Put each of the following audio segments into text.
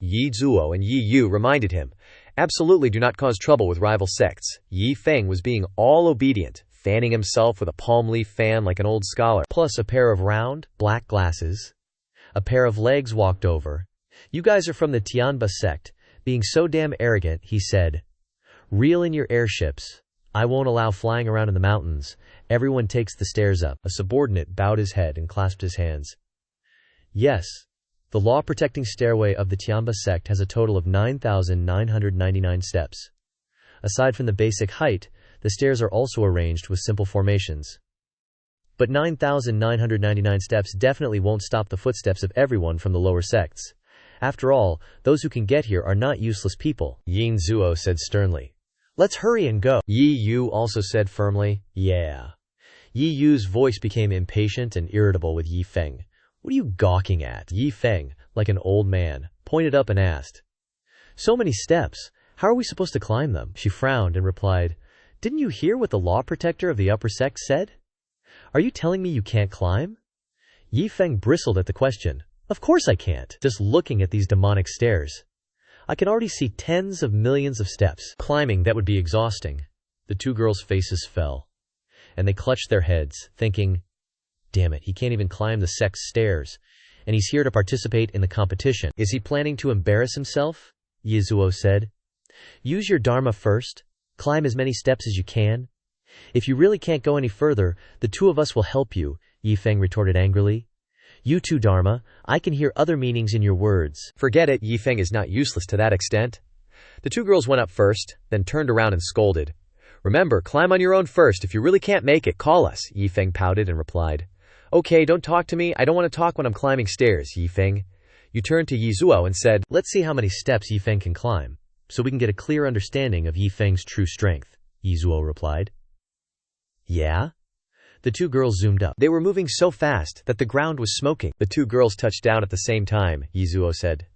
Yi Zuo and Yi Yu reminded him, absolutely do not cause trouble with rival sects. Yi Feng was being all obedient, fanning himself with a palm leaf fan like an old scholar, plus a pair of round, black glasses. A pair of legs walked over. You guys are from the Xuanwu Sect. Being so damn arrogant, he said. Reel in your airships. I won't allow flying around in the mountains. Everyone takes the stairs up. A subordinate bowed his head and clasped his hands. Yes. The law-protecting stairway of the Xuanwu Sect has a total of 9,999 steps. Aside from the basic height, the stairs are also arranged with simple formations. But 9,999 steps definitely won't stop the footsteps of everyone from the lower sects. After all, those who can get here are not useless people, Yi Zuo said sternly. Let's hurry and go. Yi Yu also said firmly, yeah. Yi Yu's voice became impatient and irritable with Yi Feng. What are you gawking at? Yi Feng, like an old man, pointed up and asked. So many steps. How are we supposed to climb them? She frowned and replied, didn't you hear what the law protector of the upper sect said? Are you telling me you can't climb? Yi Feng bristled at the question. Of course I can't. Just looking at these demonic stairs. I can already see tens of millions of steps. Climbing, that would be exhausting. The two girls' faces fell, and they clutched their heads, thinking, damn it, he can't even climb the sect's stairs, and he's here to participate in the competition. Is he planning to embarrass himself? Yi Zuo said. Use your dharma first. Climb as many steps as you can. If you really can't go any further, the two of us will help you, Yi Feng retorted angrily. You too, Dharma. I can hear other meanings in your words. Forget it, Yi Feng is not useless to that extent. The two girls went up first, then turned around and scolded. Remember, climb on your own first. If you really can't make it, call us, Yi Feng pouted and replied. Okay, don't talk to me. I don't want to talk when I'm climbing stairs, Yi Feng. You turned to Yi Zuo and said, let's see how many steps Yi Feng can climb, so we can get a clear understanding of Yi Feng's true strength, Yi Zuo replied. Yeah? The two girls zoomed up. They were moving so fast that the ground was smoking. The two girls touched down at the same time, Yi Zuo said.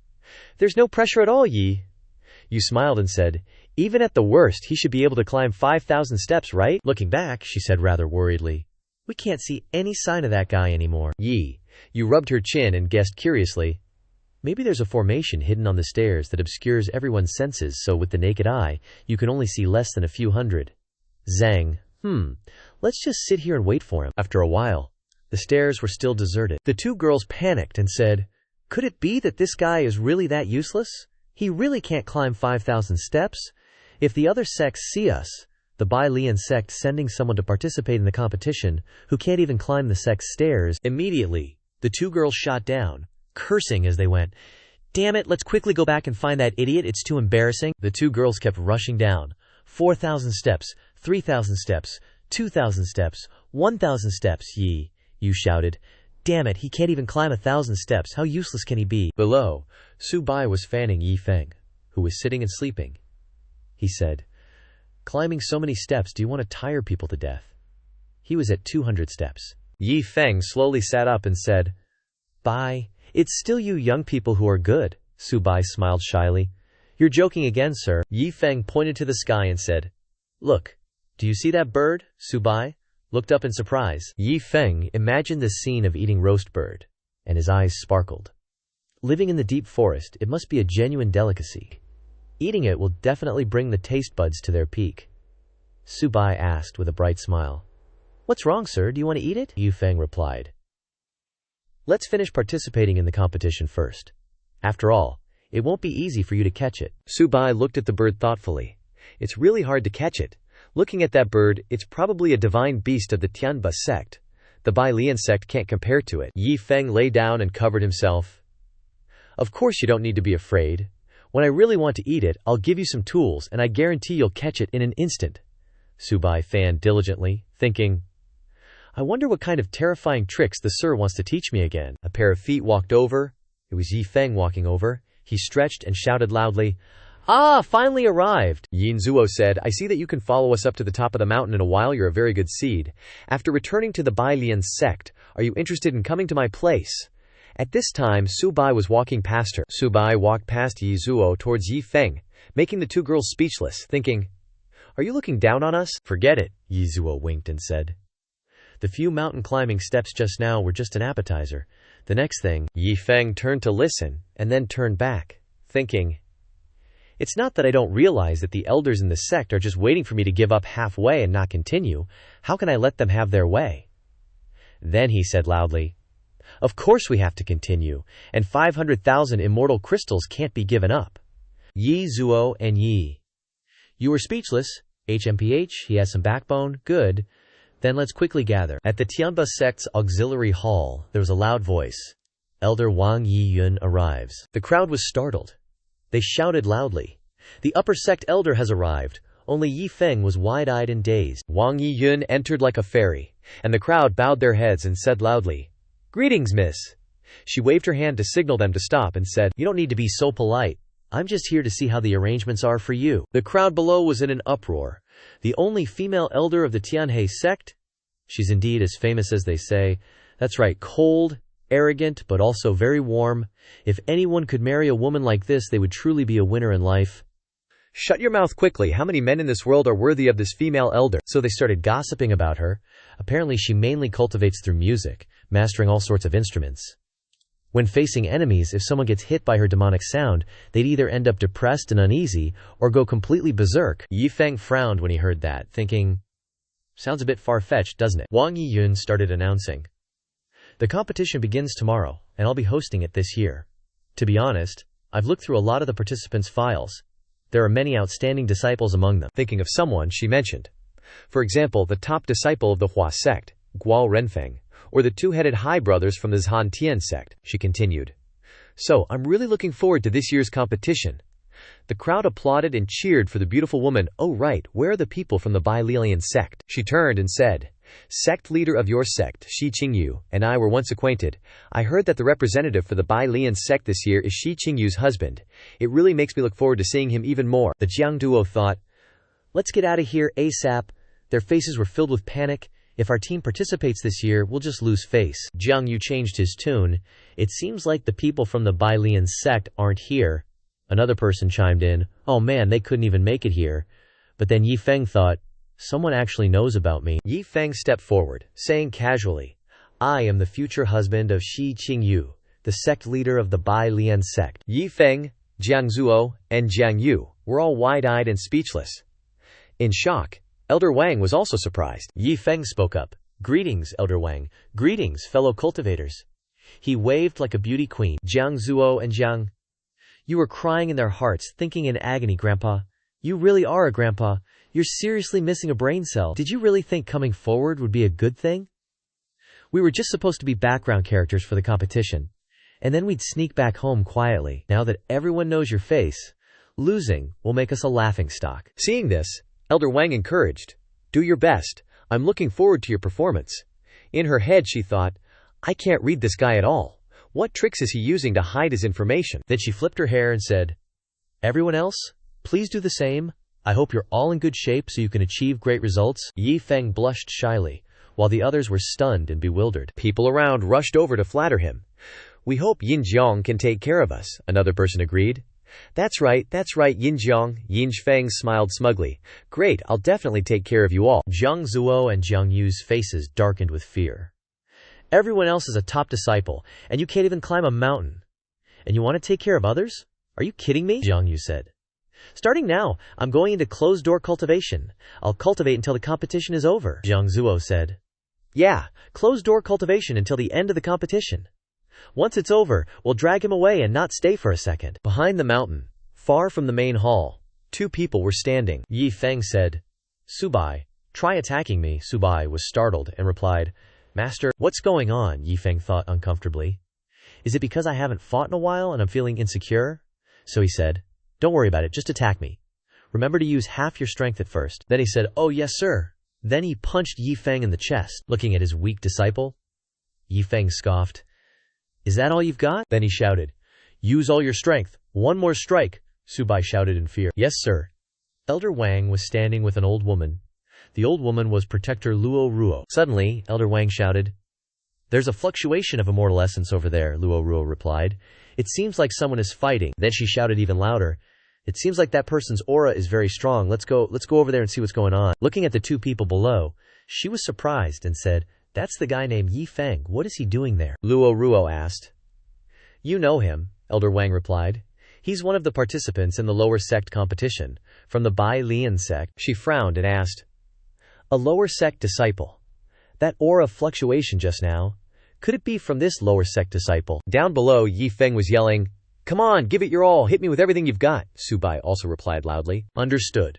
There's no pressure at all, Yi. You smiled and said, even at the worst, he should be able to climb 5,000 steps, right? Looking back, she said rather worriedly, we can't see any sign of that guy anymore. Yi, you rubbed her chin and guessed curiously, maybe there's a formation hidden on the stairs that obscures everyone's senses, so with the naked eye, you can only see less than a few hundred. Zhang, let's just sit here and wait for him. After a while, the stairs were still deserted. The two girls panicked and said, could it be that this guy is really that useless? He really can't climb 5,000 steps? If the other sects see us, the Beyond sect sending someone to participate in the competition who can't even climb the sect's stairs, immediately, the two girls shot down, cursing as they went, damn it, let's quickly go back and find that idiot, it's too embarrassing. The two girls kept rushing down. 4,000 steps, 3,000 steps, 2,000 steps, 1,000 steps, Yi, you shouted. Damn it, he can't even climb 1,000 steps, how useless can he be? Below, Su Bai was fanning Yi Feng, who was sitting and sleeping. He said, climbing so many steps, do you want to tire people to death? He was at 200 steps. Yi Feng slowly sat up and said, Bai, it's still you young people who are good. Su Bai smiled shyly. You're joking again, sir. Yi Feng pointed to the sky and said, look, do you see that bird? Su Bai looked up in surprise. Yi Feng imagined the scene of eating roast bird, and his eyes sparkled. Living in the deep forest, it must be a genuine delicacy. Eating it will definitely bring the taste buds to their peak. Su Bai asked with a bright smile. What's wrong, sir? Do you want to eat it? Yi Feng replied. Let's finish participating in the competition first. After all, it won't be easy for you to catch it. Su Bai looked at the bird thoughtfully. It's really hard to catch it. Looking at that bird, it's probably a divine beast of the Xuanwu Sect. The Beyond Sect can't compare to it. Yi Feng lay down and covered himself. Of course you don't need to be afraid. When I really want to eat it, I'll give you some tools, and I guarantee you'll catch it in an instant. Su Bai fanned diligently, thinking, I wonder what kind of terrifying tricks the sir wants to teach me again. A pair of feet walked over. It was Yi Feng walking over. He stretched and shouted loudly, Ah, finally arrived. Yi Zuo said, I see that you can follow us up to the top of the mountain in a while. You're a very good seed. After returning to the Beyond Sect, are you interested in coming to my place? At this time, Su Bai was walking past her. Su Bai walked past Yi Zuo towards Yi Feng, making the two girls speechless, thinking, Are you looking down on us? Forget it, Yi Zuo winked and said. The few mountain climbing steps just now were just an appetizer. The next thing, Yi Feng turned to listen, and then turned back, thinking, "It's not that I don't realize that the elders in the sect are just waiting for me to give up halfway and not continue. How can I let them have their way?" Then he said loudly, "Of course we have to continue, and 500,000 immortal crystals can't be given up." Yi, Zuo, and Yi. You were speechless. HMPH, he has some backbone. Good. Then let's quickly gather. At the Tianba sect's auxiliary hall, there was a loud voice. Elder Wang Yi Yun arrives. The crowd was startled. They shouted loudly. The upper sect elder has arrived. Only Yi Feng was wide-eyed and dazed. Wang Yi Yun entered like a fairy, and the crowd bowed their heads and said loudly, "Greetings, miss." She waved her hand to signal them to stop and said, "You don't need to be so polite. I'm just here to see how the arrangements are for you." The crowd below was in an uproar. The only female elder of the Tianhe sect? She's indeed as famous as they say. That's right, cold, arrogant, but also very warm. If anyone could marry a woman like this, they would truly be a winner in life. Shut your mouth quickly. How many men in this world are worthy of this female elder? So they started gossiping about her. Apparently she mainly cultivates through music, mastering all sorts of instruments. When facing enemies, if someone gets hit by her demonic sound, they'd either end up depressed and uneasy, or go completely berserk. Yi Feng frowned when he heard that, thinking, sounds a bit far-fetched, doesn't it? Wang Yi Yun started announcing, "The competition begins tomorrow, and I'll be hosting it this year. To be honest, I've looked through a lot of the participants' files. There are many outstanding disciples among them." Thinking of someone, she mentioned, for example, the top disciple of the Hua sect, Guo Renfeng, or the two-headed Hai brothers from the Zhan Tian sect. She continued, "So, I'm really looking forward to this year's competition." The crowd applauded and cheered for the beautiful woman. "Oh right, where are the people from the Bai Lilian sect?" She turned and said, "Sect leader of your sect, Shi Qingyu, and I were once acquainted. I heard that the representative for the Bai Lian sect this year is Shi Qingyu's husband. It really makes me look forward to seeing him even more." The Jiang duo thought, "Let's get out of here ASAP." Their faces were filled with panic. "If our team participates this year, we'll just lose face." Jiang Yu changed his tune. "It seems like the people from the Bai Lian sect aren't here." Another person chimed in, "Oh man, they couldn't even make it here." But then Yi Feng thought, "Someone actually knows about me." Yi Feng stepped forward, saying casually, "I am the future husband of Shi Qingyu, the sect leader of the Bai Lian sect." Yi Feng, Jiang Zuo, and Jiang Yu were all wide-eyed and speechless. In shock, Elder Wang was also surprised. Yi Feng spoke up, "Greetings, Elder Wang. Greetings, fellow cultivators." He waved like a beauty queen. Jiang Zuo and Jiang Yu were crying in their hearts, thinking in agony, "Grandpa, you really are a grandpa. You're seriously missing a brain cell. Did you really think coming forward would be a good thing? We were just supposed to be background characters for the competition, and then we'd sneak back home quietly. Now that everyone knows your face, losing will make us a laughingstock." Seeing this, Elder Wang encouraged, "Do your best. I'm looking forward to your performance." In her head she thought, "I can't read this guy at all. What tricks is he using to hide his information?" Then she flipped her hair and said, "Everyone else, please do the same. I hope you're all in good shape so you can achieve great results." Yi Feng blushed shyly, while the others were stunned and bewildered. People around rushed over to flatter him. "We hope Yin Jiang can take care of us," another person agreed. That's right, Yin Jiang." Yin Feng smiled smugly. "Great, I'll definitely take care of you all." Jiang Zuo and Jiang Yu's faces darkened with fear. "Everyone else is a top disciple, and you can't even climb a mountain. And you want to take care of others? Are you kidding me?" Jiang Yu said. "Starting now, I'm going into closed-door cultivation. I'll cultivate until the competition is over." Jiang Zuo said. "Yeah, closed-door cultivation until the end of the competition. Once it's over, we'll drag him away and not stay for a second." Behind the mountain, far from the main hall, two people were standing. Yi Feng said, "Subai, try attacking me." Subai was startled and replied, "Master, what's going on?" Yi Feng thought uncomfortably. "Is it because I haven't fought in a while and I'm feeling insecure?" So he said, "Don't worry about it, just attack me. Remember to use half your strength at first." Then he said, "Oh yes sir." Then he punched Yi Feng in the chest. Looking at his weak disciple, Yi Feng scoffed, "Is that all you've got?" Then he shouted, "Use all your strength. One more strike." Subai shouted in fear. "Yes sir." Elder Wang was standing with an old woman. The old woman was Protector Luo Ruo. Suddenly, Elder Wang shouted, "There's a fluctuation of immortal essence over there," Luo Ruo replied. "It seems like someone is fighting." Then she shouted even louder, "It seems like that person's aura is very strong. Let's go over there and see what's going on." Looking at the two people below, she was surprised and said, "That's the guy named Yi Feng. What is he doing there?" Luo Ruo asked. "You know him," Elder Wang replied. He's one of the participants in the lower sect competition, from the Bai Lian sect. She frowned and asked, "A lower sect disciple? That aura fluctuation just now, could it be from this lower sect disciple?" Down below, Yi Feng was yelling, "Come on, give it your all, hit me with everything you've got." Su Bai also replied loudly, "Understood."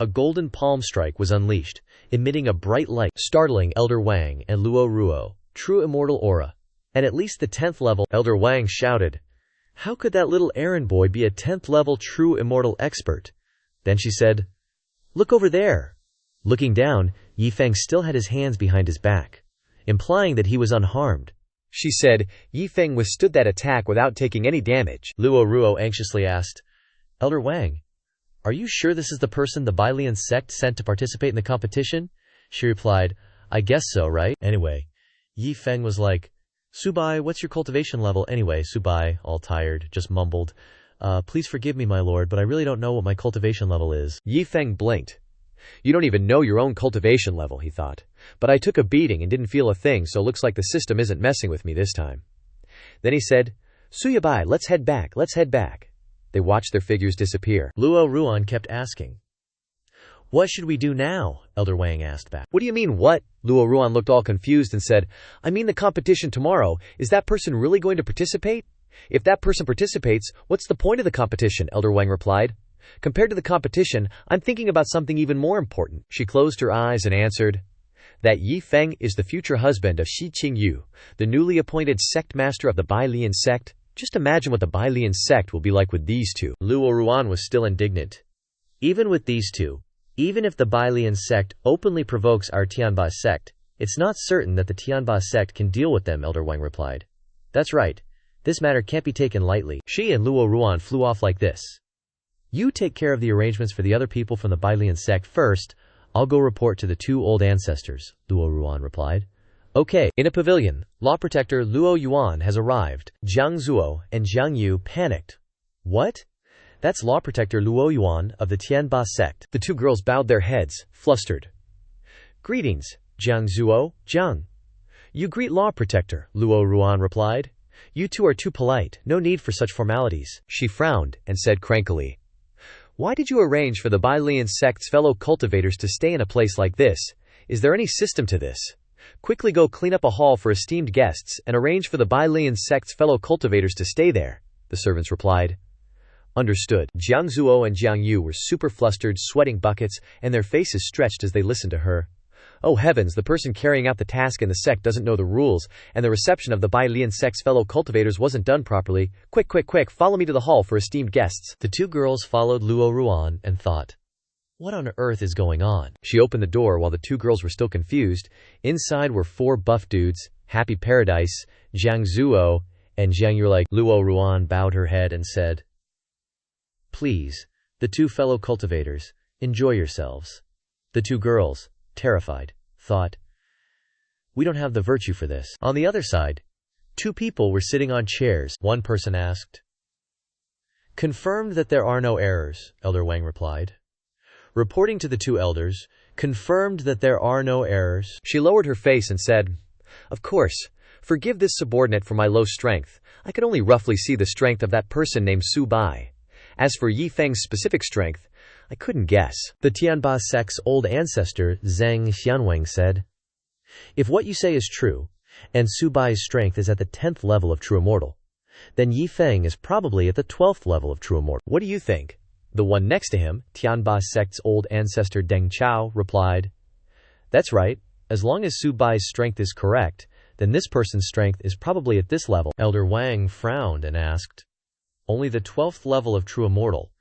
A golden palm strike was unleashed, emitting a bright light, startling Elder Wang and Luo Ruo, true immortal aura. And at least the 10th level. Elder Wang shouted, "How could that little errand boy be a 10th level true immortal expert?" Then she said, "Look over there." Looking down, Yi Feng still had his hands behind his back, implying that he was unharmed. She said, Yi Feng withstood that attack without taking any damage. Luo Ruo anxiously asked, "Elder Wang, are you sure this is the person the Bailian sect sent to participate in the competition?" She replied, "I guess so, right?" Anyway, Yi Feng was like, "Subai, what's your cultivation level?" Anyway, Subai, all tired, just mumbled, "Please forgive me, my lord, but I really don't know what my cultivation level is." Yi Feng blinked. "You don't even know your own cultivation level," he thought. "But I took a beating and didn't feel a thing, so looks like the system isn't messing with me this time." Then he said, "Suyabai, let's head back, let's head back." They watched their figures disappear. Luo Ruan kept asking, "What should we do now?" Elder Wang asked back. "What do you mean, what?" Luo Ruan looked all confused and said, "I mean the competition tomorrow. Is that person really going to participate? If that person participates, what's the point of the competition?" Elder Wang replied. "Compared to the competition, I'm thinking about something even more important." She closed her eyes and answered, "That Yi Feng is the future husband of Shi Qingyu, the newly appointed sect master of the Bai Lian sect. Just imagine what the Bai Lian sect will be like with these two." Luo Ruan was still indignant. "Even with these two, even if the Bai Lian sect openly provokes our Tianba sect, it's not certain that the Tianba sect can deal with them," Elder Wang replied. "That's right. This matter can't be taken lightly." She and Luo Ruan flew off like this. "You take care of the arrangements for the other people from the Bai Lian sect first. I'll go report to the two old ancestors," Luo Ruan replied. "Okay." In a pavilion, Law Protector Luo Yuan has arrived. Jiang Zuo and Jiang Yu panicked. "What? That's Law Protector Luo Yuan of the Tianba sect." The two girls bowed their heads, flustered. "Greetings, Jiang Zuo, Jiang." "You greet Law Protector," Luo Ruan replied. "You two are too polite, no need for such formalities." She frowned and said crankily, "Why did you arrange for the Bai Lian sect's fellow cultivators to stay in a place like this? Is there any system to this? Quickly go clean up a hall for esteemed guests and arrange for the Bai Lian sect's fellow cultivators to stay there," the servants replied. Understood. Jiang Zuo and Jiang Yu were super flustered, sweating buckets, and their faces stretched as they listened to her. Oh heavens, the person carrying out the task in the sect doesn't know the rules, and the reception of the Bai Lian sect's fellow cultivators wasn't done properly. Quick, quick, quick, follow me to the hall for esteemed guests." The two girls followed Luo Ruan and thought, "What on earth is going on?" She opened the door while the two girls were still confused. Inside were four buff dudes, Happy Paradise, Jiang Zuo, and Jiang Yu. Luo Ruan bowed her head and said, "Please, the two fellow cultivators, enjoy yourselves." The two girls, terrified, thought, "We don't have the virtue for this." On the other side, two people were sitting on chairs. One person asked, "Confirmed that there are no errors," Elder Wang replied. Reporting to the two elders, "Confirmed that there are no errors." She lowered her face and said, "Of course. Forgive this subordinate for my low strength. I could only roughly see the strength of that person named Su Bai. As for Yi Feng's specific strength, I couldn't guess." The Tianba sect's old ancestor, Zheng Xianwang, said, "If what you say is true, and Su Bai's strength is at the 10th level of True Immortal, then Yi Feng is probably at the 12th level of True Immortal." "What do you think?" The one next to him, Tianba sect's old ancestor Deng Chao, replied, "That's right. As long as Su Bai's strength is correct, then this person's strength is probably at this level." Elder Wang frowned and asked, "Only the 12th level of True Immortal?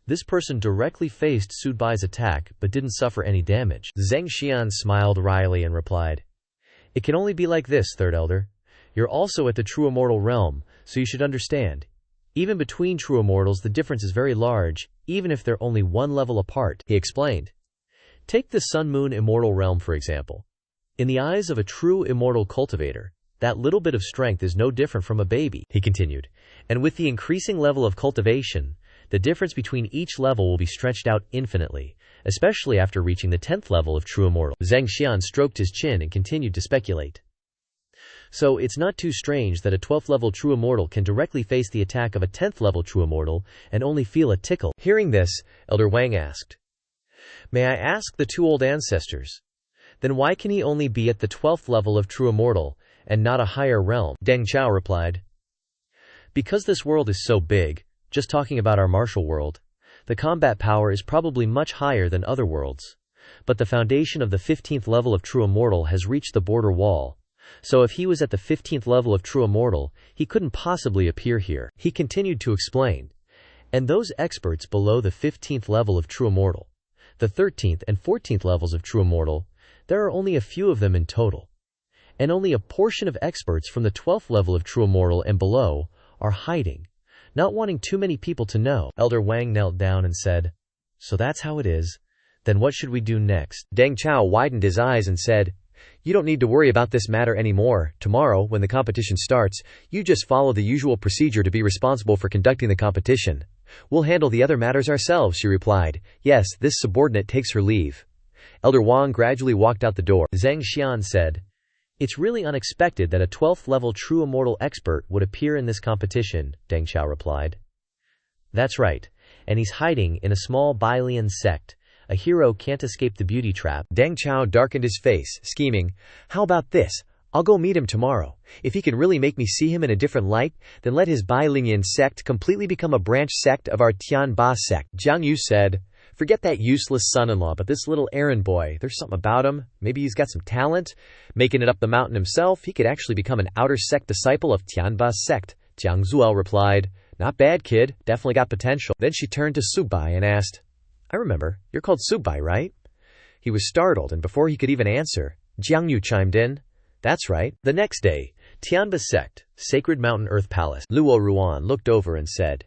This person directly faced Su Bai's attack but didn't suffer any damage." Zheng Xian smiled wryly and replied, "It can only be like this, Third Elder. You're also at the True Immortal realm, so you should understand. Even between True Immortals the difference is very large, even if they're only one level apart," he explained. "Take the Sun Moon Immortal realm for example. In the eyes of a true immortal cultivator, that little bit of strength is no different from a baby," he continued. "And with the increasing level of cultivation, the difference between each level will be stretched out infinitely, especially after reaching the 10th level of True Immortal." Zheng Xian stroked his chin and continued to speculate. So it's not too strange that a 12th level true immortal can directly face the attack of a 10th level true immortal and only feel a tickle. Hearing this, Elder Wang asked, "May I ask the two old ancestors? Then why can he only be at the 12th level of true immortal and not a higher realm?" Deng Chao replied, "Because this world is so big, just talking about our martial world, the combat power is probably much higher than other worlds. But the foundation of the 15th level of true immortal has reached the border wall. So if he was at the 15th level of true immortal, he couldn't possibly appear here." He continued to explain, "And those experts below the 15th level of true immortal, the 13th and 14th levels of true immortal, there are only a few of them in total. And only a portion of experts from the 12th level of true immortal and below are hiding, not wanting too many people to know." Elder Wang knelt down and said, "So that's how it is. Then what should we do next?" Deng Chao widened his eyes and said, "You don't need to worry about this matter anymore. Tomorrow, when the competition starts, you just follow the usual procedure to be responsible for conducting the competition. We'll handle the other matters ourselves," she replied. Yes, this subordinate takes her leave. Elder Wang gradually walked out the door. Zhang Xian said, "It's really unexpected that a 12th level true immortal expert would appear in this competition," Deng Chao replied. "That's right, and he's hiding in a small Beyond sect. A hero can't escape the beauty trap." Deng Chao darkened his face, scheming, "How about this? I'll go meet him tomorrow. If he can really make me see him in a different light, then let his Beyond sect completely become a branch sect of our Tianba sect." Jiang Yu said, "Forget that useless son-in-law, but this little errand boy, there's something about him. Maybe he's got some talent. Making it up the mountain himself, he could actually become an outer sect disciple of Tianba sect." Jiang Zuo replied, "Not bad, kid. Definitely got potential." Then she turned to Subai and asked, "I remember, you're called Subai, right?" He was startled, and before he could even answer, Jiang Yu chimed in, "That's right." The next day, Tianba sect, Sacred Mountain Earth Palace. Luo Ruan looked over and said,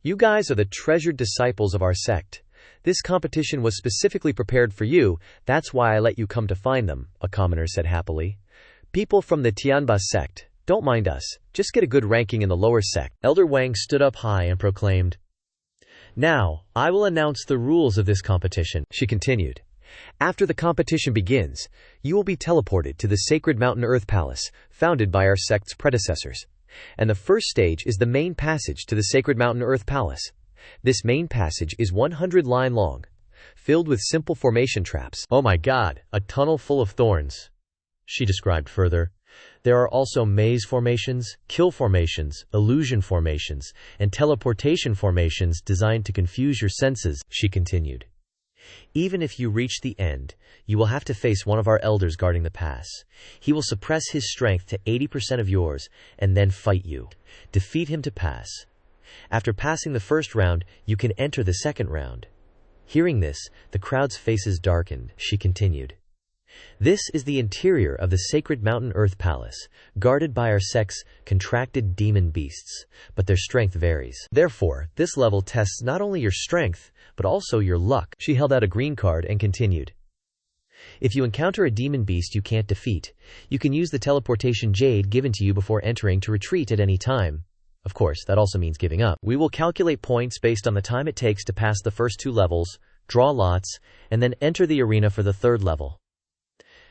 "You guys are the treasured disciples of our sect. This competition was specifically prepared for you, that's why I let you come to find them," a commoner said happily. "People from the Tianba sect, don't mind us, just get a good ranking in the lower sect." Elder Wang stood up high and proclaimed, "Now, I will announce the rules of this competition." She continued, "After the competition begins, you will be teleported to the Sacred Mountain Earth Palace, founded by our sect's predecessors. And the first stage is the main passage to the Sacred Mountain Earth Palace. This main passage is 100 line long, filled with simple formation traps." "Oh my god, a tunnel full of thorns," she described further. "There are also maze formations, kill formations, illusion formations, and teleportation formations designed to confuse your senses," she continued. "Even if you reach the end, you will have to face one of our elders guarding the pass. He will suppress his strength to 80% of yours and then fight you. Defeat him to pass. After passing the first round, you can enter the second round." Hearing this, the crowd's faces darkened. She continued, "This is the interior of the Sacred Mountain Earth Palace, guarded by our sect's contracted demon beasts, but their strength varies. Therefore, this level tests not only your strength, but also your luck." She held out a green card and continued, "If you encounter a demon beast you can't defeat, you can use the teleportation jade given to you before entering to retreat at any time. Of course, that also means giving up. We will calculate points based on the time it takes to pass the first two levels, draw lots, and then enter the arena for the third level."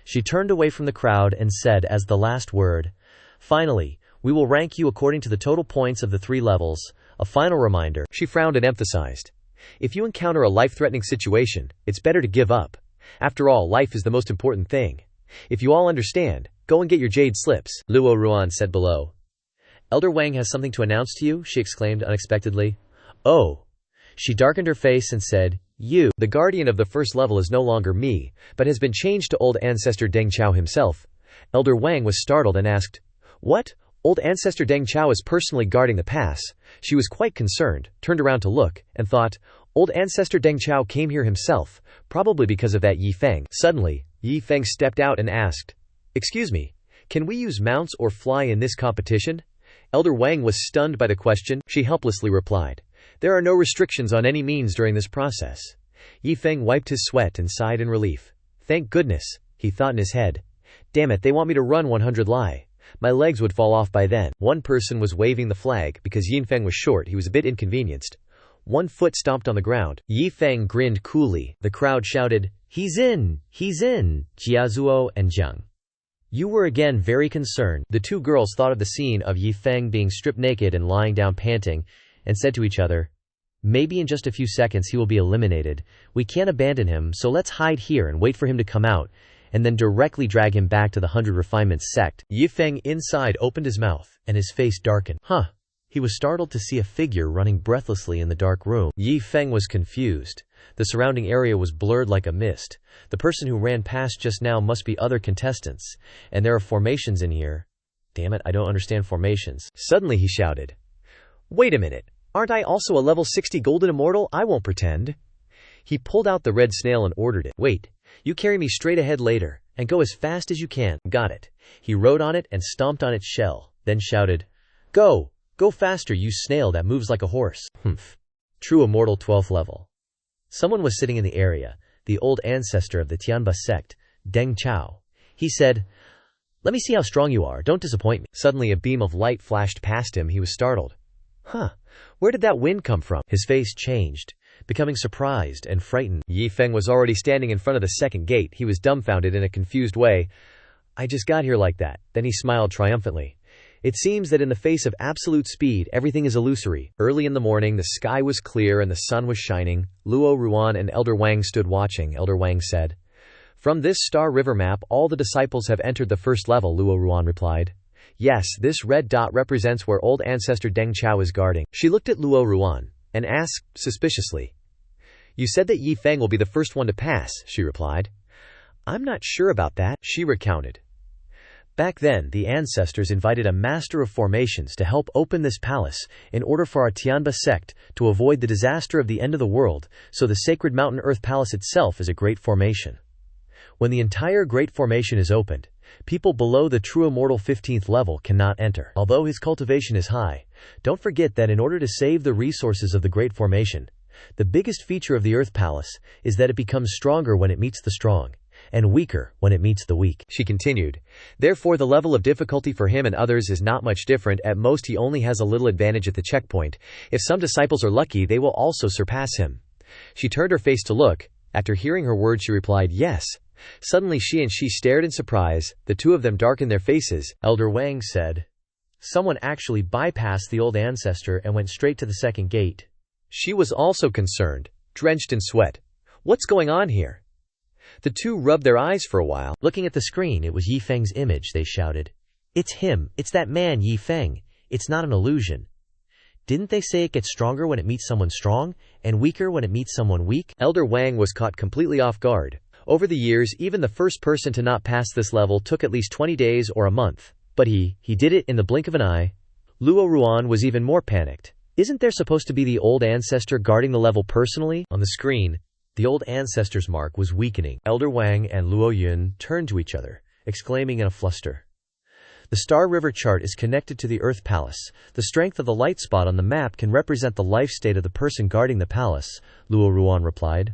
She turned away from the crowd and said as the last word, "Finally, we will rank you according to the total points of the 3 levels. A final reminder." She frowned and emphasized, "If you encounter a life-threatening situation, it's better to give up. After all, life is the most important thing. If you all understand, go and get your jade slips." Luo Ruan said below. "Elder Wang has something to announce to you," she exclaimed unexpectedly. "Oh." She darkened her face and said, "You, the guardian of the first level, is no longer me, but has been changed to old ancestor Deng Chao himself." Elder Wang was startled and asked, "What? Old ancestor Deng Chao is personally guarding the pass?" She was quite concerned, turned around to look, and thought, old ancestor Deng Chao came here himself, probably because of that Yi Feng. Suddenly, Yi Feng stepped out and asked, "Excuse me, can we use mounts or fly in this competition?" Elder Wang was stunned by the question. She helplessly replied, "There are no restrictions on any means during this process." Yi Feng wiped his sweat and sighed in relief. "Thank goodness," he thought in his head. "Damn it, they want me to run 100 li. My legs would fall off by then." One person was waving the flag. Because Yi Feng was short, he was a bit inconvenienced. One foot stomped on the ground. Yi Feng grinned coolly. The crowd shouted, "He's in! He's in!" Jiazuo and Jiang You were again very concerned. The two girls thought of the scene of Yi Feng being stripped naked and lying down panting, and said to each other, maybe in just a few seconds he will be eliminated. We can't abandon him, so let's hide here and wait for him to come out, and then directly drag him back to the 100 Refinements sect. Yi Feng inside opened his mouth, and his face darkened. He was startled to see a figure running breathlessly in the dark room. Yi Feng was confused. The surrounding area was blurred like a mist. The person who ran past just now must be other contestants, and there are formations in here. Damn it, I don't understand formations. Suddenly he shouted, wait a minute, aren't I also a level 60 golden immortal? I won't pretend. He pulled out the red snail and ordered it. Wait, you carry me straight ahead later, and go as fast as you can. Got it. He rode on it and stomped on its shell, then shouted, go! Go faster, you snail that moves like a horse. True immortal 12th level. Someone was sitting in the area, the old ancestor of the Xuanwu Sect, Deng Chao. He said, let me see how strong you are, don't disappoint me. Suddenly a beam of light flashed past him. He was startled. Where did that wind come from? His face changed, becoming surprised and frightened. Yi Feng was already standing in front of the second gate. He was dumbfounded in a confused way. I just got here like that. Then he smiled triumphantly. It seems that in the face of absolute speed, everything is illusory. Early in the morning, the sky was clear and the sun was shining. Luo Ruan and Elder Wang stood watching. Elder Wang said, from this star river map, all the disciples have entered the first level, Luo Ruan replied. Yes, this red dot represents where old ancestor Deng Chao is guarding. She looked at Luo Ruan and asked, suspiciously, you said that Yi Feng will be the first one to pass, she replied. I'm not sure about that, she recounted. Back then, the ancestors invited a master of formations to help open this palace in order for our Xuanwu Sect to avoid the disaster of the end of the world, so the sacred mountain earth palace itself is a great formation. When the entire great formation is opened, people below the true immortal 15th level cannot enter. Although his cultivation is high, don't forget that in order to save the resources of the great formation, the biggest feature of the earth palace is that it becomes stronger when it meets the strong, and weaker when it meets the weak. She continued, therefore the level of difficulty for him and others is not much different. At most he only has a little advantage at the checkpoint. If some disciples are lucky, they will also surpass him. She turned her face to look. After hearing her words, she replied, yes. Suddenly she stared in surprise. The two of them darkened their faces. Elder Wang said, someone actually bypassed the old ancestor and went straight to the second gate. She was also concerned, drenched in sweat. What's going on here? The two rubbed their eyes for a while. Looking at the screen, it was Yi Feng's image. They shouted, it's him, it's that man Yi Feng. It's not an illusion. Didn't they say it gets stronger when it meets someone strong, and weaker when it meets someone weak? Elder Wang was caught completely off guard. Over the years, even the first person to not pass this level took at least 20 days or a month. But he did it in the blink of an eye. Luo Ruan was even more panicked. Isn't there supposed to be the old ancestor guarding the level personally? On the screen, the old ancestor's mark was weakening. Elder Wang and Luo Yun turned to each other, exclaiming in a fluster. The Star River chart is connected to the Earth Palace. The strength of the light spot on the map can represent the life state of the person guarding the palace, Luo Ruan replied.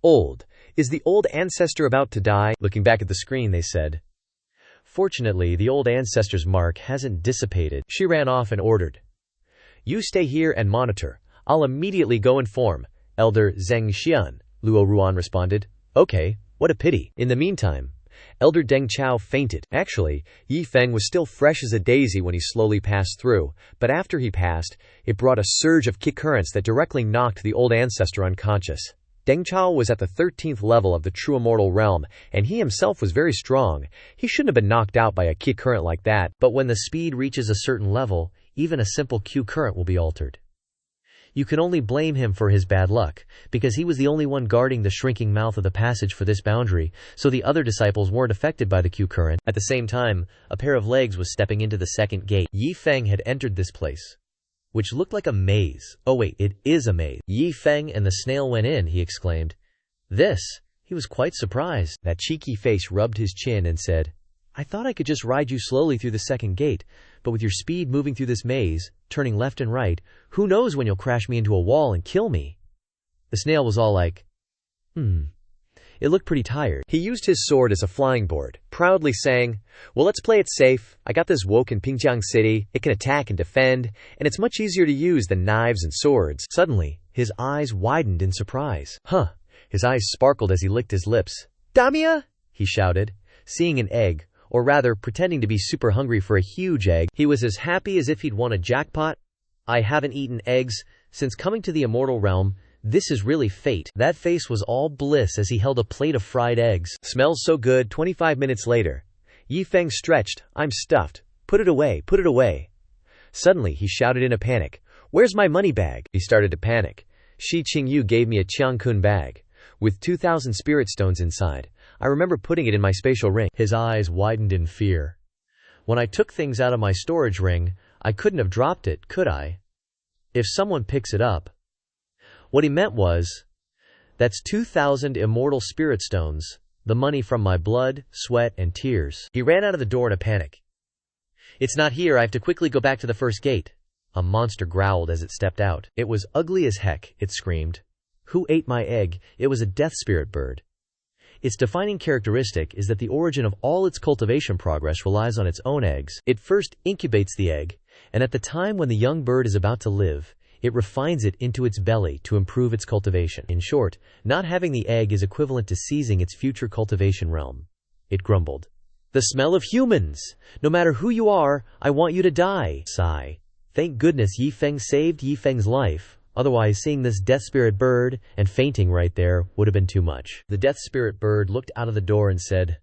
Old. Is the old ancestor about to die? Looking back at the screen, they said. Fortunately, the old ancestor's mark hasn't dissipated. She ran off and ordered, you stay here and monitor. I'll immediately go inform Elder Zheng Xian, Luo Ruan responded. Okay, what a pity. In the meantime, Elder Deng Chao fainted. Actually, Yi Feng was still fresh as a daisy when he slowly passed through, but after he passed, it brought a surge of Qi currents that directly knocked the old ancestor unconscious. Deng Chao was at the 13th level of the true immortal realm, and he himself was very strong. He shouldn't have been knocked out by a Qi current like that, but when the speed reaches a certain level, even a simple Q current will be altered. You can only blame him for his bad luck, because he was the only one guarding the shrinking mouth of the passage for this boundary, so the other disciples weren't affected by the Q current. At the same time, a pair of legs was stepping into the second gate. Yi Feng had entered this place, which looked like a maze. Oh wait, it is a maze. Yi Feng and the snail went in, he exclaimed. This? He was quite surprised. That cheeky face rubbed his chin and said, I thought I could just ride you slowly through the second gate, but with your speed moving through this maze, turning left and right, who knows when you'll crash me into a wall and kill me? The snail was all like, It looked pretty tired. He used his sword as a flying board, proudly saying, well, let's play it safe. I got this woke in Pingjiang City. It can attack and defend, and it's much easier to use than knives and swords. Suddenly, his eyes widened in surprise. His eyes sparkled as he licked his lips. Damia! He shouted. Seeing an egg, or rather, pretending to be super hungry for a huge egg. He was as happy as if he'd won a jackpot. I haven't eaten eggs since coming to the immortal realm. This is really fate. That face was all bliss as he held a plate of fried eggs. Smells so good. 25 minutes later. Yi Feng stretched. I'm stuffed. Put it away, put it away. Suddenly he shouted in a panic. Where's my money bag? He started to panic. Shi Qingyu gave me a Qiangkun bag with 2,000 spirit stones inside. I remember putting it in my spatial ring. His eyes widened in fear. When I took things out of my storage ring, I couldn't have dropped it, could I? If someone picks it up. What he meant was, that's 2,000 immortal spirit stones, the money from my blood, sweat, and tears. He ran out of the door in a panic. It's not here, I have to quickly go back to the first gate. A monster growled as it stepped out. It was ugly as heck, it screamed. Who ate my egg? It was a death spirit bird. Its defining characteristic is that the origin of all its cultivation progress relies on its own eggs. It first incubates the egg, and at the time when the young bird is about to live, it refines it into its belly to improve its cultivation. In short, not having the egg is equivalent to seizing its future cultivation realm. It grumbled. The smell of humans! No matter who you are, I want you to die! Sigh. Thank goodness Yi Feng saved Yi Feng's life. Otherwise, seeing this death spirit bird and fainting right there would have been too much. The death spirit bird looked out of the door and said,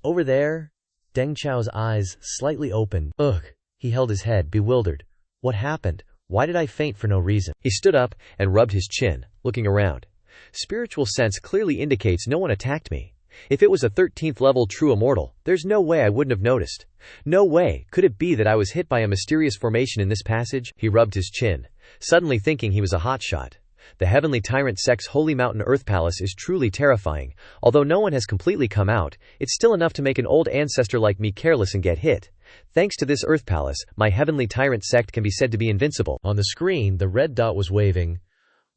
Over there? Deng Chao's eyes slightly opened. Ugh. He held his head, bewildered. What happened? Why did I faint for no reason? He stood up and rubbed his chin, looking around. Spiritual sense clearly indicates no one attacked me. If it was a 13th level true immortal, there's no way I wouldn't have noticed. No way. Could it be that I was hit by a mysterious formation in this passage? He rubbed his chin, suddenly thinking he was a hotshot. The Heavenly Tyrant Sect's Holy Mountain Earth Palace is truly terrifying. Although no one has completely come out, it's still enough to make an old ancestor like me careless and get hit. Thanks to this Earth Palace, my Heavenly Tyrant Sect can be said to be invincible. On the screen, the red dot was waving.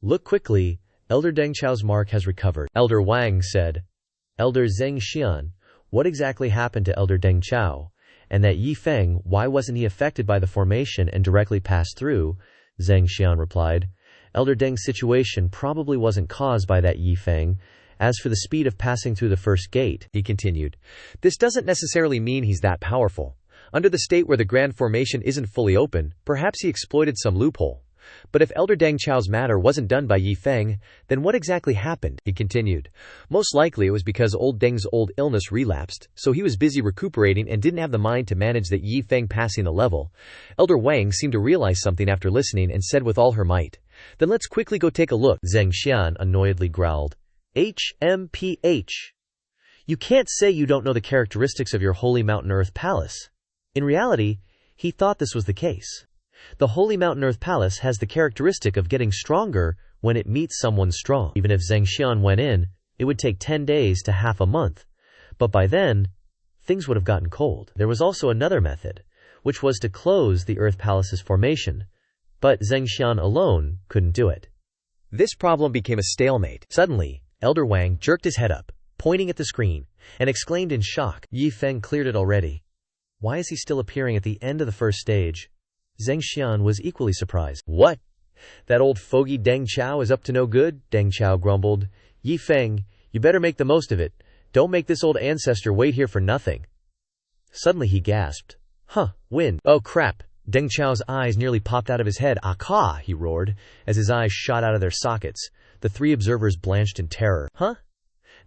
Look quickly. Elder Deng Chao's mark has recovered. Elder Wang said. Elder Zheng Xian, what exactly happened to Elder Deng Chao? And that Yi Feng, why wasn't he affected by the formation and directly passed through? Zheng Xian replied. Elder Deng's situation probably wasn't caused by that Yi Feng. As for the speed of passing through the first gate, he continued, this doesn't necessarily mean he's that powerful. Under the state where the grand formation isn't fully open, perhaps he exploited some loophole. But if Elder Deng Chao's matter wasn't done by Yi Feng, then what exactly happened? He continued. Most likely it was because old Deng's old illness relapsed, so he was busy recuperating and didn't have the mind to manage that Yi Feng passing the level. Elder Wang seemed to realize something after listening and said with all her might, then let's quickly go take a look. Zheng Xian annoyedly growled. HMPH. You can't say you don't know the characteristics of your Holy Mountain Earth Palace. In reality, he thought this was the case. The Holy Mountain Earth Palace has the characteristic of getting stronger when it meets someone strong. Even if Zheng Xian went in, it would take 10 days to half a month. But by then, things would have gotten cold. There was also another method, which was to close the Earth Palace's formation. But Zheng Xian alone couldn't do it. This problem became a stalemate. Suddenly, Elder Wang jerked his head up, pointing at the screen, and exclaimed in shock, Yi Feng cleared it already. Why is he still appearing at the end of the first stage? Zheng Xian was equally surprised. What? That old fogey Deng Chao is up to no good? Deng Chao grumbled. Yi Feng, you better make the most of it. Don't make this old ancestor wait here for nothing. Suddenly he gasped. Huh, wind. Oh crap. Deng Chao's eyes nearly popped out of his head. Aka, he roared, as his eyes shot out of their sockets. The three observers blanched in terror. Huh?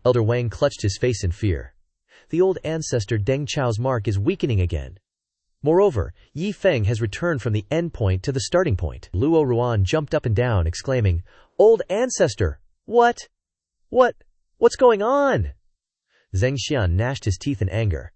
Elder Wang clutched his face in fear. The old ancestor Deng Chao's mark is weakening again. Moreover, Yi Feng has returned from the end point to the starting point. Luo Ruan jumped up and down, exclaiming, Old ancestor! What? What's going on? Zheng Xian gnashed his teeth in anger.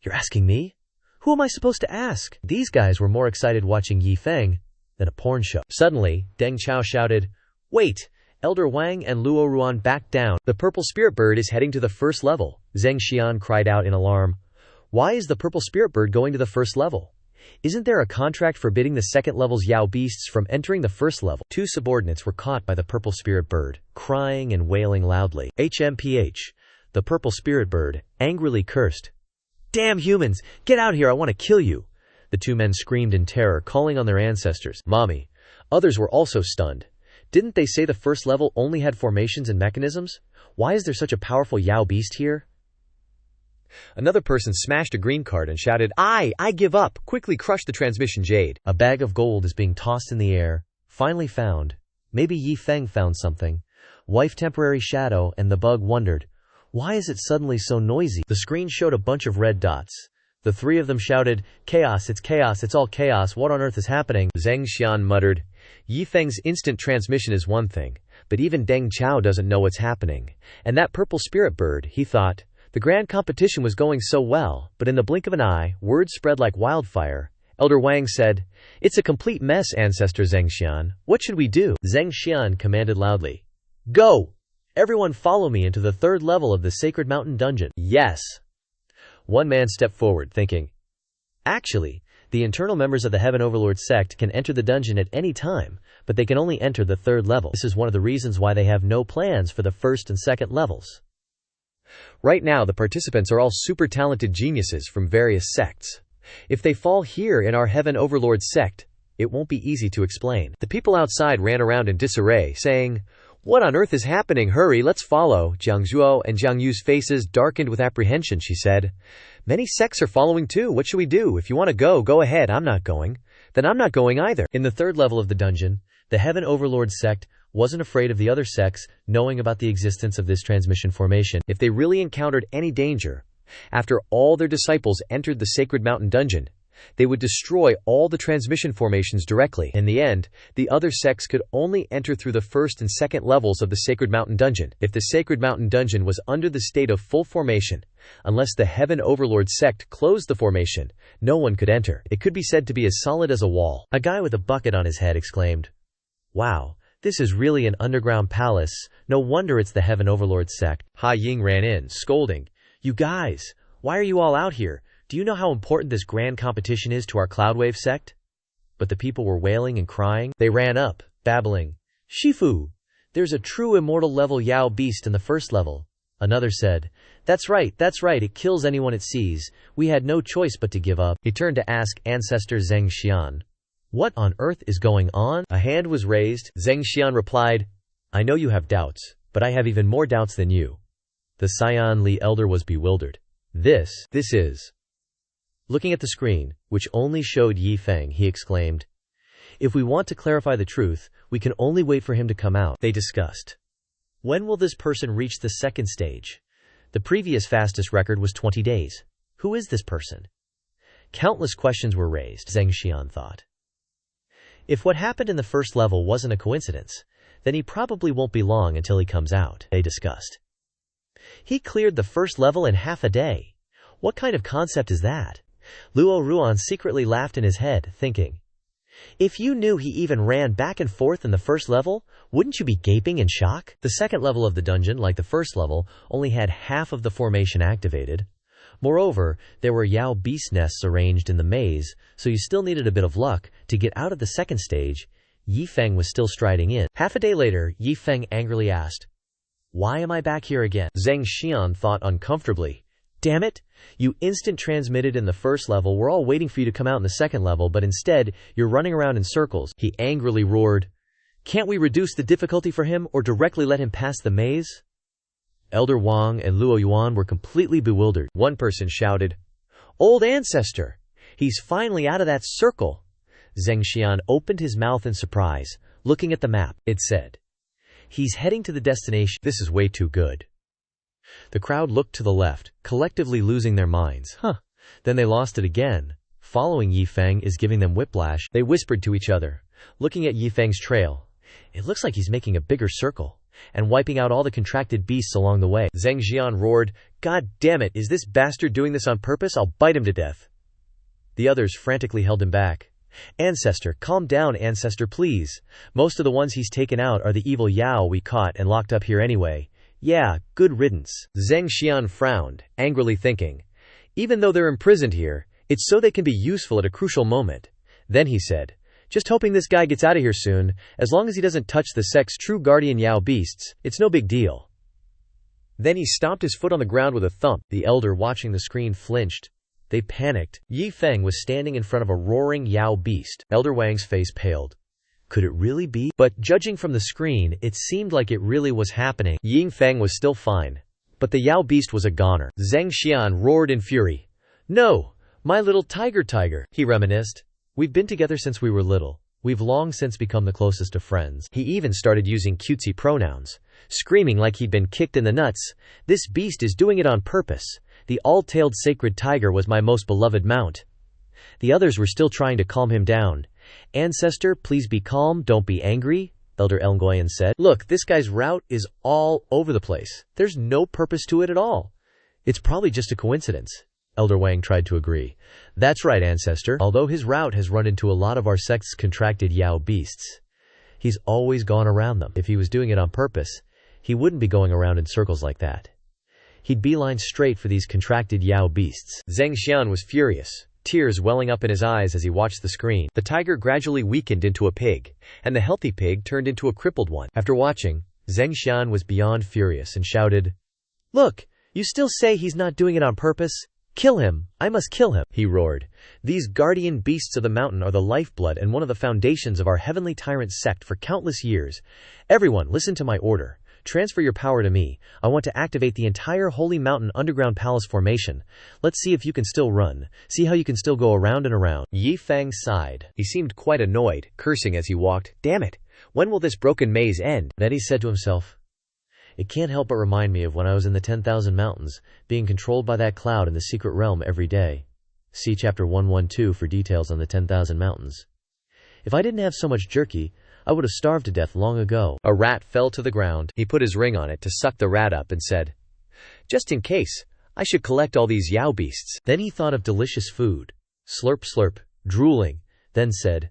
You're asking me? Who am I supposed to ask? These guys were more excited watching Yi Feng than a porn show. Suddenly, Deng Chao shouted, Wait! Elder Wang and Luo Ruan backed down. The purple spirit bird is heading to the first level. Zheng Xian cried out in alarm. Why is the purple spirit bird going to the first level? Isn't there a contract forbidding the second level's Yao beasts from entering the first level? Two subordinates were caught by the purple spirit bird, crying and wailing loudly. HMPH. The purple spirit bird angrily cursed. Damn humans! Get out here, I want to kill you! The two men screamed in terror, calling on their ancestors. Mommy. Others were also stunned. Didn't they say the first level only had formations and mechanisms? Why is there such a powerful Yao beast here? Another person smashed a green card and shouted, I give up! Quickly crush the transmission jade. A bag of gold is being tossed in the air. Finally found. Maybe Yi Feng found something. Wife temporary shadow, and the bug wondered, why is it suddenly so noisy? The screen showed a bunch of red dots. The three of them shouted, chaos, it's all chaos, what on earth is happening? Qingshan muttered, Yi Feng's instant transmission is one thing, but even Deng Chao doesn't know what's happening. And that purple spirit bird, he thought. The grand competition was going so well, but in the blink of an eye, word spread like wildfire. Elder Wang said, it's a complete mess, Ancestor Zhengxian. What should we do? Zhengxian commanded loudly. Go! Everyone follow me into the third level of the Sacred Mountain Dungeon. Yes. One man stepped forward, thinking, actually, the internal members of the Heaven Overlord sect can enter the dungeon at any time, but they can only enter the third level. This is one of the reasons why they have no plans for the first and second levels. Right now, the participants are all super talented geniuses from various sects. If they fall here in our Heaven Overlord sect, it won't be easy to explain. The people outside ran around in disarray, saying, what on earth is happening? Hurry, let's follow. Jiang Zhuo and Jiang Yu's faces darkened with apprehension. She said, many sects are following too. What should we do? If you want to go, go ahead. I'm not going. Then I'm not going either. In the third level of the dungeon, the Heaven Overlord sect wasn't afraid of the other sects knowing about the existence of this transmission formation. If they really encountered any danger, after all their disciples entered the Sacred Mountain Dungeon, they would destroy all the transmission formations directly. In the end, the other sects could only enter through the first and second levels of the Sacred Mountain Dungeon. If the Sacred Mountain Dungeon was under the state of full formation, unless the Heaven Overlord sect closed the formation, no one could enter. It could be said to be as solid as a wall. A guy with a bucket on his head exclaimed, wow, this is really an underground palace. No wonder it's the Heaven Overlord sect. Ha Ying ran in, scolding, you guys, why are you all out here? Do you know how important this grand competition is to our Cloudwave sect? But the people were wailing and crying. They ran up, babbling, Shifu, there's a true immortal level Yao beast in the first level. Another said, that's right, it kills anyone it sees. We had no choice but to give up. He turned to ask Ancestor Zhengxian, what on earth is going on? A hand was raised. Zhengxian replied, I know you have doubts, but I have even more doubts than you. The Xian Li elder was bewildered. This is... Looking at the screen, which only showed Yi Feng, he exclaimed, if we want to clarify the truth, we can only wait for him to come out. They discussed, when will this person reach the second stage? The previous fastest record was 20 days. Who is this person? Countless questions were raised, Zhengxian thought. If what happened in the first level wasn't a coincidence, then he probably won't be long until he comes out. They discussed. He cleared the first level in half a day. What kind of concept is that? Luo Ruan secretly laughed in his head, thinking, if you knew he even ran back and forth in the first level, wouldn't you be gaping in shock? The second level of the dungeon, like the first level, only had half of the formation activated. Moreover, there were Yao beast nests arranged in the maze, so you still needed a bit of luck to get out of the second stage. Yi Feng was still striding in. Half a day later, Yi Feng angrily asked, why am I back here again? Zhengxian thought uncomfortably. Damn it! You instant transmitted in the first level. We're all waiting for you to come out in the second level, but instead, you're running around in circles. He angrily roared. Can't we reduce the difficulty for him or directly let him pass the maze? Elder Wang and Luo Yuan were completely bewildered. One person shouted, old ancestor! He's finally out of that circle! Zhengxian opened his mouth in surprise, looking at the map. It said, he's heading to the destination. This is way too good. The crowd looked to the left, collectively losing their minds. Then they lost it again. Following Yi Feng is giving them whiplash. They whispered to each other, looking at Yi Feng's trail. It looks like he's making a bigger circle and wiping out all the contracted beasts along the way. Zhengxian roared, God damn it, is this bastard doing this on purpose? I'll bite him to death. The others frantically held him back. Ancestor, calm down, Ancestor, please. Most of the ones he's taken out are the evil Yao we caught and locked up here anyway. Yeah, good riddance. Zhengxian frowned, angrily thinking, even though they're imprisoned here, it's so they can be useful at a crucial moment. Then he said, just hoping this guy gets out of here soon. As long as he doesn't touch the sect's true guardian Yao beasts, it's no big deal. Then he stomped his foot on the ground with a thump. The elder watching the screen flinched. They panicked. Yi Feng was standing in front of a roaring Yao beast. Elder Wang's face paled. Could it really be? But judging from the screen, it seemed like it really was happening. Yi Feng was still fine. But the Yao beast was a goner. Zheng Xian roared in fury. "No! My little tiger," he reminisced. "We've been together since we were little. We've long since become the closest of friends." He even started using cutesy pronouns, screaming like he'd been kicked in the nuts. "This beast is doing it on purpose. The all-tailed sacred tiger was my most beloved mount." The others were still trying to calm him down. "Ancestor, please be calm, don't be angry," Elder Nguyen said. "Look, this guy's route is all over the place. There's no purpose to it at all. It's probably just a coincidence." Elder Wang tried to agree. "That's right, Ancestor. Although his route has run into a lot of our sect's contracted Yao beasts, he's always gone around them. If he was doing it on purpose, he wouldn't be going around in circles like that. He'd beeline straight for these contracted Yao beasts." Zheng Xian was furious, tears welling up in his eyes as he watched the screen. The tiger gradually weakened into a pig, and the healthy pig turned into a crippled one. After watching, Zheng Xian was beyond furious and shouted, "Look, you still say he's not doing it on purpose? Kill him! I must kill him!" he roared. "These guardian beasts of the mountain are the lifeblood and one of the foundations of our heavenly tyrant sect for countless years. Everyone, listen to my order. Transfer your power to me. I want to activate the entire Holy Mountain Underground Palace formation. Let's see if you can still run. See how you can still go around and around." Yi Feng sighed. He seemed quite annoyed, cursing as he walked. "Damn it! When will this broken maze end?" Then he said to himself, "It can't help but remind me of when I was in the 10,000 mountains, being controlled by that cloud in the secret realm every day. See chapter 112 for details on the 10,000 mountains. If I didn't have so much jerky, I would have starved to death long ago." A rat fell to the ground. He put his ring on it to suck the rat up and said, "Just in case, I should collect all these Yao beasts." Then he thought of delicious food. Slurp, slurp, drooling, then said,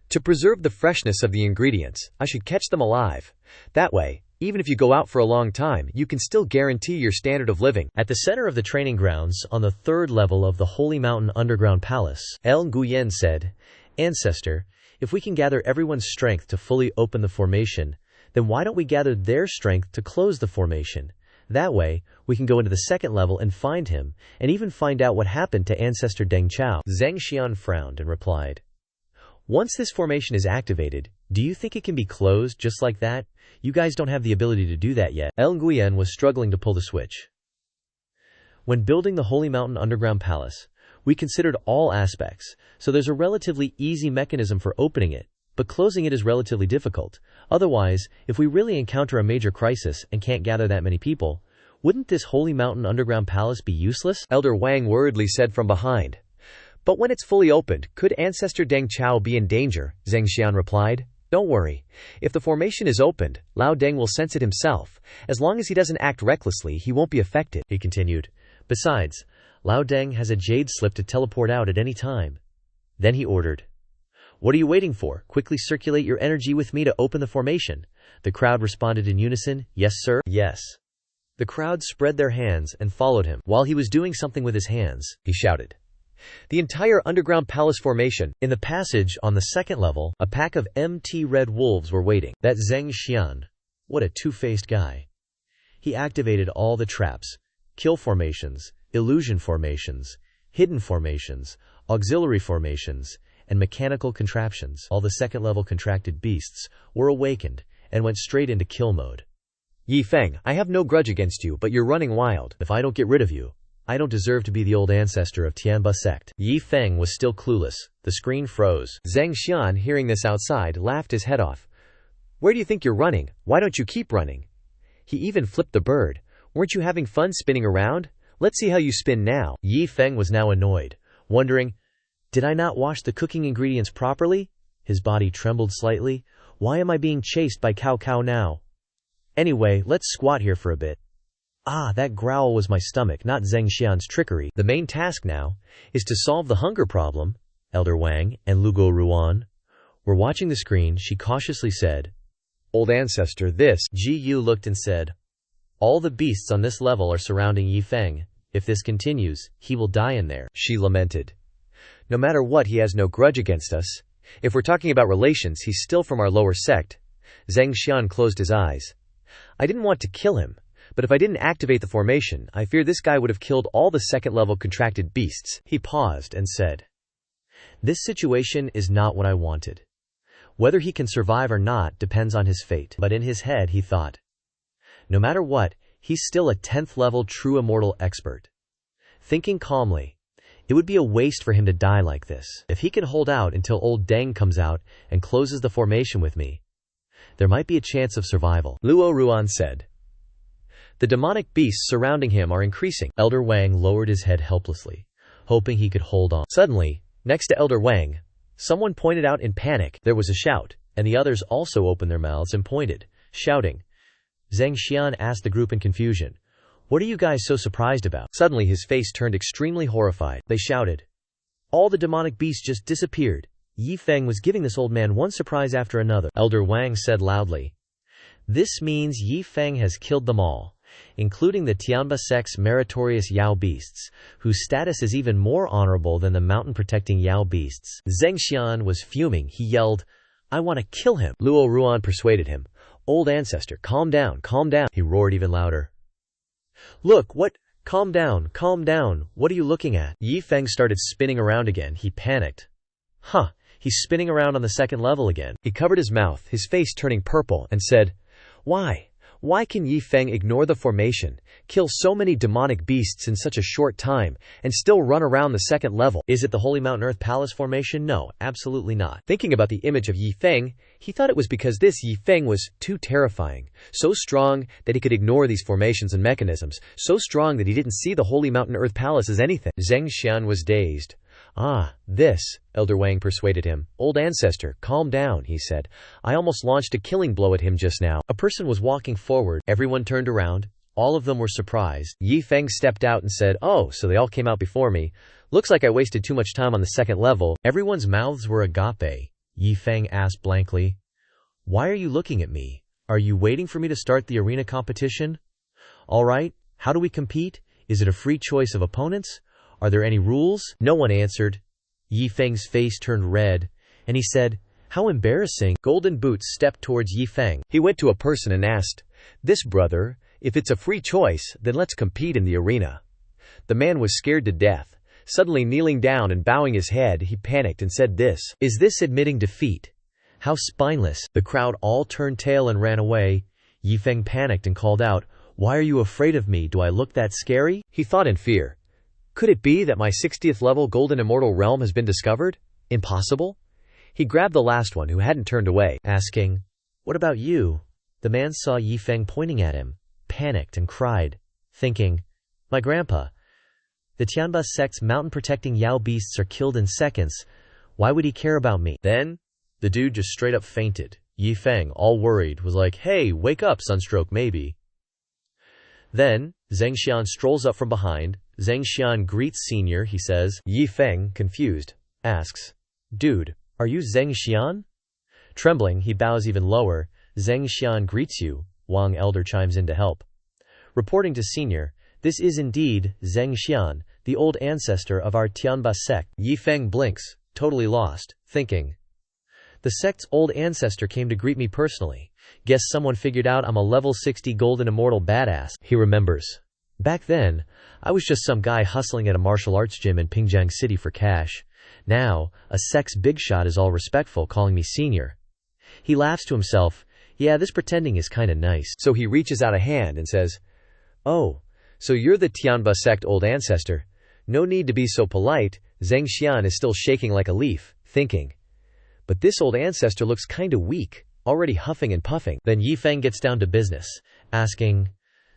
"To preserve the freshness of the ingredients, I should catch them alive. That way, even if you go out for a long time, you can still guarantee your standard of living." At the center of the training grounds, on the 3rd level of the Holy Mountain Underground Palace, El Nguyen said, "Ancestor, if we can gather everyone's strength to fully open the formation, then why don't we gather their strength to close the formation? That way, we can go into the 2nd level and find him, and even find out what happened to Ancestor Deng Chao." Zheng Xian frowned and replied, "Once this formation is activated, do you think it can be closed just like that? You guys don't have the ability to do that yet." El Nguyen was struggling to pull the switch. "When building the Holy Mountain Underground Palace, we considered all aspects, so there's a relatively easy mechanism for opening it, but closing it is relatively difficult. Otherwise, if we really encounter a major crisis and can't gather that many people, wouldn't this Holy Mountain Underground Palace be useless?" Elder Wang worriedly said from behind. "But when it's fully opened, could Ancestor Deng Chao be in danger?" Zheng Xian replied. "Don't worry. If the formation is opened, Lao Deng will sense it himself. As long as he doesn't act recklessly, he won't be affected," he continued. "Besides, Lao Deng has a jade slip to teleport out at any time." Then he ordered, "What are you waiting for? Quickly circulate your energy with me to open the formation." The crowd responded in unison, "Yes, sir, yes." The crowd spread their hands and followed him. While he was doing something with his hands, he shouted, "The entire underground palace formation." In the passage on the 2nd level, a pack of MT red wolves were waiting. That Zheng Xian, what a two-faced guy. He activated all the traps, kill formations, illusion formations, hidden formations, auxiliary formations, and mechanical contraptions. All the 2nd level contracted beasts were awakened and went straight into kill mode. "Yi Feng, I have no grudge against you, but you're running wild. If I don't get rid of you, I don't deserve to be the old ancestor of Tianba sect." Yi Feng was still clueless. The screen froze. Zheng Xian, hearing this outside, laughed his head off. "Where do you think you're running? Why don't you keep running?" He even flipped the bird. "Weren't you having fun spinning around? Let's see how you spin now." Yi Feng was now annoyed, wondering, did I not wash the cooking ingredients properly? His body trembled slightly. Why am I being chased by Cao Cao now? Anyway, let's squat here for a bit. Ah, that growl was my stomach, not Zheng Xian's trickery. The main task now is to solve the hunger problem. Elder Wang and Lugo Ruan were watching the screen. She cautiously said, "Old ancestor, this." Ji Yu looked and said, "All the beasts on this level are surrounding Yi Feng. If this continues, he will die in there." She lamented. "No matter what, he has no grudge against us. If we're talking about relations, he's still from our lower sect." Zheng Xian closed his eyes. "I didn't want to kill him, but if I didn't activate the formation, I fear this guy would have killed all the 2nd level contracted beasts." He paused and said, "This situation is not what I wanted. Whether he can survive or not depends on his fate." But in his head he thought, no matter what, He's still a 10th level true immortal expert. Thinking calmly, it would be a waste for him to die like this. If he can hold out until old Deng comes out and closes the formation with me, there might be a chance of survival, Luo Ruan said. The demonic beasts surrounding him are increasing. Elder Wang lowered his head helplessly, hoping he could hold on. Suddenly, next to Elder Wang, someone pointed out in panic. There was a shout, and the others also opened their mouths and pointed, shouting. Zheng Xian asked the group in confusion, "What are you guys so surprised about?" Suddenly his face turned extremely horrified. They shouted, "All the demonic beasts just disappeared. Yi Feng was giving this old man one surprise after another." Elder Wang said loudly, "This means Yi Feng has killed them all, including the Xuanwu Sect's meritorious Yao beasts, whose status is even more honorable than the mountain-protecting Yao beasts." Zheng Xian was fuming. He yelled, "I want to kill him." Luo Ruan persuaded him. "Old ancestor, calm down, calm down." He roared even louder. "Look, what? Calm down, calm down. What are you looking at?" Yi Feng started spinning around again. He panicked. "Huh, he's spinning around on the second level again." He covered his mouth, his face turning purple, and said, "Why? Why can Yi Feng ignore the formation, kill so many demonic beasts in such a short time, and still run around the second level? Is it the Holy Mountain Earth Palace formation? No, absolutely not." Thinking about the image of Yi Feng, he thought it was because this Yi Feng was too terrifying, so strong that he could ignore these formations and mechanisms, so strong that he didn't see the Holy Mountain Earth Palace as anything. Zheng Xian was dazed. "Ah, this," Elder Wang persuaded him. "Old ancestor, calm down," he said. "I almost launched a killing blow at him just now." A person was walking forward. Everyone turned around. All of them were surprised. Yi Feng stepped out and said, "Oh, so they all came out before me. Looks like I wasted too much time on the second level." Everyone's mouths were agape. Yi Feng asked blankly, "Why are you looking at me? Are you waiting for me to start the arena competition? All right, how do we compete? Is it a free choice of opponents? Are there any rules?" No one answered. Yi Feng's face turned red, and he said, "How embarrassing." Golden Boots stepped towards Yi Feng. He went to a person and asked, "This brother, if it's a free choice, then let's compete in the arena." The man was scared to death. Suddenly kneeling down and bowing his head, he panicked and said, Is this admitting defeat? How spineless." The crowd all turned tail and ran away. Yi Feng panicked and called out, "Why are you afraid of me? Do I look that scary?" He thought in fear. Could it be that my 60th level golden immortal realm has been discovered? Impossible. He grabbed the last one who hadn't turned away, asking, "What about you?" The man saw Yi Feng pointing at him, panicked and cried, thinking, "My grandpa. The Xuanwu Sect's mountain-protecting Yao beasts are killed in seconds. Why would he care about me?" Then, the dude just straight up fainted. Yi Feng, all worried, was like, "Hey, wake up, Sunstroke, maybe." Then, Zheng Xian strolls up from behind. Zheng Xian greets Senior, he says. Yi Feng, confused, asks, "Dude, are you Zheng Xian?" Trembling, he bows even lower. "Zheng Xian greets you," Wang Elder chimes in to help. Reporting to Senior, "This is indeed Zheng Xian, the old ancestor of our Xuanwu Sect." Yi Feng blinks, totally lost, thinking, "The sect's old ancestor came to greet me personally. Guess someone figured out I'm a level 60 golden immortal badass." He remembers, "Back then, I was just some guy hustling at a martial arts gym in Pingjiang City for cash. Now, a sect's big shot is all respectful, calling me Senior." He laughs to himself. "Yeah, this pretending is kinda nice." So he reaches out a hand and says, "Oh, so you're the Xuanwu Sect old ancestor. No need to be so polite." Zheng Xian is still shaking like a leaf, thinking, "But this old ancestor looks kinda weak, already huffing and puffing." Then Yi Feng gets down to business, asking,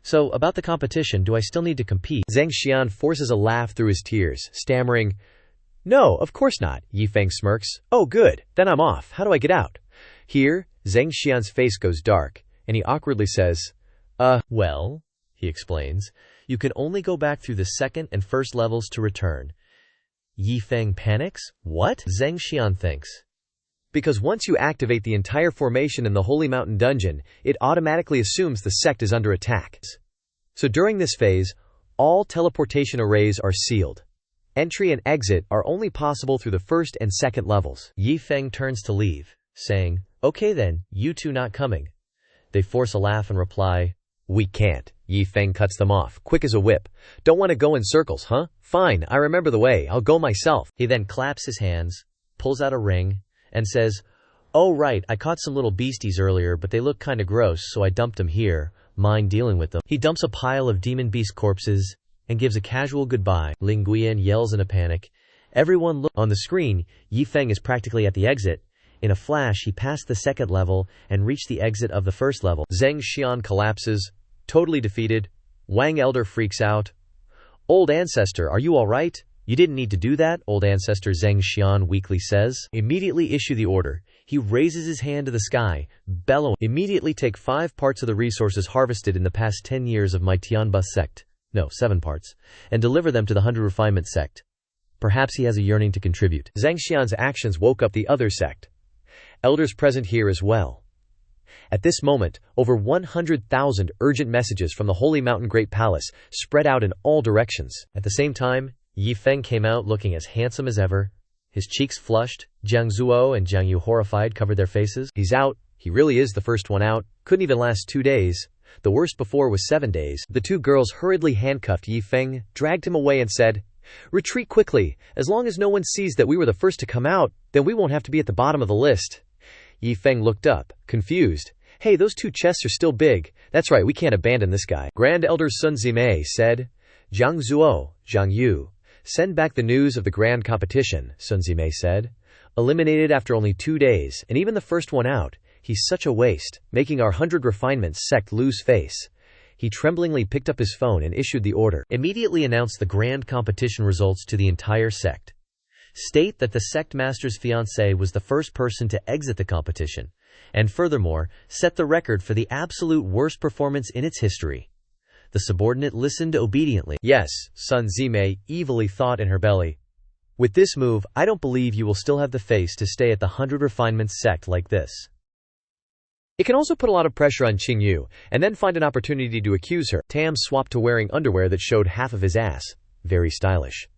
"So, about the competition, do I still need to compete?" Zheng Xian forces a laugh through his tears, stammering, "No, of course not." Yi Feng smirks. "Oh good, then I'm off. How do I get out?" Here, Zheng Xian's face goes dark, and he awkwardly says, Well, he explains, "you can only go back through the second and first levels to return." Yi Feng panics. "What?" Zheng Xian thinks. Because once you activate the entire formation in the Holy Mountain Dungeon, it automatically assumes the sect is under attack. So during this phase, all teleportation arrays are sealed. Entry and exit are only possible through the first and second levels. Yi Feng turns to leave, saying, "Okay then, you two not coming." They force a laugh and reply, "We can't." Yi Feng cuts them off, quick as a whip. "Don't want to go in circles, huh? Fine, I remember the way, I'll go myself." He then claps his hands, pulls out a ring, and says, "Oh right, I caught some little beasties earlier, but they look kinda gross, so I dumped them here. mind dealing with them. He dumps a pile of demon beast corpses and gives a casual goodbye. Ling Guiyan yells in a panic. Everyone look. On the screen, Yi Feng is practically at the exit. In a flash, he passed the second level and reached the exit of the first level. Zheng Xian collapses, totally defeated. Wang Elder freaks out. Old ancestor, are you alright? You didn't need to do that, old ancestor, Zheng Xian weakly says. Immediately issue the order. He raises his hand to the sky, bellowing. Immediately take 5 parts of the resources harvested in the past 10 years of my Tianba sect. No, 7 parts. And deliver them to the 100 Refinement sect. Perhaps he has a yearning to contribute. Zheng Xian's actions woke up the other sect. Elders present here as well. At this moment, over 100,000 urgent messages from the Holy Mountain Great Palace spread out in all directions. At the same time, Yi Feng came out looking as handsome as ever. His cheeks flushed. Jiang Zuo and Jiang Yu, horrified, covered their faces. He's out. He really is the first one out. Couldn't even last 2 days. The worst before was 7 days. The 2 girls hurriedly handcuffed Yi Feng, dragged him away and said, "Retreat quickly. As long as no one sees that we were the first to come out, then we won't have to be at the bottom of the list." Yi Feng looked up, confused. "Hey, those 2 chests are still big. That's right, we can't abandon this guy." Grand Elder Sun Zimei said, "Jiang Zuo, Jiang Yu, send back the news of the grand competition," Sun Zimei said. "Eliminated after only 2 days, and even the first one out. He's such a waste, making our 100 Refinements sect lose face." He tremblingly picked up his phone and issued the order. Immediately announce the grand competition results to the entire sect. State that the sect master's fiancé was the first person to exit the competition, and furthermore, set the record for the absolute worst performance in its history. The subordinate listened obediently. "Yes," Sun Zimei evilly thought in her belly. "With this move, I don't believe you will still have the face to stay at the 100 Refinements sect like this." It can also put a lot of pressure on Qingyu, and then find an opportunity to accuse her. Tam swapped to wearing underwear that showed half of his ass. Very stylish.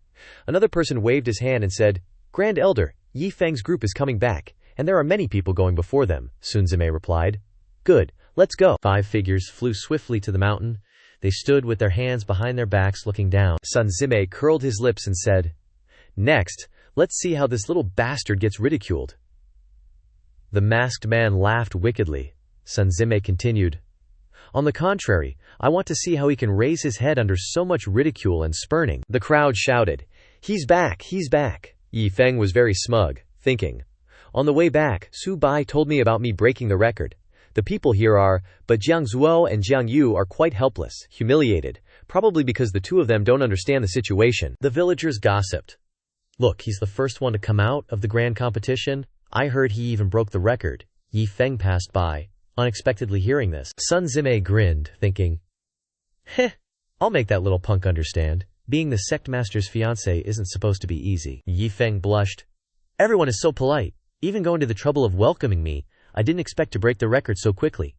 Another person waved his hand and said, "Grand Elder, Yi Feng's group is coming back, and there are many people going before them," Sun Zimei replied. "Good, let's go." 5 figures flew swiftly to the mountain. They stood with their hands behind their backs looking down. Sun Zimei curled his lips and said, "Next, let's see how this little bastard gets ridiculed." The masked man laughed wickedly. Sun Zimei continued, "On the contrary, I want to see how he can raise his head under so much ridicule and spurning." The crowd shouted, "He's back, he's back." Yi Feng was very smug, thinking, "On the way back, Su Bai told me about me breaking the record. The people here are, but Jiang Zuo and Jiang Yu are quite helpless, humiliated, probably because the 2 of them don't understand the situation." The villagers gossiped. "Look, he's the first one to come out of the grand competition. I heard he even broke the record." Yi Feng passed by, unexpectedly hearing this. Sun Zimei grinned, thinking, "Heh, I'll make that little punk understand. Being the sect master's fiancé isn't supposed to be easy." Yi Feng blushed. "Everyone is so polite, even going to the trouble of welcoming me. I didn't expect to break the record so quickly."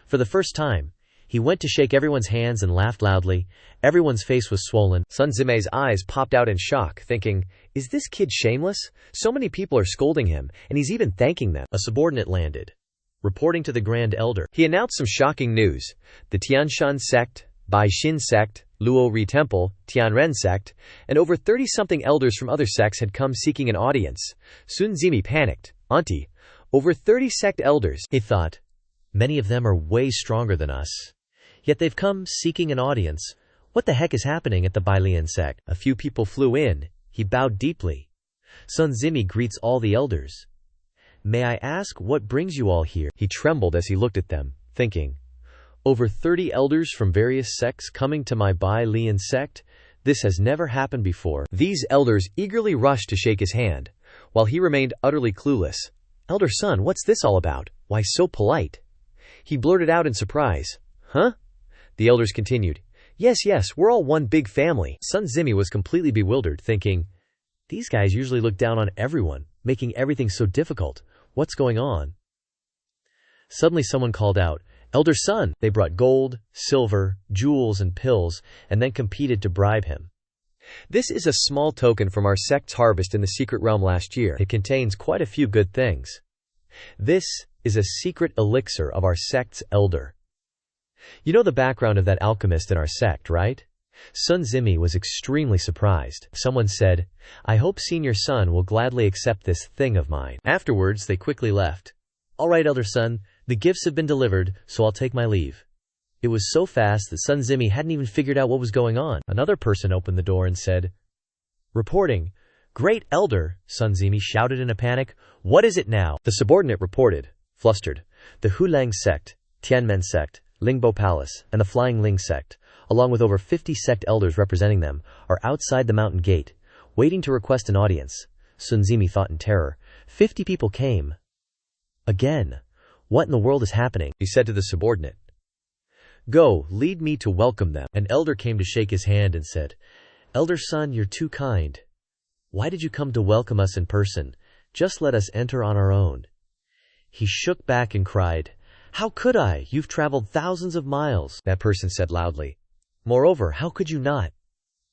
For the first time, he went to shake everyone's hands and laughed loudly. Everyone's face was swollen. Sun Zimei's eyes popped out in shock, thinking, "Is this kid shameless? So many people are scolding him, and he's even thanking them." A subordinate landed, reporting to the Grand Elder. He announced some shocking news. The Qingshan Sect, Baixin Sect, Luo Ri Temple, Tianren Sect, and over 30-something elders from other sects had come seeking an audience. Sun Zimei panicked. "Auntie, over 30 sect elders," he thought. "Many of them are way stronger than us. Yet they've come seeking an audience. What the heck is happening at the Bailian sect?" A few people flew in. He bowed deeply. "Sun Zimei greets all the elders. May I ask what brings you all here?" He trembled as he looked at them, thinking, "Over 30 elders from various sects coming to my Bailian sect? This has never happened before." These elders eagerly rushed to shake his hand, while he remained utterly clueless. "Elder Sun, what's this all about? Why so polite?" He blurted out in surprise. "Huh?" The elders continued, Yes, we're all one big family." Sun Zimei was completely bewildered, thinking, "These guys usually look down on everyone, making everything so difficult. What's going on?" Suddenly someone called out, "Elder Sun!" They brought gold, silver, jewels, and pills, and then competed to bribe him. "This is a small token from our sect's harvest in the secret realm last year. It contains quite a few good things. This is a secret elixir of our sect's elder. You know the background of that alchemist in our sect, right?" Sun Zimei was extremely surprised. Someone said, "I hope Senior Sun will gladly accept this thing of mine." Afterwards, they quickly left. "All right, Elder Sun, the gifts have been delivered, so I'll take my leave." It was so fast that Sun Zimi hadn't even figured out what was going on. Another person opened the door and said, "Reporting. Great Elder," Sun Zimi shouted in a panic. "What is it now?" The subordinate reported, flustered. The Hulang Sect, Tianmen Sect, Lingbo Palace, and the Flying Ling Sect, along with over 50 sect elders representing them, are outside the mountain gate, waiting to request an audience. Sun Zimi thought in terror. 50 people came. Again. What in the world is happening? He said to the subordinate. "Go, lead me to welcome them." An elder came to shake his hand and said, "Elder son, you're too kind. Why did you come to welcome us in person? Just let us enter on our own." He shook back and cried, "How could I? You've traveled thousands of miles," that person said loudly. "Moreover, how could you not?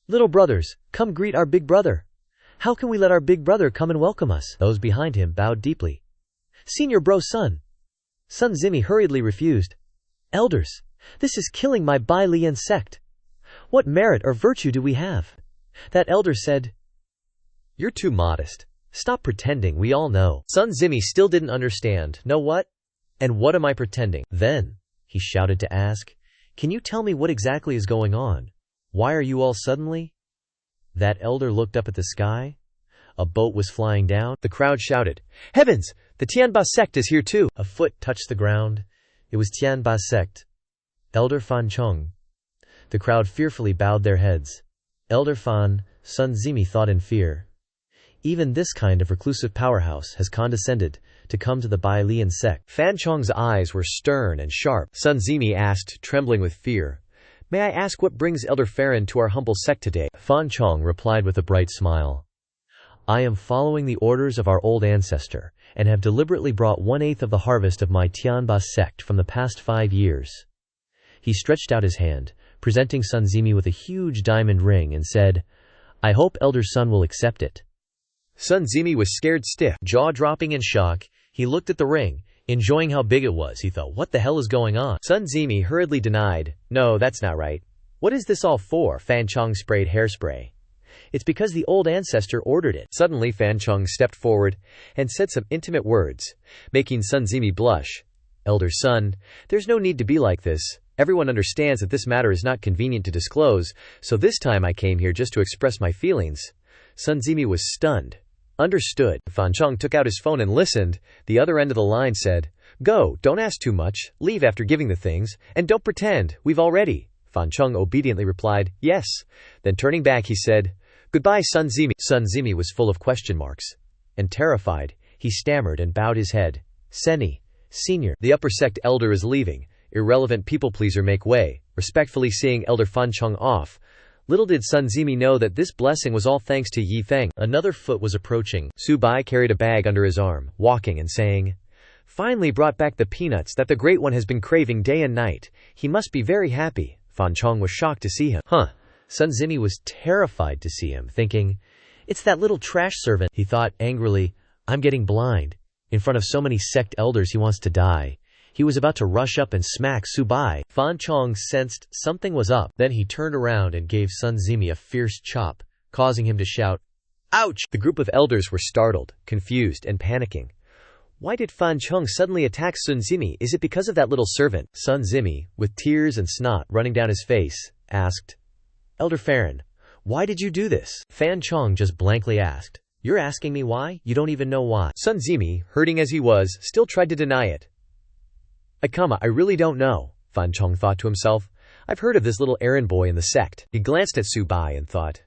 Little brothers, come greet our big brother. How can we let our big brother come and welcome us?" Those behind him bowed deeply. "Senior bro son." Sun Zimi hurriedly refused. "Elders, this is killing my Bai Lian sect. What merit or virtue do we have?" That elder said, "You're too modest. Stop pretending, we all know." Sun Zimi still didn't understand. "Know what? And what am I pretending?" Then, he shouted to ask, "Can you tell me what exactly is going on? Why are you all suddenly?" That elder looked up at the sky. A boat was flying down. The crowd shouted, "Heavens! The Tianba sect is here too!" A foot touched the ground. It was Tianba sect. Elder Fan Chong. The crowd fearfully bowed their heads. Elder Fan, Sun Zimi thought in fear. Even this kind of reclusive powerhouse has condescended to come to the Bai Lian sect. Fan Chong's eyes were stern and sharp. Sun Zimi asked, trembling with fear, "May I ask what brings Elder Farron to our humble sect today?" Fan Chong replied with a bright smile, "I am following the orders of our old ancestor, and have deliberately brought 1/8 of the harvest of my Tianba sect from the past 5 years. He stretched out his hand, presenting Sun Zimi with a huge diamond ring, and said, "I hope Elder Sun will accept it." Sun Zimi was scared stiff, jaw-dropping in shock. He looked at the ring, enjoying how big it was. He thought, what the hell is going on? Sun Zimi hurriedly denied, "No, that's not right. What is this all for?" Fan Chong sprayed hairspray. "It's because the old ancestor ordered it." Suddenly Fan Chong stepped forward and said some intimate words, making Sun Zimi blush. "Elder Sun, there's no need to be like this. Everyone understands that this matter is not convenient to disclose, so this time I came here just to express my feelings." Sun Zimi was stunned. "Understood." Fan Chong took out his phone and listened. The other end of the line said, "Go, don't ask too much, leave after giving the things, and don't pretend, we've already." Fan Chong obediently replied, "Yes." Then turning back he said, "Goodbye, Sun Zimi." Sun Zimi was full of question marks. And terrified, he stammered and bowed his head. "Seni, senior, the upper sect elder is leaving. Irrelevant people-pleaser make way." Respectfully seeing Elder Fan Chong off, little did Sun Zimi know that this blessing was all thanks to Yi Feng. Another foot was approaching. Su Bai carried a bag under his arm, walking and saying, "Finally brought back the peanuts that the Great One has been craving day and night. He must be very happy." Fan Chong was shocked to see him. Sun Zimi was terrified to see him, thinking, "It's that little trash servant." He thought angrily, "I'm getting blind. In front of so many sect elders he wants to die." He was about to rush up and smack Su Bai. Fan Chong sensed something was up. Then he turned around and gave Sun Zimi a fierce chop, causing him to shout, "Ouch!" The group of elders were startled, confused, and panicking. Why did Fan Chong suddenly attack Sun Zimi? Is it because of that little servant? Sun Zimi, with tears and snot running down his face, asked, "Elder Farron, why did you do this?" Fan Chong just blankly asked, "You're asking me why? You don't even know why." Sun Zimi, hurting as he was, still tried to deny it. I really don't know," Fan Chong thought to himself. "I've heard of this little errand boy in the sect." He glanced at Su Bai and thought,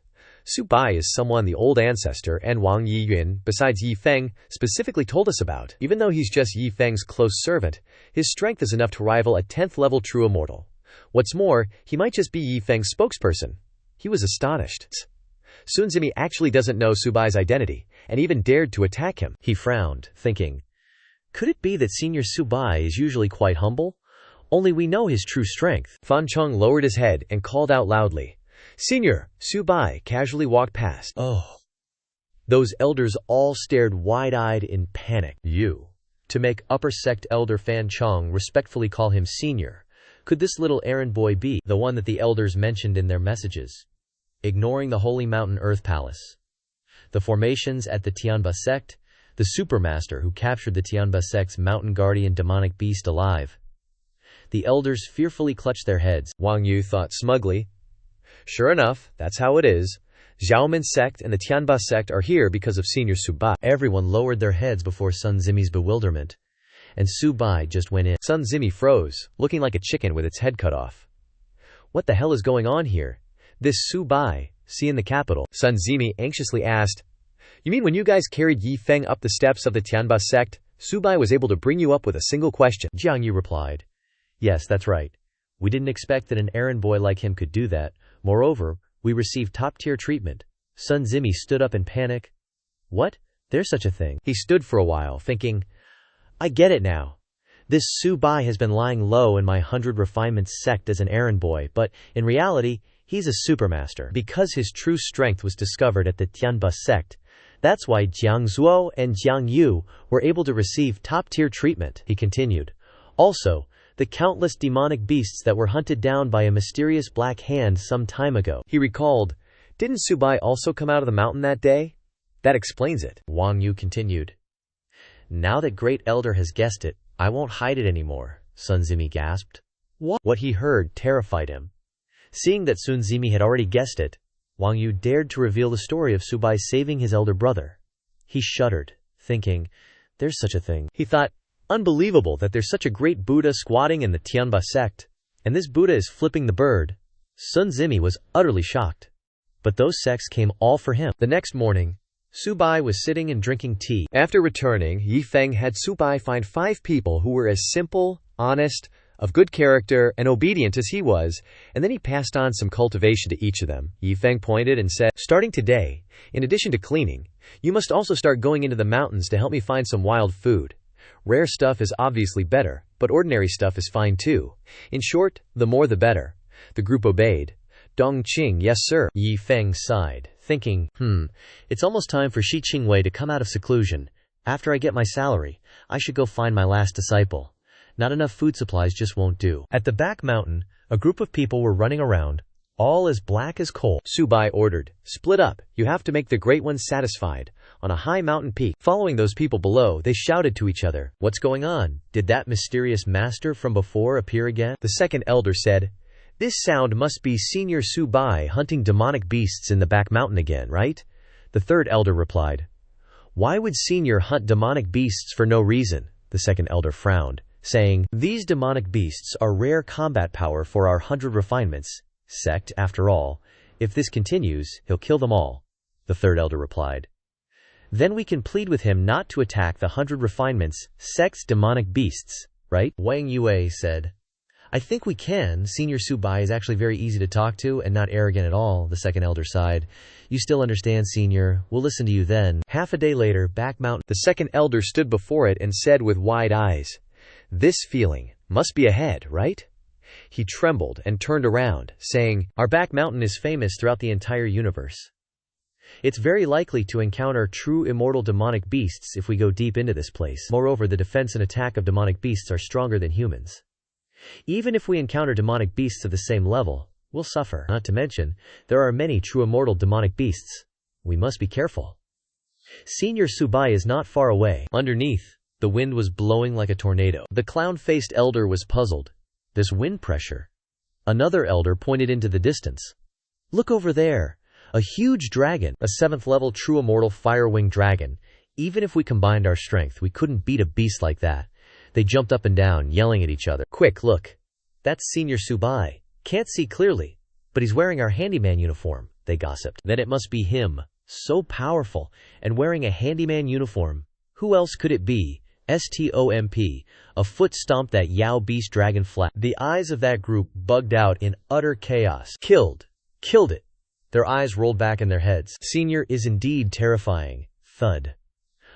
Su Bai is someone the old ancestor and Wang Yiyun, besides Yi Feng, specifically told us about. Even though he's just Yi Feng's close servant, his strength is enough to rival a 10th level true immortal. What's more, he might just be Yi Feng's spokesperson. He was astonished. Sun Zimi actually doesn't know Su Bai's identity, and even dared to attack him. He frowned, thinking, could it be that Senior Su Bai is usually quite humble? Only we know his true strength. Fan Chong lowered his head and called out loudly, "Senior!" Su Bai casually walked past. Oh. Those elders all stared wide-eyed in panic. To make upper sect elder Fan Chong respectfully call him senior. Could this little errand boy be the one that the elders mentioned in their messages? Ignoring the Holy Mountain Earth Palace, the formations at the Tianba sect, the supermaster who captured the Tianba sect's mountain guardian demonic beast alive. The elders fearfully clutched their heads. Wang Yu thought smugly. Sure enough, that's how it is. Xuanwu Sect and the Tianba Sect are here because of Senior Su Bai. Everyone lowered their heads before Sun Zimi's bewilderment. And Su Bai just went in. Sun Zimi froze, looking like a chicken with its head cut off. What the hell is going on here? This Su Bai, see in the capital? Sun Zimi anxiously asked. You mean when you guys carried Yi Feng up the steps of the Tianba Sect, Su Bai was able to bring you up with a single question? Jiang Yu replied. Yes, that's right. We didn't expect that an errand boy like him could do that. Moreover, we received top-tier treatment. Sun Zimi stood up in panic. What? There's such a thing. He stood for a while, thinking, I get it now. This Su Bai has been lying low in my 100 Refinements sect as an errand boy, but in reality, he's a supermaster. Because his true strength was discovered at the Tianba sect, that's why Jiang Zuo and Jiang Yu were able to receive top-tier treatment, he continued. Also, the countless demonic beasts that were hunted down by a mysterious black hand some time ago. He recalled, didn't Su Bai also come out of the mountain that day? That explains it. Wang Yu continued. Now that Great Elder has guessed it, I won't hide it anymore, Sun Zimi gasped. What he heard terrified him. Seeing that Sun Zimi had already guessed it, Wang Yu dared to reveal the story of Su Bai saving his elder brother. He shuddered, thinking, there's such a thing. He thought, unbelievable that there's such a great Buddha squatting in the Tianba sect, and this Buddha is flipping the bird. Sun Zimi was utterly shocked. But those sects came all for him. The next morning, Su Bai was sitting and drinking tea. After returning, Yi Feng had Su Bai find 5 people who were as simple, honest, of good character, and obedient as he was, and then he passed on some cultivation to each of them. Yi Feng pointed and said, starting today, in addition to cleaning, you must also start going into the mountains to help me find some wild food. Rare stuff is obviously better, but ordinary stuff is fine too. In short, the more the better. The group obeyed. Dongqing, yes sir. Yi Feng sighed, thinking, it's almost time for Shi Qingwei to come out of seclusion. After I get my salary, I should go find my last disciple. Not enough food supplies just won't do. At the back mountain, a group of people were running around, all as black as coal. Su Bai ordered, split up, you have to make the great ones satisfied. On a high mountain peak, following those people below, they shouted to each other. What's going on? Did that mysterious master from before appear again? The second elder said, this sound must be Senior Su Bai hunting demonic beasts in the back mountain again, right? The third elder replied. Why would Senior hunt demonic beasts for no reason? The second elder frowned, saying, these demonic beasts are rare combat power for our 100 Refinements sect. After all, if this continues, he'll kill them all. The third elder replied. Then we can plead with him not to attack the 100 Refinements sect's demonic beasts, right? Wang Yue said. I think we can. Senior Su Bai is actually very easy to talk to and not arrogant at all, the second elder sighed. You still understand, Senior. We'll listen to you then. Half a day later, back mountain. The second elder stood before it and said with wide eyes, this feeling must be ahead, right? He trembled and turned around, saying, our back mountain is famous throughout the entire universe. It's very likely to encounter true immortal demonic beasts if we go deep into this place. Moreover, the defense and attack of demonic beasts are stronger than humans. Even if we encounter demonic beasts of the same level, we'll suffer. Not to mention, there are many true immortal demonic beasts. We must be careful. Senior Su Bai is not far away. Underneath, the wind was blowing like a tornado. The clown-faced elder was puzzled. This wind pressure. Another elder pointed into the distance. Look over there. A huge dragon. A 7th-level true immortal fire-winged dragon. Even if we combined our strength, we couldn't beat a beast like that. They jumped up and down, yelling at each other. Quick, look. That's Senior Su Bai. Can't see clearly, but he's wearing our handyman uniform, they gossiped. Then it must be him. So powerful, and wearing a handyman uniform. Who else could it be? STOMP. A foot stomped that Yao beast dragon flat. The eyes of that group bugged out in utter chaos. Killed it. Their eyes rolled back in their heads. Senior is indeed terrifying. Thud.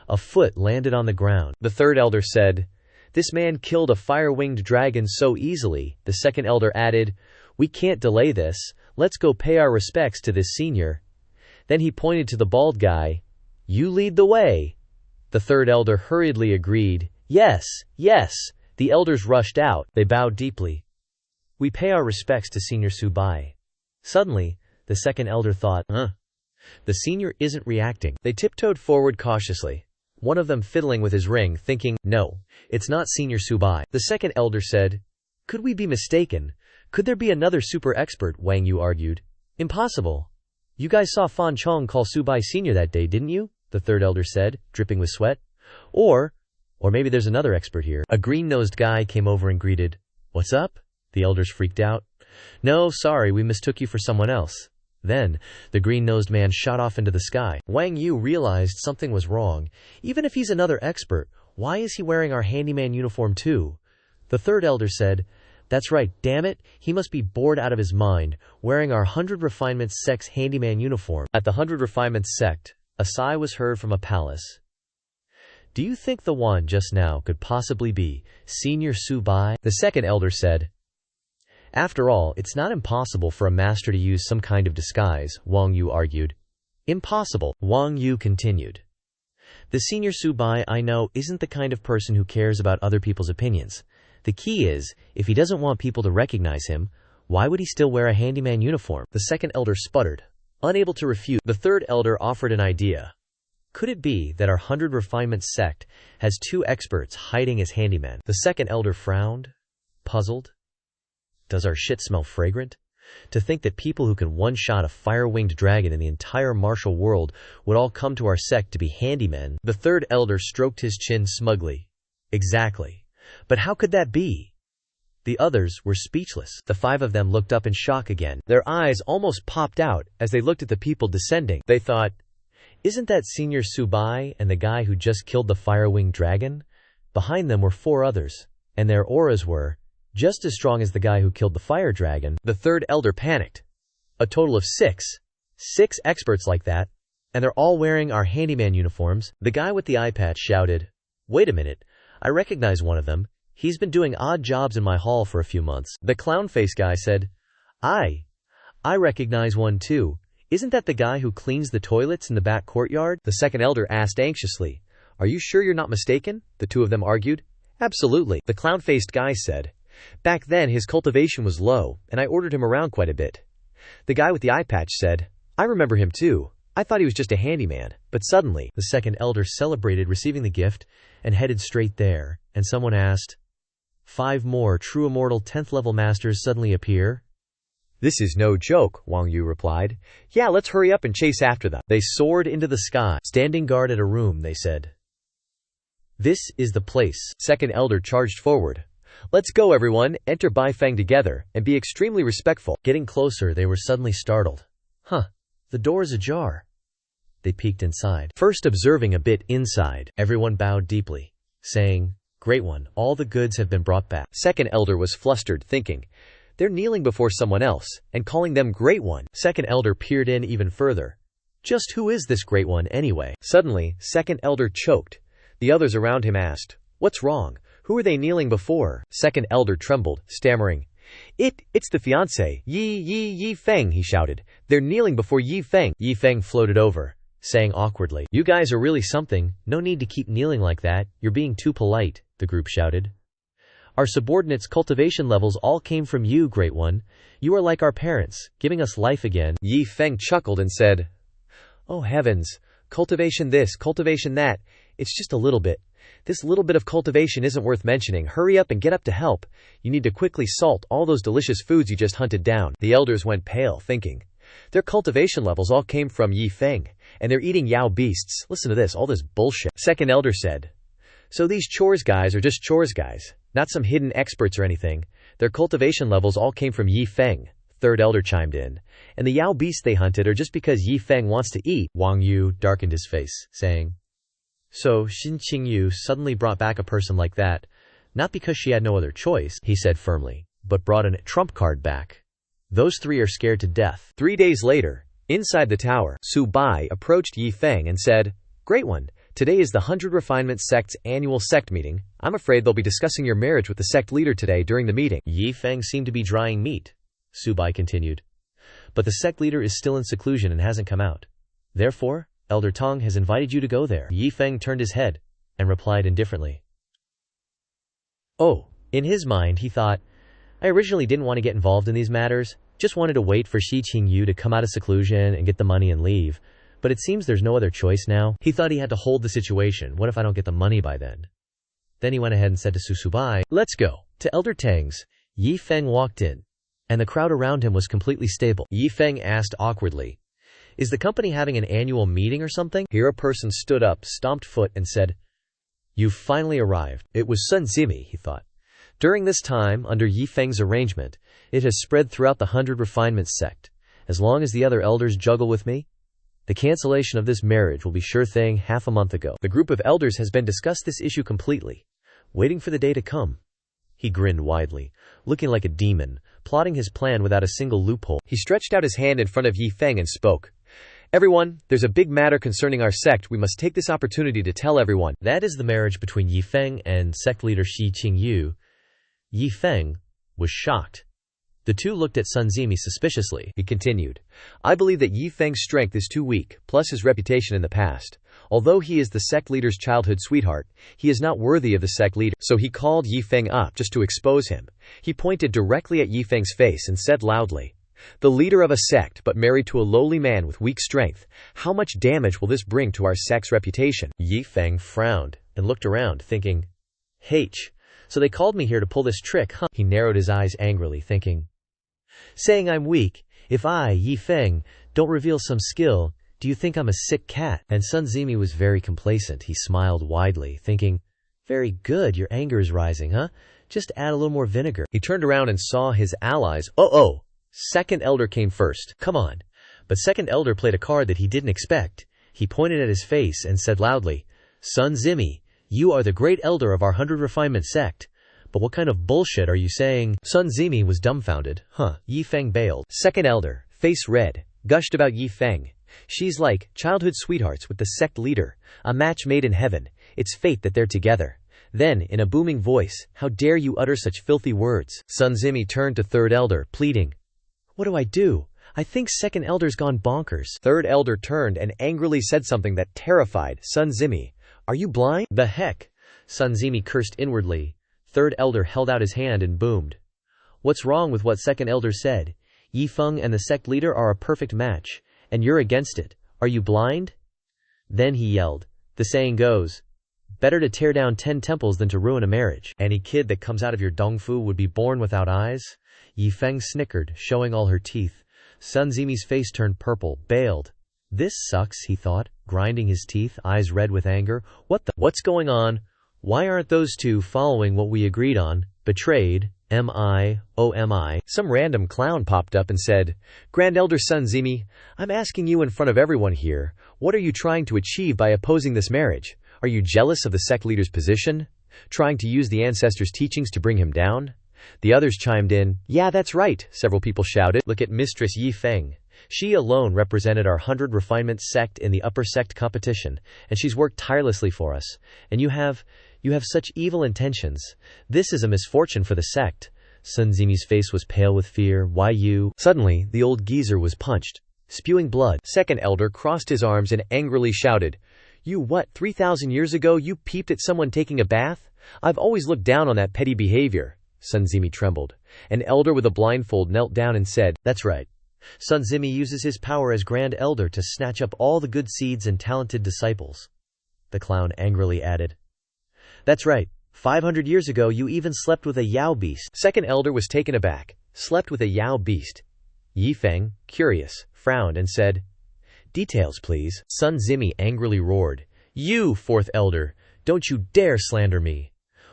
A foot landed on the ground. The third elder said, this man killed a fire-winged dragon so easily. The second elder added, we can't delay this. Let's go pay our respects to this senior. Then he pointed to the bald guy. You lead the way. The third elder hurriedly agreed. Yes. The elders rushed out. They bowed deeply. We pay our respects to Senior Su Bai. Suddenly, the second elder thought, the senior isn't reacting. They tiptoed forward cautiously. One of them fiddling with his ring, thinking, no, it's not Senior Su Bai. The second elder said, Could we be mistaken? Could there be another super expert? Wang Yu argued. Impossible. You guys saw Fan Chong call Su Bai Sr. that day, didn't you? The third elder said, dripping with sweat. Or maybe there's another expert here. A green-nosed guy came over and greeted. What's up? The elders freaked out. No, sorry, we mistook you for someone else. Then, the green-nosed man shot off into the sky. Wang Yu realized something was wrong. Even if he's another expert, why is he wearing our handyman uniform too? The third elder said, That's right, damn it, he must be bored out of his mind, wearing our 100 Refinements Sect's handyman uniform. At the 100 Refinements Sect, a sigh was heard from a palace. Do you think the one just now could possibly be Senior Su Bai? The second elder said. After all, it's not impossible for a master to use some kind of disguise, Wang Yu argued. Impossible, Wang Yu continued. The Senior Su Bai I know isn't the kind of person who cares about other people's opinions. The key is, if he doesn't want people to recognize him, why would he still wear a handyman uniform? The second elder sputtered, unable to refute. The third elder offered an idea. Could it be that our 100 Refinements Sect has 2 experts hiding as handymen? The second elder frowned, puzzled. Does our shit smell fragrant? To think that people who can one-shot a fire-winged dragon in the entire martial world would all come to our sect to be handymen. The third elder stroked his chin smugly. Exactly. But how could that be? The others were speechless. The 5 of them looked up in shock again. Their eyes almost popped out as they looked at the people descending. They thought, isn't that Senior Su Bai and the guy who just killed the fire-winged dragon? Behind them were 4 others, and their auras were just as strong as the guy who killed the fire dragon. The third elder panicked. A total of 6. 6 experts like that, and they're all wearing our handyman uniforms. The guy with the eye patch shouted, Wait a minute, I recognize one of them. He's been doing odd jobs in my hall for a few months. The clown face guy said, I recognize one too. Isn't that the guy who cleans the toilets in the back courtyard? The second elder asked anxiously, Are you sure you're not mistaken? The 2 of them argued. Absolutely, the clown-faced guy said. Back then his cultivation was low, and I ordered him around quite a bit. The guy with the eye patch said, I remember him too. I thought he was just a handyman, but suddenly, the second elder celebrated receiving the gift and headed straight there, and someone asked, 5 more true immortal 10th level masters suddenly appear? This is no joke, Wang Yu replied. Yeah, let's hurry up and chase after them. They soared into the sky, standing guard at a room, they said. This is the place. Second elder charged forward. Let's go, everyone, enter Bai Feng together, and be extremely respectful. Getting closer, they were suddenly startled. The door is ajar. They peeked inside. First observing a bit inside, everyone bowed deeply, saying, Great One, all the goods have been brought back. Second elder was flustered, thinking, They're kneeling before someone else, and calling them Great One. Second elder peered in even further. Just who is this Great One, anyway? Suddenly, second elder choked. The others around him asked, What's wrong? Who are they kneeling before? Second elder trembled, stammering. It's the fiancé, Yi Feng, he shouted. They're kneeling before Yi Feng. Yi Feng floated over, saying awkwardly, You guys are really something. No need to keep kneeling like that. You're being too polite, the group shouted. Our subordinates' cultivation levels all came from you, Great One. You are like our parents, giving us life again. Yi Feng chuckled and said, Oh heavens, cultivation this, cultivation that. It's just a little bit. This little bit of cultivation isn't worth mentioning. Hurry up and get up to help. You need to quickly salt all those delicious foods you just hunted down. The elders went pale, thinking. Their cultivation levels all came from Yi Feng, and they're eating Yao beasts. Listen to this, all this bullshit. Second elder said. So these chores guys are just chores guys, not some hidden experts or anything. Their cultivation levels all came from Yi Feng. Third elder chimed in. And the Yao beasts they hunted are just because Yi Feng wants to eat. Wang Yu darkened his face, saying. So Xin Qingyu suddenly brought back a person like that, not because she had no other choice, he said firmly, but brought a trump card back. Those 3 are scared to death. 3 days later, inside the tower, Su Bai approached Yi Feng and said, Great One, today is the 100 Refinement Sect's annual sect meeting. I'm afraid they'll be discussing your marriage with the sect leader today during the meeting. Yi Feng seemed to be drying meat, Su Bai continued. But the sect leader is still in seclusion and hasn't come out. Therefore, Elder Tong has invited you to go there. Yi Feng turned his head and replied indifferently. Oh, in his mind, he thought, I originally didn't want to get involved in these matters, just wanted to wait for Shi Qingyu to come out of seclusion and get the money and leave. But it seems there's no other choice now. He thought he had to hold the situation. What if I don't get the money by then? Then he went ahead and said to Su Bai, Let's go. To Elder Tang's, Yi Feng walked in, and the crowd around him was completely stable. Yi Feng asked awkwardly, "Is the company having an annual meeting or something?" Here a person stood up, stomped foot, and said, "You've finally arrived." It was Sun Zimi, he thought. During this time, under Yi Feng's arrangement, it has spread throughout the 100 Refinement Sect. As long as the other elders juggle with me, the cancellation of this marriage will be sure thing. Half a month ago, the group of elders has been discussed this issue completely, waiting for the day to come. He grinned widely, looking like a demon, plotting his plan without a single loophole. He stretched out his hand in front of Yi Feng and spoke. "Everyone, there's a big matter concerning our sect. We must take this opportunity to tell everyone." That is the marriage between Yi Feng and sect leader Shi Qingyu. Yi Feng was shocked. The two looked at Sun Zimi suspiciously. He continued, "I believe that Yi Feng's strength is too weak, plus his reputation in the past. Although he is the sect leader's childhood sweetheart, he is not worthy of the sect leader." So he called Yi Feng up just to expose him. He pointed directly at Yi Feng's face and said loudly, "The leader of a sect but married to a lowly man with weak strength. How much damage will this bring to our sect's reputation?" Yi Feng frowned and looked around, thinking, so they called me here to pull this trick, huh?" He narrowed his eyes angrily, thinking, "Saying I'm weak, if I, Yi Feng, don't reveal some skill, do you think I'm a sick cat?" And Sun Zimi was very complacent. He smiled widely, thinking, "Very good, your anger is rising, huh? Just add a little more vinegar." He turned around and saw his allies. Oh, second elder came first. Come on. But second elder played a card that he didn't expect. He pointed at his face and said loudly, "Sun Zimi, you are the great elder of our 100 Refinement Sect. But what kind of bullshit are you saying?" Sun Zimi was dumbfounded. Yi Feng bailed. Second elder, face red, gushed about Yi Feng. "She's like childhood sweethearts with the sect leader, a match made in heaven. It's fate that they're together." Then, in a booming voice, "How dare you utter such filthy words?" Sun Zimi turned to third elder, pleading, "What do I do? I think second elder's gone bonkers." Third elder turned and angrily said something that terrified Sun Zimi. "Are you blind?" "The heck?" Sun Zimi cursed inwardly. Third elder held out his hand and boomed. "What's wrong with what second elder said? Yi Feng and the sect leader are a perfect match, and you're against it. Are you blind?" Then he yelled, "The saying goes, better to tear down 10 temples than to ruin a marriage. Any kid that comes out of your dongfu would be born without eyes." Yi Feng snickered, showing all her teeth. Sun Zimi's face turned purple, bailed. "This sucks," he thought, grinding his teeth, eyes red with anger. What's going on? Why aren't those two following what we agreed on? Betrayed, M.I.O.M.I. Some random clown popped up and said, "Grand Elder Sun Zimi, I'm asking you in front of everyone here, what are you trying to achieve by opposing this marriage? Are you jealous of the sect leader's position? Trying to use the ancestors' teachings to bring him down?" The others chimed in, "Yeah, that's right," several people shouted. "Look at Mistress Yi Feng. She alone represented our 100 Refinement Sect in the upper sect competition, and she's worked tirelessly for us. And you have such evil intentions. This is a misfortune for the sect." Sun Zimi's face was pale with fear. "Why you?" Suddenly, the old geezer was punched, spewing blood. Second elder crossed his arms and angrily shouted, "You what, 3,000 years ago you peeped at someone taking a bath? I've always looked down on that petty behavior." Sun Zimi trembled. An elder with a blindfold knelt down and said, "That's right. Sun Zimi uses his power as Grand Elder to snatch up all the good seeds and talented disciples." The clown angrily added, "That's right. 500 years ago you even slept with a Yao beast." Second elder was taken aback. Slept with a Yao beast? Yi Feng, curious, frowned and said, "Details, please." Sun Zimi angrily roared, "You, fourth elder, don't you dare slander me.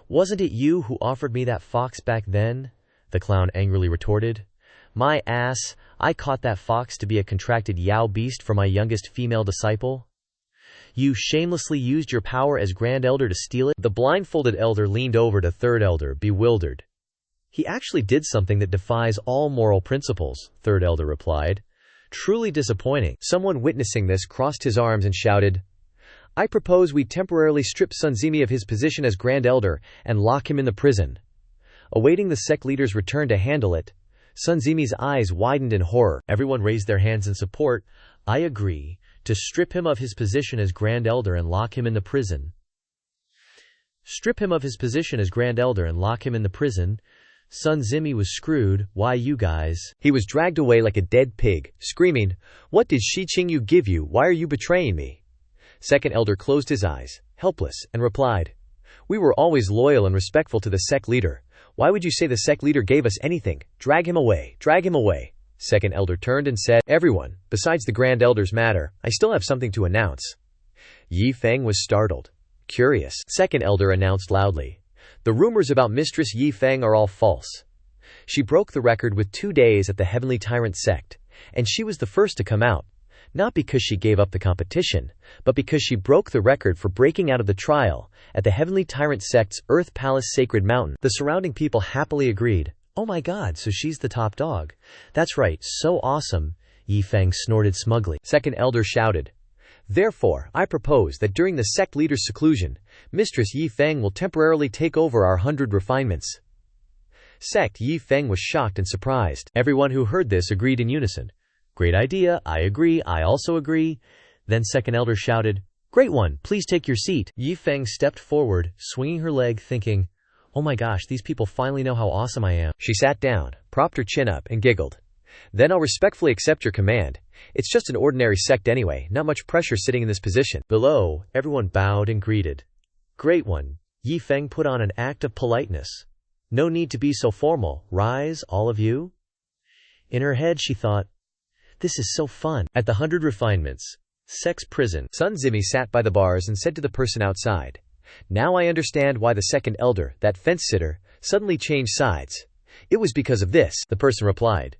Wasn't it you who offered me that fox back then?" The clown angrily retorted, "My ass, I caught that fox to be a contracted Yao beast for my youngest female disciple. You shamelessly used your power as Grand Elder to steal it." The blindfolded elder leaned over to third elder, bewildered. "He actually did something that defies all moral principles," third elder replied. "Truly disappointing." Someone witnessing this crossed his arms and shouted, "I propose we temporarily strip Sun Zimi of his position as Grand Elder and lock him in the prison." Awaiting the sect leader's return to handle it, Sun Zimi's eyes widened in horror. Everyone raised their hands in support. "I agree to strip him of his position as Grand Elder and lock him in the prison." Strip him of his position as Grand Elder and lock him in the prison. Sun Zimi was screwed. "Why you guys?" He was dragged away like a dead pig, screaming, "What did Shi Qingyu give you? Why are you betraying me?" Second elder closed his eyes, helpless, and replied, "We were always loyal and respectful to the sect leader. Why would you say the sect leader gave us anything? Drag him away, drag him away. Second elder turned and said, everyone, besides the grand elder's matter, I still have something to announce. Yi Feng was startled. Curious. Second elder announced loudly. The rumors about Mistress Yi Feng are all false. She broke the record with 2 days at the Heavenly Tyrant Sect, and she was the first to come out. Not because she gave up the competition, but because she broke the record for breaking out of the trial at the Heavenly Tyrant Sect's Earth Palace Sacred Mountain. The surrounding people happily agreed. Oh my god, so she's the top dog. That's right, so awesome, Yi Feng snorted smugly. Second elder shouted. Therefore, I propose that during the sect leader's seclusion, Mistress Yi Feng will temporarily take over our 100 refinements. Sect Yi Feng was shocked and surprised. Everyone who heard this agreed in unison. Great idea, I agree, I also agree. Then second elder shouted, Great one, please take your seat. Yi Feng stepped forward, swinging her leg, thinking, oh my gosh, these people finally know how awesome I am. She sat down, propped her chin up, and giggled. Then I'll respectfully accept your command. It's just an ordinary sect anyway, not much pressure sitting in this position. Below, everyone bowed and greeted. Great one. Yi Feng put on an act of politeness. No need to be so formal. Rise, all of you. In her head she thought, this is so fun. At the 100 refinements, Sect's prison, Sun Zimi sat by the bars and said to the person outside, now I understand why the second elder, that fence-sitter, suddenly changed sides. It was because of this, the person replied.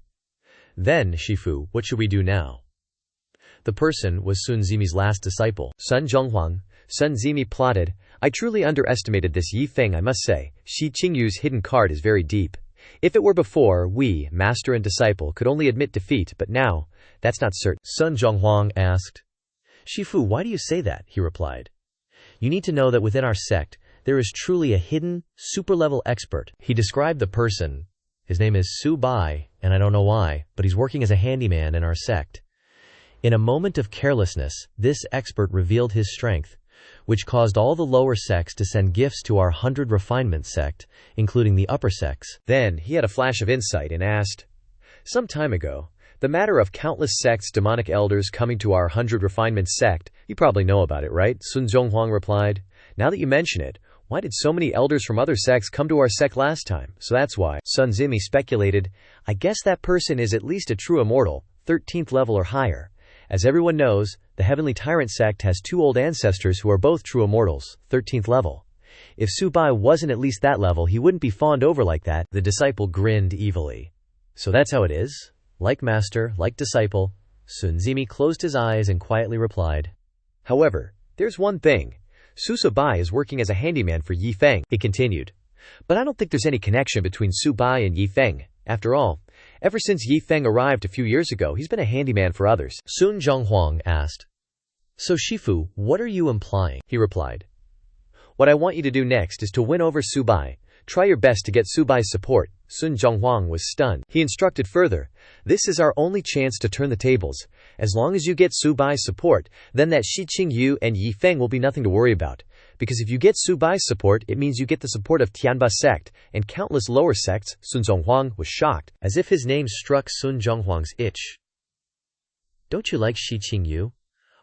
Then, Shifu, what should we do now? The person was Sun Zimi's last disciple, Sun Zhonghuang. Sun Zimi plotted, I truly underestimated this Yi Feng, I must say. Shi Qingyu's hidden card is very deep. If it were before, we, master and disciple, could only admit defeat, but now, that's not certain. Sun Zhonghuang asked. Shifu, why do you say that? He replied. You need to know that within our sect, there is truly a hidden, super-level expert. He described the person. His name is Su Bai, and I don't know why, but he's working as a handyman in our sect. In a moment of carelessness, this expert revealed his strength, which caused all the lower sects to send gifts to our 100 refinement sect, including the upper sects. Then, he had a flash of insight and asked, some time ago, the matter of countless sects' demonic elders coming to our 100 refinement sect, you probably know about it, right? Sun Zhonghuang replied, now that you mention it, why did so many elders from other sects come to our sect last time? So that's why. Sun Zimi speculated, I guess that person is at least a true immortal, 13th level or higher. As everyone knows, the Heavenly Tyrant sect has 2 old ancestors who are both true immortals, 13th level. If Su Bai wasn't at least that level, he wouldn't be fawned over like that. The disciple grinned evilly. So that's how it is? Like master, like disciple. Sun Zimi closed his eyes and quietly replied. However, there's one thing. Su Bai is working as a handyman for Yi Feng, he continued. But I don't think there's any connection between Su Bai and Yi Feng. After all, ever since Yi Feng arrived a few years ago, he's been a handyman for others. Sun Zhonghuang asked. So Shifu, what are you implying? He replied. What I want you to do next is to win over Su Bai. Try your best to get Su Bai's support. Sun Zhonghuang was stunned. He instructed further, this is our only chance to turn the tables. As long as you get Su Bai's support, then that Shi Qingyu and Yi Feng will be nothing to worry about. Because if you get Su Bai's support, it means you get the support of Tianba sect and countless lower sects. Sun Zhonghuang was shocked, as if his name struck Sun Zhonghuang's itch. Don't you like Shi Qingyu?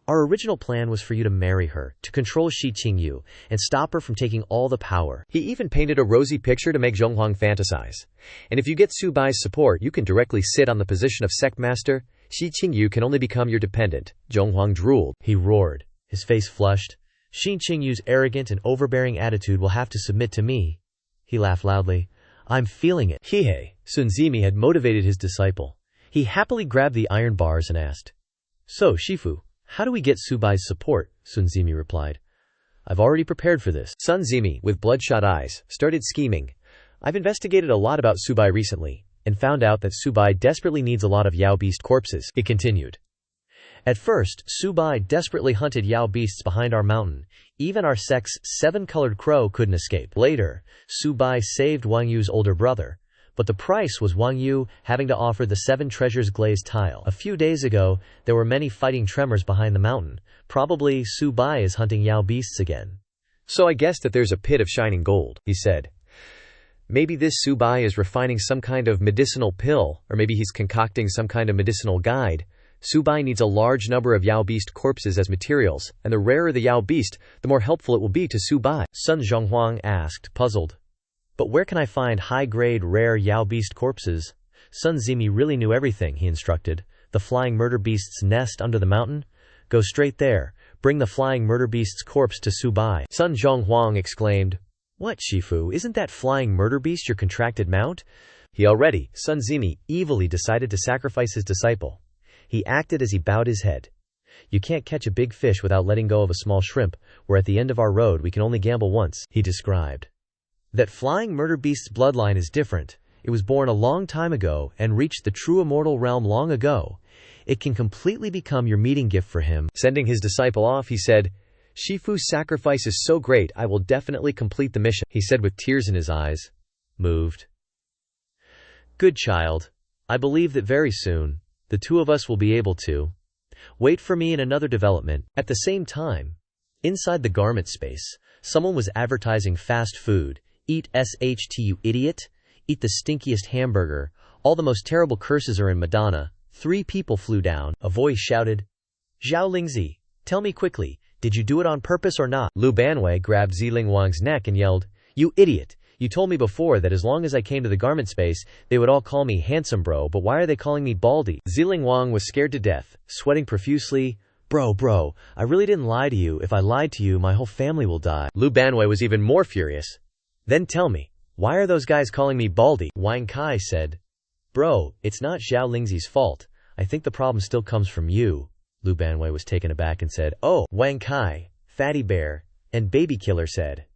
Our original plan was for you to marry her, to control Shi Qingyu, and stop her from taking all the power. He even painted a rosy picture to make Zhonghuang fantasize. And if you get Su Bai's support, you can directly sit on the position of sect master. Shi Qingyu can only become your dependent. Zhonghuang drooled. He roared. His face flushed. Shi Qingyu's arrogant and overbearing attitude will have to submit to me. He laughed loudly. I'm feeling it. Hehe. Sun Zimi had motivated his disciple. He happily grabbed the iron bars and asked, so, Shifu, how do we get Su Bai's support? Sun Zimi replied. I've already prepared for this. Sun Zimi, with bloodshot eyes, started scheming. I've investigated a lot about Su Bai recently, and found out that Su Bai desperately needs a lot of Yao beast corpses. He continued. At first, Su Bai desperately hunted Yao beasts behind our mountain. Even our sect's 7-colored crow couldn't escape. Later, Su Bai saved Wang Yu's older brother. But the price was Wang Yu having to offer the 7 treasures glazed tile. A few days ago, there were many fighting tremors behind the mountain. Probably Su Bai is hunting Yao beasts again. So I guess that there's a pit of shining gold, he said. Maybe this Su Bai is refining some kind of medicinal pill, or maybe he's concocting some kind of medicinal guide. Su Bai needs a large number of Yao beast corpses as materials, and the rarer the Yao beast, the more helpful it will be to Su Bai. Sun Zhonghuang asked, puzzled. But where can I find high-grade, rare Yao beast corpses? Sun Zimi really knew everything, he instructed. The flying murder beast's nest under the mountain? Go straight there. Bring the flying murder beast's corpse to Subai. Sun Zhonghuang exclaimed. What, Shifu, isn't that flying murder beast your contracted mount? He already, Sun Zimi, evilly decided to sacrifice his disciple. He acted as he bowed his head. You can't catch a big fish without letting go of a small shrimp, where at the end of our road we can only gamble once, he described. That flying murder beast's bloodline is different. It was born a long time ago and reached the true immortal realm long ago. It can completely become your meeting gift for him. Sending his disciple off, he said, Shifu's sacrifice is so great, I will definitely complete the mission, he said with tears in his eyes. Moved. Good child. I believe that very soon, the two of us will be able to. Wait for me in another development. At the same time, inside the garment space, someone was advertising fast food. Eat SHT, you idiot. Eat the stinkiest hamburger. All the most terrible curses are in Madonna. 3 people flew down. A voice shouted, Zhao Lingzi, tell me quickly, did you do it on purpose or not? Lu Banwei grabbed Ziling Wang's neck and yelled, You idiot! You told me before that as long as I came to the garment space, they would all call me handsome bro, but why are they calling me baldy? Ziling Wang was scared to death, sweating profusely. Bro, I really didn't lie to you. If I lied to you, my whole family will die. Lu Banwei was even more furious. Then tell me, why are those guys calling me baldy? Wang Kai said, Bro, it's not Zhao Lingzi's fault. I think the problem still comes from you. Lu Banwei was taken aback and said, Oh, Wang Kai, Fatty Bear, and Baby Killer said,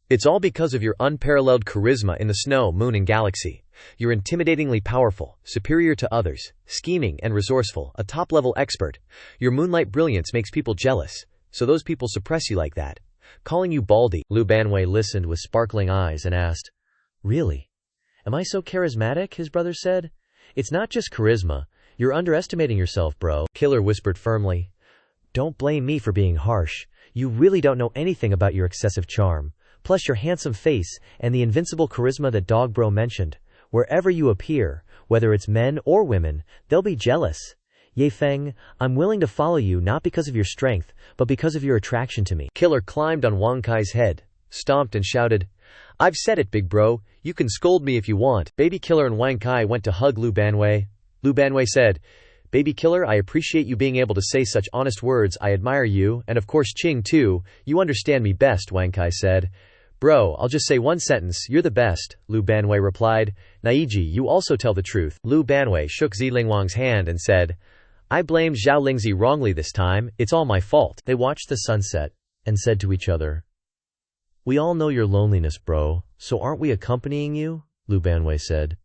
It's all because of your unparalleled charisma in the snow, moon, and galaxy. You're intimidatingly powerful, superior to others, scheming and resourceful, a top-level expert. Your moonlight brilliance makes people jealous, so those people suppress you like that. Calling you baldy. Lu Banwei listened with sparkling eyes and asked, Really? Am I so charismatic? His brother said. It's not just charisma. You're underestimating yourself, bro. Killer whispered firmly. Don't blame me for being harsh. You really don't know anything about your excessive charm. Plus your handsome face and the invincible charisma that Dog Bro mentioned. Wherever you appear, whether it's men or women, they'll be jealous. Yi Feng, I'm willing to follow you not because of your strength, but because of your attraction to me. Killer climbed on Wang Kai's head, stomped and shouted, I've said it, big bro. You can scold me if you want. Baby Killer and Wang Kai went to hug Lu Banwei. Lu Banwei said, Baby Killer, I appreciate you being able to say such honest words. I admire you, and of course Qing too. You understand me best, Wang Kai said. Bro, I'll just say one sentence, you're the best, Lu Banwei replied. Naiji, you also tell the truth. Lu Banwei shook Ziling Wang's hand and said, I blamed Zhao Lingzi wrongly this time. It's all my fault. They watched the sunset and said to each other, We all know your loneliness, bro, so aren't we accompanying you? Lu Banwei said.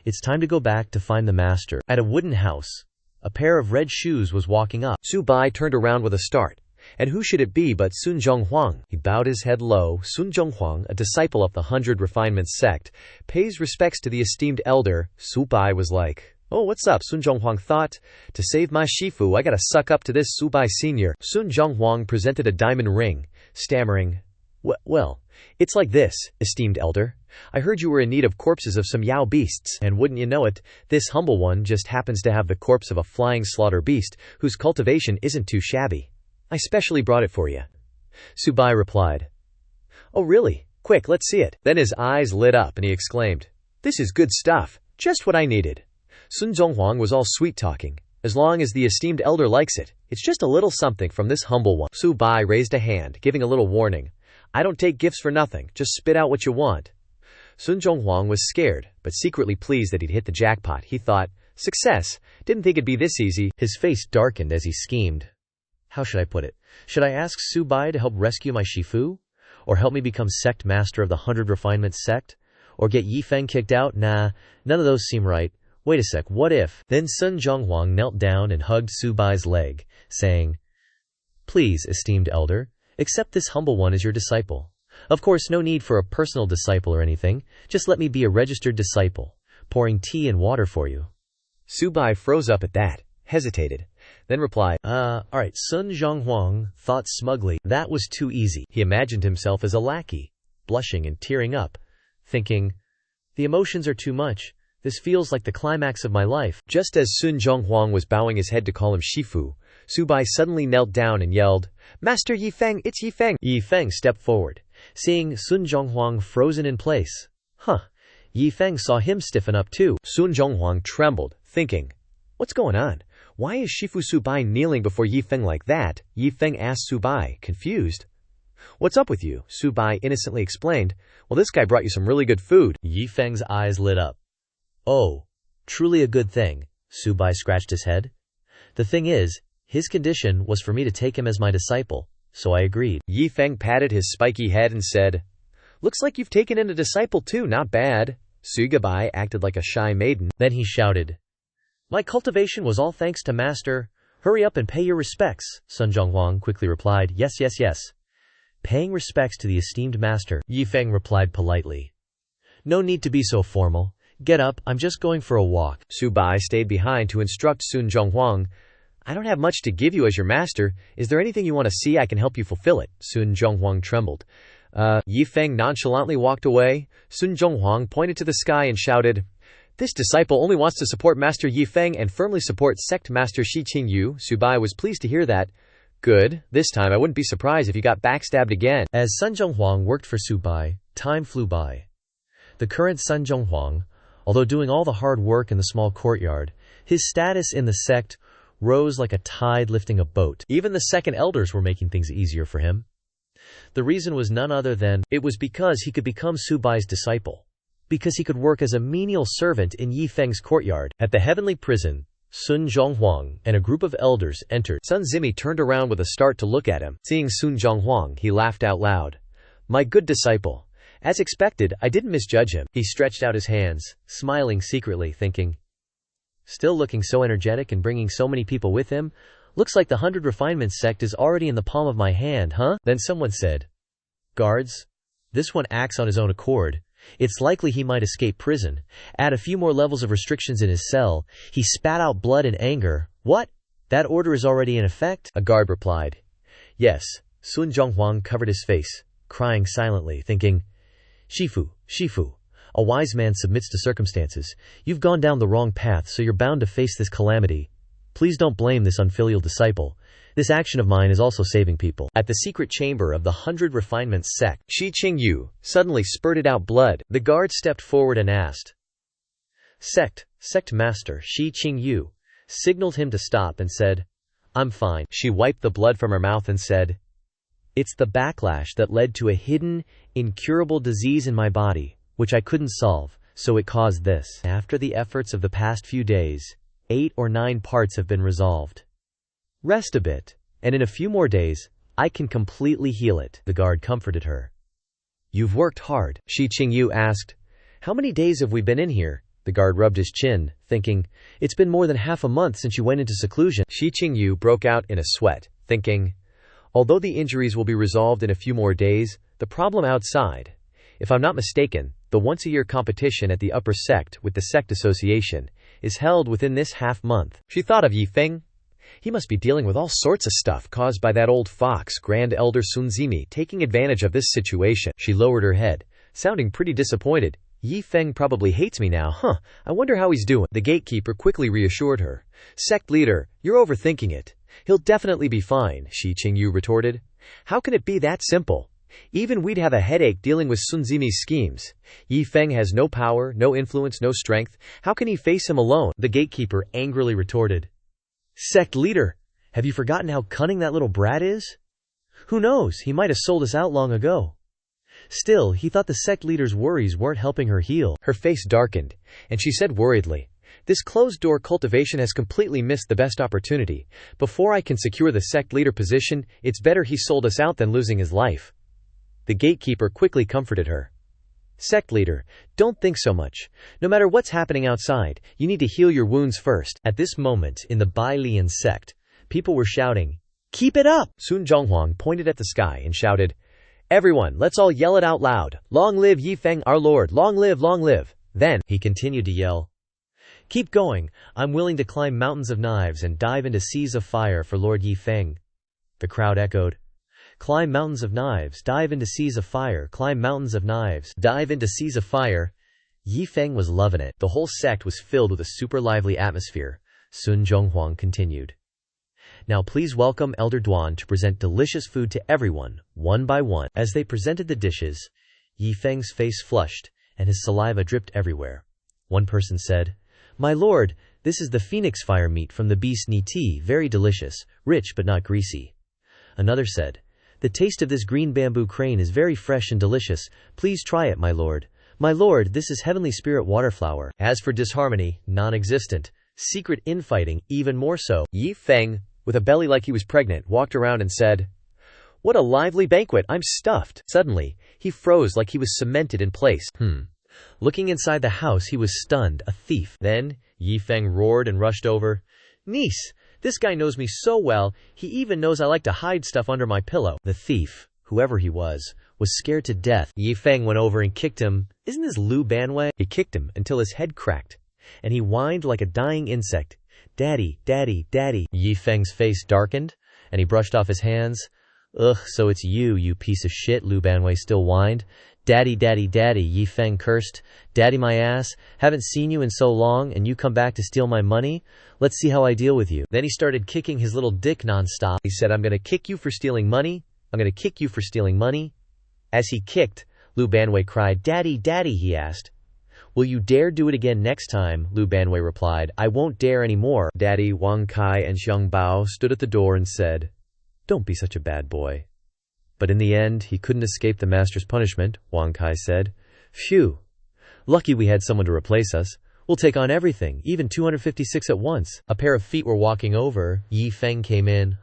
It's time to go back to find the master. At a wooden house, a pair of red shoes was walking up. Su Bai turned around with a start. And who should it be but Sun Zhonghuang? He bowed his head low. Sun Zhonghuang, a disciple of the 100 Refinements sect, pays respects to the esteemed elder. Su Bai was like, Oh, what's up? Sun Zhonghuang thought. To save my Shifu, I gotta suck up to this Su Bai senior. Sun Zhonghuang presented a diamond ring, stammering, Well, it's like this, esteemed elder. I heard you were in need of corpses of some Yao beasts, and wouldn't you know it, this humble one just happens to have the corpse of a flying slaughter beast, whose cultivation isn't too shabby. I specially brought it for you. Su Bai replied. Oh really? Quick, let's see it. Then his eyes lit up and he exclaimed, This is good stuff, just what I needed. Sun Zhonghuang was all sweet-talking. As long as the esteemed elder likes it, it's just a little something from this humble one. Su Bai raised a hand, giving a little warning. I don't take gifts for nothing, just spit out what you want. Sun Zhonghuang was scared, but secretly pleased that he'd hit the jackpot. He thought, Success, didn't think it'd be this easy. His face darkened as he schemed. How should I put it? Should I ask Su Bai to help rescue my Shifu? Or help me become sect master of the 100 Refinements sect? Or get Yi Feng kicked out? Nah, none of those seem right. Wait a sec, what if? Then Sun Zhonghuang knelt down and hugged Su Bai's leg, saying, Please, esteemed elder, accept this humble one as your disciple. Of course, no need for a personal disciple or anything. Just let me be a registered disciple, pouring tea and water for you. Su Bai froze up at that, hesitated, then replied, Alright. Sun Zhonghuang thought smugly. That was too easy. He imagined himself as a lackey, blushing and tearing up, thinking, The emotions are too much. This feels like the climax of my life. Just as Sun Zhonghuang was bowing his head to call him Shifu, Su Bai suddenly knelt down and yelled, Master Yi Feng, it's Yi Feng. Yi Feng stepped forward, seeing Sun Zhonghuang frozen in place. Huh. Yi Feng saw him stiffen up too. Sun Zhonghuang trembled, thinking, "What's going on? Why is Shifu Subai kneeling before Yi Feng like that?" Yi Feng asked Subai, confused. "What's up with you?" Subai innocently explained. "Well, this guy brought you some really good food." Yi Feng's eyes lit up. "Oh, truly a good thing." Subai scratched his head. "The thing is, his condition was for me to take him as my disciple, so I agreed." Yi Feng patted his spiky head and said, "Looks like you've taken in a disciple too, not bad." Sugabai acted like a shy maiden. Then he shouted, "My cultivation was all thanks to Master. Hurry up and pay your respects." Sun Zhonghuang quickly replied, "Yes, yes, yes." Paying respects to the esteemed master, Yi Feng replied politely. "No need to be so formal. Get up, I'm just going for a walk." Subai stayed behind to instruct Sun Zhonghuang. "I don't have much to give you as your master. Is there anything you want to see? I can help you fulfill it." Sun Zhonghuang trembled. Yi Feng nonchalantly walked away. Sun Zhonghuang pointed to the sky and shouted, "This disciple only wants to support Master Yi Feng and firmly support Sect Master Shi Qingyu." Subai was pleased to hear that. "Good. This time I wouldn't be surprised if you got backstabbed again." As Sun Zhonghuang worked for Subai, time flew by. The current Sun Zhonghuang, although doing all the hard work in the small courtyard, his status in the sect rose like a tide lifting a boat. Even the second elders were making things easier for him. The reason was none other than, it was because he could become Subai's disciple. Because he could work as a menial servant in Yi Feng's courtyard. At the heavenly prison, Sun Zhonghuang and a group of elders entered. Sun Zimi turned around with a start to look at him. Seeing Sun Zhonghuang, he laughed out loud. "My good disciple. As expected, I didn't misjudge him." He stretched out his hands, smiling secretly, thinking, "Still looking so energetic and bringing so many people with him. Looks like the 100 Refinements sect is already in the palm of my hand, huh?" Then someone said, "Guards, this one acts on his own accord. It's likely he might escape prison. Add a few more levels of restrictions in his cell." He spat out blood in anger. "What? That order is already in effect?" A guard replied. "Yes." Sun Zhonghuang covered his face, crying silently, thinking, Shifu, a wise man submits to circumstances. You've gone down the wrong path, so you're bound to face this calamity. Please don't blame this unfilial disciple. This action of mine is also saving people." At the secret chamber of the 100 Refinements sect, Shi Qingyu suddenly spurted out blood. The guard stepped forward and asked, Sect Master Shi Qingyu signaled him to stop and said, "I'm fine." She wiped the blood from her mouth and said, "It's the backlash that led to a hidden, incurable disease in my body, which I couldn't solve, so it caused this. After the efforts of the past few days, 8 or 9 parts have been resolved. Rest a bit, and in a few more days, I can completely heal it." The guard comforted her. "You've worked hard," Shi Qingyu asked. "How many days have we been in here?" The guard rubbed his chin, thinking, "It's been more than half a month since you went into seclusion." Shi Qingyu broke out in a sweat, thinking, although the injuries will be resolved in a few more days, the problem outside. If I'm not mistaken, the once-a-year competition at the upper sect with the sect association is held within this half-month. She thought of Yi Feng. He must be dealing with all sorts of stuff caused by that old fox, Grand Elder Sun Zimi, taking advantage of this situation. She lowered her head, sounding pretty disappointed. Yi Feng probably hates me now, huh? I wonder how he's doing. The gatekeeper quickly reassured her. "Sect leader, you're overthinking it. He'll definitely be fine," Shi Qingyu retorted. "How can it be that simple? Even we'd have a headache dealing with Sun Zimi's schemes. Yi Feng has no power, no influence, no strength. How can he face him alone?" The gatekeeper angrily retorted. "Sect leader, have you forgotten how cunning that little brat is? Who knows, he might have sold us out long ago." Still, he thought the sect leader's worries weren't helping her heal. Her face darkened, and she said worriedly, "This closed-door cultivation has completely missed the best opportunity. Before I can secure the sect leader position, it's better he sold us out than losing his life." The gatekeeper quickly comforted her. "Sect leader, don't think so much. No matter what's happening outside, you need to heal your wounds first." At this moment, in the Bai Lian sect, people were shouting, "Keep it up!" Sun Zhonghuang pointed at the sky and shouted, "Everyone, let's all yell it out loud. Long live Yi Feng, our lord, long live, long live." Then, he continued to yell, "Keep going. I'm willing to climb mountains of knives and dive into seas of fire for Lord Yi Feng." The crowd echoed, "Climb mountains of knives, dive into seas of fire, climb mountains of knives, dive into seas of fire." Yi Feng was loving it. The whole sect was filled with a super lively atmosphere. Sun Zhonghuang continued, "Now please welcome Elder Duan to present delicious food to everyone, one by one." As they presented the dishes, Yi Feng's face flushed, and his saliva dripped everywhere. One person said, "My lord, this is the phoenix fire meat from the beast Niti, very delicious, rich but not greasy." Another said, "The taste of this green bamboo crane is very fresh and delicious. Please try it, my lord. My lord, this is heavenly spirit waterflower." As for disharmony, non-existent. Secret infighting, even more so. Yi Feng, with a belly like he was pregnant, walked around and said, "What a lively banquet, I'm stuffed." Suddenly, he froze like he was cemented in place. Looking inside the house, he was stunned, a thief. Then, Yi Feng roared and rushed over. "Niece, this guy knows me so well, he even knows I like to hide stuff under my pillow." The thief, whoever he was scared to death. Yi Feng went over and kicked him. "Isn't this Lu Banwei?" He kicked him until his head cracked, and he whined like a dying insect. "Daddy, daddy, daddy." Yi Feng's face darkened, and he brushed off his hands. "Ugh, so it's you, you piece of shit," Lu Banwei still whined. "Daddy, daddy, daddy," Yi Feng cursed. "Daddy my ass, haven't seen you in so long, and you come back to steal my money? Let's see how I deal with you." Then he started kicking his little dick non-stop. He said, "I'm gonna kick you for stealing money. I'm gonna kick you for stealing money." As he kicked, Lu Banwei cried, "Daddy, daddy," he asked. "Will you dare do it again next time?" Lu Banwei replied, "I won't dare anymore." Daddy, Wang Kai, and Xiang Bao stood at the door and said, "Don't be such a bad boy." But in the end, he couldn't escape the master's punishment, Wang Kai said. "Phew. Lucky we had someone to replace us. We'll take on everything, even 256 at once." A pair of feet were walking over. Yi Feng came in.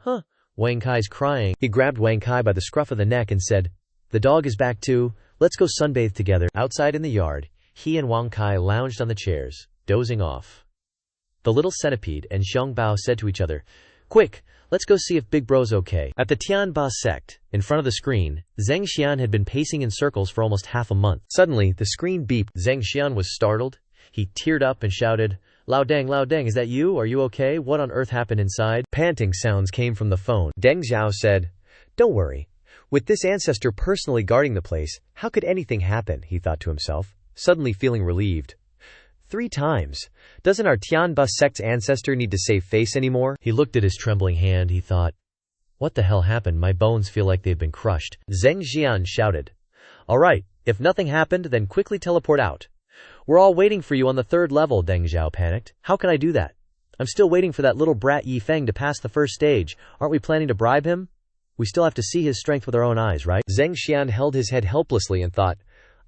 Wang Kai's crying. He grabbed Wang Kai by the scruff of the neck and said, "The dog is back too. Let's go sunbathe together." Outside in the yard, he and Wang Kai lounged on the chairs, dozing off. The little centipede and Xiang Bao said to each other, "Quick, let's go see if Big Bro's okay." At the Tianba sect, in front of the screen, Zheng Xian had been pacing in circles for almost half a month. Suddenly, the screen beeped. Zheng Xian was startled. He teared up and shouted, Lao Deng, is that you? Are you okay? What on earth happened inside?" Panting sounds came from the phone. Deng Zhao said, "Don't worry. With this ancestor personally guarding the place, how could anything happen?" he thought to himself, suddenly feeling relieved. 3 times. Doesn't our Tianba sect's ancestor need to save face anymore? He looked at his trembling hand. He thought, "What the hell happened? My bones feel like they've been crushed." Zheng Xian shouted, "All right, if nothing happened, then quickly teleport out." "We're all waiting for you on the 3rd level, Deng Zhao panicked. "How can I do that? I'm still waiting for that little brat Yi Feng to pass the 1st stage. Aren't we planning to bribe him? We still have to see his strength with our own eyes, right?" Zheng Xian held his head helplessly and thought,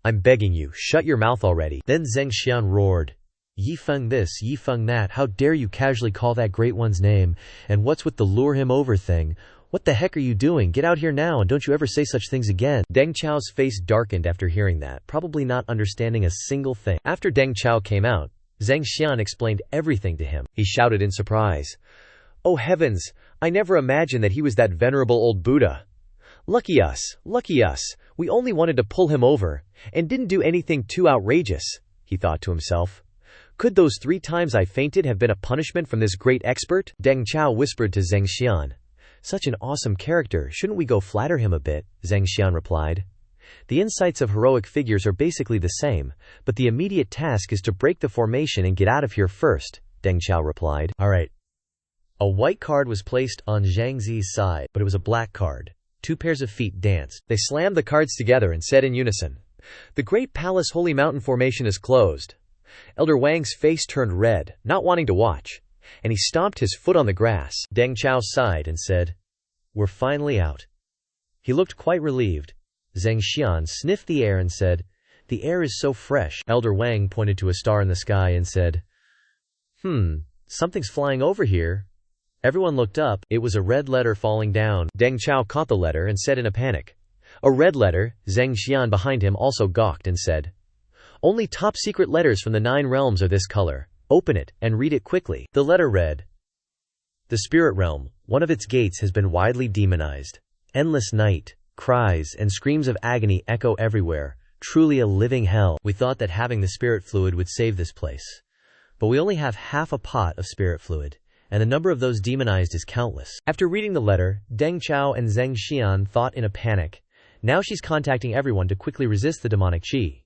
"I'm begging you, shut your mouth already." Then Zheng Xian roared, "Yi Feng this, Yi Feng that, how dare you casually call that great one's name? And what's with the lure him over thing? What the heck are you doing? Get out here now and don't you ever say such things again." Deng Chao's face darkened after hearing that, probably not understanding a single thing. After Deng Chao came out, Zheng Xian explained everything to him. He shouted in surprise, "Oh heavens, I never imagined that he was that venerable old Buddha. Lucky us, lucky us. We only wanted to pull him over, and didn't do anything too outrageous," he thought to himself. "Could those 3 times I fainted have been a punishment from this great expert?" Deng Chao whispered to Zheng Xian. "Such an awesome character, shouldn't we go flatter him a bit?" Zheng Xian replied. "The insights of heroic figures are basically the same, but the immediate task is to break the formation and get out of here first," Deng Chao replied. "All right." A white card was placed on Zhang Zi's side, but it was a black card. 2 pairs of feet danced. They slammed the cards together and said in unison, "The Great Palace Holy Mountain Formation is closed." Elder Wang's face turned red, not wanting to watch, and he stomped his foot on the grass. Deng Chao sighed and said, "We're finally out." He looked quite relieved. Zheng Xian sniffed the air and said, "The air is so fresh." Elder Wang pointed to a star in the sky and said, Something's flying over here." Everyone looked up. It was a red letter falling down. Deng Chao caught the letter and said in a panic, "A red letter?" Zheng Xian behind him also gawked and said, "Only top secret letters from the 9 realms are this color. Open it and read it quickly." The letter read, "The spirit realm, one of its gates has been widely demonized. Endless night, cries and screams of agony echo everywhere. Truly a living hell. We thought that having the spirit fluid would save this place. But we only have half a pot of spirit fluid, and the number of those demonized is countless." After reading the letter, Deng Chao and Zheng Xian thought in a panic, "Now she's contacting everyone to quickly resist the demonic qi."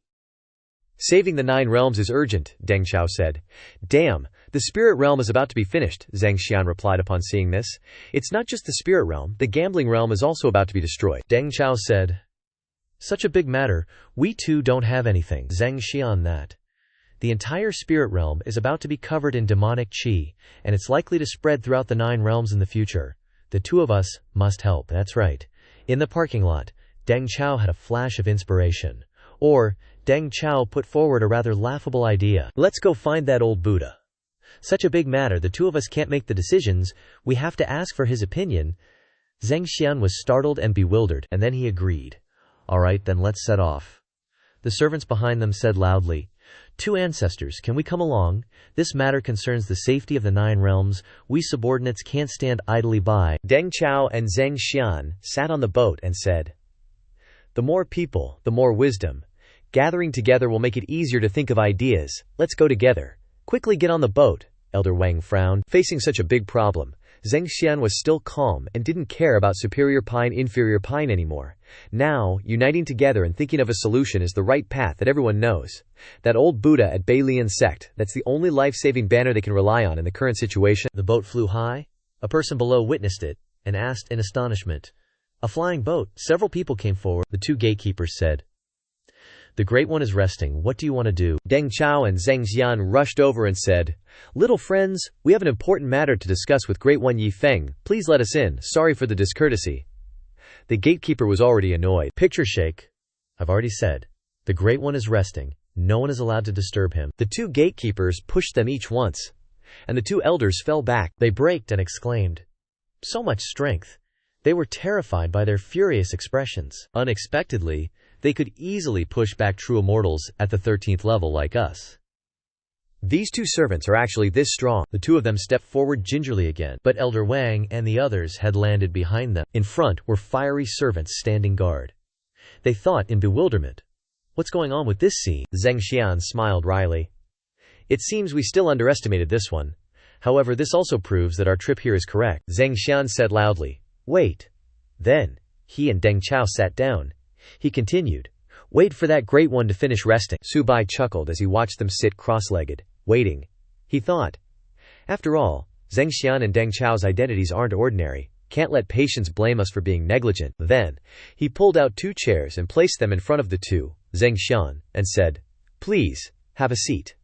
"Saving the 9 realms is urgent," Deng Chao said. "Damn, the spirit realm is about to be finished," Zheng Xian replied upon seeing this. "It's not just the spirit realm, the gambling realm is also about to be destroyed." Deng Chao said, Such a big matter, we too don't have anything. Zheng Xian that. The entire spirit realm is about to be covered in demonic qi, and it's likely to spread throughout the 9 realms in the future. The two of us must help. That's right. In the parking lot, Deng Chao had a flash of inspiration. Or, Deng Chao put forward a rather laughable idea. Let's go find that old Buddha. Such a big matter, the two of us can't make the decisions, we have to ask for his opinion. Zheng Xian was startled and bewildered, and then he agreed. All right, then let's set off. The servants behind them said loudly, 2 ancestors, can we come along? This matter concerns the safety of the 9 realms. We subordinates can't stand idly by. Deng Chao and Zheng Xian sat on the boat and said, the more people, the more wisdom. Gathering together will make it easier to think of ideas. Let's go together. Quickly get on the boat. Elder Wang frowned. Facing such a big problem, Zheng Xian was still calm and didn't care about superior pine, inferior pine anymore. Now, uniting together and thinking of a solution is the right path that everyone knows. That old Buddha at Beyond Sect, that's the only life-saving banner they can rely on in the current situation. The boat flew high. A person below witnessed it and asked in astonishment, a flying boat. Several people came forward. The 2 gatekeepers said, the Great One is resting. What do you want to do? Deng Chao and Zheng Xian rushed over and said, little friends, we have an important matter to discuss with Great One Yi Feng. Please let us in. Sorry for the discourtesy. The gatekeeper was already annoyed. Picture shake. I've already said. The Great One is resting. No one is allowed to disturb him. The 2 gatekeepers pushed them each once, and the 2 elders fell back. They braked and exclaimed, so much strength. They were terrified by their furious expressions. Unexpectedly, they could easily push back true immortals at the 13th level like us. These 2 servants are actually this strong. The 2 of them stepped forward gingerly again, but Elder Wang and the others had landed behind them. In front were fiery servants standing guard. They thought in bewilderment, what's going on with this scene? Zheng Xian smiled wryly. It seems we still underestimated this one. However, this also proves that our trip here is correct. Zheng Xian said loudly, wait. Then, he and Deng Chao sat down. He continued, wait for that Great One to finish resting. Su Bai chuckled as he watched them sit cross-legged, waiting. He thought, after all, Zheng Xian and Deng Chao's identities aren't ordinary. Can't let patience blame us for being negligent. Then, he pulled out 2 chairs and placed them in front of the 2, Zheng Xian, and said, please, have a seat.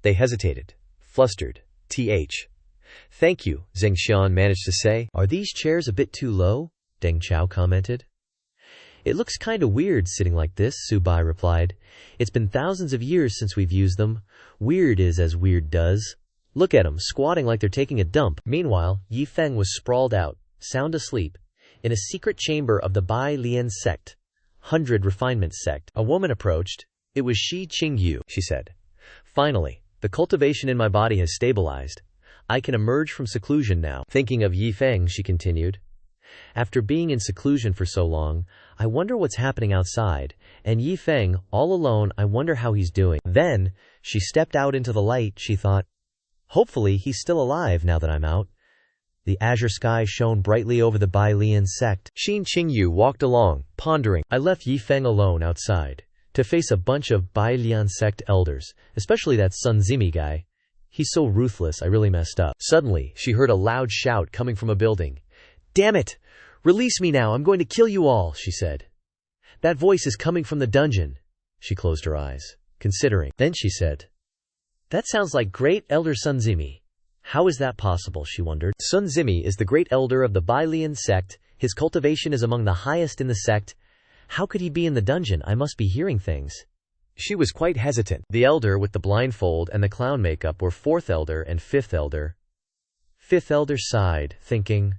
They hesitated, flustered. Thank you, Zheng Xian managed to say. Are these chairs a bit too low? Deng Chao commented. It looks kinda weird sitting like this, Su Bai replied. It's been thousands of years since we've used them. Weird is as weird does. Look at them, squatting like they're taking a dump. Meanwhile, Yi Feng was sprawled out, sound asleep, in a secret chamber of the Bai Lian Sect, 100 Refinement Sect. A woman approached. It was Shi Qingyu, she said. Finally, the cultivation in my body has stabilized. I can emerge from seclusion now. Thinking of Yi Feng, she continued. After being in seclusion for so long, I wonder what's happening outside, and Yi Feng, all alone, I wonder how he's doing. Then, she stepped out into the light, she thought. Hopefully, he's still alive now that I'm out. The azure sky shone brightly over the Bai Lian Sect. Shi Qingyu walked along, pondering. I left Yi Feng alone outside, to face a bunch of Bai Lian Sect elders, especially that Sun Zimi guy. He's so ruthless, I really messed up. Suddenly, she heard a loud shout coming from a building. Damn it! Release me now, I'm going to kill you all, she said. That voice is coming from the dungeon. She closed her eyes, considering. Then she said, that sounds like Great Elder Sun Zimi. How is that possible, she wondered. Sun Zimi is the great elder of the Bai Lian Sect. His cultivation is among the highest in the sect. How could he be in the dungeon? I must be hearing things. She was quite hesitant. The elder with the blindfold and the clown makeup were 4th elder and 5th elder. 5th elder sighed, thinking,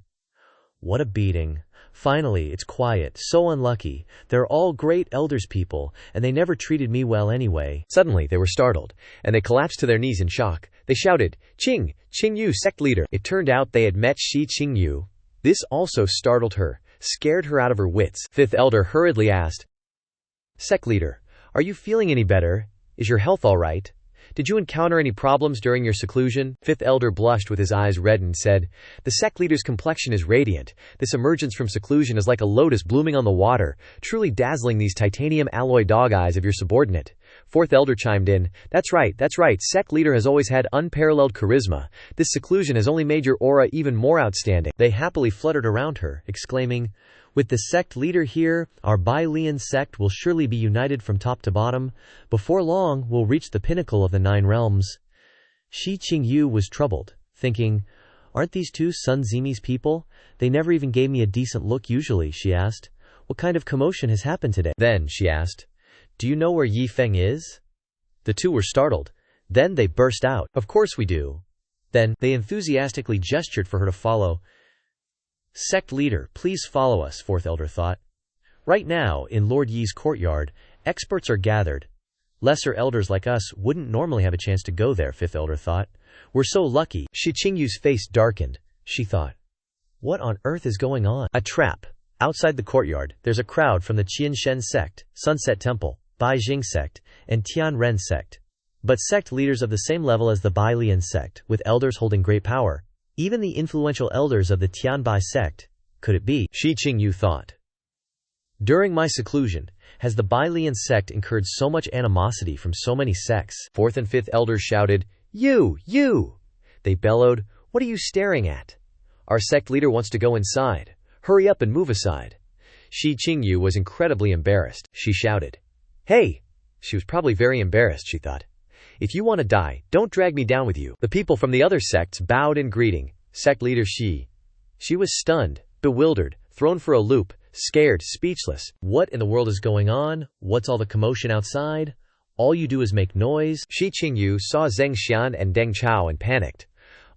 what a beating. Finally, it's quiet. So unlucky. They're all great elders people, and they never treated me well anyway. Suddenly, they were startled, and they collapsed to their knees in shock. They shouted, Qingyu sect leader. It turned out they had met Shi Qingyu. This also startled her, scared her out of her wits. 5th elder hurriedly asked, sect leader, are you feeling any better? Is your health all right? Did you encounter any problems during your seclusion? 5th elder blushed with his eyes red and said, the sect leader's complexion is radiant. This emergence from seclusion is like a lotus blooming on the water, truly dazzling these titanium alloy dog eyes of your subordinate. 4th elder chimed in, that's right, sect leader has always had unparalleled charisma. This seclusion has only made your aura even more outstanding. They happily fluttered around her, exclaiming, With the sect leader here, our Beyond sect will surely be united from top to bottom. Before long, we'll reach the pinnacle of the 9 realms. Shi Qingyu was troubled, thinking, aren't these two Sun Zimi's people? They never even gave me a decent look usually, she asked. What kind of commotion has happened today? Then she asked, do you know where Yi Feng is? The two were startled. Then they burst out. Of course we do. Then, they enthusiastically gestured for her to follow. Sect leader, please follow us, 4th elder thought. Right now, in Lord Yi's courtyard, experts are gathered. Lesser elders like us wouldn't normally have a chance to go there, 5th elder thought. We're so lucky. Shi Qingyu's face darkened. She thought, what on earth is going on? A trap. Outside the courtyard, there's a crowd from the Qingshan Sect, Sunset Temple, Beijing Sect, and Tianren Sect. But sect leaders of the same level as the Beyond Sect, with elders holding great power. Even the influential elders of the Tianbai Sect. Could it be? Shi Qingyu thought. During my seclusion, has the Beyond Sect incurred so much animosity from so many sects? 4th and 5th elders shouted, You! They bellowed, what are you staring at? Our sect leader wants to go inside. Hurry up and move aside. Shi Qingyu was incredibly embarrassed. She shouted, Hey! She was probably very embarrassed, she thought. If you want to die, don't drag me down with you. The people from the other sects bowed in greeting. Sect leader Shi. She was stunned, bewildered, thrown for a loop, scared, speechless. What in the world is going on? What's all the commotion outside? All you do is make noise. Shi Qingyu saw Zheng Xian and Deng Chao and panicked.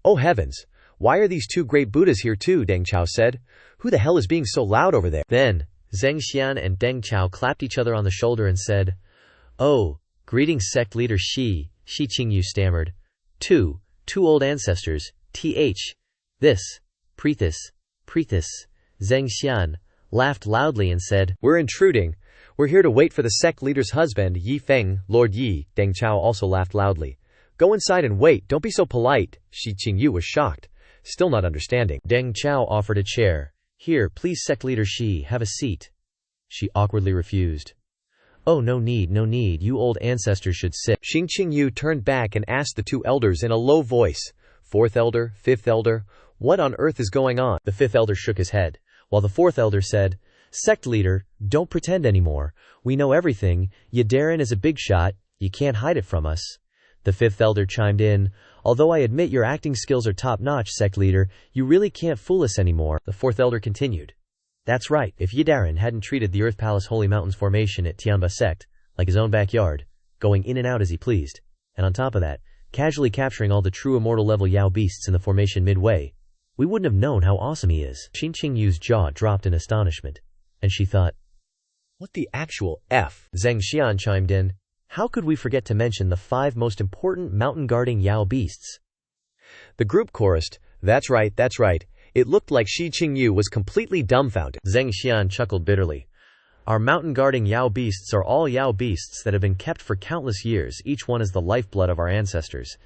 Oh heavens! Why are these two great Buddhas here too? Deng Chao said. Who the hell is being so loud over there? Then, Zheng Xian and Deng Chao clapped each other on the shoulder and said, Oh, greetings sect leader Shi Qingyu stammered. Two old ancestors, this, Prethis. Zheng Xian laughed loudly and said, We're intruding. We're here to wait for the sect leader's husband, Yi Feng, Lord Yi. Deng Chao also laughed loudly. Go inside and wait, don't be so polite. Shi Qingyu was shocked, still not understanding. Deng Chao offered a chair. Here, please sect leader Shi, have a seat. She awkwardly refused. Oh, no need, you old ancestors should sit. Shi Qingyu turned back and asked the 2 elders in a low voice, 4th elder, 5th elder, what on earth is going on? The 5th elder shook his head, while the 4th elder said, Sect leader, don't pretend anymore. We know everything. Yadarin is a big shot. You can't hide it from us. The 5th elder chimed in, although I admit your acting skills are top-notch, sect leader, you really can't fool us anymore. The 4th elder continued. That's right, if Yadarin hadn't treated the Earth Palace Holy Mountains formation at Tianba Sect like his own backyard, going in and out as he pleased, and on top of that, casually capturing all the true immortal level Yao beasts in the formation midway, we wouldn't have known how awesome he is. Shi Qingyu's jaw dropped in astonishment, and she thought, what the actual F? Zheng Xian chimed in, how could we forget to mention the 5 most important mountain-guarding Yao beasts? The group chorused, that's right. It looked like Shi Qingyu was completely dumbfounded. Zheng Xian chuckled bitterly. Our mountain-guarding Yao beasts are all Yao beasts that have been kept for countless years. Each one is the lifeblood of our ancestors.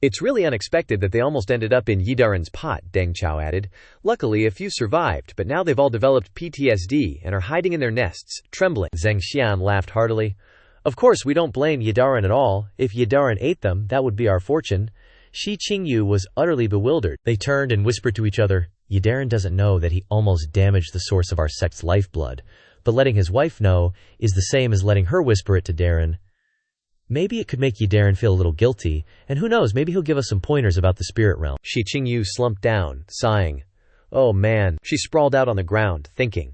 It's really unexpected that they almost ended up in Yidarin's pot, Deng Chao added. Luckily, a few survived, but now they've all developed PTSD and are hiding in their nests, trembling. Zheng Xian laughed heartily. Of course, we don't blame Yadarin at all. If Yadarin ate them, that would be our fortune. Shi Qingyu was utterly bewildered. They turned and whispered to each other, Yadarin doesn't know that he almost damaged the source of our sect's lifeblood, but letting his wife know is the same as letting her whisper it to Darren. Maybe it could make Yadarin feel a little guilty, and who knows, maybe he'll give us some pointers about the spirit realm. Shi Qingyu slumped down, sighing. Oh man, she sprawled out on the ground, thinking.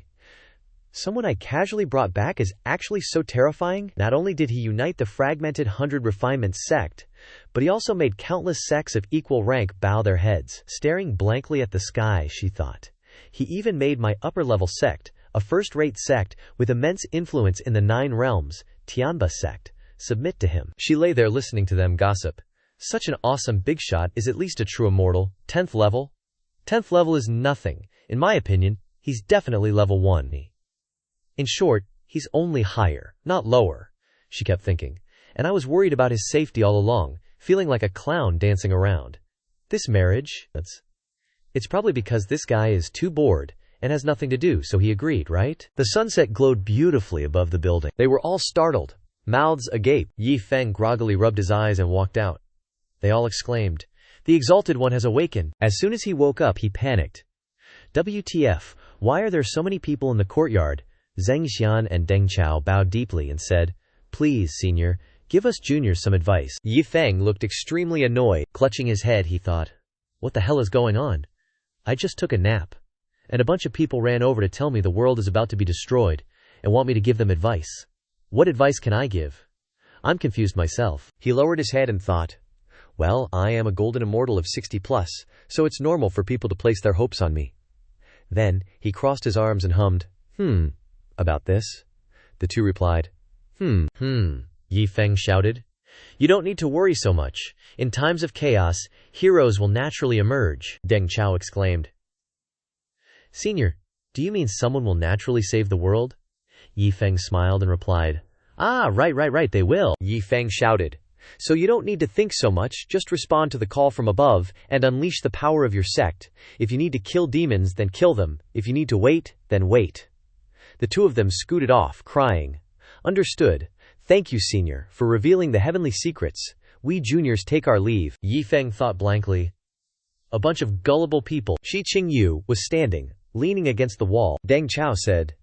Someone I casually brought back is actually so terrifying. Not only did he unite the fragmented 100 Refinement sect, but he also made countless sects of equal rank bow their heads, staring blankly at the sky, she thought. He even made my upper-level sect, a first-rate sect with immense influence in the 9 realms, Tianba sect, submit to him. She lay there listening to them gossip. Such an awesome big shot is at least a true immortal. 10th level? 10th level is nothing. In my opinion, he's definitely level 1. In short, he's only higher, not lower, she kept thinking, and I was worried about his safety all along, feeling like a clown dancing around. This marriage, it's probably because this guy is too bored and has nothing to do, so he agreed, right? The sunset glowed beautifully above the building. They were all startled, mouths agape. Yi Feng groggily rubbed his eyes and walked out. They all exclaimed, "The Exalted One has awakened." As soon as he woke up, he panicked. WTF, Why are there so many people in the courtyard? Zheng Xian and Deng Chao bowed deeply and said, Please, senior, give us juniors some advice. Yi Feng looked extremely annoyed. Clutching his head, he thought, what the hell is going on? I just took a nap, and a bunch of people ran over to tell me the world is about to be destroyed and want me to give them advice. What advice can I give? I'm confused myself. He lowered his head and thought, well, I am a golden immortal of 60 plus, so it's normal for people to place their hopes on me. Then he crossed his arms and hummed, about this? The two replied, Yi Feng shouted. You don't need to worry so much. In times of chaos, heroes will naturally emerge, Deng Chao exclaimed. Senior, do you mean someone will naturally save the world? Yi Feng smiled and replied, right, they will. Yi Feng shouted, so you don't need to think so much, just respond to the call from above and unleash the power of your sect. If you need to kill demons, then kill them. If you need to wait, then wait. The two of them scooted off, crying, Understood. Thank you, senior, for revealing the heavenly secrets. We juniors take our leave. Yi Feng thought blankly. A bunch of gullible people. Shi Qingyu was standing, leaning against the wall. Deng Chao said,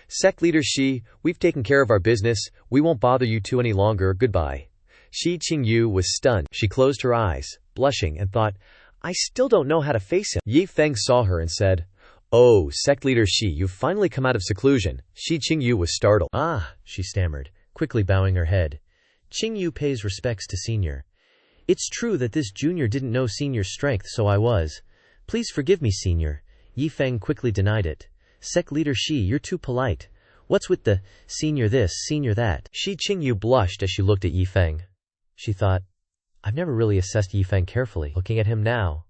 Sect leader Shi, we've taken care of our business. We won't bother you two any longer. Goodbye. Shi Qingyu was stunned. She closed her eyes, blushing, and thought, I still don't know how to face him. Yi Feng saw her and said, Oh, sect leader Shi, you've finally come out of seclusion. Shi Qingyu was startled. She stammered, quickly bowing her head. Qingyu pays respects to senior. It's true that this junior didn't know senior's strength, so I was. Please forgive me, senior. Yi Feng quickly denied it. Sect leader Shi, you're too polite. What's with the senior this, senior that? Shi Qingyu blushed as she looked at Yi Feng. She thought, I've never really assessed Yi Feng carefully. Looking at him now,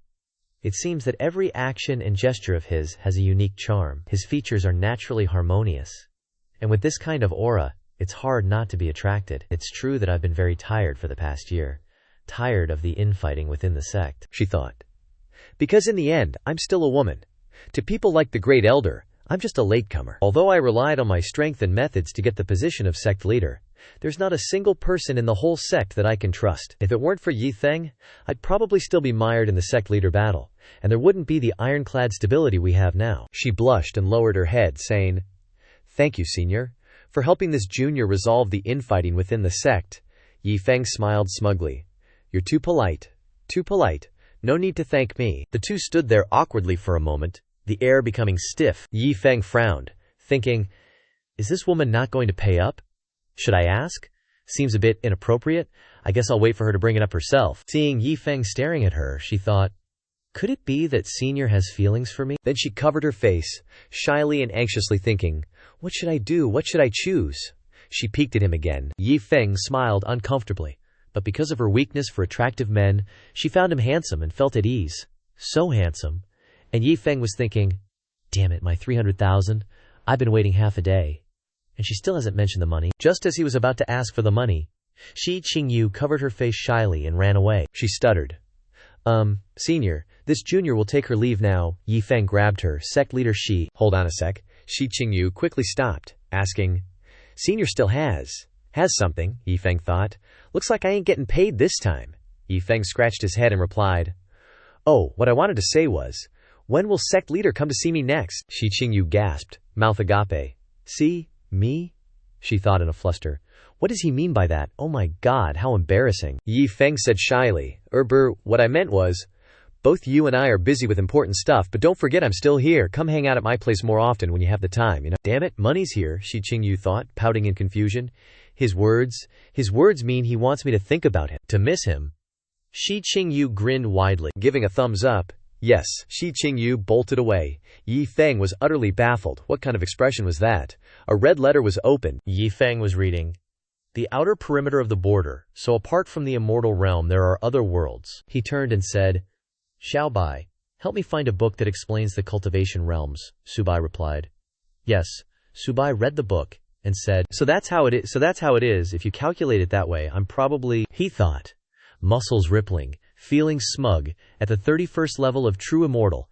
it seems that every action and gesture of his has a unique charm. His features are naturally harmonious. And with this kind of aura, it's hard not to be attracted. It's true that I've been very tired for the past year. Tired of the infighting within the sect, she thought. Because in the end, I'm still a woman. To people like the Great Elder, I'm just a latecomer. Although I relied on my strength and methods to get the position of sect leader, there's not a single person in the whole sect that I can trust. If it weren't for Yi Feng, I'd probably still be mired in the sect leader battle, and there wouldn't be the ironclad stability we have now. She blushed and lowered her head, saying, Thank you, senior, for helping this junior resolve the infighting within the sect. Yi Feng smiled smugly. You're too polite. Too polite. No need to thank me. The two stood there awkwardly for a moment, the air becoming stiff. Yi Feng frowned, thinking, Is this woman not going to pay up? Should I ask? Seems a bit inappropriate. I guess I'll wait for her to bring it up herself. Seeing Yi Feng staring at her, she thought, could it be that senior has feelings for me? Then she covered her face, shyly and anxiously thinking, what should I do? What should I choose? She peeked at him again. Yi Feng smiled uncomfortably, but because of her weakness for attractive men, she found him handsome and felt at ease. So handsome. And Yi Feng was thinking, damn it, my 300,000. I've been waiting half a day. And she still hasn't mentioned the money. Just as he was about to ask for the money, Shi Qingyu covered her face shyly and ran away. She stuttered. Senior, this junior will take her leave now. Yi Feng grabbed her. Sect leader Shi. Hold on a sec. Shi Qingyu quickly stopped, asking, Senior still has something, Yi Feng thought. Looks like I ain't getting paid this time. Yi Feng scratched his head and replied, Oh, what I wanted to say was, when will sect leader come to see me next? Shi Qingyu gasped, mouth agape. See? Me? She thought in a fluster. What does he mean by that? Oh my god, how embarrassing. Yi Feng said shyly, what I meant was, both you and I are busy with important stuff, but don't forget I'm still here. Come hang out at my place more often when you have the time, you know. Damn it, money's here, Shi Qingyu thought, pouting in confusion. His words mean he wants me to think about him, to miss him. Shi Qingyu grinned widely, giving a thumbs up. Yes, Shi Qingyu bolted away. Yi Feng was utterly baffled. What kind of expression was that? A red letter was open. Yi Feng was reading, The outer perimeter of the border, so apart from the immortal realm there are other worlds. He turned and said, Xiaobai, help me find a book that explains the cultivation realms, Subai replied. Yes, Subai read the book and said, So that's how it is. If you calculate it that way, I'm probably, he thought, muscles rippling, feeling smug, at the 31st level of True Immortal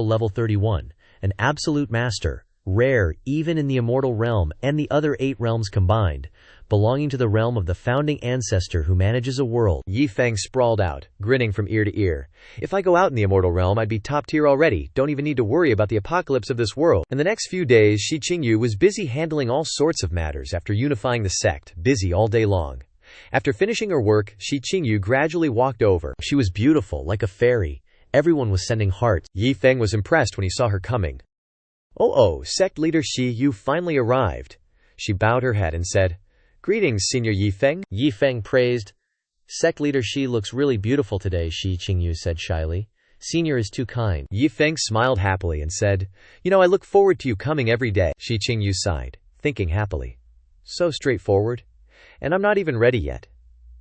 level 31, an absolute master, rare even in the immortal realm and the other 8 realms combined, belonging to the realm of the founding ancestor who manages a world. Yi Feng sprawled out, grinning from ear to ear. If I go out in the immortal realm, I'd be top tier already, don't even need to worry about the apocalypse of this world. In the next few days, Shi Qingyu was busy handling all sorts of matters after unifying the sect, busy all day long. After finishing her work, Shi Qingyu gradually walked over. She was beautiful, like a fairy. Everyone was sending hearts. Yi Feng was impressed when he saw her coming. Oh, sect leader Shi, you finally arrived. She bowed her head and said, Greetings, Senior Yi Feng. Yi Feng praised. Sect leader Shi looks really beautiful today, Shi Qingyu said shyly. Senior is too kind. Yi Feng smiled happily and said, I look forward to you coming every day. Shi Qingyu sighed, thinking happily. So straightforward. And I'm not even ready yet.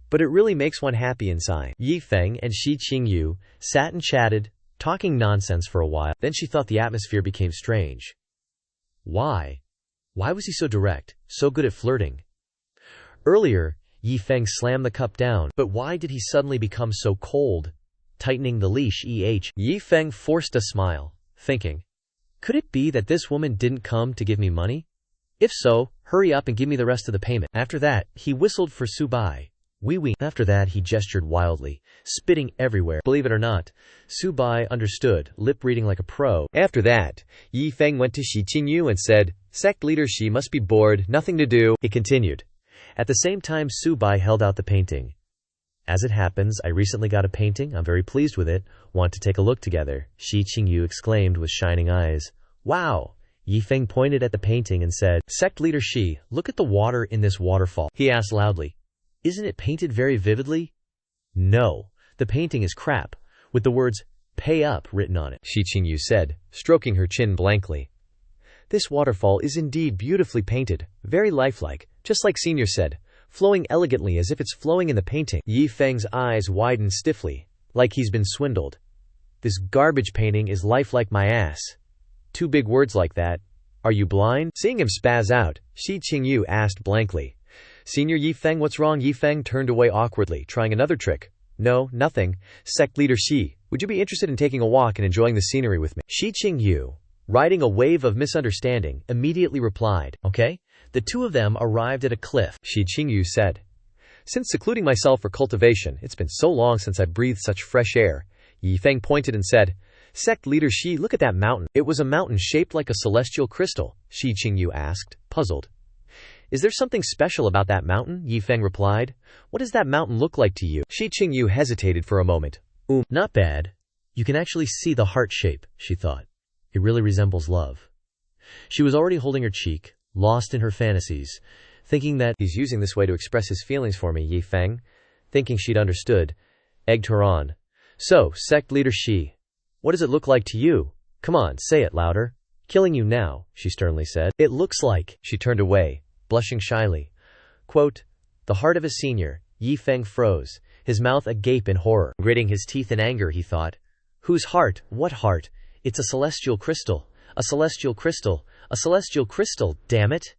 But it really makes one happy inside. Yi Feng and Shi Qingyu sat and chatted, talking nonsense for a while. Then she thought the atmosphere became strange. Why? Why was he so direct, so good at flirting? Earlier, Yi Feng slammed the cup down, but why did he suddenly become so cold? Tightening the leash, Yi Feng forced a smile, thinking, could it be that this woman didn't come to give me money? If so, hurry up and give me the rest of the payment. After that, he whistled for Su Bai. Wee. After that, he gestured wildly, spitting everywhere. Believe it or not, Su Bai understood, lip-reading like a pro. After that, Yi Feng went to Shi Qingyu and said, Sect leader Shi must be bored, nothing to do. He continued. At the same time, Su Bai held out the painting. As it happens, I recently got a painting. I'm very pleased with it. Want to take a look together? Shi Qingyu exclaimed with shining eyes. Wow! Yi Feng pointed at the painting and said, Sect leader Shi, look at the water in this waterfall. He asked loudly. Isn't it painted very vividly? No, the painting is crap, with the words, pay up written on it, Shi Qingyu said, stroking her chin blankly. This waterfall is indeed beautifully painted, very lifelike, just like Senior said, flowing elegantly as if it's flowing in the painting. Yi Feng's eyes widened stiffly, like he's been swindled. This garbage painting is lifelike my ass. 2 big words like that. Are you blind? Seeing him spaz out, Shi Qingyu asked blankly. Senior Yi Feng, what's wrong? Yi Feng turned away awkwardly, trying another trick. No, nothing. Sect leader Shi, would you be interested in taking a walk and enjoying the scenery with me? Shi Qingyu, riding a wave of misunderstanding, immediately replied, okay. The 2 of them arrived at a cliff. Shi Qingyu said, Since secluding myself for cultivation, it's been so long since I breathed such fresh air. Yi Feng pointed and said, Sect leader Shi, look at that mountain. It was a mountain shaped like a celestial crystal, Shi Qingyu asked, puzzled. Is there something special about that mountain? Yi Feng replied. What does that mountain look like to you? Shi Qingyu hesitated for a moment. Not bad. You can actually see the heart shape, she thought. It really resembles love. She was already holding her cheek, lost in her fantasies, thinking that he's using this way to express his feelings for me, Yi Feng, thinking she'd understood, egged her on. So, sect leader Shi, what does it look like to you? Come on, say it louder. Killing you now, she sternly said. It looks like. She turned away, blushing shyly. Quote, the heart of a senior. Yi Feng froze, his mouth agape in horror. Gritting his teeth in anger, he thought. Whose heart? What heart? It's a celestial crystal. A celestial crystal. A celestial crystal, damn it.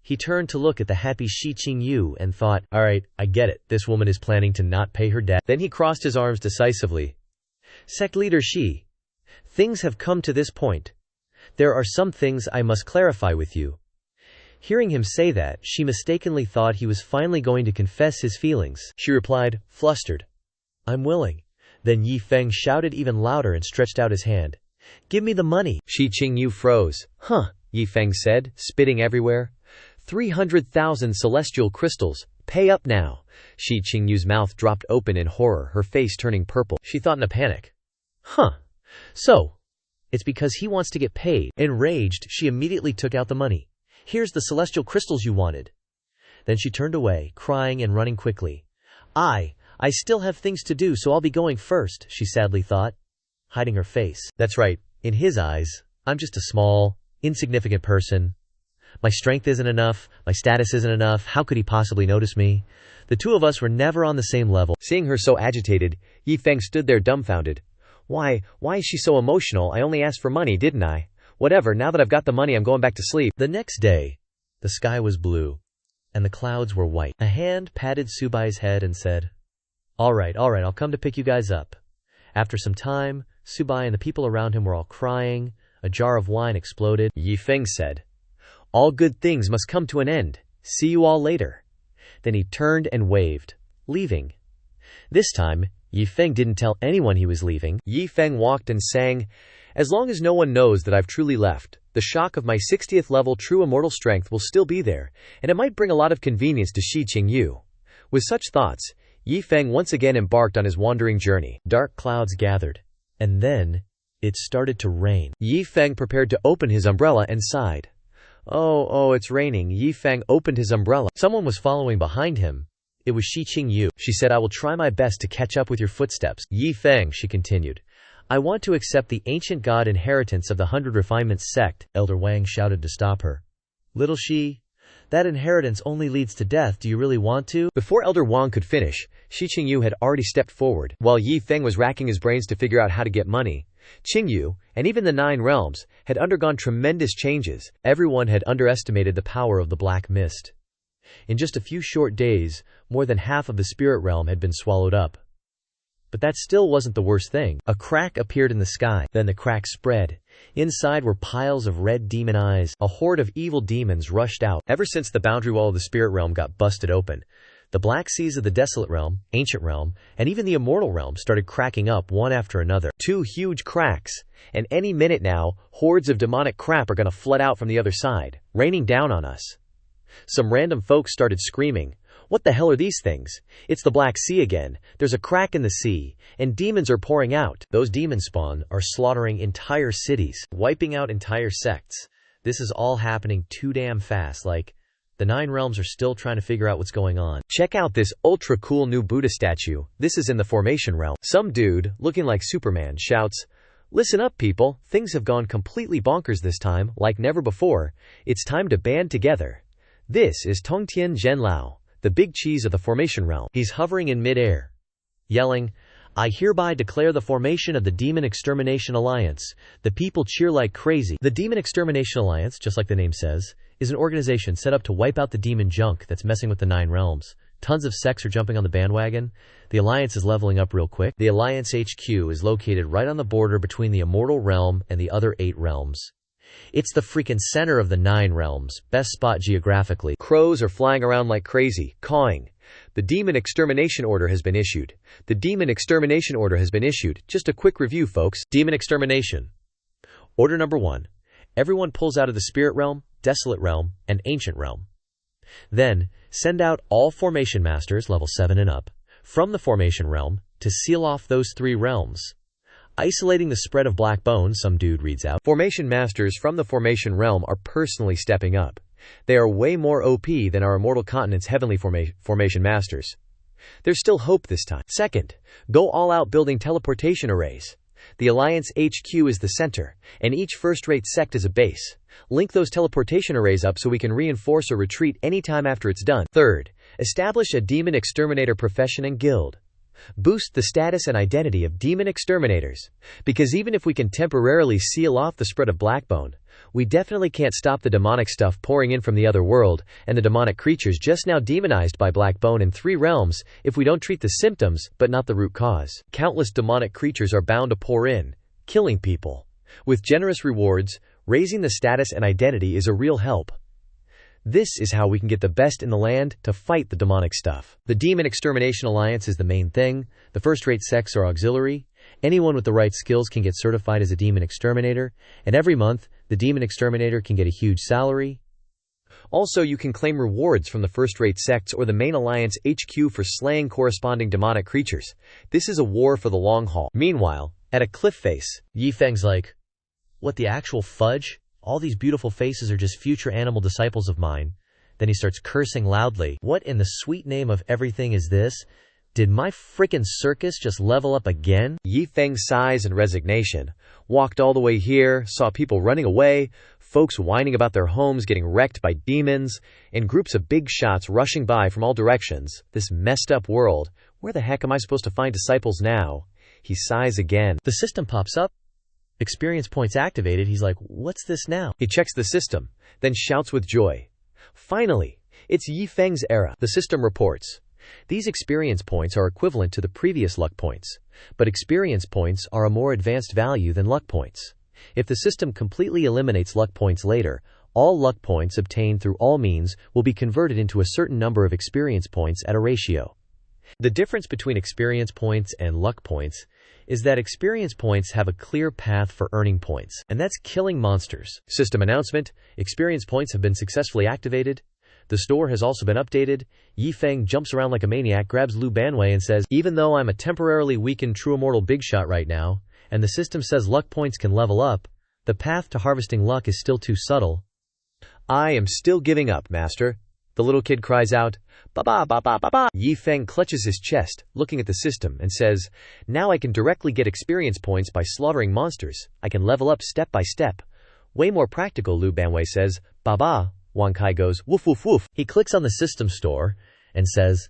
He turned to look at the happy Shi Qingyu and thought, all right, I get it. This woman is planning to not pay her debt. Then he crossed his arms decisively. Sect leader Shi, things have come to this point. There are some things I must clarify with you. Hearing him say that, she mistakenly thought he was finally going to confess his feelings. She replied, flustered, I'm willing. Then Yi Feng shouted even louder and stretched out his hand. Give me the money. Shi Qingyu froze. Huh, Yi Feng said, spitting everywhere. 300,000 celestial crystals. Pay up now. Shi Qingyu's mouth dropped open in horror, her face turning purple. She thought in a panic. Huh. So, it's because he wants to get paid. Enraged, she immediately took out the money. Here's the celestial crystals you wanted. Then she turned away, crying and running quickly. I still have things to do, so I'll be going first, she sadly thought, hiding her face. That's right. In his eyes, I'm just a small, insignificant person. My strength isn't enough. My status isn't enough. How could he possibly notice me? The 2 of us were never on the same level. Seeing her so agitated, Yi Feng stood there dumbfounded. Why is she so emotional? I only asked for money, didn't I? Whatever, now that I've got the money, I'm going back to sleep. The next day, the sky was blue, and the clouds were white. A hand patted Subai's head and said, All right, I'll come to pick you guys up. After some time, Su Bai and the people around him were all crying. A jar of wine exploded. Yi Feng said, "All good things must come to an end. See you all later." Then he turned and waved, leaving. This time, Yi Feng didn't tell anyone he was leaving. Yi Feng walked and sang, "As long as no one knows that I've truly left, the shock of my 60th level true immortal strength will still be there, and it might bring a lot of convenience to Qingyu." With such thoughts, Yi Feng once again embarked on his wandering journey. Dark clouds gathered, and then it started to rain. Yi Feng prepared to open his umbrella and sighed. Oh, it's raining." Yi Feng opened his umbrella. Someone was following behind him. It was Qingyu. She said, "I will try my best to catch up with your footsteps." Yi Feng, she continued, "I want to accept the ancient god inheritance of the 100 Refinements sect." Elder Wang shouted to stop her. "Little Shi, that inheritance only leads to death. Do you really want to?" Before Elder Wang could finish, Qingyu had already stepped forward. While Yi Feng was racking his brains to figure out how to get money, Qingyu, and even the 9 realms, had undergone tremendous changes. Everyone had underestimated the power of the black mist. In just a few short days, more than half of the spirit realm had been swallowed up. But that still wasn't the worst thing. A crack appeared in the sky. Then the crack spread. Inside were piles of red demon eyes. A horde of evil demons rushed out. Ever since the boundary wall of the spirit realm got busted open, the black seas of the desolate realm, ancient realm, and even the immortal realm started cracking up one after another. 2 huge cracks, and any minute now, hordes of demonic crap are gonna flood out from the other side, raining down on us. Some random folks started screaming, "What the hell are these things? It's the Black Sea again. There's a crack in the sea, and demons are pouring out." Those demon spawn are slaughtering entire cities, wiping out entire sects. This is all happening too damn fast. Like, the 9 realms are still trying to figure out what's going on. Check out this ultra cool new Buddha statue. This is in the formation realm. Some dude, looking like Superman, shouts, "Listen up, people. Things have gone completely bonkers this time, like never before. It's time to band together." This is Tongtian Zhenlao, the big cheese of the formation realm. He's hovering in midair, yelling, "I hereby declare the formation of the Demon Extermination Alliance." The people cheer like crazy. The Demon Extermination Alliance, just like the name says, is an organization set up to wipe out the demon junk that's messing with the 9 realms. Tons of sects are jumping on the bandwagon. The Alliance is leveling up real quick. The Alliance HQ is located right on the border between the Immortal Realm and the other 8 realms. It's the freaking center of the 9 realms, best spot geographically. Crows are flying around like crazy, cawing. The Demon Extermination Order has been issued. The Demon Extermination Order has been issued. Just a quick review, folks. Demon Extermination. Order number 1. Everyone pulls out of the Spirit Realm, Desolate Realm, and Ancient Realm. Then, send out all Formation Masters, level 7 and up, from the Formation Realm, to seal off those 3 realms. Isolating the spread of black bone, some dude reads out. Formation Masters from the Formation Realm are personally stepping up. They are way more OP than our Immortal Continent's Heavenly Formation Masters. There's still hope this time. Second, go all out building teleportation arrays. The Alliance HQ is the center, and each first-rate sect is a base. Link those teleportation arrays up so we can reinforce or retreat anytime after it's done. Third, establish a Demon Exterminator profession and guild. Boost the status and identity of demon exterminators. Because even if we can temporarily seal off the spread of Blackbone, we definitely can't stop the demonic stuff pouring in from the other world, and the demonic creatures just now demonized by Blackbone in 3 realms, if we don't treat the symptoms, but not the root cause. Countless demonic creatures are bound to pour in, killing people. With generous rewards, raising the status and identity is a real help. This is how we can get the best in the land to fight the demonic stuff. The Demon Extermination Alliance is the main thing. The first-rate sects are auxiliary. Anyone with the right skills can get certified as a Demon Exterminator, and every month, the Demon Exterminator can get a huge salary. Also, you can claim rewards from the first-rate sects or the main Alliance HQ for slaying corresponding demonic creatures. This is a war for the long haul. Meanwhile, at a cliff face, Yi Feng's like, "What the actual fudge? All these beautiful faces are just future animal disciples of mine." Then he starts cursing loudly. "What in the sweet name of everything is this? Did my frickin' circus just level up again?" Yi Feng sighs in resignation. Walked all the way here, saw people running away, folks whining about their homes getting wrecked by demons, and groups of big shots rushing by from all directions. This messed up world. Where the heck am I supposed to find disciples now? He sighs again. The system pops up. Experience points activated. He's like, "What's this now?" He checks the system, then shouts with joy. Finally, it's Yi Feng's era. The system reports. These experience points are equivalent to the previous luck points, but experience points are a more advanced value than luck points. If the system completely eliminates luck points later, all luck points obtained through all means will be converted into a certain number of experience points at a ratio. The difference between experience points and luck points is that experience points have a clear path for earning points, and that's killing monsters. System announcement: experience points have been successfully activated. The store has also been updated. Yi Feng jumps around like a maniac, grabs Lu Banwei and says, "Even though I'm a temporarily weakened true immortal big shot right now, and the system says luck points can level up, the path to harvesting luck is still too subtle." "I am still giving up, master," the little kid cries out. "Ba-ba, ba-ba, ba-ba." Yi Feng clutches his chest, looking at the system, and says, "Now I can directly get experience points by slaughtering monsters. I can level up step by step. Way more practical," Lu Banwei says. "Ba-ba." Wang Kai goes, "Woof woof woof." He clicks on the system store and says,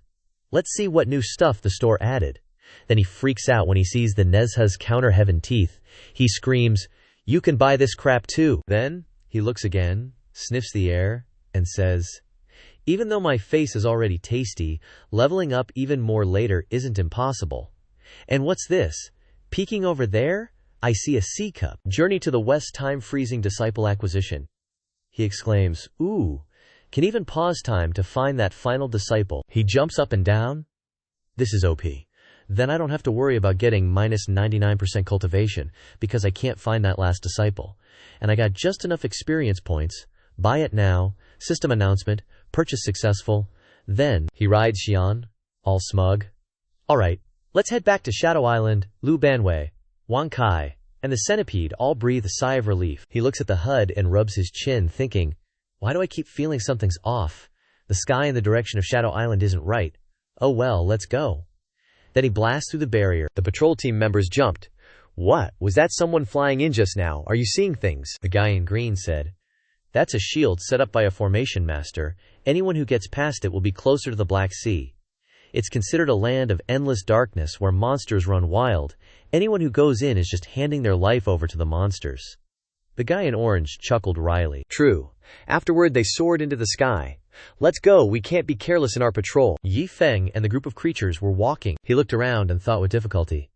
"Let's see what new stuff the store added." Then he freaks out when he sees the Nezha's counter heaven teeth. He screams, "You can buy this crap too." Then he looks again, sniffs the air, and says, "Even though my face is already tasty, leveling up even more later isn't impossible. And what's this? Peeking over there, I see a C cup. Journey to the West time freezing disciple acquisition." He exclaims, "Ooh, can even pause time to find that final disciple." He jumps up and down. This is OP. Then I don't have to worry about getting minus 99% cultivation because I can't find that last disciple. And I got just enough experience points. Buy it now. System announcement. Purchase successful. Then he rides Xian, all smug. "Alright, let's head back to Shadow Island." Lu Banwei, Wang Kai, and the centipede all breathe a sigh of relief. He looks at the HUD and rubs his chin, thinking, why do I keep feeling something's off? The sky in the direction of Shadow Island isn't right. Oh well, let's go. Then he blasts through the barrier. The patrol team members jumped. "What? Was that someone flying in just now? Are you seeing things?" The guy in green said, "That's a shield set up by a formation master. Anyone who gets past it will be closer to the Black Sea. It's considered a land of endless darkness where monsters run wild. Anyone who goes in is just handing their life over to the monsters." The guy in orange chuckled wryly. "True. Afterward they soared into the sky. Let's go, we can't be careless in our patrol." Yi Feng and the group of creatures were walking. He looked around and thought with difficulty.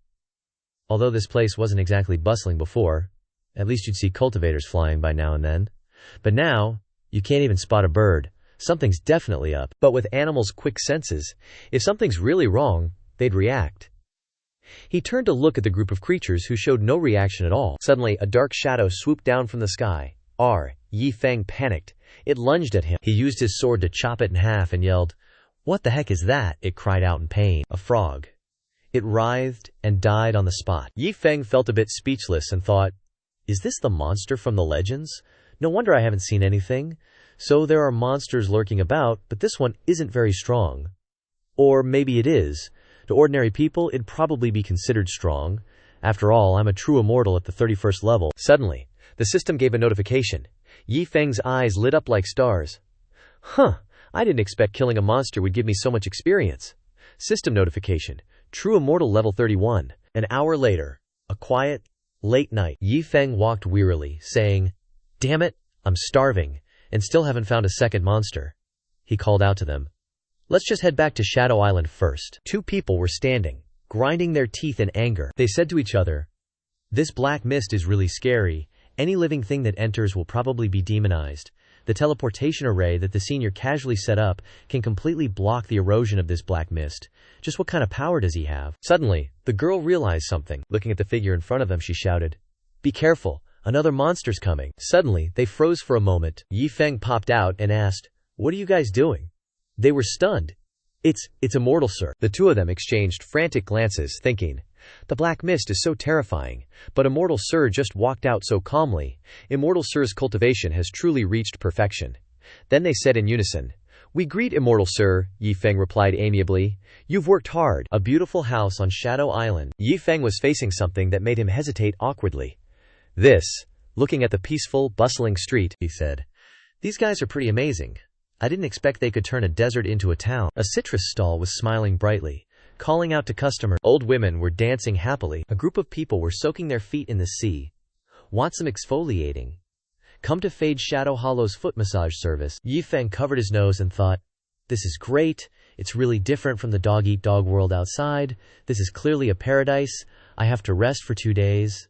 Although this place wasn't exactly bustling before, at least you'd see cultivators flying by now and then. But now, you can't even spot a bird. Something's definitely up. But with animals' quick senses, if something's really wrong, they'd react. He turned to look at the group of creatures who showed no reaction at all. Suddenly, a dark shadow swooped down from the sky. Yi Feng panicked. It lunged at him. He used his sword to chop it in half and yelled, "What the heck is that?" It cried out in pain. A frog. It writhed and died on the spot. Yi Feng felt a bit speechless and thought, is this the monster from the legends? No wonder I haven't seen anything. So there are monsters lurking about, but this one isn't very strong. Or maybe it is. To ordinary people, it'd probably be considered strong. After all, I'm a true immortal at the 31st level. Suddenly, the system gave a notification. Yi Feng's eyes lit up like stars. I didn't expect killing a monster would give me so much experience. System notification. True immortal level 31. An hour later, a quiet, late night. Yi Feng walked wearily, saying, "Damn it, I'm starving, and still haven't found a second monster." He called out to them, "Let's just head back to Shadow Island first." Two people were standing, grinding their teeth in anger. They said to each other, "This black mist is really scary. Any living thing that enters will probably be demonized. The teleportation array that the senior casually set up can completely block the erosion of this black mist. Just what kind of power does he have?" Suddenly, the girl realized something. Looking at the figure in front of them, she shouted, "Be careful, another monster's coming." Suddenly, they froze for a moment. Yi Feng popped out and asked, "What are you guys doing?" They were stunned. It's immortal, sir." The two of them exchanged frantic glances, thinking, the black mist is so terrifying, but Immortal Sir just walked out so calmly. Immortal Sir's cultivation has truly reached perfection. Then they said in unison, "We greet Immortal Sir," Yi Feng replied amiably. "You've worked hard." A beautiful house on Shadow Island. Yi Feng was facing something that made him hesitate awkwardly. Looking at the peaceful, bustling street, he said, "These guys are pretty amazing. I didn't expect they could turn a desert into a town." A citrus stall was smiling brightly, calling out to customers. Old women were dancing happily. A group of people were soaking their feet in the sea. "Want some exfoliating? Come to Fade Shadow Hollow's foot massage service." Yi Feng covered his nose and thought, "This is great. It's really different from the dog-eat-dog world outside. This is clearly a paradise. I have to rest for 2 days."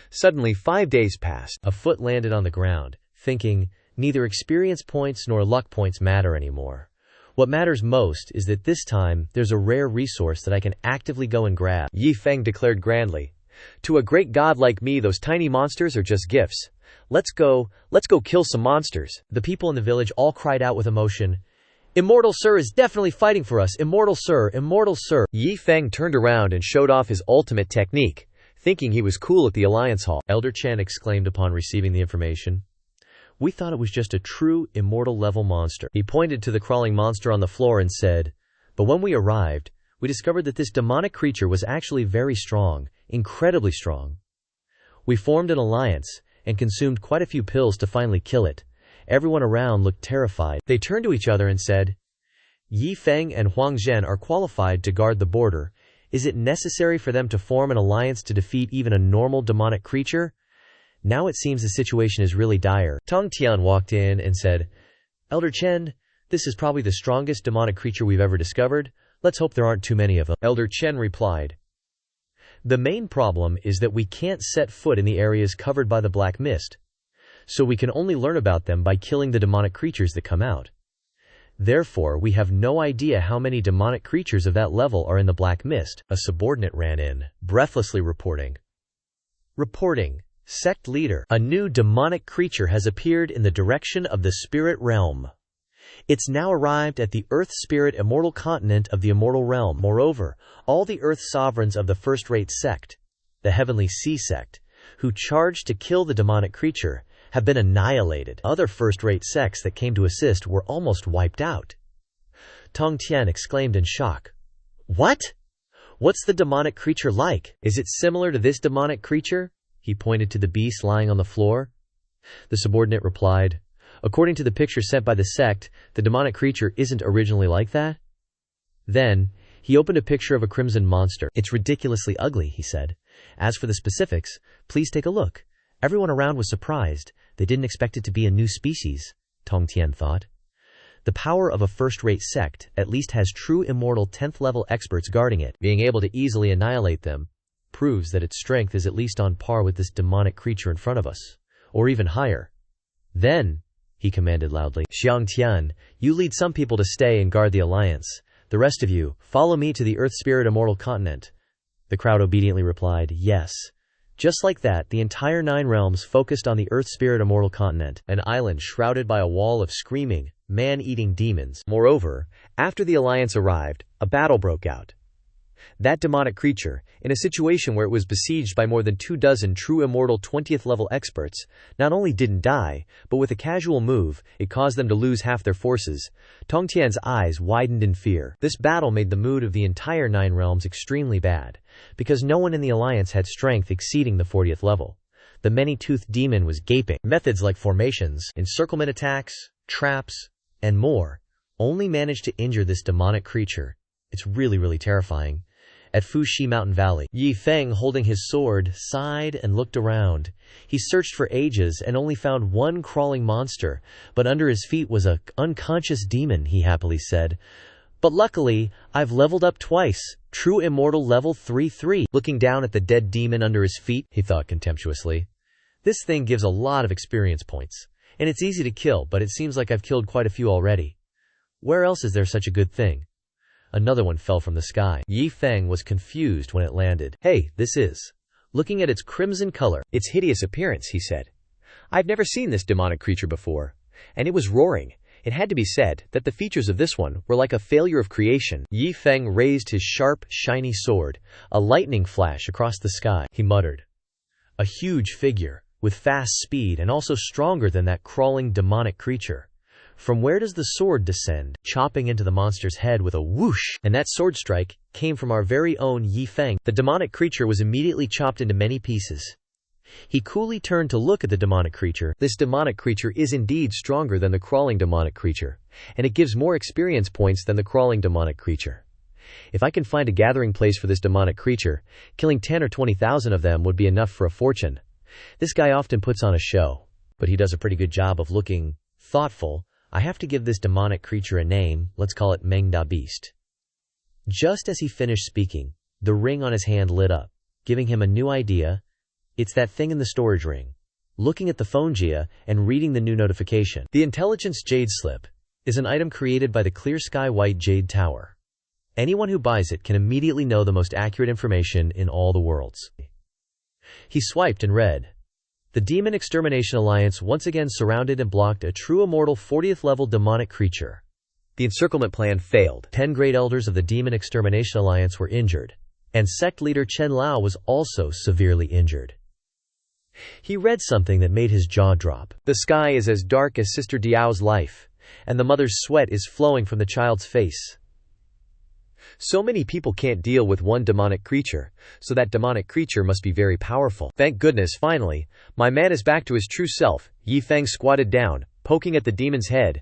Suddenly 5 days passed. A foot landed on the ground, thinking, neither experience points nor luck points matter anymore. What matters most is that this time, there's a rare resource that I can actively go and grab. Yi Feng declared grandly. To a great god like me, those tiny monsters are just gifts. Let's go kill some monsters. The people in the village all cried out with emotion, Immortal Sir is definitely fighting for us, Immortal Sir, Immortal Sir. Yi Feng turned around and showed off his ultimate technique, thinking he was cool at the Alliance Hall. Elder Chen exclaimed upon receiving the information. We thought it was just a true immortal level monster. He pointed to the crawling monster on the floor and said, but when we arrived, we discovered that this demonic creature was actually very strong, incredibly strong. We formed an alliance and consumed quite a few pills to finally kill it. Everyone around looked terrified. They turned to each other and said, Yi Feng and Huang Zhen are qualified to guard the border. Is it necessary for them to form an alliance to defeat even a normal demonic creature? Now it seems the situation is really dire. Tong Tian walked in and said, Elder Chen, this is probably the strongest demonic creature we've ever discovered. Let's hope there aren't too many of them. Elder Chen replied, the main problem is that we can't set foot in the areas covered by the black mist, so we can only learn about them by killing the demonic creatures that come out. Therefore, we have no idea how many demonic creatures of that level are in the black mist. A subordinate ran in, breathlessly reporting. Sect leader, a new demonic creature has appeared in the direction of the spirit realm. It's now arrived at the Earth Spirit Immortal Continent of the Immortal Realm. Moreover, all the Earth sovereigns of the first-rate sect, the Heavenly Sea Sect, who charged to kill the demonic creature, have been annihilated. Other first-rate sects that came to assist were almost wiped out. Tong Tian exclaimed in shock. What? What's the demonic creature like? Is it similar to this demonic creature? He pointed to the beast lying on the floor. The subordinate replied, according to the picture sent by the sect, the demonic creature isn't originally like that. Then, he opened a picture of a crimson monster. It's ridiculously ugly, he said. As for the specifics, please take a look. Everyone around was surprised. They didn't expect it to be a new species, Tong Tian thought. The power of a first-rate sect at least has true immortal 10th-level experts guarding it. Being able to easily annihilate them proves that its strength is at least on par with this demonic creature in front of us, or even higher. Then, he commanded loudly, Xiang Tian, you lead some people to stay and guard the alliance. The rest of you, follow me to the Earth Spirit Immortal Continent. The crowd obediently replied, yes. Just like that, the entire 9 realms focused on the Earth Spirit Immortal Continent, an island shrouded by a wall of screaming, man-eating demons. Moreover, after the alliance arrived, a battle broke out. That demonic creature, in a situation where it was besieged by more than 24 true immortal 20th-level experts, not only didn't die, but with a casual move, it caused them to lose half their forces. Tong Tian's eyes widened in fear. This battle made the mood of the entire 9 realms extremely bad, because no one in the alliance had strength exceeding the 40th level. The many-toothed demon was gaping. Methods like formations, encirclement attacks, traps, and more only managed to injure this demonic creature. It's really terrifying. At Fuxi Mountain Valley, Yi Feng, holding his sword, sighed and looked around. He searched for ages and only found one crawling monster, but under his feet was a unconscious demon, he happily said. But luckily, I've leveled up twice, true immortal level 3-3. Looking down at the dead demon under his feet, he thought contemptuously. This thing gives a lot of experience points, and it's easy to kill, but it seems like I've killed quite a few already. Where else is there such a good thing? Another one fell from the sky. Yi Feng was confused when it landed. Hey, this is. Looking at its crimson color, its hideous appearance, he said. I've never seen this demonic creature before. And it was roaring. It had to be said that the features of this one were like a failure of creation. Yi Feng raised his sharp, shiny sword. A lightning flash across the sky. He muttered. A huge figure, with fast speed and also stronger than that crawling demonic creature. From where does the sword descend, chopping into the monster's head with a whoosh? And that sword strike came from our very own Yi Feng. The demonic creature was immediately chopped into many pieces. He coolly turned to look at the demonic creature. This demonic creature is indeed stronger than the crawling demonic creature, and it gives more experience points than the crawling demonic creature. If I can find a gathering place for this demonic creature, killing 10 or 20,000 of them would be enough for a fortune. This guy often puts on a show, but he does a pretty good job of looking thoughtful. I have to give this demonic creature a name. Let's call it Mengda Beast. Just as he finished speaking, the ring on his hand lit up, giving him a new idea. It's that thing in the storage ring. Looking at the phone Jia and reading the new notification. The Intelligence Jade Slip is an item created by the Clear Sky White Jade Tower. Anyone who buys it can immediately know the most accurate information in all the worlds. He swiped and read. The Demon Extermination Alliance once again surrounded and blocked a true immortal 40th level demonic creature. The encirclement plan failed. 10 great elders of the Demon Extermination Alliance were injured, and sect leader Chen Lao was also severely injured. He read something that made his jaw drop. The sky is as dark as Sister Diao's life, and the mother's sweat is flowing from the child's face. So many people can't deal with one demonic creature, so that demonic creature must be very powerful. Thank goodness, finally, my man is back to his true self. Yi Feng squatted down, poking at the demon's head.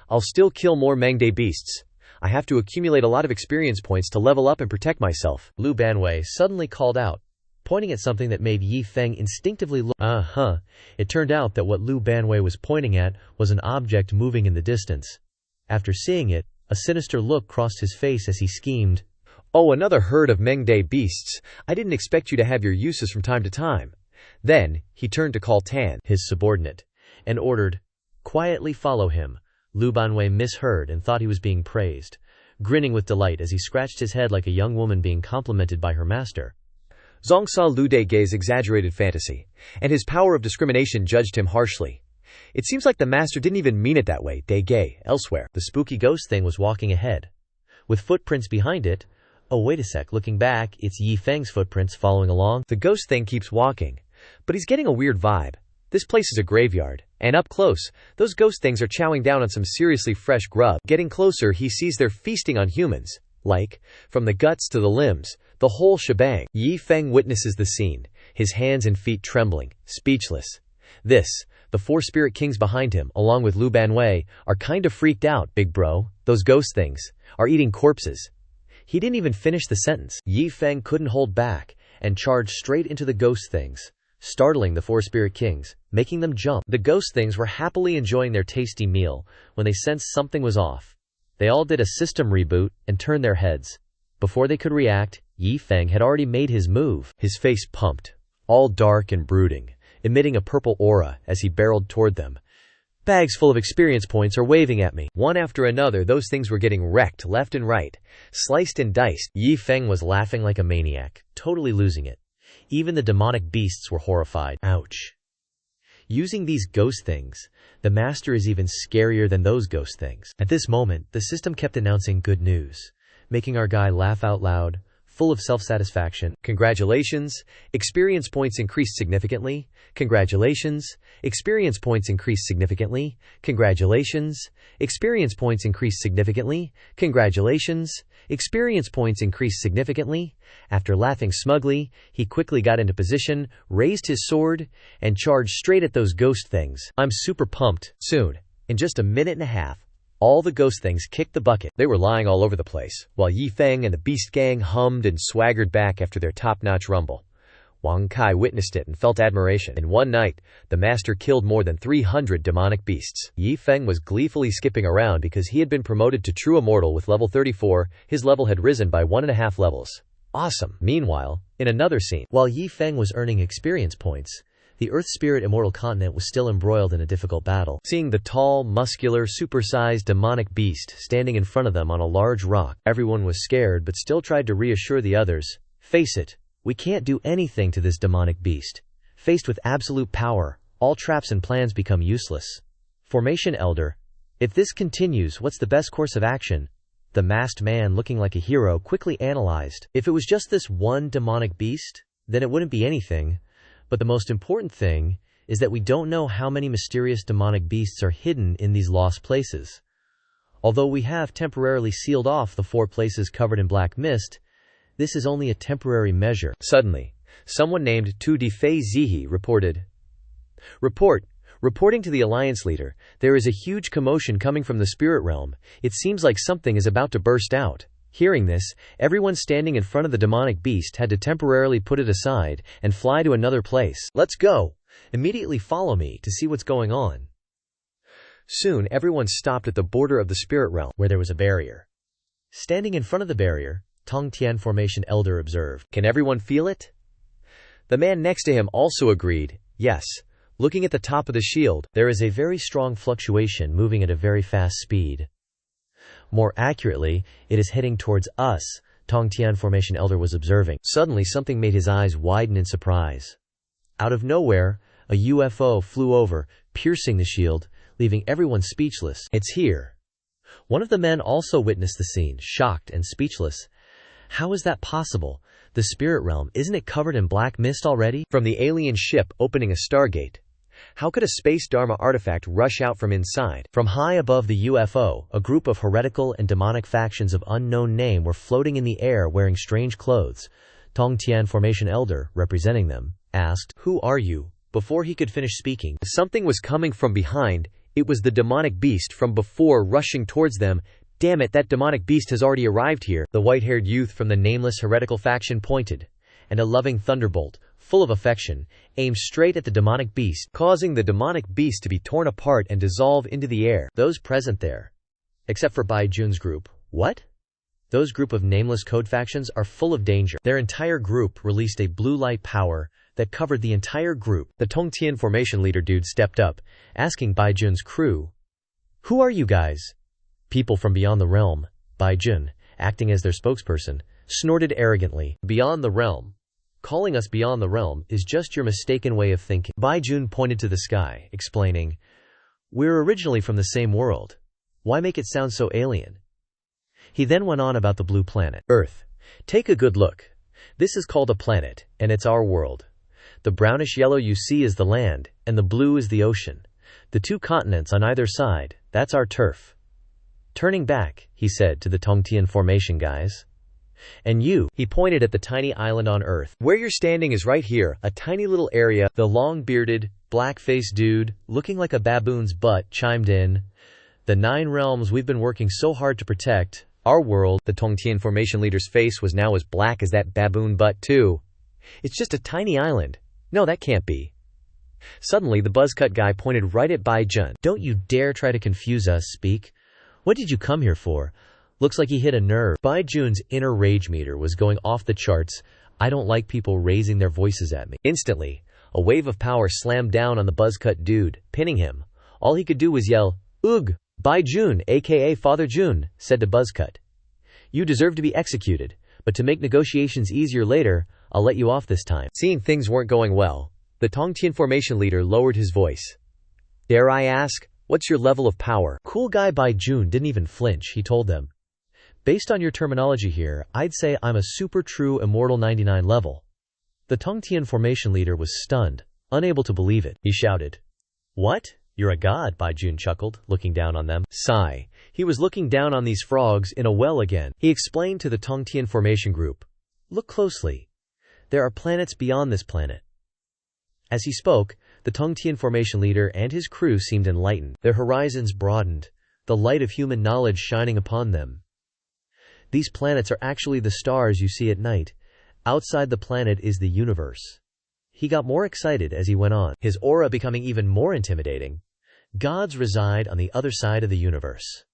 I'll still kill more Mengde beasts. I have to accumulate a lot of experience points to level up and protect myself. Lu Banwei suddenly called out, pointing at something that made Yi Feng instinctively look. It turned out that what Lu Banwei was pointing at was an object moving in the distance. After seeing it, a sinister look crossed his face as he schemed. Oh, another herd of Mengde beasts. I didn't expect you to have your uses from time to time. Then, he turned to call Tan, his subordinate, and ordered, quietly follow him. Lu Banwei misheard and thought he was being praised, grinning with delight as he scratched his head like a young woman being complimented by her master. Zhang saw Lu Degei's exaggerated fantasy, and his power of discrimination judged him harshly. It seems like the master didn't even mean it that way. Degei, elsewhere. The spooky ghost thing was walking ahead, with footprints behind it. Oh, wait a sec, looking back, it's Yi Feng's footprints following along. The ghost thing keeps walking, but he's getting a weird vibe. This place is a graveyard, and up close, those ghost things are chowing down on some seriously fresh grub. Getting closer, he sees they're feasting on humans. Like, from the guts to the limbs, the whole shebang. Yi Feng witnesses the scene, his hands and feet trembling, speechless. The 4 spirit kings behind him, along with Lu Banwei, are kind of freaked out. Big bro, those ghost things are eating corpses. He didn't even finish the sentence. Yi Feng couldn't hold back and charged straight into the ghost things, startling the 4 spirit kings, making them jump. The ghost things were happily enjoying their tasty meal when they sensed something was off. They all did a system reboot and turned their heads. Before they could react, Yi Feng had already made his move. His face pumped, all dark and brooding, emitting a purple aura as he barreled toward them. Bags full of experience points are waving at me. One after another, those things were getting wrecked left and right, sliced and diced. Yi Feng was laughing like a maniac, totally losing it. Even the demonic beasts were horrified. Ouch. Using these ghost things, the master is even scarier than those ghost things. At this moment, the system kept announcing good news, making our guy laugh out loud, full of self-satisfaction. Congratulations, experience points increased significantly. Congratulations, experience points increased significantly. Congratulations, experience points increased significantly. Congratulations, experience points increased significantly. After laughing smugly, he quickly got into position, raised his sword, and charged straight at those ghost things. I'm super pumped. Soon, in just a minute and a half, all the ghost things kicked the bucket. They were lying all over the place, while Yi Feng and the Beast Gang hummed and swaggered back after their top-notch rumble. Wang Kai witnessed it and felt admiration. In one night, the master killed more than 300 demonic beasts. Yi Feng was gleefully skipping around because he had been promoted to True Immortal with level 34, his level had risen by 1.5 levels. Awesome. Meanwhile, in another scene, while Yi Feng was earning experience points, the Earth Spirit Immortal Continent was still embroiled in a difficult battle. Seeing the tall, muscular, supersized demonic beast standing in front of them on a large rock, everyone was scared but still tried to reassure the others. Face it, we can't do anything to this demonic beast. Faced with absolute power, all traps and plans become useless. Formation Elder, if this continues, what's the best course of action? The masked man, looking like a hero, quickly analyzed. If it was just this one demonic beast, then it wouldn't be anything. But the most important thing is that we don't know how many mysterious demonic beasts are hidden in these lost places. Although we have temporarily sealed off the 4 places covered in black mist, this is only a temporary measure. Suddenly, someone named Tu Defei Zihi reported. Reporting to the Alliance leader, there is a huge commotion coming from the spirit realm. It seems like something is about to burst out. Hearing this, everyone standing in front of the demonic beast had to temporarily put it aside and fly to another place. Let's go! Immediately follow me to see what's going on. Soon, everyone stopped at the border of the spirit realm, where there was a barrier. Standing in front of the barrier, Tong Tian Formation Elder observed. Can everyone feel it? The man next to him also agreed, yes. Looking at the top of the shield, there is a very strong fluctuation moving at a very fast speed. More accurately, it is heading towards us, Tongtian Formation Elder was observing. Suddenly something made his eyes widen in surprise. Out of nowhere, a UFO flew over, piercing the shield, leaving everyone speechless. It's here. One of the men also witnessed the scene, shocked and speechless. How is that possible? The spirit realm, isn't it covered in black mist already? From the alien ship opening a stargate. How could a space Dharma artifact rush out from inside? From high above the UFO, a group of heretical and demonic factions of unknown name were floating in the air wearing strange clothes. Tongtian Formation Elder, representing them, asked, "Who are you?" Before he could finish speaking, something was coming from behind. It was the demonic beast from before rushing towards them. Damn it, that demonic beast has already arrived here. The white-haired youth from the nameless heretical faction pointed, and a loving thunderbolt, full of affection, aimed straight at the demonic beast, causing the demonic beast to be torn apart and dissolve into the air. Those present there, except for Bai Jun's group, what? Those group of nameless code factions are full of danger. Their entire group released a blue light power that covered the entire group. The Tongtian Formation leader dude stepped up, asking Bai Jun's crew, "Who are you guys?" People from beyond the realm. Bai Jun, acting as their spokesperson, snorted arrogantly. "Beyond the realm? Calling us beyond the realm is just your mistaken way of thinking." Bai Jun pointed to the sky, explaining, "We're originally from the same world. Why make it sound so alien?" He then went on about the blue planet. "Earth. Take a good look. This is called a planet, and it's our world. The brownish yellow you see is the land, and the blue is the ocean. The two continents on either side, that's our turf." Turning back, he said to the Tongtian Formation guys, "And you," he pointed at the tiny island on Earth. "Where you're standing is right here, a tiny little area." The long-bearded, black-faced dude, looking like a baboon's butt, chimed in, "The 9 realms we've been working so hard to protect, our world." The Tongtian Formation leader's face was now as black as that baboon butt too. "It's just a tiny island. No, that can't be." Suddenly the buzzcut guy pointed right at Bai Jun. "Don't you dare try to confuse us, speak. What did you come here for?" Looks like he hit a nerve. Bai Jun's inner rage meter was going off the charts. "I don't like people raising their voices at me." Instantly, a wave of power slammed down on the buzzcut dude, pinning him. All he could do was yell, "Ugh! Bai Jun, aka Father Jun," said to buzzcut. "You deserve to be executed, but to make negotiations easier later, I'll let you off this time." Seeing things weren't going well, the Tongtian Formation leader lowered his voice. "Dare I ask, what's your level of power?" Cool guy Bai Jun didn't even flinch, he told them. "Based on your terminology here, I'd say I'm a super true immortal 99 level." The Tongtian Formation leader was stunned, unable to believe it. He shouted, "What? You're a god?" Bai Jun chuckled, looking down on them. Sigh. He was looking down on these frogs in a well again. He explained to the Tongtian Formation group, "Look closely. There are planets beyond this planet." As he spoke, the Tongtian Formation leader and his crew seemed enlightened. Their horizons broadened, the light of human knowledge shining upon them. "These planets are actually the stars you see at night. Outside the planet is the universe." He got more excited as he went on, his aura becoming even more intimidating. "Gods reside on the other side of the universe.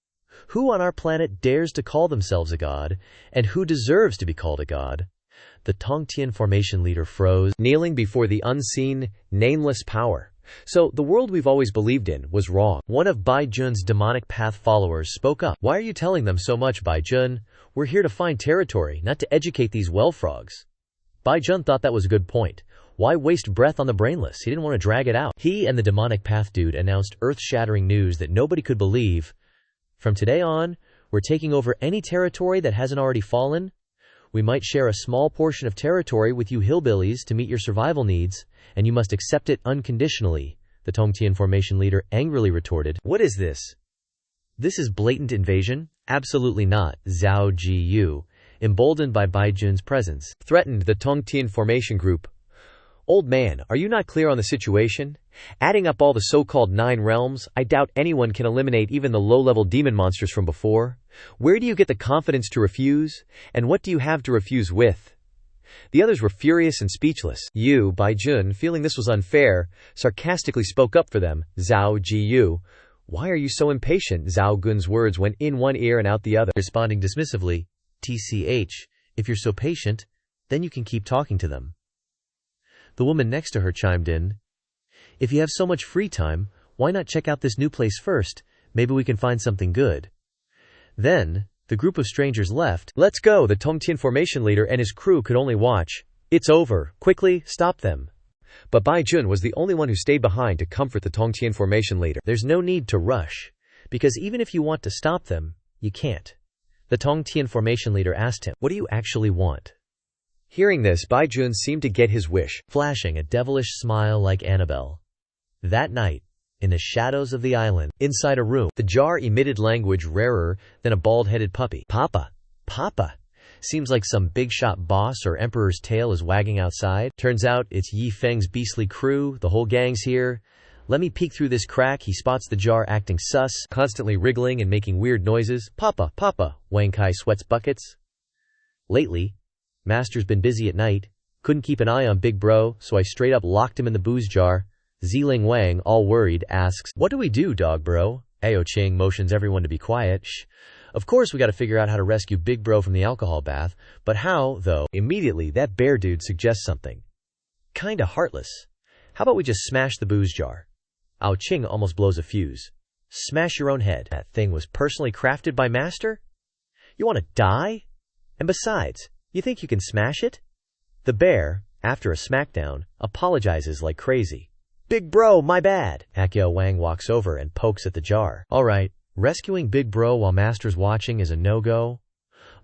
Who on our planet dares to call themselves a god, and who deserves to be called a god?" The Tongtian Formation leader froze, kneeling before the unseen, nameless power. So, the world we've always believed in was wrong. One of Bai Jun's demonic path followers spoke up. "Why are you telling them so much, Bai Jun? We're here to find territory, not to educate these well frogs." Bai Jun thought that was a good point. Why waste breath on the brainless? He didn't want to drag it out. He and the demonic path dude announced earth-shattering news that nobody could believe. "From today on, we're taking over any territory that hasn't already fallen. We might share a small portion of territory with you hillbillies to meet your survival needs, and you must accept it unconditionally," the Tongtian Formation leader angrily retorted. "What is this? This is blatant invasion?" "Absolutely not," Zhao Jiyu, emboldened by Bai Jun's presence, threatened the Tongtian Formation group. "Old man, are you not clear on the situation? Adding up all the so-called 9 realms, I doubt anyone can eliminate even the low-level demon monsters from before. Where do you get the confidence to refuse? And what do you have to refuse with?" The others were furious and speechless. Bai Jun, feeling this was unfair, sarcastically spoke up for them. "Zhao Jiyu, why are you so impatient?" Zhao Gun's words went in one ear and out the other, responding dismissively, "TCH, if you're so patient, then you can keep talking to them." The woman next to her chimed in, "If you have so much free time, why not check out this new place first? Maybe we can find something good." Then, the group of strangers left. "Let's go," the Tongtian formation leader and his crew could only watch. "It's over. Quickly, stop them." But Bai Jun was the only one who stayed behind to comfort the Tongtian formation leader. "There's no need to rush, because even if you want to stop them, you can't." The Tongtian formation leader asked him, "What do you actually want?" Hearing this, Bai Jun seemed to get his wish, flashing a devilish smile like Annabelle. That night, in the shadows of the island, inside a room, the jar emitted language rarer than a bald-headed puppy. "Papa, Papa." Seems like some big-shot boss or emperor's tail is wagging outside. Turns out it's Yi Feng's beastly crew, the whole gang's here. Let me peek through this crack. He spots the jar acting sus, constantly wriggling and making weird noises. "Papa, Papa," Wang Kai sweats buckets. "Lately, Master's been busy at night. Couldn't keep an eye on Big Bro, so I straight up locked him in the booze jar." Ziling Wang, all worried, asks, "What do we do, dog bro?" Yao King motions everyone to be quiet. "Shh. Of course we gotta figure out how to rescue Big Bro from the alcohol bath, but how, though?" Immediately, that bear dude suggests something kinda heartless. "How about we just smash the booze jar?" Yao Qing almost blows a fuse. "Smash your own head. That thing was personally crafted by Master? You wanna die? And besides, you think you can smash it?" The bear, after a smackdown, apologizes like crazy. "Big Bro, my bad." Akio Wang walks over and pokes at the jar. "Alright, rescuing Big Bro while Master's watching is a no-go.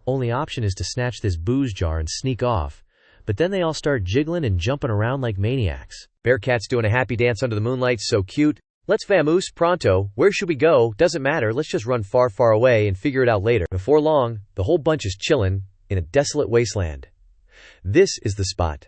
Only option is to snatch this booze jar and sneak off. But then they all start jiggling and jumping around like maniacs." Bearcat's doing a happy dance under the moonlight, so cute. "Let's vamoose, pronto. Where should we go? Doesn't matter, let's just run far, far away and figure it out later." Before long, the whole bunch is chillin' in a desolate wasteland. This is the spot.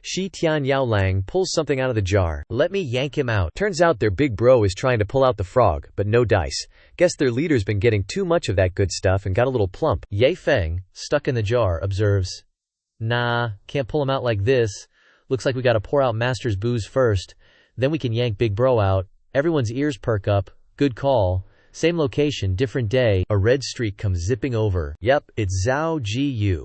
Shi Tian Yao Lang pulls something out of the jar. "Let me yank him out." Turns out their Big Bro is trying to pull out the frog, but no dice. Guess their leader's been getting too much of that good stuff and got a little plump. Yi Feng, stuck in the jar, observes, "Nah, can't pull him out like this. Looks like we gotta pour out Master's booze first. Then we can yank Big Bro out." Everyone's ears perk up. Good call. Same location, different day. A red streak comes zipping over. Yep, it's Zhao Ji.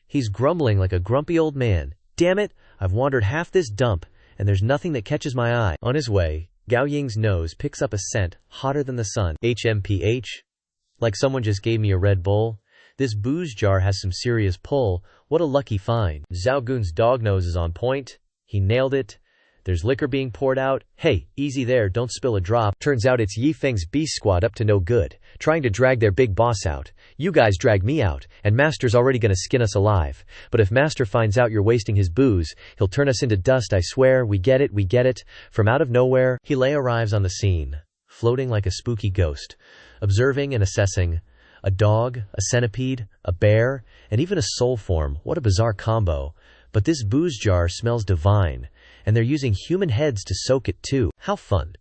He's grumbling like a grumpy old man. "Damn it, I've wandered half this dump, and there's nothing that catches my eye." On his way, Gao Ying's nose picks up a scent hotter than the sun. HMPH? Like someone just gave me a Red Bull. This booze jar has some serious pull. What a lucky find. Zhao Gun's dog nose is on point. He nailed it. There's liquor being poured out. "Hey, easy there, don't spill a drop." Turns out it's Yi Feng's beast squad up to no good, trying to drag their big boss out. "You guys drag me out, and Master's already gonna skin us alive. But if Master finds out you're wasting his booze, he'll turn us into dust, I swear. We get it, we get it." From out of nowhere, Hele arrives on the scene, floating like a spooky ghost, observing and assessing. A dog, a centipede, a bear, and even a soul form. What a bizarre combo. But this booze jar smells divine, and they're using human heads to soak it too. How fun.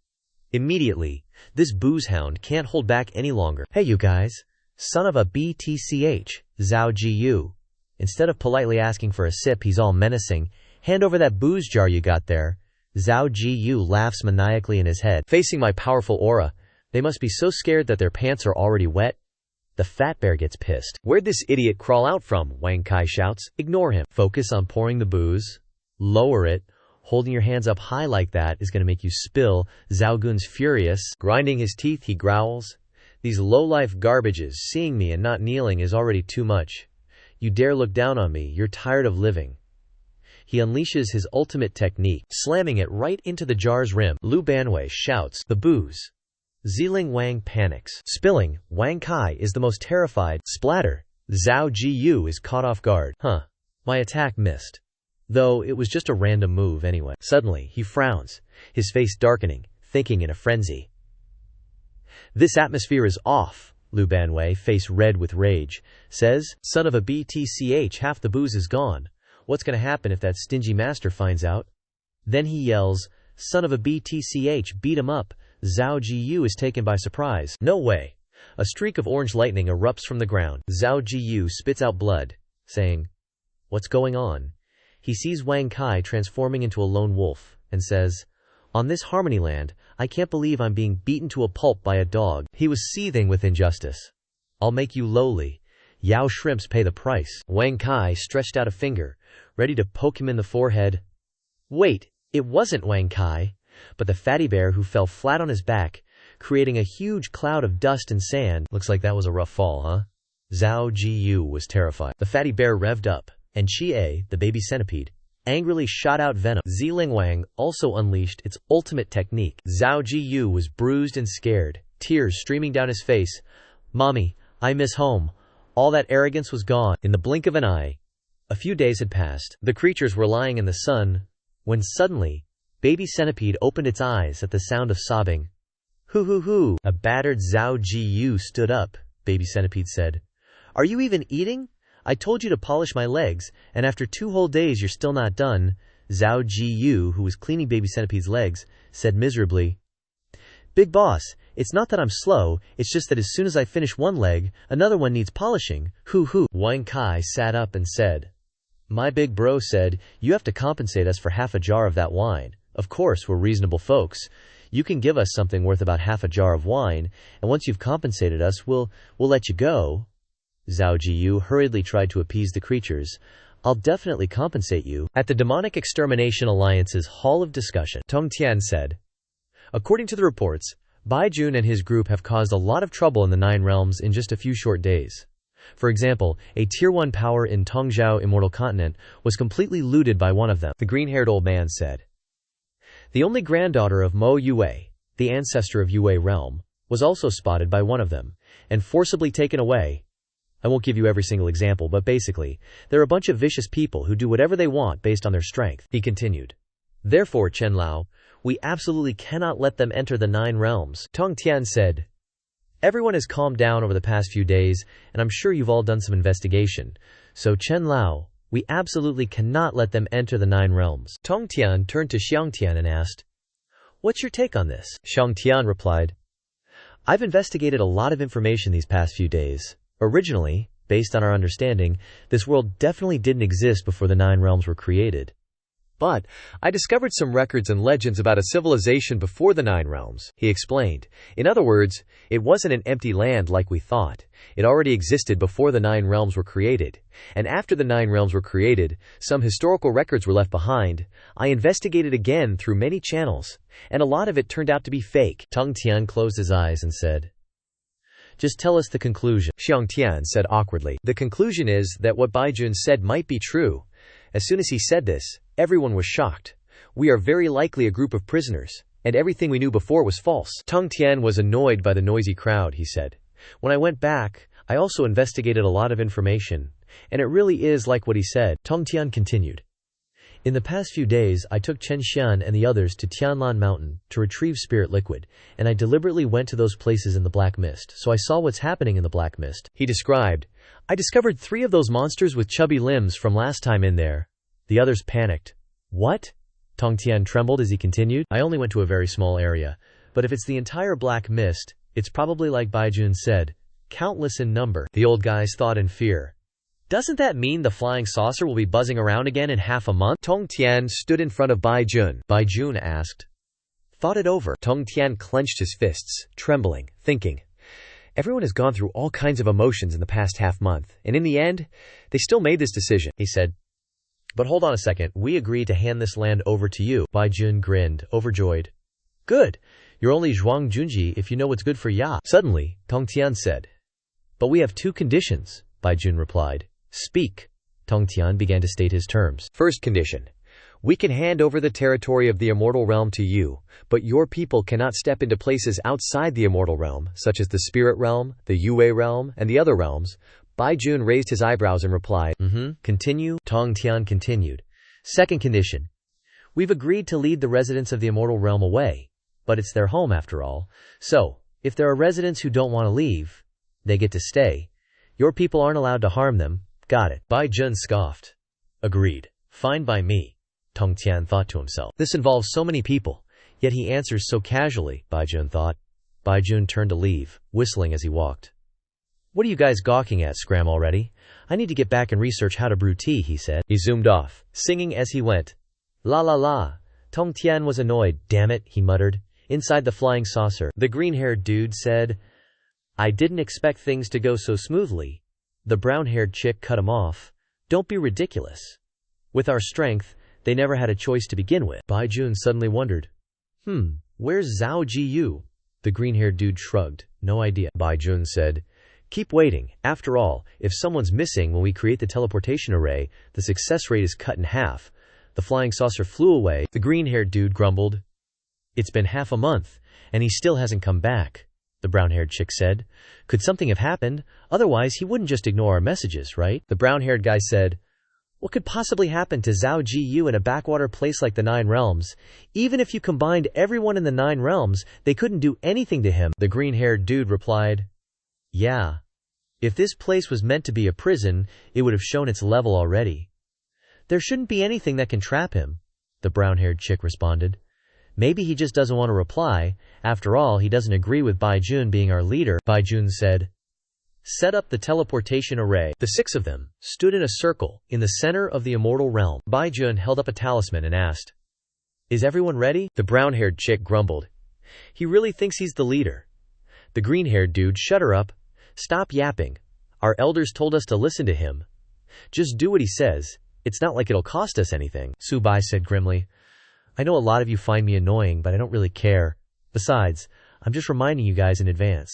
Immediately, this booze hound can't hold back any longer. "Hey you guys, son of a BTCH, Zhao Ji." Instead of politely asking for a sip, he's all menacing. "Hand over that booze jar you got there." Zhao Ji laughs maniacally in his head. "Facing my powerful aura, they must be so scared that their pants are already wet." The fat bear gets pissed. "Where'd this idiot crawl out from?" Wang Kai shouts. "Ignore him. Focus on pouring the booze. Lower it. Holding your hands up high like that is going to make you spill." Zhao Gun's furious. Grinding his teeth, he growls. "These low-life garbages, seeing me and not kneeling is already too much. You dare look down on me, you're tired of living." He unleashes his ultimate technique, slamming it right into the jar's rim. Lu Banwei shouts, "The booze." Ziling Wang panics. Spilling, Wang Kai is the most terrified. Splatter. Zhao Ji is caught off guard. My attack missed. Though it was just a random move anyway. Suddenly, he frowns, his face darkening, thinking in a frenzy. "This atmosphere is off," Lu Banwei, face red with rage, says, "Son of a BTCH, half the booze is gone. What's gonna happen if that stingy master finds out?" Then he yells, "Son of a BTCH, beat him up." Zhao Ji is taken by surprise. No way. A streak of orange lightning erupts from the ground. Zhao Ji spits out blood, saying, "What's going on?" He sees Wang Kai transforming into a lone wolf, and says, "On this Harmony Land, I can't believe I'm being beaten to a pulp by a dog." He was seething with injustice. "I'll make you lowly. Yao shrimps pay the price." Wang Kai stretched out a finger, ready to poke him in the forehead. Wait, it wasn't Wang Kai, but the fatty bear who fell flat on his back, creating a huge cloud of dust and sand. Looks like that was a rough fall, huh? Zhao Jiyu was terrified. The fatty bear revved up, and Qie, the baby centipede, angrily shot out venom. Ziling Wang also unleashed its ultimate technique. Zhao Jiyu was bruised and scared, tears streaming down his face. "Mommy, I miss home." All that arrogance was gone in the blink of an eye. A few days had passed. The creatures were lying in the sun, when suddenly, baby centipede opened its eyes at the sound of sobbing. "Hoo hoo hoo." A battered Zhao Jiyu stood up. Baby centipede said, "Are you even eating? I told you to polish my legs, and after 2 whole days you're still not done." Zhao Jiyu, who was cleaning baby centipede's legs, said miserably, "Big boss, it's not that I'm slow, it's just that as soon as I finish one leg, another one needs polishing. Hoo hoo." Wang Kai sat up and said, "My big bro said, you have to compensate us for half a jar of that wine. Of course, we're reasonable folks. You can give us something worth about half a jar of wine, and once you've compensated us, we'll let you go." Zhao Jiyu hurriedly tried to appease the creatures. "I'll definitely compensate you." At the Demonic Extermination Alliance's Hall of Discussion, Tong Tian said, "According to the reports, Bai Jun and his group have caused a lot of trouble in the 9 realms in just a few short days. For example, a Tier 1 power in Tongzhou Immortal Continent was completely looted by one of them." The green-haired old man said, "The only granddaughter of Mo Yue, the ancestor of Yue realm, was also spotted by one of them, and forcibly taken away. I won't give you every single example, but basically, they're a bunch of vicious people who do whatever they want based on their strength." He continued, "Therefore, Chen Lao, we absolutely cannot let them enter the 9 realms." Tong Tian said, "Everyone has calmed down over the past few days, and I'm sure you've all done some investigation. So Chen Lao, we absolutely cannot let them enter the 9 realms." Tong Tian turned to Xiang Tian and asked, "What's your take on this?" Xiang Tian replied, "I've investigated a lot of information these past few days. Originally, based on our understanding, this world definitely didn't exist before the 9 realms were created. But I discovered some records and legends about a civilization before the 9 realms," he explained. "In other words, it wasn't an empty land like we thought. It already existed before the 9 realms were created. And after the 9 realms were created, some historical records were left behind. I investigated again through many channels, and a lot of it turned out to be fake." Tong Tian closed his eyes and said, "Just tell us the conclusion." Xiang Tian said awkwardly, "The conclusion is that what Bai Jun said might be true. As soon as he said this, everyone was shocked. We are very likely a group of prisoners, and everything we knew before was false." Tong Tian was annoyed by the noisy crowd, he said. "When I went back, I also investigated a lot of information, and it really is like what he said." Tong Tian continued, "In the past few days, I took Chen Xian and the others to Tianlan Mountain to retrieve spirit liquid, and I deliberately went to those places in the black mist, so I saw what's happening in the black mist." He described, "I discovered 3 of those monsters with chubby limbs from last time in there." The others panicked. "What?" Tong Tian trembled as he continued, "I only went to a very small area, but if it's the entire black mist, it's probably like Bai Jun said, countless in number." The old guys thought in fear. "Doesn't that mean the flying saucer will be buzzing around again in half a month?" Tong Tian stood in front of Bai Jun. Bai Jun asked, "Thought it over." Tong Tian clenched his fists, trembling, thinking, "Everyone has gone through all kinds of emotions in the past half month, and in the end, they still made this decision." He said, "But hold on a second, we agreed to hand this land over to you." Bai Jun grinned, overjoyed. "Good. You're only Zhuang Junji if you know what's good for Ya." Suddenly, Tong Tian said, "But we have 2 conditions," Bai Jun replied. "Speak." Tong Tian began to state his terms. "First condition. We can hand over the territory of the immortal realm to you, but your people cannot step into places outside the immortal realm, such as the spirit realm, the Yue realm, and the other realms." Bai Jun raised his eyebrows and replied, "Continue." Tong Tian continued. "Second condition. We've agreed to lead the residents of the immortal realm away, but it's their home after all. So, if there are residents who don't want to leave, they get to stay. Your people aren't allowed to harm them. Got it?" Bai Jun scoffed. "Agreed. Fine by me," Tong Tian thought to himself. "This involves so many people, yet he answers so casually," Bai Jun thought. Bai Jun turned to leave, whistling as he walked. "What are you guys gawking at, scram already? I need to get back and research how to brew tea," he said. He zoomed off, singing as he went. "La la la." Tong Tian was annoyed. "Damn it," he muttered. Inside the flying saucer, the green-haired dude said, "I didn't expect things to go so smoothly." The brown-haired chick cut him off. "Don't be ridiculous. With our strength, They never had a choice to begin with. Baijun suddenly wondered, where's Zhao Jiyu? The green-haired dude shrugged. No idea. Baijun said, keep waiting. After all, if someone's missing when we create the teleportation array, the success rate is cut in half. The flying saucer flew away. The green-haired dude grumbled. It's been half a month, and he still hasn't come back, the brown-haired chick said. Could something have happened? Otherwise, he wouldn't just ignore our messages, right? The brown-haired guy said, what could possibly happen to Zhao Jiyu in a backwater place like the Nine Realms? Even if you combined everyone in the Nine Realms, they couldn't do anything to him. The green-haired dude replied, yeah. If this place was meant to be a prison, it would have shown its level already. There shouldn't be anything that can trap him, the brown-haired chick responded. Maybe he just doesn't want to reply. After all, he doesn't agree with Baijun being our leader. Baijun said, set up the teleportation array. The 6 of them stood in a circle in the center of the immortal realm. Baijun held up a talisman and asked, is everyone ready? The brown-haired chick grumbled. He really thinks he's the leader. The green-haired dude shut her up. Stop yapping. Our elders told us to listen to him. Just do what he says. It's not like it'll cost us anything. Su Bai said grimly, I know a lot of you find me annoying, but I don't really care. Besides, I'm just reminding you guys in advance.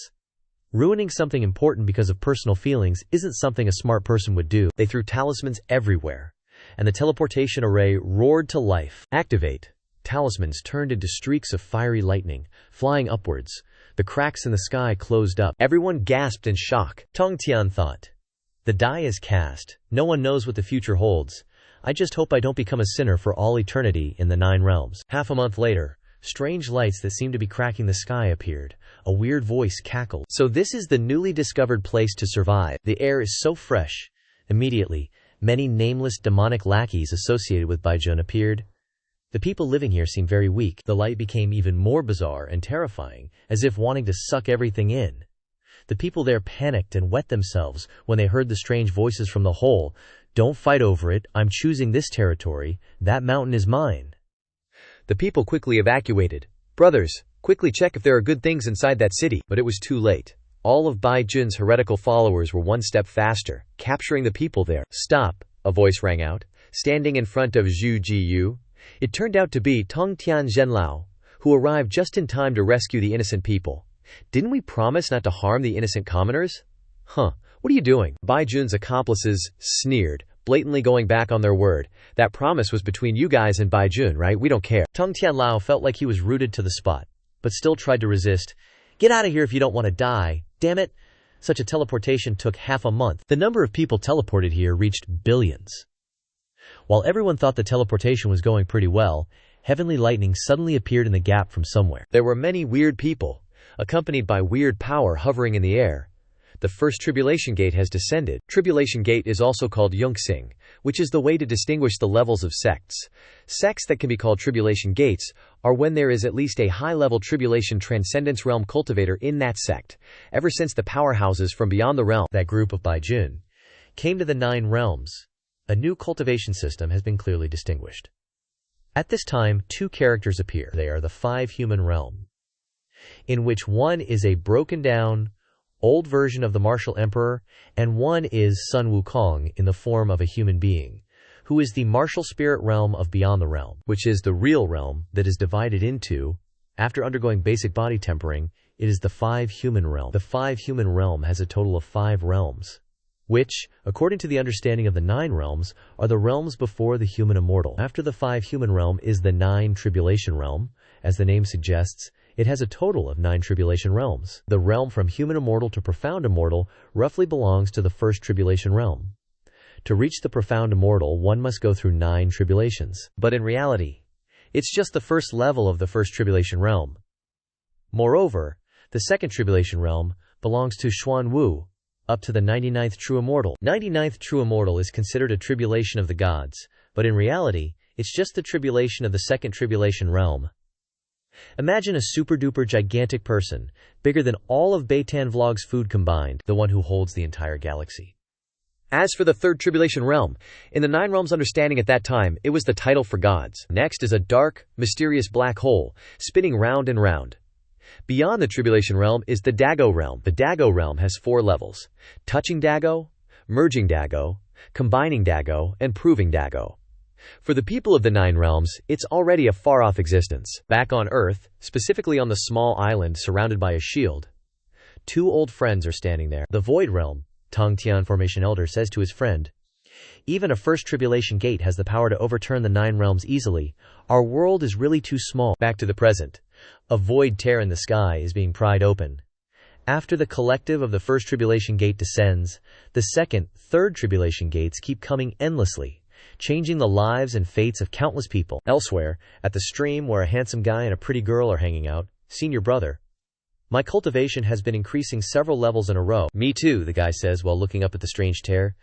Ruining something important because of personal feelings isn't something a smart person would do. They threw talismans everywhere, and the teleportation array roared to life. Activate. Talismans turned into streaks of fiery lightning, flying upwards. The cracks in the sky closed up. Everyone gasped in shock. Tong Tian thought, the die is cast. No one knows what the future holds. I just hope I don't become a sinner for all eternity in the Nine Realms. Half a month later, strange lights that seemed to be cracking the sky appeared. A weird voice cackled. So this is the newly discovered place to survive. The air is so fresh. Immediately, many nameless demonic lackeys associated with Baijun appeared. The people living here seemed very weak. The light became even more bizarre and terrifying, as if wanting to suck everything in. The people there panicked and wet themselves when they heard the strange voices from the hole. Don't fight over it. I'm choosing this territory. That mountain is mine. The people quickly evacuated. Brothers, quickly check if there are good things inside that city. But it was too late. All of Baijun's heretical followers were one step faster, capturing the people there. Stop, a voice rang out, standing in front of Zhu Jiyu. It turned out to be Tong Tian Zhenlao, who arrived just in time to rescue the innocent people. Didn't we promise not to harm the innocent commoners? What are you doing? Baijun's accomplices sneered, blatantly going back on their word. That promise was between you guys and Baijun, right? We don't care. Tong Tianlao felt like he was rooted to the spot, but still tried to resist. Get out of here if you don't want to die. Damn it. Such a teleportation took half a month. The number of people teleported here reached billions. While everyone thought the teleportation was going pretty well, heavenly lightning suddenly appeared in the gap from somewhere. There were many weird people, accompanied by weird power hovering in the air. The first tribulation gate has descended. Tribulation gate is also called Yunxing, which is the way to distinguish the levels of sects. Sects that can be called tribulation gates are when there is at least a high-level tribulation transcendence realm cultivator in that sect. Ever since the powerhouses from beyond the realm, that group of Baijun, came to the Nine Realms, a new cultivation system has been clearly distinguished. At this time, 2 characters appear. They are the 5 human realm, in which one is a broken-down, old version of the martial emperor, and one is Sun Wukong in the form of a human being, who is the martial spirit realm of beyond the realm, which is the real realm that is divided into, after undergoing basic body tempering, it is the 5 human realm. The 5 human realm has a total of 5 realms, which, according to the understanding of the 9 realms, are the realms before the human immortal. After the 5 human realm is the 9 tribulation realm. As the name suggests, it has a total of 9 tribulation realms. The realm from human immortal to profound immortal roughly belongs to the first tribulation realm. To reach the profound immortal, one must go through 9 tribulations. But in reality, it's just the first level of the first tribulation realm. Moreover, the second tribulation realm belongs to Xuanwu, up to the 99th true immortal. 99th true immortal is considered a tribulation of the gods, but in reality, it's just the tribulation of the second tribulation realm. Imagine a super-duper gigantic person, bigger than all of Beitan Vlog's food combined, the one who holds the entire galaxy. As for the third tribulation realm, in the 9 realms understanding at that time, it was the title for gods. Next is a dark, mysterious black hole, spinning round and round. Beyond the tribulation realm is the Dago realm. The Dago realm has 4 levels: touching Dago, merging Dago, combining Dago, and proving Dago. For the people of the Nine Realms, it's already a far-off existence. Back on Earth, specifically on the small island surrounded by a shield, two old friends are standing there. The Void Realm, Tongtian Formation Elder says to his friend, "Even a first tribulation gate has the power to overturn the Nine Realms easily. Our world is really too small." Back to the present. A void tear in the sky is being pried open. After the collective of the first tribulation gate descends, the second, third tribulation gates keep coming endlessly, changing the lives and fates of countless people. Elsewhere, at the stream where a handsome guy and a pretty girl are hanging out, "Senior brother, my cultivation has been increasing several levels in a row." "Me too," the guy says while looking up at the strange tear.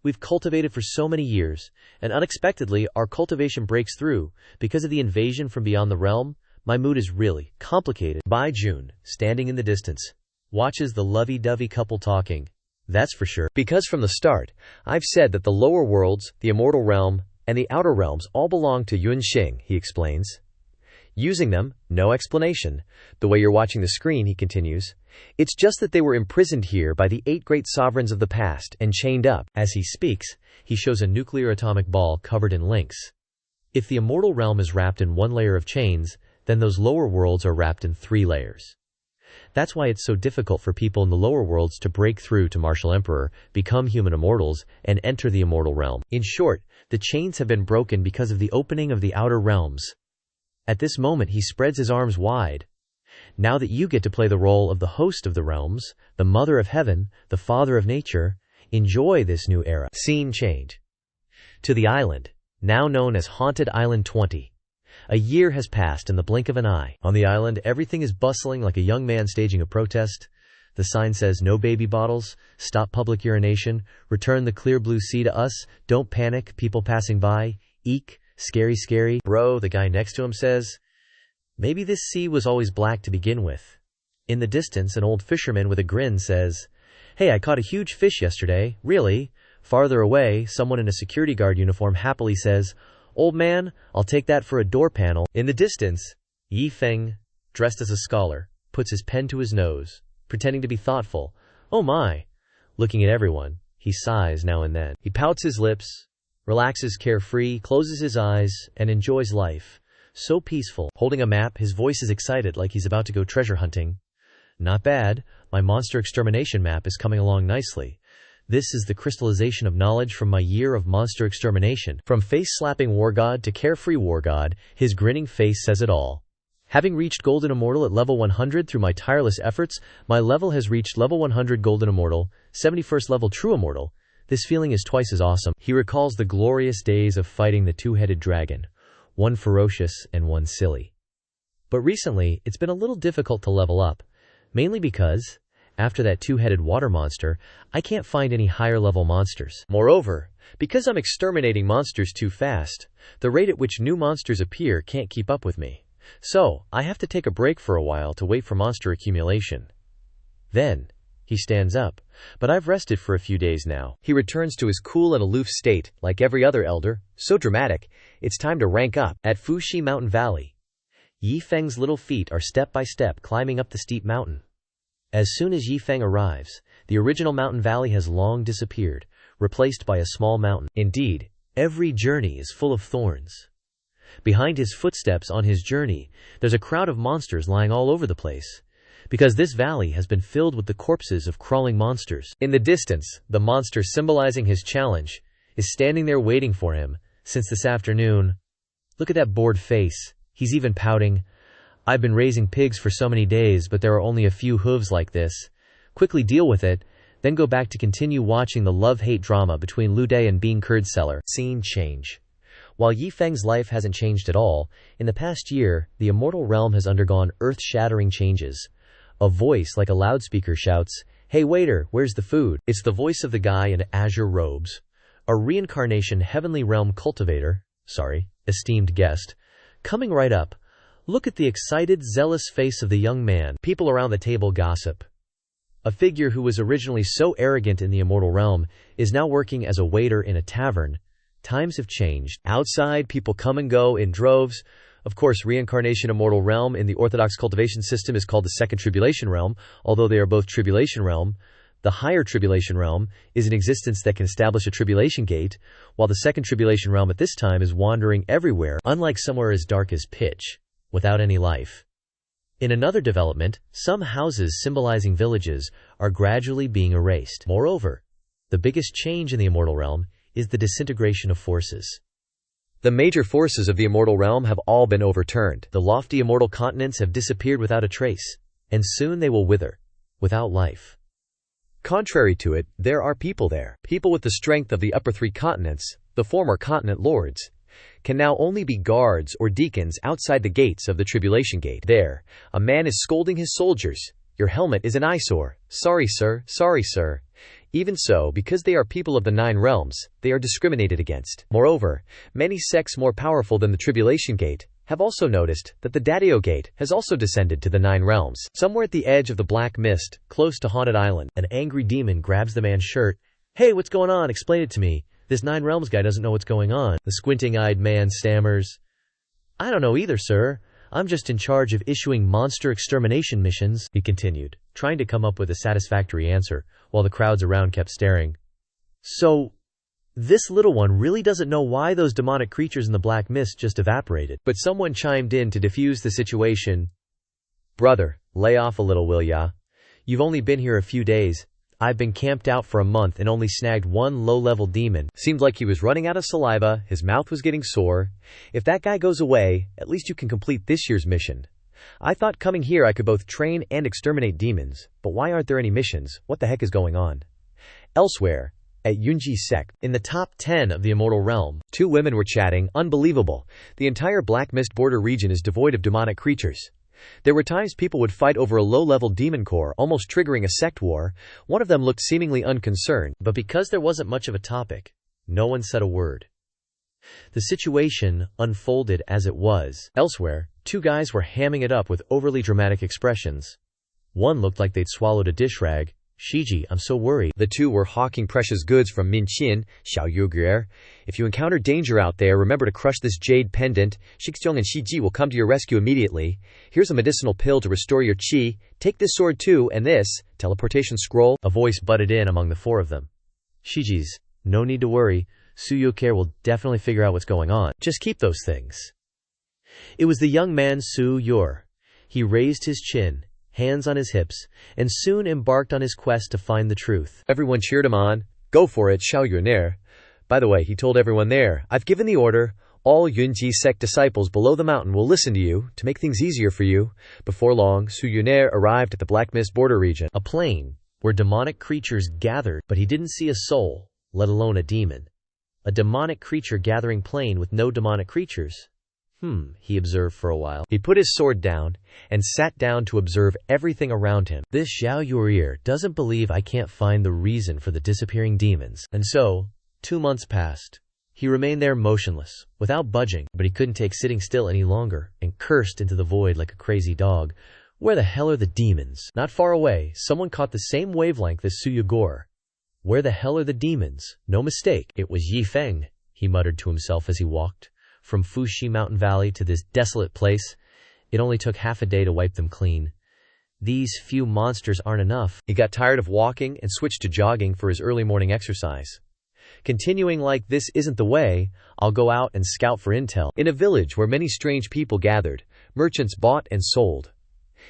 "We've cultivated for so many years, and unexpectedly our cultivation breaks through. Because of the invasion from beyond the realm, my mood is really complicated." Bai Jun, standing in the distance, watches the lovey-dovey couple talking. "That's for sure. Because from the start, I've said that the lower worlds, the immortal realm, and the outer realms all belong to Yunxing," he explains. "Using them, no explanation. The way you're watching the screen," he continues. "It's just that they were imprisoned here by the 8 great sovereigns of the past and chained up." As he speaks, he shows a nuclear atomic ball covered in links. If the immortal realm is wrapped in 1 layer of chains, then those lower worlds are wrapped in 3 layers. That's why it's so difficult for people in the lower worlds to break through to Martial Emperor, become human immortals, and enter the immortal realm. In short, the chains have been broken because of the opening of the outer realms. At this moment he spreads his arms wide. "Now that you get to play the role of the host of the realms, the mother of heaven, the father of nature, enjoy this new era." Scene change to the island, now known as Haunted Island 20. A year has passed in the blink of an eye. On the island, everything is bustling like a young man staging a protest. The sign says, "No baby bottles, stop public urination, return the clear blue sea to us, don't panic, people passing by, eek, scary scary." "Bro," the guy next to him says, "maybe this sea was always black to begin with." In the distance, an old fisherman with a grin says, "Hey, I caught a huge fish yesterday." "Really?" Farther away, someone in a security guard uniform happily says, "Old man, I'll take that for a door panel." In the distance, Yi Feng, dressed as a scholar, puts his pen to his nose, pretending to be thoughtful. "Oh my." Looking at everyone, he sighs now and then. He pouts his lips, relaxes carefree, closes his eyes, and enjoys life. So peaceful. Holding a map, his voice is excited like he's about to go treasure hunting. "Not bad. My monster extermination map is coming along nicely. This is the crystallization of knowledge from my year of monster extermination." From face-slapping war god to carefree war god, his grinning face says it all. "Having reached Golden Immortal at level 100 through my tireless efforts, my level has reached level 100 Golden Immortal, 71st level True Immortal. This feeling is twice as awesome." He recalls the glorious days of fighting the 2-headed dragon, one ferocious and one silly. But recently, it's been a little difficult to level up, mainly because after that 2-headed water monster, I can't find any higher level monsters. Moreover, because I'm exterminating monsters too fast, the rate at which new monsters appear can't keep up with me. So, I have to take a break for a while to wait for monster accumulation. Then, he stands up. "But I've rested for a few days now." He returns to his cool and aloof state, like every other elder, so dramatic, it's time to rank up. At Fuxi Mountain Valley, Yi Feng's little feet are step by step climbing up the steep mountain. As soon as Yi Feng arrives, the original mountain valley has long disappeared, replaced by a small mountain. Indeed, every journey is full of thorns. Behind his footsteps on his journey, there's a crowd of monsters lying all over the place, because this valley has been filled with the corpses of crawling monsters. In the distance, the monster symbolizing his challenge is standing there waiting for him since this afternoon. Look at that bored face. He's even pouting. "I've been raising pigs for so many days, but there are only a few hooves like this. Quickly deal with it, then go back to continue watching the love-hate drama between Lu Dai and Bean Curd Seller." Scene change. While Yi Feng's life hasn't changed at all, in the past year, the immortal realm has undergone earth-shattering changes. A voice like a loudspeaker shouts, "Hey waiter, where's the food?" It's the voice of the guy in azure robes, a reincarnation heavenly realm cultivator, esteemed guest, coming right up. Look at the excited, zealous face of the young man. People around the table gossip. A figure who was originally so arrogant in the immortal realm is now working as a waiter in a tavern. Times have changed. Outside, people come and go in droves. Of course, reincarnation immortal realm in the orthodox cultivation system is called the second tribulation realm, although they are both tribulation realm. The higher tribulation realm is an existence that can establish a tribulation gate, while the second tribulation realm at this time is wandering everywhere, unlike somewhere as dark as pitch, without any life. In another development, some houses symbolizing villages are gradually being erased. Moreover, the biggest change in the immortal realm is the disintegration of forces. The major forces of the immortal realm have all been overturned. The lofty immortal continents have disappeared without a trace, and soon they will wither, without life. Contrary to it, there are people there. People with the strength of the upper three continents, the former continent lords, can now only be guards or deacons outside the gates of the tribulation gate. There, a man is scolding his soldiers. Your helmet is an eyesore. Sorry, sir. Sorry, sir. Even so, because they are people of the 9 realms, they are discriminated against. Moreover, many sects more powerful than the Tribulation Gate have also noticed that the Dadeo Gate has also descended to the 9 realms. Somewhere at the edge of the black mist, close to Haunted Island, an angry demon grabs the man's shirt. Hey, what's going on? Explain it to me. This 9 realms guy doesn't know what's going on. The squinting-eyed man stammers. I don't know either, sir. I'm just in charge of issuing monster extermination missions, he continued, trying to come up with a satisfactory answer, while the crowds around kept staring. So, this little one really doesn't know why those demonic creatures in the black mist just evaporated. But someone chimed in to defuse the situation. Brother, lay off a little, will ya? You've only been here a few days. I've been camped out for a month and only snagged one low-level demon. Seemed like he was running out of saliva, his mouth was getting sore. If that guy goes away, at least you can complete this year's mission. I thought coming here I could both train and exterminate demons, but why aren't there any missions? What the heck is going on? Elsewhere, at Xuanwu Sect, in the top 10 of the immortal realm, 2 women were chatting. Unbelievable. The entire Black Mist border region is devoid of demonic creatures. There were times people would fight over a low-level demon core, almost triggering a sect war. One of them looked seemingly unconcerned, but because there wasn't much of a topic, no one said a word. The situation unfolded as it was. Elsewhere, 2 guys were hamming it up with overly dramatic expressions. One looked like they'd swallowed a dish rag. Shiji, I'm so worried. The 2 were hawking precious goods from Minqian, Xiaoyugre. If you encounter danger out there, remember to crush this jade pendant. Qingshan and Shiji will come to your rescue immediately. Here's a medicinal pill to restore your qi. Take this sword too, and this teleportation scroll. A voice butted in among the 4 of them. Shiji's, no need to worry. Suyuker will definitely figure out what's going on. Just keep those things. It was the young man Su Yor. He raised his chin, hands on his hips, and soon embarked on his quest to find the truth. Everyone cheered him on. Go for it, Xiao Yuner. By the way, he told everyone there, I've given the order. All Xuanwu Sect disciples below the mountain will listen to you, to make things easier for you. Before long, Su Yuner arrived at the Black Mist border region. A plain, where demonic creatures gathered, but he didn't see a soul, let alone a demon. A demonic creature gathering plain with no demonic creatures. He observed for a while. He put his sword down and sat down to observe everything around him. This Xiao Yurir doesn't believe I can't find the reason for the disappearing demons. And so, 2 months passed. He remained there motionless, without budging, but he couldn't take sitting still any longer, and cursed into the void like a crazy dog. Where the hell are the demons? Not far away, someone caught the same wavelength as Suyugor. Where the hell are the demons? No mistake, it was Yi Feng, he muttered to himself as he walked. From Fuxi Mountain Valley to this desolate place, it only took half a day to wipe them clean. These few monsters aren't enough. He got tired of walking and switched to jogging for his early morning exercise. Continuing like this isn't the way, I'll go out and scout for intel. In a village where many strange people gathered, merchants bought and sold.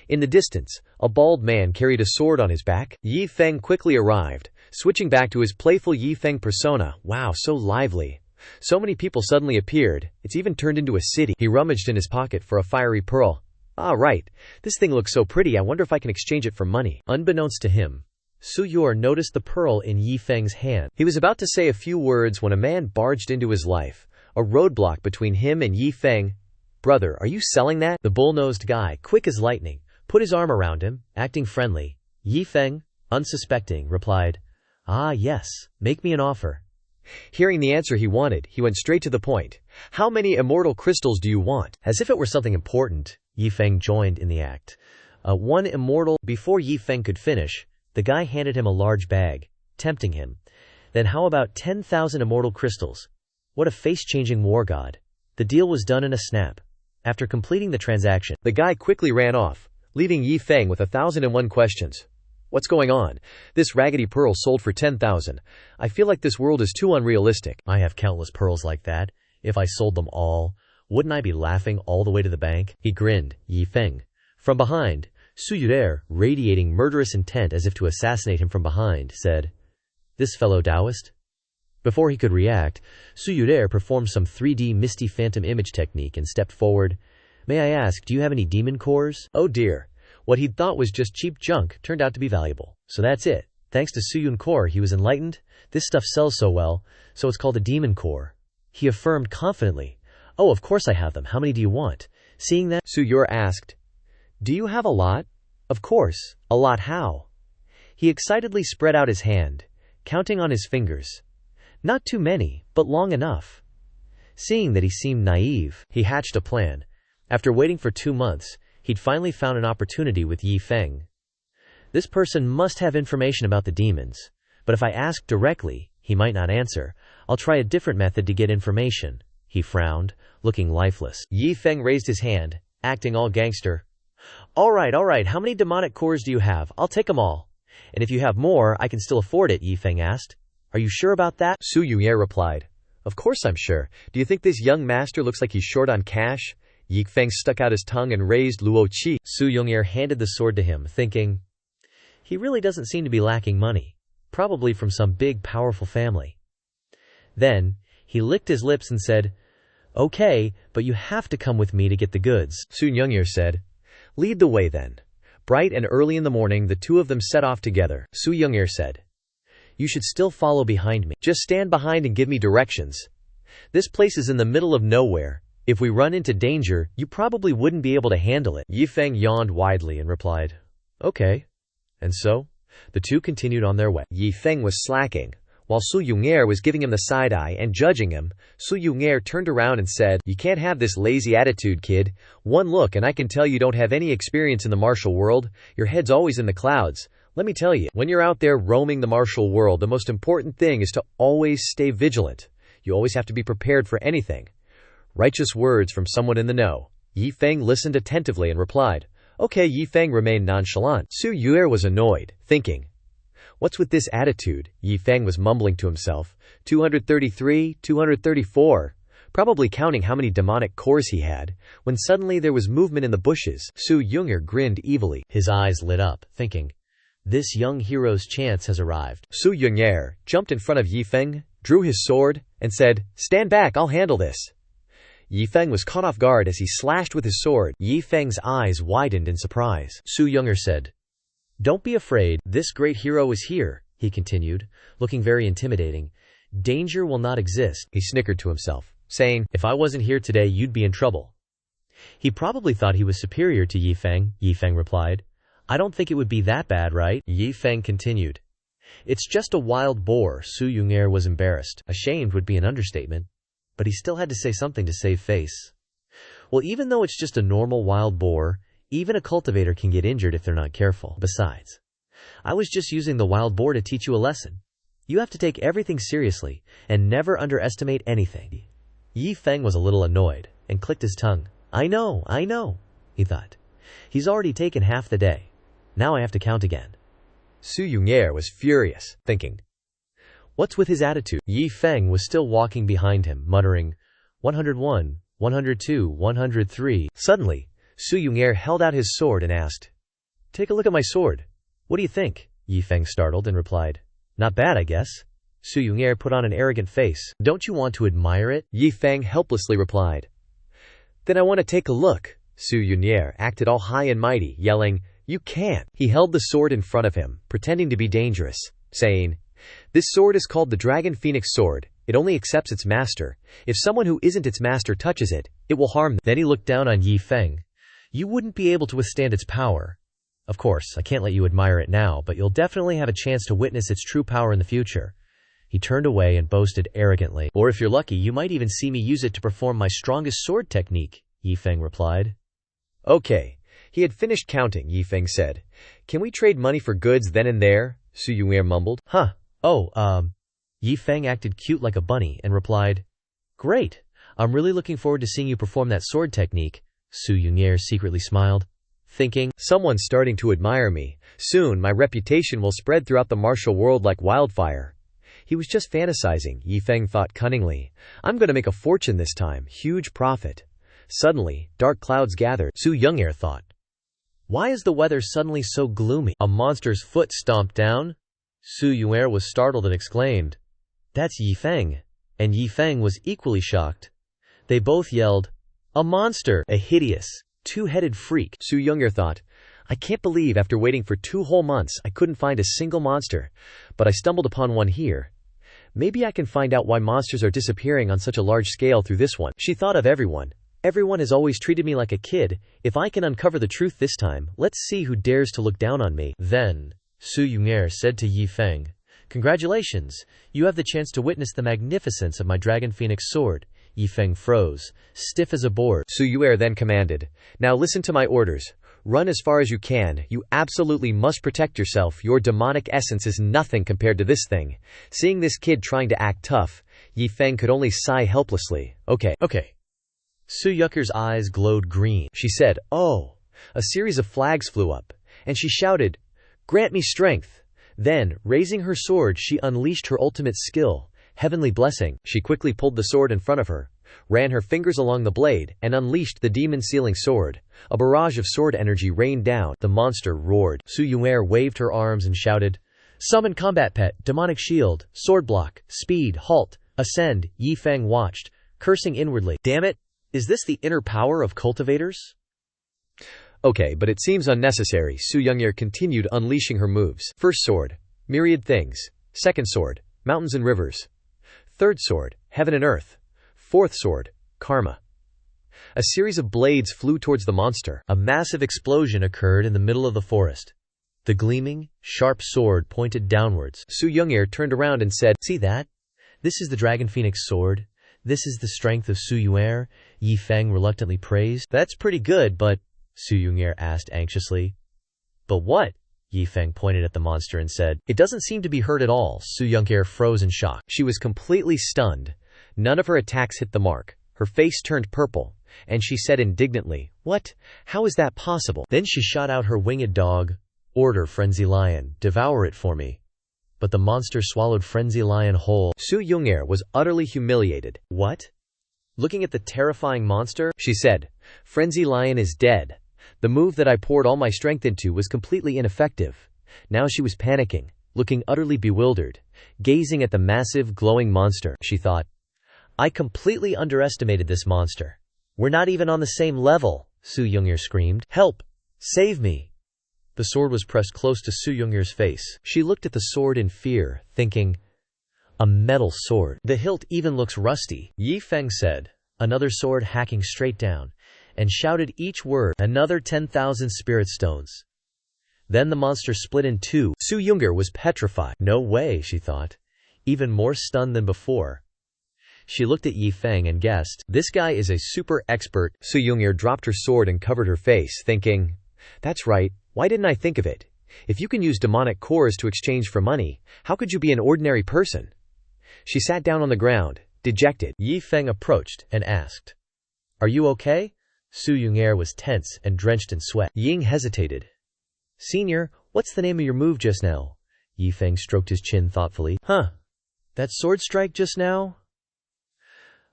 In the distance, a bald man carried a sword on his back. Yi Feng quickly arrived, switching back to his playful Yi Feng persona. Wow, so lively. So many people suddenly appeared, it's even turned into a city. He rummaged in his pocket for a fiery pearl. Ah, right. This thing looks so pretty, I wonder if I can exchange it for money. Unbeknownst to him, Su Yor noticed the pearl in Yi Feng's hand. He was about to say a few words when a man barged into his life, a roadblock between him and Yi Feng. Brother, are you selling that? The bull-nosed guy, quick as lightning, put his arm around him, acting friendly. Yi Feng, unsuspecting, replied, Ah, yes, make me an offer. Hearing the answer he wanted, he went straight to the point. How many immortal crystals do you want? As if it were something important, Yi Feng joined in the act. 1 immortal. Before Yi Feng could finish, the guy handed him a large bag, tempting him. Then how about 10,000 immortal crystals? What a face-changing war god. The deal was done in a snap. After completing the transaction, the guy quickly ran off, leaving Yi Feng with 1,001 questions. What's going on? This raggedy pearl sold for 10,000. I feel like this world is too unrealistic. I have countless pearls like that. If I sold them all, wouldn't I be laughing all the way to the bank? He grinned, Yi Feng. From behind, Su Yue, radiating murderous intent as if to assassinate him from behind, said, "This fellow Taoist?" Before he could react, Su Yue performed some 3D misty phantom image technique and stepped forward. "May I ask, do you have any demon cores?" Oh dear. What he'd thought was just cheap junk turned out to be valuable. So that's it. Thanks to Su Yun core, he was enlightened. This stuff sells so well, so it's called a demon core. He affirmed confidently. "Oh, of course I have them. How many do you want?" Seeing that, Su Yue asked, "Do you have a lot?" "Of course. A lot how?" He excitedly spread out his hand, counting on his fingers. "Not too many, but long enough." Seeing that he seemed naive, he hatched a plan. After waiting for 2 months, he'd finally found an opportunity with Yi Feng. This person must have information about the demons, but if I ask directly, he might not answer. I'll try a different method to get information. He frowned, looking lifeless. Yi Feng raised his hand, acting all gangster. All right, how many demonic cores do you have? I'll take them all. And if you have more, I can still afford it, Yi Feng asked. Are you sure about that? Su Yue replied, "Of course I'm sure. Do you think this young master looks like he's short on cash?" Yi Feng stuck out his tongue and raised Luo Qi. Su Yong'er handed the sword to him, thinking, he really doesn't seem to be lacking money, probably from some big, powerful family. Then, he licked his lips and said, "Okay, but you have to come with me to get the goods." Su Yong'er said, "Lead the way then." Bright and early in the morning, the two of them set off together. Su Yong'er said, "You should still follow behind me. Just stand behind and give me directions. This place is in the middle of nowhere. If we run into danger, you probably wouldn't be able to handle it." Yi Feng yawned widely and replied, "Okay." And so, the two continued on their way. Yi Feng was slacking. While Su Yong'er was giving him the side eye and judging him, Su Yong'er turned around and said, "You can't have this lazy attitude, kid. One look and I can tell you don't have any experience in the martial world. Your head's always in the clouds. Let me tell you, when you're out there roaming the martial world, the most important thing is to always stay vigilant. You always have to be prepared for anything." Righteous words from someone in the know. Yi Feng listened attentively and replied, "Okay." Yi Feng remained nonchalant. Su Yue was annoyed, thinking, "What's with this attitude?" Yi Feng was mumbling to himself, 233, 234, probably counting how many demonic cores he had, when suddenly there was movement in the bushes. Su Yong'er grinned evilly. His eyes lit up, thinking, this young hero's chance has arrived. Su Yong'er jumped in front of Yi Feng, drew his sword, and said, "Stand back, I'll handle this." Yi Feng was caught off guard as he slashed with his sword. Yi Feng's eyes widened in surprise. Su Yong'er said, "Don't be afraid, this great hero is here," he continued, looking very intimidating. "Danger will not exist." He snickered to himself, saying, "If I wasn't here today, you'd be in trouble." He probably thought he was superior to Yi Feng replied. "I don't think it would be that bad, right?" Yi Feng continued. "It's just a wild boar." Su Yong'er was embarrassed. Ashamed would be an understatement. But he still had to say something to save face. "Well, even though it's just a normal wild boar, even a cultivator can get injured if they're not careful. Besides, I was just using the wild boar to teach you a lesson. You have to take everything seriously and never underestimate anything." Yi Feng was a little annoyed and clicked his tongue. I know, he thought. He's already taken half the day. Now I have to count again. Su Yong'er was furious, thinking, "What's with his attitude?" Yi Feng was still walking behind him, muttering, 101, 102, 103. Suddenly, Su Yong'er held out his sword and asked, "Take a look at my sword. What do you think?" Yi Feng startled and replied, "Not bad, I guess." Su Yong'er put on an arrogant face. "Don't you want to admire it?" Yi Feng helplessly replied, "Then I want to take a look." Su Yong'er acted all high and mighty, yelling, "You can't." He held the sword in front of him, pretending to be dangerous, saying, "This sword is called the Dragon Phoenix Sword. It only accepts its master. If someone who isn't its master touches it, it will harm them." Then he looked down on Yi Feng. "You wouldn't be able to withstand its power. Of course, I can't let you admire it now, but you'll definitely have a chance to witness its true power in the future." He turned away and boasted arrogantly, "Or if you're lucky, you might even see me use it to perform my strongest sword technique," Yi Feng replied. "Okay." He had finished counting. Yi Feng said, "Can we trade money for goods then and there?" Su Yong'er mumbled, "Huh. Oh, Yi Feng acted cute like a bunny and replied, "Great. I'm really looking forward to seeing you perform that sword technique." Su Yong'er secretly smiled. thinking, someone's starting to admire me. Soon my reputation will spread throughout the martial world like wildfire. He was just fantasizing, Yi Feng thought cunningly. I'm going to make a fortune this time, huge profit. Suddenly, dark clouds gathered, Su Young'er thought. Why is the weather suddenly so gloomy? A monster's foot stomped down. Su Young'er was startled and exclaimed, "That's Yi Feng." And Yi Feng was equally shocked. They both yelled, "A monster! A hideous, two-headed freak." Su Young'er thought, I can't believe after waiting for 2 whole months I couldn't find a single monster, but I stumbled upon one here. Maybe I can find out why monsters are disappearing on such a large scale through this one. She thought of everyone. Everyone has always treated me like a kid. If I can uncover the truth this time, let's see who dares to look down on me. Then, Su Young'er said to Yi Feng, "Congratulations, you have the chance to witness the magnificence of my Dragon Phoenix sword." Yi Feng froze, stiff as a board. Su Young'er then commanded, now listen to my orders. Run as far as you can. You absolutely must protect yourself. Your demonic essence is nothing compared to this thing. Seeing this kid trying to act tough, Yi Feng could only sigh helplessly. Okay. Su Young'er's eyes glowed green. She said, oh. A series of flags flew up, and she shouted, grant me strength. Then, raising her sword, she unleashed her ultimate skill, heavenly blessing. She quickly pulled the sword in front of her, ran her fingers along the blade, and unleashed the demon-sealing sword. A barrage of sword energy rained down. The monster roared. Su Young'er waved her arms and shouted, "Summon combat pet, demonic shield, sword block, speed, halt, ascend." Yi Feng watched, cursing inwardly. Damn it! Is this the inner power of cultivators? Okay, but it seems unnecessary. Su Young'er continued unleashing her moves. First sword, myriad things. Second sword, mountains and rivers. Third sword, heaven and earth. Fourth sword, karma. A series of blades flew towards the monster. A massive explosion occurred in the middle of the forest. The gleaming, sharp sword pointed downwards. Su Young'er turned around and said, "See that? This is the Dragon Phoenix sword. This is the strength of Su Young'er," Yi Feng reluctantly praised. "That's pretty good, but..." Su Young'er asked anxiously. "But what?" Yi Feng pointed at the monster and said, "It doesn't seem to be hurt at all." Su Young'er froze in shock. She was completely stunned. None of her attacks hit the mark. Her face turned purple, and she said indignantly, "What? How is that possible?" Then she shot out her winged dog. "Order, Frenzy Lion, devour it for me." But the monster swallowed Frenzy Lion whole. Su Young'er was utterly humiliated. "What?" Looking at the terrifying monster, she said, "Frenzy Lion is dead. The move that I poured all my strength into was completely ineffective." Now she was panicking, looking utterly bewildered, gazing at the massive, glowing monster. She thought, "I completely underestimated this monster. We're not even on the same level." Su Young'er screamed, "Help! Save me!" The sword was pressed close to Su Young'er's face. She looked at the sword in fear, thinking, a metal sword. "The hilt even looks rusty," Yi Feng said, another sword hacking straight down, and shouted each word, "Another 10,000 spirit stones." Then the monster split in two. Su Young'er was petrified. "No way," she thought, even more stunned than before. She looked at Yi Feng and guessed, "This guy is a super expert." Su Young'er dropped her sword and covered her face, thinking, "That's right, why didn't I think of it? If you can use demonic cores to exchange for money, how could you be an ordinary person?" She sat down on the ground, dejected. Yi Feng approached and asked, "Are you okay?" Su Young'er was tense and drenched in sweat. Ying hesitated. "Senior, what's the name of your move just now?" Yi Feng stroked his chin thoughtfully. "Huh. That sword strike just now?"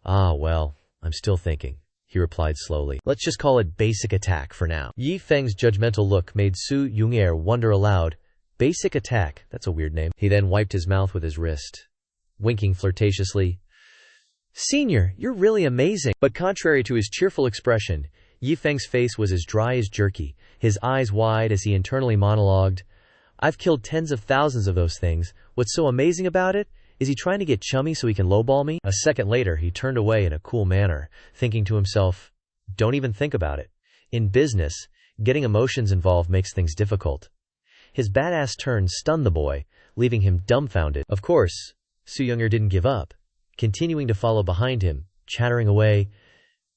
"Ah, well, I'm still thinking," he replied slowly. "Let's just call it basic attack for now." Yi Feng's judgmental look made Su Young'er wonder aloud. Basic attack, that's a weird name. He then wiped his mouth with his wrist, winking flirtatiously. "Senior, you're really amazing." But contrary to his cheerful expression, Yi Feng's face was as dry as jerky, his eyes wide as he internally monologued, "I've killed tens of thousands of those things. What's so amazing about it? Is he trying to get chummy so he can lowball me?" A second later he turned away in a cool manner, thinking to himself, "Don't even think about it. In business, getting emotions involved makes things difficult." His badass turn stunned the boy, leaving him dumbfounded. Of course, Su Young'er didn't give up, continuing to follow behind him, chattering away,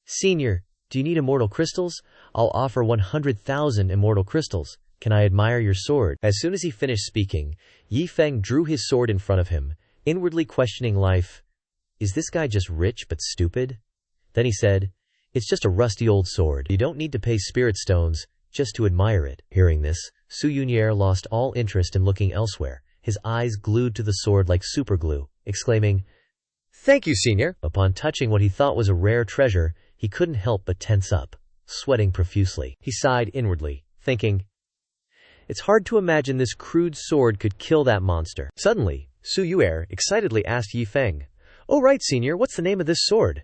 "Senior, do you need immortal crystals? I'll offer 100,000 immortal crystals. Can I admire your sword?" As soon as he finished speaking, Yi Feng drew his sword in front of him, inwardly questioning life. Is this guy just rich but stupid? Then he said, "It's just a rusty old sword. You don't need to pay spirit stones. just to admire it. Hearing this, Su Yunye lost all interest in looking elsewhere, his eyes glued to the sword like superglue, exclaiming, "Thank you, senior." Upon touching what he thought was a rare treasure, he couldn't help but tense up, sweating profusely. He sighed inwardly, thinking, it's hard to imagine this crude sword could kill that monster. Suddenly, Su Yue excitedly asked Yi Feng, "Oh right, senior, what's the name of this sword?"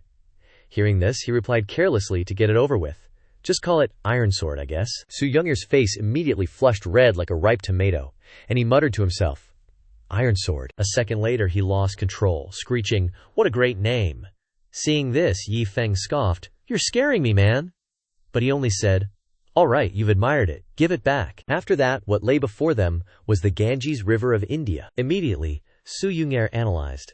Hearing this, he replied carelessly to get it over with, "Just call it Iron Sword, I guess." Su Younger's face immediately flushed red like a ripe tomato, and he muttered to himself, "Iron Sword." A second later, he lost control, screeching, "What a great name!" Seeing this, Yi Feng scoffed, "You're scaring me, man." But he only said, "All right, you've admired it. Give it back." After that, what lay before them was the Ganges River of India. Immediately, Su Yunye analyzed.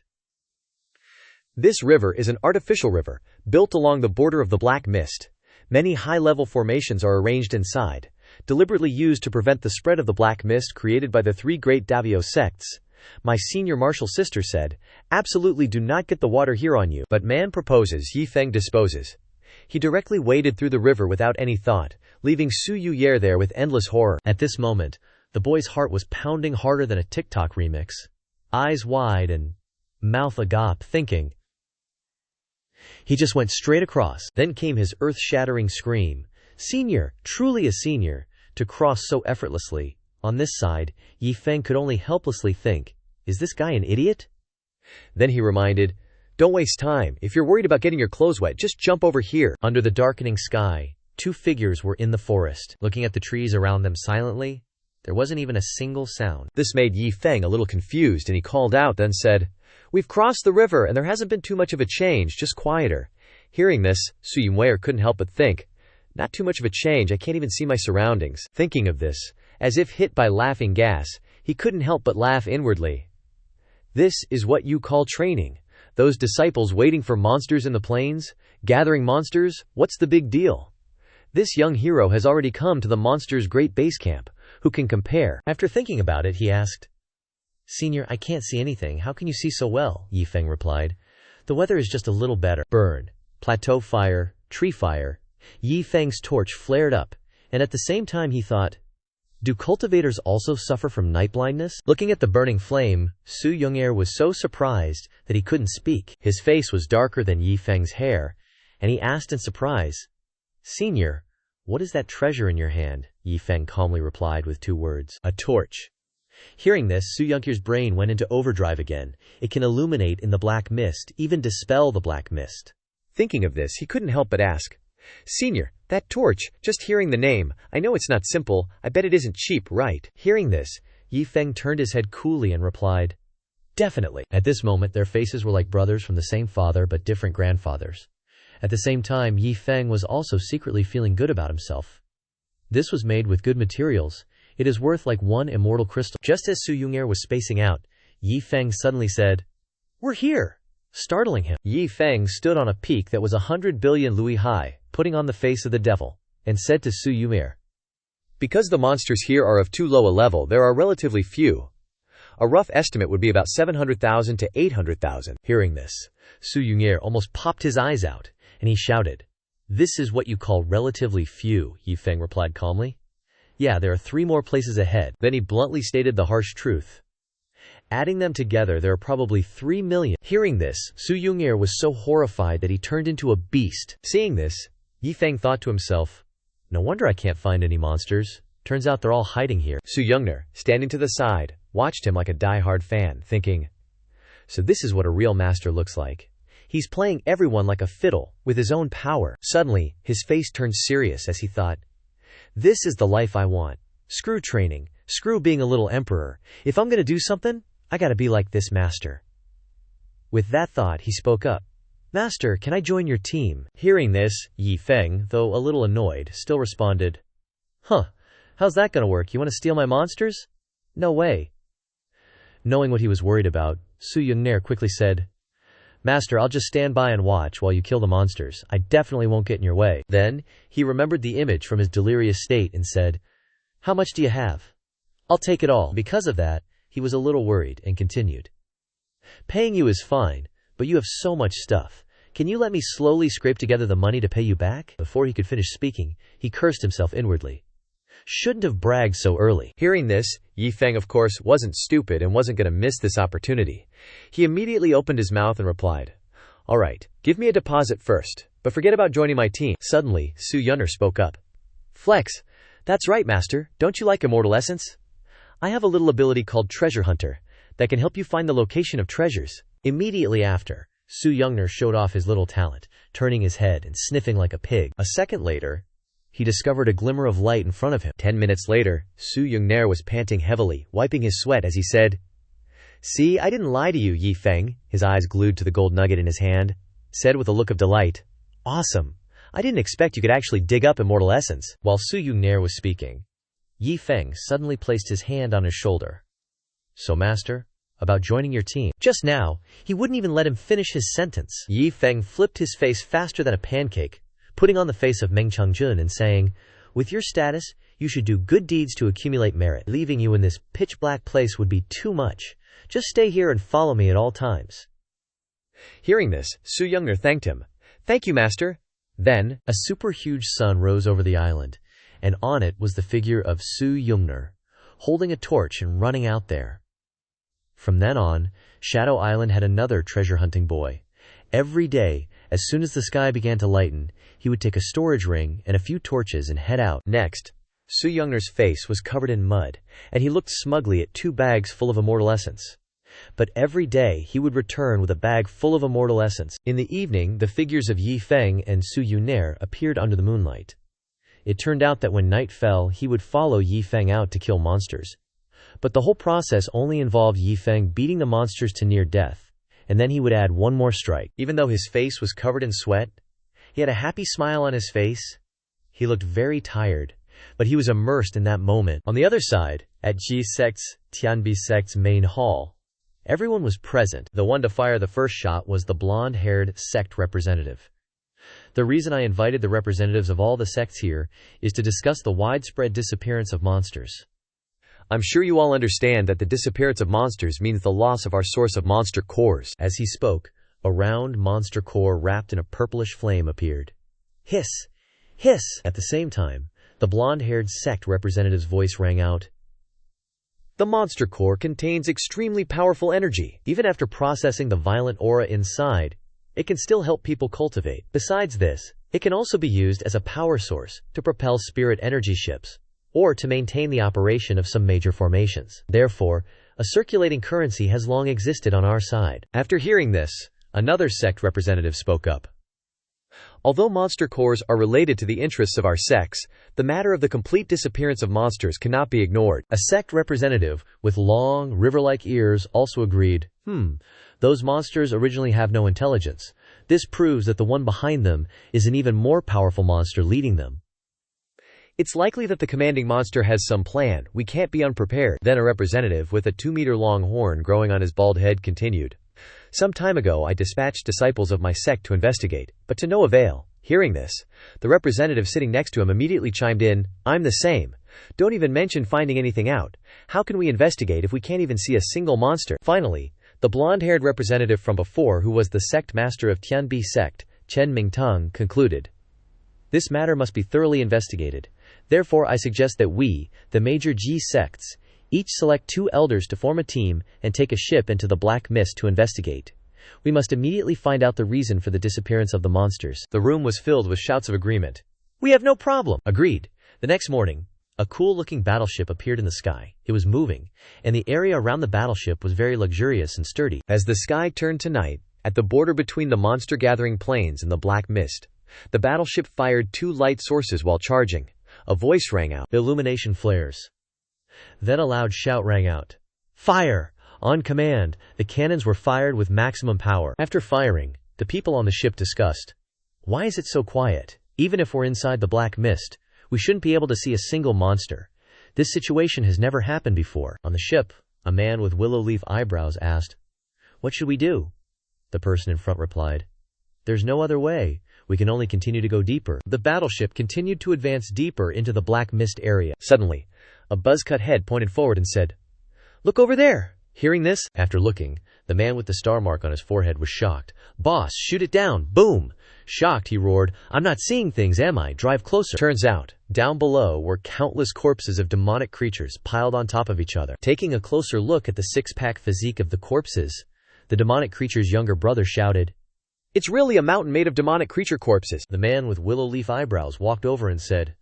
This river is an artificial river, built along the border of the Black Mist. Many high-level formations are arranged inside, deliberately used to prevent the spread of the Black Mist created by the three great Davio sects. My senior martial sister said, "Absolutely do not get the water here on you." But man proposes, Yi Feng disposes. He directly waded through the river without any thought, leaving Su Yue there with endless horror. At this moment, the boy's heart was pounding harder than a TikTok remix. Eyes wide and mouth agape, thinking. He just went straight across. Then came his earth-shattering scream. Senior, truly a senior, to cross so effortlessly. On this side, Yi Feng could only helplessly think, is this guy an idiot? Then he reminded, "Don't waste time. If you're worried about getting your clothes wet, just jump over here." Under the darkening sky, two figures were in the forest, looking at the trees around them silently. There wasn't even a single sound. This made Yi Feng a little confused, and he called out, then said, "We've crossed the river, and there hasn't been too much of a change, just quieter." Hearing this, Su Yunye couldn't help but think, "Not too much of a change, I can't even see my surroundings." Thinking of this, as if hit by laughing gas, he couldn't help but laugh inwardly. This is what you call training. Those disciples waiting for monsters in the plains, gathering monsters, what's the big deal? This young hero has already come to the monster's great base camp. Who can compare? After thinking about it, he asked, "Senior, I can't see anything. How can you see so well?" Yi Feng replied, "The weather is just a little better." Burn, plateau fire, tree fire. Yi Feng's torch flared up, and at the same time he thought, do cultivators also suffer from night blindness? Looking at the burning flame, Su Yunye was so surprised that he couldn't speak. His face was darker than Yi Feng's hair, and he asked in surprise, "Senior, what is that treasure in your hand?" Yi Feng calmly replied with two words, "A torch." Hearing this, Su Yunye's brain went into overdrive again. It can illuminate in the black mist, even dispel the black mist. Thinking of this, he couldn't help but ask, "Senior, that torch, just hearing the name, I know it's not simple, I bet it isn't cheap, right?" Hearing this, Yi Feng turned his head coolly and replied, "Definitely." At this moment, their faces were like brothers from the same father but different grandfathers. At the same time, Yi Feng was also secretly feeling good about himself. This was made with good materials. It is worth like one immortal crystal. Just as Su Yunye was spacing out, Yi Feng suddenly said, "We're here!" startling him. Yi Feng stood on a peak that was 100 billion lui high, putting on the face of the devil, and said to Su Yunye, "Because the monsters here are of too low a level, there are relatively few. A rough estimate would be about 700,000 to 800,000. Hearing this, Su Yunye almost popped his eyes out, and he shouted, "This is what you call relatively few," Yi Feng replied calmly. "Yeah, there are 3 more places ahead." Then he bluntly stated the harsh truth. Adding them together, there are probably 3 million. Hearing this, Su Yunye was so horrified that he turned into a beast. Seeing this, Yi Feng thought to himself, no wonder I can't find any monsters. Turns out they're all hiding here. Su Yunye, standing to the side, watched him like a die-hard fan, thinking, so this is what a real master looks like. He's playing everyone like a fiddle, with his own power. Suddenly, his face turned serious as he thought, this is the life I want. Screw training. Screw being a little emperor. If I'm gonna do something, I gotta be like this master. With that thought, he spoke up. "Master, can I join your team?" Hearing this, Yi Feng, though a little annoyed, still responded, how's that gonna work? You wanna steal my monsters? No way. Knowing what he was worried about, Su Yunye quickly said, "Master, I'll just stand by and watch while you kill the monsters. I definitely won't get in your way." Then, he remembered the image from his delirious state and said, "How much do you have?" "I'll take it all." Because of that, he was a little worried and continued, "Paying you is fine, but you have so much stuff. Can you let me slowly scrape together the money to pay you back?" Before he could finish speaking, he cursed himself inwardly. Shouldn't have bragged so early. Hearing this, Yi Feng of course wasn't stupid and wasn't going to miss this opportunity. He immediately opened his mouth and replied, "Alright, give me a deposit first, but forget about joining my team." Suddenly, Su Yunner spoke up. "Flex, that's right, master, don't you like immortal essence? I have a little ability called Treasure Hunter that can help you find the location of treasures." Immediately after, Su Yunner showed off his little talent, turning his head and sniffing like a pig. A second later, he discovered a glimmer of light in front of him. 10 minutes later, Su Yunner was panting heavily, wiping his sweat as he said, "See, I didn't lie to you, Yi Feng," his eyes glued to the gold nugget in his hand, said with a look of delight. "Awesome. I didn't expect you could actually dig up immortal essence." While Su Yunner was speaking, Yi Feng suddenly placed his hand on his shoulder. "So master, about joining your team." Just now, he wouldn't even let him finish his sentence. Yi Feng flipped his face faster than a pancake, putting on the face of Meng Changjun and saying, "With your status, you should do good deeds to accumulate merit. Leaving you in this pitch-black place would be too much. Just stay here and follow me at all times." Hearing this, Su Yunner thanked him. "Thank you, master." Then, a super huge sun rose over the island, and on it was the figure of Su Yunner, holding a torch and running out there. From then on, Shadow Island had another treasure-hunting boy. Every day, as soon as the sky began to lighten, he would take a storage ring and a few torches and head out. Next, Su Yunner's face was covered in mud, and he looked smugly at 2 bags full of immortal essence. But every day he would return with a bag full of immortal essence. In the evening, the figures of Yi Feng and Su Yunner appeared under the moonlight. It turned out that when night fell, he would follow Yi Feng out to kill monsters. But the whole process only involved Yi Feng beating the monsters to near death, and then he would add one more strike. Even though his face was covered in sweat, he had a happy smile on his face. He looked very tired, but he was immersed in that moment. On the other side, at Ji Sect's, Tianbi Sect's main hall, everyone was present. The one to fire the first shot was the blonde-haired sect representative. The reason I invited the representatives of all the sects here is to discuss the widespread disappearance of monsters. I'm sure you all understand that the disappearance of monsters means the loss of our source of monster cores. As he spoke, a round monster core wrapped in a purplish flame appeared. Hiss! Hiss! At the same time, the blonde-haired sect representative's voice rang out. The monster core contains extremely powerful energy. Even after processing the violent aura inside, it can still help people cultivate. Besides this, it can also be used as a power source to propel spirit energy ships, or to maintain the operation of some major formations. Therefore, a circulating currency has long existed on our side. After hearing this, another sect representative spoke up. Although monster cores are related to the interests of our sects, the matter of the complete disappearance of monsters cannot be ignored. A sect representative with long, river-like ears also agreed, those monsters originally have no intelligence. This proves that the one behind them is an even more powerful monster leading them. It's likely that the commanding monster has some plan. We can't be unprepared. Then a representative with a 2-meter-long horn growing on his bald head continued. Some time ago I dispatched disciples of my sect to investigate, but to no avail. Hearing this, the representative sitting next to him immediately chimed in, I'm the same. Don't even mention finding anything out. How can we investigate if we can't even see a single monster? Finally, the blonde-haired representative from before, who was the sect master of Tianbi Sect, Chen Mingtang, concluded. This matter must be thoroughly investigated. Therefore I suggest that we, the major Ji sects, each select 2 elders to form a team and take a ship into the Black Mist to investigate. We must immediately find out the reason for the disappearance of the monsters. The room was filled with shouts of agreement. We have no problem. Agreed. The next morning, a cool-looking battleship appeared in the sky. It was moving, and the area around the battleship was very luxurious and sturdy. As the sky turned to night, at the border between the monster-gathering plains and the Black Mist, the battleship fired 2 light sources while charging. A voice rang out. Illumination flares. Then a loud shout rang out. Fire! On command, the cannons were fired with maximum power. After firing, the people on the ship discussed. Why is it so quiet? Even if we're inside the Black Mist, we shouldn't be able to see a single monster. This situation has never happened before. On the ship, a man with willow leaf eyebrows asked, What should we do? The person in front replied, There's no other way. We can only continue to go deeper. The battleship continued to advance deeper into the Black Mist area. Suddenly, a buzz-cut head pointed forward and said, Look over there! Hearing this, after looking, the man with the star mark on his forehead was shocked. "Boss, shoot it down! Boom!" Shocked, he roared, "I'm not seeing things, am I? Drive closer." Turns out, down below were countless corpses of demonic creatures piled on top of each other. Taking a closer look at the six-pack physique of the corpses, the demonic creature's younger brother shouted, "It's really a mountain made of demonic creature corpses." The man with willow leaf eyebrows walked over and said,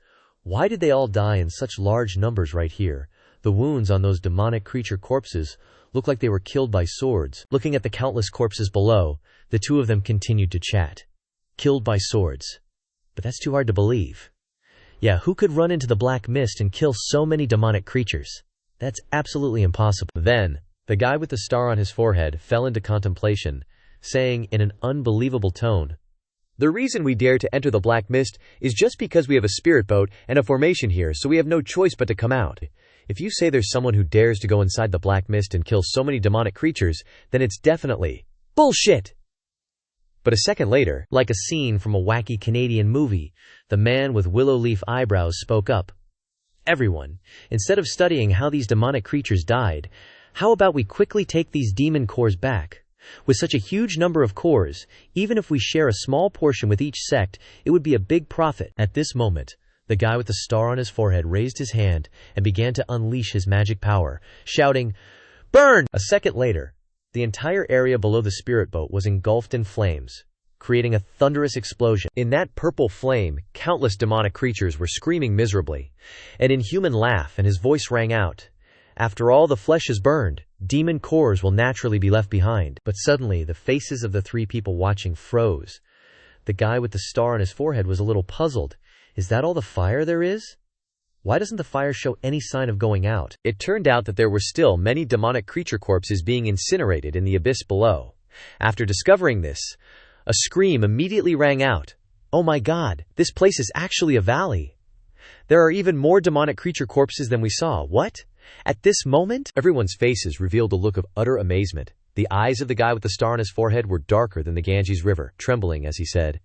"Why did they all die in such large numbers right here? The wounds on those demonic creature corpses look like they were killed by swords." Looking at the countless corpses below, the two of them continued to chat. Killed by swords. But that's too hard to believe. Yeah, who could run into the black mist and kill so many demonic creatures? That's absolutely impossible. Then, the guy with the star on his forehead fell into contemplation, saying in an unbelievable tone, "The reason we dare to enter the black mist is just because we have a spirit boat and a formation here, so we have no choice but to come out. If you say there's someone who dares to go inside the black mist and kill so many demonic creatures, then it's definitely bullshit." But a second later, like a scene from a wacky Canadian movie, the man with willow leaf eyebrows spoke up. "Everyone, instead of studying how these demonic creatures died, how about we quickly take these demon cores back? With such a huge number of cores, even if we share a small portion with each sect, it would be a big profit." At this moment, the guy with the star on his forehead raised his hand and began to unleash his magic power, shouting, "Burn!" A second later, the entire area below the spirit boat was engulfed in flames, creating a thunderous explosion. In that purple flame, countless demonic creatures were screaming miserably. An inhuman laugh, and his voice rang out, "After all the flesh is burned, demon cores will naturally be left behind." But suddenly, the faces of the three people watching froze. The guy with the star on his forehead was a little puzzled. Is that all the fire there is? Why doesn't the fire show any sign of going out? It turned out that there were still many demonic creature corpses being incinerated in the abyss below. After discovering this, a scream immediately rang out. "Oh my God, this place is actually a valley. There are even more demonic creature corpses than we saw. What?" At this moment, everyone's faces revealed a look of utter amazement. The eyes of the guy with the star on his forehead were darker than the Ganges River, trembling as he said,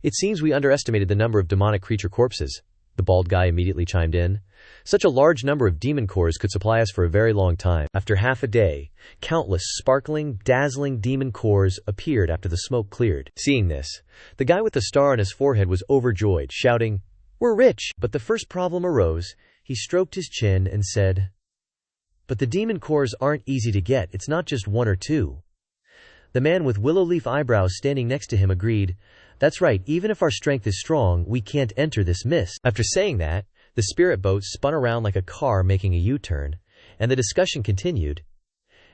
"It seems we underestimated the number of demonic creature corpses." The bald guy immediately chimed in, "Such a large number of demon cores could supply us for a very long time." After half a day, countless sparkling, dazzling demon cores appeared after the smoke cleared. Seeing this, the guy with the star on his forehead was overjoyed, shouting, "We're rich!" But the first problem arose. He stroked his chin and said, "But the demon cores aren't easy to get. It's not just one or two." The man with willow leaf eyebrows standing next to him agreed, "That's right, even if our strength is strong, we can't enter this mist." After saying that, the spirit boat spun around like a car making a U-turn, and the discussion continued.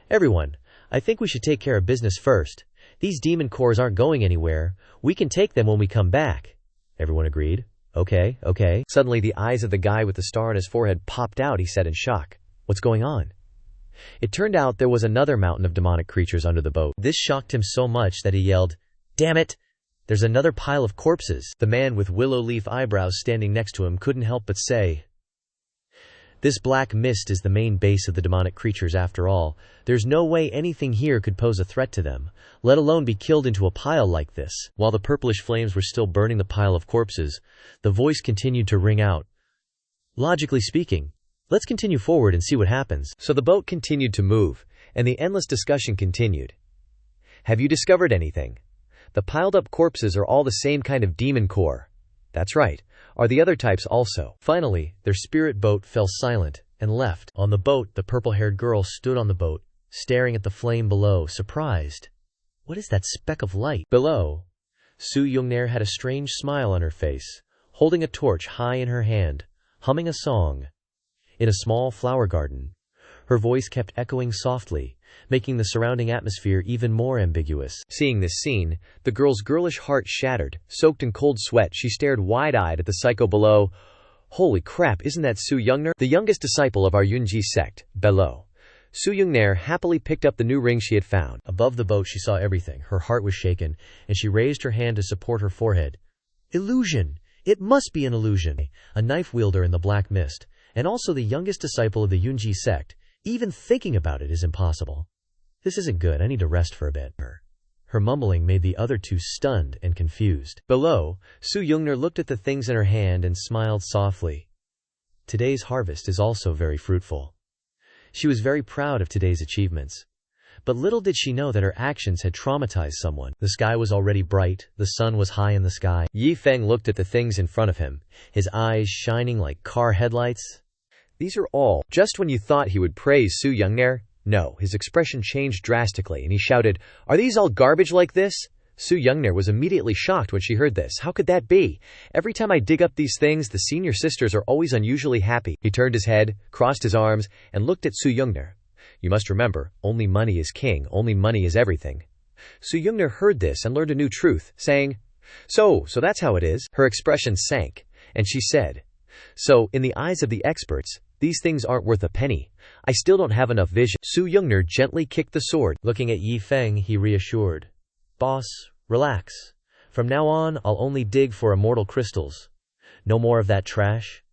"Everyone, I think we should take care of business first. These demon cores aren't going anywhere. We can take them when we come back." Everyone agreed. Okay. Suddenly the eyes of the guy with the star on his forehead popped out, he said in shock. "What's going on?" It turned out there was another mountain of demonic creatures under the boat. This shocked him so much that he yelled, "Damn it! There's another pile of corpses." The man with willow leaf eyebrows standing next to him couldn't help but say, "This black mist is the main base of the demonic creatures after all. There's no way anything here could pose a threat to them, let alone be killed into a pile like this." While the purplish flames were still burning the pile of corpses, the voice continued to ring out, "Logically speaking, let's continue forward and see what happens." So the boat continued to move, and the endless discussion continued. "Have you discovered anything? The piled-up corpses are all the same kind of demon core." "That's right. Are the other types also?" Finally, their spirit boat fell silent and left. On the boat, the purple-haired girl stood on the boat, staring at the flame below, surprised. What is that speck of light? Below, Su Yongnair had a strange smile on her face, holding a torch high in her hand, humming a song. In a small flower garden, her voice kept echoing softly, making the surrounding atmosphere even more ambiguous. Seeing this scene, the girl's girlish heart shattered. Soaked in cold sweat, she stared wide-eyed at the psycho below. "Holy crap, isn't that Su Yongnair, the youngest disciple of our Yunji sect?" Below, Su Yongnair happily picked up the new ring she had found. Above the boat she saw everything. Her heart was shaken, and she raised her hand to support her forehead. "Illusion! It must be an illusion!" A knife wielder in the black mist, and also the youngest disciple of the Yunji sect. Even thinking about it is impossible. This isn't good. I need to rest for a bit. Her mumbling made the other two stunned and confused. Below, Su Yongnair looked at the things in her hand and smiled softly. "Today's harvest is also very fruitful. She was very proud of today's achievements. But little did she know that her actions had traumatized someone. The sky was already bright, the sun was high in the sky. Yi Feng looked at the things in front of him, his eyes shining like car headlights. These are all. Just when you thought he would praise Su Youngner, no, his expression changed drastically and he shouted, "Are these all garbage like this?" Su Youngner was immediately shocked when she heard this. How could that be? Every time I dig up these things, the senior sisters are always unusually happy. He turned his head, crossed his arms, and looked at Su Youngner. You must remember, only money is king, only money is everything. Su Youngner heard this and learned a new truth, saying, So that's how it is. Her expression sank, and she said, So, in the eyes of the experts, these things aren't worth a penny. I still don't have enough vision. Su Youngner gently kicked the sword. Looking at Yi Feng, he reassured, Boss, relax. From now on, I'll only dig for immortal crystals. No more of that trash.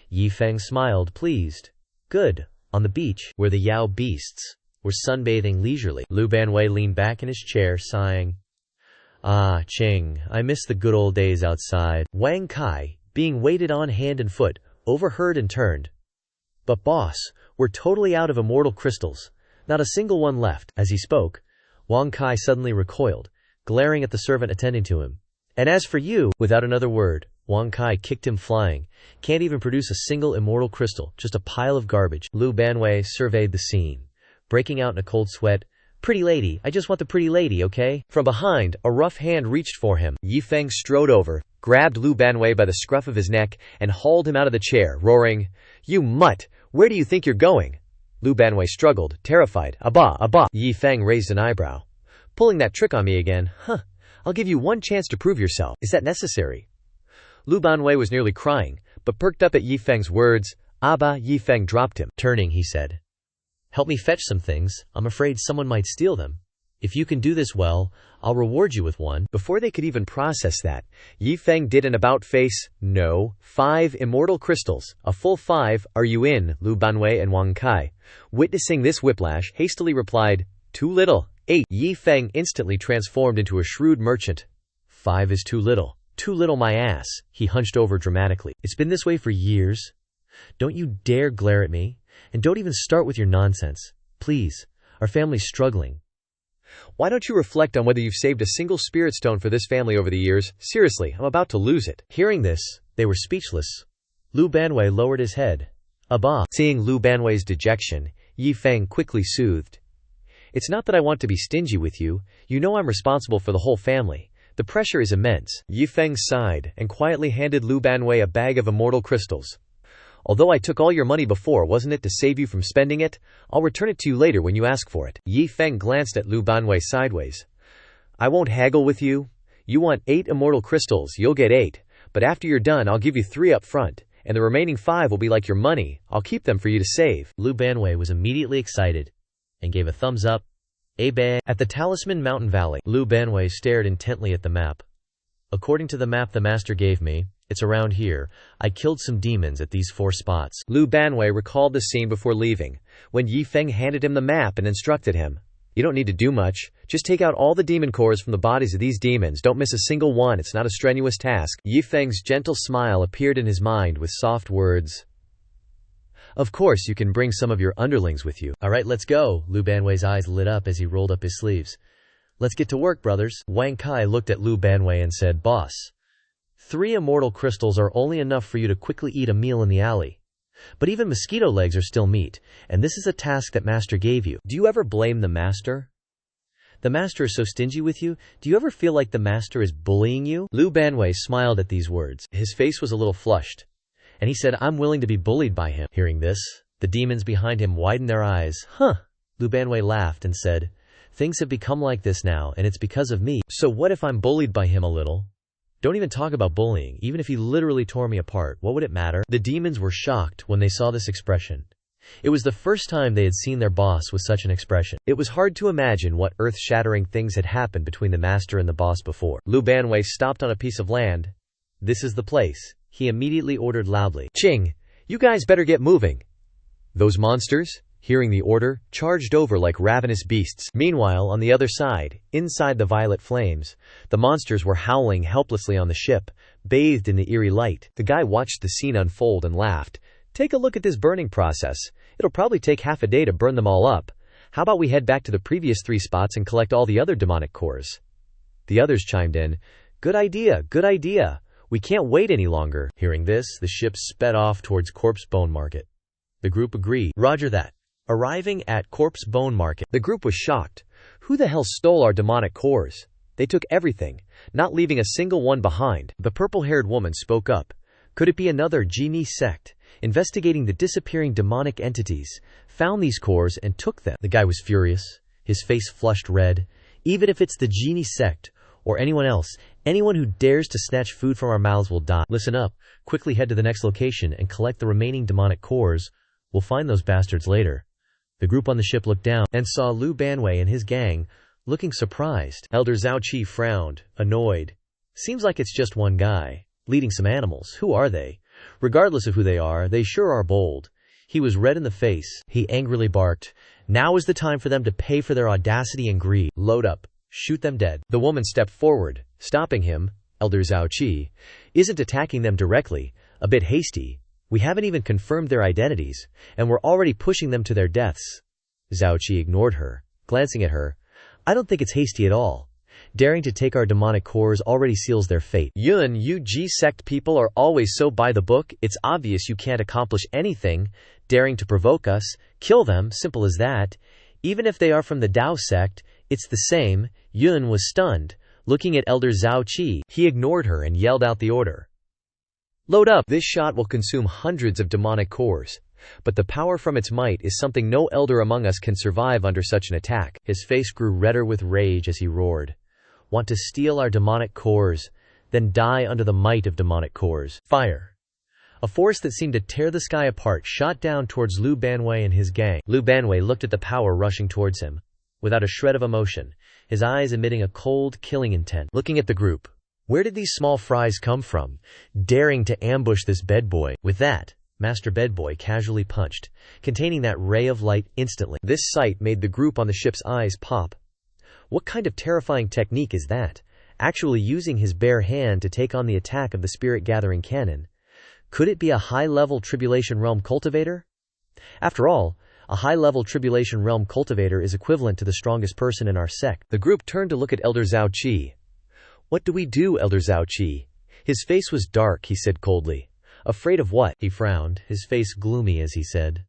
Yi Feng smiled, pleased. Good. On the beach, where the Yao beasts were sunbathing leisurely, Lu Banwei leaned back in his chair, sighing. Ah, Qing, I miss the good old days outside. Wang Kai, being waited on hand and foot, overheard and turned. But boss, we're totally out of immortal crystals. Not a single one left. As he spoke, Wang Kai suddenly recoiled, glaring at the servant attending to him. And as for you, without another word, Wang Kai kicked him flying. Can't even produce a single immortal crystal, just a pile of garbage. Lu Banwei surveyed the scene, breaking out in a cold sweat. Pretty lady, I just want the pretty lady, okay? From behind, a rough hand reached for him. Yi Feng strode over, grabbed Lu Banwei by the scruff of his neck, and hauled him out of the chair, roaring, You mutt! Where do you think you're going? Lu Banwei struggled, terrified. Abba. Yi Feng raised an eyebrow. Pulling that trick on me again, huh? I'll give you one chance to prove yourself. Is that necessary? Lu Banwei was nearly crying, but perked up at Yi Feng's words. Abba. Yi Feng dropped him. Turning, he said, Help me fetch some things. I'm afraid someone might steal them. If you can do this well, I'll reward you with one. Before they could even process that, Yi Feng did an about-face. No, 5 immortal crystals. A full 5. Are you in? Lu Banwei and Wang Kai, witnessing this whiplash, hastily replied, Too little. 8. Yi Feng instantly transformed into a shrewd merchant. 5 is too little. Too little my ass. He hunched over dramatically. It's been this way for years. Don't you dare glare at me. And don't even start with your nonsense. Please. Our family's struggling. Why don't you reflect on whether you've saved a single spirit stone for this family over the years? Seriously, I'm about to lose it. Hearing this, they were speechless. Lu Banwei lowered his head. Abba. Seeing Lu Banwei's dejection, Yi Feng quickly soothed. It's not that I want to be stingy with you. You know I'm responsible for the whole family. The pressure is immense. Yi Feng sighed and quietly handed Lu Banwei a bag of immortal crystals. Although I took all your money before, wasn't it to save you from spending it? I'll return it to you later when you ask for it. Yi Feng glanced at Lu Banwei sideways. I won't haggle with you. You want 8 immortal crystals, you'll get 8. But after you're done, I'll give you 3 up front, and the remaining 5 will be like your money. I'll keep them for you to save. Lu Banwei was immediately excited and gave a thumbs up. At the Talisman Mountain Valley, Lu Banwei stared intently at the map. According to the map the master gave me, it's around here. I killed some demons at these 4 spots. Lu Banwei recalled the scene before leaving, when Yi Feng handed him the map and instructed him. You don't need to do much. Just take out all the demon cores from the bodies of these demons. Don't miss a single one. It's not a strenuous task. Yi Feng's gentle smile appeared in his mind with soft words. Of course, you can bring some of your underlings with you. All right, let's go. Lu Banwei's eyes lit up as he rolled up his sleeves. Let's get to work, brothers. Wang Kai looked at Lu Banwei and said, Boss, 3 immortal crystals are only enough for you to quickly eat a meal in the alley. But even mosquito legs are still meat, and this is a task that master gave you. Do you ever blame the master? The master is so stingy with you? Do you ever feel like the master is bullying you? Lu Banwei smiled at these words. His face was a little flushed, and he said, I'm willing to be bullied by him. Hearing this, the demons behind him widened their eyes. Huh. Lu Banwei laughed and said, Things have become like this now, and it's because of me. So what if I'm bullied by him a little? Don't even talk about bullying. Even if he literally tore me apart, what would it matter? The demons were shocked when they saw this expression. It was the first time they had seen their boss with such an expression. It was hard to imagine what earth-shattering things had happened between the master and the boss before. Lu Banwei stopped on a piece of land. This is the place. He immediately ordered loudly. Qing, you guys better get moving. Those monsters, hearing the order, charged over like ravenous beasts. Meanwhile, on the other side, inside the violet flames, the monsters were howling helplessly on the ship, bathed in the eerie light. The guy watched the scene unfold and laughed. Take a look at this burning process. It'll probably take half a day to burn them all up. How about we head back to the previous 3 spots and collect all the other demonic cores? The others chimed in. Good idea, good idea. We can't wait any longer. Hearing this, the ship sped off towards Corpse Bone Market. The group agreed. Roger that. Arriving at Corpse Bone Market, the group was shocked. Who the hell stole our demonic cores? They took everything, not leaving a single one behind. The purple-haired woman spoke up. Could it be another Xuanwu Sect, investigating the disappearing demonic entities, found these cores and took them? The guy was furious, his face flushed red. Even if it's the Xuanwu Sect, or anyone else, anyone who dares to snatch food from our mouths will die. Listen up, quickly head to the next location and collect the remaining demonic cores. We'll find those bastards later. The group on the ship looked down and saw Lu Banwei and his gang, looking surprised. Elder Zhao Qi frowned, annoyed. Seems like it's just one guy, leading some animals. Who are they? Regardless of who they sure are bold. He was red in the face. He angrily barked. Now is the time for them to pay for their audacity and greed. Load up. Shoot them dead. The woman stepped forward, stopping him. Elder Zhao Qi isn't attacking them directly, a bit hasty. We haven't even confirmed their identities, and we're already pushing them to their deaths. Zhao Qi ignored her, glancing at her. I don't think it's hasty at all. Daring to take our demonic cores already seals their fate. Xuanwu Sect people are always so by the book, it's obvious you can't accomplish anything. Daring to provoke us, kill them, simple as that. Even if they are from the Dao sect, it's the same. Yun was stunned, looking at Elder Zhao Qi. He ignored her and yelled out the order. Load up! This shot will consume hundreds of demonic cores, but the power from its might is something no elder among us can survive under such an attack. His face grew redder with rage as he roared. Want to steal our demonic cores, then die under the might of demonic cores. Fire! A force that seemed to tear the sky apart shot down towards Lu Banwei and his gang. Lu Banwei looked at the power rushing towards him, without a shred of emotion, his eyes emitting a cold, killing intent. Looking at the group. Where did these small fries come from, daring to ambush this bedboy? With that, Master Bedboy casually punched, containing that ray of light instantly. This sight made the group on the ship's eyes pop. What kind of terrifying technique is that? Actually using his bare hand to take on the attack of the spirit-gathering cannon. Could it be a high-level Tribulation Realm cultivator? After all, a high-level Tribulation Realm cultivator is equivalent to the strongest person in our sect. The group turned to look at Elder Zhao Qi. What do we do, Elder Zhao Qi? His face was dark, he said coldly. Afraid of what? He frowned, his face gloomy as he said.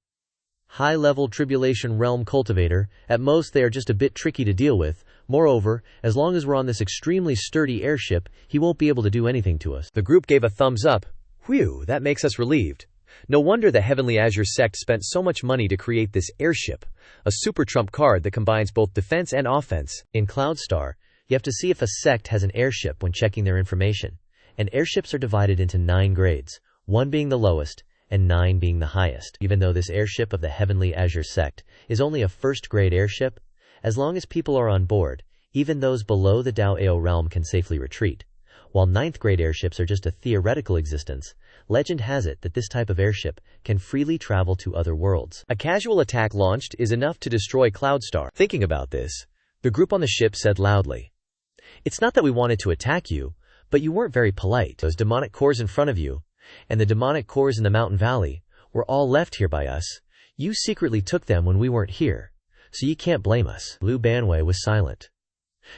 High-level Tribulation Realm cultivator, at most they are just a bit tricky to deal with. Moreover, as long as we're on this extremely sturdy airship, he won't be able to do anything to us. The group gave a thumbs up. Whew, that makes us relieved. No wonder the Heavenly Azure sect spent so much money to create this airship, a super trump card that combines both defense and offense. In Cloudstar, you have to see if a sect has an airship when checking their information, and airships are divided into 9 grades, 1 being the lowest, and 9 being the highest. Even though this airship of the Heavenly Azure sect is only a first-grade airship, as long as people are on board, even those below the Dao Ao realm can safely retreat. While 9th-grade airships are just a theoretical existence, legend has it that this type of airship can freely travel to other worlds. A casual attack launched is enough to destroy Cloudstar. Thinking about this, the group on the ship said loudly, It's not that we wanted to attack you, but you weren't very polite. Those demonic cores in front of you, and the demonic cores in the mountain valley, were all left here by us. You secretly took them when we weren't here, so you can't blame us. Lu Banwei was silent,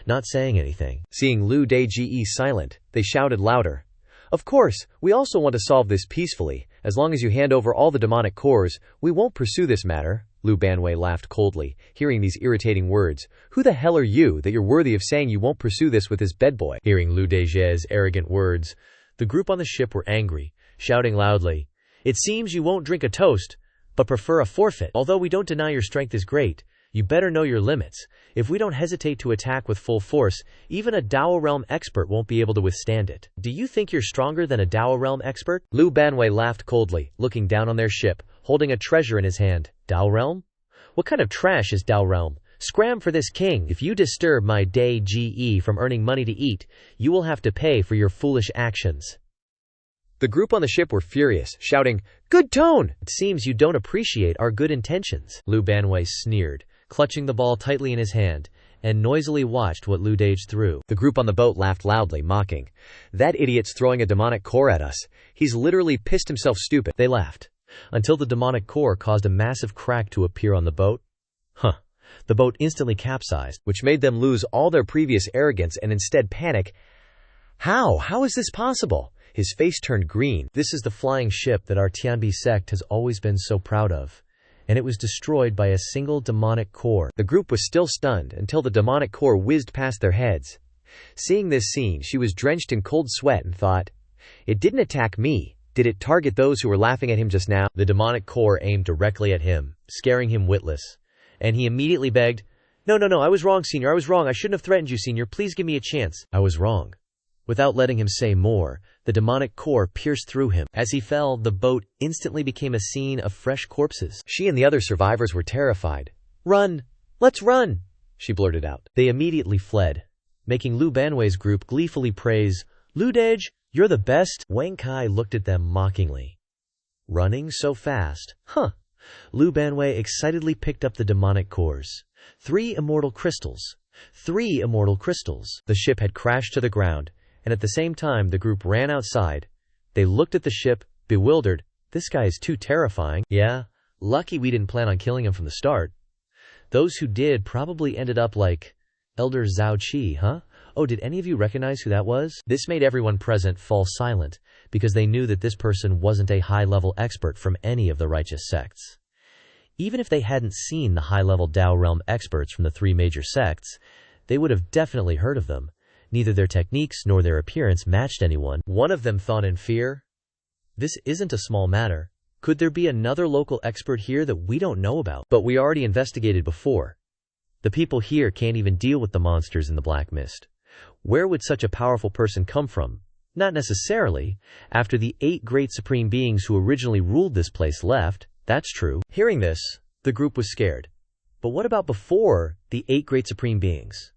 not saying anything. Seeing Lu Deji silent, they shouted louder. Of course, we also want to solve this peacefully. As long as you hand over all the demonic cores, we won't pursue this matter. Lu Banwei laughed coldly, hearing these irritating words. Who the hell are you that you're worthy of saying you won't pursue this with his bedboy? Hearing Lu Deji's arrogant words, the group on the ship were angry, shouting loudly, It seems you won't drink a toast, but prefer a forfeit. Although we don't deny your strength is great, you better know your limits. If we don't hesitate to attack with full force, even a Dao Realm expert won't be able to withstand it. Do you think you're stronger than a Dao Realm expert? Lu Banwei laughed coldly, looking down on their ship, holding a treasure in his hand. Dao Realm? What kind of trash is Dao Realm? Scram for this king. If you disturb my Dai Ge from earning money to eat, you will have to pay for your foolish actions. The group on the ship were furious, shouting, Good tone! It seems you don't appreciate our good intentions. Lu Banwei sneered, clutching the ball tightly in his hand, and noisily watched what Lu Dage threw. The group on the boat laughed loudly, mocking, That idiot's throwing a demonic core at us. He's literally pissed himself stupid. They laughed. until the demonic core caused a massive crack to appear on the boat. The boat instantly capsized, which made them lose all their previous arrogance and instead panic. How is this possible? His face turned green. This is the flying ship that our Xuanwu Sect has always been so proud of, and it was destroyed by a single demonic core. The group was still stunned until the demonic core whizzed past their heads. Seeing this scene, she was drenched in cold sweat and thought, "It didn't attack me. Did it target those who were laughing at him just now?" The demonic core aimed directly at him, scaring him witless, and he immediately begged, No, I was wrong, Senior, I was wrong. I shouldn't have threatened you, Senior. Please give me a chance. I was wrong. Without letting him say more, the demonic core pierced through him. As he fell, the boat instantly became a scene of fresh corpses. She and the other survivors were terrified. "Run! Let's run!" she blurted out. They immediately fled, making Lu Banwei's group gleefully praise, "Lu Dej, you're the best." Wang Kai looked at them mockingly. Running so fast? Lu Banwei excitedly picked up the demonic cores. 3 immortal crystals. 3 immortal crystals. The ship had crashed to the ground, and at the same time the group ran outside. They looked at the ship, bewildered. This guy is too terrifying. Yeah, lucky we didn't plan on killing him from the start. Those who did probably ended up like Elder Zhao Qi, Oh, did any of you recognize who that was? This made everyone present fall silent, because they knew that this person wasn't a high-level expert from any of the righteous sects. Even if they hadn't seen the high-level Dao realm experts from the 3 major sects, they would have definitely heard of them. Neither their techniques nor their appearance matched anyone. One of them thought in fear, "This isn't a small matter. Could there be another local expert here that we don't know about? But we already investigated before. The people here can't even deal with the monsters in the black mist. Where would such a powerful person come from? Not necessarily. After the 8 great supreme beings who originally ruled this place left, that's true." Hearing this, the group was scared. But what about before the 8 great supreme beings?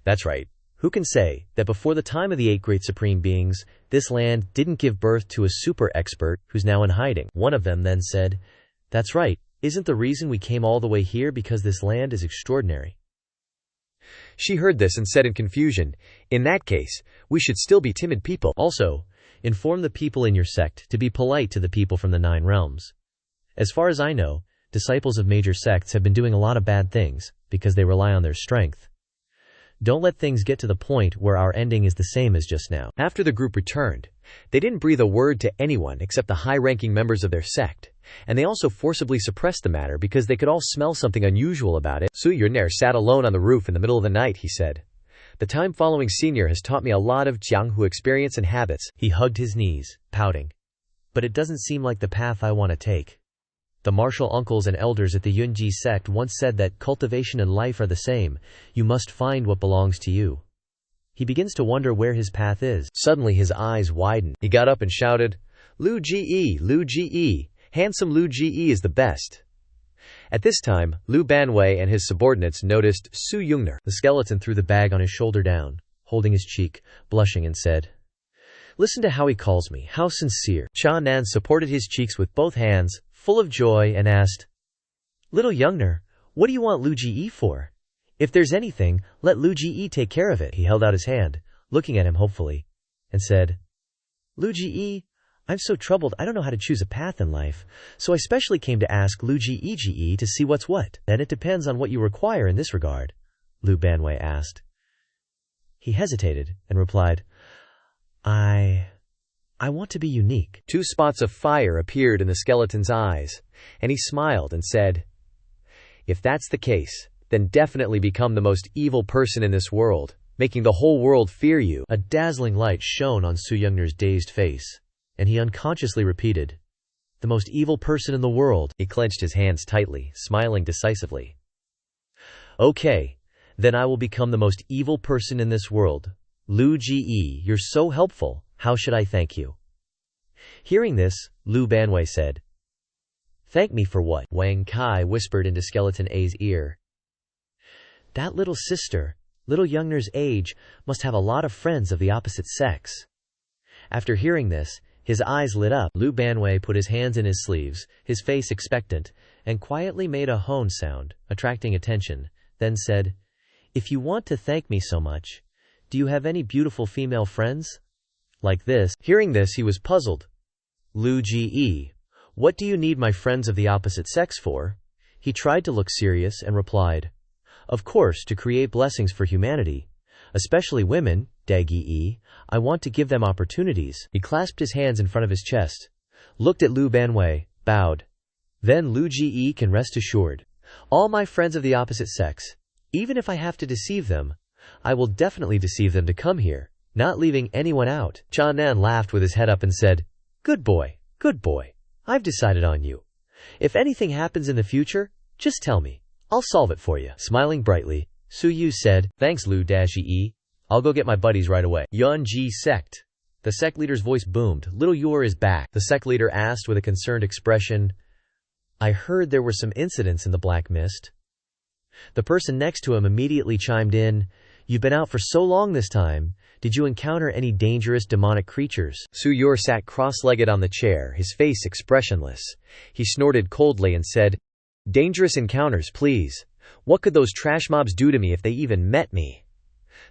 That's right. Who can say that before the time of the 8 great supreme beings, this land didn't give birth to a super expert who's now in hiding? One of them then said, "That's right. Isn't the reason we came all the way here because this land is extraordinary?" She heard this and said in confusion, "In that case, we should still be timid people." Also, inform the people in your sect to be polite to the people from the 9 realms. As far as I know, disciples of major sects have been doing a lot of bad things because they rely on their strength. Don't let things get to the point where our ending is the same as just now. After the group returned, they didn't breathe a word to anyone except the high-ranking members of their sect, and they also forcibly suppressed the matter because they could all smell something unusual about it. Su Yun'er sat alone on the roof in the middle of the night, he said. "The time following Senior has taught me a lot of Jianghu experience and habits." He hugged his knees, pouting. "But it doesn't seem like the path I want to take. The martial uncles and elders at the Yunji sect once said that cultivation and life are the same. You must find what belongs to you." He begins to wonder where his path is. Suddenly his eyes widened. He got up and shouted, Lu Ji, handsome Lu Ji is the best." At this time, Lu Banwei and his subordinates noticed Su Yun'er. The skeleton threw the bag on his shoulder down, holding his cheek, blushing, and said, "Listen to how he calls me, how sincere." Cha Nan supported his cheeks with both hands, full of joy, and asked, "Little Yun'er, what do you want Lu Ji for? If there's anything, let Lu Ji take care of it." He held out his hand, looking at him hopefully, and said, "Lu Ji, I'm so troubled I don't know how to choose a path in life, so I specially came to ask Lu Ji to see what's what." "Then it depends on what you require in this regard," Lu Banwei asked. He hesitated and replied, I want to be unique." 2 spots of fire appeared in the skeleton's eyes, and he smiled and said, "If that's the case, then definitely become the most evil person in this world, making the whole world fear you." A dazzling light shone on Su Yun'er's dazed face, and he unconsciously repeated, "The most evil person in the world." He clenched his hands tightly, smiling decisively. "Okay, then I will become the most evil person in this world. Lu Ji, you're so helpful. How should I thank you?" Hearing this, Lu Banwei said, "Thank me for what?" Wang Kai whispered into Skeleton A's ear. "That little sister, little Yun'er's age, must have a lot of friends of the opposite sex." After hearing this, his eyes lit up. Lu Banwei put his hands in his sleeves, his face expectant, and quietly made a hone sound, attracting attention, then said, "If you want to thank me so much, do you have any beautiful female friends? Like this?" Hearing this, he was puzzled. "Lu Ji, "What do you need my friends of the opposite sex for?" He tried to look serious and replied, "Of course, to create blessings for humanity. Especially women, Dagi-e. I want to give them opportunities." He clasped his hands in front of his chest, looked at Lu Banwei, bowed. "Then Lu Ji can rest assured. All my friends of the opposite sex, even if I have to deceive them, I will definitely deceive them to come here, not leaving anyone out." Chanan laughed with his head up and said, Good boy. I've decided on you. If anything happens in the future, just tell me. I'll solve it for you." Smiling brightly, Su Yu said, "Thanks, Lu-Yi. I'll go get my buddies right away." Xuanwu Sect. The sect leader's voice boomed. "Little Yor is back." The sect leader asked with a concerned expression, "I heard there were some incidents in the Black Mist." The person next to him immediately chimed in, "You've been out for so long this time. Did you encounter any dangerous demonic creatures?" Su Yor sat cross-legged on the chair, his face expressionless. He snorted coldly and said, "Dangerous encounters, please. What could those trash mobs do to me if they even met me?"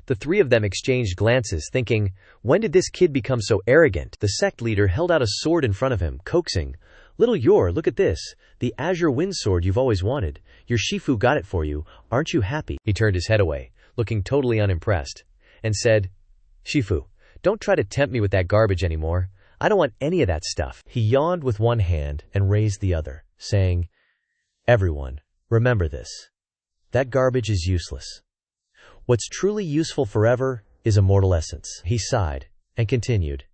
The three of them exchanged glances, thinking, when did this kid become so arrogant? The sect leader held out a sword in front of him, coaxing, "Little Yor, look at this, the azure wind sword you've always wanted. Your Shifu got it for you, aren't you happy?" He turned his head away, looking totally unimpressed, and said, "Shifu, don't try to tempt me with that garbage anymore. I don't want any of that stuff." He yawned with one hand and raised the other, saying, "Everyone, remember this. That garbage is useless. What's truly useful forever is immortal essence." He sighed and continued,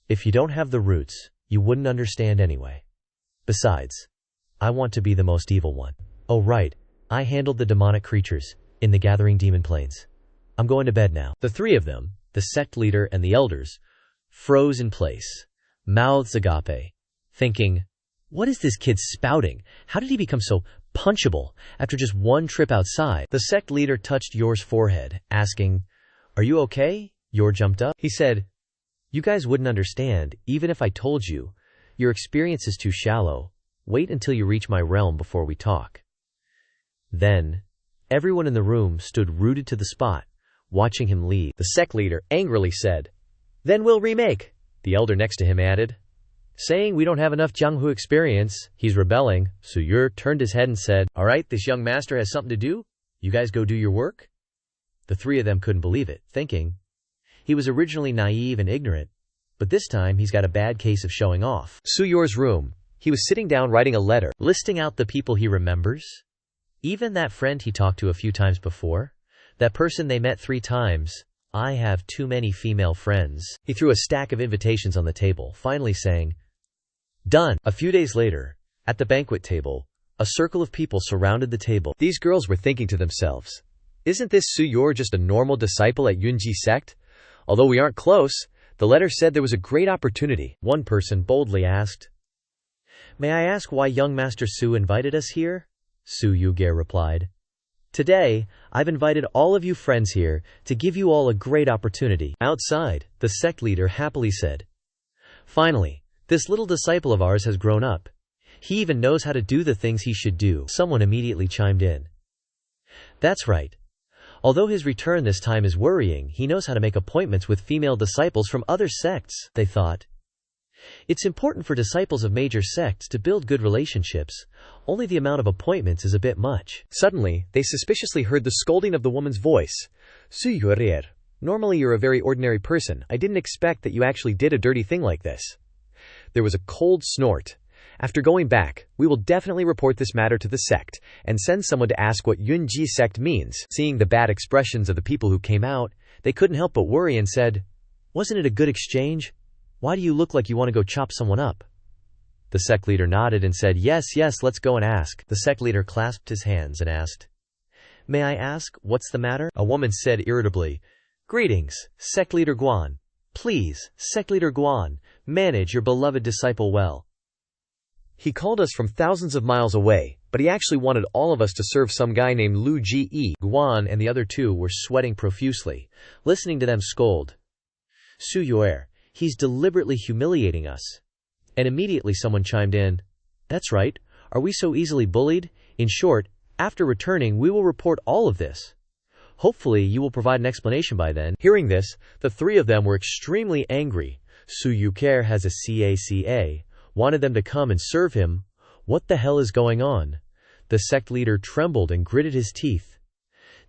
"If you don't have the roots, you wouldn't understand anyway. Besides, I want to be the most evil one. Oh right, I handled the demonic creatures in the gathering demon plains. I'm going to bed now." The three of them, the sect leader and the elders, froze in place, mouths agape, thinking, what is this kid spouting? How did he become so punchable after just one trip outside? The sect leader touched Yor's forehead, asking, "Are you okay?" Yor jumped up. He said, "You guys wouldn't understand, even if I told you. Your experience is too shallow. Wait until you reach my realm before we talk." Then, everyone in the room stood rooted to the spot, watching him leave. The sect leader angrily said, "Then we'll remake." The elder next to him added, "Saying we don't have enough Jianghu experience, he's rebelling." Su Yu turned his head and said, "All right, this young master has something to do. You guys go do your work." The three of them couldn't believe it, thinking, he was originally naive and ignorant, but this time he's got a bad case of showing off. Su Yu's room. He was sitting down writing a letter, listing out the people he remembers. Even that friend he talked to a few times before. That person they met 3 times. "I have too many female friends." He threw a stack of invitations on the table, finally saying, "Done." A few days later, at the banquet table, a circle of people surrounded the table. These girls were thinking to themselves, isn't this Su Yor just a normal disciple at Xuanwu Sect? Although we aren't close, the letter said there was a great opportunity. One person boldly asked, "May I ask why young Master Su invited us here?" Su Yu replied, "Today, I've invited all of you friends here to give you all a great opportunity." Outside, the sect leader happily said, "Finally, this little disciple of ours has grown up. He even knows how to do the things he should do." Someone immediately chimed in, "That's right. Although his return this time is worrying, he knows how to make appointments with female disciples from other sects." They thought, it's important for disciples of major sects to build good relationships. Only the amount of appointments is a bit much. Suddenly, they suspiciously heard the scolding of the woman's voice. "Su Yor, normally you're a very ordinary person. I didn't expect that you actually did a dirty thing like this." There was a cold snort. "After going back, we will definitely report this matter to the sect, and send someone to ask what Xuanwu Sect means." Seeing the bad expressions of the people who came out, they couldn't help but worry and said, "Wasn't it a good exchange? Why do you look like you want to go chop someone up?" The sect leader nodded and said, yes, let's go and ask." The sect leader clasped his hands and asked, "May I ask, what's the matter?" A woman said irritably, "Greetings, sect leader Guan. Please, sect leader Guan, manage your beloved disciple well. He called us from thousands of miles away, but he actually wanted all of us to serve some guy named Lu Ji. Guan and the other two were sweating profusely, listening to them scold. "Su Yor, he's deliberately humiliating us." And immediately someone chimed in, "That's right. Are we so easily bullied? In short, after returning we will report all of this. Hopefully you will provide an explanation by then." Hearing this, the three of them were extremely angry. Su Yu has a CACA, wanted them to come and serve him. What the hell is going on? The sect leader trembled and gritted his teeth.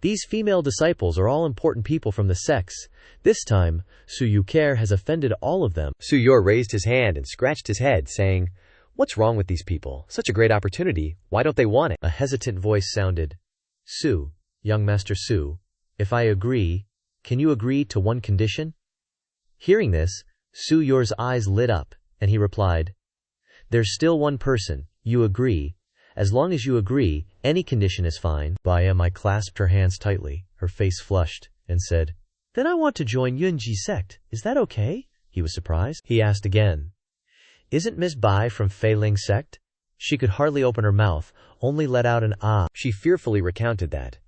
These female disciples are all important people from the sects. This time, Su Yuker has offended all of them. Su Yor raised his hand and scratched his head, saying, "What's wrong with these people? Such a great opportunity. Why don't they want it?" A hesitant voice sounded. Su, young Master Su, if I agree, can you agree to one condition? Hearing this, Su Yor's eyes lit up, and he replied, "There's still one person. You agree. As long as you agree, any condition is fine." Bayami clasped her hands tightly, her face flushed, and said, "Then I want to join Yunji Sect. Is that okay?" He was surprised. He asked again, "Isn't Miss Bai from Feiling Sect?" She could hardly open her mouth, only let out an ah. She fearfully recounted that.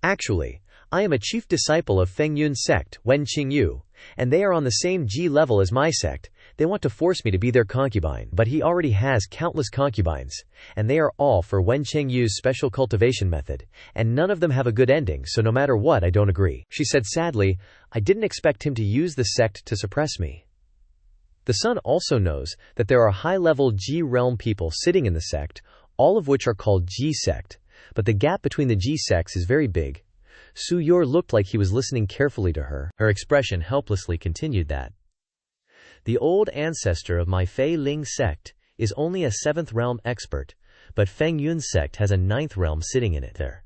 "Actually, I am a chief disciple of Feng Yun Sect, Wen Qingyu, and they are on the same G level as my sect. They want to force me to be their concubine, but he already has countless concubines, and they are all for Wen Qingyu's special cultivation method, and none of them have a good ending, so no matter what I don't agree." She said sadly, "I didn't expect him to use the sect to suppress me." The son also knows that there are high-level G realm people sitting in the sect, all of which are called G sect, but the gap between the G sects is very big. Su Yor looked like he was listening carefully to her. Her expression helplessly continued that. "The old ancestor of my Fei Ling sect is only a 7th realm expert, but Feng Yun sect has a 9th realm sitting in it there.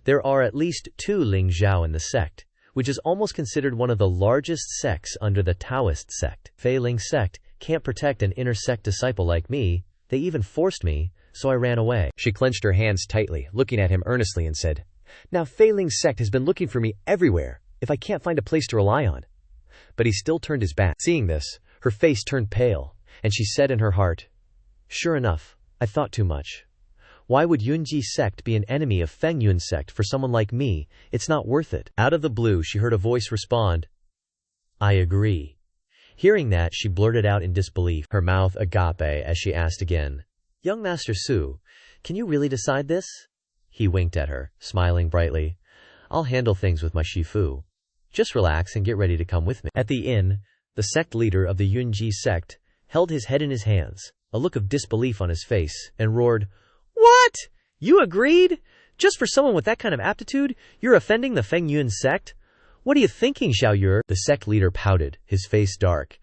There are at least 2 Ling Zhao in the sect, which is almost considered one of the largest sects under the Taoist sect. Fei Ling sect can't protect an inner sect disciple like me. They even forced me, so I ran away." She clenched her hands tightly, looking at him earnestly, and said, "Now Fei Ling sect has been looking for me everywhere, if I can't find a place to rely on." But he still turned his back. Seeing this, her face turned pale, and she said in her heart, "Sure enough, I thought too much. Why would Yunji sect be an enemy of Feng Yun sect for someone like me? It's not worth it." Out of the blue, she heard a voice respond, "I agree." Hearing that, she blurted out in disbelief, her mouth agape, as she asked again, "Young Master Su, can you really decide this?" He winked at her, smiling brightly. "I'll handle things with my Shifu. Just relax and get ready to come with me." At the inn, the sect leader of the Yunji sect held his head in his hands, a look of disbelief on his face, and roared, "What? You agreed? Just for someone with that kind of aptitude, you're offending the Feng Yun sect? What are you thinking, Xiao Yur?" The sect leader pouted, his face dark.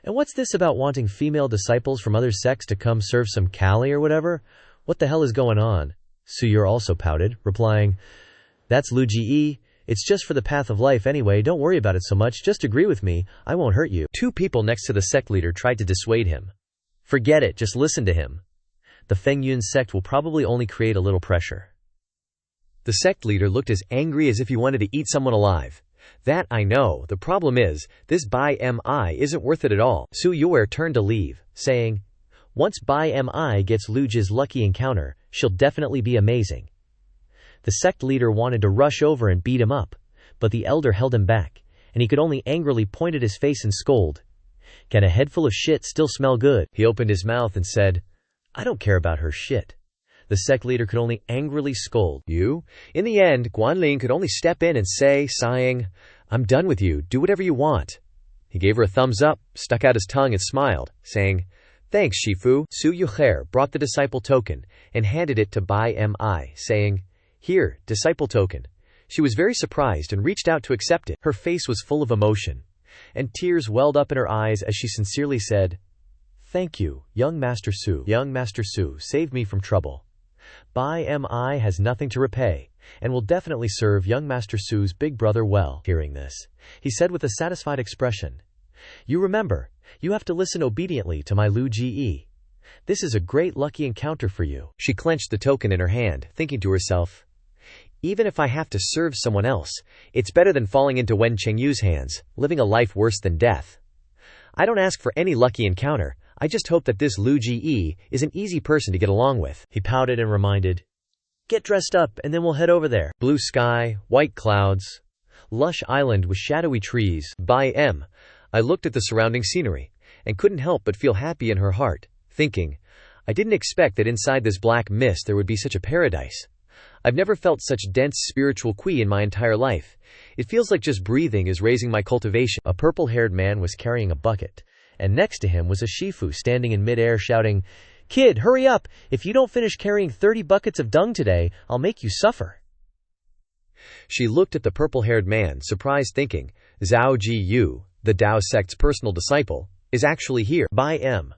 "And what's this about wanting female disciples from other sects to come serve some Kali or whatever? What the hell is going on?" Su Yur also pouted, replying, "That's Lu Ji. It's just for the path of life anyway, don't worry about it so much, just agree with me, I won't hurt you." 2 people next to the sect leader tried to dissuade him. "Forget it, just listen to him. The Feng Yun sect will probably only create a little pressure." The sect leader looked as angry as if he wanted to eat someone alive. "That I know, the problem is, this Bai Mi isn't worth it at all." Su Yor turned to leave, saying, "Once Bai Mi gets Luji's lucky encounter, she'll definitely be amazing." The sect leader wanted to rush over and beat him up, but the elder held him back, and he could only angrily point at his face and scold. "Can a head full of shit still smell good?" He opened his mouth and said, "I don't care about her shit." The sect leader could only angrily scold. "You?" In the end, Guanling could only step in and say, sighing, "I'm done with you, do whatever you want." He gave her a thumbs up, stuck out his tongue and smiled, saying, "Thanks, Shifu." Su Yuher brought the disciple token and handed it to Bai Mi, saying, "Here, disciple token." She was very surprised and reached out to accept it. Her face was full of emotion, and tears welled up in her eyes as she sincerely said, "Thank you, young Master Su. Young Master Su saved me from trouble. Bai Mi has nothing to repay, and will definitely serve young Master Su's big brother well." Hearing this, he said with a satisfied expression, "You remember, you have to listen obediently to my Lu Ji. This is a great lucky encounter for you." She clenched the token in her hand, thinking to herself, "Even if I have to serve someone else, it's better than falling into Wen Qingyu's hands, living a life worse than death. I don't ask for any lucky encounter, I just hope that this Lu Ji is an easy person to get along with." He pouted and reminded, "Get dressed up and then we'll head over there." Blue sky, white clouds, lush island with shadowy trees. I looked at the surrounding scenery, and couldn't help but feel happy in her heart, thinking, I didn't expect that inside this black mist there would be such a paradise. I've never felt such dense spiritual qi in my entire life. It feels like just breathing is raising my cultivation. A purple-haired man was carrying a bucket, and next to him was a Shifu standing in midair shouting, "Kid, hurry up! If you don't finish carrying 30 buckets of dung today, I'll make you suffer." She looked at the purple-haired man, surprised, thinking, Zhao Ji, the Dao sect's personal disciple, is actually here. By M.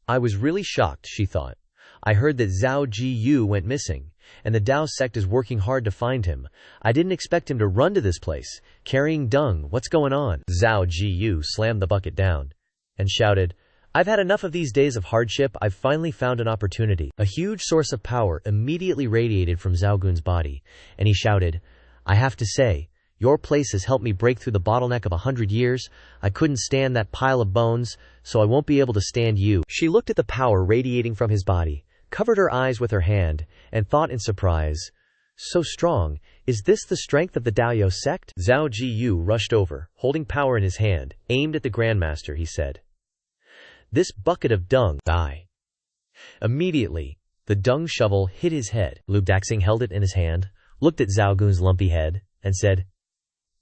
I was really shocked, she thought. I heard that Zhao Ji went missing, and the Dao sect is working hard to find him. I didn't expect him to run to this place, carrying dung. What's going on? Zhao Ji slammed the bucket down and shouted, "I've had enough of these days of hardship. I've finally found an opportunity." A huge source of power immediately radiated from Zhao Gun's body, and he shouted, "I have to say, your place has helped me break through the bottleneck of 100 years. I couldn't stand that pile of bones, so I won't be able to stand you." She looked at the power radiating from his body, covered her eyes with her hand, and thought in surprise, "So strong, is this the strength of the Dao sect?" Zhao Ji rushed over, holding power in his hand, aimed at the Grandmaster. He said, "This bucket of dung, die." Immediately, the dung shovel hit his head. Lu Daxing held it in his hand, looked at Zhao Gun's lumpy head, and said,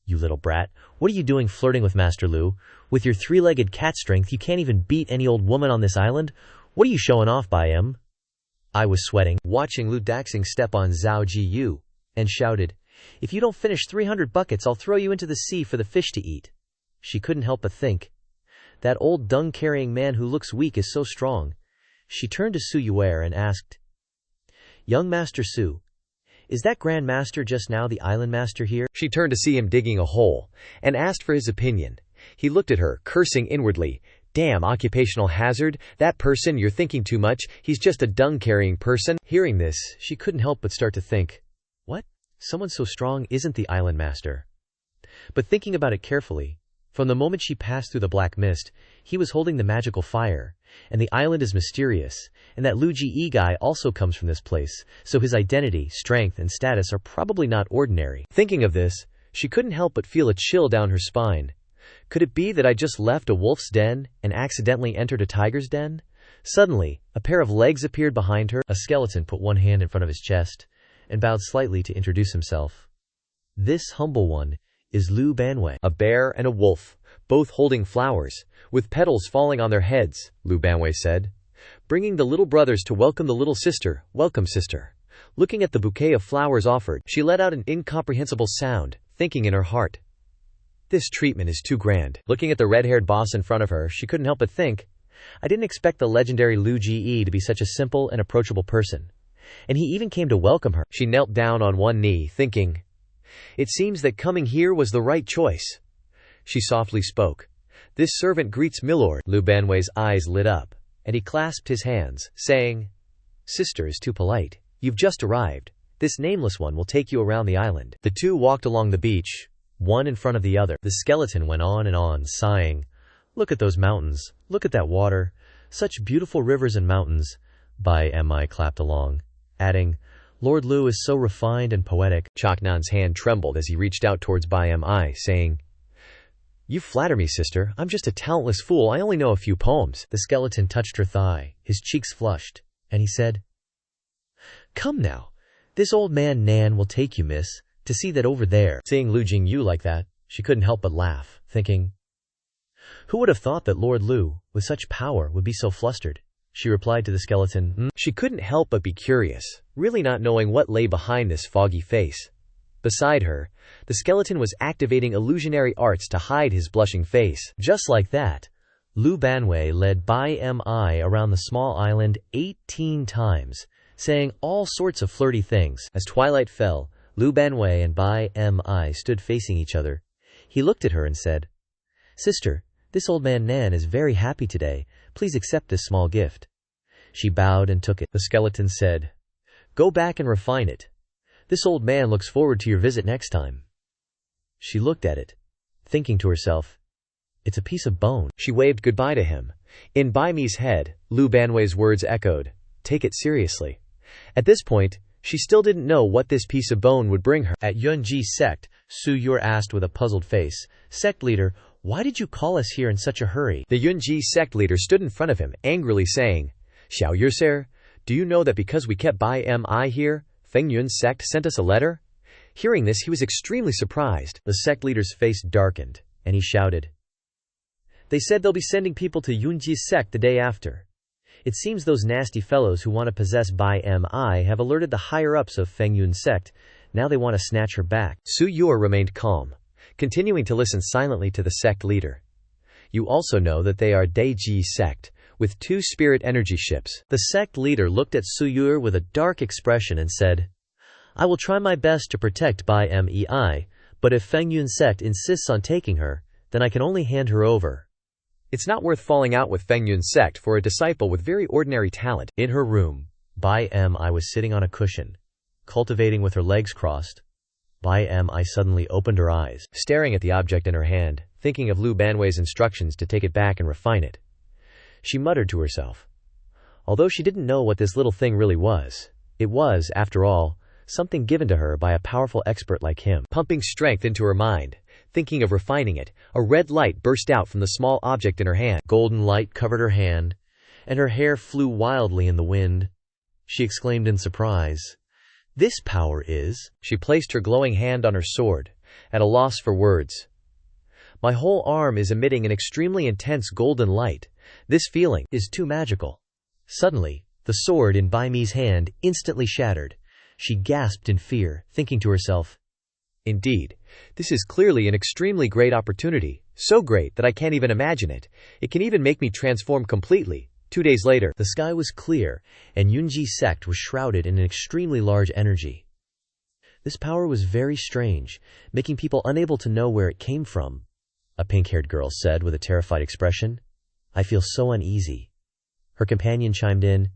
"You little brat, what are you doing flirting with Master Lu? With your three-legged cat strength, you can't even beat any old woman on this island. What are you showing off by him?" I was sweating, watching Lu Daxing step on Zhao Ji and shouted, "If you don't finish 300 buckets, I'll throw you into the sea for the fish to eat." She couldn't help but think, that old dung-carrying man who looks weak is so strong. She turned to Su Yuer and asked, "Young Master Su, is that Grand Master just now the island master here?" She turned to see him digging a hole, and asked for his opinion. He looked at her, cursing inwardly, "Damn occupational hazard, that person, you're thinking too much, he's just a dung-carrying person." Hearing this, she couldn't help but start to think, what? Someone so strong isn't the island master. But thinking about it carefully, from the moment she passed through the black mist, he was holding the magical fire, and the island is mysterious, and that Lu Ji guy also comes from this place, so his identity, strength, and status are probably not ordinary. Thinking of this, she couldn't help but feel a chill down her spine. Could it be that I just left a wolf's den and accidentally entered a tiger's den? Suddenly, a pair of legs appeared behind her. A skeleton put one hand in front of his chest and bowed slightly to introduce himself. "This humble one is Lu Banwei." A bear and a wolf, both holding flowers, with petals falling on their heads, Lu Banwei said, "Bringing the little brothers to welcome the little sister. Welcome, sister." Looking at the bouquet of flowers offered, she let out an incomprehensible sound, thinking in her heart, "This treatment is too grand." Looking at the red-haired boss in front of her, she couldn't help but think, I didn't expect the legendary Lu Ji to be such a simple and approachable person. And he even came to welcome her. She knelt down on one knee, thinking, it seems that coming here was the right choice. She softly spoke, "This servant greets Milord." Lu Banwei's eyes lit up, and he clasped his hands, saying, "Sister is too polite. You've just arrived. This nameless one will take you around the island." The two walked along the beach, one in front of the other. The skeleton went on and on, sighing, "Look at those mountains. Look at that water. Such beautiful rivers and mountains." Bai Mi clapped along, adding, "Lord Lu is so refined and poetic." Chaknan's hand trembled as he reached out towards Bai Mi, saying, "You flatter me, sister. I'm just a talentless fool. I only know a few poems." The skeleton touched her thigh, his cheeks flushed, and he said, "Come now. This old man Nan will take you, miss, to see that over there." Seeing Lu Jingyu like that, she couldn't help but laugh, thinking, who would have thought that Lord Lu, with such power, would be so flustered? She replied to the skeleton, She couldn't help but be curious, really not knowing what lay behind this foggy face. Beside her, the skeleton was activating illusionary arts to hide his blushing face. Just like that, Lu Banwei led Bai Mi around the small island 18 times, saying all sorts of flirty things. As twilight fell, Lu Banwei and Bai Mi stood facing each other. He looked at her and said, "Sister, this old man Nan is very happy today. Please accept this small gift." She bowed and took it. The skeleton said, "Go back and refine it. This old man looks forward to your visit next time." She looked at it, thinking to herself, "It's a piece of bone." She waved goodbye to him. In Bai Mi's head, Lu Banwei's words echoed, "Take it seriously." At this point, she still didn't know what this piece of bone would bring her. At Xuanwu Sect, Su Yuer asked with a puzzled face, "Sect leader, why did you call us here in such a hurry?" The Xuanwu Sect leader stood in front of him, angrily saying, "Xiao Yuer sir, do you know that because we kept Bai Mi here, Feng Yun Sect sent us a letter?" Hearing this, he was extremely surprised. The sect leader's face darkened, and he shouted, They said they'll be sending people to Yunji Sect the day after. It seems those nasty fellows who want to possess Bai Mi have alerted the higher-ups of Fengyun Sect. Now they want to snatch her back. Su Yue remained calm, continuing to listen silently to the sect leader. You also know that they are Daiji Sect, with 2 spirit energy ships. The sect leader looked at Su Yue with a dark expression and said, I will try my best to protect Bai Mei, but if Fengyun Sect insists on taking her, then I can only hand her over. It's not worth falling out with Fengyun Sect for a disciple with very ordinary talent. In her room, Bai Mi was sitting on a cushion, cultivating with her legs crossed. Bai Mi suddenly opened her eyes, staring at the object in her hand, thinking of Lu Banwei's instructions to take it back and refine it. She muttered to herself. Although she didn't know what this little thing really was, it was, after all, something given to her by a powerful expert like him. Pumping strength into her mind, thinking of refining it, a red light burst out from the small object in her hand. Golden light covered her hand, and her hair flew wildly in the wind. She exclaimed in surprise, This power is... She placed her glowing hand on her sword, at a loss for words. My whole arm is emitting an extremely intense golden light. This feeling is too magical. Suddenly, the sword in Bai Mi's hand instantly shattered. She gasped in fear, thinking to herself, Indeed, this is clearly an extremely great opportunity, so great that I can't even imagine it. It can even make me transform completely. 2 days later, the sky was clear, and Yunji Sect was shrouded in an extremely large energy. This power was very strange, making people unable to know where it came from. A pink-haired girl said with a terrified expression, I feel so uneasy. Her companion chimed in,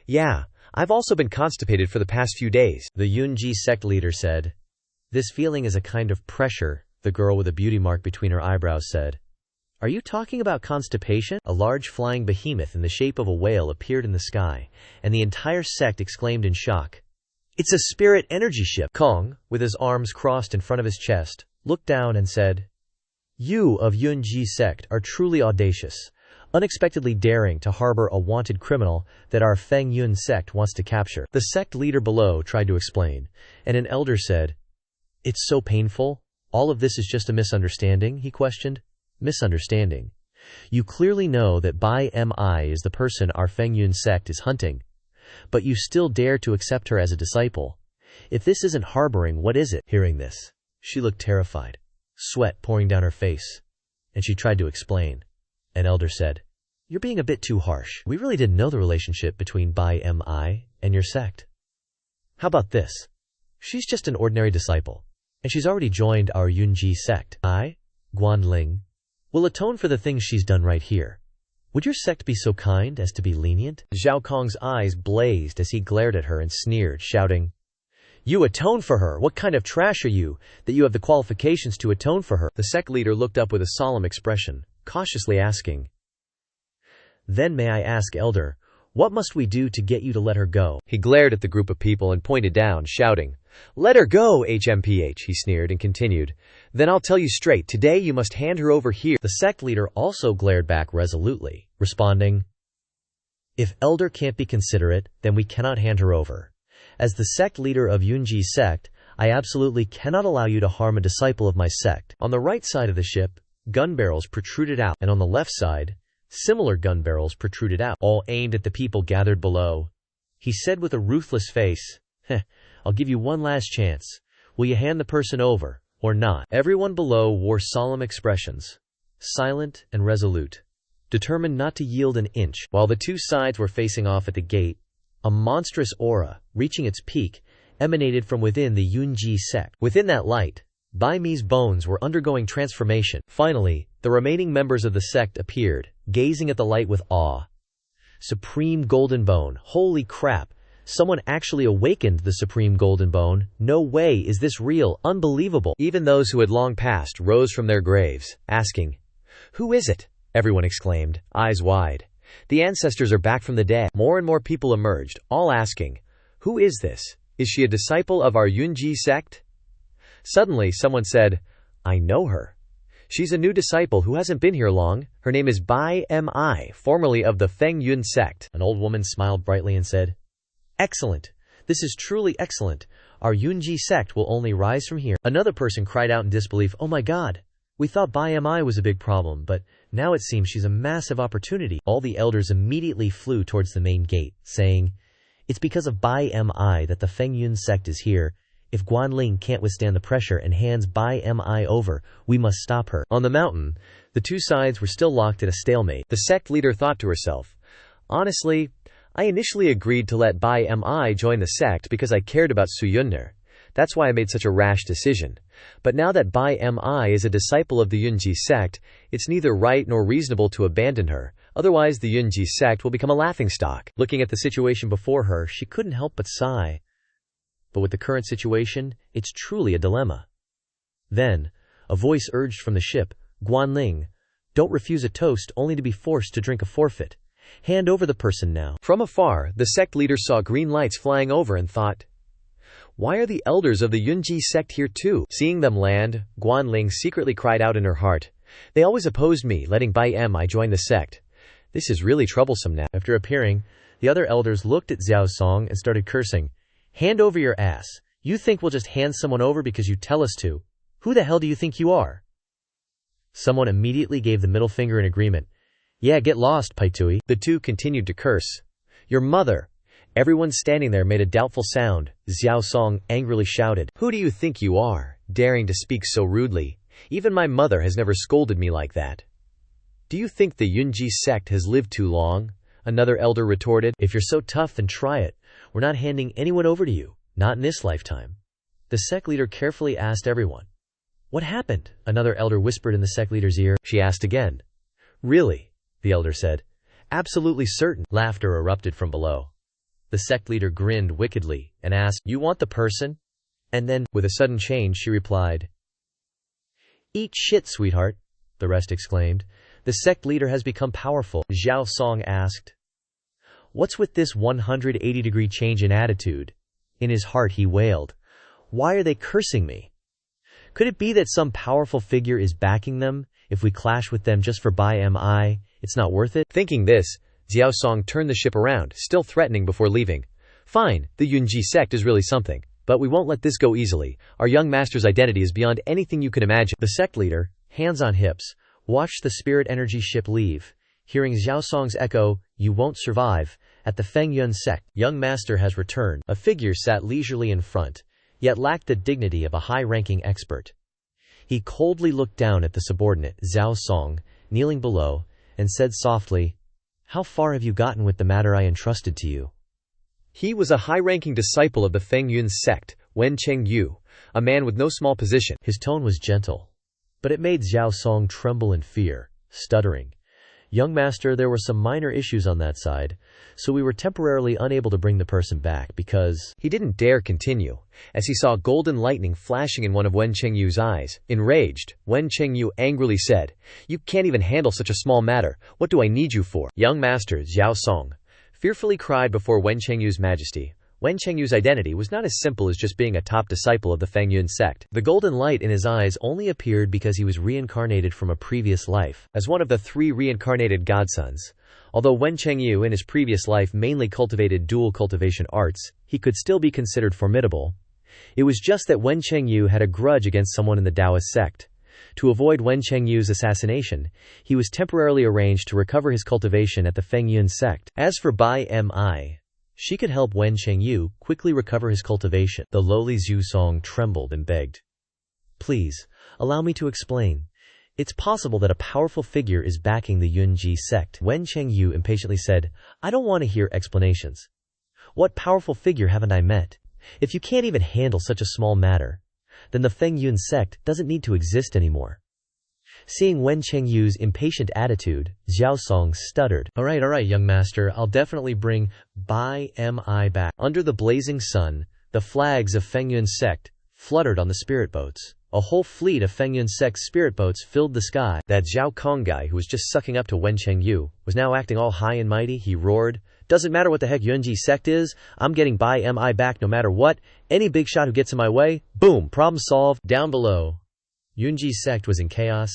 Yeah, I've also been constipated for the past few days. The Yunji Sect leader said, This feeling is a kind of pressure, the girl with a beauty mark between her eyebrows said. Are you talking about constipation? A large flying behemoth in the shape of a whale appeared in the sky, and the entire sect exclaimed in shock. It's a spirit energy ship. Kong, with his arms crossed in front of his chest, looked down and said, You of Yunji Sect are truly audacious, unexpectedly daring to harbor a wanted criminal that our Fengyun Sect wants to capture. The sect leader below tried to explain, and an elder said, It's so painful. All of this is just a misunderstanding, he questioned. Misunderstanding. You clearly know that Bai Mi is the person our Fengyun Sect is hunting, but you still dare to accept her as a disciple. If this isn't harboring, what is it? Hearing this, she looked terrified, sweat pouring down her face, and she tried to explain. An elder said, You're being a bit too harsh. We really didn't know the relationship between Bai Mi and your sect. How about this? She's just an ordinary disciple, and she's already joined our Yunji Sect. I, Guanling, will atone for the things she's done right here. Would your sect be so kind as to be lenient? Zhao Kong's eyes blazed as he glared at her and sneered, shouting, You atone for her? What kind of trash are you, that you have the qualifications to atone for her? The sect leader looked up with a solemn expression, cautiously asking, Then may I ask, Elder, what must we do to get you to let her go? He glared at the group of people and pointed down, shouting, Let her go, HMPH, he sneered and continued, Then I'll tell you straight, today you must hand her over here. The sect leader also glared back resolutely, responding, If Elder can't be considerate, then we cannot hand her over. As the sect leader of Yunji Sect, I absolutely cannot allow you to harm a disciple of my sect. On the right side of the ship, gun barrels protruded out, and on the left side, similar gun barrels protruded out, all aimed at the people gathered below. He said with a ruthless face, I'll give you one last chance. Will you hand the person over, or not? Everyone below wore solemn expressions, silent and resolute, determined not to yield an inch. While the two sides were facing off at the gate, a monstrous aura, reaching its peak, emanated from within the Yunji Sect. Within that light, Bai Mi's bones were undergoing transformation. Finally, the remaining members of the sect appeared, gazing at the light with awe. Supreme Golden Bone, holy crap! Someone actually awakened the Supreme Golden Bone. No way, is this real? Unbelievable! Even those who had long passed rose from their graves, asking, Who is it? Everyone exclaimed, eyes wide. The ancestors are back from the dead. More and more people emerged, all asking, Who is this? Is she a disciple of our Yunji Sect? Suddenly someone said, I know her. She's a new disciple who hasn't been here long. Her name is Bai Mi, formerly of the Fengyun Sect. An old woman smiled brightly and said, Excellent. This is truly excellent. Our Yunji Sect will only rise from here. Another person cried out in disbelief, Oh my God! We thought Bai Mi was a big problem, but now it seems she's a massive opportunity. All the elders immediately flew towards the main gate, saying, "It's because of Bai Mi that the Fengyun sect is here. If Guanling can't withstand the pressure and hands Bai Mi over, we must stop her." On the mountain, the two sides were still locked at a stalemate. The sect leader thought to herself, "Honestly, I initially agreed to let Bai Mi join the sect because I cared about Su Yunner. That's why I made such a rash decision. But now that Bai Mi is a disciple of the Yunji sect, it's neither right nor reasonable to abandon her, otherwise the Yunji sect will become a laughingstock." Looking at the situation before her, she couldn't help but sigh. But with the current situation, it's truly a dilemma. Then, a voice urged from the ship, "Guanling, don't refuse a toast only to be forced to drink a forfeit. Hand over the person now." From afar, the sect leader saw green lights flying over and thought, "Why are the elders of the Yunji sect here too?" Seeing them land, Guanling secretly cried out in her heart, "They always opposed me letting Bai Mi join the sect. This is really troublesome now." After appearing, the other elders looked at Xiao Song and started cursing. "Hand over your ass. You think we'll just hand someone over because you tell us to? Who the hell do you think you are?" Someone immediately gave the middle finger in agreement. "Yeah, get lost, Paitui." The two continued to curse. "Your mother." Everyone standing there made a doubtful sound. Xiao Song angrily shouted, "Who do you think you are, daring to speak so rudely? Even my mother has never scolded me like that." "Do you think the Yunji sect has lived too long?" Another elder retorted. "If you're so tough, then try it. We're not handing anyone over to you, not in this lifetime." The sect leader carefully asked everyone, "What happened?" Another elder whispered in the sect leader's ear. She asked again. "Really?" the elder said. "Absolutely certain." Laughter erupted from below. The sect leader grinned wickedly and asked, "You want the person?" And then, with a sudden change, she replied, "Eat shit, sweetheart," the rest exclaimed. "The sect leader has become powerful." Xiao Song asked, "What's with this 180-degree change in attitude?" In his heart he wailed, "Why are they cursing me? Could it be that some powerful figure is backing them? If we clash with them just for Bai Mi, it's not worth it." Thinking this, Xiao Song turned the ship around, still threatening before leaving. "Fine, the Yunji sect is really something, but we won't let this go easily. Our young master's identity is beyond anything you can imagine." The sect leader, hands on hips, watched the spirit energy ship leave. Hearing Xiao Song's echo, "You won't survive," at the Fengyun sect, young master has returned. A figure sat leisurely in front, yet lacked the dignity of a high-ranking expert. He coldly looked down at the subordinate, Xiao Song, kneeling below, and said softly, "How far have you gotten with the matter I entrusted to you?" He was a high-ranking disciple of the Fengyun sect, Wen Chengyu, a man with no small position. His tone was gentle, but it made Xiao Song tremble in fear, stuttering, "Young master, there were some minor issues on that side, so we were temporarily unable to bring the person back because—" He didn't dare continue, as he saw golden lightning flashing in one of Wen Chengyu's eyes. Enraged, Wen Chengyu angrily said, "You can't even handle such a small matter. What do I need you for?" Young master Xiao Song fearfully cried before Wen Chengyu's majesty. Wen Chengyu's identity was not as simple as just being a top disciple of the Fengyun sect. The golden light in his eyes only appeared because he was reincarnated from a previous life, as one of the 3 reincarnated godsons. Although Wen Chengyu in his previous life mainly cultivated dual cultivation arts, he could still be considered formidable. It was just that Wen Chengyu had a grudge against someone in the Taoist sect. To avoid Wen Chengyu's assassination, he was temporarily arranged to recover his cultivation at the Fengyun sect. As for Bai Mi, she could help Wen Chengyu quickly recover his cultivation. The lowly Xiao Song trembled and begged, "Please, allow me to explain. It's possible that a powerful figure is backing the Yunji sect." Wen Chengyu impatiently said, "I don't want to hear explanations. What powerful figure haven't I met? If you can't even handle such a small matter, then the Fengyun sect doesn't need to exist anymore." Seeing Wen Chengyu's impatient attitude, Xiao Song stuttered, All right, young master, I'll definitely bring Bai Mi back." Under the blazing sun, the flags of Fengyun sect fluttered on the spirit boats. A whole fleet of Fengyun sect spirit boats filled the sky. That Zhao Kong guy who was just sucking up to Wen Chengyu was now acting all high and mighty. He roared, "Doesn't matter what the heck Yunji sect is, I'm getting Bai Mi back no matter what. Any big shot who gets in my way, boom, problem solved." Down below, Yunji's sect was in chaos.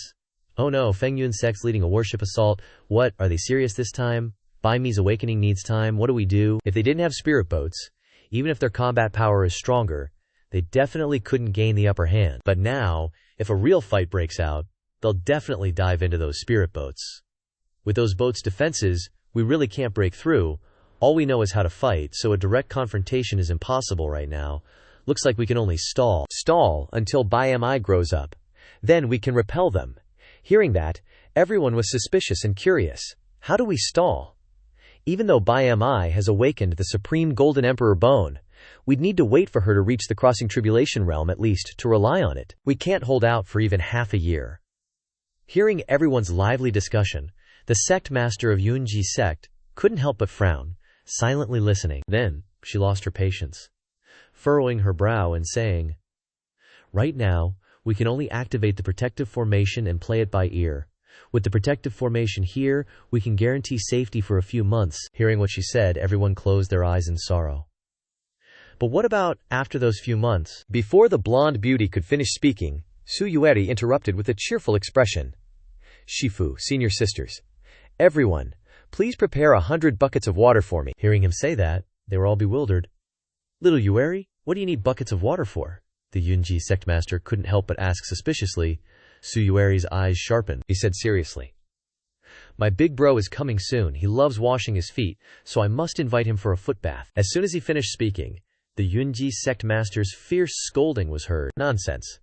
"Oh no, Fengyun sect's leading a warship assault. What, are they serious this time? Bai Mi's awakening needs time. What do we do?" If they didn't have spirit boats, even if their combat power is stronger, they definitely couldn't gain the upper hand. But now, if a real fight breaks out, they'll definitely dive into those spirit boats. With those boats' defenses, we really can't break through. All we know is how to fight, so a direct confrontation is impossible right now. Looks like we can only stall. Stall until BMI grows up. Then we can repel them. Hearing that, everyone was suspicious and curious. How do we stall? Even though BMI has awakened the Supreme Golden Emperor Bone, we'd need to wait for her to reach the Crossing Tribulation Realm at least to rely on it. We can't hold out for even half a year. Hearing everyone's lively discussion, the sect master of Xuanwu Sect couldn't help but frown, silently listening. Then, she lost her patience, furrowing her brow and saying, "Right now, we can only activate the protective formation and play it by ear. With the protective formation here, we can guarantee safety for a few months." Hearing what she said, everyone closed their eyes in sorrow. But what about after those few months? Before the blonde beauty could finish speaking, Su Yueri interrupted with a cheerful expression. "Shifu, senior sisters. Everyone, please prepare 100 buckets of water for me." Hearing him say that, they were all bewildered. "Little Yueri, what do you need buckets of water for?" The Xuanwu sect master couldn't help but ask suspiciously. Su Yueri's eyes sharpened. He said seriously, "My big bro is coming soon. He loves washing his feet, so I must invite him for a foot bath." As soon as he finished speaking, the Xuanwu sect master's fierce scolding was heard. "Nonsense.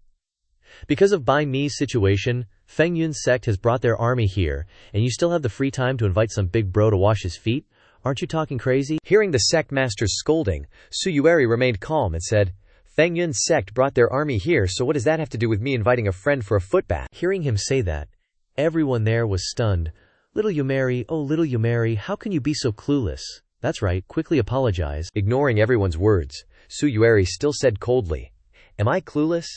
Because of Bai Mi's situation, Feng Yun sect has brought their army here, and you still have the free time to invite some big bro to wash his feet? Aren't you talking crazy?" Hearing the sect master's scolding, Su Yueri remained calm and said, "Feng Yun sect brought their army here, so what does that have to do with me inviting a friend for a foot bath?" Hearing him say that, everyone there was stunned. "Little Yueri, oh little Yueri, how can you be so clueless? That's right, quickly apologize." Ignoring everyone's words, Su Yueri still said coldly, "Am I clueless?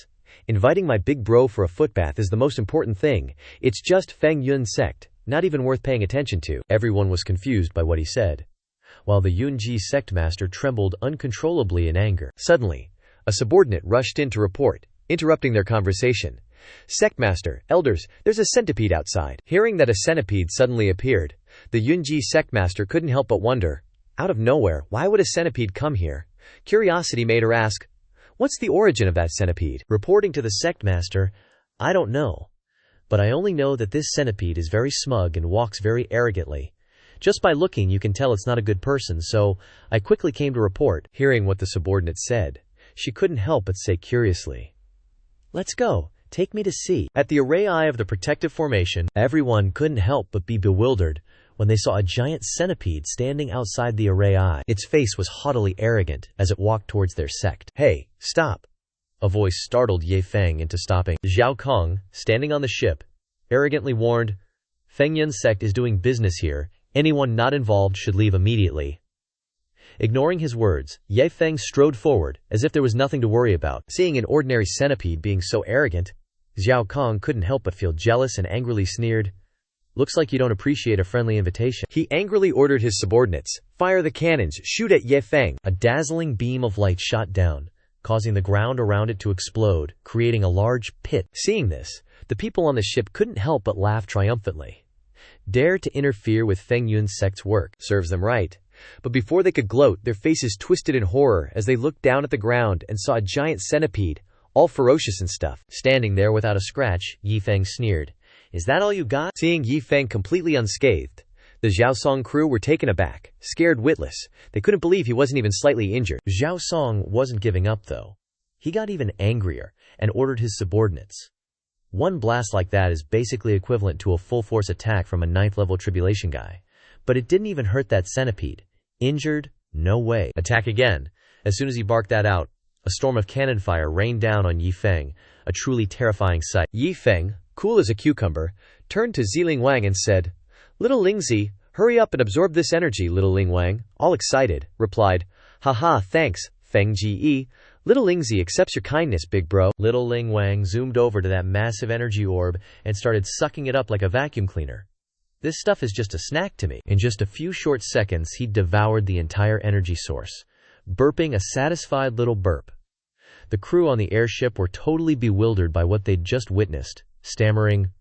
Inviting my big bro for a foot bath is the most important thing. It's just Feng Yun sect, not even worth paying attention to." Everyone was confused by what he said, while the Xuanwu sect master trembled uncontrollably in anger. Suddenly, a subordinate rushed in to report, interrupting their conversation. "Sect master, elders, there's a centipede outside." Hearing that a centipede suddenly appeared, the Xuanwu sect master couldn't help but wonder, out of nowhere, why would a centipede come here? Curiosity made her ask, "What's the origin of that centipede?" Reporting to the sect master, "I don't know, but I only know that this centipede is very smug and walks very arrogantly. Just by looking you can tell it's not a good person, so I quickly came to report." Hearing what the subordinate said, she couldn't help but say curiously, "Let's go, take me to see." At the array eye of the protective formation, everyone couldn't help but be bewildered when they saw a giant centipede standing outside the array eye. Its face was haughtily arrogant as it walked towards their sect. "Hey, stop!" A voice startled Yi Feng into stopping. Yao King, standing on the ship, arrogantly warned, "Feng Yun sect is doing business here. Anyone not involved should leave immediately." Ignoring his words, Yi Feng strode forward, as if there was nothing to worry about. Seeing an ordinary centipede being so arrogant, Xiao Kong couldn't help but feel jealous and angrily sneered, "Looks like you don't appreciate a friendly invitation." He angrily ordered his subordinates, "Fire the cannons, shoot at Yi Feng." A dazzling beam of light shot down, causing the ground around it to explode, creating a large pit. Seeing this, the people on the ship couldn't help but laugh triumphantly. Dare to interfere with Feng Yun sect's work. Serves them right. But before they could gloat, their faces twisted in horror as they looked down at the ground and saw a giant centipede, all ferocious and stuff. Standing there without a scratch, Yi Feng sneered, "Is that all you got?" Seeing Yi Feng completely unscathed, the Zhao Song crew were taken aback, scared witless. They couldn't believe he wasn't even slightly injured. Zhao Song wasn't giving up though. He got even angrier and ordered his subordinates. One blast like that is basically equivalent to a full-force attack from a 9th level tribulation guy. But it didn't even hurt that centipede. Injured? No way. Attack again. As soon as he barked that out, a storm of cannon fire rained down on Yi Feng, a truly terrifying sight. Yi Feng, cool as a cucumber, turned to Ziling Wang and said, "Little Lingzi, hurry up and absorb this energy." Little Ling Wang, all excited, replied, "Haha, thanks, Feng Ji. Little Lingzi accepts your kindness, big bro." Little Ling Wang zoomed over to that massive energy orb and started sucking it up like a vacuum cleaner. "This stuff is just a snack to me." In just a few short seconds, he devoured the entire energy source, burping a satisfied little burp. The crew on the airship were totally bewildered by what they'd just witnessed, stammering,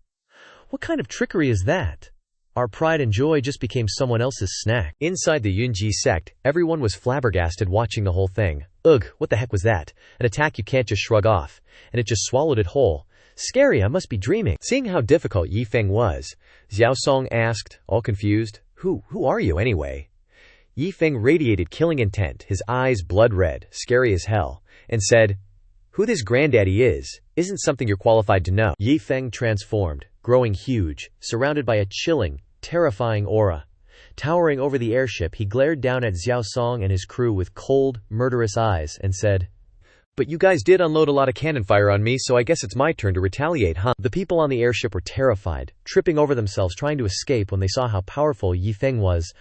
"What kind of trickery is that? Our pride and joy just became someone else's snack." Inside the Xuanwu sect, everyone was flabbergasted watching the whole thing. Ugh, what the heck was that? An attack you can't just shrug off. And it just swallowed it whole. Scary, I must be dreaming. Seeing how difficult Yi Feng was, Xiao Song asked, all confused, Who are you anyway? Yi Feng radiated killing intent, his eyes blood red, scary as hell, and said, Who this granddaddy is, isn't something you're qualified to know. Yi Feng transformed, growing huge, surrounded by a chilling, terrifying aura. Towering over the airship, he glared down at Xiao Song and his crew with cold, murderous eyes and said, But you guys did unload a lot of cannon fire on me, so I guess it's my turn to retaliate, huh? The people on the airship were terrified, tripping over themselves trying to escape when they saw how powerful Yi Feng was.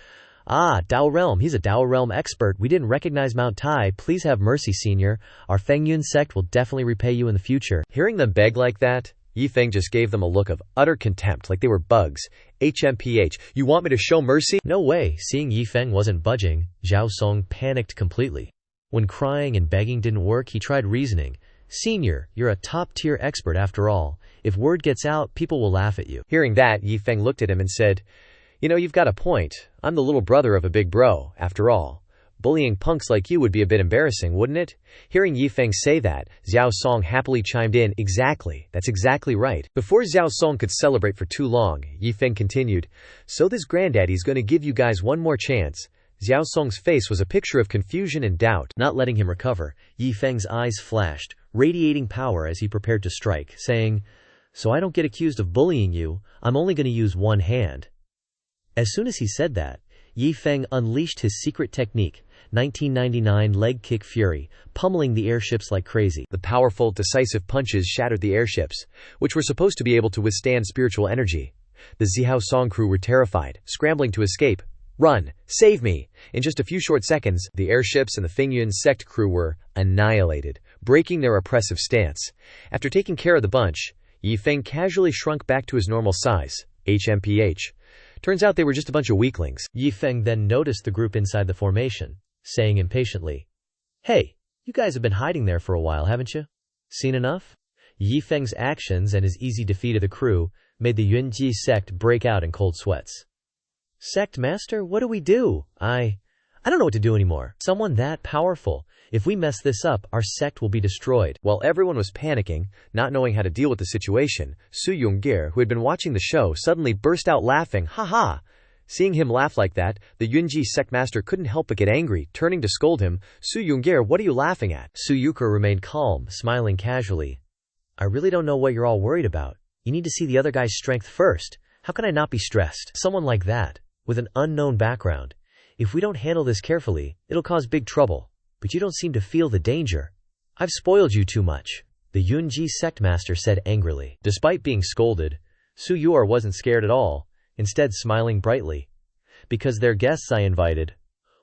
Ah, Dao Realm, he's a Dao Realm expert. We didn't recognize Mount Tai. Please have mercy, senior. Our Fengyun sect will definitely repay you in the future. Hearing them beg like that, Yi Feng just gave them a look of utter contempt like they were bugs. HMPH, you want me to show mercy? No way. Seeing Yi Feng wasn't budging, Xiao Song panicked completely. When crying and begging didn't work, he tried reasoning. Senior, you're a top-tier expert after all. If word gets out, people will laugh at you. Hearing that, Yi Feng looked at him and said, You know, you've got a point. I'm the little brother of a big bro, after all. Bullying punks like you would be a bit embarrassing, wouldn't it? Hearing Yi Feng say that, Xiao Song happily chimed in, Exactly, that's exactly right. Before Xiao Song could celebrate for too long, Yi Feng continued, So this granddaddy's gonna give you guys one more chance. Xiao Song's face was a picture of confusion and doubt. Not letting him recover, Yi Feng's eyes flashed, radiating power as he prepared to strike, saying, So I don't get accused of bullying you, I'm only gonna use one hand. As soon as he said that, Yi Feng unleashed his secret technique, 1999 leg kick fury, pummeling the airships like crazy. The powerful, decisive punches shattered the airships, which were supposed to be able to withstand spiritual energy. The Xiao Song crew were terrified, scrambling to escape. Run! Save me! In just a few short seconds, the airships and the Fengyun Sect crew were annihilated, breaking their oppressive stance. After taking care of the bunch, Yi Feng casually shrunk back to his normal size. HMPH. Turns out they were just a bunch of weaklings. Yi Feng then noticed the group inside the formation, saying impatiently, Hey, you guys have been hiding there for a while, haven't you? Seen enough? Yi Feng's actions and his easy defeat of the crew made the Yunji sect break out in cold sweats. Sect master, what do we do? I don't know what to do anymore. Someone that powerful. If we mess this up, our sect will be destroyed. While everyone was panicking, not knowing how to deal with the situation, Su Yonggir, who had been watching the show, suddenly burst out laughing, Ha ha! Seeing him laugh like that, the Yunji sect master couldn't help but get angry, turning to scold him, Su Yonggir, what are you laughing at? Su Yuka remained calm, smiling casually. I really don't know what you're all worried about. You need to see the other guy's strength first. How can I not be stressed? Someone like that, with an unknown background. If we don't handle this carefully, it'll cause big trouble. But you don't seem to feel the danger. I've spoiled you too much, the Yunji sect master said angrily. Despite being scolded, Su Yuer wasn't scared at all, instead smiling brightly. Because they're guests I invited.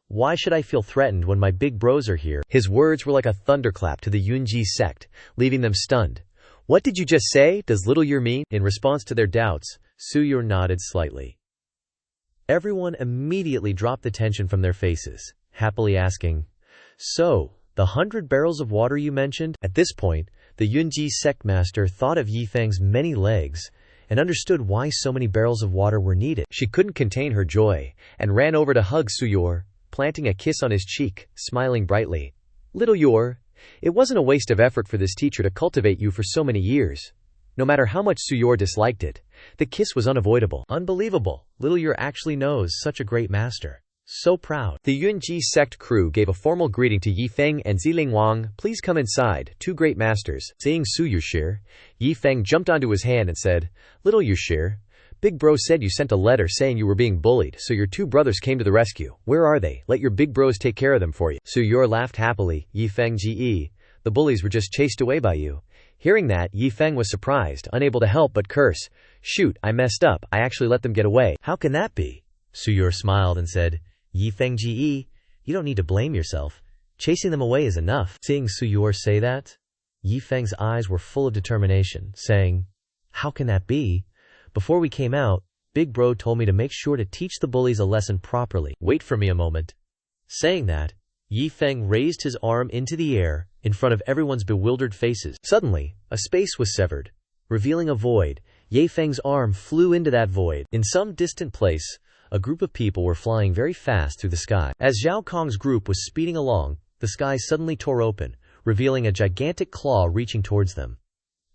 Why should I feel threatened when my big bros are here? His words were like a thunderclap to the Yunji sect, leaving them stunned. What did you just say? Does little Yuer mean? In response to their doubts, Su Yuer nodded slightly. Everyone immediately dropped the tension from their faces, happily asking, So, the 100 barrels of water you mentioned? At this point, the Yunji sect master thought of Yi Feng's many legs and understood why so many barrels of water were needed. She couldn't contain her joy and ran over to hug Su Yuer, planting a kiss on his cheek, smiling brightly. Little Yuer, it wasn't a waste of effort for this teacher to cultivate you for so many years. No matter how much Su Yuer disliked it, the kiss was unavoidable. Unbelievable. Little Yuer actually knows such a great master. So proud. The Yunji sect crew gave a formal greeting to Yi Feng and Ziling Wang. Please come inside, two great masters. Seeing Su Yushir, Yi Feng jumped onto his hand and said, Little Yushir, Big Bro said you sent a letter saying you were being bullied, so your two brothers came to the rescue. Where are they? Let your big bros take care of them for you. Su Yuer laughed happily. Yi Feng Ge, the bullies were just chased away by you. Hearing that, Yi Feng was surprised, unable to help but curse. Shoot, I messed up. I actually let them get away. How can that be? Su Yuer smiled and said, Yi Feng Ge, you don't need to blame yourself. Chasing them away is enough. Seeing Su Yuer say that, Yi Feng's eyes were full of determination, saying, How can that be? Before we came out, Big Bro told me to make sure to teach the bullies a lesson properly. Wait for me a moment. Saying that, Yi Feng raised his arm into the air in front of everyone's bewildered faces. Suddenly, a space was severed, revealing a void. Yi Feng's arm flew into that void. In some distant place, a group of people were flying very fast through the sky. As Zhao Kong's group was speeding along, the sky suddenly tore open, revealing a gigantic claw reaching towards them.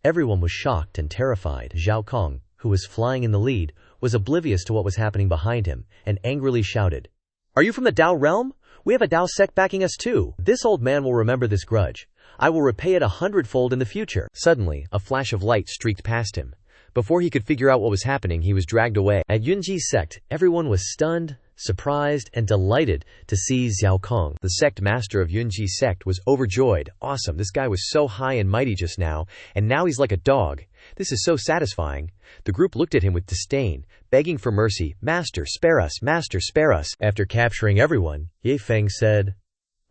Everyone was shocked and terrified. Zhao Kong, who was flying in the lead, was oblivious to what was happening behind him, and angrily shouted, "Are you from the Dao realm? We have a Dao sect backing us too. This old man will remember this grudge. I will repay it 100-fold in the future." Suddenly, a flash of light streaked past him. Before he could figure out what was happening, he was dragged away. At Yunji Sect, everyone was stunned, surprised, and delighted to see Zhao Kong. The sect master of Yunji Sect was overjoyed. Awesome, this guy was so high and mighty just now, and now he's like a dog. This is so satisfying. The group looked at him with disdain, begging for mercy. "Master, spare us! Master, spare us!" After capturing everyone, Yi Feng said,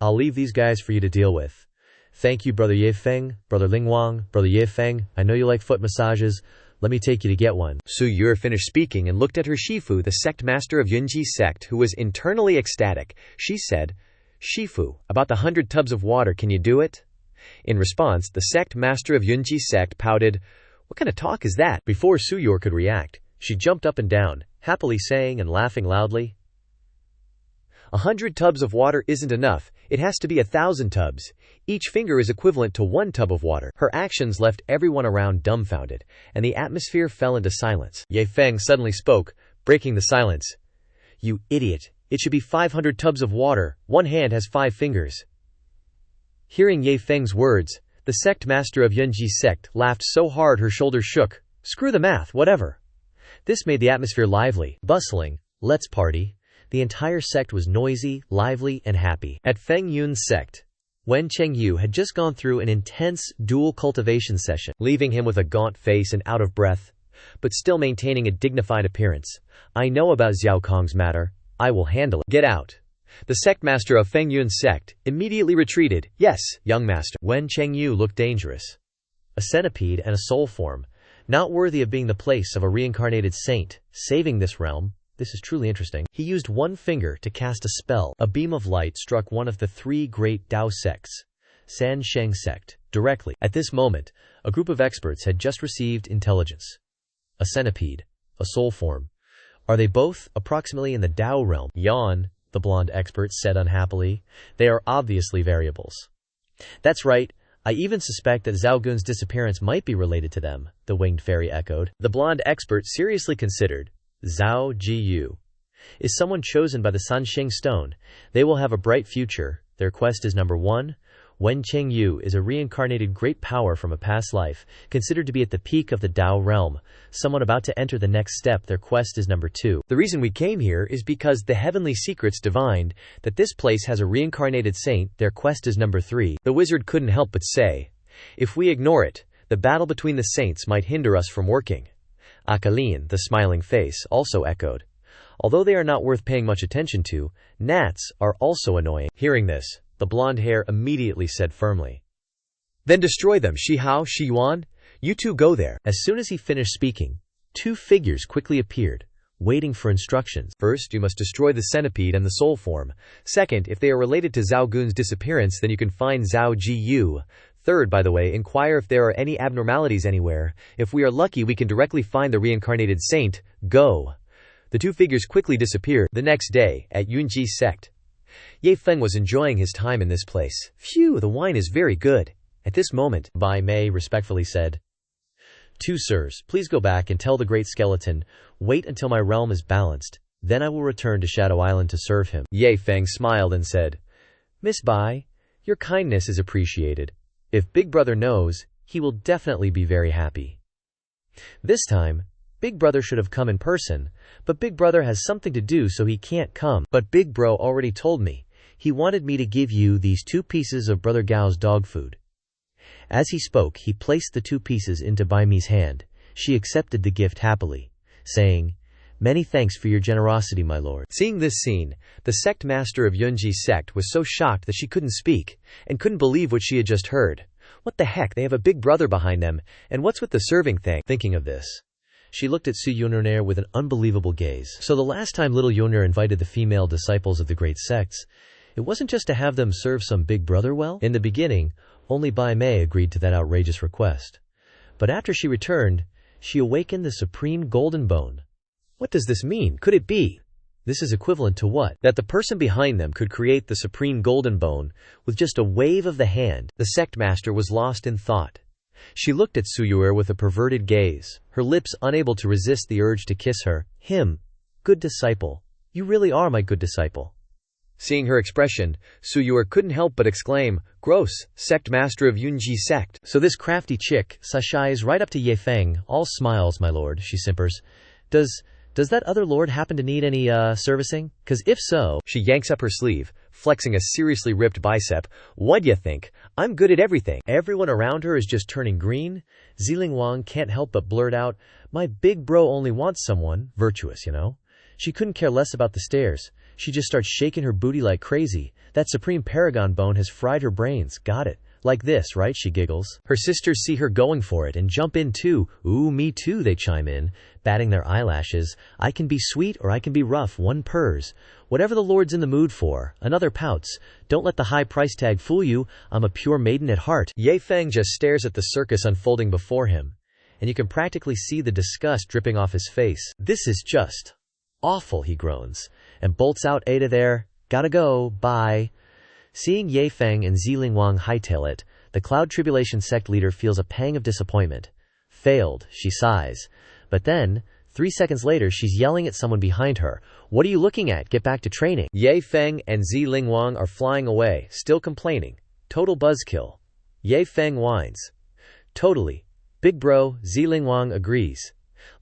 "I'll leave these guys for you to deal with. Thank you, Brother Yi Feng, Brother Ling Wang, Brother Yi Feng. I know you like foot massages. Let me take you to get one." Su Yue finished speaking and looked at her Shifu, the sect master of Yunji Sect, who was internally ecstatic. She said, "Shifu, about the 100 tubs of water, can you do it?" In response, the sect master of Yunji Sect pouted, "What kind of talk is that?" Before Su Yue could react, she jumped up and down, happily saying and laughing loudly, "100 tubs of water isn't enough. It has to be 1,000 tubs. Each finger is equivalent to 1 tub of water." Her actions left everyone around dumbfounded, and the atmosphere fell into silence. Yi Feng suddenly spoke, breaking the silence. "You idiot! It should be 500 tubs of water. One hand has 5 fingers." Hearing Yi Feng's words, the sect master of Yunji Sect laughed so hard her shoulders shook. "Screw the math, whatever." This made the atmosphere lively, bustling. Let's party. The entire sect was noisy, lively, and happy. At Feng Yun's sect, Wen Chengyu had just gone through an intense dual cultivation session, leaving him with a gaunt face and out of breath, but still maintaining a dignified appearance. "I know about Zhao Kong's matter. I will handle it. Get out." The sect master of Feng Yun's sect immediately retreated. "Yes, young master." Wen Chengyu looked dangerous. A centipede and a soul form, not worthy of being the place of a reincarnated saint, saving this realm. This is truly interesting. He used one finger to cast a spell. A beam of light struck one of the 3 great Dao sects, Sansheng Sect, directly. At this moment, a group of experts had just received intelligence. A centipede, a soul form. Are they both approximately in the Dao realm? Yawn, the blonde expert said unhappily. They are obviously variables. That's right. I even suspect that Zhao Gun's disappearance might be related to them, the winged fairy echoed. The blonde expert seriously considered. Zhao Jiyu is someone chosen by the Sansheng Stone. They will have a bright future. Their quest is number 1. Wen Chengyu is a reincarnated great power from a past life, considered to be at the peak of the Dao realm. Someone about to enter the next step. Their quest is number 2. The reason we came here is because the heavenly secrets divined that this place has a reincarnated saint. Their quest is number 3. The wizard couldn't help but say, "If we ignore it, the battle between the saints might hinder us from working." Akalian, the smiling face, also echoed. Although they are not worth paying much attention to, gnats are also annoying. Hearing this, the blonde hair immediately said firmly, "Then destroy them, Shi Hao, Shi Yuan. You two go there." As soon as he finished speaking, 2 figures quickly appeared, waiting for instructions. First, you must destroy the centipede and the soul form. Second, if they are related to Zhao Gun's disappearance, then you can find Zhao Jiyu. Third, by the way, inquire if there are any abnormalities anywhere. If we are lucky, we can directly find the reincarnated saint. Go. The 2 figures quickly disappeared. The next day, at Yunji Sect, Yi Feng was enjoying his time in this place. "Phew, the wine is very good." At this moment, Bai Mei respectfully said, "Two sirs, please go back and tell the great skeleton, wait until my realm is balanced. Then I will return to Shadow Island to serve him." Yi Feng smiled and said, "Miss Bai, your kindness is appreciated. If Big Brother knows, he will definitely be very happy." This time, Big Brother should have come in person, but Big Brother has something to do so he can't come. But Big Bro already told me. He wanted me to give you these 2 pieces of Brother Gao's dog food. As he spoke, he placed the 2 pieces into Bai Mi's hand. She accepted the gift happily, saying, "Many thanks for your generosity, my lord." Seeing this scene, the sect master of Yunji Sect was so shocked that she couldn't speak, and couldn't believe what she had just heard. What the heck, they have a big brother behind them, and what's with the serving thing? Thinking of this, she looked at Su Yunner with an unbelievable gaze. So the last time little Yunner invited the female disciples of the great sects, it wasn't just to have them serve some big brother well? In the beginning, only Bai Mei agreed to that outrageous request. But after she returned, she awakened the supreme golden bone. What does this mean? Could it be? This is equivalent to what? That the person behind them could create the supreme golden bone with just a wave of the hand. The sect master was lost in thought. She looked at Suyuer with a perverted gaze, her lips unable to resist the urge to kiss her. Him. Good disciple. You really are my good disciple. Seeing her expression, Suyuer couldn't help but exclaim, "Gross, sect master of Yunji sect." So this crafty chick sashays right up to Yi Feng, all smiles, my lord, she simpers. Does that other lord happen to need any, servicing? 'Cause if so... She yanks up her sleeve, flexing a seriously ripped bicep. "What d'ya think? I'm good at everything." Everyone around her is just turning green. Wang can't help but blurt out, "My big bro only wants someone, virtuous, you know." She couldn't care less about the stares. She just starts shaking her booty like crazy. That supreme paragon bone has fried her brains. Got it. Like this, right? She giggles. Her sisters see her going for it and jump in too. Ooh, me too, they chime in, batting their eyelashes. I can be sweet or I can be rough, one purrs. Whatever the lord's in the mood for. Another pouts. Don't let the high price tag fool you. I'm a pure maiden at heart. Yi Feng just stares at the circus unfolding before him, and you can practically see the disgust dripping off his face. This is just awful, he groans, and bolts out Ada there. Gotta go, bye. Seeing Yi Feng and Wang hightail it, the Cloud Tribulation sect leader feels a pang of disappointment. Failed, she sighs. But then, 3 seconds later, she's yelling at someone behind her. What are you looking at? Get back to training. Yi Feng and Wang are flying away, still complaining. Total buzzkill. Yi Feng whines. Totally. Big bro, Wang agrees.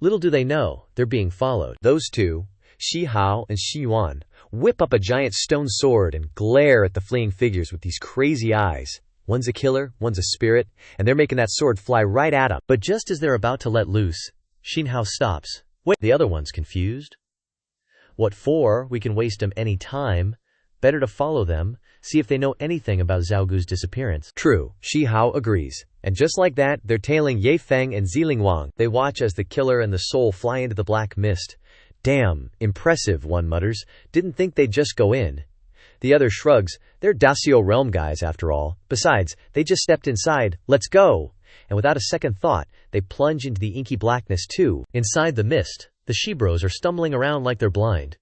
Little do they know, they're being followed. Those two, Shi Hao and Shi Yuan, whip up a giant stone sword and glare at the fleeing figures with these crazy eyes. One's a killer, one's a spirit, and they're making that sword fly right at them. But just as they're about to let loose, Xin Hao stops. Wait, the other one's confused. What for? We can waste them any time. Better to follow them, see if they know anything about Zhao Gu's disappearance. True, Shi Hao agrees. And just like that, they're tailing Yi Feng and Wang. They watch as the killer and the soul fly into the black mist. Damn, impressive, one mutters. Didn't think they'd just go in. The other shrugs. They're Dacio realm guys after all. Besides, they just stepped inside. Let's go. And without a second thought, they plunge into the inky blackness too. Inside the mist, the Shibros are stumbling around like they're blind.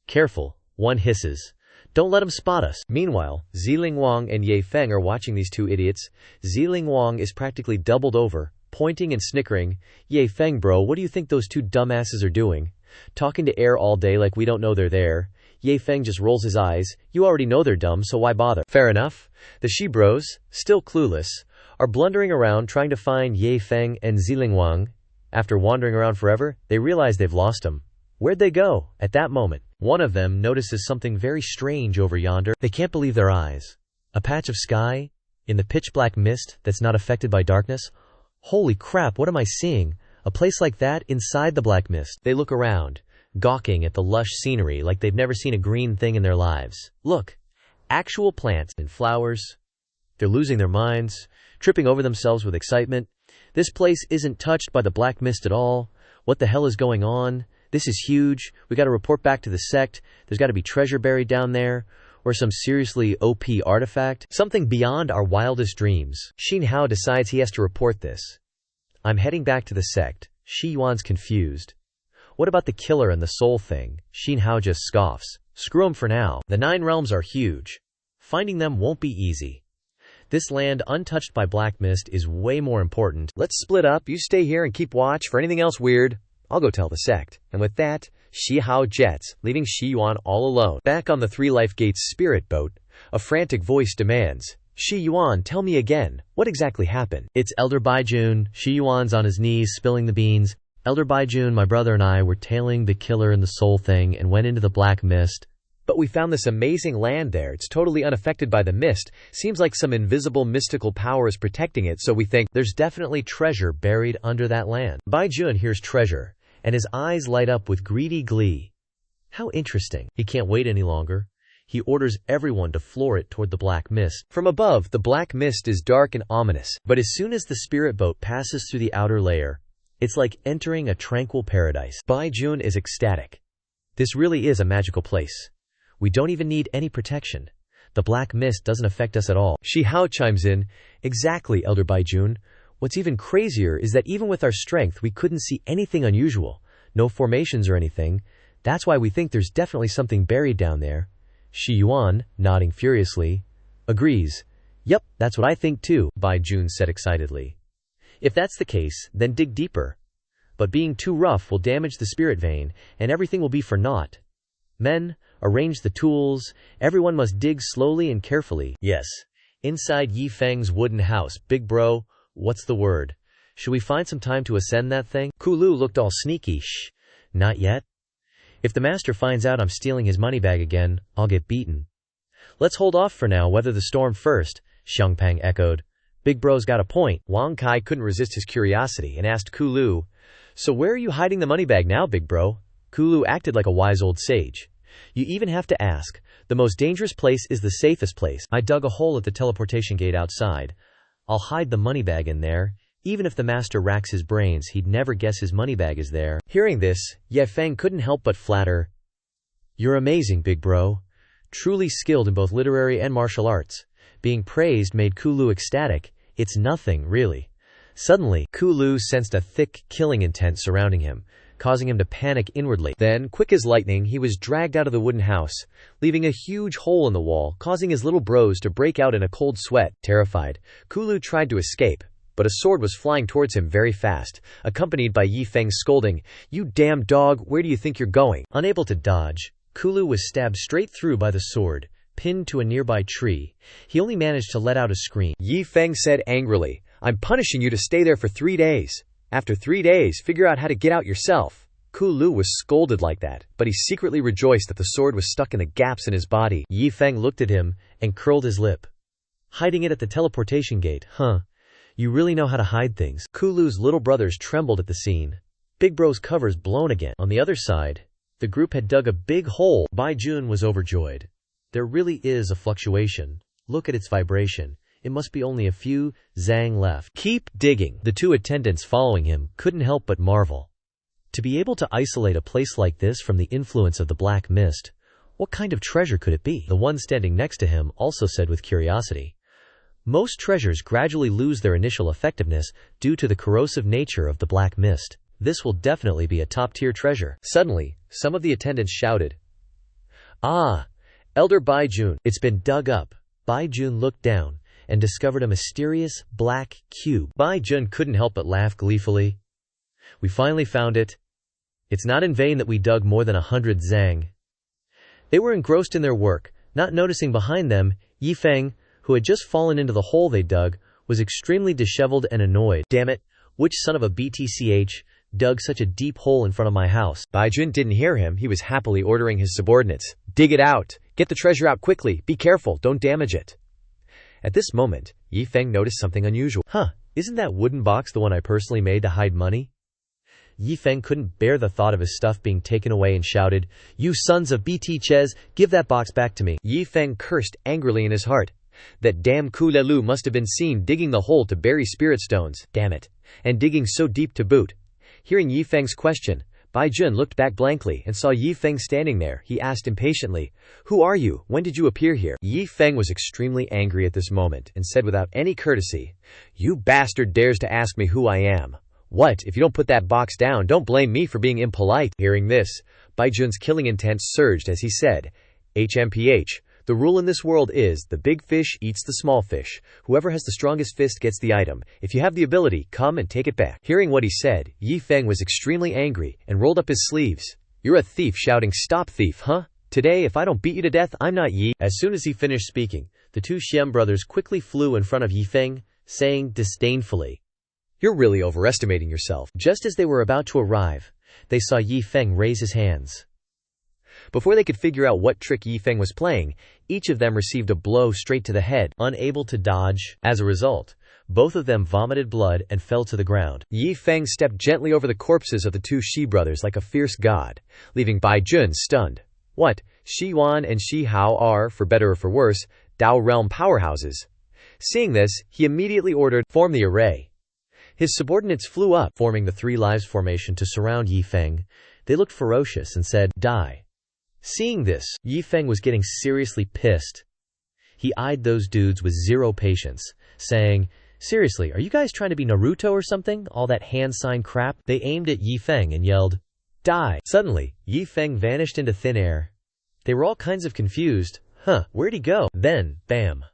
Careful, one hisses. Don't let them spot us. Meanwhile, Wang and Yi Feng are watching these two idiots. Wang is practically doubled over, pointing and snickering. Yi Feng bro, what do you think those two dumbasses are doing? Talking to air all day like we don't know they're there. Yi Feng just rolls his eyes. You already know they're dumb, so why bother? Fair enough. The Shibros, still clueless, are blundering around trying to find Yi Feng and Wang. After wandering around forever, they realize they've lost them. Where'd they go? At that moment, one of them notices something very strange over yonder. They can't believe their eyes. A patch of sky, in the pitch-black mist that's not affected by darkness. Holy crap, what am I seeing? A place like that inside the black mist. They look around, gawking at the lush scenery like they've never seen a green thing in their lives. Look, actual plants and flowers. They're losing their minds, tripping over themselves with excitement. This place isn't touched by the black mist at all. What the hell is going on? This is huge. We gotta report back to the sect. There's gotta be treasure buried down there. Or some seriously OP artifact. Something beyond our wildest dreams. Xin Hao decides he has to report this. I'm heading back to the sect. Shi Yuan's confused. What about the killer and the soul thing? Xin Hao just scoffs. Screw 'em for now. The 9 realms are huge. Finding them won't be easy. This land untouched by black mist is way more important. Let's split up. You stay here and keep watch for anything else weird. I'll go tell the sect. And with that, Shi Hao jets, leaving Shi Yuan all alone. Back on the 3 Life Gates spirit boat, a frantic voice demands, Shi Yuan, tell me again, what exactly happened? It's Elder Baijun. Shi Yuan's on his knees, spilling the beans. Elder Baijun, my brother and I were tailing the killer and the soul thing and went into the black mist. But we found this amazing land there. It's totally unaffected by the mist. Seems like some invisible mystical power is protecting it, so we think there's definitely treasure buried under that land. Baijun hears treasure, and his eyes light up with greedy glee. How interesting. He can't wait any longer. He orders everyone to floor it toward the black mist. From above, the black mist is dark and ominous. But as soon as the spirit boat passes through the outer layer, it's like entering a tranquil paradise. Baijun is ecstatic. This really is a magical place. We don't even need any protection. The black mist doesn't affect us at all. Shi Hao chimes in. Exactly, Elder Baijun. What's even crazier is that even with our strength, we couldn't see anything unusual. No formations or anything. That's why we think there's definitely something buried down there. Shi Yuan, nodding furiously, agrees. Yep, that's what I think too, Baijun said excitedly. If that's the case, then dig deeper. But being too rough will damage the spirit vein, and everything will be for naught. Men, arrange the tools. Everyone must dig slowly and carefully. Yes. Inside Yi Feng's wooden house. Big bro, what's the word? Should we find some time to ascend that thing? Kulu looked all sneaky. Shh. Not yet. If the master finds out I'm stealing his money bag again, I'll get beaten. Let's hold off for now, weather the storm first, Xiangpang echoed. Big bro's got a point. Wang Kai couldn't resist his curiosity and asked Kulu, "So where are you hiding the money bag now, big bro?" Kulu acted like a wise old sage. "You even have to ask. The most dangerous place is the safest place. I dug a hole at the teleportation gate outside. I'll hide the money bag in there. Even if the master racks his brains, he'd never guess his money bag is there." Hearing this, Yi Feng couldn't help but flatter. "You're amazing, big bro. Truly skilled in both literary and martial arts." Being praised made Kulu ecstatic. It's nothing, really. Suddenly, Kulu sensed a thick, killing intent surrounding him, causing him to panic inwardly. Then, quick as lightning, he was dragged out of the wooden house, leaving a huge hole in the wall, causing his little bros to break out in a cold sweat. Terrified, Kulu tried to escape, but a sword was flying towards him very fast, accompanied by Yi Feng scolding, "You damn dog, where do you think you're going?" Unable to dodge, Kulu was stabbed straight through by the sword, pinned to a nearby tree. He only managed to let out a scream. Yi Feng said angrily, "I'm punishing you to stay there for 3 days. After 3 days, figure out how to get out yourself." Kulu was scolded like that, but he secretly rejoiced that the sword was stuck in the gaps in his body. Yi Feng looked at him and curled his lip. "Hiding it at the teleportation gate, huh? You really know how to hide things." Kulu's little brothers trembled at the scene. Big bro's cover's blown again. On the other side, the group had dug a big hole. Bai Jun was overjoyed. There really is a fluctuation. Look at its vibration. It must be only a few zang left. Keep digging. The two attendants following him couldn't help but marvel. To be able to isolate a place like this from the influence of the black mist, what kind of treasure could it be? The one standing next to him also said with curiosity. Most treasures gradually lose their initial effectiveness due to the corrosive nature of the black mist. This will definitely be a top-tier treasure. Suddenly, some of the attendants shouted, "Ah! Elder Bai Jun, it's been dug up." Bai Jun looked down and discovered a mysterious black cube. Bai Jun couldn't help but laugh gleefully. "We finally found it. It's not in vain that we dug more than 100 zang." They were engrossed in their work, not noticing behind them, Yi Feng, who had just fallen into the hole they dug, was extremely disheveled and annoyed. "Damn it, which son of a BTCH dug such a deep hole in front of my house?" Bai Jun didn't hear him. He was happily ordering his subordinates, "Dig it out. Get the treasure out quickly. Be careful. Don't damage it." At this moment, Yi Feng noticed something unusual. Isn't that wooden box the one I personally made to hide money?" Yi Feng couldn't bear the thought of his stuff being taken away and shouted, "You sons of BTChes, give that box back to me." Yi Feng cursed angrily in his heart. That damn Kulelu must have been seen digging the hole to bury spirit stones. Damn it. And digging so deep to boot. Hearing Yi Feng's question, Bai Jun looked back blankly and saw Yi Feng standing there. He asked impatiently, "Who are you? When did you appear here?" Yi Feng was extremely angry at this moment and said without any courtesy, "You bastard dares to ask me who I am. What, if you don't put that box down, don't blame me for being impolite." Hearing this, Bai Jun's killing intent surged as he said, "HMPH, the rule in this world is, the big fish eats the small fish. Whoever has the strongest fist gets the item. If you have the ability, come and take it back." Hearing what he said, Yi Feng was extremely angry and rolled up his sleeves. "You're a thief," shouting, "Stop thief, huh? Today, if I don't beat you to death, I'm not Yi." As soon as he finished speaking, the two Xian brothers quickly flew in front of Yi Feng, saying disdainfully, "You're really overestimating yourself." Just as they were about to arrive, they saw Yi Feng raise his hands. Before they could figure out what trick Yi Feng was playing, each of them received a blow straight to the head, unable to dodge. As a result, both of them vomited blood and fell to the ground. Yi Feng stepped gently over the corpses of the two Shi brothers like a fierce god, leaving Bai Jun stunned. What, Shi Yuan and Shi Hao are, for better or for worse, Dao realm powerhouses. Seeing this, he immediately ordered, "Form the array." His subordinates flew up, forming the 3 lives formation to surround Yi Feng. They looked ferocious and said, "Die." Seeing this, Yi Feng was getting seriously pissed. He eyed those dudes with zero patience, saying, "Seriously, are you guys trying to be Naruto or something? All that hand sign crap?" They aimed at Yi Feng and yelled, "Die!" Suddenly, Yi Feng vanished into thin air. They were all kinds of confused. Where'd he go? Then, bam!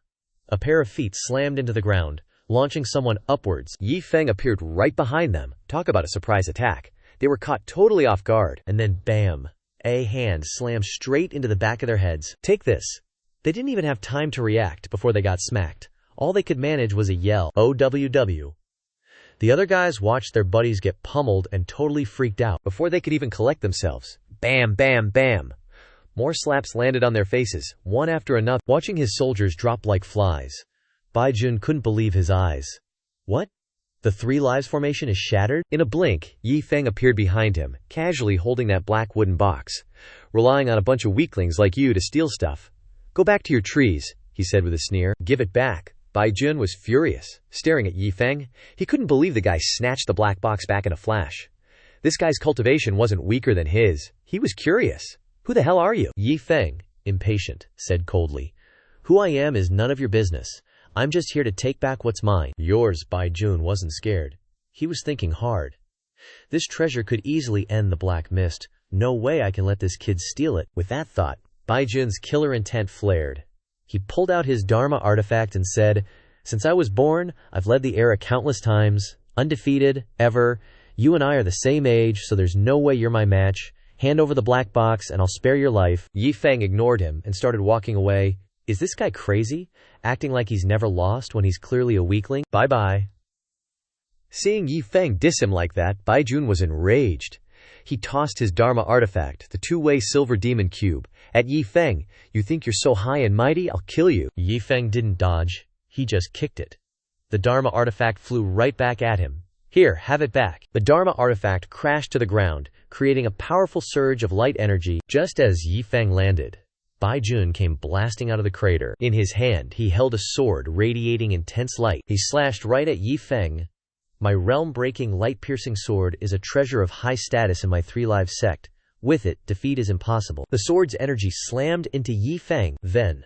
A pair of feet slammed into the ground, launching someone upwards. Yi Feng appeared right behind them. Talk about a surprise attack. They were caught totally off guard. And then bam! A hand slammed straight into the back of their heads. Take this. They didn't even have time to react before they got smacked. All they could manage was a yell, OWW. The other guys watched their buddies get pummeled and totally freaked out. Before they could even collect themselves. Bam, bam, bam. More slaps landed on their faces, one after another. Watching his soldiers drop like flies, Baijun couldn't believe his eyes. What? The 3 lives formation is shattered? In a blink, Yi Feng appeared behind him, casually holding that black wooden box. Relying on a bunch of weaklings like you to steal stuff. Go back to your trees, he said with a sneer. Give it back. Baijun was furious, staring at Yi Feng. He couldn't believe the guy snatched the black box back in a flash. This guy's cultivation wasn't weaker than his. He was curious. Who the hell are you? Yi Feng, impatient, said coldly. Who I am is none of your business. I'm just here to take back what's mine. Yours. Baijun wasn't scared. He was thinking hard. This treasure could easily end the Black Mist. No way I can let this kid steal it. With that thought, Baijun's killer intent flared. He pulled out his Dharma artifact and said, Since I was born, I've led the era countless times, undefeated, ever. You and I are the same age, so there's no way you're my match. Hand over the black box and I'll spare your life. Yi Feng ignored him and started walking away. Is this guy crazy? Acting like he's never lost when he's clearly a weakling? Bye-bye. Seeing Yi Feng diss him like that, Baijun was enraged. He tossed his Dharma artifact, the 2-way silver demon cube, at Yi Feng. You think you're so high and mighty? I'll kill you. Yi Feng didn't dodge. He just kicked it. The Dharma artifact flew right back at him. Here, have it back. The Dharma artifact crashed to the ground, creating a powerful surge of light energy. Just as Yi Feng landed, Baijun came blasting out of the crater. In his hand, he held a sword radiating intense light. He slashed right at Yi Feng. My realm-breaking, light-piercing sword is a treasure of high status in my 3-live sect. With it, defeat is impossible. The sword's energy slammed into Yi Feng. Then,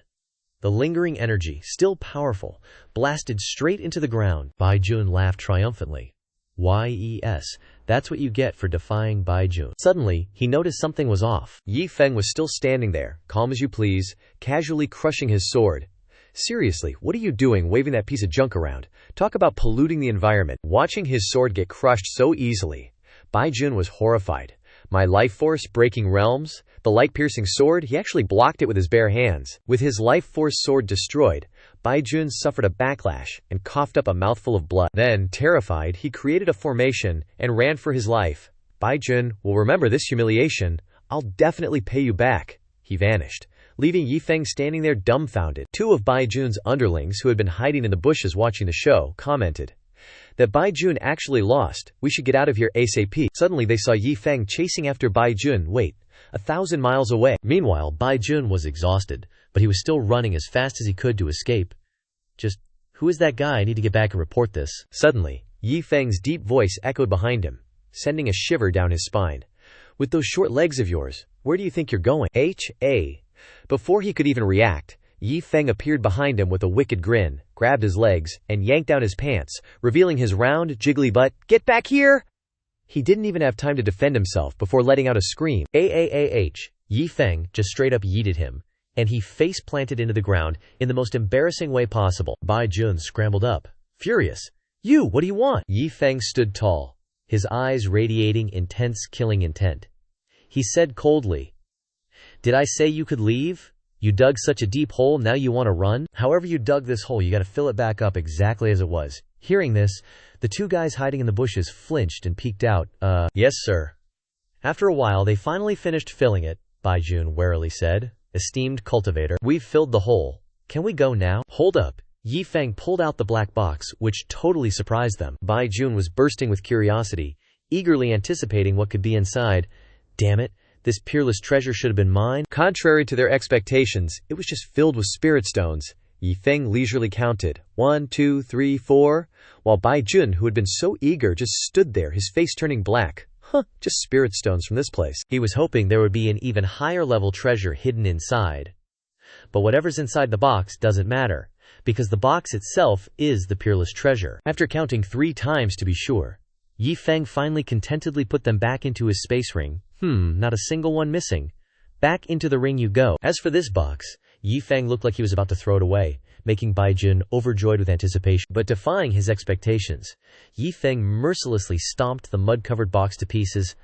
the lingering energy, still powerful, blasted straight into the ground. Baijun laughed triumphantly. Yes, that's what you get for defying Baijun. Suddenly, he noticed something was off. Yi Feng was still standing there, calm as you please, casually crushing his sword. Seriously, what are you doing waving that piece of junk around? Talk about polluting the environment. Watching his sword get crushed so easily, Baijun was horrified. My life force breaking realms? The light-piercing sword? He actually blocked it with his bare hands. With his life force sword destroyed, Baijun suffered a backlash and coughed up a mouthful of blood. Then, terrified, he created a formation and ran for his life. Baijun will remember this humiliation. I'll definitely pay you back. He vanished, leaving Yi Feng standing there dumbfounded. 2 of Baijun's underlings who had been hiding in the bushes watching the show commented that Baijun actually lost. We should get out of here ASAP. Suddenly they saw Yi Feng chasing after Baijun. Wait, 1,000 miles away. Meanwhile, Baijun was exhausted, but he was still running as fast as he could to escape. Just, who is that guy? I need to get back and report this. Suddenly, Yi Feng's deep voice echoed behind him, sending a shiver down his spine. With those short legs of yours, where do you think you're going? Before he could even react, Yi Feng appeared behind him with a wicked grin, grabbed his legs, and yanked down his pants, revealing his round, jiggly butt. Get back here! He didn't even have time to defend himself before letting out a scream. Yi Feng just straight up yeeted him, and he face-planted into the ground in the most embarrassing way possible. Baijun scrambled up, furious. You, what do you want? Yi Feng stood tall, his eyes radiating intense killing intent. He said coldly, Did I say you could leave? You dug such a deep hole, now you want to run? However you dug this hole, you gotta fill it back up exactly as it was. Hearing this, the 2 guys hiding in the bushes flinched and peeked out. Yes, sir. After a while, they finally finished filling it, Baijun warily said. Esteemed cultivator, we've filled the hole. Can we go now? Hold up. Yi Feng pulled out the black box, which totally surprised them. Baijun was bursting with curiosity, eagerly anticipating what could be inside. Damn it. This peerless treasure should have been mine. Contrary to their expectations, it was just filled with spirit stones. Yi Feng leisurely counted 1, 2, 3, 4, while Baijun, who had been so eager, just stood there, his face turning black. Just spirit stones from this place. He was hoping there would be an even higher level treasure hidden inside. But whatever's inside the box doesn't matter, because the box itself is the peerless treasure. After counting 3 times to be sure, Yi Feng finally contentedly put them back into his space ring. Not a single one missing. Back into the ring you go. As for this box, Yi Feng looked like he was about to throw it away, making Baijun overjoyed with anticipation. But defying his expectations, Yi Feng mercilessly stomped the mud-covered box to pieces.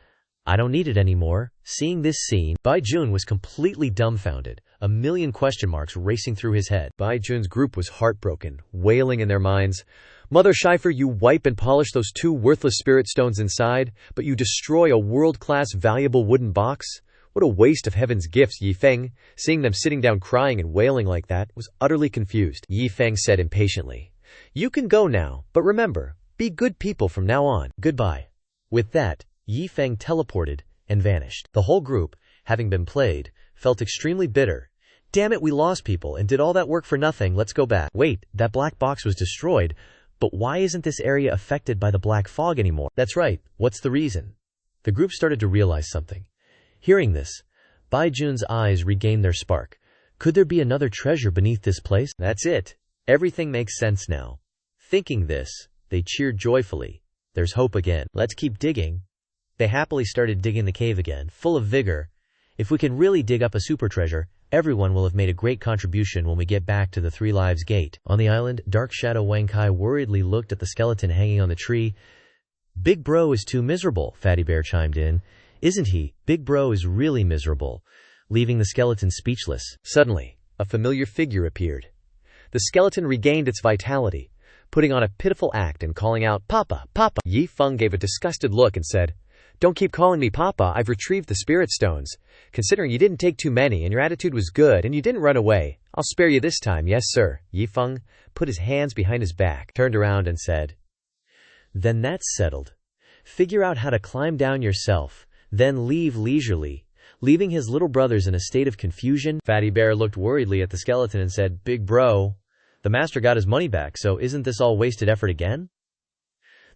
"I don't need it anymore." Seeing this scene, Baijun was completely dumbfounded, a million question marks racing through his head. Baijun's group was heartbroken, wailing in their minds, "Mother Schleifer, you wipe and polish those 2 worthless spirit stones inside, but you destroy a world-class valuable wooden box? What a waste of heaven's gifts." Yi Feng, seeing them sitting down crying and wailing like that, was utterly confused. Yi Feng said impatiently, "You can go now, but remember, be good people from now on. Goodbye." With that, Yi Feng teleported and vanished. The whole group, having been played, felt extremely bitter. "Damn it, we lost people and did all that work for nothing. Let's go back." Wait, that black box was destroyed, but why isn't this area affected by the black fog anymore? That's right, what's the reason? The group started to realize something. Hearing this, Baijun's eyes regained their spark. Could there be another treasure beneath this place? That's it. Everything makes sense now. Thinking this, they cheered joyfully. There's hope again. Let's keep digging. They happily started digging the cave again, full of vigor. If we can really dig up a super treasure, everyone will have made a great contribution when we get back to the Three Lives Gate. On the island, Dark Shadow Wang Kai worriedly looked at the skeleton hanging on the tree. "Big Bro is too miserable," Fatty Bear chimed in. "Isn't he? Big Bro is really miserable," leaving the skeleton speechless. Suddenly, a familiar figure appeared. The skeleton regained its vitality, putting on a pitiful act and calling out, "Papa, Papa!" Yi Feng gave a disgusted look and said, "Don't keep calling me Papa, I've retrieved the spirit stones. Considering you didn't take too many and your attitude was good and you didn't run away, I'll spare you this time, yes sir." Yi Feng put his hands behind his back, turned around and said, "Then that's settled. Figure out how to climb down yourself, then leave leisurely," leaving his little brothers in a state of confusion. Fatty Bear looked worriedly at the skeleton and said, "Big Bro, the master got his money back, so isn't this all wasted effort again?"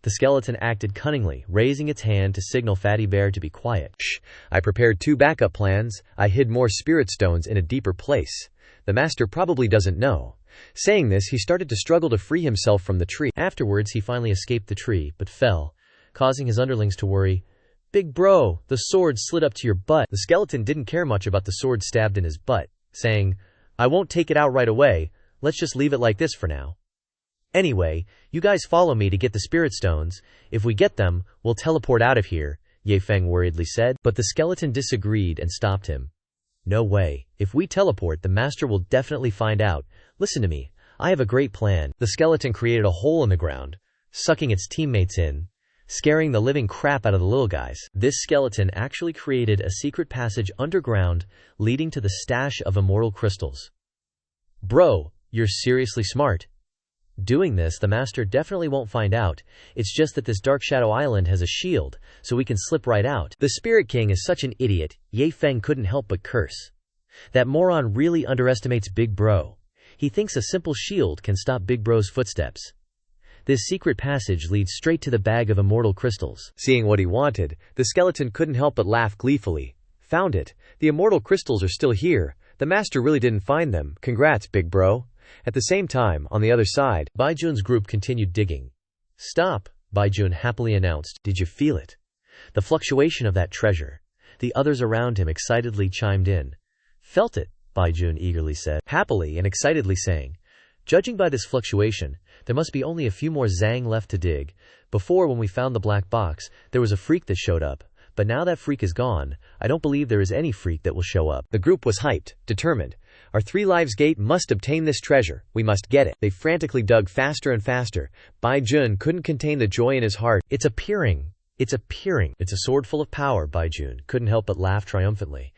The skeleton acted cunningly, raising its hand to signal Fatty Bear to be quiet. "Shh, I prepared 2 backup plans. I hid more spirit stones in a deeper place. The master probably doesn't know." Saying this, he started to struggle to free himself from the tree. Afterwards, he finally escaped the tree, but fell, causing his underlings to worry. "Big Bro, the sword slid up to your butt." The skeleton didn't care much about the sword stabbed in his butt, saying, "I won't take it out right away. Let's just leave it like this for now. Anyway, you guys follow me to get the spirit stones. If we get them, we'll teleport out of here," Yi Feng worriedly said. But the skeleton disagreed and stopped him. "No way. If we teleport, the master will definitely find out. Listen to me. I have a great plan." The skeleton created a hole in the ground, sucking its teammates in, scaring the living crap out of the little guys. This skeleton actually created a secret passage underground leading to the stash of immortal crystals. "Bro, you're seriously smart. Doing this, the master definitely won't find out. It's just that this Dark Shadow Island has a shield, so we can slip right out." The Spirit King is such an idiot, Yi Feng couldn't help but curse. That moron really underestimates Big Bro. He thinks a simple shield can stop Big Bro's footsteps. This secret passage leads straight to the bag of immortal crystals. Seeing what he wanted, the skeleton couldn't help but laugh gleefully. "Found it. The immortal crystals are still here. The master really didn't find them. Congrats, Big Bro." At the same time, on the other side, Baijun's group continued digging. "Stop," Baijun happily announced. "Did you feel it? The fluctuation of that treasure." The others around him excitedly chimed in. "Felt it," Baijun eagerly said, happily and excitedly saying, "Judging by this fluctuation, there must be only a few more Zhang left to dig. Before, when we found the black box, there was a freak that showed up. But now that freak is gone, I don't believe there is any freak that will show up." The group was hyped, determined. "Our Three Lives Gate must obtain this treasure. We must get it." They frantically dug faster and faster. Baijun couldn't contain the joy in his heart. It's appearing. It's appearing. It's a sword full of power," Baijun couldn't help but laugh triumphantly.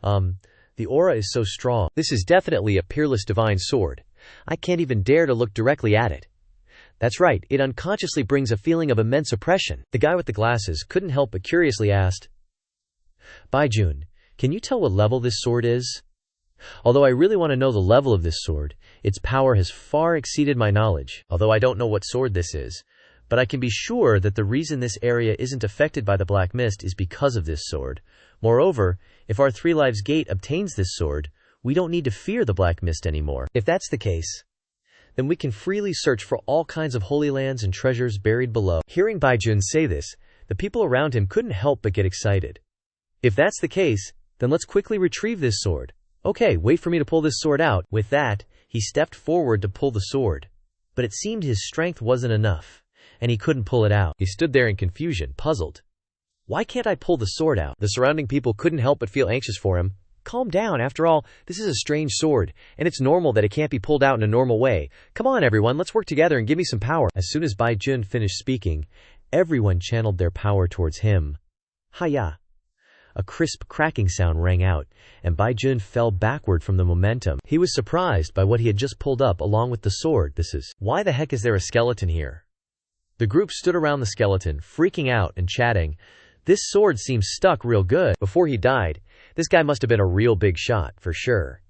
The aura is so strong." "This is definitely a peerless divine sword. I can't even dare to look directly at it." "That's right, it unconsciously brings a feeling of immense oppression." The guy with the glasses couldn't help but curiously asked, "Baijun, can you tell what level this sword is?" "Although I really want to know the level of this sword. Its power has far exceeded my knowledge. Although I don't know what sword this is. But I can be sure that the reason this area isn't affected by the black mist is because of this sword. Moreover, if our Three Lives Gate obtains this sword, we don't need to fear the black mist anymore. If that's the case, then we can freely search for all kinds of holy lands and treasures buried below." Hearing Baijun say this, the people around him couldn't help but get excited. "If that's the case, then let's quickly retrieve this sword. Okay, wait for me to pull this sword out." With that, He stepped forward to pull the sword, but it seemed his strength wasn't enough, and he couldn't pull it out. He stood there in confusion, puzzled. Why can't I pull the sword out? The surrounding people couldn't help but feel anxious for him. Calm down, after all, this is a strange sword, and it's normal that it can't be pulled out in a normal way. Come on everyone, let's work together and give me some power. As soon as Bai Jun finished speaking, everyone channeled their power towards him. Hi-ya! A crisp cracking sound rang out, and Bai Jun fell backward from the momentum. He was surprised by what he had just pulled up along with the sword. Why the heck is there a skeleton here? The group stood around the skeleton, freaking out and chatting. This sword seems stuck real good. Before he died, this guy must have been a real big shot, for sure.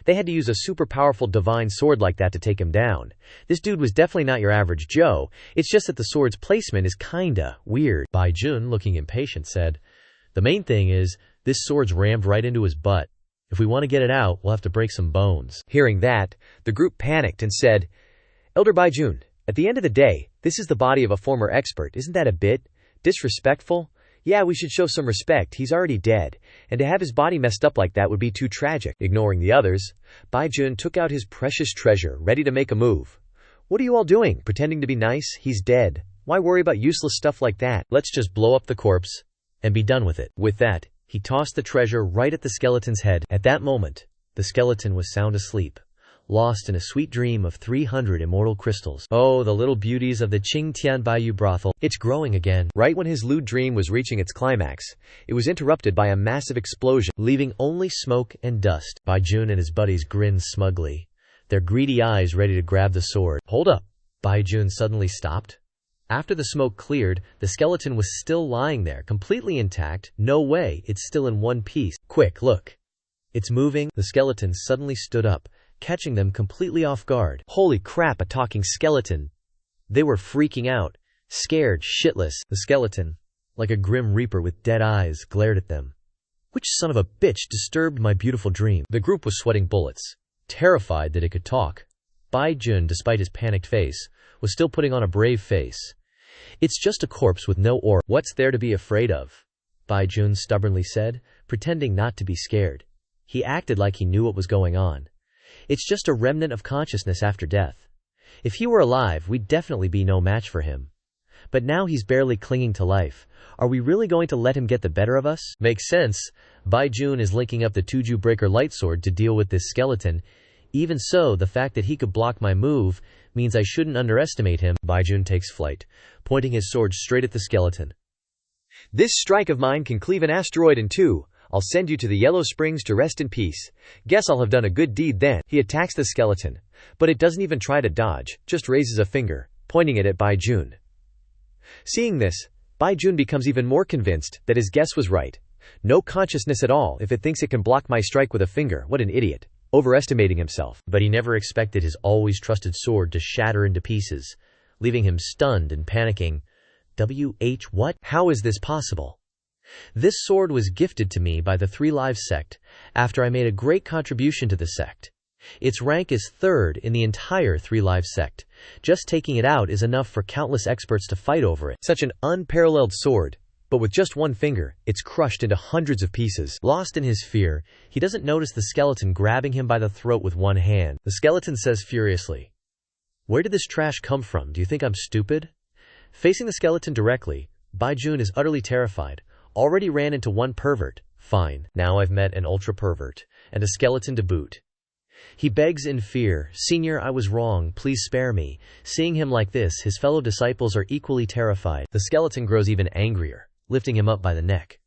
They had to use a super powerful divine sword like that to take him down. This dude was definitely not your average Joe. It's just that the sword's placement is kinda weird. Bai Jun, looking impatient, said, "The main thing is, this sword's rammed right into his butt. If we want to get it out, we'll have to break some bones." Hearing that, the group panicked and said, "Elder Bai Jun, at the end of the day, this is the body of a former expert. Isn't that a bit disrespectful? Yeah, we should show some respect. He's already dead, and to have his body messed up like that would be too tragic." Ignoring the others, Bai Jun took out his precious treasure, ready to make a move. "What are you all doing? Pretending to be nice? He's dead. Why worry about useless stuff like that? Let's just blow up the corpse and be done with it." With that, he tossed the treasure right at the skeleton's head. At that moment, the skeleton was sound asleep, lost in a sweet dream of 300 immortal crystals. Oh, the little beauties of the Qingshan Bayou brothel. It's growing again. Right when his lewd dream was reaching its climax, it was interrupted by a massive explosion, leaving only smoke and dust. Bai Jun and his buddies grinned smugly, their greedy eyes ready to grab the sword. Hold up! Bai Jun suddenly stopped. After the smoke cleared, the skeleton was still lying there, completely intact. No way, it's still in one piece. Quick, look. It's moving. The skeleton suddenly stood up, catching them completely off guard. Holy crap, a talking skeleton! They were freaking out, scared shitless. The skeleton, like a grim reaper with dead eyes, glared at them. Which son of a bitch disturbed my beautiful dream? The group was sweating bullets, terrified that it could talk. Bai Jun, despite his panicked face, was still putting on a brave face. "It's just a corpse with no aura. What's there to be afraid of?" Bai Jun stubbornly said, pretending not to be scared. He acted like he knew what was going on. "It's just a remnant of consciousness after death. If he were alive, we'd definitely be no match for him. But now he's barely clinging to life. Are we really going to let him get the better of us?" Makes sense. Bai Jun is linking up the Tuju Breaker Light Sword to deal with this skeleton. Even so, the fact that he could block my move means I shouldn't underestimate him. Bai Jun takes flight, pointing his sword straight at the skeleton. "This strike of mine can cleave an asteroid in two. I'll send you to the Yellow Springs to rest in peace. Guess I'll have done a good deed then." He attacks the skeleton, but it doesn't even try to dodge, just raises a finger, pointing it at Bai Jun. Seeing this, Bai Jun becomes even more convinced that his guess was right. No consciousness at all if it thinks it can block my strike with a finger. What an idiot. Overestimating himself. But he never expected his always trusted sword to shatter into pieces, leaving him stunned and panicking. What? How is this possible? This sword was gifted to me by the Three Lives Sect after I made a great contribution to the sect. Its rank is 3rd in the entire Three Lives Sect. Just taking it out is enough for countless experts to fight over it. Such an unparalleled sword, but with just one finger, it's crushed into hundreds of pieces. Lost in his fear, he doesn't notice the skeleton grabbing him by the throat with one hand. The skeleton says furiously, "Where did this trash come from? Do you think I'm stupid?" Facing the skeleton directly, Bai Jun is utterly terrified. Already ran into one pervert. Fine, now I've met an ultra-pervert, and a skeleton to boot. He begs in fear, "Senior, I was wrong, please spare me." Seeing him like this, his fellow disciples are equally terrified. The skeleton grows even angrier, lifting him up by the neck.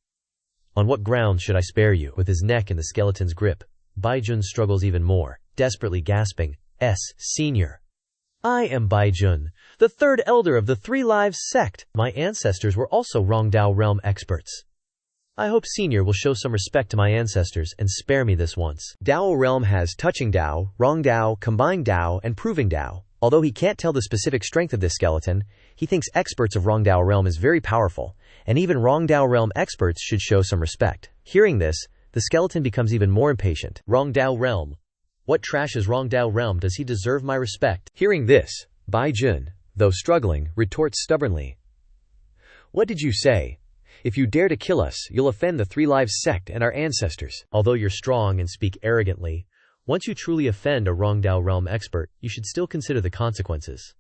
"On what grounds should I spare you?" With his neck in the skeleton's grip, Bai Jun struggles even more, desperately gasping, "Senior. I am Bai Jun, the 3rd elder of the Three Lives Sect. My ancestors were also Rongdao realm experts. I hope Senior will show some respect to my ancestors and spare me this once." Dao realm has touching Dao, Rongdao, combined Dao, and proving Dao. Although he can't tell the specific strength of this skeleton, he thinks experts of Rongdao realm is very powerful, and even Rongdao realm experts should show some respect. Hearing this, the skeleton becomes even more impatient. "Rongdao realm? What trash is Rongdao realm? Does he deserve my respect?" Hearing this, Bai Jun, though struggling, retorts stubbornly. "What did you say? If you dare to kill us, you'll offend the Three Lives Sect and our ancestors." Although you're strong and speak arrogantly, Once you truly offend a wrong Dao realm expert, you should still consider the consequences.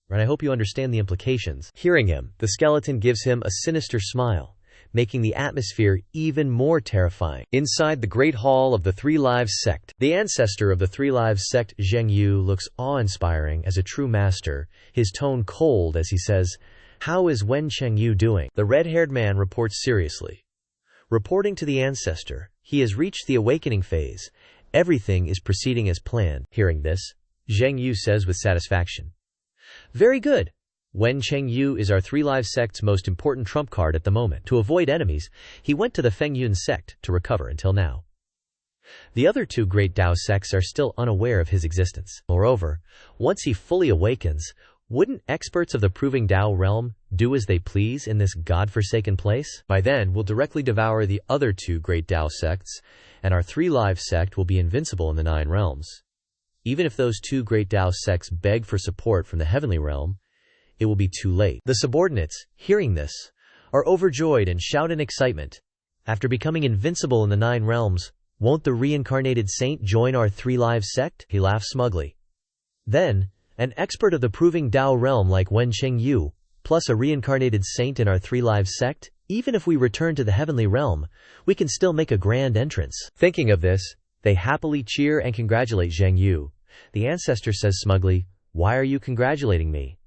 Right? I hope you understand the implications. Hearing him, the skeleton gives him a sinister smile, making the atmosphere even more terrifying. Inside the Great Hall of the Three Lives Sect, the ancestor of the Three Lives Sect, Zheng Yu, looks awe-inspiring as a true master, his tone cold as he says, "How is Wen Chengyu doing?" The red-haired man reports seriously. Reporting to the ancestor, he has reached the awakening phase. Everything is proceeding as planned. Hearing this, Zheng Yu says with satisfaction, "Very good. Wen Chengyu is our Three Lives Sect's most important trump card at the moment. To avoid enemies, he went to the Fengyun sect to recover until now. The other two great Dao sects are still unaware of his existence. Moreover, once he fully awakens, wouldn't experts of the proving Dao realm do as they please in this godforsaken place? By then, we'll directly devour the other two great Dao sects, and our Three Lives Sect will be invincible in the 9 realms. Even if those two great Dao sects beg for support from the heavenly realm, it will be too late." The subordinates, hearing this, are overjoyed and shout in excitement. After becoming invincible in the 9 realms, won't the reincarnated saint join our Three Lives Sect? He laughs smugly. Then, an expert of the proving Dao realm like Wen Chengyu, plus a reincarnated saint in our Three Lives Sect, even if we return to the heavenly realm, we can still make a grand entrance. Thinking of this, they happily cheer and congratulate Zheng Yu. The ancestor says smugly, "Why are you congratulating me?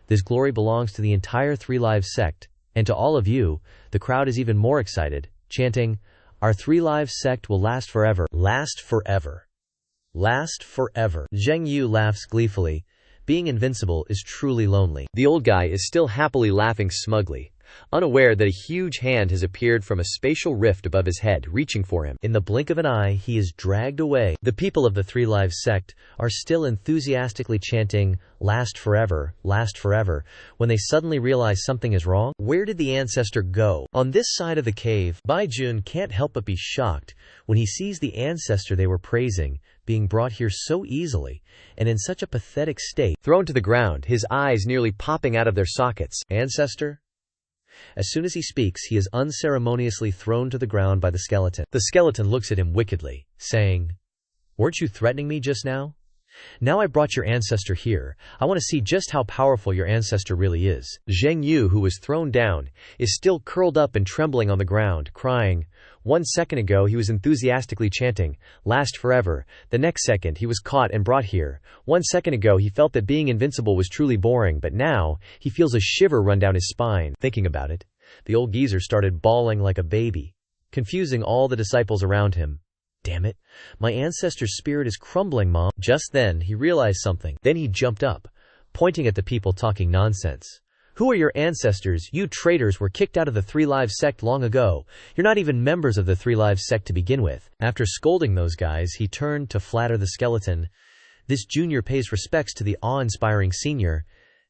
This glory belongs to the entire Three Lives Sect, and to all of you." The crowd is even more excited, chanting, "Our Three Lives Sect will last forever. Last forever. Last forever." Zheng Yu laughs gleefully. Being invincible is truly lonely. The old guy is still happily laughing smugly, unaware that a huge hand has appeared from a spatial rift above his head, reaching for him. In the blink of an eye, he is dragged away. The people of the Three Lives Sect are still enthusiastically chanting, last forever," when they suddenly realize something is wrong. Where did the ancestor go? On this side of the cave, Baijun can't help but be shocked when he sees the ancestor they were praising being brought here so easily, and in such a pathetic state. Thrown to the ground, his eyes nearly popping out of their sockets. "Ancestor?" As soon as he speaks, he is unceremoniously thrown to the ground by the skeleton. The skeleton looks at him wickedly, saying, "Weren't you threatening me just now? Now I brought your ancestor here. I want to see just how powerful your ancestor really is." Zheng Yu, who was thrown down, is still curled up and trembling on the ground, crying. 1 second ago he was enthusiastically chanting, "Last forever." The next second he was caught and brought here. 1 second ago he felt that being invincible was truly boring, but now he feels a shiver run down his spine. Thinking about it, the old geezer started bawling like a baby, confusing all the disciples around him. "Damn it, my ancestor's spirit is crumbling, Mom." Just then he realized something. Then he jumped up, pointing at the people talking nonsense. "Who are your ancestors? You traitors were kicked out of the Three Lives Sect long ago. You're not even members of the Three Lives Sect to begin with." After scolding those guys, he turned to flatter the skeleton. "This junior pays respects to the awe-inspiring senior.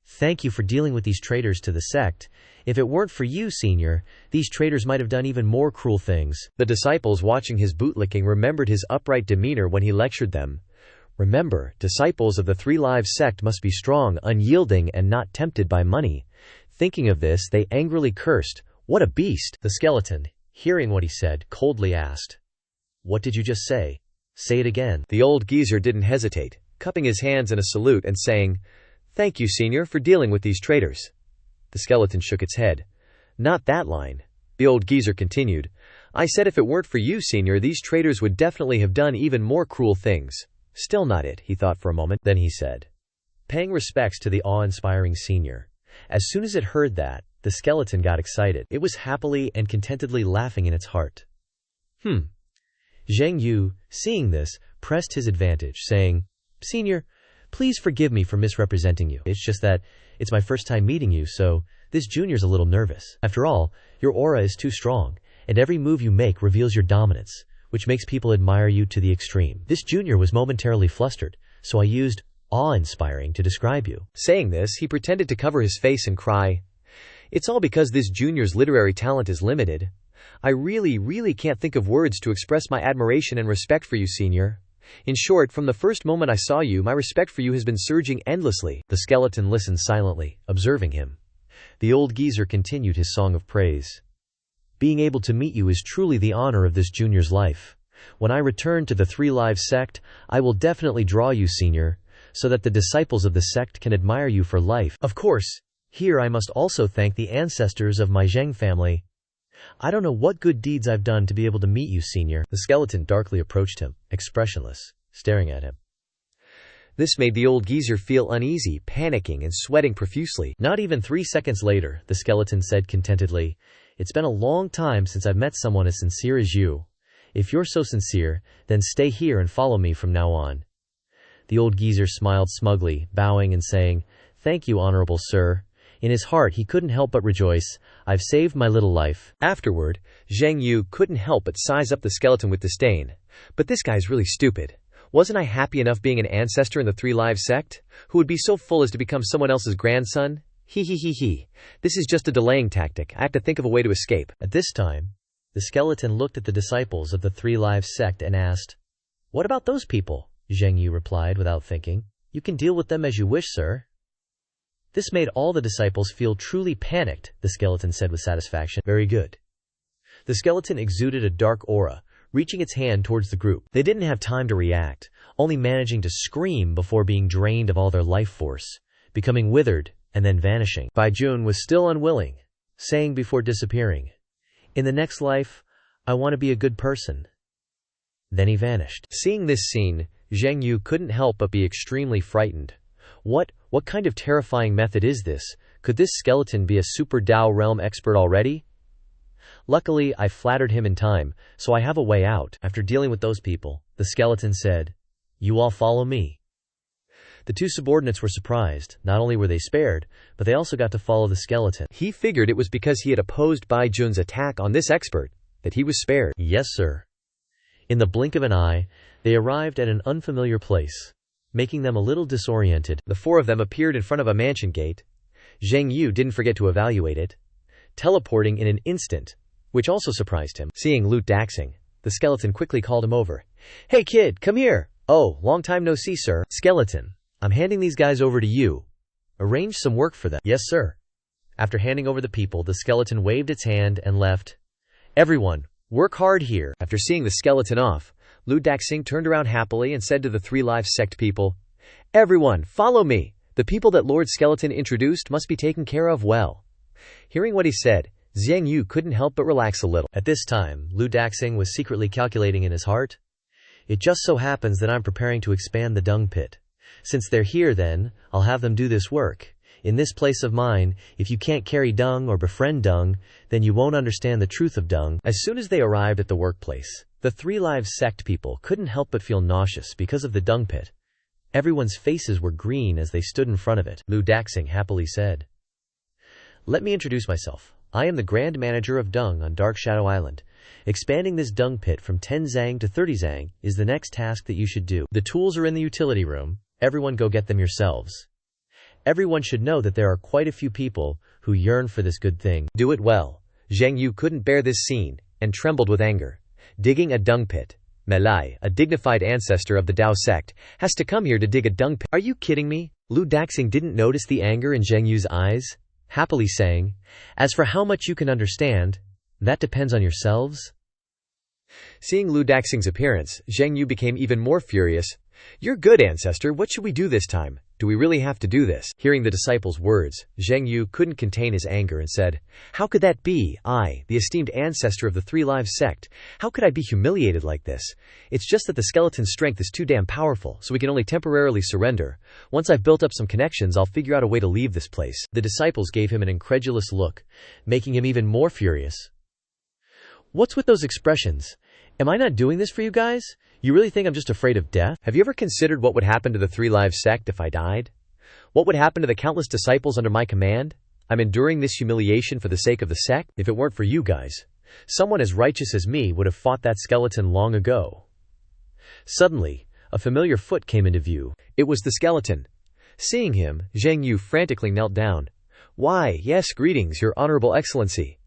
Thank you for dealing with these traitors to the sect. If it weren't for you, senior, these traitors might have done even more cruel things." The disciples watching his bootlicking remembered his upright demeanor when he lectured them. Remember, disciples of the Three Lives Sect must be strong, unyielding, and not tempted by money. Thinking of this, they angrily cursed, "What a beast!" The skeleton, hearing what he said, coldly asked, "What did you just say? Say it again." The old geezer didn't hesitate, cupping his hands in a salute and saying, "Thank you, senior, for dealing with these traitors." The skeleton shook its head. "Not that line." The old geezer continued, "I said if it weren't for you, senior, these traitors would definitely have done even more cruel things." Still not it, he thought for a moment. Then he said, "Paying respects to the awe-inspiring senior." As soon as it heard that, the skeleton got excited. It was happily and contentedly laughing in its heart. Zheng Yu, seeing this, pressed his advantage, saying, "Senior, please forgive me for misrepresenting you. It's just that it's my first time meeting you, so this junior's a little nervous. After all, your aura is too strong, and every move you make reveals your dominance, which makes people admire you to the extreme." This junior was momentarily flustered, so I used awe-inspiring to describe you. Saying this, he pretended to cover his face and cry, "It's all because this junior's literary talent is limited. I really can't think of words to express my admiration and respect for you, senior. In short, from the first moment I saw you, my respect for you has been surging endlessly." The skeleton listened silently, observing him. The old geezer continued his song of praise. "Being able to meet you is truly the honor of this junior's life. When I return to the Three Lives Sect, I will definitely draw you, senior, so that the disciples of the sect can admire you for life. Of course, here I must also thank the ancestors of my Zheng family. I don't know what good deeds I've done to be able to meet you, senior. The skeleton darkly approached him, expressionless, staring at him. This made the old geezer feel uneasy, panicking and sweating profusely. Not even 3 seconds later, the skeleton said contentedly, "It's been a long time since I've met someone as sincere as you. If you're so sincere, then stay here and follow me from now on." The old geezer smiled smugly, bowing and saying, "Thank you, honorable sir." In his heart he couldn't help but rejoice. "I've saved my little life." Afterward, Zheng Yu couldn't help but size up the skeleton with disdain. "But this guy's really stupid. Wasn't I happy enough being an ancestor in the Three Lives Sect? Who would be so full as to become someone else's grandson? He. This is just a delaying tactic. I have to think of a way to escape." At this time, the skeleton looked at the disciples of the Three Lives Sect and asked, "What about those people?" Zheng Yu replied without thinking, "You can deal with them as you wish, sir." This made all the disciples feel truly panicked, the skeleton said with satisfaction. "Very good." The skeleton exuded a dark aura, reaching its hand towards the group. They didn't have time to react, only managing to scream before being drained of all their life force, becoming withered and then vanishing. Baijun was still unwilling, saying before disappearing, "In the next life, I want to be a good person." Then he vanished. Seeing this scene, Zheng Yu couldn't help but be extremely frightened. What kind of terrifying method is this? Could this skeleton be a Super Dao realm expert already? Luckily, I flattered him in time, so I have a way out. After dealing with those people, the skeleton said, "You all follow me." The two subordinates were surprised. Not only were they spared, but they also got to follow the skeleton. He figured it was because he had opposed Baijun's attack on this expert that he was spared. Yes, sir. In the blink of an eye, they arrived at an unfamiliar place, making them a little disoriented. The four of them appeared in front of a mansion gate. Zheng Yu didn't forget to evaluate it, teleporting in an instant, which also surprised him. Seeing Lu Daxing, the skeleton quickly called him over. "Hey kid, come here." "Oh, long time no see, sir." "Skeleton, I'm handing these guys over to you. Arrange some work for them." "Yes, sir." After handing over the people, the skeleton waved its hand and left. "Everyone, work hard here." After seeing the skeleton off, Lu Daxing turned around happily and said to the Three Lives Sect people, "Everyone, follow me. The people that Lord Skeleton introduced must be taken care of well." Hearing what he said, Zheng Yu couldn't help but relax a little. At this time, Lu Daxing was secretly calculating in his heart, "It just so happens that I'm preparing to expand the dung pit. Since they're here then, I'll have them do this work. In this place of mine, if you can't carry dung or befriend dung, then you won't understand the truth of dung." As soon as they arrived at the workplace, the Three Lives Sect people couldn't help but feel nauseous because of the dung pit. Everyone's faces were green as they stood in front of it. Lu Daxing happily said, "Let me introduce myself. I am the Grand Manager of Dung on Dark Shadow Island. Expanding this dung pit from 10 zang to 30 zang is the next task that you should do. The tools are in the utility room. Everyone go get them yourselves. Everyone should know that there are quite a few people who yearn for this good thing. Do it well." Zheng Yu couldn't bear this scene and trembled with anger. Digging a dung pit. Melai, a dignified ancestor of the Dao sect, has to come here to dig a dung pit. Are you kidding me? Lu Daxing didn't notice the anger in Zheng Yu's eyes, happily saying, "As for how much you can understand, that depends on yourselves." Seeing Lu Daxing's appearance, Zheng Yu became even more furious. "You're good, ancestor. What should we do this time? Do we really have to do this?" Hearing the disciples' words, Zheng Yu couldn't contain his anger and said, "How could that be? I, the esteemed ancestor of the Three Lives Sect, how could I be humiliated like this? It's just that the skeleton's strength is too damn powerful, so we can only temporarily surrender. Once I've built up some connections, I'll figure out a way to leave this place." The disciples gave him an incredulous look, making him even more furious. "What's with those expressions? Am I not doing this for you guys? You really think I'm just afraid of death? Have you ever considered what would happen to the Three Lives Sect if I died? What would happen to the countless disciples under my command? I'm enduring this humiliation for the sake of the sect. If it weren't for you guys, someone as righteous as me would have fought that skeleton long ago." Suddenly, a familiar foot came into view. It was the skeleton. Seeing him, Zheng Yu frantically knelt down. "Why, yes, greetings, your honorable excellency."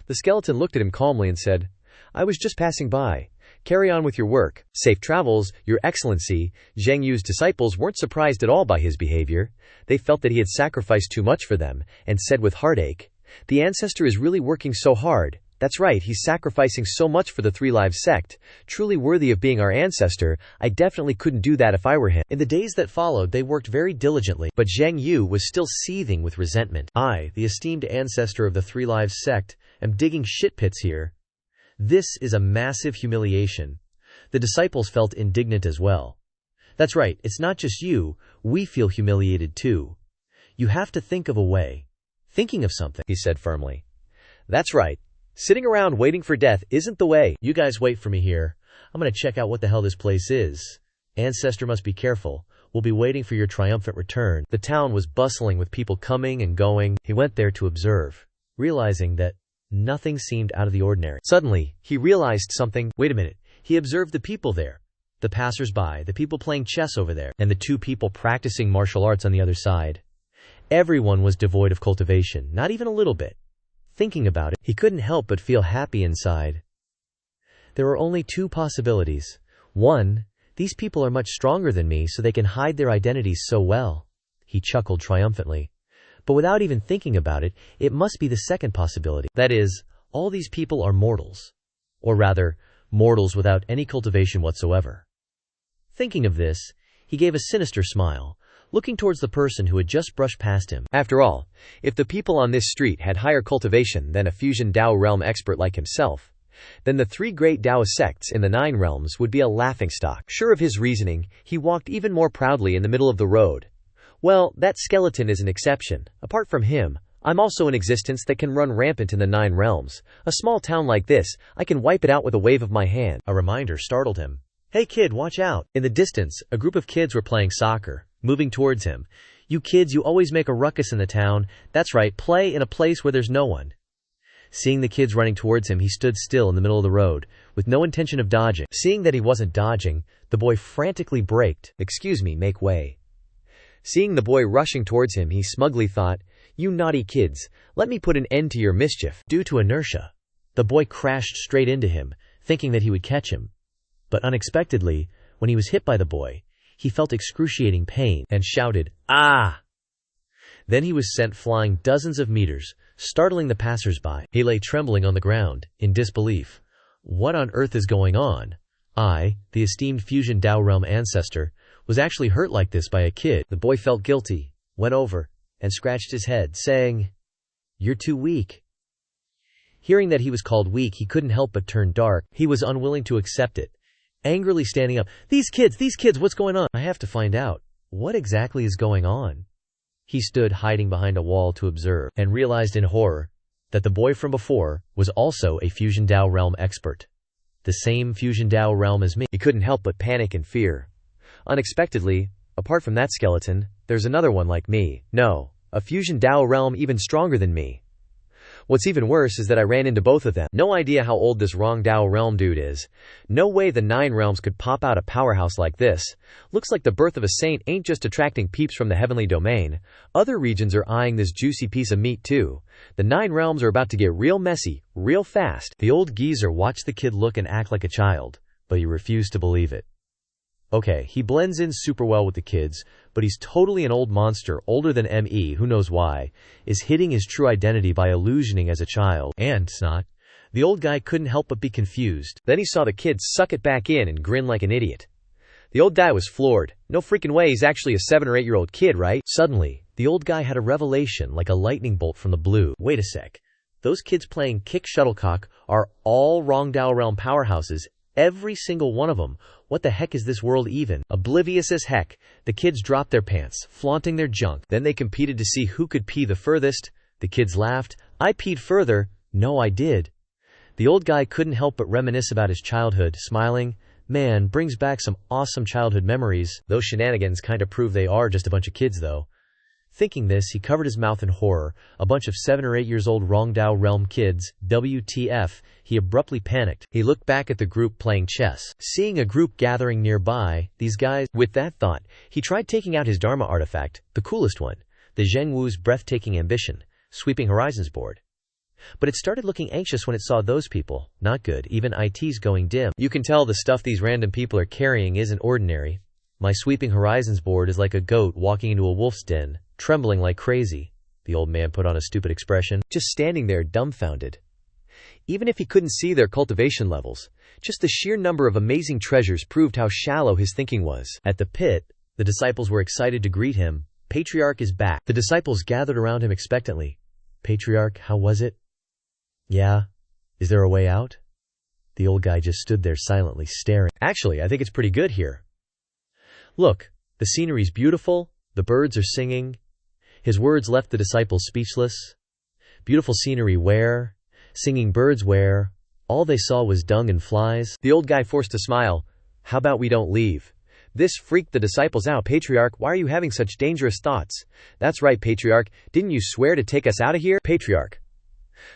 The skeleton looked at him calmly and said, "I was just passing by. Carry on with your work. Safe travels, your excellency." Zheng Yu's disciples weren't surprised at all by his behavior. They felt that he had sacrificed too much for them, and said with heartache, "The ancestor is really working so hard. That's right, he's sacrificing so much for the Three Lives sect. Truly worthy of being our ancestor. I definitely couldn't do that if I were him. In the days that followed, they worked very diligently, but Zheng Yu was still seething with resentment. I, the esteemed ancestor of the Three Lives sect, am digging shit pits here. This is a massive humiliation. The disciples felt indignant as well. That's right, it's not just you, we feel humiliated too. You have to think of a way. Thinking of something, he said firmly. That's right. Sitting around waiting for death isn't the way. You guys wait for me here. I'm gonna check out what the hell this place is. Ancestor must be careful. We'll be waiting for your triumphant return. The town was bustling with people coming and going. He went there to observe, realizing that nothing seemed out of the ordinary. Suddenly, he realized something. Wait a minute. He observed the people there. The passers-by, the people playing chess over there, and the two people practicing martial arts on the other side. Everyone was devoid of cultivation, not even a little bit. Thinking about it, he couldn't help but feel happy inside. There were only two possibilities. One, these people are much stronger than me, so they can hide their identities so well. He chuckled triumphantly. But without even thinking about it, it must be the second possibility. That is, all these people are mortals. Or rather, mortals without any cultivation whatsoever. Thinking of this, he gave a sinister smile, looking towards the person who had just brushed past him. After all, if the people on this street had higher cultivation than a fusion Dao realm expert like himself, then the three great Dao sects in the 9 realms would be a laughingstock. Sure of his reasoning, he walked even more proudly in the middle of the road. Well, that skeleton is an exception. Apart from him, I'm also in existence that can run rampant in the 9 realms. A small town like this, I can wipe it out with a wave of my hand. A reminder startled him. Hey kid, watch out. In the distance, a group of kids were playing soccer. Moving towards him. You kids, you always make a ruckus in the town. That's right, play in a place where there's no one. Seeing the kids running towards him, he stood still in the middle of the road, with no intention of dodging. Seeing that he wasn't dodging, the boy frantically braked. Excuse me, make way. Seeing the boy rushing towards him, he smugly thought, you naughty kids, let me put an end to your mischief. Due to inertia, the boy crashed straight into him, thinking that he would catch him. But unexpectedly, when he was hit by the boy, he felt excruciating pain and shouted, "Ah!" Then he was sent flying dozens of meters, startling the passers-by. He lay trembling on the ground, in disbelief. What on earth is going on? I, the esteemed Fusion Dao Realm ancestor, was actually hurt like this by a kid. The boy felt guilty, went over, and scratched his head, saying, "You're too weak." Hearing that he was called weak, he couldn't help but turn dark. He was unwilling to accept it. Angrily standing up, these kids, what's going on? I have to find out. What exactly is going on? He stood hiding behind a wall to observe, and realized in horror that the boy from before was also a Fusion Dao Realm expert. The same Fusion Dao Realm as me. He couldn't help but panic and fear. Unexpectedly, apart from that skeleton, there's another one like me. No, a Fusion Dao Realm even stronger than me. What's even worse is that I ran into both of them. No idea how old this wrong Dao Realm dude is. No way the 9 realms could pop out a powerhouse like this. Looks like the birth of a saint ain't just attracting peeps from the heavenly domain. Other regions are eyeing this juicy piece of meat too. The 9 realms are about to get real messy, real fast. The old geezer watched the kid look and act like a child, but he refused to believe it. Okay, he blends in super well with the kids, but he's totally an old monster, older than ME, who knows why, is hiding his true identity by illusioning as a child. And snot. The old guy couldn't help but be confused. Then he saw the kid suck it back in and grin like an idiot. The old guy was floored. No freaking way he's actually a 7 or 8-year-old kid, right? Suddenly, the old guy had a revelation like a lightning bolt from the blue. Wait a sec. Those kids playing kick shuttlecock are all wrong Dao Realm powerhouses. Every single one of them. What the heck is this world even? Oblivious as heck, the kids dropped their pants, flaunting their junk. Then they competed to see who could pee the furthest. The kids laughed. I peed further. No, I did. The old guy couldn't help but reminisce about his childhood, smiling. Man, brings back some awesome childhood memories. Those shenanigans kinda prove they are just a bunch of kids though. Thinking this, he covered his mouth in horror. A bunch of 7 or 8 years old wrong Dao Realm kids. WTF. He abruptly panicked. He looked back at the group playing chess. Seeing a group gathering nearby, these guys. With that thought, he tried taking out his Dharma artifact, the coolest one, the Zhengwu's breathtaking ambition, Sweeping Horizons board. But it started looking anxious when it saw those people. Not good, even IT's going dim. You can tell the stuff these random people are carrying isn't ordinary. My Sweeping Horizons board is like a goat walking into a wolf's den, trembling like crazy. The old man put on a stupid expression, just standing there dumbfounded. Even if he couldn't see their cultivation levels, just the sheer number of amazing treasures proved how shallow his thinking was. At the pit, the disciples were excited to greet him. Patriarch is back. The disciples gathered around him expectantly. Patriarch, how was it? Yeah. Is there a way out? The old guy just stood there silently staring. Actually, I think it's pretty good here. Look, the scenery's beautiful, the birds are singing. His words left the disciples speechless. Beautiful scenery where? Singing birds where? All they saw was dung and flies. The old guy forced a smile. How about we don't leave? This freaked the disciples out. Patriarch, why are you having such dangerous thoughts? That's right, Patriarch. Didn't you swear to take us out of here? Patriarch,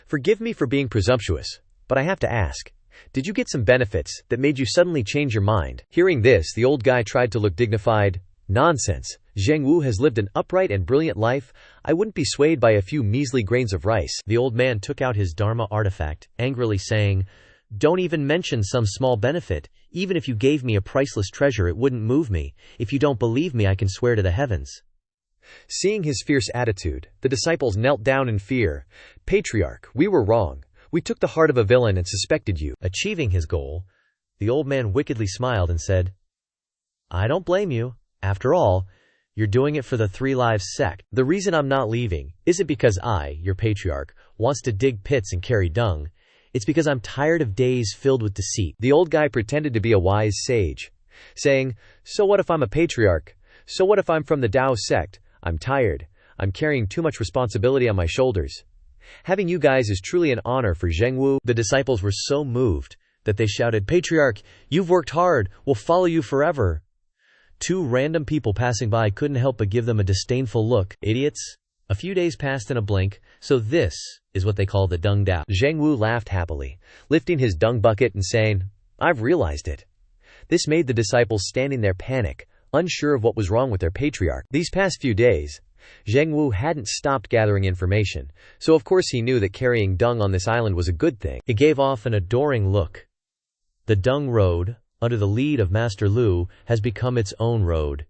forgive me for being presumptuous, but I have to ask. Did you get some benefits that made you suddenly change your mind? Hearing this, the old guy tried to look dignified. Nonsense. Xuanwu has lived an upright and brilliant life. I wouldn't be swayed by a few measly grains of rice. The old man took out his Dharma artifact, angrily saying, Don't even mention some small benefit. Even if you gave me a priceless treasure, it wouldn't move me. If you don't believe me, I can swear to the heavens. Seeing his fierce attitude, the disciples knelt down in fear. Patriarch, we were wrong. We took the heart of a villain and suspected you. Achieving his goal, the old man wickedly smiled and said, I don't blame you. After all, you're doing it for the Three Lives Sect. The reason I'm not leaving isn't because I, your patriarch, wants to dig pits and carry dung. It's because I'm tired of days filled with deceit. The old guy pretended to be a wise sage, saying, So what if I'm a patriarch? So what if I'm from the Tao sect? I'm tired. I'm carrying too much responsibility on my shoulders. Having you guys is truly an honor for Xuanwu. The disciples were so moved that they shouted, Patriarch, you've worked hard. We'll follow you forever. Two random people passing by couldn't help but give them a disdainful look. Idiots. A few days passed in a blink, so this is what they call the Dung Dao. Xuanwu laughed happily, lifting his dung bucket and saying, I've realized it. This made the disciples standing there panic, unsure of what was wrong with their patriarch. These past few days, Xuanwu hadn't stopped gathering information, so of course he knew that carrying dung on this island was a good thing. He gave off an adoring look. The Dung Road, under the lead of Master Lu, has become its own road.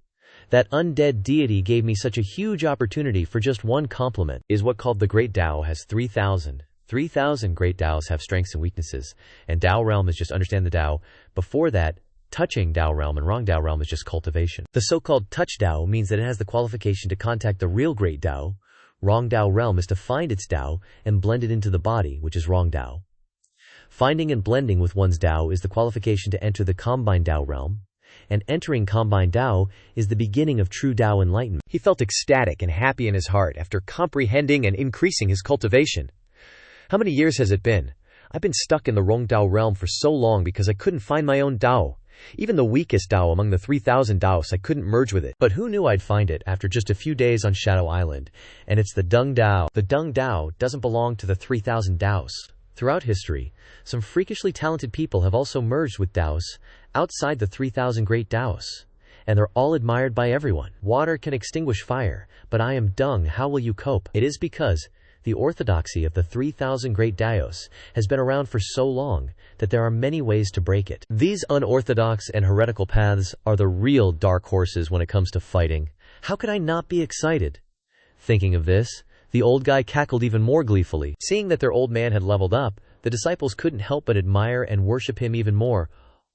That undead deity gave me such a huge opportunity for just one compliment. Is what called the Great Tao has 3,000. 3,000 Great Taos have strengths and weaknesses, and Tao Realm is just understand the Tao. Before that, touching Tao Realm and wrong Tao Realm is just cultivation. The so-called touch Tao means that it has the qualification to contact the real Great Tao. Wrong Tao Realm is to find its Tao and blend it into the body, which is wrong Tao. Finding and blending with one's Tao is the qualification to enter the combined Tao Realm, and entering combined Tao is the beginning of true Tao enlightenment. He felt ecstatic and happy in his heart after comprehending and increasing his cultivation. How many years has it been? I've been stuck in the wrong Tao realm for so long because I couldn't find my own Tao. Even the weakest Tao among the 3,000 Taos, I couldn't merge with it. But who knew I'd find it after just a few days on Shadow Island? And it's the Dung Dao. The Dung Dao doesn't belong to the 3,000 Taos. Throughout history, some freakishly talented people have also merged with Taos outside the 3,000 great Taos, and they're all admired by everyone. Water can extinguish fire, but I am dung. How will you cope? It is because the orthodoxy of the 3,000 great Taos has been around for so long that there are many ways to break it. These unorthodox and heretical paths are the real dark horses when it comes to fighting. How could I not be excited? Thinking of this, the old guy cackled even more gleefully. Seeing that their old man had leveled up, the disciples couldn't help but admire and worship him even more.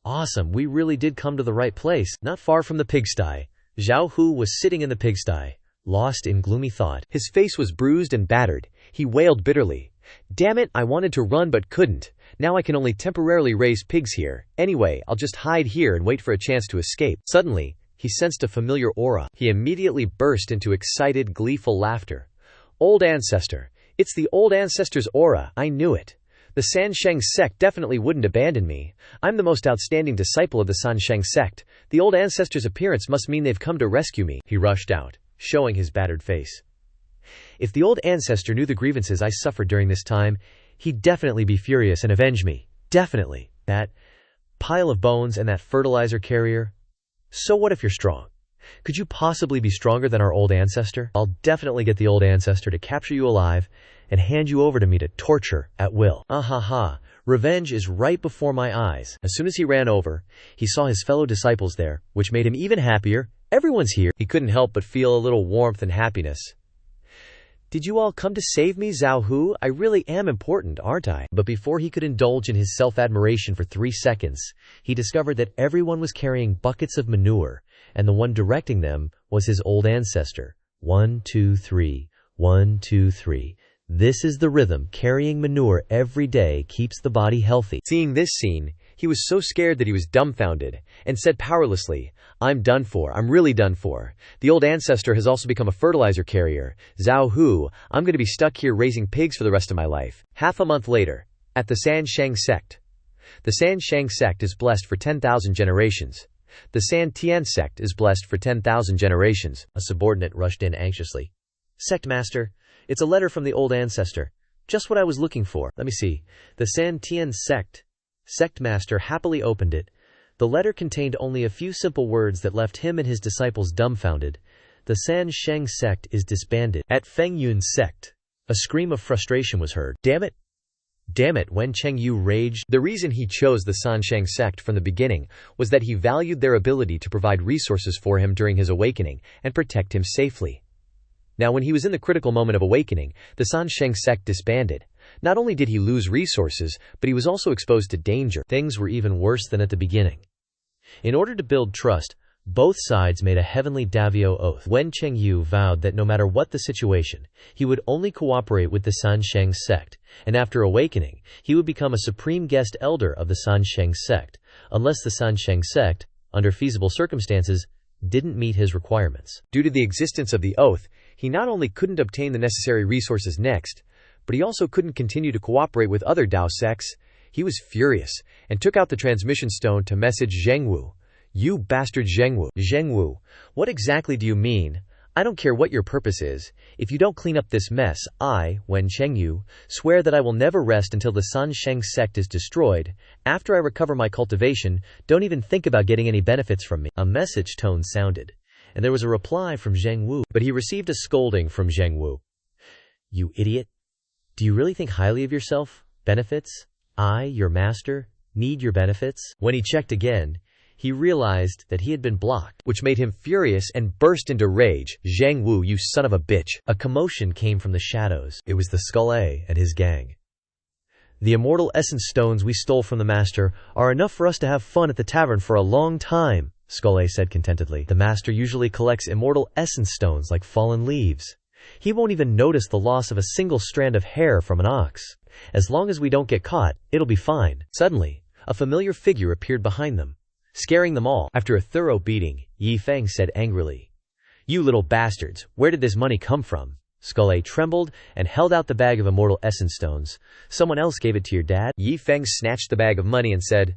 Awesome, we really did come to the right place. Not far from the pigsty, Zhao Hu was sitting in the pigsty, lost in gloomy thought. His face was bruised and battered. He wailed bitterly. Damn it, I wanted to run but couldn't. Now I can only temporarily raise pigs here. Anyway, I'll just hide here and wait for a chance to escape. Suddenly, he sensed a familiar aura. He immediately burst into excited, gleeful laughter. Old ancestor. It's the old ancestor's aura. I knew it. The Sansheng sect definitely wouldn't abandon me. I'm the most outstanding disciple of the Sansheng sect. The old ancestor's appearance must mean they've come to rescue me. He rushed out, showing his battered face. If the old ancestor knew the grievances I suffered during this time, he'd definitely be furious and avenge me. Definitely. That pile of bones and that fertilizer carrier. So what if you're strong? Could you possibly be stronger than our old ancestor? I'll definitely get the old ancestor to capture you alive and hand you over to me to torture at will. Ahaha, revenge is right before my eyes. As soon as he ran over, he saw his fellow disciples there, which made him even happier. Everyone's here. He couldn't help but feel a little warmth and happiness. Did you all come to save me, Zhao Hu? I really am important, aren't I? But before he could indulge in his self-admiration for 3 seconds, he discovered that everyone was carrying buckets of manure, and the one directing them was his old ancestor. 1, 2, 3. 1, 2, 3. This is the rhythm. Carrying manure every day keeps the body healthy. Seeing this scene, he was so scared that he was dumbfounded, and said powerlessly, I'm done for, I'm really done for. The old ancestor has also become a fertilizer carrier. Zhao Hu, I'm going to be stuck here raising pigs for the rest of my life. Half a month later, at the Xuanwu Sect. The Xuanwu Sect is blessed for 10,000 generations. The Tian Sect is blessed for 10,000 generations. A subordinate rushed in anxiously. Sect master, it's a letter from the old ancestor. Just what I was looking for. Let me see. The Tian Sect. Sect master happily opened it. The letter contained only a few simple words that left him and his disciples dumbfounded. The Xuanwu Sect is disbanded. At Fengyun Sect, a scream of frustration was heard. Damn it! Damn it, Wen Chengyu raged. The reason he chose the Xuanwu Sect from the beginning was that he valued their ability to provide resources for him during his awakening and protect him safely. Now, when he was in the critical moment of awakening, the Xuanwu Sect disbanded. Not only did he lose resources, but he was also exposed to danger. Things were even worse than at the beginning. In order to build trust, both sides made a heavenly Davio oath. Wen Chengyu vowed that no matter what the situation, he would only cooperate with the Xuanwu Sect, and after awakening, he would become a supreme guest elder of the Xuanwu Sect, unless the Xuanwu Sect, under feasible circumstances, didn't meet his requirements. Due to the existence of the oath, he not only couldn't obtain the necessary resources next, but he also couldn't continue to cooperate with other Dao sects. He was furious, and took out the transmission stone to message Zhengwu. You bastard Zhengwu. Zhengwu, what exactly do you mean? I don't care what your purpose is. If you don't clean up this mess, I, Wen Chengyu, swear that I will never rest until the Xuanwu Sect is destroyed. After I recover my cultivation, don't even think about getting any benefits from me. A message tone sounded, and there was a reply from Zhengwu, but he received a scolding from Zhengwu. You idiot. Do you really think highly of yourself? Benefits? I, your master, need your benefits? When he checked again, he realized that he had been blocked, which made him furious and burst into rage. Zhengwu, you son of a bitch. A commotion came from the shadows. It was the Skull A and his gang. The immortal essence stones we stole from the master are enough for us to have fun at the tavern for a long time, Skull A said contentedly. The master usually collects immortal essence stones like fallen leaves. He won't even notice the loss of a single strand of hair from an ox. As long as we don't get caught, it'll be fine. Suddenly, a familiar figure appeared behind them, scaring them all. After a thorough beating, Yi Feng said angrily, You little bastards, where did this money come from? Skull A trembled and held out the bag of immortal essence stones. Someone else gave it to your dad? Yi Feng snatched the bag of money and said,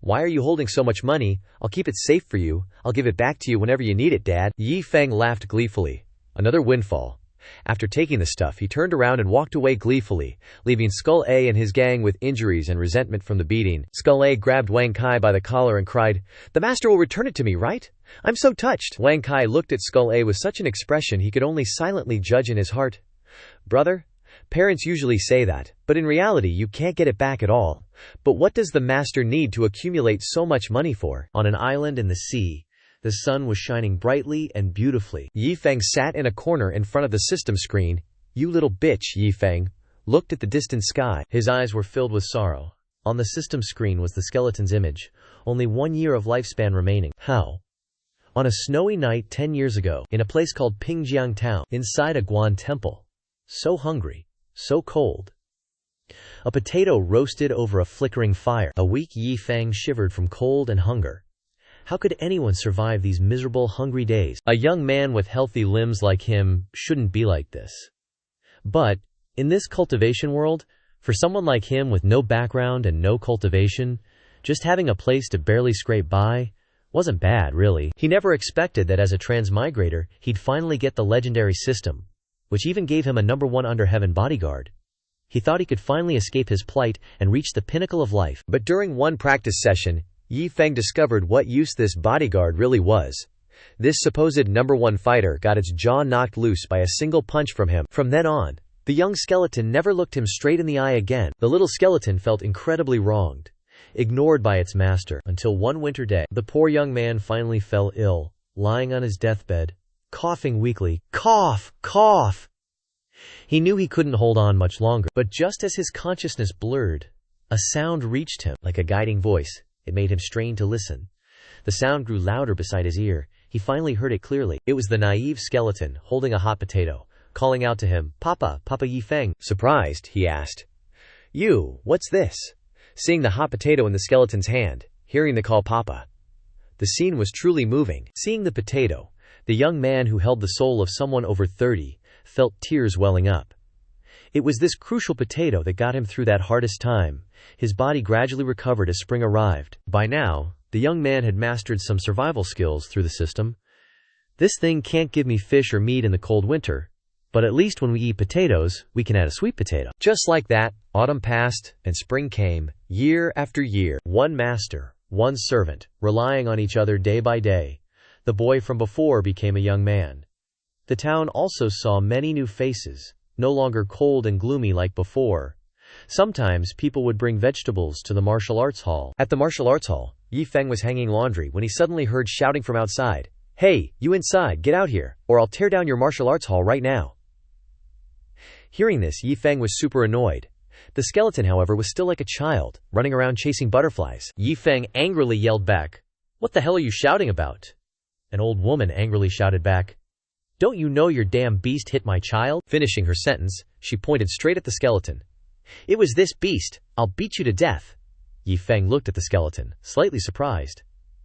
Why are you holding so much money? I'll keep it safe for you. I'll give it back to you whenever you need it, Dad. Yi Feng laughed gleefully. Another windfall. After taking the stuff, he turned around and walked away gleefully, leaving Skull A and his gang with injuries and resentment from the beating. Skull A grabbed Wang Kai by the collar and cried, The master will return it to me, right? I'm so touched. Wang Kai looked at Skull A with such an expression he could only silently judge in his heart. Brother, parents usually say that, but in reality you can't get it back at all. But what does the master need to accumulate so much money for? On an island in the sea, the sun was shining brightly and beautifully. Yi Feng sat in a corner in front of the system screen. You little bitch, Yi Feng, looked at the distant sky. His eyes were filled with sorrow. On the system screen was the skeleton's image. Only 1 year of lifespan remaining. How? On a snowy night 10 years ago, in a place called Pingjiang Town, inside a Guan temple. So hungry, so cold. A potato roasted over a flickering fire. A weak Yi Feng shivered from cold and hunger. How could anyone survive these miserable, hungry days? A young man with healthy limbs like him shouldn't be like this. But, in this cultivation world, for someone like him with no background and no cultivation, just having a place to barely scrape by wasn't bad, really. He never expected that as a transmigrator, he'd finally get the legendary system, which even gave him a #1 under heaven bodyguard. He thought he could finally escape his plight and reach the pinnacle of life. But during one practice session, Yi Feng discovered what use this bodyguard really was. This supposed #1 fighter got its jaw knocked loose by a single punch from him. From then on, the young skeleton never looked him straight in the eye again. The little skeleton felt incredibly wronged, ignored by its master, until one winter day, the poor young man finally fell ill, lying on his deathbed, coughing weakly. Cough! Cough! He knew he couldn't hold on much longer. But just as his consciousness blurred, a sound reached him, like a guiding voice. It made him strain to listen. The sound grew louder beside his ear. He finally heard it clearly. It was the naive skeleton, holding a hot potato, calling out to him, "Papa, Papa Yi Feng." Surprised, he asked, "You, what's this?" Seeing the hot potato in the skeleton's hand, hearing the call Papa. The scene was truly moving. Seeing the potato, the young man who held the soul of someone over 30 felt tears welling up. It was this crucial potato that got him through that hardest time. His body gradually recovered as spring arrived. By now, the young man had mastered some survival skills through the system. This thing can't give me fish or meat in the cold winter, but at least when we eat potatoes, we can add a sweet potato. Just like that, autumn passed and spring came, year after year. One master, one servant, relying on each other day by day. The boy from before became a young man. The town also saw many new faces, no longer cold and gloomy like before. Sometimes people would bring vegetables to the martial arts hall. At the martial arts hall, Yi Feng was hanging laundry when he suddenly heard shouting from outside. "Hey, you inside, get out here, or I'll tear down your martial arts hall right now." Hearing this, Yi Feng was super annoyed. The skeleton, however, was still like a child, running around chasing butterflies. Yi Feng angrily yelled back, "What the hell are you shouting about?" An old woman angrily shouted back, "Don't you know your damn beast hit my child?" Finishing her sentence, she pointed straight at the skeleton. "It was this beast. I'll beat you to death." Yi Feng looked at the skeleton, slightly surprised.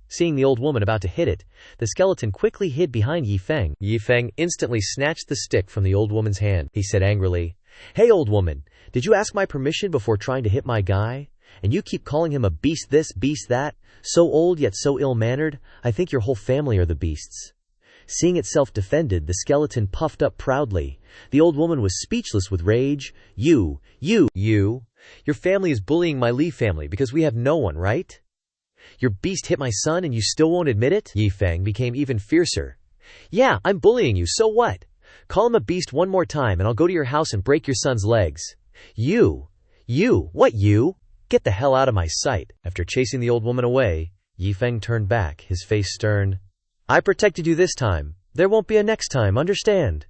Seeing the old woman about to hit it, the skeleton quickly hid behind Yi Feng. Yi Feng instantly snatched the stick from the old woman's hand. He said angrily, "Hey old woman, did you ask my permission before trying to hit my guy? And you keep calling him a beast this, beast that? So old yet so ill-mannered, I think your whole family are the beasts." Seeing itself defended, the skeleton puffed up proudly. The old woman was speechless with rage. You, your family is bullying my Li family because we have no one, right? Your beast hit my son and you still won't admit it? Yi Feng became even fiercer. "Yeah, I'm bullying you, so what? Call him a beast one more time and I'll go to your house and break your son's legs." What you? Get the hell out of my sight." After chasing the old woman away, Yi Feng turned back, his face stern. "I protected you this time. There won't be a next time, understand?"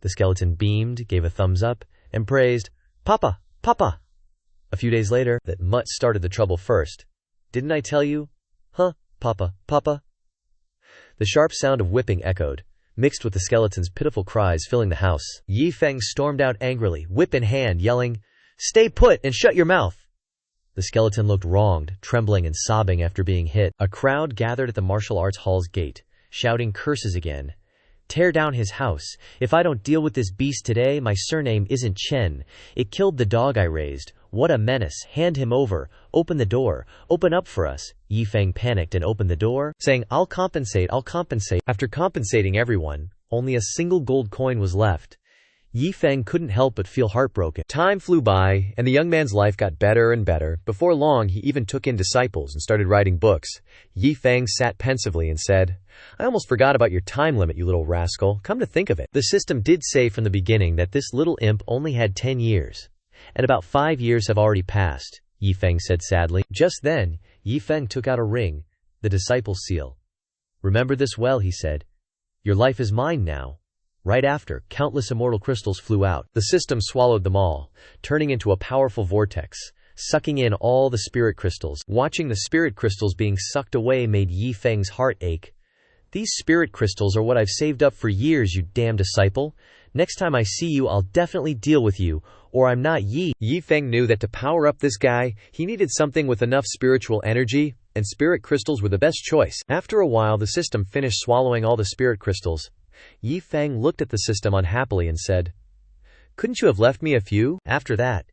The skeleton beamed, gave a thumbs up, and praised, "Papa, Papa." A few days later, that mutt started the trouble first. "Didn't I tell you? Huh, Papa, Papa?" The sharp sound of whipping echoed, mixed with the skeleton's pitiful cries filling the house. Yi Feng stormed out angrily, whip in hand, yelling, "Stay put and shut your mouth!" The skeleton looked wronged, trembling and sobbing after being hit. A crowd gathered at the martial arts hall's gate, shouting curses again. "Tear down his house. If I don't deal with this beast today, my surname isn't Chen. It killed the dog I raised. What a menace. Hand him over. Open the door. Open up for us." Yi Feng panicked and opened the door, saying, I'll compensate. After compensating everyone, only a single gold coin was left. Yi Feng couldn't help but feel heartbroken. Time flew by, and the young man's life got better and better. Before long, he even took in disciples and started writing books. Yi Feng sat pensively and said, "I almost forgot about your time limit, you little rascal. Come to think of it, the system did say from the beginning that this little imp only had 10 years. And about 5 years have already passed," Yi Feng said sadly. Just then, Yi Feng took out a ring, the disciple's seal. "Remember this well," he said. "Your life is mine now." Right after, countless immortal crystals flew out. The system swallowed them all, turning into a powerful vortex, sucking in all the spirit crystals. Watching the spirit crystals being sucked away made Yi Feng's heart ache. "These spirit crystals are what I've saved up for years, you damn disciple. Next time I see you, I'll definitely deal with you, or I'm not Yi." Yi Feng knew that to power up this guy, he needed something with enough spiritual energy, and spirit crystals were the best choice. After a while, the system finished swallowing all the spirit crystals. Yi Feng looked at the system unhappily and said, "Couldn't you have left me a few?" After that,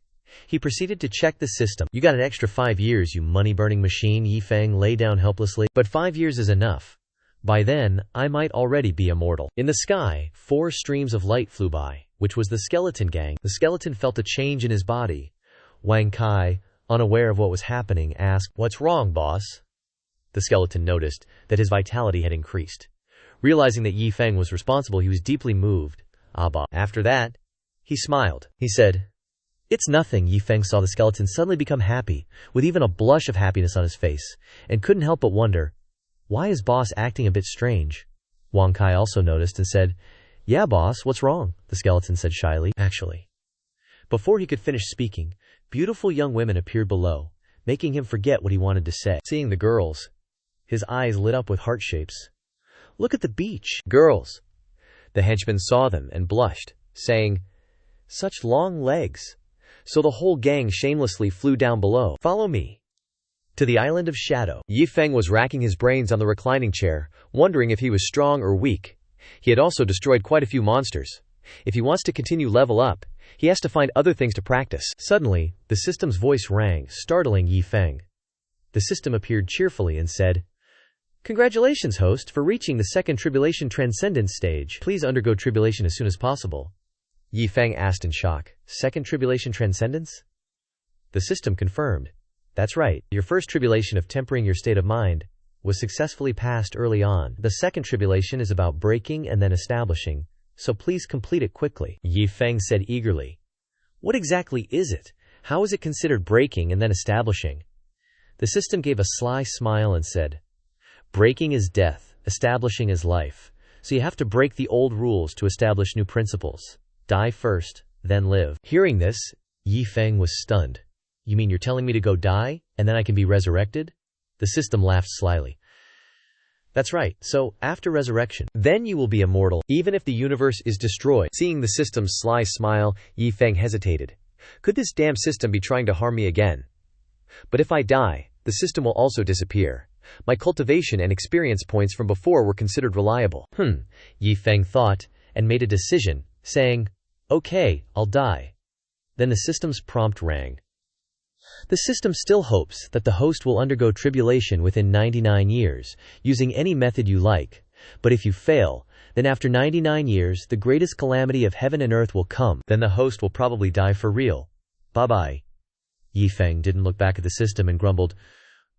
he proceeded to check the system. "You got an extra 5 years, you money-burning machine." Yi Feng lay down helplessly. "But 5 years is enough. By then, I might already be immortal." In the sky, 4 streams of light flew by, which was the skeleton gang. The skeleton felt a change in his body. Wang Kai, unaware of what was happening, asked, "What's wrong, boss?" The skeleton noticed that his vitality had increased. Realizing that Yi Feng was responsible, he was deeply moved. After that, he smiled. He said, "It's nothing." Yi Feng saw the skeleton suddenly become happy, with even a blush of happiness on his face, and couldn't help but wonder, why is boss acting a bit strange? Wang Kai also noticed and said, "Yeah, boss, what's wrong?" The skeleton said shyly, "Actually, Before he could finish speaking, beautiful young women appeared below, making him forget what he wanted to say. Seeing the girls, his eyes lit up with heart shapes. "Look at the beach." Girls. The henchman saw them and blushed, saying, "Such long legs." So the whole gang shamelessly flew down below. "Follow me to the island of shadow." Yi Feng was racking his brains on the reclining chair, wondering if he was strong or weak. He had also destroyed quite a few monsters. If he wants to continue level up, he has to find other things to practice. Suddenly, the system's voice rang, startling Yi Feng. The system appeared cheerfully and said, "Congratulations, host, for reaching the second tribulation transcendence stage. Please undergo tribulation as soon as possible." Yi Feng asked in shock. "Second tribulation transcendence?" The system confirmed. "That's right. Your first tribulation of tempering your state of mind was successfully passed early on. The second tribulation is about breaking and then establishing, so please complete it quickly." Yi Feng said eagerly. "What exactly is it? How is it considered breaking and then establishing?" The system gave a sly smile and said, "Breaking is death, establishing is life. So you have to break the old rules to establish new principles. Die first, then live." Hearing this, Yi Feng was stunned. "You mean you're telling me to go die, and then I can be resurrected?" The system laughed slyly. "That's right. So, after resurrection, then you will be immortal, even if the universe is destroyed." Seeing the system's sly smile, Yi Feng hesitated. Could this damn system be trying to harm me again? But if I die, the system will also disappear. My cultivation and experience points from before were considered reliable. Yi Feng thought, and made a decision, saying, "Okay, I'll die." Then the system's prompt rang. The system still hopes that the host will undergo tribulation within 99 years, using any method you like. But if you fail, then after 99 years, the greatest calamity of heaven and earth will come. Then the host will probably die for real. Bye-bye. Yi Feng didn't look back at the system and grumbled,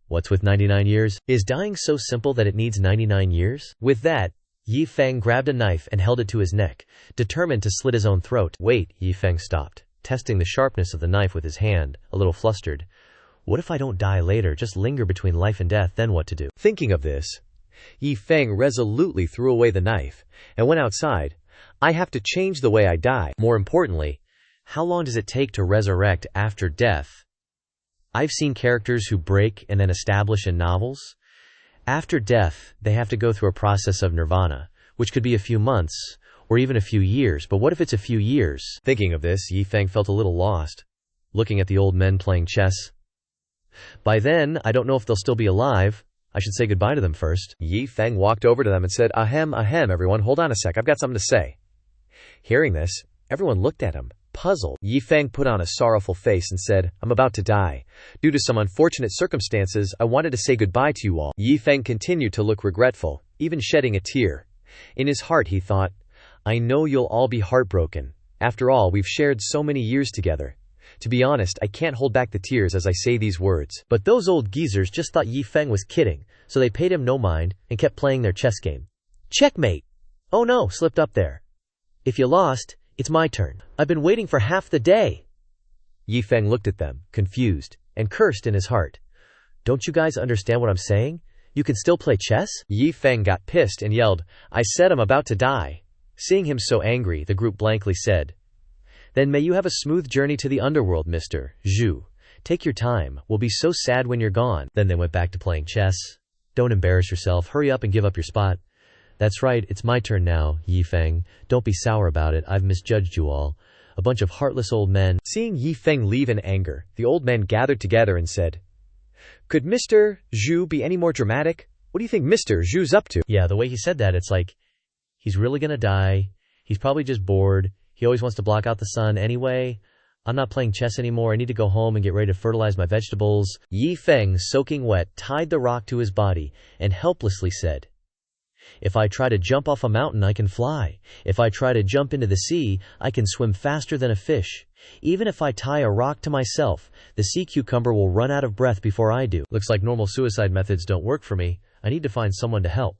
"What's with 99 years? Is dying so simple that it needs 99 years? With that, Yi Feng grabbed a knife and held it to his neck, determined to slit his own throat. "Wait," Yi Feng stopped, testing the sharpness of the knife with his hand, a little flustered. "What if I don't die later, just linger between life and death, then what to do?" Thinking of this, Yi Feng resolutely threw away the knife and went outside. "I have to change the way I die." More importantly, how long does it take to resurrect after death? I've seen characters who break and then establish in novels. After death, they have to go through a process of nirvana, which could be a few months, or even a few years. But what if it's a few years? Thinking of this, Yi Feng felt a little lost, looking at the old men playing chess. By then, I don't know if they'll still be alive. I should say goodbye to them first. Yi Feng walked over to them and said, Ahem, everyone, hold on a sec, I've got something to say." Hearing this, everyone looked at him, puzzled. Yi Feng put on a sorrowful face and said, "I'm about to die. Due to some unfortunate circumstances, I wanted to say goodbye to you all." Yi Feng continued to look regretful, even shedding a tear. In his heart he thought, "I know you'll all be heartbroken. After all, we've shared so many years together. To be honest, I can't hold back the tears as I say these words." But those old geezers just thought Yi Feng was kidding, so they paid him no mind and kept playing their chess game. "Checkmate! Oh no, slipped up there. If you lost, it's my turn. I've been waiting for half the day." Yi Feng looked at them, confused, and cursed in his heart. "Don't you guys understand what I'm saying? You can still play chess?" Yi Feng got pissed and yelled, "I said I'm about to die." Seeing him so angry, the group blankly said, "Then may you have a smooth journey to the underworld, Mr. Zhu. Take your time. We'll be so sad when you're gone." Then they went back to playing chess. "Don't embarrass yourself. Hurry up and give up your spot." "That's right. It's my turn now, Yi Feng. Don't be sour about it. I've misjudged you all. A bunch of heartless old men." Seeing Yi Feng leave in anger, the old men gathered together and said, "Could Mr. Zhu be any more dramatic? What do you think Mr. Zhu's up to?" Yeah, the way he said that, it's like, he's really gonna die. He's probably just bored. He always wants to block out the sun anyway. I'm not playing chess anymore. I need to go home and get ready to fertilize my vegetables. Yi Feng, soaking wet, tied the rock to his body and helplessly said, "If I try to jump off a mountain, I can fly. If I try to jump into the sea, I can swim faster than a fish. Even if I tie a rock to myself, the sea cucumber will run out of breath before I do. Looks like normal suicide methods don't work for me. I need to find someone to help."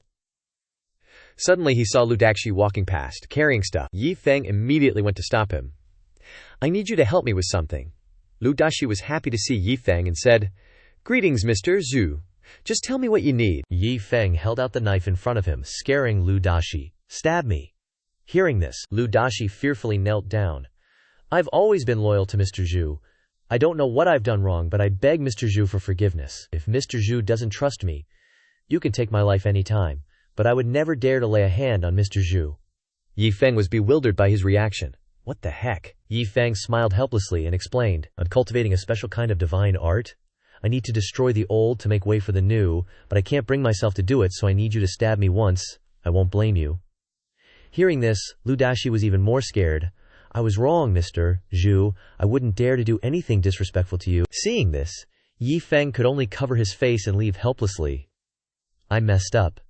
Suddenly he saw Lu Daxi walking past, carrying stuff. Yi Feng immediately went to stop him. "I need you to help me with something." Lu Daxi was happy to see Yi Feng and said, "Greetings, Mr. Zhu. Just tell me what you need." Yi Feng held out the knife in front of him, scaring Lu Daxi. "Stab me." Hearing this, Lu Daxi fearfully knelt down. I've always been loyal to Mr. Zhu. I don't know what I've done wrong, but I beg Mr. Zhu for forgiveness. If Mr. Zhu doesn't trust me, you can take my life any time, but I would never dare to lay a hand on Mr. Zhu. Yi Feng was bewildered by his reaction. What the heck? Yi Feng smiled helplessly and explained, I'm cultivating a special kind of divine art. I need to destroy the old to make way for the new, but I can't bring myself to do it, so I need you to stab me once. I won't blame you. Hearing this, Lu Dashi was even more scared. I was wrong, Mr. Zhu. I wouldn't dare to do anything disrespectful to you. Seeing this, Yi Feng could only cover his face and leave helplessly. I messed up.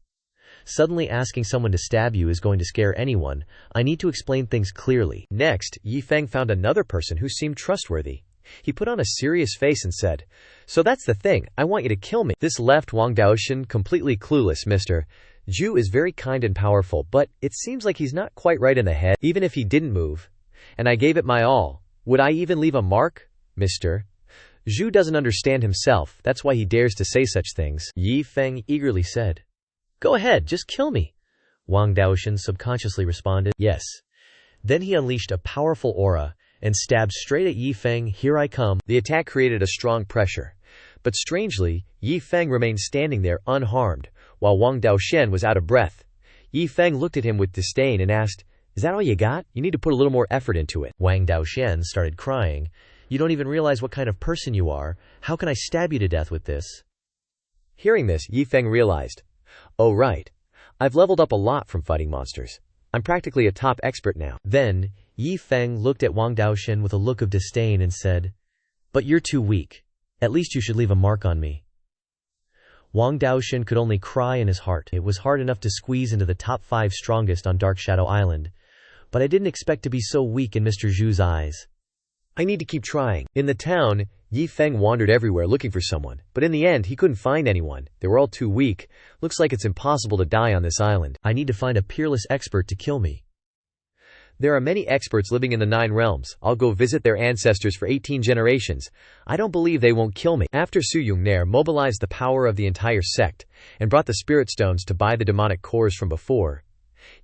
Suddenly asking someone to stab you is going to scare anyone. I need to explain things clearly. Next, Yi Feng found another person who seemed trustworthy. He put on a serious face and said, So that's the thing, I want you to kill me. This left Wang Daoshan completely clueless. Mr. Zhu is very kind and powerful, but it seems like he's not quite right in the head. Even if he didn't move, and I gave it my all, would I even leave a mark? Mr. Zhu doesn't understand himself, that's why he dares to say such things. Yi Feng eagerly said, Go ahead, just kill me. Wang Daoshan subconsciously responded, Yes. Then he unleashed a powerful aura and stabbed straight at Yi Feng. Here I come. The attack created a strong pressure. But strangely, Yi Feng remained standing there unharmed, while Wang Daoshan was out of breath. Yi Feng looked at him with disdain and asked, Is that all you got? You need to put a little more effort into it. Wang Daoshan started crying. You don't even realize what kind of person you are. How can I stab you to death with this? Hearing this, Yi Feng realized, Oh right, I've leveled up a lot from fighting monsters. I'm practically a top expert now. Then, Yi Feng looked at Wang Daoshan with a look of disdain and said, But you're too weak. At least you should leave a mark on me. Wang Daoshan could only cry in his heart. It was hard enough to squeeze into the top 5 strongest on Dark Shadow Island, but I didn't expect to be so weak in Mr. Zhu's eyes. I need to keep trying. In the town, Yi Feng wandered everywhere looking for someone, but in the end he couldn't find anyone. They were all too weak. Looks like it's impossible to die on this island. I need to find a peerless expert to kill me. There are many experts living in the 9 realms. I'll go visit their ancestors for 18 generations. I don't believe they won't kill me. After Su Yongner mobilized the power of the entire sect and brought the spirit stones to buy the demonic cores from before,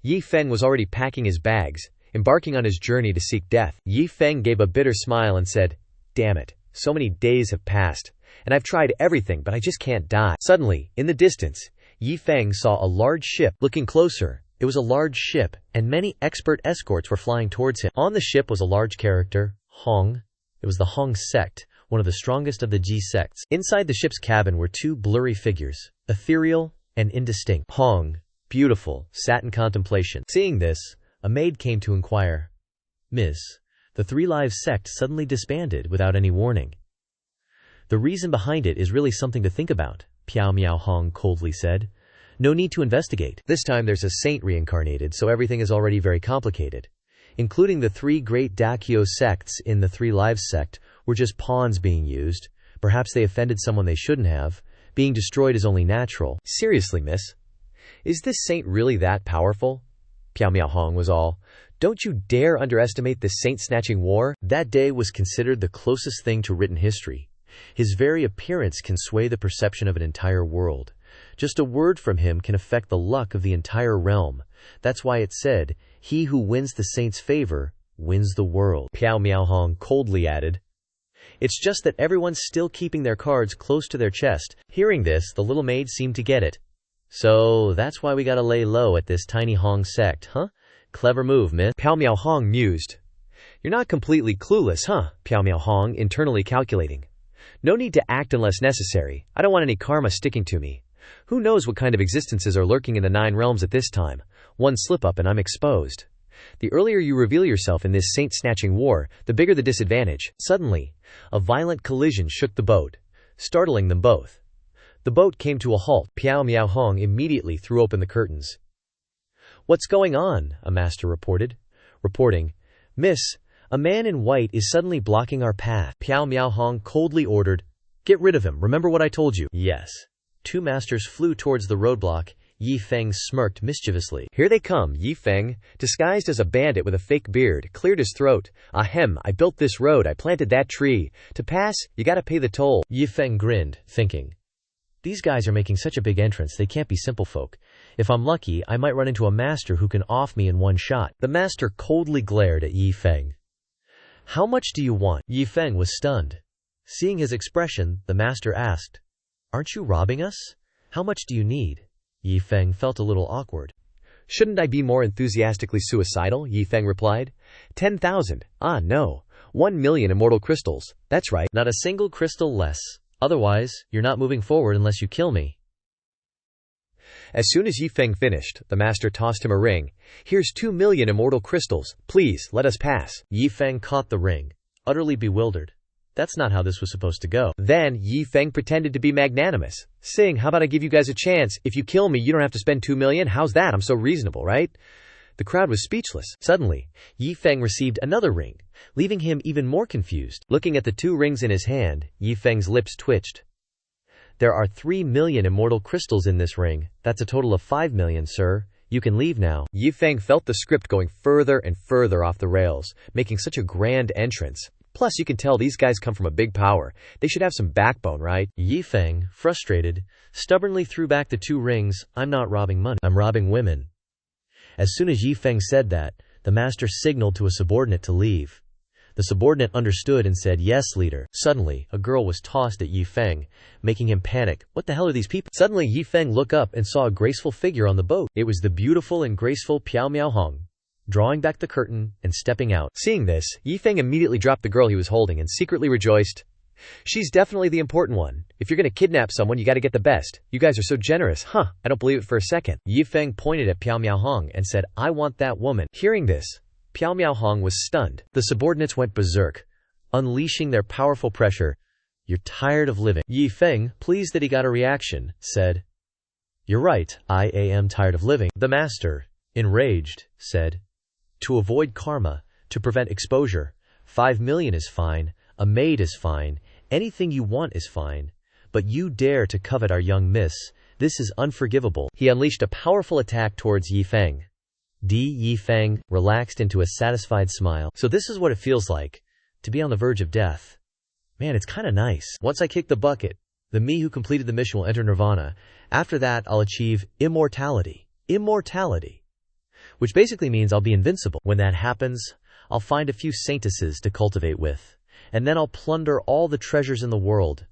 Yi Feng was already packing his bags, embarking on his journey to seek death. Yi Feng gave a bitter smile and said, Damn it, so many days have passed, and I've tried everything but I just can't die. Suddenly, in the distance, Yi Feng saw a large ship. Looking closer, it was a large ship, and many expert escorts were flying towards him. On the ship was a large character, Hong. It was the Hong Sect, one of the strongest of the Ji sects. Inside the ship's cabin were 2 blurry figures, ethereal and indistinct. Hong, beautiful, sat in contemplation. Seeing this, a maid came to inquire, Miss, the 3 Lives sect suddenly disbanded without any warning. The reason behind it is really something to think about, Piao Miao Hong coldly said. No need to investigate. This time there's a saint reincarnated, so everything is already very complicated. Including the 3 great Dakyo sects in the 3 Lives sect were just pawns being used. Perhaps they offended someone they shouldn't have. Being destroyed is only natural. Seriously, miss? Is this saint really that powerful? Piao Miao Hong was all. Don't you dare underestimate this saint-snatching war. That day was considered the closest thing to written history. His very appearance can sway the perception of an entire world. Just a word from him can affect the luck of the entire realm. That's why it said, He who wins the saint's favor wins the world. Piao Miao Hong coldly added, It's just that everyone's still keeping their cards close to their chest. Hearing this, the little maid seemed to get it. So that's why we gotta lay low at this tiny Hong sect, huh? Clever move, miss. Piao Miao Hong mused. You're not completely clueless, huh? Piao Miao Hong internally calculating. No need to act unless necessary. I don't want any karma sticking to me. Who knows what kind of existences are lurking in the 9 realms at this time? One slip-up and I'm exposed. The earlier you reveal yourself in this saint-snatching war, the bigger the disadvantage. Suddenly, a violent collision shook the boat, startling them both. The boat came to a halt. Piao Miao Hong immediately threw open the curtains. What's going on? A master reported. Reporting, Miss, a man in white is suddenly blocking our path. Piao Miao Hong coldly ordered, Get rid of him, remember what I told you? Yes. 2 masters flew towards the roadblock. Yi Feng smirked mischievously. Here they come. Yi Feng, disguised as a bandit with a fake beard, cleared his throat. Ahem, I built this road, I planted that tree. To pass, you gotta pay the toll. Yi Feng grinned, thinking, These guys are making such a big entrance, they can't be simple folk. If I'm lucky, I might run into a master who can off me in one shot. The master coldly glared at Yi Feng. How much do you want? Yi Feng was stunned. Seeing his expression, the master asked, Aren't you robbing us? How much do you need? Yi Feng felt a little awkward. Shouldn't I be more enthusiastically suicidal? Yi Feng replied. 10,000. Ah, no. 1,000,000 immortal crystals. That's right. Not a single crystal less. Otherwise, you're not moving forward unless you kill me. As soon as Yi Feng finished, the master tossed him a ring. Here's 2,000,000 immortal crystals. Please, let us pass. Yi Feng caught the ring, utterly bewildered. That's not how this was supposed to go. Then, Yi Feng pretended to be magnanimous, saying, how about I give you guys a chance? If you kill me, you don't have to spend 2,000,000. How's that? I'm so reasonable, right? The crowd was speechless. Suddenly, Yi Feng received another ring, leaving him even more confused. Looking at the 2 rings in his hand, Yi Feng's lips twitched. There are 3,000,000 immortal crystals in this ring. That's a total of 5,000,000, sir. You can leave now. Yi Feng felt the script going further and further off the rails, making such a grand entrance. Plus, you can tell these guys come from a big power. They should have some backbone, right? Yi Feng, frustrated, stubbornly threw back the 2 rings. I'm not robbing money. I'm robbing women. As soon as Yi Feng said that, the master signaled to a subordinate to leave. The subordinate understood and said, Yes, leader. Suddenly, a girl was tossed at Yi Feng, making him panic. What the hell are these people? Suddenly, Yi Feng looked up and saw a graceful figure on the boat. It was the beautiful and graceful Piao Miao Hong, drawing back the curtain and stepping out. Seeing this, Yi Feng immediately dropped the girl he was holding and secretly rejoiced. She's definitely the important one. If you're gonna kidnap someone, you gotta get the best. You guys are so generous, huh? I don't believe it for a second. Yi Feng pointed at Piao Miao Hong and said, I want that woman. Hearing this, Piao Miao Hong was stunned. The subordinates went berserk, unleashing their powerful pressure. You're tired of living. Yi Feng, pleased that he got a reaction, said, You're right, I am tired of living. The master, enraged, said, To avoid karma, to prevent exposure, 5,000,000 is fine, a maid is fine, anything you want is fine. But you dare to covet our young miss, this is unforgivable. He unleashed a powerful attack towards Yi Feng. Yi Feng relaxed into a satisfied smile. So this is what it feels like, to be on the verge of death. Man, it's kinda nice. Once I kick the bucket, the me who completed the mission will enter nirvana. After that, I'll achieve immortality. Immortality. Which basically means I'll be invincible. When that happens, I'll find a few saintesses to cultivate with. And then I'll plunder all the treasures in the world.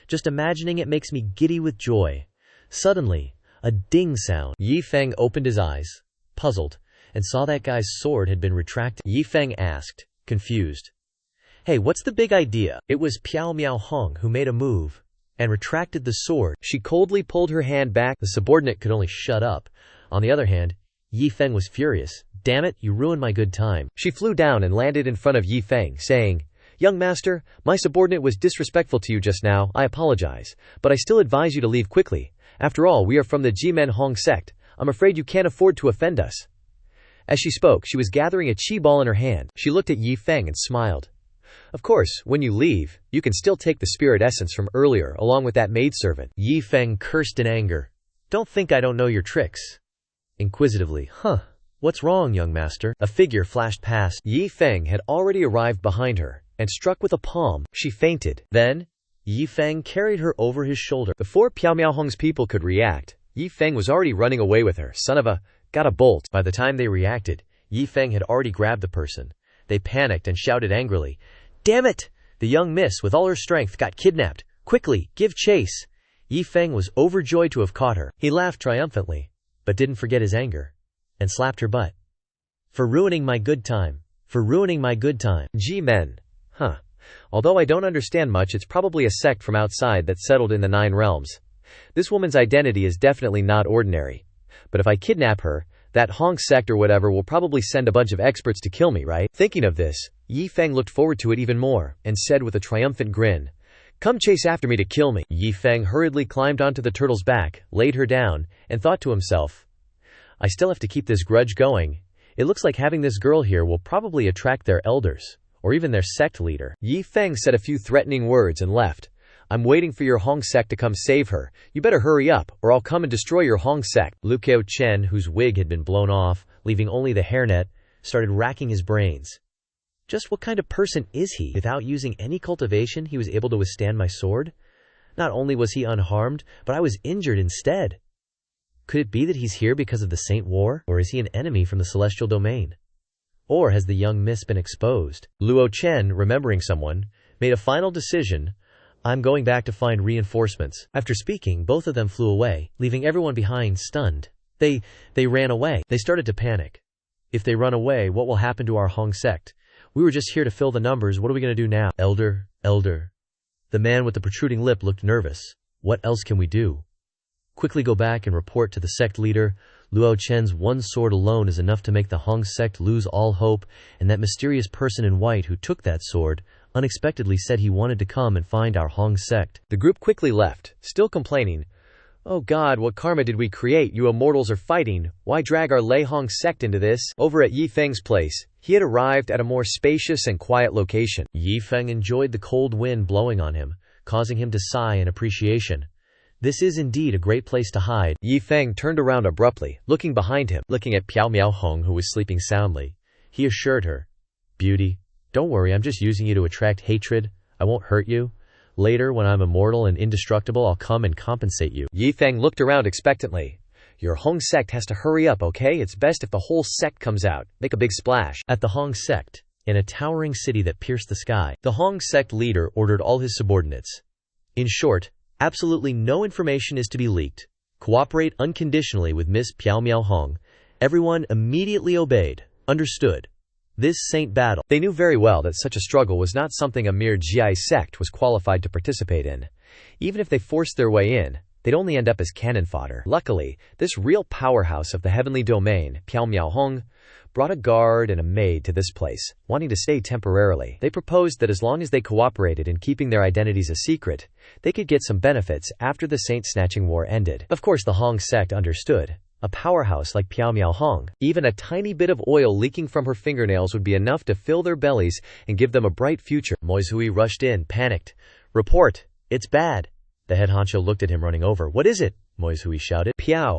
Just imagining it makes me giddy with joy. Suddenly, a ding sound. Yi Feng opened his eyes, puzzled, and saw that guy's sword had been retracted. Yi Feng asked, confused, Hey, what's the big idea? It was Piao Miao Hong who made a move and retracted the sword. She coldly pulled her hand back. The subordinate could only shut up. On the other hand, Yi Feng was furious. Damn it, you ruined my good time. She flew down and landed in front of Yi Feng, saying, Young master, my subordinate was disrespectful to you just now. I apologize, but I still advise you to leave quickly. After all, we are from the Xuanwu Sect. I'm afraid you can't afford to offend us. As she spoke, she was gathering a chi ball in her hand. She looked at Yi Feng and smiled. Of course, when you leave, you can still take the spirit essence from earlier along with that maidservant. Yi Feng cursed in anger. Don't think I don't know your tricks. Inquisitively, what's wrong, young master? A figure flashed past. Yi Feng had already arrived behind her, and struck with a palm, she fainted. Then, Yi Feng carried her over his shoulder. Before Piao Miao Hong's people could react, Yi Feng was already running away with her. Son of a, got a bolt. By the time they reacted, Yi Feng had already grabbed the person. They panicked and shouted angrily, Damn it! The young miss, with all her strength, got kidnapped. Quickly, give chase. Yi Feng was overjoyed to have caught her. He laughed triumphantly, but didn't forget his anger, and slapped her butt. For ruining my good time. For ruining my good time. Ji Men. Although I don't understand much, it's probably a sect from outside that settled in the 9 realms. This woman's identity is definitely not ordinary. But if I kidnap her, that Hong sect or whatever will probably send a bunch of experts to kill me, right? Thinking of this, Yi Feng looked forward to it even more, and said with a triumphant grin, Come chase after me to kill me. Yi Feng hurriedly climbed onto the turtle's back, laid her down, and thought to himself, I still have to keep this grudge going. It looks like having this girl here will probably attract their elders, or even their sect leader. Yi Feng said a few threatening words and left. I'm waiting for your Hong sect to come save her. You better hurry up, or I'll come and destroy your Hong sect. Lu Kiao Chen, whose wig had been blown off, leaving only the hairnet, started racking his brains. Just what kind of person is he? Without using any cultivation, he was able to withstand my sword? Not only was he unharmed, but I was injured instead. Could it be that he's here because of the Saint War? Or is he an enemy from the celestial domain? Or has the young miss been exposed? Luo Chen, remembering someone, made a final decision. I'm going back to find reinforcements. After speaking, both of them flew away, leaving everyone behind stunned. They ran away. They started to panic. If they run away, what will happen to our Hong sect? We were just here to fill the numbers. What are we going to do now? Elder. The man with the protruding lip looked nervous. What else can we do? Quickly go back and report to the sect leader. Luo Chen's one sword alone is enough to make the Hong sect lose all hope, and that mysterious person in white who took that sword unexpectedly said he wanted to come and find our Hong sect. The group quickly left, still complaining. Oh God, what karma did we create? You immortals are fighting. Why drag our Lei Hong sect into this? Over at Yi Feng's place, he had arrived at a more spacious and quiet location. Yi Feng enjoyed the cold wind blowing on him, causing him to sigh in appreciation. This is indeed a great place to hide. Yi Feng turned around abruptly, looking behind him, looking at Piao Miao Hong, who was sleeping soundly. He assured her, Beauty, don't worry, I'm just using you to attract hatred. I won't hurt you. Later, when I'm immortal and indestructible, I'll come and compensate you. Yi Feng looked around expectantly. Your Hong sect has to hurry up, okay? It's best if the whole sect comes out. Make a big splash. At the Hong sect, in a towering city that pierced the sky, the Hong sect leader ordered all his subordinates. In short, absolutely no information is to be leaked. Cooperate unconditionally with Miss Piao Miao Hong. Everyone immediately obeyed. Understood. This Saint battle. They knew very well that such a struggle was not something a mere Jia sect was qualified to participate in. Even if they forced their way in, they'd only end up as cannon fodder. Luckily, this real powerhouse of the heavenly domain, Piao Miao Hong, brought a guard and a maid to this place, wanting to stay temporarily. They proposed that as long as they cooperated in keeping their identities a secret, they could get some benefits after the saint-snatching war ended. Of course, the Hong sect understood. A powerhouse like Piao Miao Hong, even a tiny bit of oil leaking from her fingernails would be enough to fill their bellies and give them a bright future. Moizhui rushed in, panicked. Report. It's bad. The head honcho looked at him, running over. What is it? Moizhui shouted.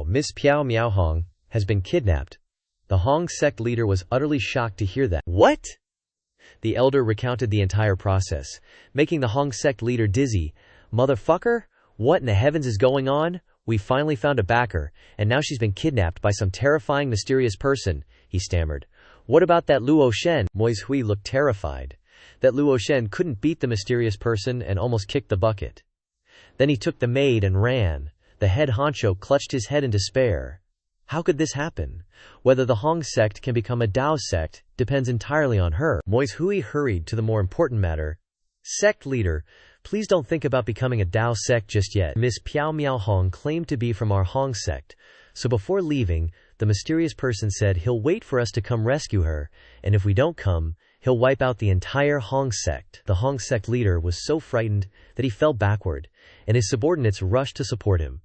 Miss Piao Miao Hong has been kidnapped. The Hong sect leader was utterly shocked to hear that. What? The elder recounted the entire process, making the Hong sect leader dizzy. Motherfucker? What in the heavens is going on? We finally found a backer, and now she's been kidnapped by some terrifying mysterious person, he stammered. What about that Luo Shen? Moizhui looked terrified. That Luo Shen couldn't beat the mysterious person and almost kicked the bucket. Then he took the maid and ran. The head honcho clutched his head in despair. How could this happen? Whether the Hong sect can become a Dao sect depends entirely on her. Moizhui hurried to the more important matter. Sect leader, please don't think about becoming a Dao sect just yet. Miss Piao Miao Hong claimed to be from our Hong sect, so before leaving, the mysterious person said he'll wait for us to come rescue her, and if we don't come, he'll wipe out the entire Hong sect. The Hong sect leader was so frightened that he fell backward, and his subordinates rushed to support him.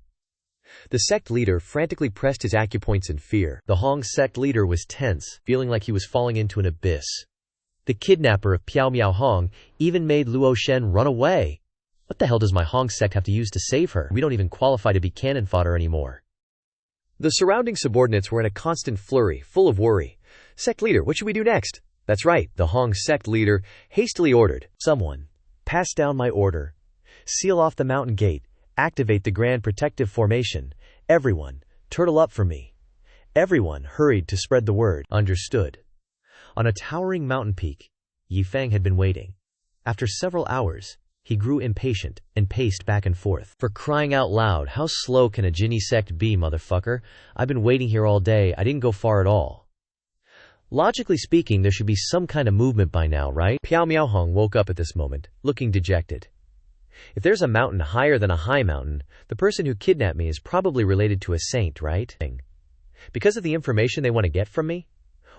The sect leader frantically pressed his acupoints in fear. The Hong sect leader was tense, feeling like he was falling into an abyss. The kidnapper of Piao Miao Hong even made Luo Shen run away. What the hell does my Hong sect have to use to save her? We don't even qualify to be cannon fodder anymore. The surrounding subordinates were in a constant flurry, full of worry. Sect leader, what should we do next? That's right, the Hong sect leader hastily ordered. Someone, pass down my order. Seal off the mountain gate. Activate the Grand Protective Formation. Everyone, turtle up for me. Everyone hurried to spread the word. Understood. On a towering mountain peak, Yi Feng had been waiting. After several hours, he grew impatient and paced back and forth. For crying out loud, how slow can a Jinni sect be, motherfucker? I've been waiting here all day, I didn't go far at all. Logically speaking, there should be some kind of movement by now, right? Piao Miao Hong woke up at this moment, looking dejected. If there's a mountain higher than a high mountain, the person who kidnapped me is probably related to a saint, right? Because of the information they want to get from me?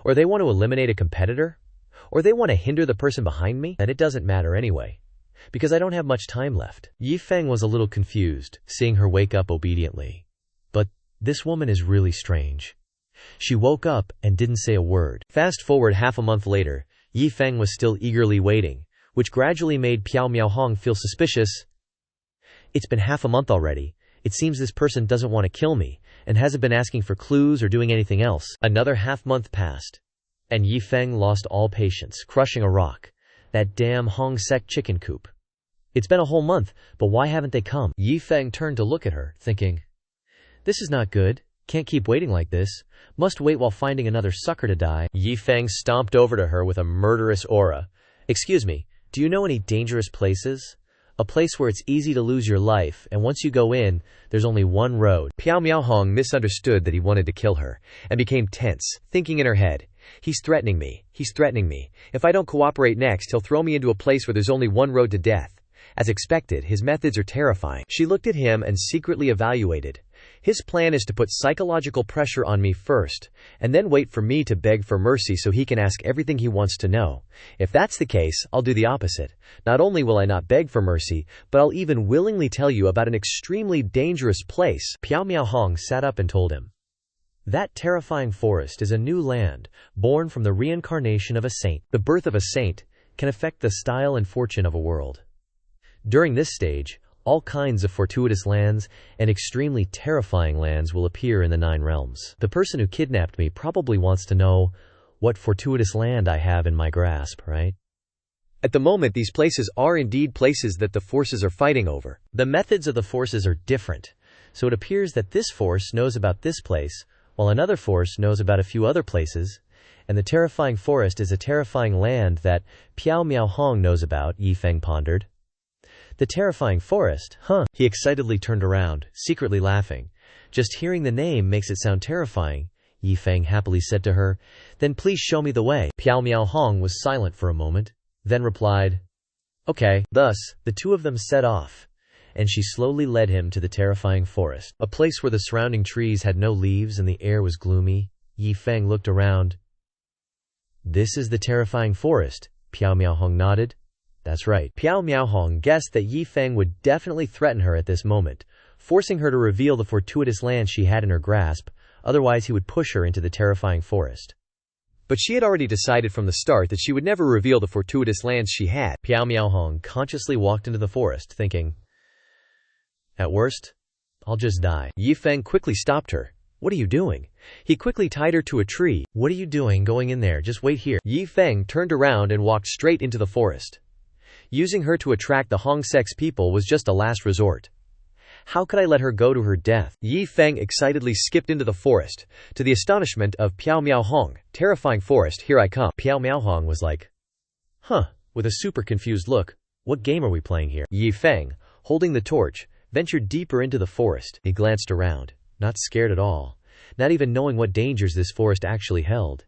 Or they want to eliminate a competitor? Or they want to hinder the person behind me? And it doesn't matter anyway, because I don't have much time left. Yi Feng was a little confused, seeing her wake up obediently. But this woman is really strange. She woke up and didn't say a word. Fast forward half a month later, Yi Feng was still eagerly waiting, which gradually made Piao Miao Hong feel suspicious. It's been half a month already. It seems this person doesn't want to kill me, and hasn't been asking for clues or doing anything else. Another half-month passed, and Yi Feng lost all patience, crushing a rock. That damn Hong sect chicken coop. It's been a whole month, but why haven't they come? Yi Feng turned to look at her, thinking, this is not good. Can't keep waiting like this. Must wait while finding another sucker to die. Yi Feng stomped over to her with a murderous aura. Excuse me, do you know any dangerous places? A place where it's easy to lose your life, and once you go in, there's only one road. Piao Miaohong misunderstood that he wanted to kill her, and became tense, thinking in her head, he's threatening me. He's threatening me. If I don't cooperate next, he'll throw me into a place where there's only one road to death. As expected, his methods are terrifying. She looked at him and secretly evaluated. His plan is to put psychological pressure on me first, and then wait for me to beg for mercy so he can ask everything he wants to know. If that's the case, I'll do the opposite. Not only will I not beg for mercy, but I'll even willingly tell you about an extremely dangerous place. Piao Miaohong sat up and told him. That terrifying forest is a new land, born from the reincarnation of a saint. The birth of a saint can affect the style and fortune of a world. During this stage, all kinds of fortuitous lands and extremely terrifying lands will appear in the 9 realms. The person who kidnapped me probably wants to know what fortuitous land I have in my grasp, right? At the moment, these places are indeed places that the forces are fighting over. The methods of the forces are different, so it appears that this force knows about this place, while another force knows about a few other places, and the terrifying forest is a terrifying land that Piao Miaohong knows about, Yi Feng pondered. The terrifying forest, huh? He excitedly turned around, secretly laughing. Just hearing the name makes it sound terrifying, Yi Feng happily said to her. Then please show me the way. Piao Miaohong was silent for a moment, then replied, Okay. Thus, the two of them set off, and she slowly led him to the terrifying forest. A place where the surrounding trees had no leaves and the air was gloomy. Yi Feng looked around. This is the terrifying forest, Piao Miaohong nodded. That's right. Piao Miaohong guessed that Yi Feng would definitely threaten her at this moment, forcing her to reveal the fortuitous land she had in her grasp, otherwise he would push her into the terrifying forest. But she had already decided from the start that she would never reveal the fortuitous lands she had. Piao Miaohong consciously walked into the forest, thinking, At worst, I'll just die. Yi Feng quickly stopped her. What are you doing? He quickly tied her to a tree. What are you doing going in there? Just wait here. Yi Feng turned around and walked straight into the forest. Using her to attract the Xuanwu Sect's people was just a last resort. How could I let her go to her death? Yi Feng excitedly skipped into the forest, to the astonishment of Piao Miaohong. Terrifying forest, here I come. Piao Miaohong was like, Huh, with a super confused look. What game are we playing here? Yi Feng, holding the torch, ventured deeper into the forest. He glanced around, not scared at all, not even knowing what dangers this forest actually held.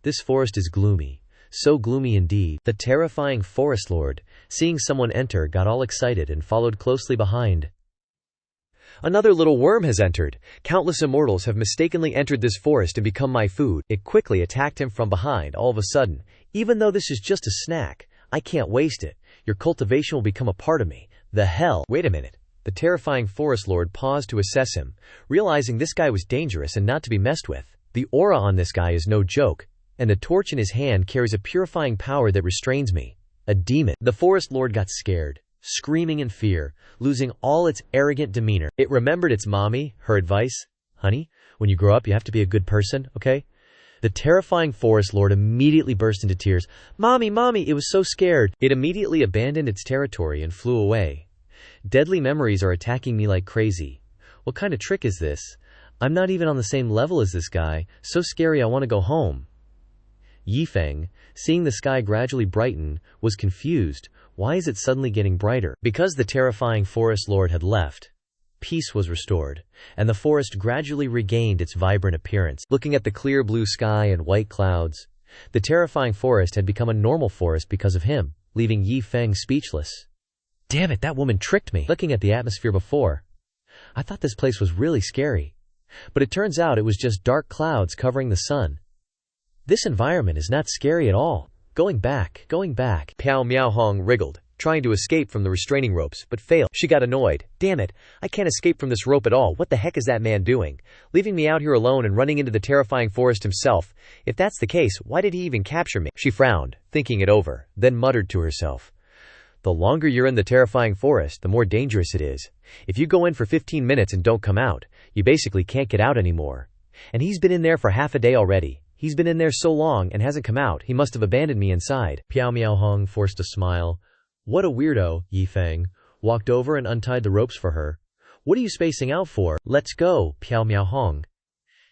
This forest is gloomy. So gloomy indeed. The terrifying forest lord, seeing someone enter, got all excited and followed closely behind. Another little worm has entered. Countless immortals have mistakenly entered this forest and become my food. It quickly attacked him from behind all of a sudden. Even though this is just a snack, I can't waste it. Your cultivation will become a part of me. The hell? Wait a minute. The terrifying forest lord paused to assess him, realizing this guy was dangerous and not to be messed with. The aura on this guy is no joke, and the torch in his hand carries a purifying power that restrains me. A demon. The forest lord got scared, screaming in fear, losing all its arrogant demeanor. It remembered its mommy, her advice. Honey, when you grow up, you have to be a good person, okay? The terrifying forest lord immediately burst into tears. Mommy, it was so scared. It immediately abandoned its territory and flew away. Deadly memories are attacking me like crazy. What kind of trick is this? I'm not even on the same level as this guy. So scary I want to go home. Yi Feng, seeing the sky gradually brighten, was confused. Why is it suddenly getting brighter? Because the terrifying forest lord had left. Peace was restored, and the forest gradually regained its vibrant appearance. Looking at the clear blue sky and white clouds, the terrifying forest had become a normal forest because of him, leaving Yi Feng speechless. Damn it, that woman tricked me. Looking at the atmosphere before, I thought this place was really scary. But it turns out it was just dark clouds covering the sun. This environment is not scary at all. Going back. Piao Miaohong wriggled, trying to escape from the restraining ropes, but failed. She got annoyed. Damn it, I can't escape from this rope at all. What the heck is that man doing? Leaving me out here alone and running into the terrifying forest himself. If that's the case, why did he even capture me? She frowned, thinking it over, then muttered to herself. The longer you're in the terrifying forest, the more dangerous it is. If you go in for 15 minutes and don't come out, you basically can't get out anymore. And he's been in there for half a day already. He's been in there so long and hasn't come out, he must have abandoned me inside. Piao Miaohong forced a smile. What a weirdo, Yi Feng. Walked over and untied the ropes for her. What are you spacing out for? Let's go, Piao Miaohong.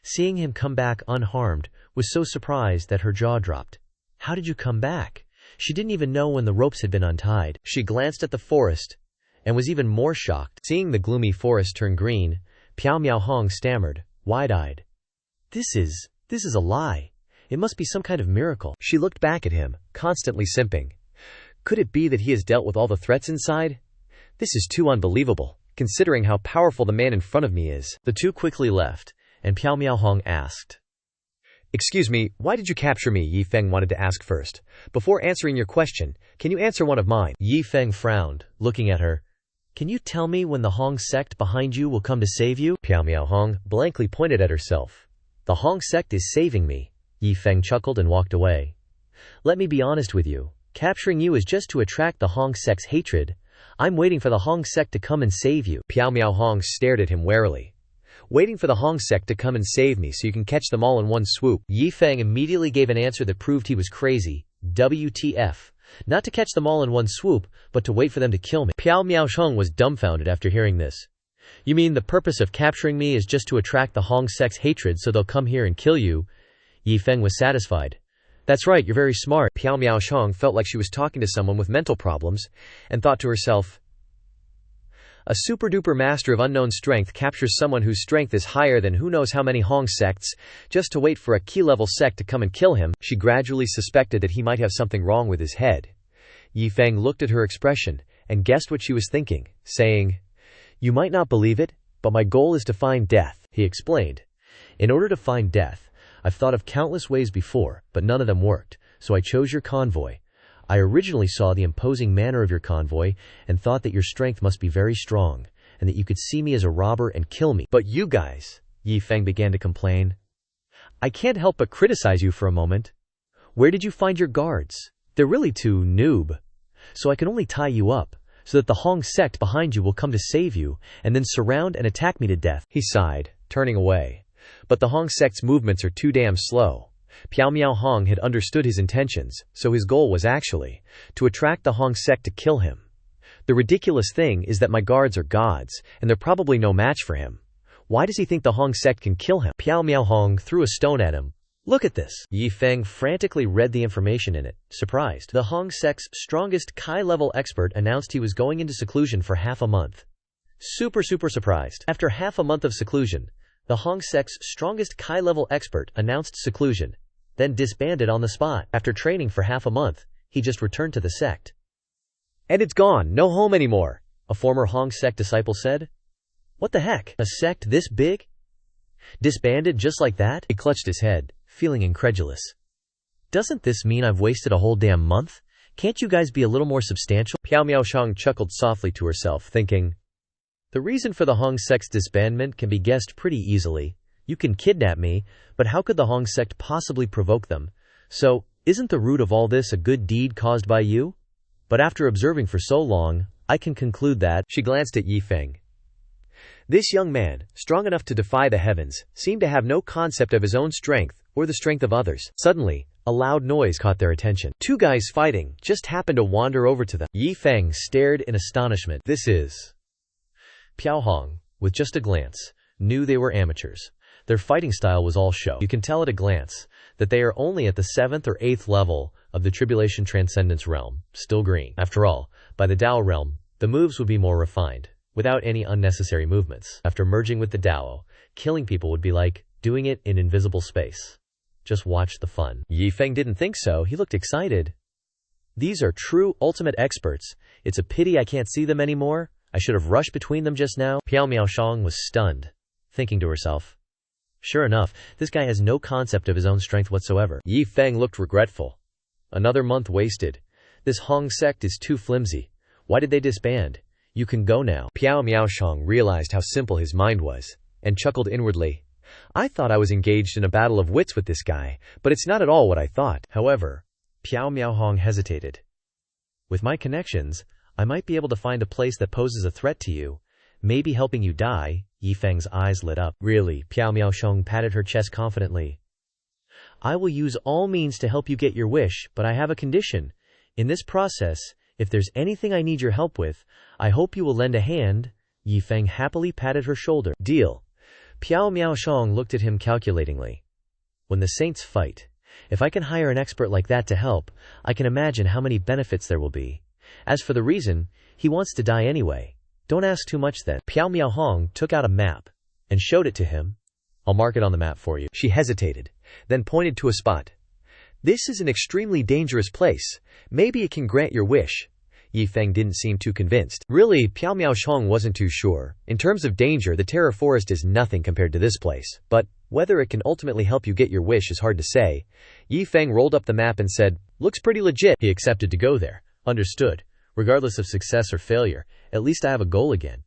seeing him come back unharmed, was so surprised that her jaw dropped. "How did you come back?" She didn't even know when the ropes had been untied. She glanced at the forest and was even more shocked. Seeing the gloomy forest turn green, Piao Miao Hong stammered, wide-eyed. This is a lie. It must be some kind of miracle." She looked back at him, constantly simping. Could it be that he has dealt with all the threats inside? This is too unbelievable, considering how powerful the man in front of me is. The two quickly left, and Piao Miao Hong asked, "Excuse me, why did you capture me?" Yi Feng wanted to ask first. "Before answering your question, can you answer one of mine?" Yi Feng frowned, looking at her. "Can you tell me when the Hong Sect behind you will come to save you?" Piao Miao Hong blankly pointed at herself. "The Hong Sect is saving me." Yi Feng chuckled and walked away. "Let me be honest with you. Capturing you is just to attract the Hong Sect's hatred. I'm waiting for the Hong Sect to come and save you." Piao Miao Hong stared at him warily. "Waiting for the Hong Sect to come and save me so you can catch them all in one swoop." Yi Feng immediately gave an answer that proved he was crazy. WTF. Not to catch them all in one swoop, but to wait for them to kill me. Piao Miao Hong was dumbfounded after hearing this. "You mean the purpose of capturing me is just to attract the Hong Sect's hatred so they'll come here and kill you?" Yi Feng was satisfied. "That's right, you're very smart." Piao Miao Hong felt like she was talking to someone with mental problems, and thought to herself, a super-duper master of unknown strength captures someone whose strength is higher than who knows how many Hong sects, just to wait for a key-level sect to come and kill him. She gradually suspected that he might have something wrong with his head. Yi Feng looked at her expression, and guessed what she was thinking, saying, "You might not believe it, but my goal is to find death," he explained. "In order to find death, I've thought of countless ways before, but none of them worked, so I chose your convoy. I originally saw the imposing manner of your convoy and thought that your strength must be very strong, and that you could see me as a robber and kill me. But you guys," Yi Feng began to complain, "I can't help but criticize you for a moment. Where did you find your guards? They're really too noob. So I can only tie you up, so that the Hong Sect behind you will come to save you, and then surround and attack me to death." He sighed, turning away. "But the Hong Sect's movements are too damn slow." Piao Miao Hong had understood his intentions, so his goal was actually to attract the Hong Sect to kill him. The ridiculous thing is that my guards are gods, and they're probably no match for him. Why does he think the Hong Sect can kill him? Piao Miao Hong threw a stone at him. "Look at this." Yi Feng frantically read the information in it, surprised. The Hong Sect's strongest Kai-level expert announced he was going into seclusion for half a month. Super surprised. After half a month of seclusion, the Hong Sect's strongest Kai-level expert announced seclusion, then disbanded on the spot. After training for half a month, he just returned to the sect. "And it's gone, no home anymore," a former Hong Sect disciple said. "What the heck? A sect this big? Disbanded just like that?" He clutched his head, feeling incredulous. "Doesn't this mean I've wasted a whole damn month? Can't you guys be a little more substantial?" Piao Miao Hong chuckled softly to herself, thinking, "The reason for the Hong Sect's disbandment can be guessed pretty easily. You can kidnap me, but how could the Hong Sect possibly provoke them? So, isn't the root of all this a good deed caused by you? But after observing for so long, I can conclude that—" She glanced at Yi Feng. This young man, strong enough to defy the heavens, seemed to have no concept of his own strength, or the strength of others. Suddenly, a loud noise caught their attention. Two guys fighting just happened to wander over to them. Yi Feng stared in astonishment. This is Piao Hong, with just a glance, knew they were amateurs. Their fighting style was all show. You can tell at a glance that they are only at the 7th or 8th level of the Tribulation Transcendence realm, still green. After all, by the Dao realm, the moves would be more refined, without any unnecessary movements. After merging with the Dao, killing people would be like doing it in invisible space. Just watch the fun. Yi Feng didn't think so. He looked excited. These are true ultimate experts. It's a pity I can't see them anymore. I should have rushed between them just now. Piao Miao Hong was stunned, thinking to herself, sure enough, this guy has no concept of his own strength whatsoever. Yi Feng looked regretful. Another month wasted. This Hong Sect is too flimsy. Why did they disband? You can go now. Piao Miao Hong realized how simple his mind was, and chuckled inwardly. I thought I was engaged in a battle of wits with this guy, but it's not at all what I thought. However, Piao Miao Hong hesitated. With my connections, I might be able to find a place that poses a threat to you, maybe helping you die. Yi Feng's eyes lit up. Really? Piao Miao Hong patted her chest confidently. I will use all means to help you get your wish, but I have a condition. In this process, if there's anything I need your help with, I hope you will lend a hand. Yi Feng happily patted her shoulder. Deal. Piao Miaoshong looked at him calculatingly. When the saints fight, if I can hire an expert like that to help, I can imagine how many benefits there will be. As for the reason, he wants to die anyway. Don't ask too much then. Piao Miaohong took out a map and showed it to him. I'll mark it on the map for you. She hesitated, then pointed to a spot. This is an extremely dangerous place. Maybe it can grant your wish. Yi Feng didn't seem too convinced. Really, Piao Miaoshong wasn't too sure. In terms of danger, the Terror Forest is nothing compared to this place. But whether it can ultimately help you get your wish is hard to say. Yi Feng rolled up the map and said, "Looks pretty legit." He accepted to go there. Understood. Regardless of success or failure, at least I have a goal again.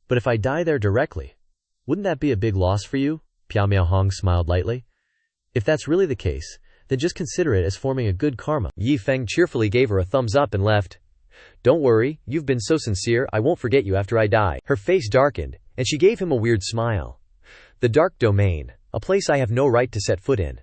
But if I die there directly, wouldn't that be a big loss for you? Piao Miaohong smiled lightly. If that's really the case, then just consider it as forming a good karma. Yi Feng cheerfully gave her a thumbs up and left. Don't worry, you've been so sincere, I won't forget you after I die. Her face darkened, and she gave him a weird smile. The Dark Domain, a place I have no right to set foot in.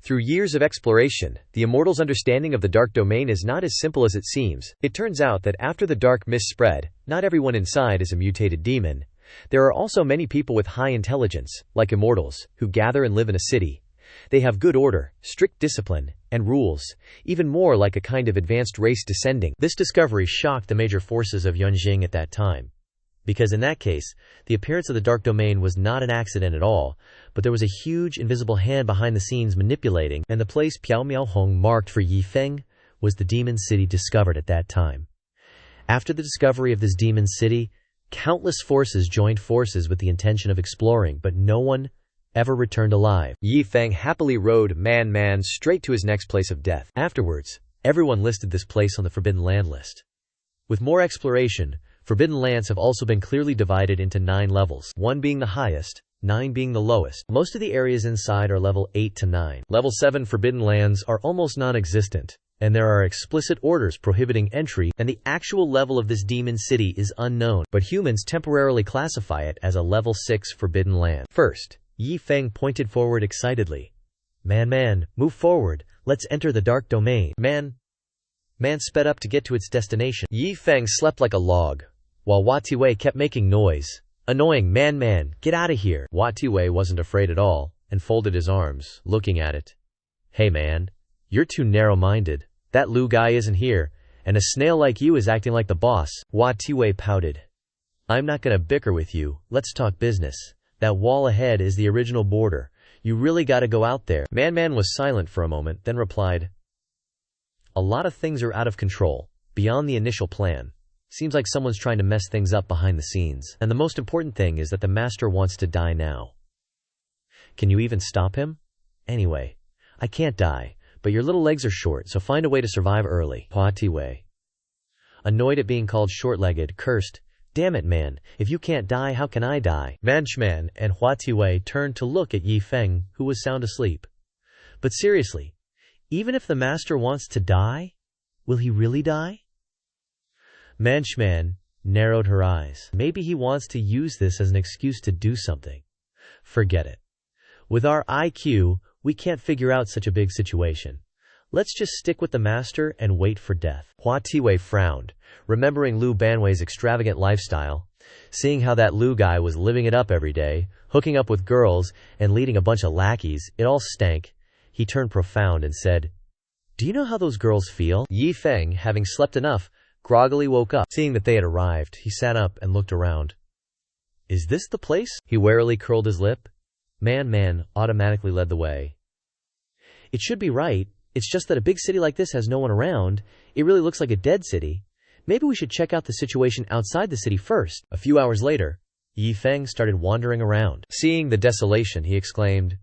Through years of exploration, the Immortals' understanding of the Dark Domain is not as simple as it seems. It turns out that after the dark mist spread, not everyone inside is a mutated demon. There are also many people with high intelligence, like Immortals, who gather and live in a city. They have good order, strict discipline, and rules, even more like a kind of advanced race descending. This discovery shocked the major forces of Yunjing at that time. Because in that case, the appearance of the Dark Domain was not an accident at all, but there was a huge invisible hand behind the scenes manipulating, and the place Piao Miaohong marked for Yi Feng was the demon city discovered at that time. After the discovery of this demon city, countless forces joined forces with the intention of exploring, but no one ever returned alive. Yi Feng happily rode Man straight to his next place of death. Afterwards, everyone listed this place on the Forbidden Land list. With more exploration, Forbidden Lands have also been clearly divided into 9 levels, 1 being the highest, 9 being the lowest. Most of the areas inside are level 8 to 9. Level 7 Forbidden Lands are almost non-existent, and there are explicit orders prohibiting entry, and the actual level of this demon city is unknown, but humans temporarily classify it as a level 6 Forbidden Land. First, Yi Feng pointed forward excitedly. Man, move forward, let's enter the Dark Domain. Man sped up to get to its destination. Yi Feng slept like a log, while Watiwei kept making noise. Annoying, man, get out of here. Watiwei wasn't afraid at all, and folded his arms, looking at it. Hey man, you're too narrow-minded. That Lu guy isn't here, and a snail like you is acting like the boss. Watiwei pouted. I'm not gonna bicker with you, let's talk business. That wall ahead is the original border. You really gotta go out there. Man was silent for a moment, then replied. A lot of things are out of control, beyond the initial plan. Seems like someone's trying to mess things up behind the scenes. And the most important thing is that the master wants to die now. Can you even stop him? Anyway, I can't die, but your little legs are short, so find a way to survive early. Watiwei, annoyed at being called short-legged, cursed. Damn it, man, if you can't die, how can I die? Manchman and Watiwei turned to look at Yi Feng, who was sound asleep. But seriously, even if the master wants to die, will he really die? Manchman narrowed her eyes. Maybe he wants to use this as an excuse to do something. Forget it. With our IQ, we can't figure out such a big situation. Let's just stick with the master and wait for death. Watiwei frowned, remembering Lu Banwei's extravagant lifestyle. Seeing how that Lu guy was living it up every day, hooking up with girls, and leading a bunch of lackeys, it all stank. He turned profound and said, Do you know how those girls feel? Yi Feng, having slept enough, groggily woke up. Seeing that they had arrived, he sat up and looked around. Is this the place? He warily curled his lip. Man automatically led the way. It should be right. It's just that a big city like this has no one around. It really looks like a dead city. Maybe we should check out the situation outside the city first. A few hours later, Yi Feng started wandering around. Seeing the desolation, he exclaimed,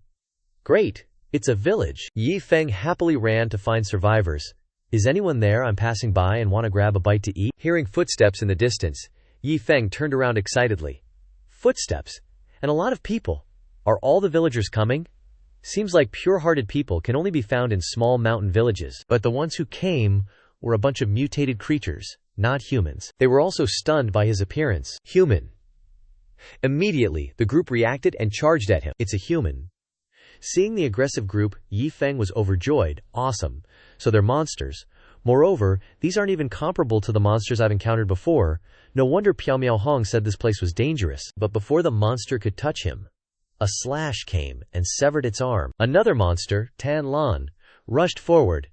Great, it's a village. Yi Feng happily ran to find survivors. Is anyone there? I'm passing by and want to grab a bite to eat. Hearing footsteps in the distance, Yi Feng turned around excitedly. Footsteps? And a lot of people. Are all the villagers coming? Seems like pure-hearted people can only be found in small mountain villages. But the ones who came were a bunch of mutated creatures, not humans. They were also stunned by his appearance. Human. Immediately, the group reacted and charged at him. It's a human. Seeing the aggressive group, Yi Feng was overjoyed. Awesome. So they're monsters. Moreover, these aren't even comparable to the monsters I've encountered before. No wonder Piao Miaohong said this place was dangerous. But before the monster could touch him, A slash came and severed its arm. Another monster, Tan Lan, rushed forward.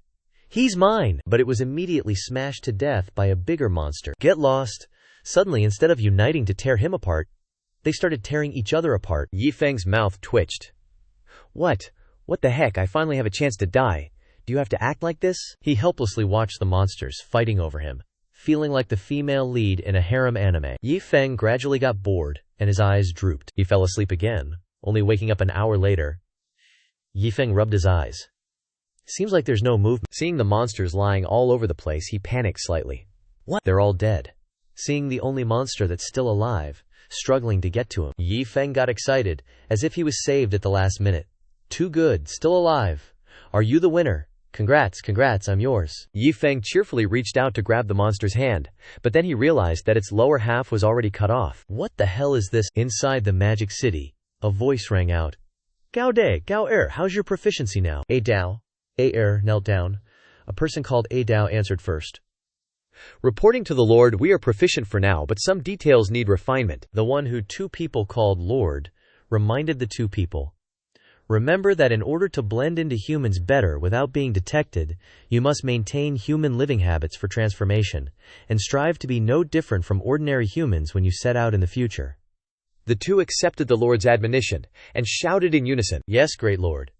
"He's mine!" But it was immediately smashed to death by a bigger monster. Get lost! Suddenly, instead of uniting to tear him apart, they started tearing each other apart. Yi Feng's mouth twitched. What? What the heck? I finally have a chance to die. Do you have to act like this? He helplessly watched the monsters fighting over him, feeling like the female lead in a harem anime. Yi Feng gradually got bored, and his eyes drooped. He fell asleep again, only waking up an hour later. Yi Feng rubbed his eyes. Seems like there's no movement. Seeing the monsters lying all over the place, he panicked slightly. What? They're all dead. Seeing the only monster that's still alive, struggling to get to him, Yi Feng got excited, as if he was saved at the last minute. Too good, still alive. Are you the winner? Congrats, I'm yours. Yi Feng cheerfully reached out to grab the monster's hand, but then he realized that its lower half was already cut off. What the hell is this? Inside the magic city, a voice rang out. Gao Dai, Gao Er, how's your proficiency now? A Dao. A Er knelt down. A person called A Dao answered first. Reporting to the Lord, we are proficient for now, but some details need refinement. The one who two people called Lord reminded the two people. Remember that in order to blend into humans better without being detected, you must maintain human living habits for transformation, and strive to be no different from ordinary humans when you set out in the future. The two accepted the Lord's admonition, and shouted in unison, Yes, great Lord.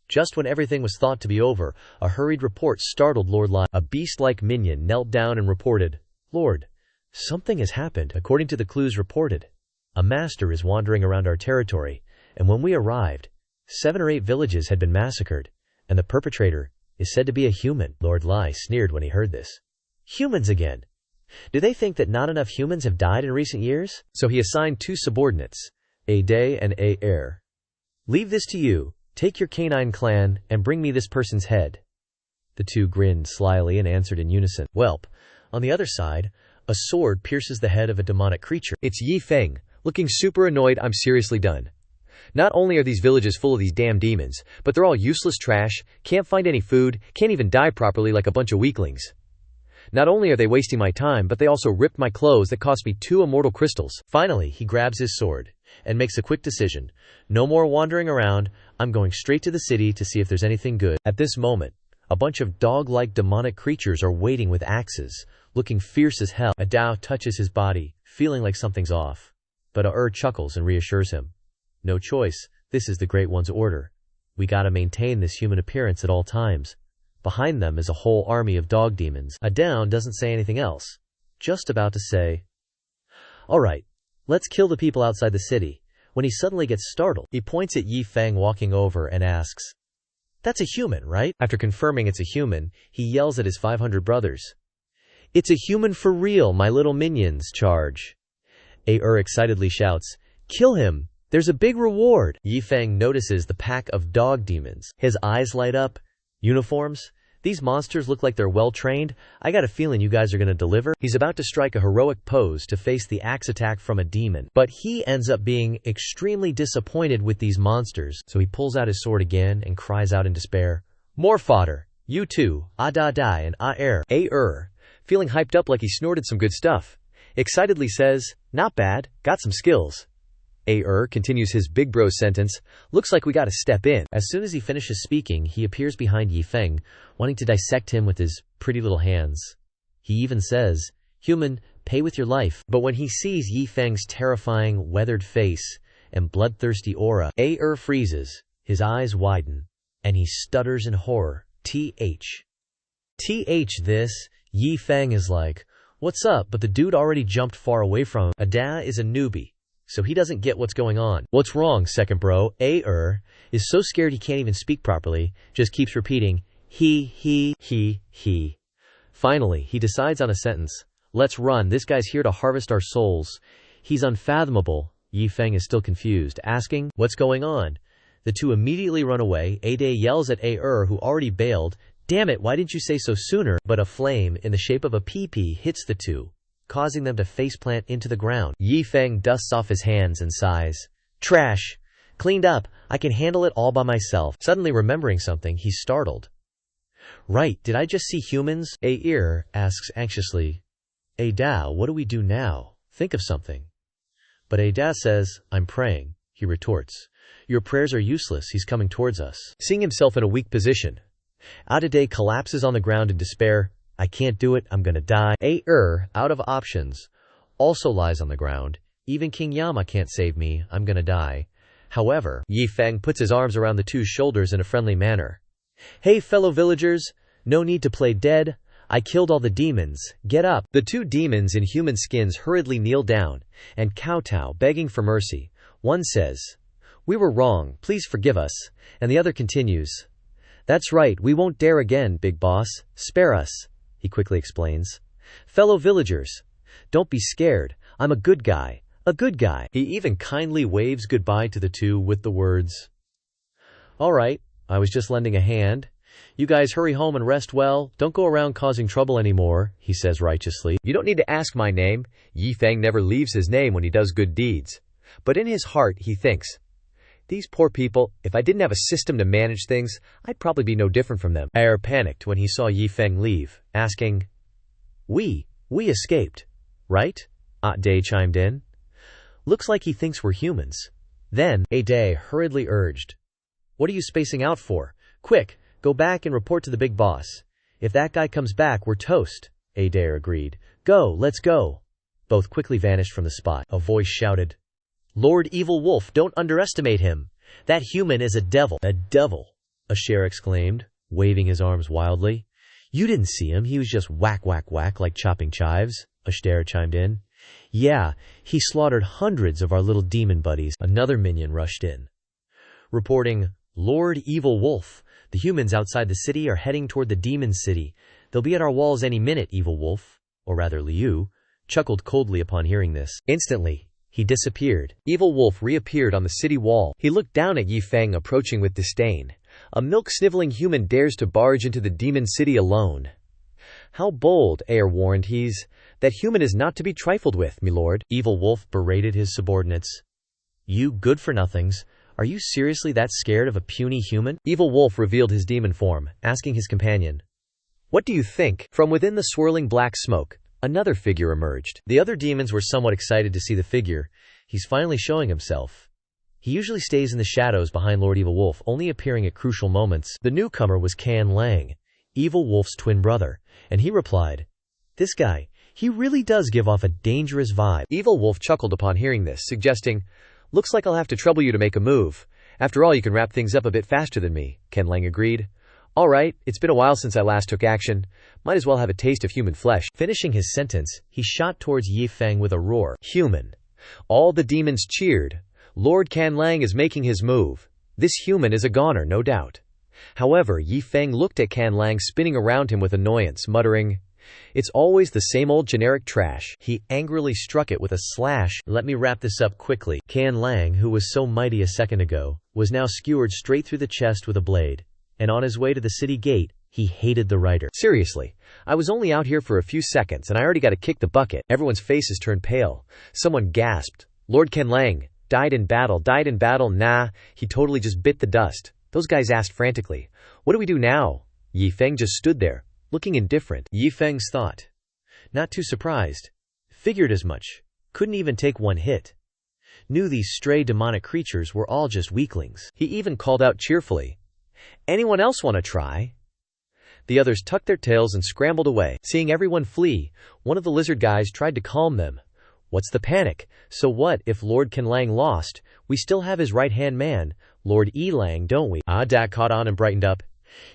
Just when everything was thought to be over, a hurried report startled Lord Li. A beast-like minion knelt down and reported, Lord, something has happened. According to the clues reported, a master is wandering around our territory, and when we arrived, 7 or 8 villages had been massacred, and the perpetrator is said to be a human. Lord Li sneered when he heard this. Humans again? Do they think that not enough humans have died in recent years? So he assigned 2 subordinates, A Dai and A Er. Leave this to you. Take your canine clan and bring me this person's head. The two grinned slyly and answered in unison. Welp. On the other side, a sword pierces the head of a demonic creature. It's Yi Feng. Looking super annoyed, I'm seriously done. Not only are these villages full of these damn demons, but they're all useless trash, can't find any food, can't even die properly like a bunch of weaklings. Not only are they wasting my time, but they also ripped my clothes that cost me 2 immortal crystals. Finally, he grabs his sword and makes a quick decision. No more wandering around, I'm going straight to the city to see if there's anything good. At this moment, a bunch of dog-like demonic creatures are waiting with axes, looking fierce as hell. A Dao touches his body, feeling like something's off. But A chuckles and reassures him. No choice, this is the Great One's order. We gotta maintain this human appearance at all times. Behind them is a whole army of dog demons. A Dao doesn't say anything else. Just about to say, Alright, let's kill the people outside the city, when he suddenly gets startled. He points at Yi Feng walking over and asks, That's a human, right? After confirming it's a human, he yells at his 500 brothers. It's a human for real, my little minions, charge. A excitedly shouts, Kill him! There's a big reward! Yi Feng notices the pack of dog demons. His eyes light up. Uniforms? These monsters look like they're well-trained. I got a feeling you guys are gonna deliver. He's about to strike a heroic pose to face the axe attack from a demon, but he ends up being extremely disappointed with these monsters, so he pulls out his sword again and cries out in despair, More fodder! You too, Ah Da Dai and Ah Er. Feeling hyped up like he snorted some good stuff, excitedly says, Not bad, got some skills. A continues his big bro sentence, Looks like we gotta step in. As soon as he finishes speaking, he appears behind Yi Feng, wanting to dissect him with his pretty little hands. He even says, Human, pay with your life. But when he sees Yi Feng's terrifying, weathered face and bloodthirsty aura, A freezes, his eyes widen, and he stutters in horror. TH. This, Yi Feng is like, What's up? But the dude already jumped far away from him. A Da is a newbie, so he doesn't get what's going on. What's wrong, second bro? A is so scared he can't even speak properly, just keeps repeating, he. Finally, he decides on a sentence. Let's run, this guy's here to harvest our souls. He's unfathomable. Yi Feng is still confused, asking, What's going on? The two immediately run away. A Dai yells at A who already bailed, Damn it, why didn't you say so sooner? But a flame in the shape of a pee-pee hits the two, causing them to faceplant into the ground. Yi Feng dusts off his hands and sighs. Trash! Cleaned up, I can handle it all by myself. Suddenly remembering something, he's startled. Right, did I just see humans? A asks anxiously. A Dao, what do we do now? Think of something. But A Dao says, I'm praying. he retorts. Your prayers are useless, he's coming towards us. Seeing himself in a weak position, Adade collapses on the ground in despair. I can't do it, I'm gonna die. Out of options, also lies on the ground. Even King Yama can't save me, I'm gonna die. However, Yi Feng puts his arms around the two's shoulders in a friendly manner. Hey fellow villagers, no need to play dead. I killed all the demons, get up. The two demons in human skins hurriedly kneel down and kowtow, begging for mercy. One says, "We were wrong, please forgive us," and the other continues, "That's right, we won't dare again, big boss, spare us," he quickly explains. "Fellow villagers, don't be scared, I'm a good guy, a good guy." He even kindly waves goodbye to the two with the words, "All right, I was just lending a hand. You guys hurry home and rest well, don't go around causing trouble anymore," he says righteously. "You don't need to ask my name." Yi Feng never leaves his name when he does good deeds. But in his heart he thinks, "These poor people, if I didn't have a system to manage things, I'd probably be no different from them." Air panicked when he saw Yi Feng leave, asking, We escaped, right?" Day chimed in. "Looks like he thinks we're humans." Then, Day hurriedly urged, "What are you spacing out for? Quick, go back and report to the big boss. If that guy comes back, we're toast." Adair agreed. "Go, let's go." Both quickly vanished from the spot. A voice shouted, "Lord Evil Wolf, don't underestimate him. That human is a devil." "A devil?" Asher exclaimed, waving his arms wildly. "You didn't see him, he was just whack, whack, whack like chopping chives," Asher chimed in. "Yeah, he slaughtered hundreds of our little demon buddies." Another minion rushed in, reporting, "Lord Evil Wolf, the humans outside the city are heading toward the demon city. They'll be at our walls any minute." Evil Wolf, or rather Liu, chuckled coldly upon hearing this. Instantly, he disappeared. Evil Wolf reappeared on the city wall. He looked down at Yi Feng approaching with disdain. A milk-sniveling human dares to barge into the demon city alone. "How bold," Ayer warned. "That human is not to be trifled with, milord." Evil Wolf berated his subordinates. "You good-for-nothings, are you seriously that scared of a puny human?" Evil Wolf revealed his demon form, asking his companion, "What do you think?" From within the swirling black smoke, another figure emerged. The other demons were somewhat excited to see the figure. He's finally showing himself. He usually stays in the shadows behind Lord Evil Wolf, only appearing at crucial moments. The newcomer was Kan Lang, Evil Wolf's twin brother, and he replied, "This guy, he really does give off a dangerous vibe." Evil Wolf chuckled upon hearing this, suggesting, "Looks like I'll have to trouble you to make a move. After all, you can wrap things up a bit faster than me." Kan Lang agreed. "All right, it's been a while since I last took action. Might as well have a taste of human flesh." Finishing his sentence, he shot towards Yi Feng with a roar. "Human." All the demons cheered. Lord Kan Lang is making his move. This human is a goner, no doubt. However, Yi Feng looked at Kan Lang spinning around him with annoyance, muttering, "It's always the same old generic trash." He angrily struck it with a slash. "Let me wrap this up quickly." Kan Lang, who was so mighty a second ago, was now skewered straight through the chest with a blade. And on his way to the city gate, he hated the writer. "Seriously, I was only out here for a few seconds and I already got to kick the bucket." Everyone's faces turned pale. Someone gasped, "Lord Kan Lang, died in battle. Nah, he totally just bit the dust." Those guys asked frantically, "What do we do now?" Yi Feng just stood there, looking indifferent. Yi Feng's thought. Not too surprised. Figured as much. Couldn't even take one hit. Knew these stray demonic creatures were all just weaklings. He even called out cheerfully, "Anyone else want to try?" The others tucked their tails and scrambled away. Seeing everyone flee, one of the lizard guys tried to calm them. "What's the panic? So what if Lord Kan Lang lost? We still have his right-hand man, Lord Yi Lang, don't we?" Dak caught on and brightened up.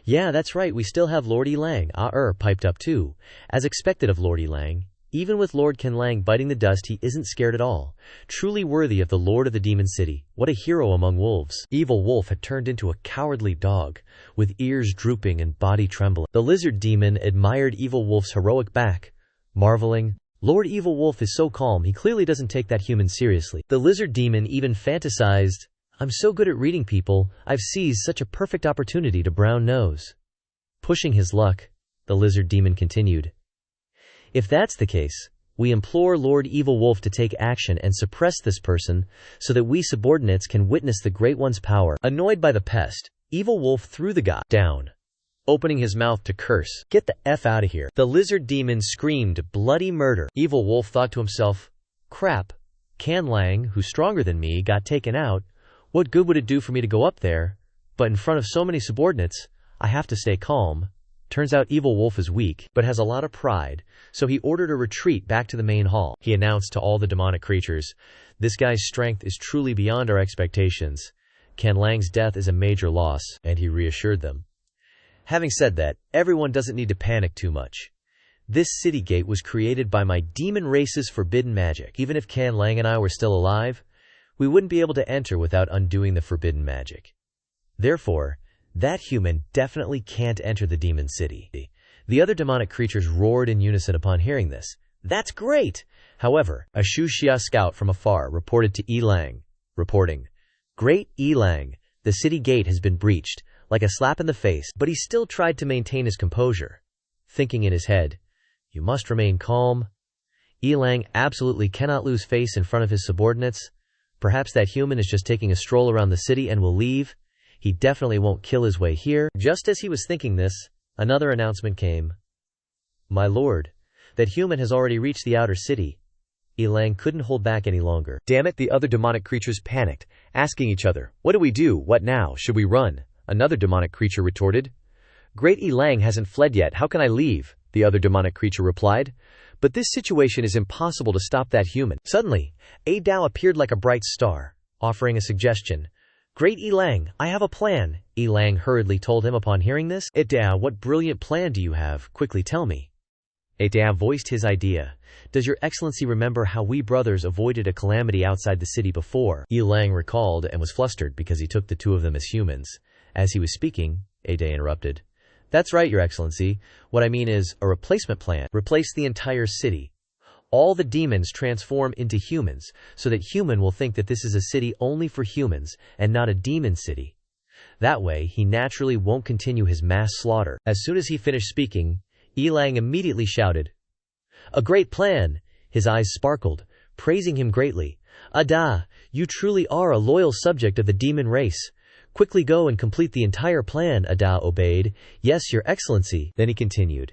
"Yeah, that's right, we still have Lord Yi Lang." Piped up too. As expected of Lord Yi Lang, even with Lord Kan Lang biting the dust, he isn't scared at all. Truly worthy of the Lord of the Demon City. What a hero among wolves. Evil Wolf had turned into a cowardly dog, with ears drooping and body trembling. The lizard demon admired Evil Wolf's heroic back, marveling, "Lord Evil Wolf is so calm, he clearly doesn't take that human seriously." The lizard demon even fantasized, "I'm so good at reading people, I've seized such a perfect opportunity to brown nose." Pushing his luck, the lizard demon continued, "If that's the case, we implore Lord Evil Wolf to take action and suppress this person so that we subordinates can witness the Great One's power." Annoyed by the pest, Evil Wolf threw the guy down, opening his mouth to curse. "Get the F out of here." The lizard demon screamed bloody murder. Evil Wolf thought to himself, "Crap, Kan Lang, who's stronger than me, got taken out. What good would it do for me to go up there? But in front of so many subordinates, I have to stay calm. Turns out Evil Wolf is weak, but has a lot of pride, so he ordered a retreat back to the main hall. He announced to all the demonic creatures, "This guy's strength is truly beyond our expectations. Can Lang's death is a major loss," and he reassured them. Having said that, everyone doesn't need to panic too much. This city gate was created by my demon race's forbidden magic. Even if Can Lang and I were still alive, we wouldn't be able to enter without undoing the forbidden magic. Therefore, that human definitely can't enter the demon city. The other demonic creatures roared in unison upon hearing this. That's great! However, a Shuxia scout from afar reported to Yi Lang, reporting, "Great Yi Lang, the city gate has been breached," like a slap in the face, but he still tried to maintain his composure, thinking in his head, "You must remain calm." Yi Lang absolutely cannot lose face in front of his subordinates. Perhaps that human is just taking a stroll around the city and will leave. He definitely won't kill his way here. Just as he was thinking this, another announcement came. "My lord, that human has already reached the outer city." Yi Lang couldn't hold back any longer. Damn it, the other demonic creatures panicked, asking each other, "What do we do? What now? Should we run?" Another demonic creature retorted, "Great Yi Lang hasn't fled yet, how can I leave?" The other demonic creature replied, "But this situation is impossible to stop that human." Suddenly, a Dao appeared like a bright star, offering a suggestion. "Great Yi Lang, I have a plan," Yi Lang hurriedly told him upon hearing this. "Dao, what brilliant plan do you have? Quickly tell me." Dao voiced his idea. "Does your excellency remember how we brothers avoided a calamity outside the city before?" Yi Lang recalled and was flustered because he took the two of them as humans. As he was speaking, Dao interrupted. "That's right, your excellency. What I mean is, a replacement plan. Replace the entire city. All the demons transform into humans, so that human will think that this is a city only for humans, and not a demon city. That way, he naturally won't continue his mass slaughter." As soon as he finished speaking, Yi Lang immediately shouted, "A great plan!" His eyes sparkled, praising him greatly. "Ada, you truly are a loyal subject of the demon race. Quickly go and complete the entire plan." Ada obeyed. "Yes, your excellency." Then he continued,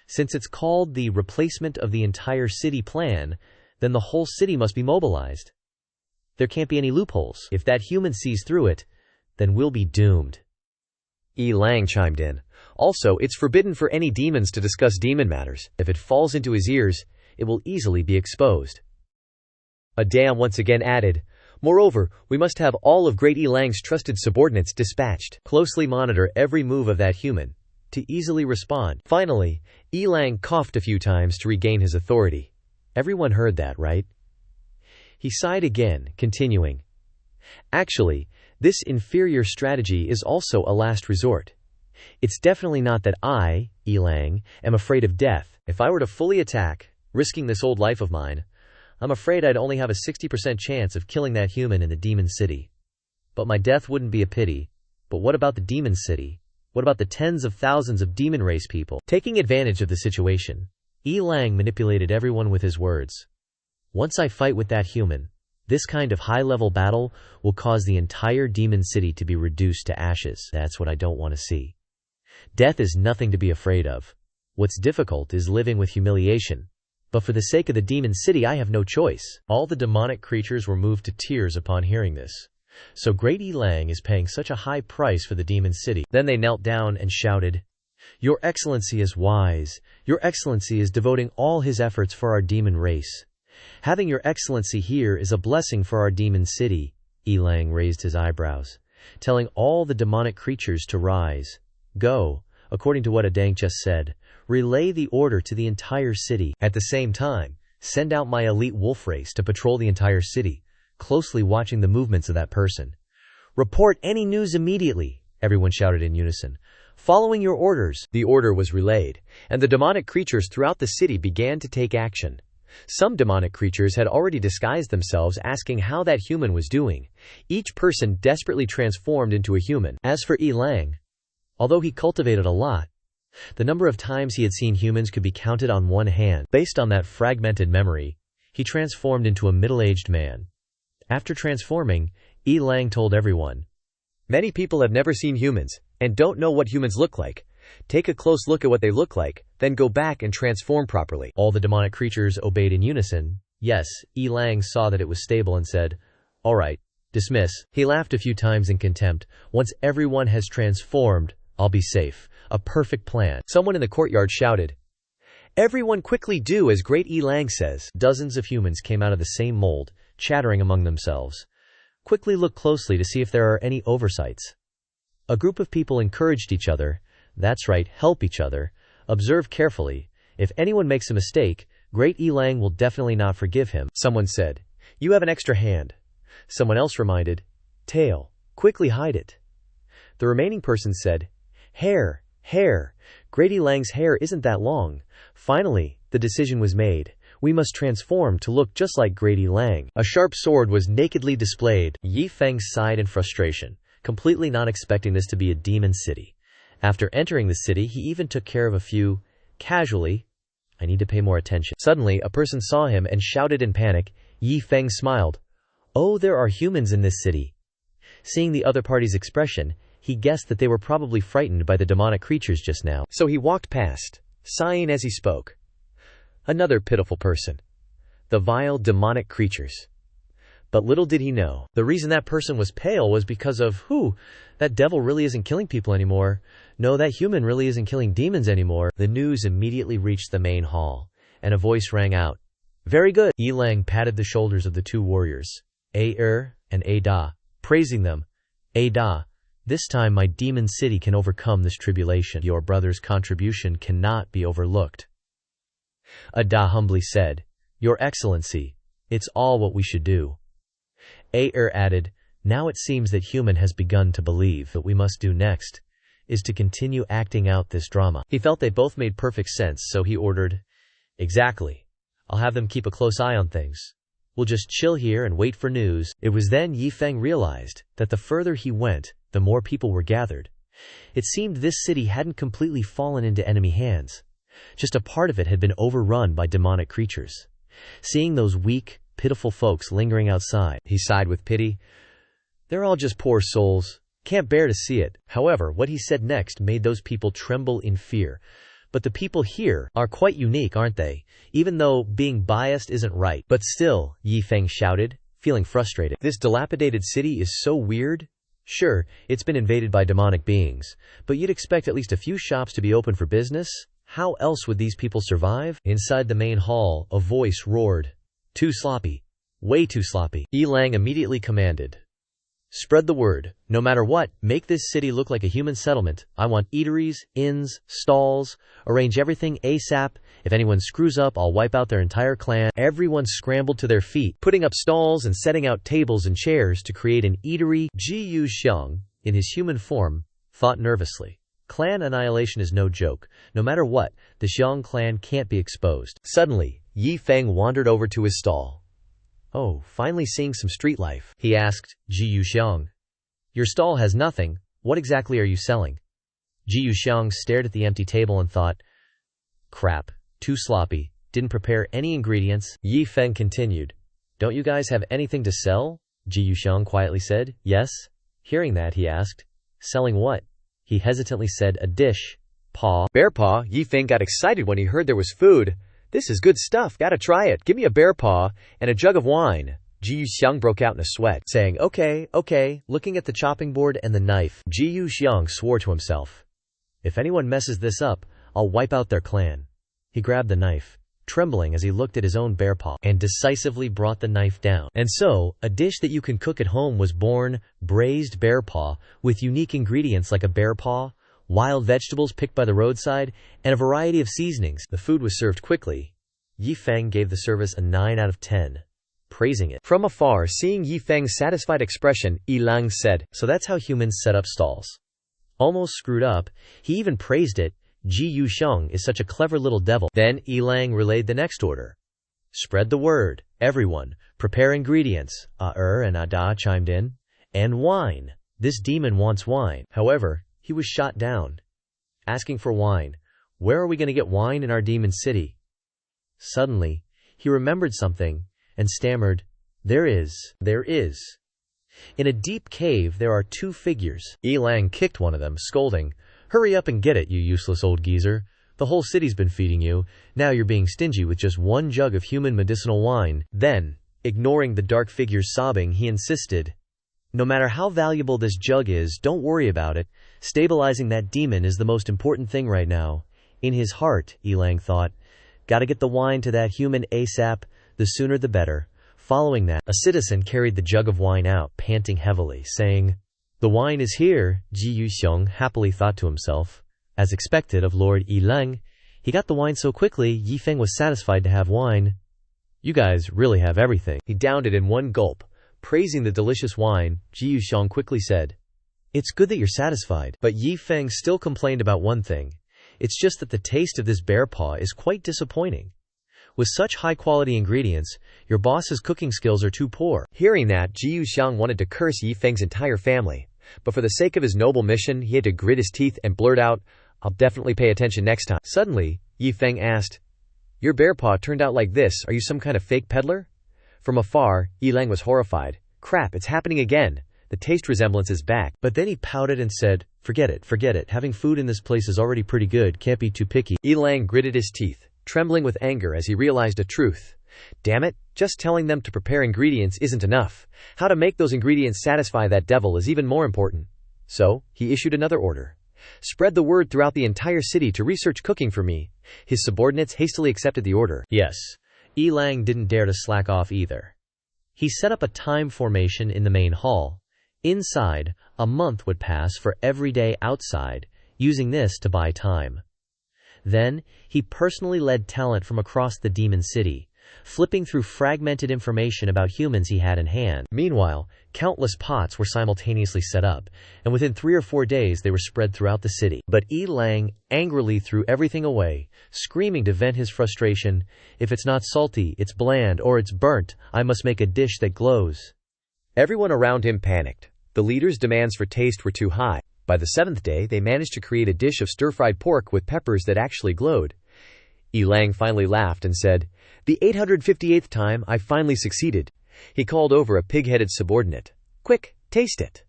"Since it's called the replacement of the entire city plan, then the whole city must be mobilized. There can't be any loopholes. If that human sees through it, then we'll be doomed." Yi Lang chimed in. "Also, it's forbidden for any demons to discuss demon matters. If it falls into his ears, it will easily be exposed." Dao once again added, "Moreover, we must have all of Great Yi Lang's trusted subordinates dispatched. Closely monitor every move of that human, to easily respond." Finally, Yi Lang coughed a few times to regain his authority. Everyone heard that, right? He sighed again, continuing, "Actually, this inferior strategy is also a last resort. It's definitely not that I, Yi Lang, am afraid of death. If I were to fully attack, risking this old life of mine, I'm afraid I'd only have a 60% chance of killing that human in the demon city. But my death wouldn't be a pity. But what about the demon city? What about the tens of thousands of demon race people?" Taking advantage of the situation, Yi Lang manipulated everyone with his words. "Once I fight with that human, this kind of high-level battle will cause the entire demon city to be reduced to ashes. That's what I don't want to see. Death is nothing to be afraid of. What's difficult is living with humiliation. But for the sake of the demon city, I have no choice." All the demonic creatures were moved to tears upon hearing this. So Great Yi Lang is paying such a high price for the demon city. Then they knelt down and shouted, "Your Excellency is wise. Your Excellency is devoting all his efforts for our demon race. Having your Excellency here is a blessing for our demon city." Yi Lang raised his eyebrows, telling all the demonic creatures to rise. "Go, according to what Adang just said. Relay the order to the entire city. At the same time, send out my elite wolf race to patrol the entire city, closely watching the movements of that person. Report any news immediately," everyone shouted in unison. "Following your orders." The order was relayed, and the demonic creatures throughout the city began to take action. Some demonic creatures had already disguised themselves, asking how that human was doing. Each person desperately transformed into a human. As for Yi Lang, although he cultivated a lot, the number of times he had seen humans could be counted on one hand. Based on that fragmented memory, he transformed into a middle-aged man. After transforming, Yi Lang told everyone, "Many people have never seen humans, and don't know what humans look like. Take a close look at what they look like, then go back and transform properly." All the demonic creatures obeyed in unison. Yes, Yi Lang saw that it was stable and said, "All right, Dismiss. He laughed a few times in contempt. Once everyone has transformed, I'll be safe. A perfect plan. Someone in the courtyard shouted, "Everyone quickly do as Great Yi Lang says." Dozens of humans came out of the same mold, chattering among themselves. Quickly look closely to see if there are any oversights. A group of people encouraged each other. That's right, help each other. Observe carefully. If anyone makes a mistake, Great Yi Lang will definitely not forgive him. Someone said, "You have an extra hand." Someone else reminded, "Tail, quickly hide it." The remaining person said, "Hair, hair. Great Yi Lang's hair isn't that long." Finally, the decision was made. We must transform to look just like Great Yi Lang. A sharp sword was nakedly displayed. Yi Feng sighed in frustration, completely not expecting this to be a demon city. After entering the city, he even took care of a few, casually. I need to pay more attention. Suddenly, a person saw him and shouted in panic. Yi Feng smiled. Oh, there are humans in this city. Seeing the other party's expression, he guessed that they were probably frightened by the demonic creatures just now. So he walked past, sighing as he spoke. Another pitiful person. The vile demonic creatures. But little did he know, the reason that person was pale was because of, that devil really isn't killing people anymore. No, that human really isn't killing demons anymore. The news immediately reached the main hall, and a voice rang out. Very good. Yi Lang patted the shoulders of the two warriors, and Da, praising them. Da, this time my demon city can overcome this tribulation. Your brother's contribution cannot be overlooked. Da humbly said, Your Excellency, it's all what we should do. Added, now it seems that human has begun to believe what we must do next is to continue acting out this drama. He felt they both made perfect sense, so he ordered, Exactly. I'll have them keep a close eye on things. We'll just chill here and wait for news. It was then Yi Feng realized that the further he went, the more people were gathered. It seemed this city hadn't completely fallen into enemy hands. Just a part of it had been overrun by demonic creatures. Seeing those weak, pitiful folks lingering outside, he sighed with pity. They're all just poor souls. Can't bear to see it. However, what he said next made those people tremble in fear. But the people here are quite unique, aren't they? Even though being biased isn't right. But still, Yi Feng shouted, feeling frustrated. This dilapidated city is so weird. Sure, it's been invaded by demonic beings, but you'd expect at least a few shops to be open for business. How else would these people survive? Inside the main hall, a voice roared. Too sloppy. Way too sloppy. Yi Lang immediately commanded. Spread the word. No matter what, make this city look like a human settlement. I want eateries, inns, stalls. Arrange everything ASAP. If anyone screws up, I'll wipe out their entire clan. Everyone scrambled to their feet, putting up stalls and setting out tables and chairs to create an eatery. Ji Xiang, in his human form, thought nervously. Clan annihilation is no joke. No matter what, the Xiang clan can't be exposed. Suddenly, Yi Feng wandered over to his stall. Oh, finally seeing some street life, he asked Ji Xiang. Your stall has nothing. What exactly are you selling? Ji Xiang stared at the empty table and thought, crap, too sloppy, didn't prepare any ingredients. Yi Feng continued, Don't you guys have anything to sell? Ji Xiang quietly said, Yes. Hearing that, he asked, Selling what? He hesitantly said, A dish. Paw. Bear paw. Yi Feng got excited when he heard there was food. This is good stuff. Gotta try it. Give me a bear paw and a jug of wine. Ji Xiang broke out in a sweat, saying, Okay. Looking at the chopping board and the knife, Ji Xiang swore to himself. If anyone messes this up, I'll wipe out their clan. He grabbed the knife, trembling as he looked at his own bear paw, and decisively brought the knife down. And so, a dish that you can cook at home was born, braised bear paw, with unique ingredients like a bear paw, wild vegetables picked by the roadside, and a variety of seasonings. The food was served quickly. Yi Feng gave the service a 9 out of 10, praising it. From afar, seeing Yi Feng's satisfied expression, Yi Lang said, So that's how humans set up stalls. Almost screwed up, he even praised it. Ji Xiang is such a clever little devil. Then Yi Lang relayed the next order. Spread the word. Everyone, prepare ingredients. And Da chimed in. And wine. This demon wants wine. However, he was shot down. Asking for wine. Where are we going to get wine in our demon city? Suddenly, he remembered something and stammered, There is. In a deep cave there are 2 figures. Yi Lang kicked one of them, scolding, Hurry up and get it, you useless old geezer. The whole city's been feeding you. Now you're being stingy with just 1 jug of human medicinal wine. Then, ignoring the dark figure's sobbing, he insisted, No matter how valuable this jug is, don't worry about it. Stabilizing that demon is the most important thing right now. In his heart, Yi Feng thought, gotta get the wine to that human ASAP, the sooner the better. Following that, a citizen carried the jug of wine out, panting heavily, saying, "The wine is here," Ji Yuxiong happily thought to himself. As expected of Lord Yi Feng, he got the wine so quickly, Yi Feng was satisfied to have wine. "You guys really have everything." He downed it in one gulp. Praising the delicious wine, Ji Yuxiong quickly said, "It's good that you're satisfied." But Yi Feng still complained about one thing. It's just that the taste of this bear paw is quite disappointing. With such high-quality ingredients, your boss's cooking skills are too poor. Hearing that, Ji Yuxiong wanted to curse Yi Feng's entire family. But for the sake of his noble mission, he had to grit his teeth and blurt out, "I'll definitely pay attention next time." Suddenly, Yi Feng asked, "Your bear paw turned out like this. Are you some kind of fake peddler?" From afar, Yi Feng was horrified. "Crap, it's happening again. The taste resemblance is back." But then he pouted and said, forget it. Having food in this place is already pretty good. Can't be too picky." Yi Feng gritted his teeth, trembling with anger as he realized a truth. Damn it, just telling them to prepare ingredients isn't enough. How to make those ingredients satisfy that devil is even more important. So, he issued another order. "Spread the word throughout the entire city to research cooking for me." His subordinates hastily accepted the order. Yes, Yi Feng didn't dare to slack off either. He set up a time formation in the main hall. Inside, a month would pass for every day outside, using this to buy time. Then, he personally led talent from across the demon city, flipping through fragmented information about humans he had in hand. Meanwhile, countless pots were simultaneously set up, and within 3 or 4 days they were spread throughout the city. But Yi Feng angrily threw everything away, screaming to vent his frustration, "If it's not salty, it's bland, or it's burnt, I must make a dish that glows." Everyone around him panicked. The leader's demands for taste were too high. By the 7th day, they managed to create a dish of stir-fried pork with peppers that actually glowed. Yi Feng finally laughed and said, "The 858th time, I finally succeeded." He called over a pig-headed subordinate. "Quick, taste it."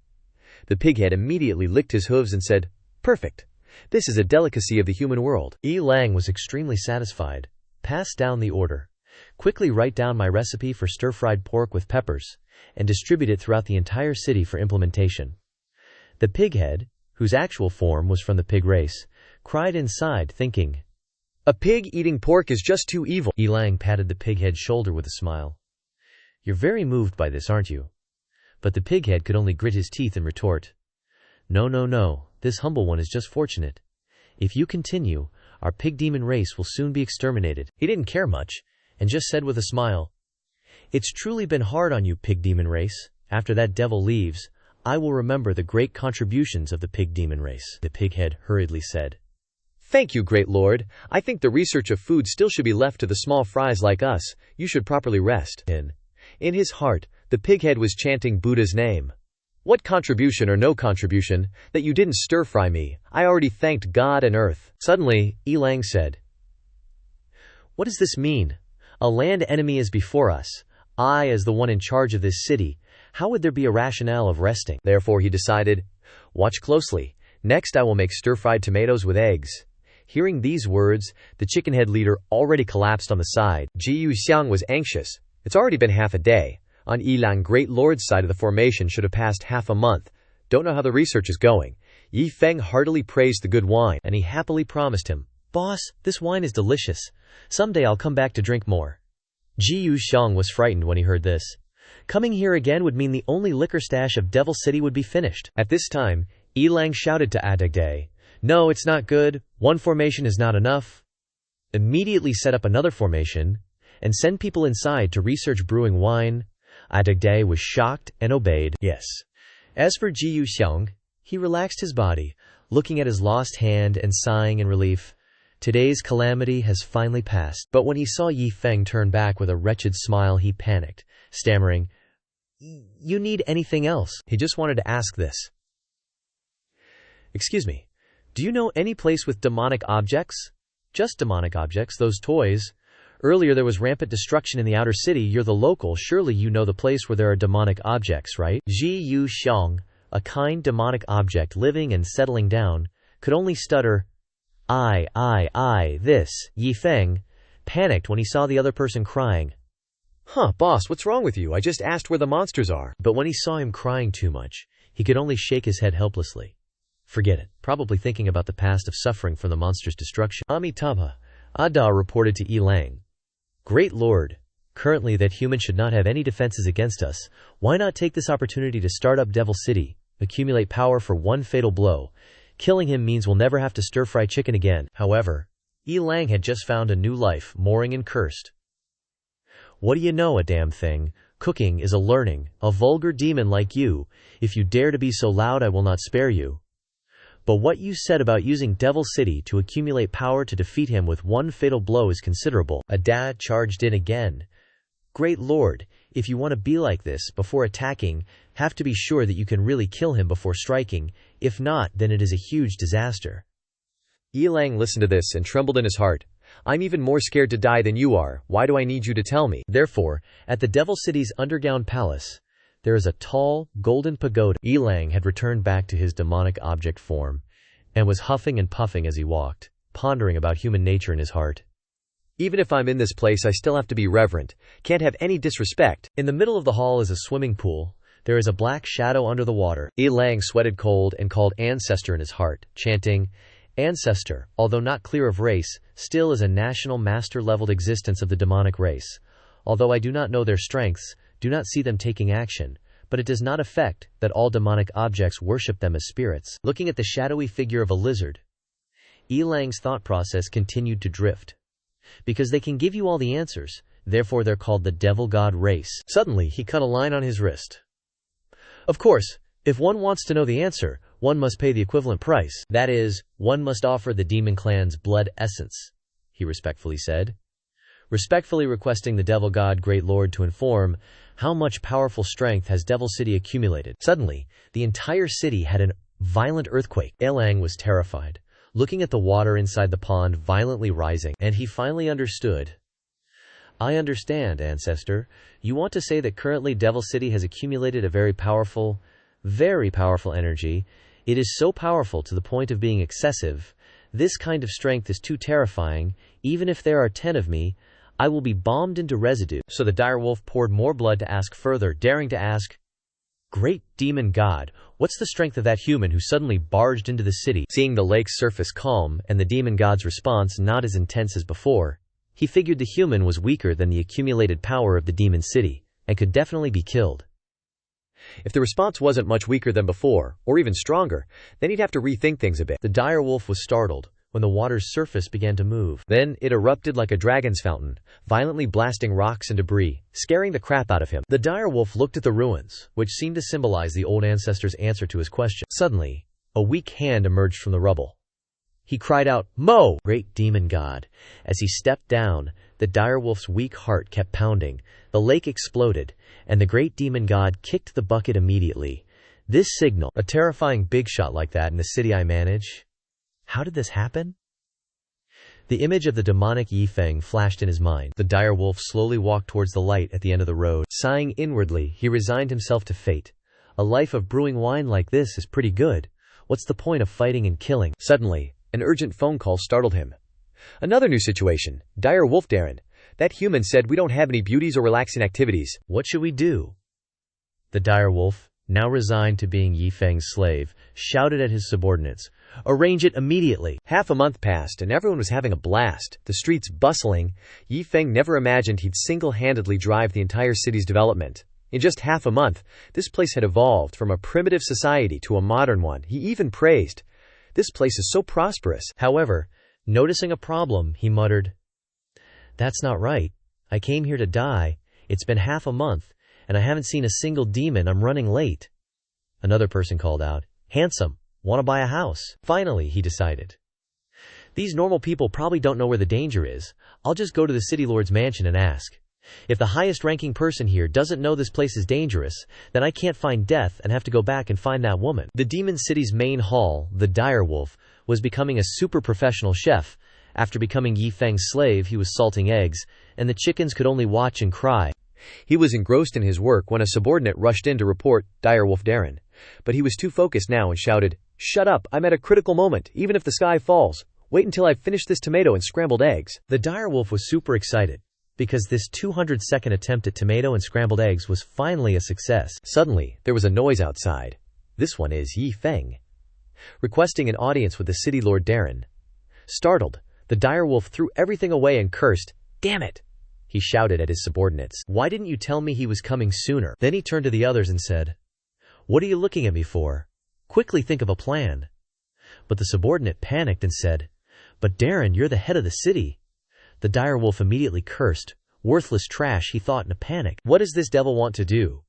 The pighead immediately licked his hooves and said, "Perfect. This is a delicacy of the human world." Yi Feng was extremely satisfied. "Pass down the order. Quickly write down my recipe for stir-fried pork with peppers, and distribute it throughout the entire city for implementation." The pighead, whose actual form was from the pig race, cried inside, thinking, "A pig eating pork is just too evil." Yi Feng patted the pighead's shoulder with a smile. "You're very moved by this, aren't you?" But the pighead could only grit his teeth and retort, No, this humble one is just fortunate. If you continue, our pig demon race will soon be exterminated." He didn't care much, and just said with a smile, "It's truly been hard on you, pig demon race. After that devil leaves, I will remember the great contributions of the pig demon race." The pighead hurriedly said, "Thank you, great lord. I think the research of food still should be left to the small fries like us. You should properly rest." In his heart, the pighead was chanting Buddha's name. "What contribution or no contribution, that you didn't stir-fry me? I already thanked God and earth." Suddenly, Yi Feng said, "What does this mean? A land enemy is before us. I, as the one in charge of this city, how would there be a rationale of resting?" Therefore he decided, "Watch closely. Next I will make stir-fried tomatoes with eggs." Hearing these words, the chickenhead leader already collapsed on the side. Ji Yuxiang was anxious. It's already been half a day. On Yi Feng Great Lord's side of the formation should have passed half a month. Don't know how the research is going. Yi Feng heartily praised the good wine, and he happily promised him, "Boss, this wine is delicious. Someday I'll come back to drink more." Ji Yuxiang was frightened when he heard this. Coming here again would mean the only liquor stash of Devil City would be finished. At this time, Yi Feng shouted to Adagde, "No, it's not good. One formation is not enough. Immediately set up another formation, and send people inside to research brewing wine." Adagde was shocked and obeyed. Yes. As for Ji Yuxiang, he relaxed his body, looking at his lost hand and sighing in relief. Today's calamity has finally passed. But when he saw Yi Feng turn back with a wretched smile, he panicked, stammering, "You need anything else?" He just wanted to ask this. "Excuse me, do you know any place with demonic objects?" "Just demonic objects, those toys. Earlier there was rampant destruction in the outer city. You're the local, surely you know the place where there are demonic objects, right?" Ji Yuxiang, a kind demonic object living and settling down, could only stutter, I, this." Yi Feng panicked when he saw the other person crying. Huh, boss, what's wrong with you? I just asked where the monsters are. But when he saw him crying too much, he could only shake his head helplessly. Forget it, probably thinking about the past of suffering from the monster's destruction. Amitabha, Ada reported to Yi Lang. Great Lord, currently that human should not have any defenses against us. Why not take this opportunity to start up Devil City, accumulate power for one fatal blow? Killing him means we'll never have to stir-fry chicken again. However, Yi Lang had just found a new life, mooring and cursed. What do you know, a damn thing? Cooking is a learning, a vulgar demon like you. If you dare to be so loud, I will not spare you. But what you said about using Devil City to accumulate power to defeat him with one fatal blow is considerable. Ada charged in again. Great Lord, if you want to be like this, before attacking, have to be sure that you can really kill him before striking. If not, then it is a huge disaster. Yi Lang listened to this and trembled in his heart. I'm even more scared to die than you are. Why do I need you to tell me? Therefore, at the Devil City's underground palace, there is a tall, golden pagoda. Yi Lang had returned back to his demonic object form, and was huffing and puffing as he walked, pondering about human nature in his heart. Even if I'm in this place, I still have to be reverent. Can't have any disrespect. In the middle of the hall is a swimming pool. There is a black shadow under the water. Yi Lang sweated cold and called Ancestor in his heart, chanting, Ancestor, although not clear of race, still is a national master-leveled existence of the demonic race. Although I do not know their strengths, do not see them taking action, but it does not affect that all demonic objects worship them as spirits. Looking at the shadowy figure of a lizard, Yi Lang's thought process continued to drift. Because they can give you all the answers, therefore they're called the devil god race. Suddenly, he cut a line on his wrist. Of course, if one wants to know the answer, one must pay the equivalent price. That is, one must offer the demon clan's blood essence, he respectfully said. Respectfully requesting the devil god great lord to inform how much powerful strength has Devil City accumulated. Suddenly, the entire city had a violent earthquake. Yi Lang was terrified, looking at the water inside the pond violently rising, and he finally understood. I understand, Ancestor. You want to say that currently Devil City has accumulated a very powerful energy. It is so powerful to the point of being excessive. This kind of strength is too terrifying. Even if there are 10 of me, I will be bombed into residue. So the dire wolf poured more blood to ask further, daring to ask, Great demon god, what's the strength of that human who suddenly barged into the city? Seeing the lake's surface calm and the demon god's response not as intense as before, he figured the human was weaker than the accumulated power of the demon city, and could definitely be killed. If the response wasn't much weaker than before, or even stronger, then he'd have to rethink things a bit. The dire wolf was startled when the water's surface began to move. Then it erupted like a dragon's fountain, violently blasting rocks and debris, scaring the crap out of him. The dire wolf looked at the ruins, which seemed to symbolize the old ancestor's answer to his question. Suddenly, a weak hand emerged from the rubble. He cried out, Mo! Great demon god. As he stepped down, the dire wolf's weak heart kept pounding. The lake exploded, and the great demon god kicked the bucket immediately. This signal, a terrifying big shot like that in the city I manage? How did this happen? The image of the demonic Yi Feng flashed in his mind. The dire wolf slowly walked towards the light at the end of the road. Sighing inwardly, he resigned himself to fate. A life of brewing wine like this is pretty good. What's the point of fighting and killing? Suddenly, an urgent phone call startled him. Another new situation. Dire Wolf Darren. That human said we don't have any beauties or relaxing activities. What should we do? The dire wolf, now resigned to being Yi Feng's slave, shouted at his subordinates. Arrange it immediately. Half a month passed and everyone was having a blast, the streets bustling. Yi Feng never imagined he'd single-handedly drive the entire city's development. In just half a month, this place had evolved from a primitive society to a modern one. He even praised, "This place is so prosperous." However, noticing a problem, he muttered, "That's not right. I came here to die. It's been half a month, and I haven't seen a single demon. I'm running late." Another person called out, "Handsome, want to buy a house?" Finally, he decided, "These normal people probably don't know where the danger is. I'll just go to the city lord's mansion and ask. If the highest ranking person here doesn't know this place is dangerous, then I can't find death and have to go back and find that woman." The demon city's main hall, the dire wolf, was becoming a super professional chef. After becoming Yi Feng's slave, he was salting eggs, and the chickens could only watch and cry. He was engrossed in his work when a subordinate rushed in to report Dire Wolf Darren. But he was too focused now and shouted, "Shut up, I'm at a critical moment, even if the sky falls. Wait until I've finished this tomato and scrambled eggs." The dire wolf was super excited. because this 200-second attempt at tomato and scrambled eggs was finally a success. Suddenly, there was a noise outside. This one is Yi Feng, requesting an audience with the city lord Darren. Startled, the direwolf threw everything away and cursed, "Damn it!" he shouted at his subordinates. "Why didn't you tell me he was coming sooner?" Then he turned to the others and said, "What are you looking at me for? Quickly think of a plan." But the subordinate panicked and said, "But Darren, you're the head of the city." The direwolf immediately cursed. Worthless trash, he thought in a panic. What does this devil want to do?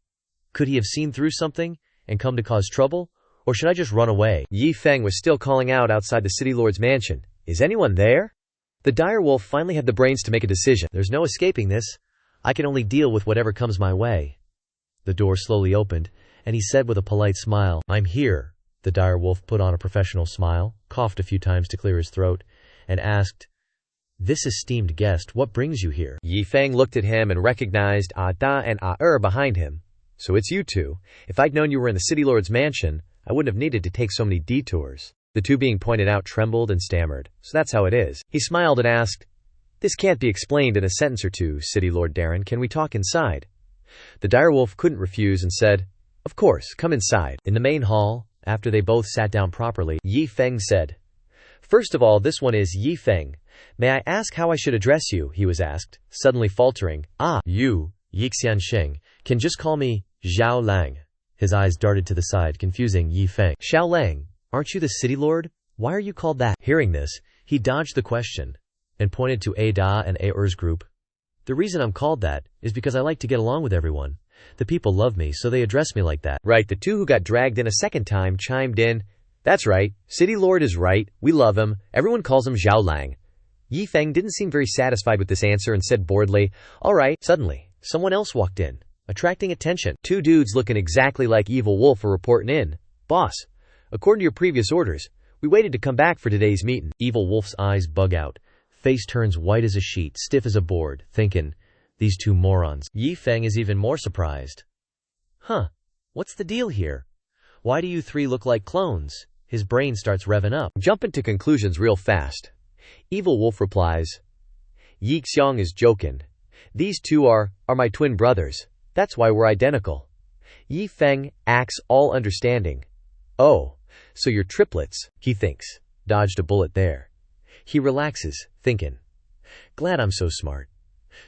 Could he have seen through something and come to cause trouble? Or should I just run away? Yi Feng was still calling out outside the city lord's mansion. "Is anyone there?" The direwolf finally had the brains to make a decision. There's no escaping this. I can only deal with whatever comes my way. The door slowly opened, and he said with a polite smile, "I'm here." The direwolf put on a professional smile, coughed a few times to clear his throat, and asked, "This esteemed guest, what brings you here?" Yi Feng looked at him and recognized Da and behind him. "So it's you two. If I'd known you were in the city lord's mansion, I wouldn't have needed to take so many detours." The two being pointed out trembled and stammered. "So that's how it is." He smiled and asked, "This can't be explained in a sentence or two, City Lord Darren. Can we talk inside?" The direwolf couldn't refuse and said, "Of course, come inside." In the main hall, after they both sat down properly, Yi Feng said, "First of all, this one is Yi Feng. May I ask how I should address you?" he was asked, suddenly faltering. "You, Qingshan, can just call me Zhao Lang." His eyes darted to the side, confusing Yi Feng. "Xiao Lang, aren't you the city lord? Why are you called that?" Hearing this, he dodged the question and pointed to Da and Er's group. "The reason I'm called that is because I like to get along with everyone. The people love me, so they address me like that." Right, the two who got dragged in a second time chimed in. "That's right, City Lord is right. We love him. Everyone calls him Zhao Lang." Yi Feng didn't seem very satisfied with this answer and said boredly, "All right." Suddenly, someone else walked in, attracting attention. Two dudes looking exactly like Evil Wolf were reporting in. "Boss, according to your previous orders, we waited to come back for today's meeting." Evil Wolf's eyes bug out. Face turns white as a sheet, stiff as a board, thinking, these two morons. Yi Feng is even more surprised. What's the deal here? Why do you three look like clones? His brain starts revving up. Jumping to conclusions real fast. Evil Wolf replies, "Qingshan is joking. These two are my twin brothers. That's why we're identical." Yi Feng acts all understanding. "Oh, so you're triplets," he thinks. Dodged a bullet there. He relaxes, thinking, "Glad I'm so smart.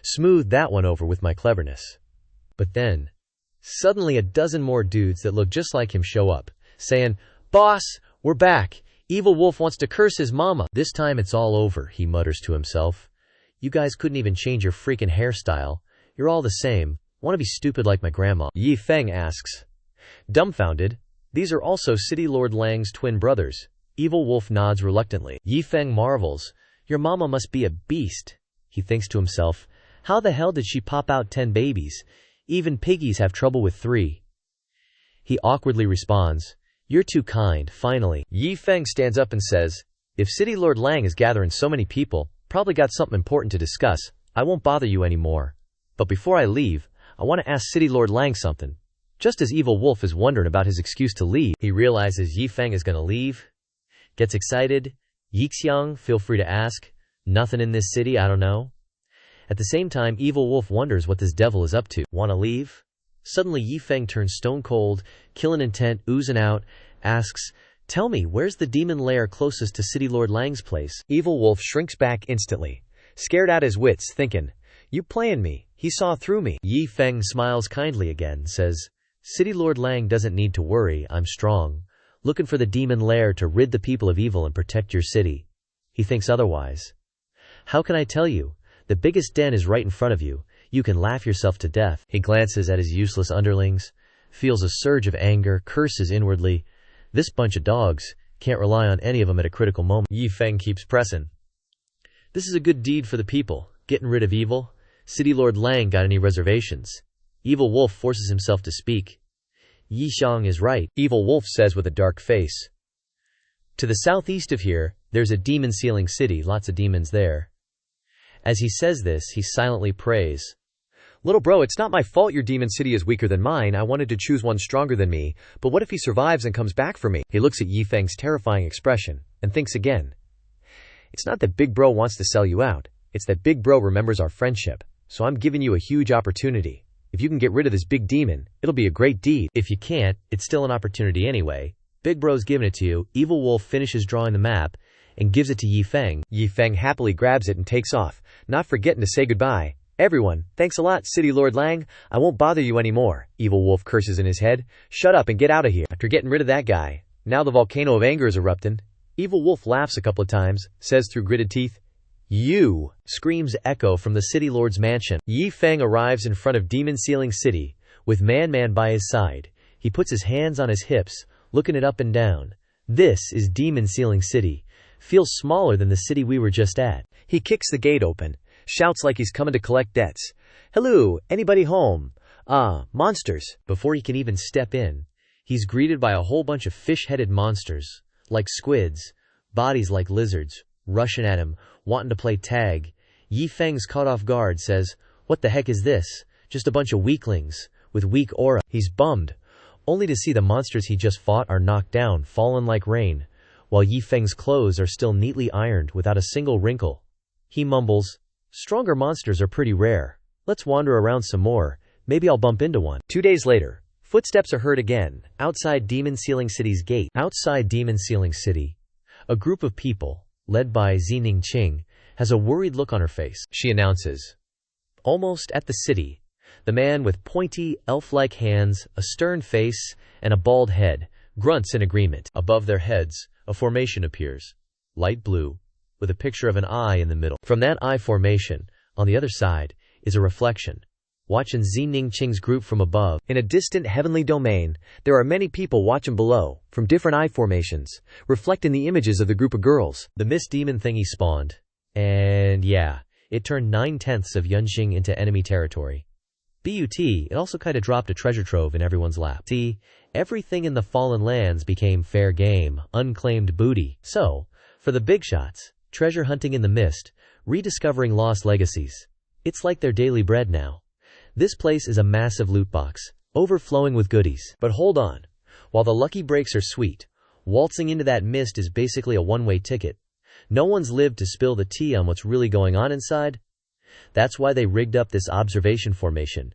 Smooth that one over with my cleverness." But then, suddenly a dozen more dudes that look just like him show up, saying, "Boss, we're back. Evil Wolf wants to curse his mama." "This time it's all over," he mutters to himself. "You guys couldn't even change your freaking hairstyle. You're all the same. Want to be stupid like my grandma?" Yi Feng asks, dumbfounded, "These are also City Lord Lang's twin brothers." Evil Wolf nods reluctantly. Yi Feng marvels. "Your mama must be a beast," he thinks to himself. "How the hell did she pop out 10 babies? Even piggies have trouble with 3. He awkwardly responds, "You're too kind." Finally, Yi Feng stands up and says, "If City Lord Lang is gathering so many people, probably got something important to discuss. I won't bother you anymore. But before I leave, I want to ask City Lord Lang something." Just as Evil Wolf is wondering about his excuse to leave, he realizes Yi Feng is going to leave. Gets excited. "Qingshan, feel free to ask. Nothing in this city, I don't know." At the same time, Evil Wolf wonders what this devil is up to. Want to leave? Suddenly Yi Feng turns stone cold, killing intent oozing out, asks, "Tell me, where's the demon lair closest to City Lord Lang's place?" Evil Wolf shrinks back instantly, scared out his wits, thinking, "You playing me? He saw through me." Yi Feng smiles kindly again, says, "City Lord Lang doesn't need to worry, I'm strong. Looking for the demon lair to rid the people of evil and protect your city." He thinks otherwise. "How can I tell you? The biggest den is right in front of you. You can laugh yourself to death." He glances at his useless underlings, feels a surge of anger, curses inwardly. This bunch of dogs, can't rely on any of them at a critical moment. Yi Feng keeps pressing. "This is a good deed for the people, getting rid of evil. City Lord Lang got any reservations?" Evil Wolf forces himself to speak. "Qingshan is right," Evil Wolf says with a dark face. "To the southeast of here, there's a demon-sealing city, lots of demons there." As he says this, he silently prays. "Little bro, it's not my fault your demon city is weaker than mine. I wanted to choose one stronger than me, but what if he survives and comes back for me?" He looks at Yi Feng's terrifying expression, and thinks again. "It's not that Big Bro wants to sell you out. It's that Big Bro remembers our friendship. so I'm giving you a huge opportunity. If you can get rid of this big demon, it'll be a great deed. If you can't, it's still an opportunity anyway. Big Bro's giving it to you. Evil Wolf finishes drawing the map and gives it to Yi Feng. Yi Feng happily grabs it and takes off, not forgetting to say goodbye. Everyone, thanks a lot, City Lord Lang. I won't bother you anymore. Evil Wolf curses in his head. Shut up and get out of here. After getting rid of that guy, now the volcano of anger is erupting. Evil Wolf laughs a couple of times, says through gritted teeth, "You!" Screams echo from the City Lord's mansion. Yi Feng arrives in front of Demon Ceiling City, with Man by his side. He puts his hands on his hips, looking it up and down. This is Demon Ceiling City. Feels smaller than the city we were just at. He kicks the gate open, shouts like he's coming to collect debts. "Hello, anybody home? Monsters." Before he can even step in, he's greeted by a whole bunch of fish-headed monsters, like squids, bodies like lizards, rushing at him, wanting to play tag. Yi Feng's caught off guard, says, "What the heck is this? Just a bunch of weaklings, with weak aura." He's bummed, only to see the monsters he just fought are knocked down, fallen like rain, while Yi Feng's clothes are still neatly ironed without a single wrinkle. He mumbles, "Stronger monsters are pretty rare. Let's wander around some more. Maybe I'll bump into one." 2 days later, footsteps are heard again, outside Demon Ceiling City's gate. Outside Demon Ceiling City, a group of people, led by Qingshan, has a worried look on her face. She announces. Almost at the city, the man with pointy, elf-like hands, a stern face, and a bald head grunts in agreement. Above their heads, a formation appears, light blue, with a picture of an eye in the middle. From that eye formation, on the other side, is a reflection, watching Qingshan's group from above. In a distant heavenly domain, there are many people watching below, from different eye formations, reflecting the images of the group of girls. The mist demon thingy spawned, and yeah, it turned 9/10 of Yunxing into enemy territory. It also kinda dropped a treasure trove in everyone's lap. See, everything in the Fallen Lands became fair game, unclaimed booty. So, for the big shots, treasure hunting in the mist, rediscovering lost legacies. It's like their daily bread now. This place is a massive loot box, overflowing with goodies. But hold on. While the lucky breaks are sweet, waltzing into that mist is basically a one-way ticket. No one's lived to spill the tea on what's really going on inside. That's why they rigged up this observation formation.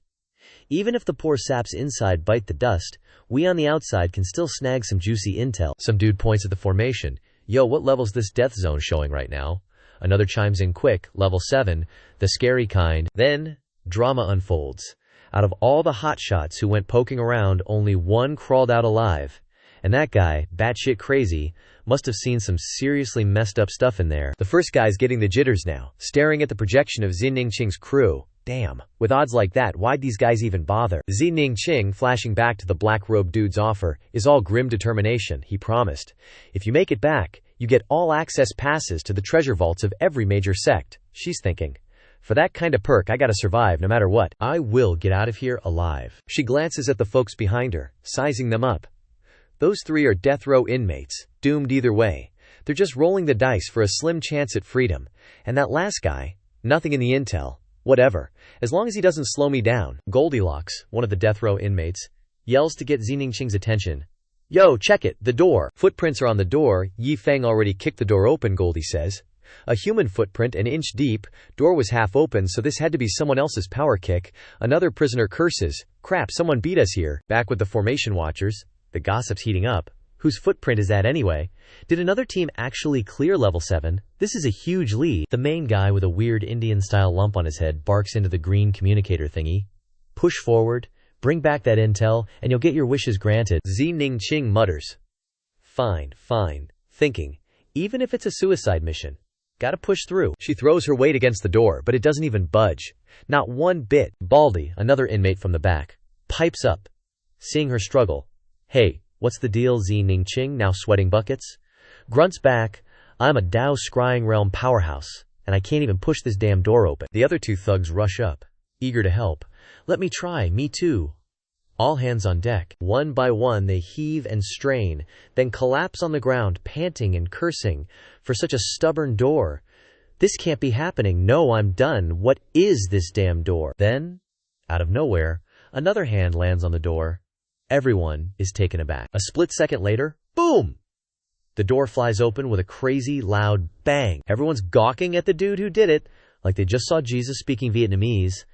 Even if the poor saps inside bite the dust, we on the outside can still snag some juicy intel. Some dude points at the formation. "Yo, what level's this death zone showing right now?" Another chimes in quick, "Level 7, the scary kind." Then, drama unfolds. Out of all the hotshots who went poking around, only one crawled out alive. And that guy, batshit crazy, must have seen some seriously messed up stuff in there. The first guy's getting the jitters now, staring at the projection of Qingshan's crew. Damn, with odds like that, why'd these guys even bother? Qingshan, flashing back to the black-robed dude's offer, is all grim determination. He promised, "If you make it back, you get all access passes to the treasure vaults of every major sect." She's thinking, for that kind of perk, I gotta survive no matter what. I will get out of here alive. She glances at the folks behind her, sizing them up. Those three are death row inmates, doomed either way. They're just rolling the dice for a slim chance at freedom. And that last guy, nothing in the intel. Whatever, as long as he doesn't slow me down. Goldilocks, one of the death row inmates, yells to get Qingshan's attention. "Yo, check it, the door." Footprints are on the door. Yi Feng already kicked the door open, Goldie says. A human footprint an inch deep. Door was half open, so this had to be someone else's power kick. Another prisoner curses. "Crap, someone beat us here." Back with the formation watchers. The gossip's heating up. Whose footprint is that anyway? Did another team actually clear level 7? This is a huge lead. The main guy with a weird Indian-style lump on his head barks into the green communicator thingy. "Push forward, bring back that intel, and you'll get your wishes granted." Qingshan mutters. Fine. Thinking, even if it's a suicide mission, gotta push through. She throws her weight against the door, but it doesn't even budge. Not one bit. Baldy, another inmate from the back, pipes up. Seeing her struggle, "Hey, what's the deal?" Qingshan, now sweating buckets, grunts back, "I'm a Dao Scrying Realm powerhouse, and I can't even push this damn door open." The other two thugs rush up, eager to help. "Let me try, me too." All hands on deck. One by one they heave and strain, then collapse on the ground, panting and cursing. For such a stubborn door. "This can't be happening. No, I'm done. What is this damn door?" Then, out of nowhere, another hand lands on the door. Everyone is taken aback. A split second later, boom! The door flies open with a crazy, loud bang. Everyone's gawking at the dude who did it, like they just saw Jesus speaking Vietnamese.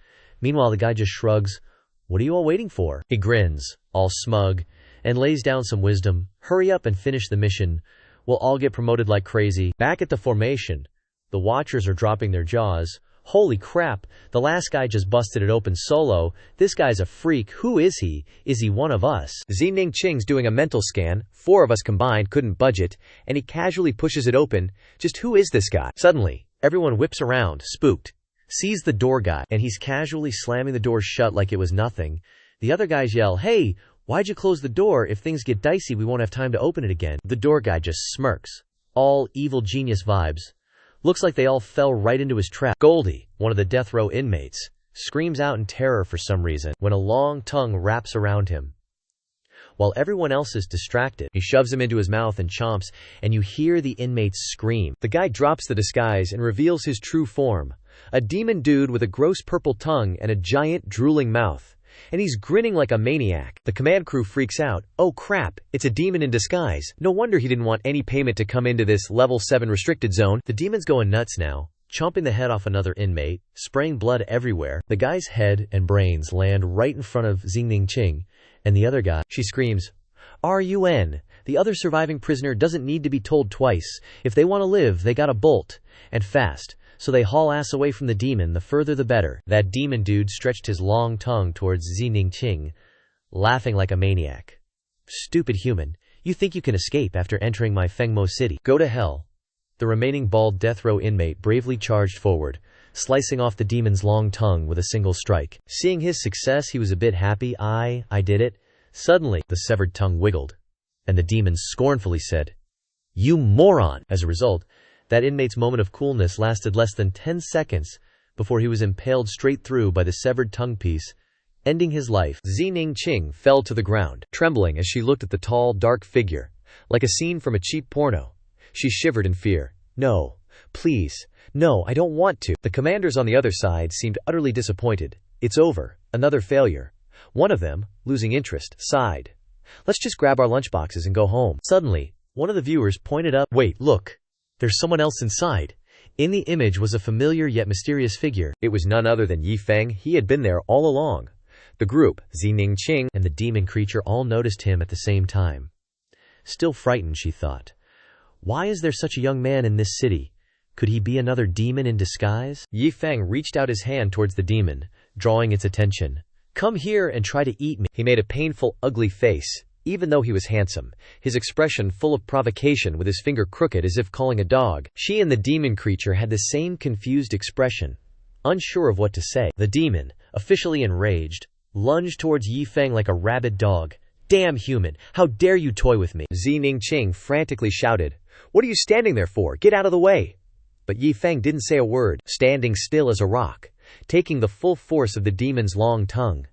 Meanwhile, the guy just shrugs. What are you all waiting for? He grins, all smug, and lays down some wisdom. Hurry up and finish the mission. We'll all get promoted like crazy. Back at the formation, the watchers are dropping their jaws. Holy crap, the last guy just busted it open solo. This guy's a freak. Who is he? Is he one of us? Qing's doing a mental scan. 4 of us combined couldn't budget, and he casually pushes it open. Just who is this guy? Suddenly, everyone whips around, spooked, sees the door guy, and he's casually slamming the door shut like it was nothing. The other guys yell, "Hey, why'd you close the door? If things get dicey, we won't have time to open it again." The door guy just smirks. All evil genius vibes. Looks like they all fell right into his trap. Goldie, one of the death row inmates, screams out in terror for some reason when a long tongue wraps around him. While everyone else is distracted, he shoves him into his mouth and chomps, and you hear the inmates scream. The guy drops the disguise and reveals his true form. A demon dude with a gross purple tongue and a giant drooling mouth. And he's grinning like a maniac. The command crew freaks out. Oh crap, it's a demon in disguise. No wonder he didn't want any payment to come into this level 7 restricted zone. The demon's going nuts now, chomping the head off another inmate, spraying blood everywhere. The guy's head and brains land right in front of Qing, and the other guy. She screams, "RUN! The other surviving prisoner doesn't need to be told twice. If they want to live, they gotta bolt. And fast." So they haul ass away from the demon, the further the better. That demon dude stretched his long tongue towards Qing, laughing like a maniac. "Stupid human, you think you can escape after entering my Fengmo city? Go to hell." The remaining bald death row inmate bravely charged forward, slicing off the demon's long tongue with a single strike. Seeing his success, he was a bit happy. I did it. Suddenly, the severed tongue wiggled, and the demon scornfully said, "You moron!" As a result, that inmate's moment of coolness lasted less than 10 seconds before he was impaled straight through by the severed tongue piece, ending his life. Qing fell to the ground, trembling as she looked at the tall, dark figure, like a scene from a cheap porno. She shivered in fear. "No, please, no, I don't want to." The commanders on the other side seemed utterly disappointed. "It's over, another failure." One of them, losing interest, sighed. "Let's just grab our lunchboxes and go home." Suddenly, one of the viewers pointed up. "Wait, look. There's someone else inside." In the image was a familiar yet mysterious figure. It was none other than Yi Feng. He had been there all along. The group, Qing, and the demon creature all noticed him at the same time. Still frightened, she thought. Why is there such a young man in this city? Could he be another demon in disguise? Yi Feng reached out his hand towards the demon, drawing its attention. "Come here and try to eat me." He made a painful, ugly face. Even though he was handsome, his expression full of provocation, with his finger crooked as if calling a dog. She and the demon creature had the same confused expression, unsure of what to say. The demon, officially enraged, lunged towards Yi Feng like a rabid dog. "Damn human, how dare you toy with me!" Qing frantically shouted, "What are you standing there for? Get out of the way!" But Yi Feng didn't say a word, standing still as a rock, taking the full force of the demon's long tongue.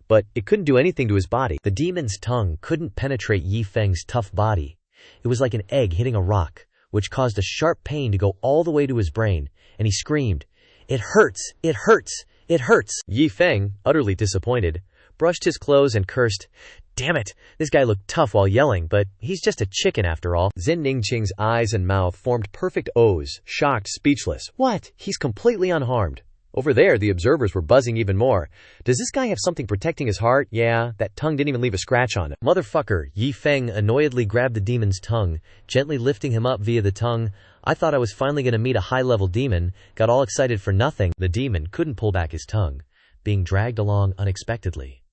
But it couldn't do anything to his body. The demon's tongue couldn't penetrate Yi Feng's tough body. It was like an egg hitting a rock, which caused a sharp pain to go all the way to his brain, and he screamed, "It hurts! It hurts! It hurts!" Yi Feng, utterly disappointed, brushed his clothes and cursed, "Damn it! This guy looked tough while yelling, but he's just a chicken after all." Qing's eyes and mouth formed perfect O's, shocked, speechless. What? He's completely unharmed. Over there, the observers were buzzing even more. Does this guy have something protecting his heart? Yeah, that tongue didn't even leave a scratch on it. "Motherfucker," Yi Feng annoyedly grabbed the demon's tongue, gently lifting him up via the tongue. "I thought I was finally going to meet a high-level demon, got all excited for nothing." The demon couldn't pull back his tongue, being dragged along unexpectedly.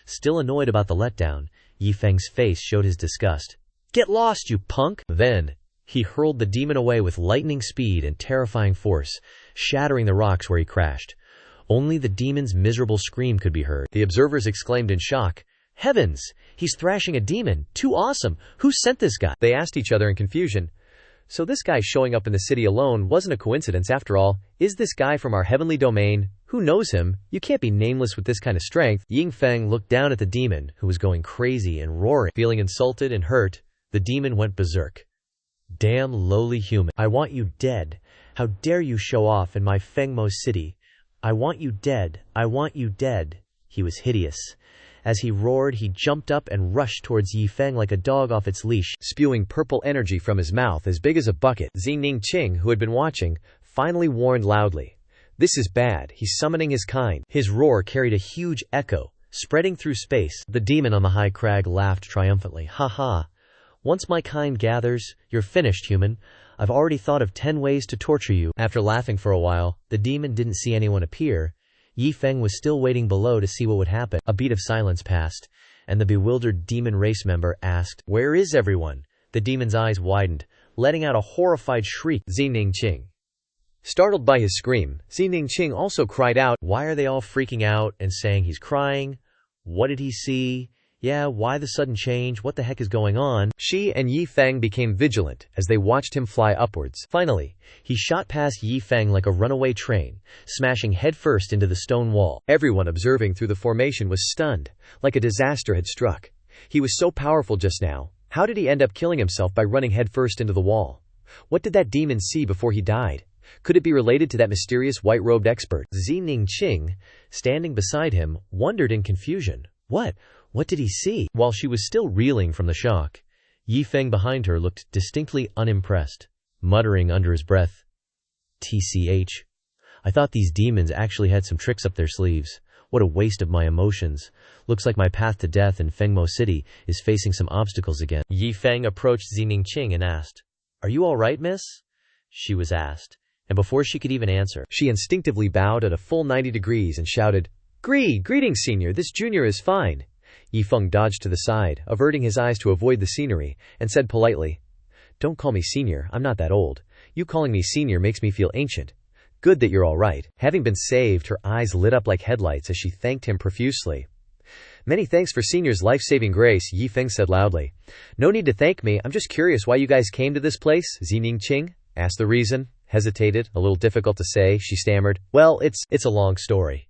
Still annoyed about the letdown, Yi Feng's face showed his disgust. "Get lost, you punk!" Then, he hurled the demon away with lightning speed and terrifying force, shattering the rocks where he crashed. Only the demon's miserable scream could be heard. The observers exclaimed in shock, "Heavens! He's thrashing a demon! Too awesome! Who sent this guy?" They asked each other in confusion. So this guy showing up in the city alone wasn't a coincidence after all. Is this guy from our heavenly domain? Who knows him? You can't be nameless with this kind of strength. Yi Feng looked down at the demon, who was going crazy and roaring. Feeling insulted and hurt, the demon went berserk. "Damn lowly human. I want you dead. How dare you show off in my Fengmo city? I want you dead. I want you dead." He was hideous. As he roared, he jumped up and rushed towards Yi Feng like a dog off its leash, spewing purple energy from his mouth as big as a bucket. Qing, who had been watching, finally warned loudly. This is bad, he's summoning his kind. His roar carried a huge echo, spreading through space. The demon on the high crag laughed triumphantly. Ha ha. Once my kind gathers, you're finished, human. I've already thought of 10 ways to torture you. After laughing for a while, the demon didn't see anyone appear. Yi Feng was still waiting below to see what would happen. A beat of silence passed, and the bewildered demon race member asked, "Where is everyone?" The demon's eyes widened, letting out a horrified shriek. Zi Ningqing. Startled by his scream, Zi Ningqing also cried out. Why are they all freaking out and saying he's crying? What did he see? Yeah, why the sudden change? What the heck is going on? She and Yi Feng became vigilant as they watched him fly upwards. Finally, he shot past Yi Feng like a runaway train, smashing headfirst into the stone wall. Everyone observing through the formation was stunned, like a disaster had struck. He was so powerful just now. How did he end up killing himself by running headfirst into the wall? What did that demon see before he died? Could it be related to that mysterious white-robed expert? Zi Ningqing, standing beside him, wondered in confusion. What did he see? While she was still reeling from the shock, Yi Feng behind her looked distinctly unimpressed, muttering under his breath, "TCH. I thought these demons actually had some tricks up their sleeves. What a waste of my emotions. Looks like my path to death in Fengmo City is facing some obstacles again." Yi Feng approached Zi Ningqing and asked, "Are you all right, miss?" She was asked, and before she could even answer, she instinctively bowed at a full 90 degrees and shouted, Greetings, senior, this junior is fine." Yi Feng dodged to the side, averting his eyes to avoid the scenery, and said politely, "Don't call me senior, I'm not that old. You calling me senior makes me feel ancient. Good that you're all right." Having been saved, her eyes lit up like headlights as she thanked him profusely. "Many thanks for senior's life-saving grace," Yi Feng said loudly. "No need to thank me, I'm just curious why you guys came to this place." Zi Ningqing asked the reason, hesitated, a little difficult to say, she stammered, "Well, it's a long story."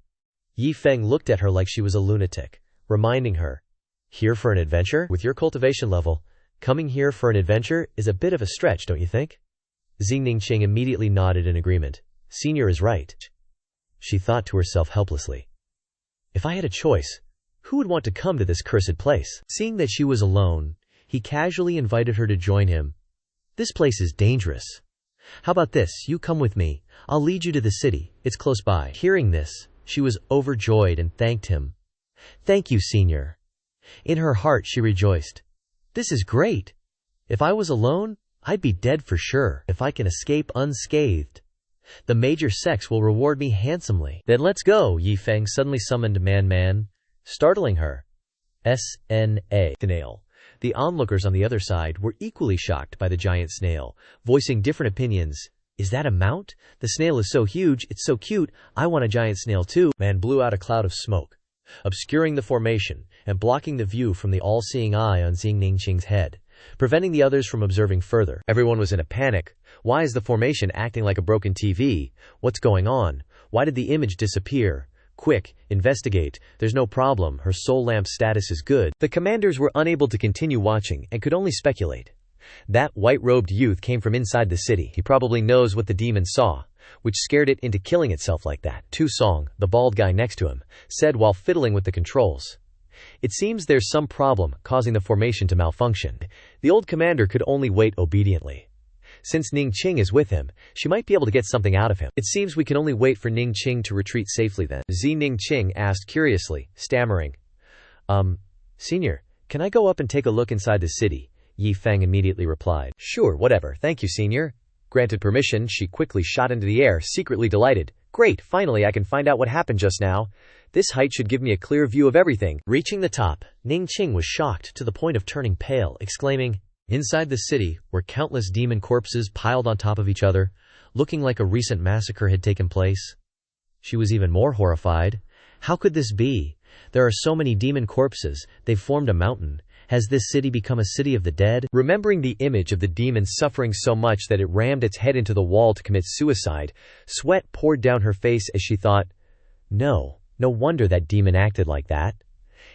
Yi Feng looked at her like she was a lunatic, reminding her, "Here for an adventure? With your cultivation level, coming here for an adventure is a bit of a stretch, don't you think?" Zi Ningqing immediately nodded in agreement. Senior is right. She thought to herself helplessly. If I had a choice, who would want to come to this cursed place? Seeing that she was alone, he casually invited her to join him. "This place is dangerous. How about this, you come with me. I'll lead you to the city, it's close by." Hearing this, she was overjoyed and thanked him. "Thank you, senior." In her heart she rejoiced. "This is great. If I was alone, I'd be dead for sure. If I can escape unscathed, the major sects will reward me handsomely." "Then let's go." Yi Feng suddenly summoned Man, startling her. Snail. The onlookers on the other side were equally shocked by the giant snail, voicing different opinions. "Is that a mount? The snail is so huge, it's so cute, I want a giant snail too." Man blew out a cloud of smoke, obscuring the formation and blocking the view from the all-seeing eye on Zi Ningqing's head, preventing the others from observing further. Everyone was in a panic. Why is the formation acting like a broken TV? What's going on? Why did the image disappear? Quick, investigate. There's no problem, her soul lamp status is good. The commanders were unable to continue watching and could only speculate. That white-robed youth came from inside the city. He probably knows what the demon saw, which scared it into killing itself like that. Tu Song, the bald guy next to him, said while fiddling with the controls. It seems there's some problem causing the formation to malfunction. The old commander could only wait obediently. Since Ningqing is with him, she might be able to get something out of him. It seems we can only wait for Ningqing to retreat safely then. Zi Ningqing asked curiously, stammering. Senior, can I go up and take a look inside the city? Yi Feng immediately replied. Sure, whatever, thank you, senior. Granted permission, she quickly shot into the air, secretly delighted. Great, finally I can find out what happened just now. This height should give me a clear view of everything. Reaching the top, Ningqing was shocked to the point of turning pale, exclaiming, inside the city were countless demon corpses piled on top of each other, looking like a recent massacre had taken place. She was even more horrified. How could this be? There are so many demon corpses, they've formed a mountain. Has this city become a city of the dead? Remembering the image of the demon suffering so much that it rammed its head into the wall to commit suicide, sweat poured down her face as she thought, no wonder that demon acted like that.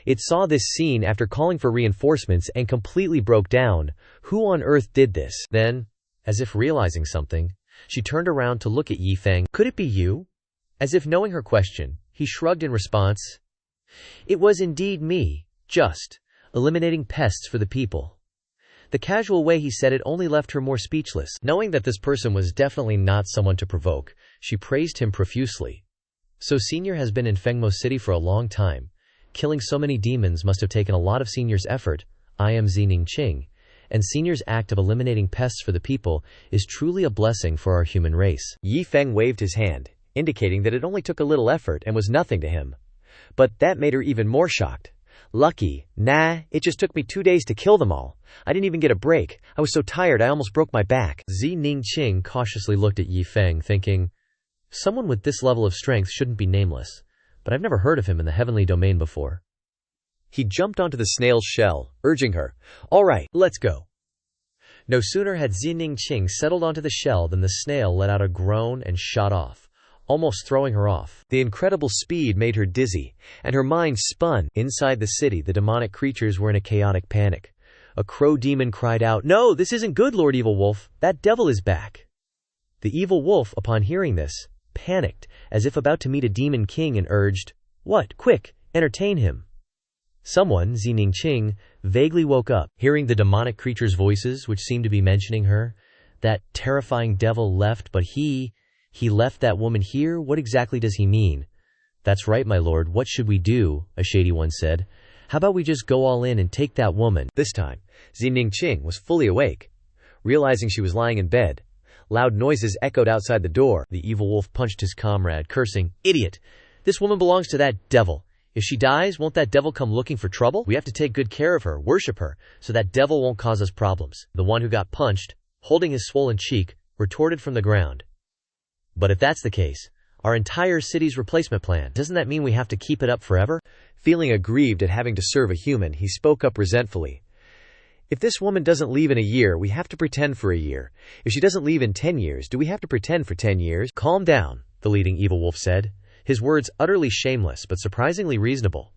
It saw this scene after calling for reinforcements and completely broke down. Who on earth did this? Then, as if realizing something, she turned around to look at Yi Feng. Could it be you? As if knowing her question, he shrugged in response. It was indeed me, just eliminating pests for the people. The casual way he said it only left her more speechless. Knowing that this person was definitely not someone to provoke, she praised him profusely. So Senior has been in Fengmo City for a long time. Killing so many demons must have taken a lot of Senior's effort. I am Zining Qing, and Senior's act of eliminating pests for the people is truly a blessing for our human race. Yi Feng waved his hand, indicating that it only took a little effort and was nothing to him. But that made her even more shocked. Lucky? Nah, it just took me 2 days to kill them all. I didn't even get a break. I was so tired I almost broke my back. Zining Qing cautiously looked at Yi Feng, thinking, someone with this level of strength shouldn't be nameless, but I've never heard of him in the heavenly domain before. He jumped onto the snail's shell, urging her, "All right, let's go." No sooner had Zining Qing settled onto the shell than the snail let out a groan and shot off, almost throwing her off. The incredible speed made her dizzy, and her mind spun. Inside the city, the demonic creatures were in a chaotic panic. A crow demon cried out, "No, this isn't good, Lord Evil Wolf. That devil is back." The evil wolf, upon hearing this, panicked, as if about to meet a demon king, and urged, "What? Quick, entertain him." Someone, Zining Qing, vaguely woke up, hearing the demonic creature's voices, which seemed to be mentioning her. That terrifying devil left, but he left that woman here? What exactly does he mean? That's right, my lord, what should we do? A shady one said. How about we just go all in and take that woman? This time, Zining Qing was fully awake. Realizing she was lying in bed, loud noises echoed outside the door. The evil wolf punched his comrade, cursing, "Idiot! This woman belongs to that devil. If she dies, won't that devil come looking for trouble? We have to take good care of her, worship her, so that devil won't cause us problems." The one who got punched, holding his swollen cheek, retorted from the ground, "But if that's the case, our entire city's replacement plan, doesn't that mean we have to keep it up forever?" Feeling aggrieved at having to serve a human, he spoke up resentfully. "If this woman doesn't leave in a year, we have to pretend for a year. If she doesn't leave in 10 years, do we have to pretend for 10 years? Calm down," the leading evil wolf said, his words utterly shameless but surprisingly reasonable.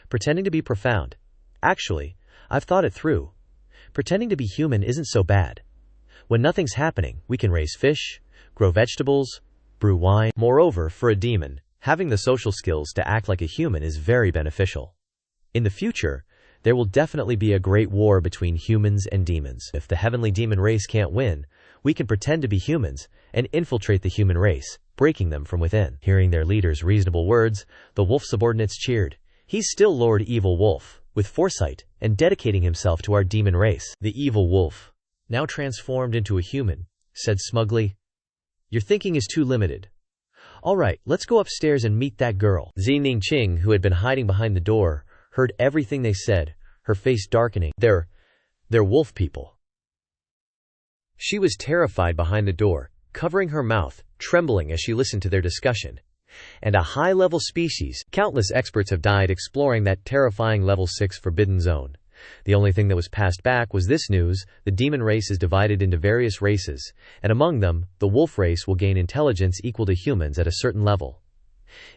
Pretending to be profound. Actually, I've thought it through. Pretending to be human isn't so bad. When nothing's happening, we can raise fish, grow vegetables, brew wine. Moreover, for a demon, having the social skills to act like a human is very beneficial. In the future, there will definitely be a great war between humans and demons. If the heavenly demon race can't win, we can pretend to be humans and infiltrate the human race, breaking them from within. Hearing their leader's reasonable words, the wolf subordinates cheered. He's still Lord Evil Wolf, with foresight, and dedicating himself to our demon race. The evil wolf, now transformed into a human, said smugly, "Your thinking is too limited. All right, let's go upstairs and meet that girl." Zining Qing, who had been hiding behind the door, heard everything they said, her face darkening. They're wolf people. She was terrified behind the door, covering her mouth, trembling as she listened to their discussion. And a high-level species. Countless experts have died exploring that terrifying level 6 forbidden zone. The only thing that was passed back was this news: the demon race is divided into various races, and among them, the wolf race will gain intelligence equal to humans at a certain level.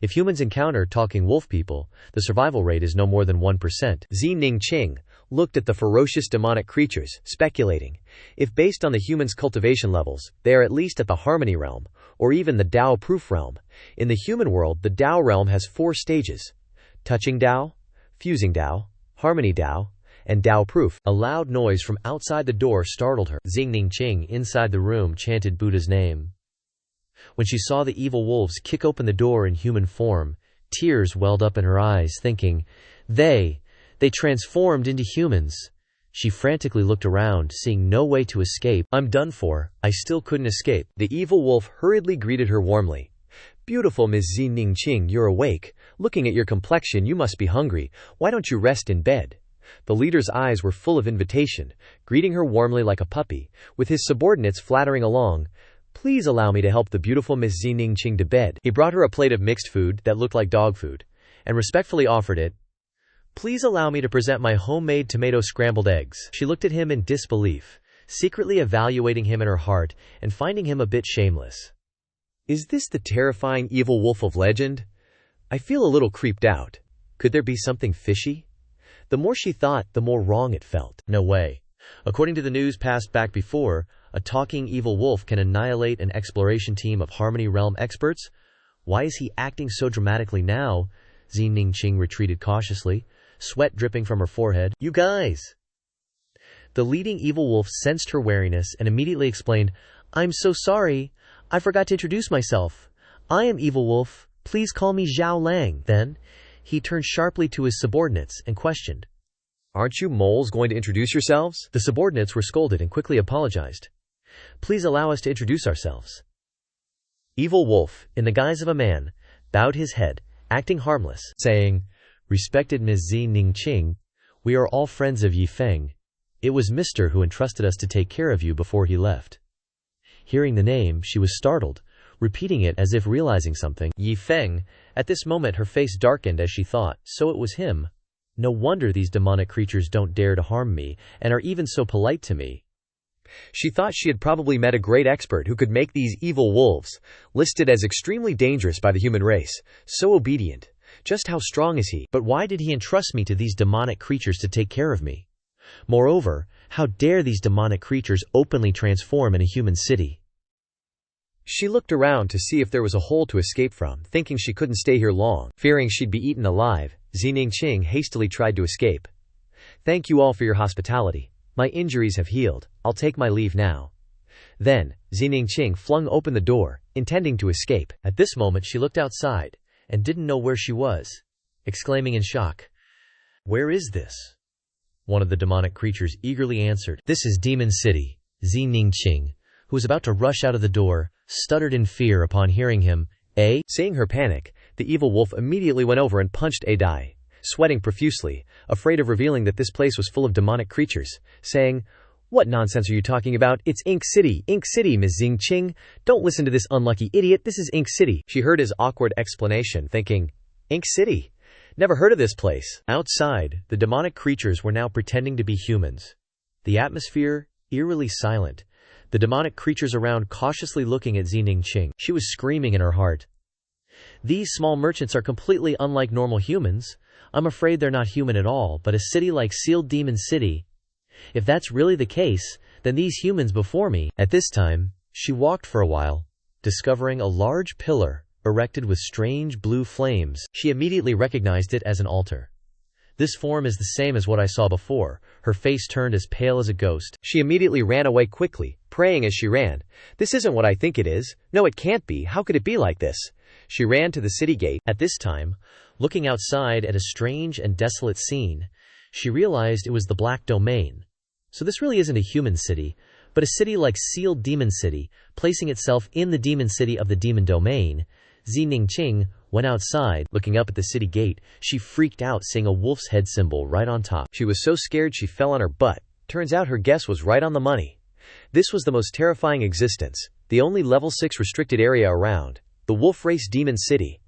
If humans encounter talking wolf people, the survival rate is no more than 1%. Zining Qing looked at the ferocious demonic creatures, speculating, if based on the humans' cultivation levels, they are at least at the harmony realm, or even the Tao-proof realm. In the human world, the Tao realm has 4 stages: touching Tao, fusing Tao, harmony Tao, and Tao-proof. A loud noise from outside the door startled her. Zining Qing, inside the room, chanted Buddha's name. When she saw the evil wolves kick open the door in human form, tears welled up in her eyes, thinking, They transformed into humans. She frantically looked around, seeing no way to escape. "I'm done for. I still couldn't escape." The evil wolf hurriedly greeted her warmly. "Beautiful Ms. Zining Qing, you're awake. Looking at your complexion, you must be hungry. Why don't you rest in bed?" The leader's eyes were full of invitation, greeting her warmly like a puppy, with his subordinates flattering along. "Please allow me to help the beautiful Miss Zining Qing to bed." He brought her a plate of mixed food that looked like dog food, and respectfully offered it. "Please allow me to present my homemade tomato scrambled eggs." She looked at him in disbelief, secretly evaluating him in her heart and finding him a bit shameless. Is this the terrifying evil wolf of legend? I feel a little creeped out. Could there be something fishy? The more she thought, the more wrong it felt. No way. According to the news passed back before, a talking evil wolf can annihilate an exploration team of Harmony Realm experts. Why is he acting so dramatically now? Zining Qing retreated cautiously, sweat dripping from her forehead. "You guys!" The leading evil wolf sensed her wariness and immediately explained, "I'm so sorry. I forgot to introduce myself. I am Evil Wolf. Please call me Zhao Lang." Then, he turned sharply to his subordinates and questioned, "Aren't you moles going to introduce yourselves?" The subordinates were scolded and quickly apologized. "Please allow us to introduce ourselves." Evil Wolf, in the guise of a man, bowed his head, acting harmless, saying, "Respected Ms. Zi Ningqing, we are all friends of Yi Feng. It was Mr. who entrusted us to take care of you before he left." Hearing the name, she was startled, repeating it as if realizing something. Yi Feng. At this moment her face darkened as she thought, so it was him. No wonder these demonic creatures don't dare to harm me, and are even so polite to me. She thought she had probably met a great expert who could make these evil wolves, listed as extremely dangerous by the human race, so obedient. Just how strong is he? But why did he entrust me to these demonic creatures to take care of me? Moreover, how dare these demonic creatures openly transform in a human city? She looked around to see if there was a hole to escape from, thinking she couldn't stay here long. Fearing she'd be eaten alive, Zi Ningqing hastily tried to escape. "Thank you all for your hospitality. My injuries have healed. I'll take my leave now." Then, Zi Ningqing flung open the door, intending to escape. At this moment she looked outside, and didn't know where she was, exclaiming in shock, "Where is this?" One of the demonic creatures eagerly answered, "This is Demon City." Zi Ningqing, who was about to rush out of the door, stuttered in fear upon hearing him. Seeing her panic, the evil wolf immediately went over and punched Dai, sweating profusely, afraid of revealing that this place was full of demonic creatures, saying, "What nonsense are you talking about? It's Ink City, Ms. Ningqing. Don't listen to this unlucky idiot, this is Ink City." She heard his awkward explanation, thinking, Ink City? Never heard of this place. Outside, the demonic creatures were now pretending to be humans. The atmosphere, eerily silent. The demonic creatures around cautiously looking at Zi Ningqing. She was screaming in her heart. "These small merchants are completely unlike normal humans. I'm afraid they're not human at all, but a city like Sealed Demon City. If that's really the case, then these humans before me..." At this time, she walked for a while, discovering a large pillar, erected with strange blue flames. She immediately recognized it as an altar. "This form is the same as what I saw before." Her face turned as pale as a ghost. She immediately ran away quickly, praying as she ran, "This isn't what I think it is. No, it can't be. How could it be like this?" She ran to the city gate. At this time, looking outside at a strange and desolate scene, she realized it was the Black Domain. So this really isn't a human city, but a city like Sealed Demon City, placing itself in the demon city of the Demon Domain. Zi Ningqing went outside. Looking up at the city gate, she freaked out seeing a wolf's head symbol right on top. She was so scared she fell on her butt. Turns out her guess was right on the money. This was the most terrifying existence, the only level 6 restricted area around, the wolf race Demon City.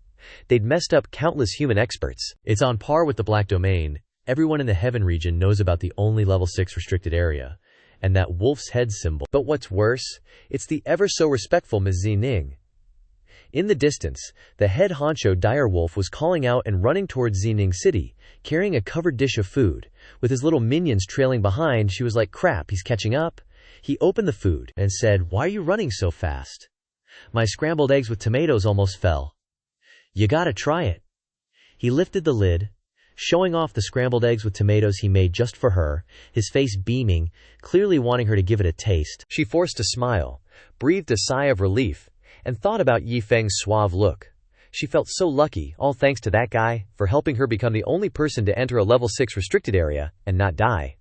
They'd messed up countless human experts. It's on par with the Black Domain. Everyone in the Heaven region knows about the only level 6 restricted area, and that wolf's head symbol. But what's worse, it's the ever so respectful Ms. Zi Ning. In the distance, the head honcho dire wolf was calling out and running towards Xining City, carrying a covered dish of food. With his little minions trailing behind, she was like, "Crap, he's catching up." He opened the food and said, "Why are you running so fast? My scrambled eggs with tomatoes almost fell. You gotta try it." He lifted the lid, showing off the scrambled eggs with tomatoes he made just for her, his face beaming, clearly wanting her to give it a taste. She forced a smile, breathed a sigh of relief, and thought about Yi Feng's suave look. She felt so lucky, all thanks to that guy, for helping her become the only person to enter a level 6 restricted area and not die.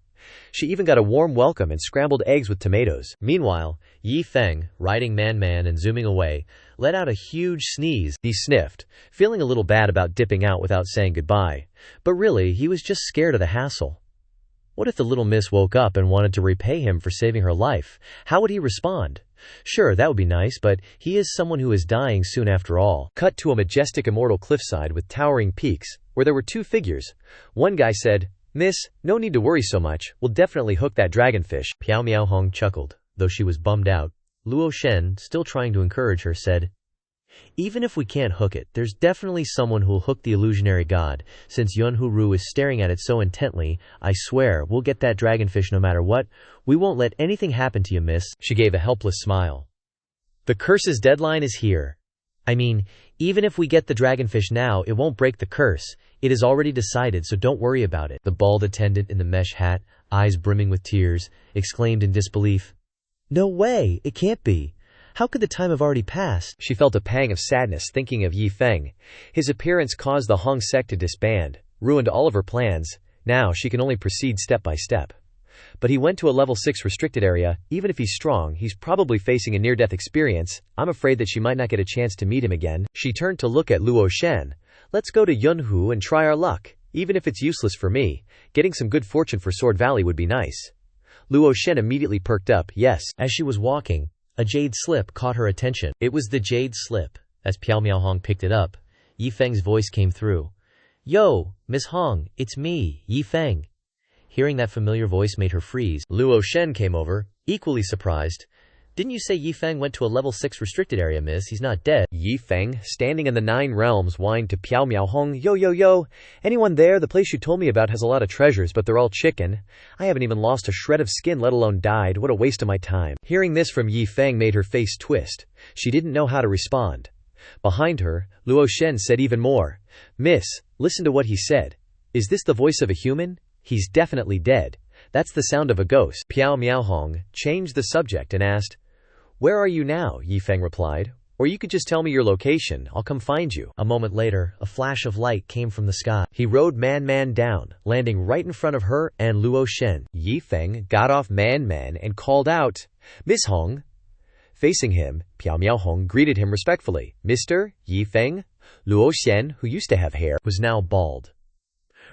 She even got a warm welcome and scrambled eggs with tomatoes. Meanwhile, Yi Feng, riding Man and zooming away, let out a huge sneeze. He sniffed, feeling a little bad about dipping out without saying goodbye. But really, he was just scared of the hassle. What if the little miss woke up and wanted to repay him for saving her life? How would he respond? Sure, that would be nice, but he is someone who is dying soon after all. Cut to a majestic immortal cliffside with towering peaks, where there were two figures. One guy said, "Miss, no need to worry so much, we'll definitely hook that dragonfish." Piao Miao Hong chuckled, though she was bummed out. Luo Shen, still trying to encourage her, said, "Even if we can't hook it, there's definitely someone who'll hook the illusionary god. Since Yunhu Ru is staring at it so intently, I swear we'll get that dragonfish no matter what. We won't let anything happen to you, miss." She gave a helpless smile. "The curse's deadline is here. I mean, even if we get the dragonfish now, it won't break the curse. It is already decided, so don't worry about it. The bald attendant in the mesh hat, eyes brimming with tears, exclaimed in disbelief. No way, it can't be. How could the time have already passed? She felt a pang of sadness thinking of Yi Feng. His appearance caused the Hong sect to disband, ruined all of her plans. Now she can only proceed step by step. But he went to a level 6 restricted area. Even if he's strong, he's probably facing a near-death experience. I'm afraid that she might not get a chance to meet him again. She turned to look at Luo Shen. Let's go to Yunhu and try our luck. Even if it's useless for me, getting some good fortune for Sword Valley would be nice. Luo Shen immediately perked up. Yes. As she was walking, a jade slip caught her attention. It was the jade slip. As Piao Miao Hong picked it up, Yi Feng's voice came through. Yo, Miss Hong, it's me, Yi Feng. Hearing that familiar voice made her freeze. Luo Shen came over, equally surprised. Didn't you say Yi Feng went to a level 6 restricted area, miss? He's not dead. Yi Feng, standing in the 9 realms, whined to Piao Miao Hong. Yo. Anyone there? The place you told me about has a lot of treasures, but they're all chicken. I haven't even lost a shred of skin, let alone died. What a waste of my time. Hearing this from Yi Feng made her face twist. She didn't know how to respond. Behind her, Luo Shen said even more. Miss, listen to what he said. Is this the voice of a human? He's definitely dead. That's the sound of a ghost. Piao Miao Hong changed the subject and asked, Where are you now? Yi Feng replied. Or you could just tell me your location. I'll come find you. A moment later, a flash of light came from the sky. He rode Man down, landing right in front of her and Luo Shen. Yi Feng got off Man and called out, Miss Hong. Facing him, Piao Miao Hong greeted him respectfully. Mr. Yi Feng. Luo Shen, who used to have hair, was now bald.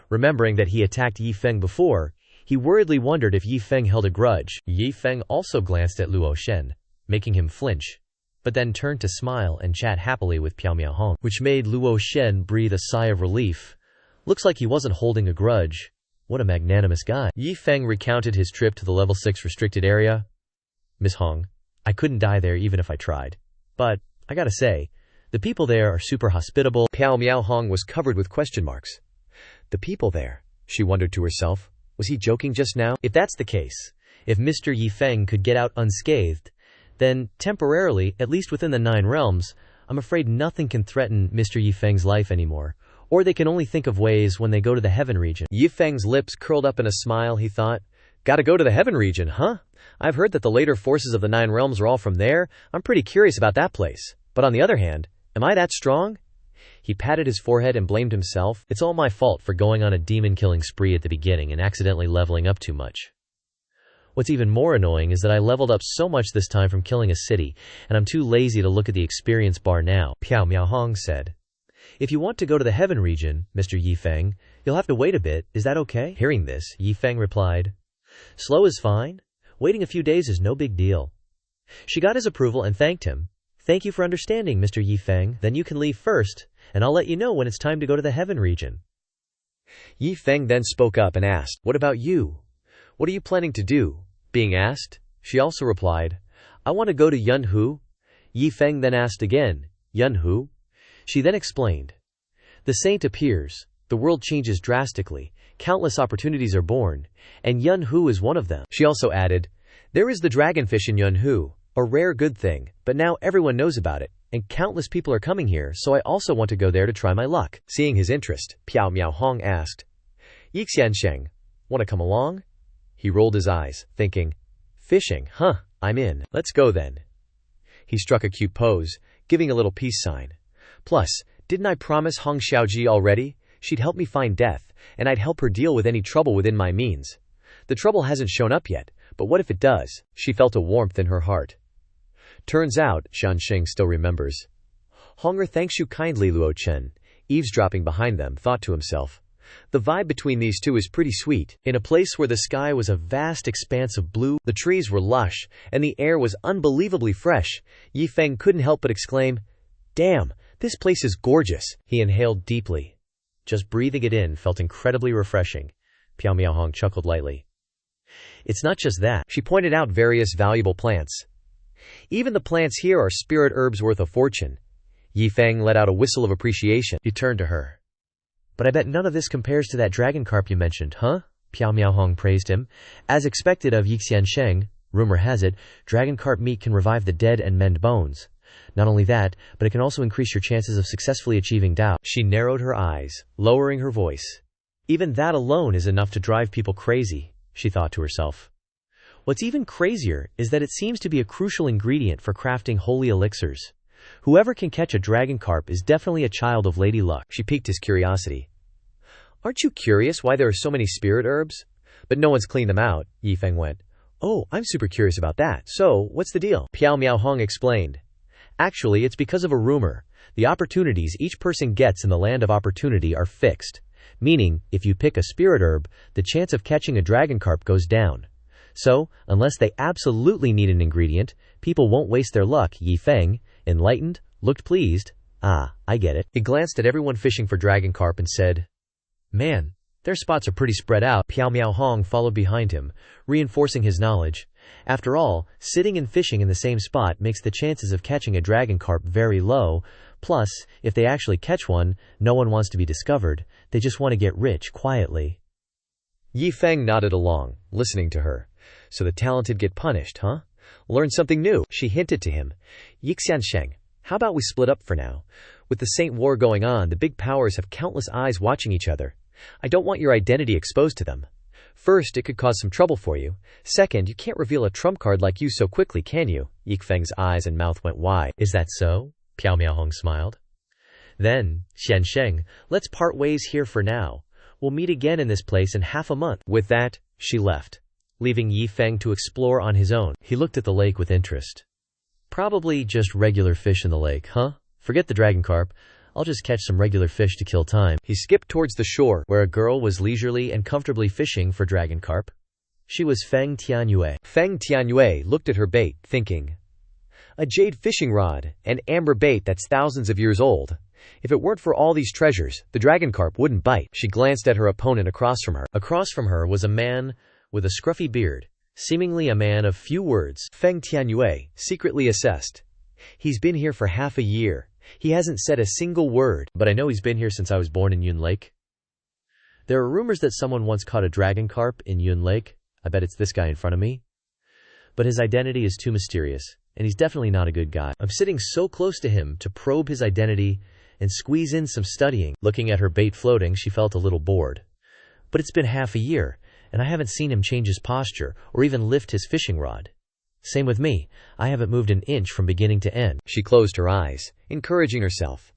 Remembering that he attacked Yi Feng before, he worriedly wondered if Yi Feng held a grudge. Yi Feng also glanced at Luo Shen, making him flinch, but then turned to smile and chat happily with Piao Miao Hong, which made Luo Shen breathe a sigh of relief. Looks like he wasn't holding a grudge. What a magnanimous guy. Yi Feng recounted his trip to the level 6 restricted area. Miss Hong, I couldn't die there even if I tried. But, I gotta say, the people there are super hospitable. Piao Miao Hong was covered with question marks. The people there, she wondered to herself. Was he joking just now? If that's the case, if Mr. Yi Feng could get out unscathed, then temporarily, at least within the 9 realms, I'm afraid nothing can threaten Mr. Yi Feng's life anymore. Or they can only think of ways when they go to the heaven region. Yi Feng's lips curled up in a smile. He thought, Gotta go to the heaven region, huh? I've heard that the later forces of the 9 realms are all from there. I'm pretty curious about that place. But on the other hand, am I that strong? He patted his forehead and blamed himself. It's all my fault for going on a demon-killing spree at the beginning and accidentally leveling up too much. What's even more annoying is that I leveled up so much this time from killing a city, and I'm too lazy to look at the experience bar now, Piao Miao Hong said. If you want to go to the heaven region, Mr. Yi Feng, you'll have to wait a bit. Is that okay? Hearing this, Yi Feng replied, Slow is fine. Waiting a few days is no big deal. She got his approval and thanked him. Thank you for understanding, Mr. Yi Feng. Then you can leave first, and I'll let you know when it's time to go to the heaven region. Yi Feng then spoke up and asked, What about you? What are you planning to do? Being asked, she also replied, I want to go to Yunhu. Yi Feng then asked again, Yunhu? She then explained, The saint appears, the world changes drastically, countless opportunities are born, and Yunhu is one of them. She also added, There is the dragonfish in Yunhu, a rare good thing, but now everyone knows about it, and countless people are coming here, so I also want to go there to try my luck. Seeing his interest, Piao Miao Hong asked, Qingshan, want to come along? He rolled his eyes, thinking, Fishing, huh, I'm in. Let's go then. He struck a cute pose, giving a little peace sign. Plus, didn't I promise Hong Xiaoji already? She'd help me find death, and I'd help her deal with any trouble within my means. The trouble hasn't shown up yet, but what if it does? She felt a warmth in her heart. Turns out, Shanxing still remembers. Honger thanks you kindly, Luo Chen, eavesdropping behind them, thought to himself. The vibe between these two is pretty sweet. In a place where the sky was a vast expanse of blue, the trees were lush, and the air was unbelievably fresh, Yi Feng couldn't help but exclaim, Damn, this place is gorgeous. He inhaled deeply. Just breathing it in felt incredibly refreshing. Piao Miao Hong chuckled lightly. It's not just that. She pointed out various valuable plants. Even the plants here are spirit herbs worth a fortune. Yi Feng let out a whistle of appreciation. He turned to her. But I bet none of this compares to that dragon carp you mentioned, huh? Piao Miao Hong praised him. As expected of Qingshan, rumor has it, dragon carp meat can revive the dead and mend bones. Not only that, but it can also increase your chances of successfully achieving Dao. She narrowed her eyes, lowering her voice. Even that alone is enough to drive people crazy, she thought to herself. What's even crazier is that it seems to be a crucial ingredient for crafting holy elixirs. Whoever can catch a dragon carp is definitely a child of Lady Luck. She piqued his curiosity. Aren't you curious why there are so many spirit herbs? But no one's cleaned them out, Yi Feng went. Oh, I'm super curious about that. So, what's the deal? Piao Miao Hong explained. Actually, it's because of a rumor. The opportunities each person gets in the land of opportunity are fixed. Meaning, if you pick a spirit herb, the chance of catching a dragon carp goes down. So, unless they absolutely need an ingredient, people won't waste their luck. Yi Feng, enlightened, looked pleased. Ah, I get it. He glanced at everyone fishing for dragon carp and said, Man, their spots are pretty spread out. Piao Miao Hong followed behind him, reinforcing his knowledge. After all, sitting and fishing in the same spot makes the chances of catching a dragon carp very low. Plus, if they actually catch one, no one wants to be discovered. They just want to get rich quietly. Yi Feng nodded along, listening to her. So the talented get punished, huh? Learn something new, she hinted to him. Qingshan, how about we split up for now? With the Saint War going on, the big powers have countless eyes watching each other. I don't want your identity exposed to them. First, it could cause some trouble for you. Second, you can't reveal a trump card like you so quickly, can you? Yi Feng's eyes and mouth went wide. Is that so? Piao Miao Hong smiled. Then, Xiansheng, let's part ways here for now. We'll meet again in this place in half a month. With that, she left, leaving Yi Feng to explore on his own. He looked at the lake with interest. Probably just regular fish in the lake, huh? Forget the dragon carp. I'll just catch some regular fish to kill time. He skipped towards the shore, where a girl was leisurely and comfortably fishing for dragon carp. She was Feng Tianyue. Feng Tianyue looked at her bait, thinking, a jade fishing rod, an amber bait that's thousands of years old. If it weren't for all these treasures, the dragon carp wouldn't bite. She glanced at her opponent across from her. Across from her was a man with a scruffy beard, seemingly a man of few words. Feng Tianyue secretly assessed. He's been here for half a year. He hasn't said a single word, but I know he's been here since I was born in Yun Lake. There are rumors that someone once caught a dragon carp in Yun Lake. I bet it's this guy in front of me. But his identity is too mysterious, and he's definitely not a good guy. I'm sitting so close to him to probe his identity and squeeze in some studying. Looking at her bait floating, she felt a little bored. But it's been half a year, and I haven't seen him change his posture or even lift his fishing rod. Same with me. I haven't moved an inch from beginning to end. She closed her eyes, encouraging herself.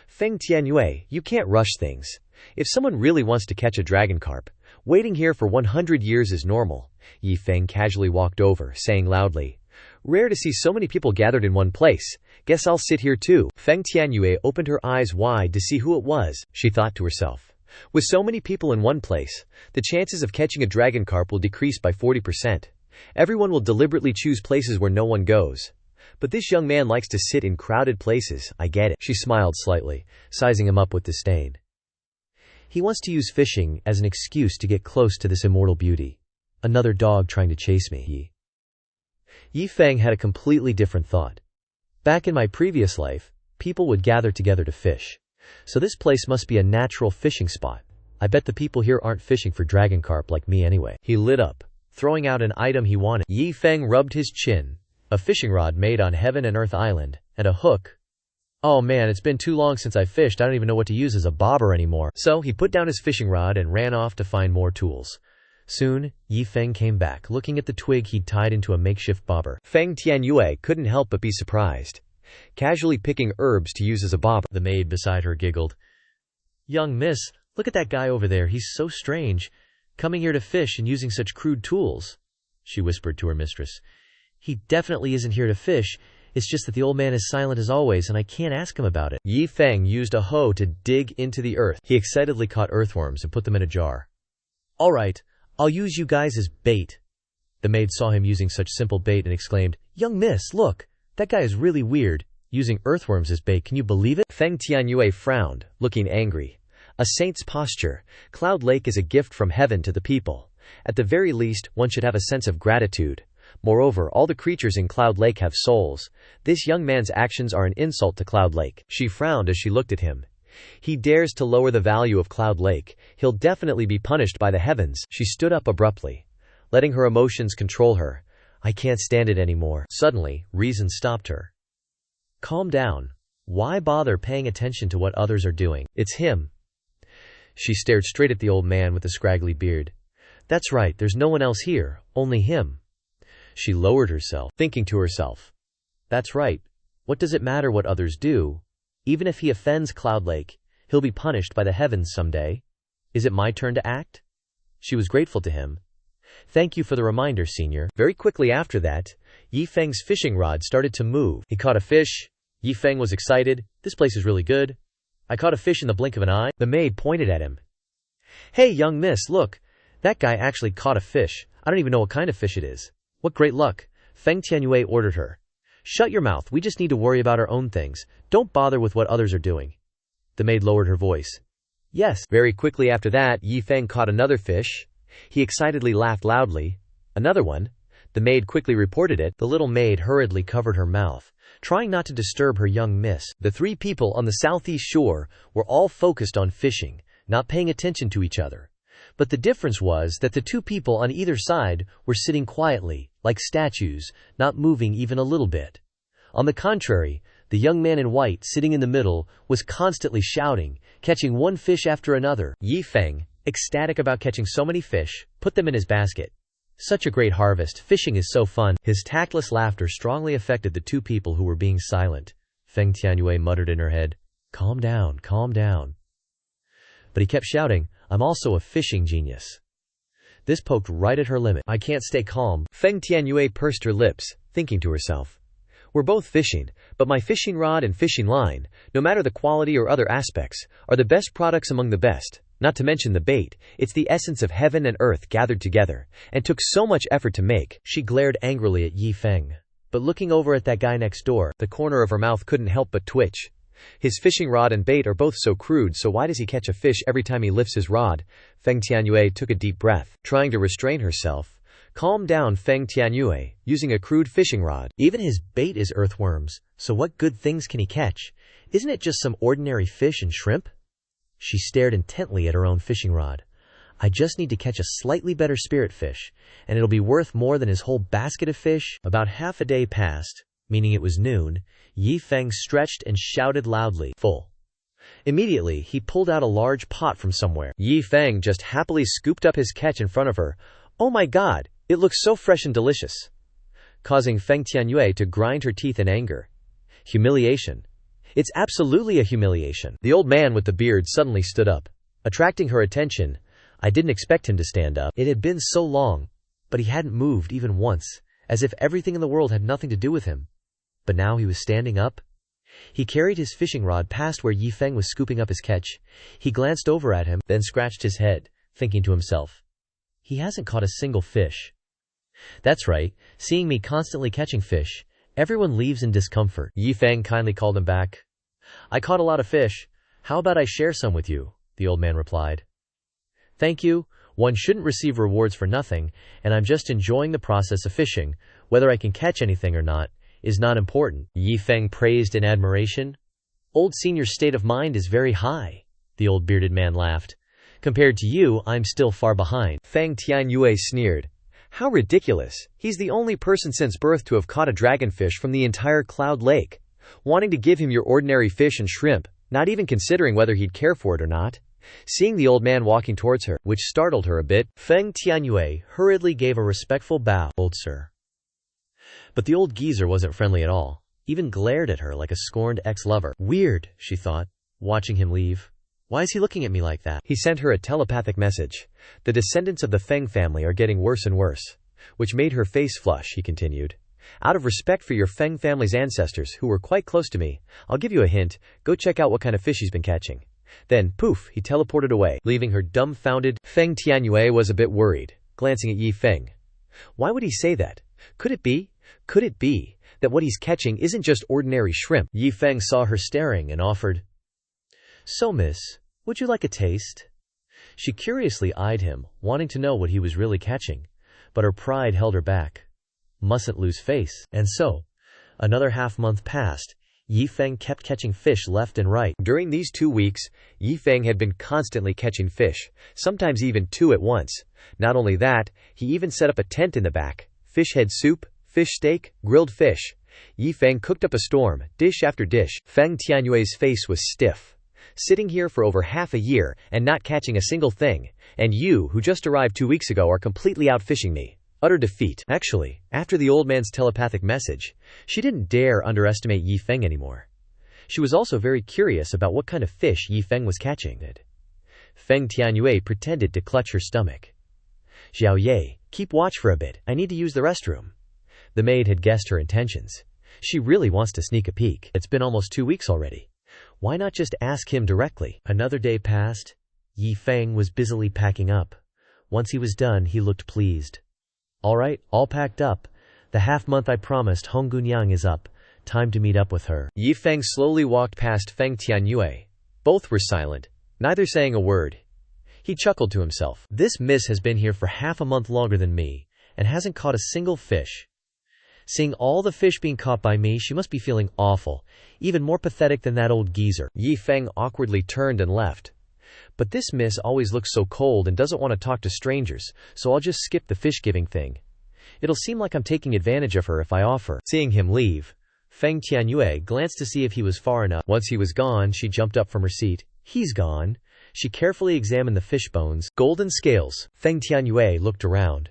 Feng Tianyue, you can't rush things. If someone really wants to catch a dragon carp, waiting here for 100 years is normal. Yi Feng casually walked over, saying loudly, Rare to see so many people gathered in one place. Guess I'll sit here too. Feng Tianyue opened her eyes wide to see who it was, she thought to herself. With so many people in one place, the chances of catching a dragon carp will decrease by 40%. Everyone will deliberately choose places where no one goes. But this young man likes to sit in crowded places, I get it. She smiled slightly, sizing him up with disdain. He wants to use fishing as an excuse to get close to this immortal beauty. Another dog trying to chase me. Yi Feng had a completely different thought. Back in my previous life, people would gather together to fish. So this place must be a natural fishing spot. I bet the people here aren't fishing for dragon carp like me anyway. He lit up, throwing out an item he wanted. Yi Feng rubbed his chin. A fishing rod made on Heaven and Earth Island, and a hook. Oh man, it's been too long since I fished, I don't even know what to use as a bobber anymore. So he put down his fishing rod and ran off to find more tools. Soon, Yi Feng came back, looking at the twig he'd tied into a makeshift bobber. Feng Tianyue couldn't help but be surprised. Casually picking herbs to use as a bobber. The maid beside her giggled. Young miss, look at that guy over there, he's so strange. Coming here to fish and using such crude tools, she whispered to her mistress. He definitely isn't here to fish. It's just that the old man is silent as always, and I can't ask him about it. Yi Feng used a hoe to dig into the earth. He excitedly caught earthworms and put them in a jar. All right, I'll use you guys as bait. The maid saw him using such simple bait and exclaimed, Young miss, look, that guy is really weird. Using earthworms as bait, can you believe it? Feng Tianyue frowned, looking angry. A saint's posture. Cloud Lake is a gift from heaven to the people. At the very least, one should have a sense of gratitude. Moreover, all the creatures in Cloud Lake have souls. This young man's actions are an insult to Cloud Lake. She frowned as she looked at him. He dares to lower the value of Cloud Lake. He'll definitely be punished by the heavens. She stood up abruptly, letting her emotions control her. I can't stand it anymore. Suddenly, reason stopped her. Calm down. Why bother paying attention to what others are doing? It's him. She stared straight at the old man with the scraggly beard. That's right, there's no one else here, only him. She lowered herself, thinking to herself. That's right. What does it matter what others do? Even if he offends Cloud Lake, he'll be punished by the heavens someday. Is it my turn to act? She was grateful to him. Thank you for the reminder, Senior. Very quickly after that, Yi Feng's fishing rod started to move. He caught a fish. Yi Feng was excited. This place is really good. I caught a fish in the blink of an eye. The maid pointed at him. Hey, young miss, look. That guy actually caught a fish. I don't even know what kind of fish it is. What great luck. Feng Tianyue ordered her. Shut your mouth. We just need to worry about our own things. Don't bother with what others are doing. The maid lowered her voice. Yes. Very quickly after that, Yi Feng caught another fish. He excitedly laughed loudly. Another one. The maid quickly reported it. The little maid hurriedly covered her mouth, trying not to disturb her young miss. The three people on the southeast shore were all focused on fishing, not paying attention to each other. But the difference was that the two people on either side were sitting quietly, like statues, not moving even a little bit. On the contrary, the young man in white sitting in the middle was constantly shouting, catching one fish after another. Yi Feng, ecstatic about catching so many fish, put them in his basket. Such a great harvest, fishing is so fun. His tactless laughter strongly affected the two people who were being silent. Feng Tianyue muttered in her head, calm down, calm down. But he kept shouting, I'm also a fishing genius. This poked right at her limit. I can't stay calm. Feng Tianyue pursed her lips, thinking to herself. We're both fishing, but my fishing rod and fishing line, no matter the quality or other aspects, are the best products among the best. Not to mention the bait, it's the essence of heaven and earth gathered together, and took so much effort to make. She glared angrily at Yi Feng. But looking over at that guy next door, the corner of her mouth couldn't help but twitch. His fishing rod and bait are both so crude, so why does he catch a fish every time he lifts his rod? Feng Tianyue took a deep breath, trying to restrain herself. Calm down, Feng Tianyue, using a crude fishing rod. Even his bait is earthworms, so what good things can he catch? Isn't it just some ordinary fish and shrimp? She stared intently at her own fishing rod. I just need to catch a slightly better spirit fish, and it'll be worth more than his whole basket of fish. About half a day passed, meaning it was noon. Yi Feng stretched and shouted loudly, full. Immediately, he pulled out a large pot from somewhere. Yi Feng just happily scooped up his catch in front of her. Oh my god, it looks so fresh and delicious. Causing Feng Tianyue to grind her teeth in anger. Humiliation. It's absolutely a humiliation. The old man with the beard suddenly stood up, attracting her attention. I didn't expect him to stand up. It had been so long, but he hadn't moved even once, as if everything in the world had nothing to do with him. But now he was standing up. He carried his fishing rod past where Yi Feng was scooping up his catch. He glanced over at him, then scratched his head, thinking to himself, he hasn't caught a single fish. That's right, seeing me constantly catching fish, everyone leaves in discomfort. Yi Feng kindly called him back. I caught a lot of fish. How about I share some with you? The old man replied. Thank you. One shouldn't receive rewards for nothing, and I'm just enjoying the process of fishing. Whether I can catch anything or not is not important. Yi Feng praised in admiration. Old Senior's state of mind is very high. The old bearded man laughed. Compared to you, I'm still far behind. Feng Tianyue sneered. How ridiculous. He's the only person since birth to have caught a dragonfish from the entire Cloud Lake. Wanting to give him your ordinary fish and shrimp, not even considering whether he'd care for it or not. Seeing the old man walking towards her, which startled her a bit, Feng Tianyue hurriedly gave a respectful bow. Old sir. But the old geezer wasn't friendly at all, even glared at her like a scorned ex-lover. Weird, she thought, watching him leave. Why is he looking at me like that? He sent her a telepathic message. The descendants of the Feng family are getting worse and worse. Which made her face flush, he continued. Out of respect for your Feng family's ancestors, who were quite close to me, I'll give you a hint. Go check out what kind of fish he's been catching. Then, poof, he teleported away, leaving her dumbfounded. Feng Tianyue was a bit worried, glancing at Yi Feng. Why would he say that? Could it be that what he's catching isn't just ordinary shrimp? Yi Feng saw her staring and offered, So miss, would you like a taste? She curiously eyed him, wanting to know what he was really catching, but her pride held her back. Mustn't lose face. And so, another half-month passed. Yi Feng kept catching fish left and right. During these 2 weeks, Yi Feng had been constantly catching fish, sometimes even 2 at once. Not only that, he even set up a tent in the back. Fish head soup, fish steak, grilled fish. Yi Feng cooked up a storm, dish after dish. Feng Tianyue's face was stiff. Sitting here for over half a year and not catching a single thing, and you, who just arrived 2 weeks ago, are completely outfishing me. Utter defeat. Actually, after the old man's telepathic message, she didn't dare underestimate Yi Feng anymore. She was also very curious about what kind of fish Yi Feng was catching. Feng Tianyue pretended to clutch her stomach. Xiao Ye, keep watch for a bit, I need to use the restroom. The maid had guessed her intentions. She really wants to sneak a peek. It's been almost 2 weeks already. Why not just ask him directly? Another day passed. Yi Feng was busily packing up. Once he was done, he looked pleased. All right, all packed up. The half-month I promised Honggunyang is up. Time to meet up with her. Yi Feng slowly walked past Feng Tianyue. Both were silent, neither saying a word. He chuckled to himself. This miss has been here for half a month longer than me, and hasn't caught a single fish. Seeing all the fish being caught by me, she must be feeling awful, even more pathetic than that old geezer. Yi Feng awkwardly turned and left. But this miss always looks so cold and doesn't want to talk to strangers, so I'll just skip the fish-giving thing. It'll seem like I'm taking advantage of her if I offer. Seeing him leave, Feng Tianyue glanced to see if he was far enough. Once he was gone, she jumped up from her seat. He's gone. She carefully examined the fish bones. Golden scales. Feng Tianyue looked around.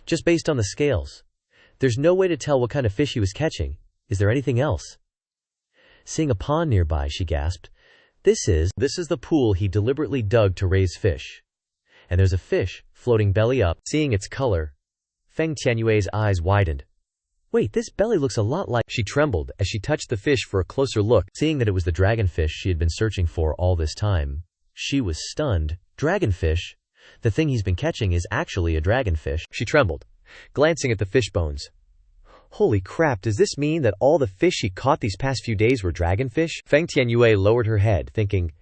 Just based on the scales. There's no way to tell what kind of fish he was catching. Is there anything else? Seeing a pond nearby, she gasped. This is the pool he deliberately dug to raise fish. And there's a fish, floating belly up. Seeing its color, Feng Tianyue's eyes widened. Wait, this belly looks a lot like... She trembled as she touched the fish for a closer look. Seeing that it was the dragonfish she had been searching for all this time, she was stunned. Dragonfish? The thing he's been catching is actually a dragonfish. She trembled, glancing at the fish bones. Holy crap, does this mean that all the fish she caught these past few days were dragonfish? Feng Tianyue lowered her head, thinking,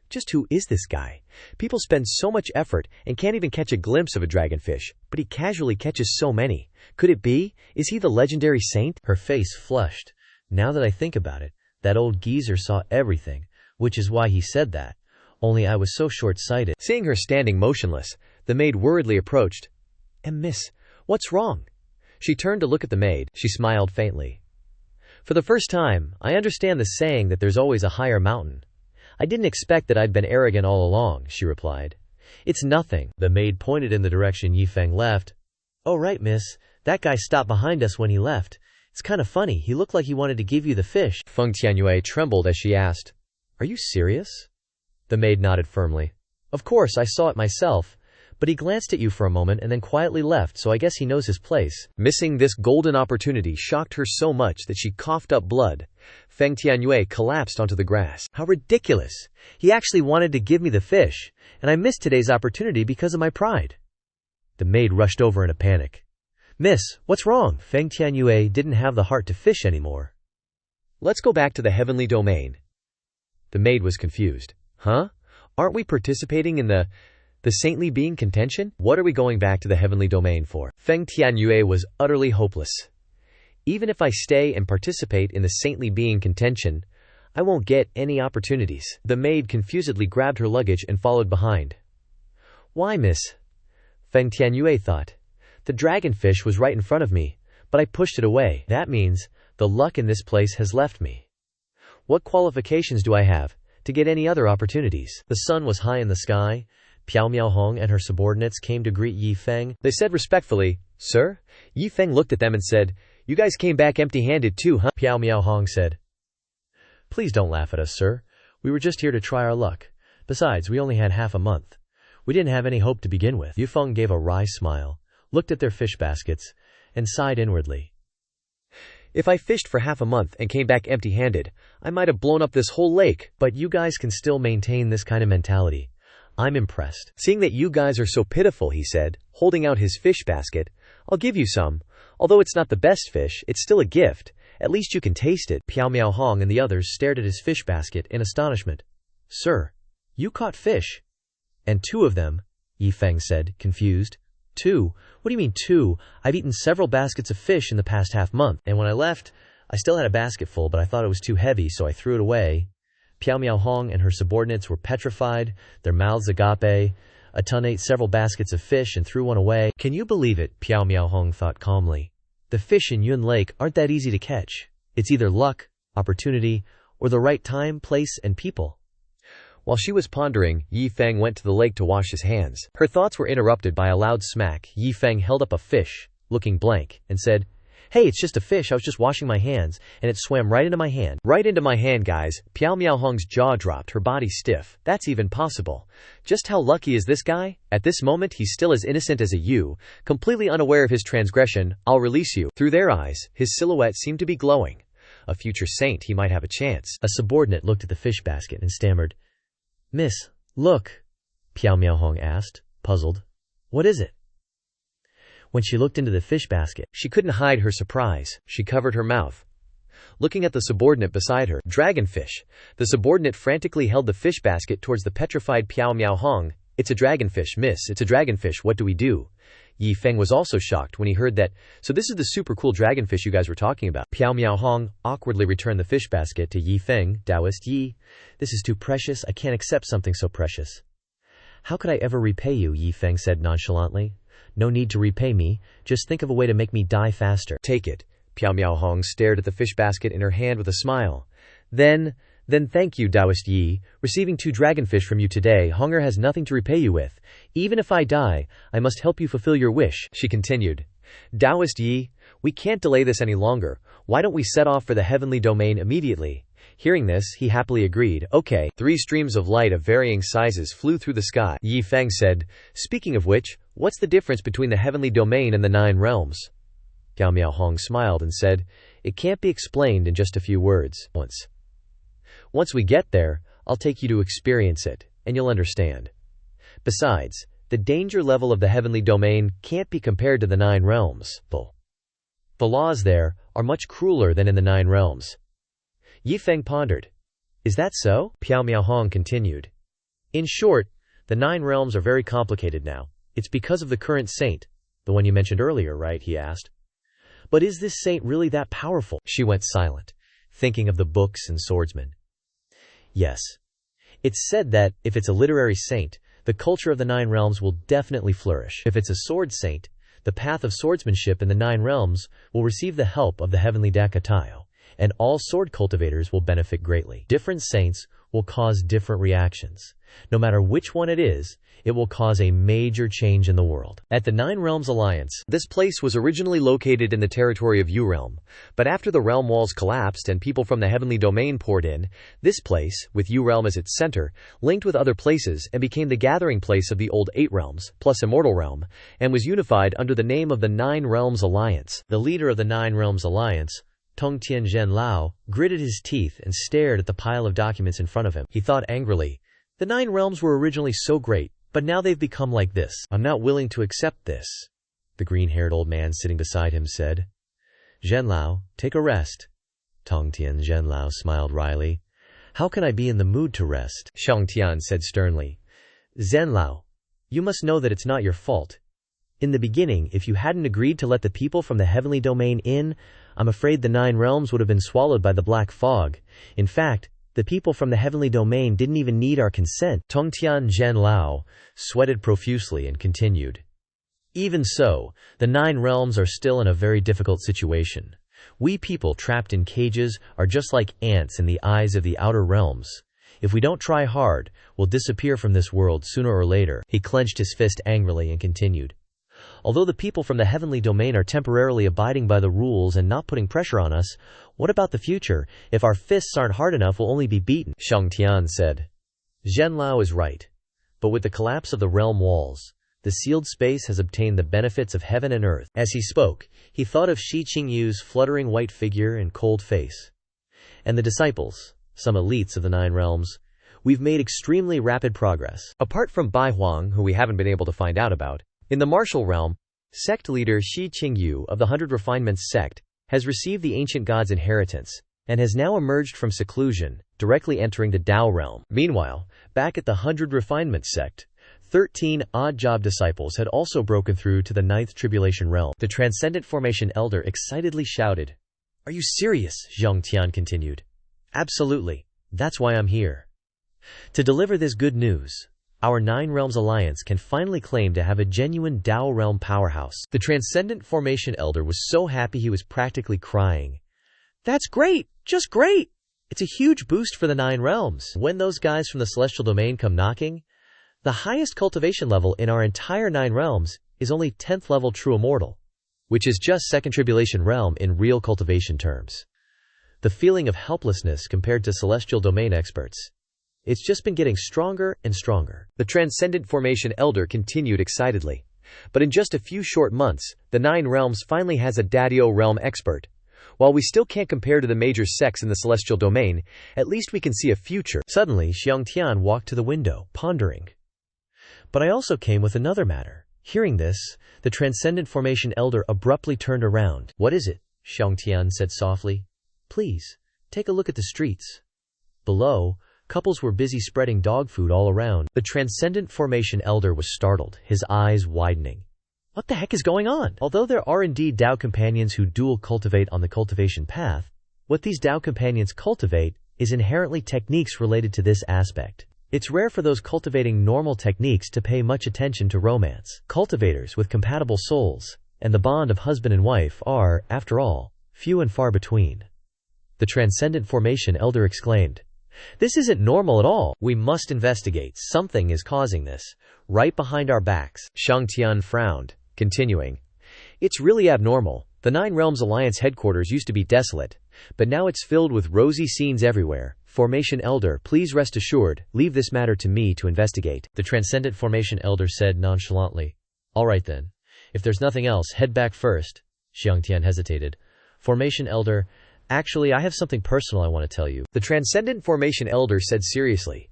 just who is this guy? People spend so much effort and can't even catch a glimpse of a dragonfish, but he casually catches so many. Could it be? Is he the legendary saint? Her face flushed. Now that I think about it, that old geezer saw everything, which is why he said that. Only I was so short-sighted. Seeing her standing motionless, the maid worriedly approached. Miss, what's wrong? She turned to look at the maid. She smiled faintly. For the first time, I understand the saying that there's always a higher mountain. I didn't expect that I'd been arrogant all along, she replied. It's nothing. The maid pointed in the direction Yi Feng left. Oh right, miss. That guy stopped behind us when he left. It's kind of funny. He looked like he wanted to give you the fish. Feng Tianyue trembled as she asked, Are you serious? The maid nodded firmly. Of course, I saw it myself. But he glanced at you for a moment and then quietly left, so I guess he knows his place. Missing this golden opportunity shocked her so much that she coughed up blood. Feng Tianyue collapsed onto the grass. How ridiculous! He actually wanted to give me the fish, and I missed today's opportunity because of my pride. The maid rushed over in a panic. Miss, what's wrong? Feng Tianyue didn't have the heart to fish anymore. Let's go back to the heavenly domain. The maid was confused. Huh? Aren't we participating in the saintly being contention? What are we going back to the heavenly domain for? Feng Tianyue was utterly hopeless. Even if I stay and participate in the saintly being contention, I won't get any opportunities. The maid confusedly grabbed her luggage and followed behind. Why, miss? Feng Tianyue thought. The dragonfish was right in front of me, but I pushed it away. That means the luck in this place has left me. What qualifications do I have to get any other opportunities? The sun was high in the sky. Piao Miaohong and her subordinates came to greet Yi Feng. They said respectfully, Sir? Yi Feng looked at them and said, You guys came back empty-handed too, huh? Piao Miaohong said, Please don't laugh at us, sir. We were just here to try our luck. Besides, we only had half a month. We didn't have any hope to begin with. Yi Feng gave a wry smile, looked at their fish baskets, and sighed inwardly. If I fished for half a month and came back empty-handed, I might have blown up this whole lake. But you guys can still maintain this kind of mentality. I'm impressed. Seeing that you guys are so pitiful, he said, holding out his fish basket, I'll give you some. Although it's not the best fish, it's still a gift. At least you can taste it. Piao Miaohong and the others stared at his fish basket in astonishment. Sir, you caught fish? And 2 of them, Yi Feng said, confused. 2? What do you mean 2? I've eaten several baskets of fish in the past half month, and when I left, I still had a basket full, but I thought it was too heavy, so I threw it away. Piao Miaohong and her subordinates were petrified, their mouths agape. Atun ate several baskets of fish and threw one away. Can you believe it? Piao Miaohong thought calmly. The fish in Yun Lake aren't that easy to catch. It's either luck, opportunity, or the right time, place, and people. While she was pondering, Yi Feng went to the lake to wash his hands. Her thoughts were interrupted by a loud smack. Yi Feng held up a fish, looking blank, and said, "Hey, it's just a fish. I was just washing my hands, and it swam right into my hand." Right into my hand, guys. Piao Miaohong's jaw dropped, her body stiff. That's even possible. Just how lucky is this guy? At this moment, he's still as innocent as a ewe, completely unaware of his transgression. "I'll release you." Through their eyes, his silhouette seemed to be glowing. A future saint, he might have a chance. A subordinate looked at the fish basket and stammered, "Miss, look." Piao Miaohong asked, puzzled. "What is it?" When she looked into the fish basket, she couldn't hide her surprise. She covered her mouth, looking at the subordinate beside her. Dragonfish. The subordinate frantically held the fish basket towards the petrified Piao Miaohong. "It's a dragonfish, miss. It's a dragonfish. What do we do?" Yi Feng was also shocked when he heard that. "So this is the super cool dragonfish you guys were talking about." Piao Miaohong awkwardly returned the fish basket to Yi Feng. "Taoist Yi, this is too precious. I can't accept something so precious." "How could I ever repay you?" Yi Feng said nonchalantly. "No need to repay me. Just think of a way to make me die faster." "Take it." Piao Miaohong stared at the fish basket in her hand with a smile. Then thank you, Taoist Yi. Receiving 2 dragonfish from you today, hunger has nothing to repay you with. Even if I die, I must help you fulfill your wish," she continued. "Taoist Yi, we can't delay this any longer. Why don't we set off for the heavenly domain immediately?" Hearing this, he happily agreed. "Okay." 3 streams of light of varying sizes flew through the sky. Yi Feng said, "Speaking of which, what's the difference between the heavenly domain and the 9 realms?" Piao Miaohong smiled and said, "It can't be explained in just a few words. Once we get there, I'll take you to experience it, and you'll understand. Besides, the danger level of the heavenly domain can't be compared to the 9 realms. The laws there are much crueler than in the 9 realms." Yi Feng pondered. "Is that so?" Piao Miaohong continued. "In short, the 9 realms are very complicated now. It's because of the current saint, the one you mentioned earlier, right?" he asked. "But is this saint really that powerful?" She went silent, thinking of the books and swordsmen. "Yes. It's said that, if it's a literary saint, the culture of the 9 realms will definitely flourish. If it's a sword saint, the path of swordsmanship in the 9 realms will receive the help of the heavenly Dakatayo, and all sword cultivators will benefit greatly. Different saints will cause different reactions. No matter which one it is, it will cause a major change in the world." At the 9 Realms Alliance, this place was originally located in the territory of Yu Realm, but after the realm walls collapsed and people from the heavenly domain poured in, this place, with Yu Realm as its center, linked with other places and became the gathering place of the old 8 realms, plus Immortal Realm, and was unified under the name of the 9 Realms Alliance. The leader of the 9 Realms Alliance, Tongtian Zhenlao, gritted his teeth and stared at the pile of documents in front of him. He thought angrily, "The 9 realms were originally so great, but now they've become like this. I'm not willing to accept this." The green-haired old man sitting beside him said, "Zhenlao, take a rest." Tongtian Zhenlao smiled wryly. "How can I be in the mood to rest?" Xiangtian said sternly. "Zhenlao, you must know that it's not your fault. In the beginning, if you hadn't agreed to let the people from the heavenly domain in, I'm afraid the 9 realms would have been swallowed by the black fog. In fact, the people from the heavenly domain didn't even need our consent." Tongtian Zhenlao sweated profusely and continued. "Even so, the 9 realms are still in a very difficult situation. We people trapped in cages are just like ants in the eyes of the outer realms. If we don't try hard, we'll disappear from this world sooner or later." He clenched his fist angrily and continued. "Although the people from the heavenly domain are temporarily abiding by the rules and not putting pressure on us, what about the future? If our fists aren't hard enough, we'll only be beaten." Xiangtian said. "Zhenlao is right. But with the collapse of the realm walls, the sealed space has obtained the benefits of heaven and earth." As he spoke, he thought of Shi Qingyu's fluttering white figure and cold face. "And the disciples, some elites of the 9 realms. We've made extremely rapid progress. Apart from Bai Huang, who we haven't been able to find out about. In the martial realm, sect leader Shi Qingyu of the 100 Refinements sect has received the ancient god's inheritance, and has now emerged from seclusion, directly entering the Tao realm. Meanwhile, back at the 100 Refinements sect, 13 odd-job disciples had also broken through to the 9th Tribulation realm. The Transcendent Formation elder excitedly shouted. "Are you serious?" Zhang Tian continued. "Absolutely. That's why I'm here. To deliver this good news. Our 9 Realms Alliance can finally claim to have a genuine Tao realm powerhouse." The Transcendent Formation elder was so happy he was practically crying. That's great! Just great! It's a huge boost for the 9 realms. When those guys from the celestial domain come knocking, the highest cultivation level in our entire 9 realms is only 10th level true immortal, which is just second tribulation realm in real cultivation terms. The feeling of helplessness compared to celestial domain experts. It's just been getting stronger and stronger. The Transcendent Formation Elder continued excitedly. But in just a few short months, the 9 realms finally has a Daddio realm expert. While we still can't compare to the major sects in the celestial domain, at least we can see a future. Suddenly, Xiangtian walked to the window, pondering. But I also came with another matter. Hearing this, the Transcendent Formation Elder abruptly turned around. What is it? Xiangtian said softly. Please, take a look at the streets. Below, couples were busy spreading dog food all around. The Transcendent Formation Elder was startled, his eyes widening. What the heck is going on? Although there are indeed Dao companions who dual cultivate on the cultivation path, what these Dao companions cultivate is inherently techniques related to this aspect. It's rare for those cultivating normal techniques to pay much attention to romance. Cultivators with compatible souls and the bond of husband and wife are, after all, few and far between. The Transcendent Formation Elder exclaimed, "This isn't normal at all. We must investigate. Something is causing this. Right behind our backs." Xiangtian frowned, continuing, "It's really abnormal. The 9 Realms Alliance headquarters used to be desolate, but now it's filled with rosy scenes everywhere. Formation Elder, please rest assured, leave this matter to me to investigate." The Transcendent Formation Elder said nonchalantly, "All right then. If there's nothing else, head back first." Xiangtian hesitated. "Formation Elder, actually, I have something personal I want to tell you." The Transcendent Formation Elder said seriously,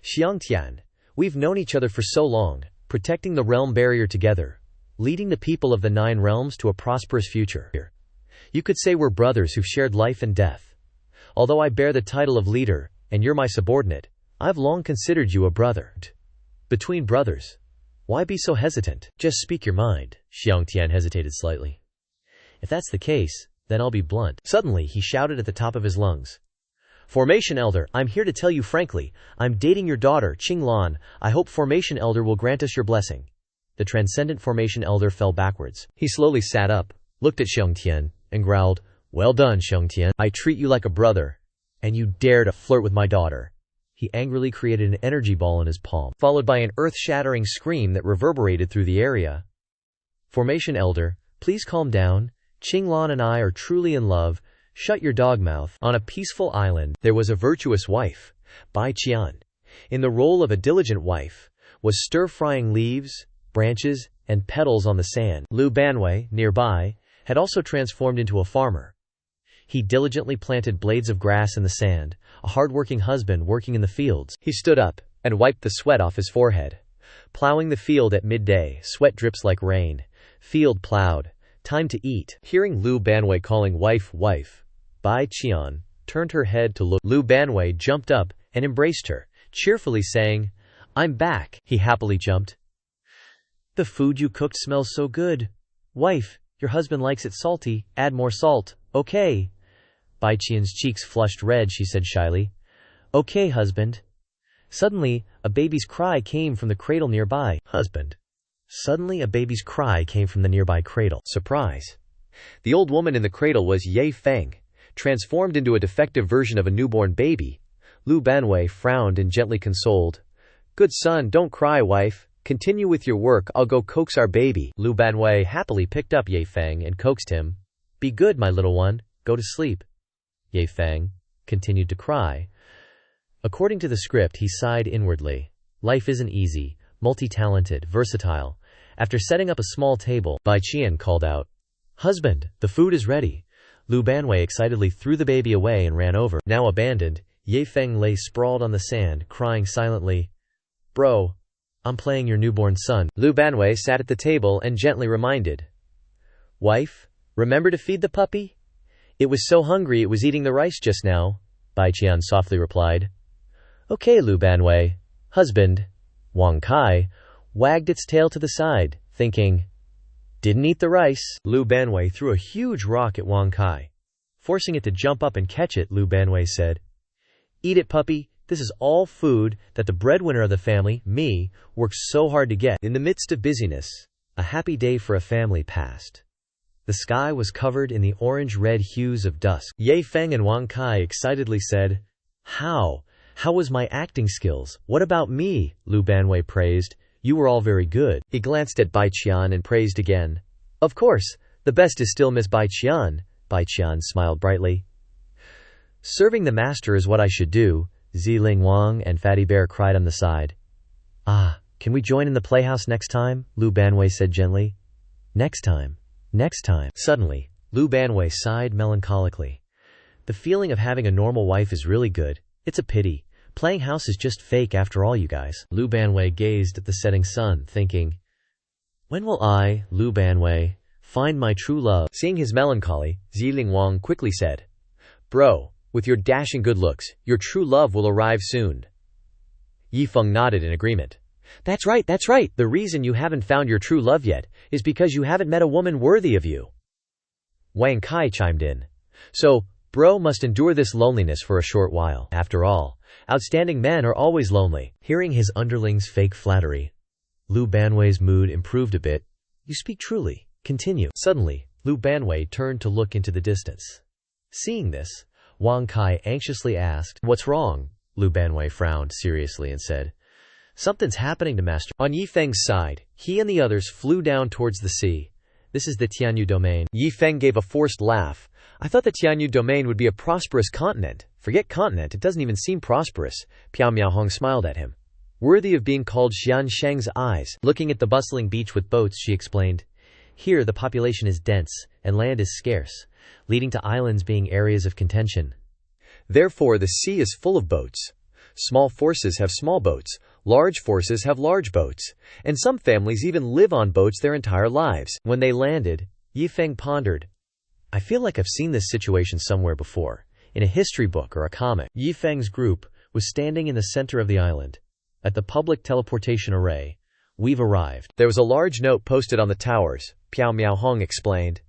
"Xiangtian, we've known each other for so long, protecting the realm barrier together, leading the people of the 9 realms to a prosperous future. You could say we're brothers who've shared life and death. Although I bear the title of leader, and you're my subordinate, I've long considered you a brother. Between brothers, why be so hesitant? Just speak your mind." Xiangtian hesitated slightly. "If that's the case, then I'll be blunt." Suddenly, he shouted at the top of his lungs. "Formation Elder, I'm here to tell you frankly, I'm dating your daughter, Qingshan. I hope Formation Elder will grant us your blessing." The Transcendent Formation Elder fell backwards. He slowly sat up, looked at Xiangtian, and growled, "Well done, Xiangtian. I treat you like a brother, and you dare to flirt with my daughter." He angrily created an energy ball in his palm, followed by an earth-shattering scream that reverberated through the area. "Formation Elder, please calm down. Qingshan and I are truly in love. Shut your dog mouth." On a peaceful island, there was a virtuous wife, Bai Qian. In the role of a diligent wife, was stir-frying leaves, branches, and petals on the sand. Lu Banwei, nearby, had also transformed into a farmer. He diligently planted blades of grass in the sand, a hard-working husband working in the fields. He stood up and wiped the sweat off his forehead. Plowing the field at midday, sweat drips like rain. Field plowed. Time to eat. Hearing Lu Banwei calling wife, wife, Bai Qian turned her head to look. Lu Banwei jumped up and embraced her, cheerfully saying, "I'm back." He happily jumped. "The food you cooked smells so good. Wife, your husband likes it salty. Add more salt, okay?" Bai Qian's cheeks flushed red. She said shyly, "Okay, husband." Suddenly, a baby's cry came from the cradle nearby. "Husband." Suddenly, a baby's cry came from the nearby cradle. Surprise. The old woman in the cradle was Yi Feng, transformed into a defective version of a newborn baby. Lu Banwei frowned and gently consoled, "Good son, don't cry, wife. Continue with your work, I'll go coax our baby." Lu Banwei happily picked up Yi Feng and coaxed him. "Be good, my little one. Go to sleep." Yi Feng continued to cry. According to the script, he sighed inwardly. Life isn't easy, multi-talented, versatile. After setting up a small table, Bai Qian called out, "Husband, the food is ready." Lu Banwei excitedly threw the baby away and ran over. Now abandoned, Yi Feng lay sprawled on the sand, crying silently, "Bro, I'm playing your newborn son." Lu Banwei sat at the table and gently reminded, "Wife, remember to feed the puppy? It was so hungry it was eating the rice just now." Bai Qian softly replied, "Okay, Lu Banwei." Husband, Wang Kai, wagged its tail to the side, thinking, "Didn't eat the rice." Lu Banwei threw a huge rock at Wang Kai. Forcing it to jump up and catch it, Lu Banwei said, "Eat it, puppy. This is all food that the breadwinner of the family, me, worked so hard to get." In the midst of busyness, a happy day for a family passed. The sky was covered in the orange-red hues of dusk. Yi Feng and Wang Kai excitedly said, How? How was my acting skills? What about me? Lu Banwei praised. You were all very good. He glanced at Bai Qian and praised again. Of course, the best is still Miss Bai Qian. Bai Qian smiled brightly. Serving the master is what I should do, Ziling Wang and Fatty Bear cried on the side. Ah, can we join in the playhouse next time? Lu Banwei said gently. Next time. Next time. Suddenly, Lu Banwei sighed melancholically. The feeling of having a normal wife is really good. It's a pity. Playing house is just fake after all, you guys. Lu Banwei gazed at the setting sun, thinking, when will I, Lu Banwei, find my true love? Seeing his melancholy, Ziling Wang quickly said, Bro, with your dashing good looks, your true love will arrive soon. Yi Feng nodded in agreement. That's right, that's right. The reason you haven't found your true love yet is because you haven't met a woman worthy of you. Wang Kai chimed in. So, bro must endure this loneliness for a short while. After all, outstanding men are always lonely. Hearing his underling's fake flattery, Lu Banwei's mood improved a bit. You speak truly. Continue. Suddenly, Lu Banwei turned to look into the distance. Seeing this, Wang Kai anxiously asked, What's wrong? Lu Banwei frowned seriously and said, Something's happening to Master. On Yi Feng's side, he and the others flew down towards the sea. This is the Tianyu domain. Yi Feng gave a forced laugh. I thought the Tianyu domain would be a prosperous continent. Forget continent, it doesn't even seem prosperous. Piao Miaohong smiled at him. Worthy of being called Xian Sheng's eyes. Looking at the bustling beach with boats, she explained, Here the population is dense, and land is scarce, leading to islands being areas of contention. Therefore the sea is full of boats. Small forces have small boats, large forces have large boats, and some families even live on boats their entire lives. When they landed, Yi Feng pondered, I feel like I've seen this situation somewhere before, in a history book or a comic. Yi Feng's group was standing in the center of the island. At the public teleportation array, we've arrived. There was a large note posted on the towers, Piao Miaohong explained.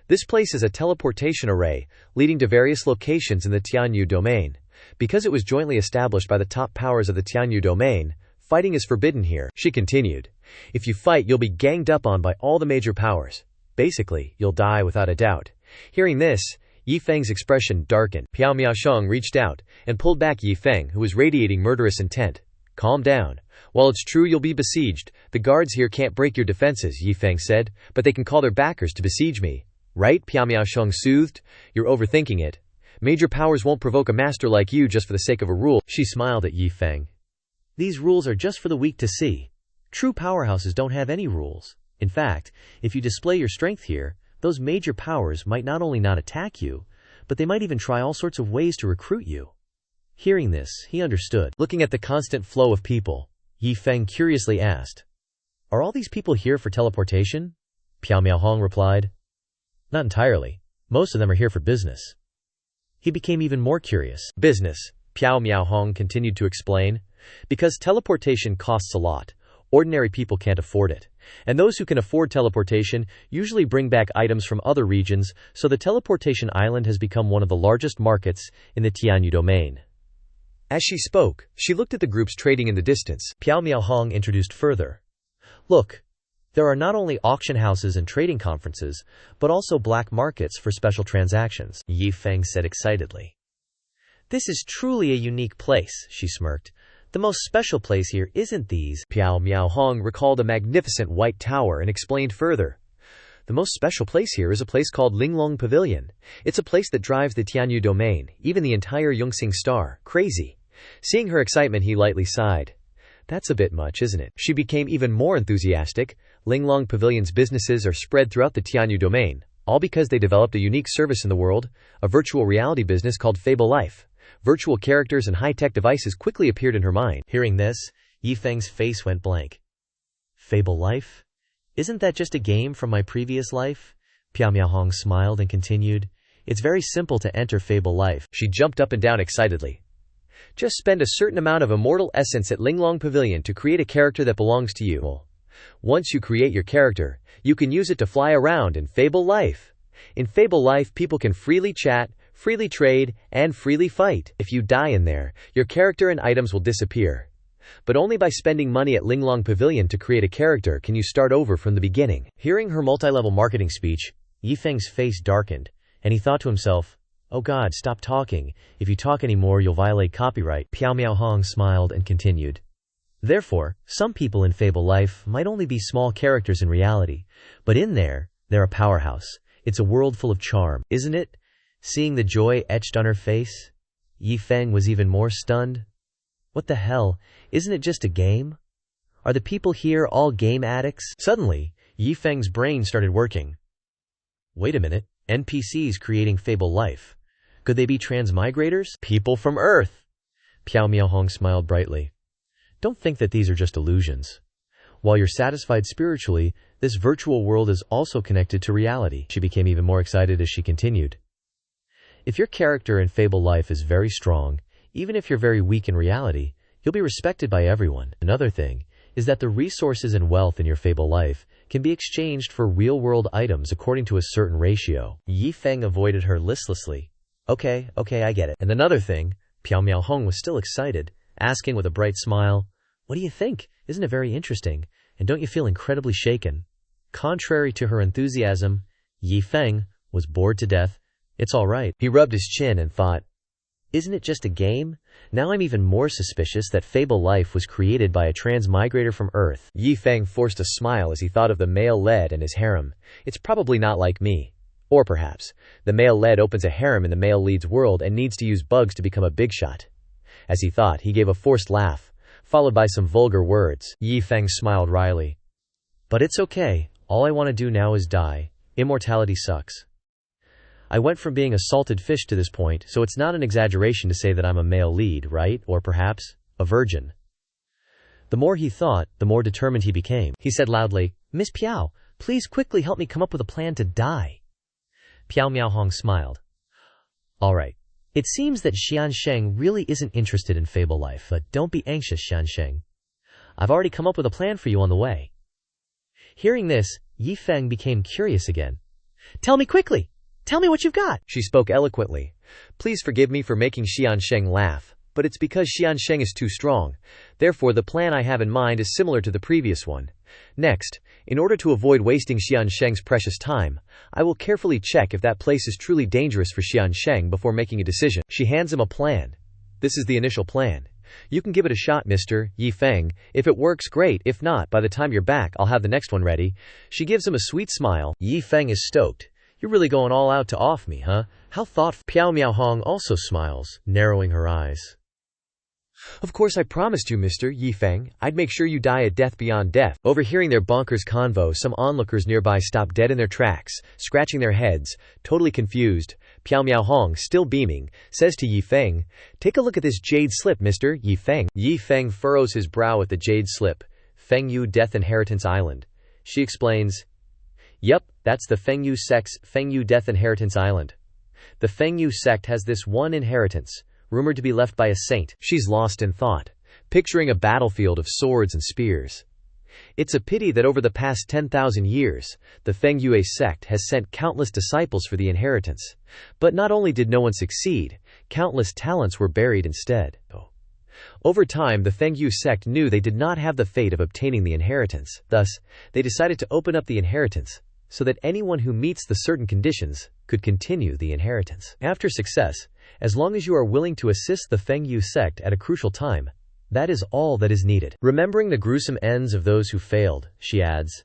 This place is a teleportation array, leading to various locations in the Tianyu domain. Because it was jointly established by the top powers of the Tianyu domain, fighting is forbidden here. She continued, If you fight, you'll be ganged up on by all the major powers. Basically, you'll die without a doubt. Hearing this, Yi Feng's expression darkened. Piao Miaosheng reached out and pulled back Yi Feng, who was radiating murderous intent. Calm down. While it's true you'll be besieged, the guards here can't break your defenses, Yi Feng said, but they can call their backers to besiege me. Right? Piao Miaosheng soothed. You're overthinking it. Major powers won't provoke a master like you just for the sake of a rule. She smiled at Yi Feng. These rules are just for the weak to see. True powerhouses don't have any rules. In fact, if you display your strength here, those major powers might not only not attack you, but they might even try all sorts of ways to recruit you. Hearing this, he understood. Looking at the constant flow of people, Yi Feng curiously asked, Are all these people here for teleportation? Piao Miaohong replied, Not entirely. Most of them are here for business. He became even more curious. Business, Piao Miaohong continued to explain. Because teleportation costs a lot, ordinary people can't afford it. And those who can afford teleportation usually bring back items from other regions, so the teleportation island has become one of the largest markets in the Tianyu domain. As she spoke, she looked at the groups trading in the distance. Piao Miaohong introduced further. Look, there are not only auction houses and trading conferences, but also black markets for special transactions, Yi Feng said excitedly. This is truly a unique place, she smirked. The most special place here isn't these. Piao Miaohong recalled a magnificent white tower and explained further. The most special place here is a place called Linglong Pavilion. It's a place that drives the Tianyu domain, even the entire Yongxing Star. Crazy. Seeing her excitement, he lightly sighed. That's a bit much, isn't it? She became even more enthusiastic. Linglong Pavilion's businesses are spread throughout the Tianyu domain, all because they developed a unique service in the world, a virtual reality business called Fable Life. Virtual characters and high-tech devices quickly appeared in her mind. Hearing this, Yi Feng's face went blank. Fable Life? Isn't that just a game from my previous life? Piao Miaohong smiled and continued, It's very simple to enter Fable Life. She jumped up and down excitedly. Just spend a certain amount of immortal essence at Linglong Pavilion to create a character that belongs to you. Once you create your character, you can use it to fly around in Fable Life. In Fable Life, people can freely chat, freely trade, and freely fight. If you die in there, your character and items will disappear. But only by spending money at Linglong Pavilion to create a character can you start over from the beginning. Hearing her multi-level marketing speech, Yi Feng's face darkened, and he thought to himself, "Oh God, stop talking. If you talk anymore, you'll violate copyright." Piao Miaohong smiled and continued. Therefore, some people in fable life might only be small characters in reality, but in there, they're a powerhouse. It's a world full of charm, isn't it? Seeing the joy etched on her face, Yi Feng was even more stunned. What the hell? Isn't it just a game? Are the people here all game addicts? Suddenly, Yi Feng's brain started working. Wait a minute, NPCs creating fable life. Could they be transmigrators? People from Earth! Piao Miaohong smiled brightly. Don't think that these are just illusions. While you're satisfied spiritually, this virtual world is also connected to reality. She became even more excited as she continued. If your character in fable life is very strong, even if you're very weak in reality, you'll be respected by everyone. Another thing is that the resources and wealth in your fable life can be exchanged for real-world items according to a certain ratio. Yi Feng avoided her listlessly. Okay, I get it. And another thing, Piao Miaohong was still excited, asking with a bright smile, "What do you think? Isn't it very interesting? And don't you feel incredibly shaken?" Contrary to her enthusiasm, Yi Feng was bored to death. It's all right. He rubbed his chin and thought, isn't it just a game? Now I'm even more suspicious that fable life was created by a transmigrator from Earth. Yi Feng forced a smile as he thought of the male lead and his harem. It's probably not like me. Or perhaps, the male lead opens a harem in the male lead's world and needs to use bugs to become a big shot. As he thought, he gave a forced laugh, followed by some vulgar words. Yi Feng smiled wryly. But it's okay. All I want to do now is die. Immortality sucks. I went from being a salted fish to this point, so it's not an exaggeration to say that I'm a male lead, right? Or perhaps, a virgin. The more he thought, the more determined he became. He said loudly, "Miss Piao, please quickly help me come up with a plan to die." Piao Miaohong smiled. All right. It seems that Qingshan really isn't interested in fable life, but don't be anxious, Qingshan. I've already come up with a plan for you on the way. Hearing this, Yi Feng became curious again. Tell me quickly! Tell me what you've got! She spoke eloquently. Please forgive me for making Qingshan laugh, but it's because Qingshan is too strong. Therefore, the plan I have in mind is similar to the previous one. Next, in order to avoid wasting Qingshan's precious time, I will carefully check if that place is truly dangerous for Qingshan before making a decision. She hands him a plan. This is the initial plan. You can give it a shot, Mr. Yi Feng. If it works, great. If not, by the time you're back, I'll have the next one ready. She gives him a sweet smile. Yi Feng is stoked. You're really going all out to off me, huh? How thoughtful. Piao Miaohong also smiles, narrowing her eyes. Of course I promised you, Mr. Yi Feng, I'd make sure you die a death beyond death. Overhearing their bonkers convo, some onlookers nearby stop dead in their tracks, scratching their heads, totally confused. Piao Miaohong, still beaming, says to Yi Feng, "Take a look at this jade slip, Mr. Yi Feng." Yi Feng furrows his brow at the jade slip. Fengyu Death Inheritance Island. She explains, "Yep, that's the Xuanwu Sect's Fengyu Death Inheritance Island. The Xuanwu Sect has this one inheritance, rumored to be left by a saint." She's lost in thought, picturing a battlefield of swords and spears. It's a pity that over the past 10,000 years, the Xuanwu Sect has sent countless disciples for the inheritance. But not only did no one succeed, countless talents were buried instead. Over time, the Xuanwu Sect knew they did not have the fate of obtaining the inheritance. Thus, they decided to open up the inheritance, so that anyone who meets the certain conditions could continue the inheritance. After success, as long as you are willing to assist the Xuanwu Sect at a crucial time, that is all that is needed. Remembering the gruesome ends of those who failed, she adds,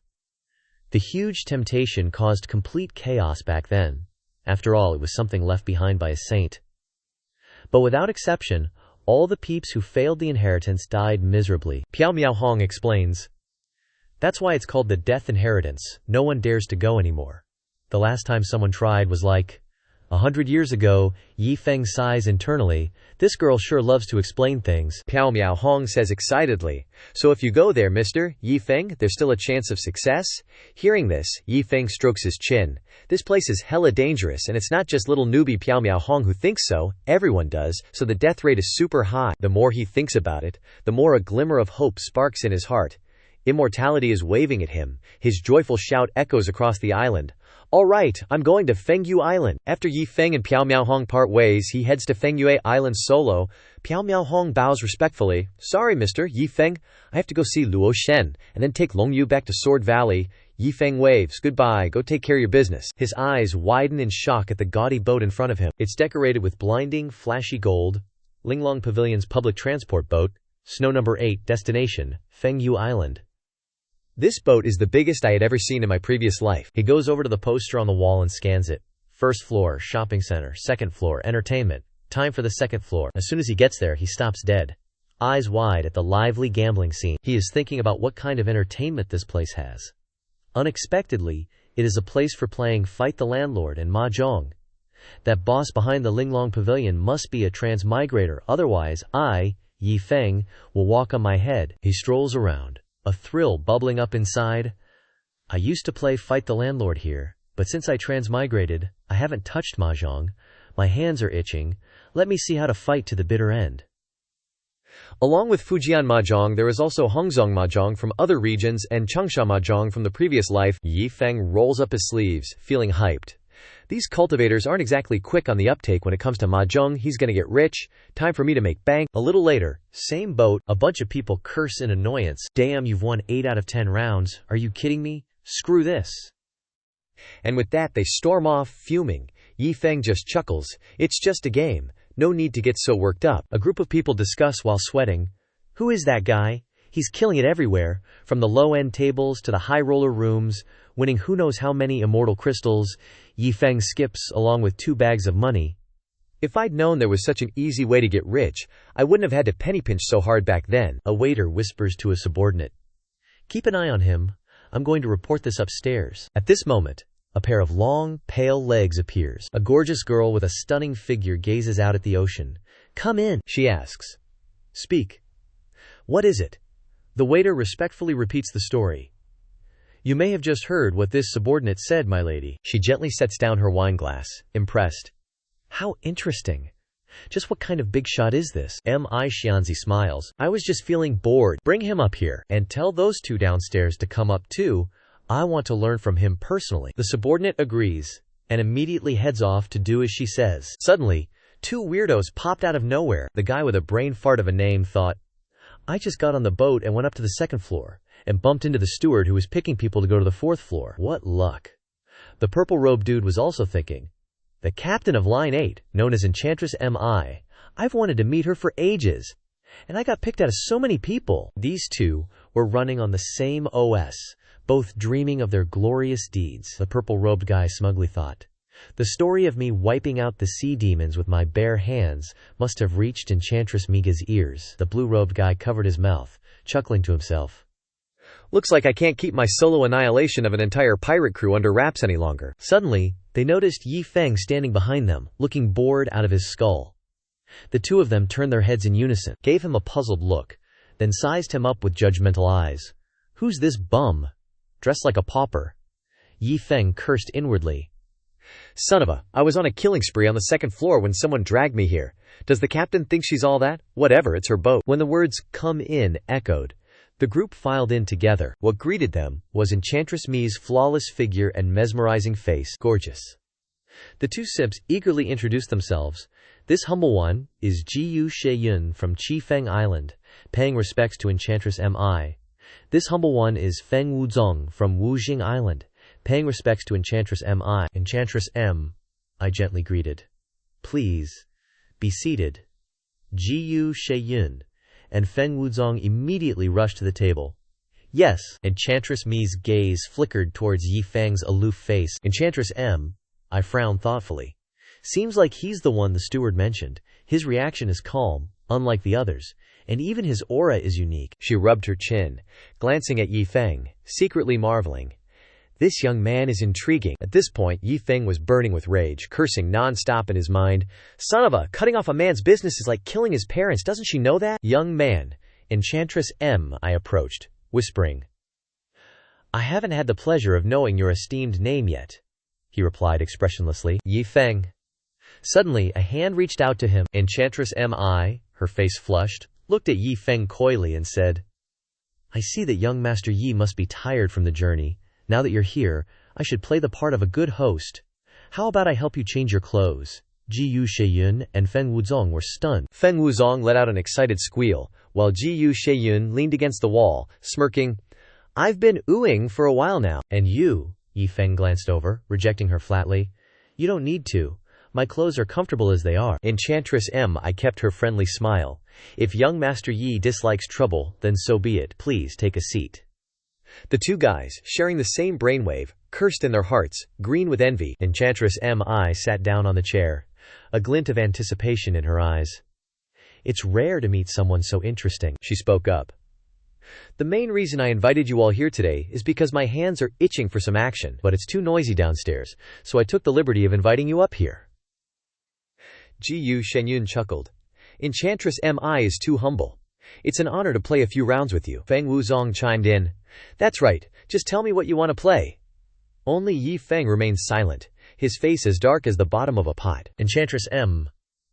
the huge temptation caused complete chaos back then. After all, it was something left behind by a saint. But without exception, all the peeps who failed the inheritance died miserably. Piao Miaohong explains, that's why it's called the death inheritance. No one dares to go anymore. The last time someone tried was like 100 years ago. Yi Feng sighs internally. This girl sure loves to explain things. Piao Miaohong says excitedly, so if you go there, Mr. Yi Feng, there's still a chance of success? Hearing this, Yi Feng strokes his chin. This place is hella dangerous, and it's not just little newbie Piao Miaohong who thinks so. Everyone does, so the death rate is super high. The more he thinks about it, the more a glimmer of hope sparks in his heart. Immortality is waving at him. His joyful shout echoes across the island. All right, I'm going to Fengyu Island. After Yi Feng and Piao Miaohong part ways, he heads to Fengyu Island solo. Piao Miaohong bows respectfully. Sorry, Mr. Yi Feng. I have to go see Luo Shen, and then take Longyu back to Sword Valley. Yi Feng waves, "Goodbye, go take care of your business." His eyes widen in shock at the gaudy boat in front of him. It's decorated with blinding, flashy gold. Linglong Pavilion's public transport boat. Snow number 8, destination, Fengyu Island. This boat is the biggest I had ever seen in my previous life. He goes over to the poster on the wall and scans it. First floor, shopping center. Second floor, entertainment. Time for the second floor. As soon as he gets there, he stops dead. Eyes wide at the lively gambling scene. He is thinking about what kind of entertainment this place has. Unexpectedly, it is a place for playing Fight the Landlord and Mahjong. That boss behind the Linglong Pavilion must be a transmigrator, otherwise I, Yi Feng, will walk on my head. He strolls around, a thrill bubbling up inside. I used to play Fight the Landlord here, but since I transmigrated, I haven't touched Mahjong. My hands are itching. Let me see how to fight to the bitter end. Along with Fujian Mahjong, there is also Hongzong Mahjong from other regions and Changsha Mahjong from the previous life. Yi Feng rolls up his sleeves, feeling hyped. These cultivators aren't exactly quick on the uptake when it comes to Mahjong. He's gonna get rich. Time for me to make bank. A little later, same boat, a bunch of people curse in annoyance. Damn, you've won 8 out of 10 rounds. Are you kidding me? Screw this. And with that, they storm off, fuming. Yi Feng just chuckles. It's just a game. No need to get so worked up. A group of people discuss while sweating. Who is that guy? He's killing it everywhere, from the low-end tables to the high-roller rooms, winning who knows how many immortal crystals. Yi Feng skips along with 2 bags of money. If I'd known there was such an easy way to get rich, I wouldn't have had to penny pinch so hard back then. A waiter whispers to a subordinate. Keep an eye on him. I'm going to report this upstairs. At this moment, a pair of long, pale legs appears. A gorgeous girl with a stunning figure gazes out at the ocean. Come in, she asks. Speak. What is it? The waiter respectfully repeats the story. You may have just heard what this subordinate said, my lady. She gently sets down her wine glass, impressed. How interesting. Just what kind of big shot is this? M.I. Xianzi smiles. I was just feeling bored. Bring him up here, and tell those 2 downstairs to come up too. I want to learn from him personally. The subordinate agrees, and immediately heads off to do as she says. Suddenly, 2 weirdos popped out of nowhere. The guy with a brain fart of a name thought, I just got on the boat and went up to the 2nd floor, and bumped into the steward who was picking people to go to the 4th floor. What luck. The purple-robed dude was also thinking, the captain of Line 8, known as Enchantress M.I. I've wanted to meet her for ages, and I got picked out of so many people. These 2 were running on the same OS, both dreaming of their glorious deeds. The purple-robed guy smugly thought, the story of me wiping out the sea demons with my bare hands must have reached Enchantress Miga's ears. The blue-robed guy covered his mouth, chuckling to himself. Looks like I can't keep my solo annihilation of an entire pirate crew under wraps any longer. Suddenly, they noticed Yi Feng standing behind them, looking bored out of his skull. The 2 of them turned their heads in unison, gave him a puzzled look, then sized him up with judgmental eyes. Who's this bum? Dressed like a pauper. Yi Feng cursed inwardly. Son of a, I was on a killing spree on the 2nd floor when someone dragged me here. Does the captain think she's all that? Whatever, it's her boat. When the words, come in, echoed, the group filed in together. What greeted them was Enchantress Mi's flawless figure and mesmerizing face. Gorgeous. The 2 simps eagerly introduced themselves. This humble one is Jiyu Sheyun from Qifeng Island, paying respects to Enchantress M.I. This humble one is Feng Wuzong from Wujing Island, paying respects to Enchantress M.I. Enchantress M, I gently greeted. Please, be seated. Jiyu Sheyun and Feng Wuzong immediately rushed to the table. Yes, Enchantress Mi's gaze flickered towards Yi Feng's aloof face. Enchantress M, I frowned thoughtfully. Seems like he's the one the steward mentioned. His reaction is calm, unlike the others, and even his aura is unique. She rubbed her chin, glancing at Yi Feng, secretly marveling. This young man is intriguing. At this point, Yi Feng was burning with rage, cursing non-stop in his mind. Son of a, cutting off a man's business is like killing his parents. Doesn't she know that? Young man, Enchantress M, I approached, whispering. I haven't had the pleasure of knowing your esteemed name yet, he replied expressionlessly. Yi Feng. Suddenly, a hand reached out to him. Enchantress M.I., her face flushed, looked at Yi Feng coyly and said, I see that young Master Yi must be tired from the journey. Now that you're here, I should play the part of a good host. How about I help you change your clothes? Jiyu Sheyun and Feng Wuzong were stunned. Feng Wuzong let out an excited squeal, while Jiyu Sheyun leaned against the wall, smirking. I've been oohing for a while now. And you, Yi Feng glanced over, rejecting her flatly. You don't need to. My clothes are comfortable as they are. Enchantress M. I kept her friendly smile. If young Master Yi dislikes trouble, then so be it. Please take a seat. The two guys, sharing the same brainwave, cursed in their hearts, green with envy. Enchantress M.I. sat down on the chair, a glint of anticipation in her eyes. It's rare to meet someone so interesting, she spoke up. The main reason I invited you all here today is because my hands are itching for some action, but it's too noisy downstairs, so I took the liberty of inviting you up here. Ji Shenyun chuckled. Enchantress M.I. is too humble. It's an honor to play a few rounds with you. Feng Wuzong chimed in. That's right, just tell me what you want to play. Only Yi Feng remained silent, his face as dark as the bottom of a pot. Enchantress M.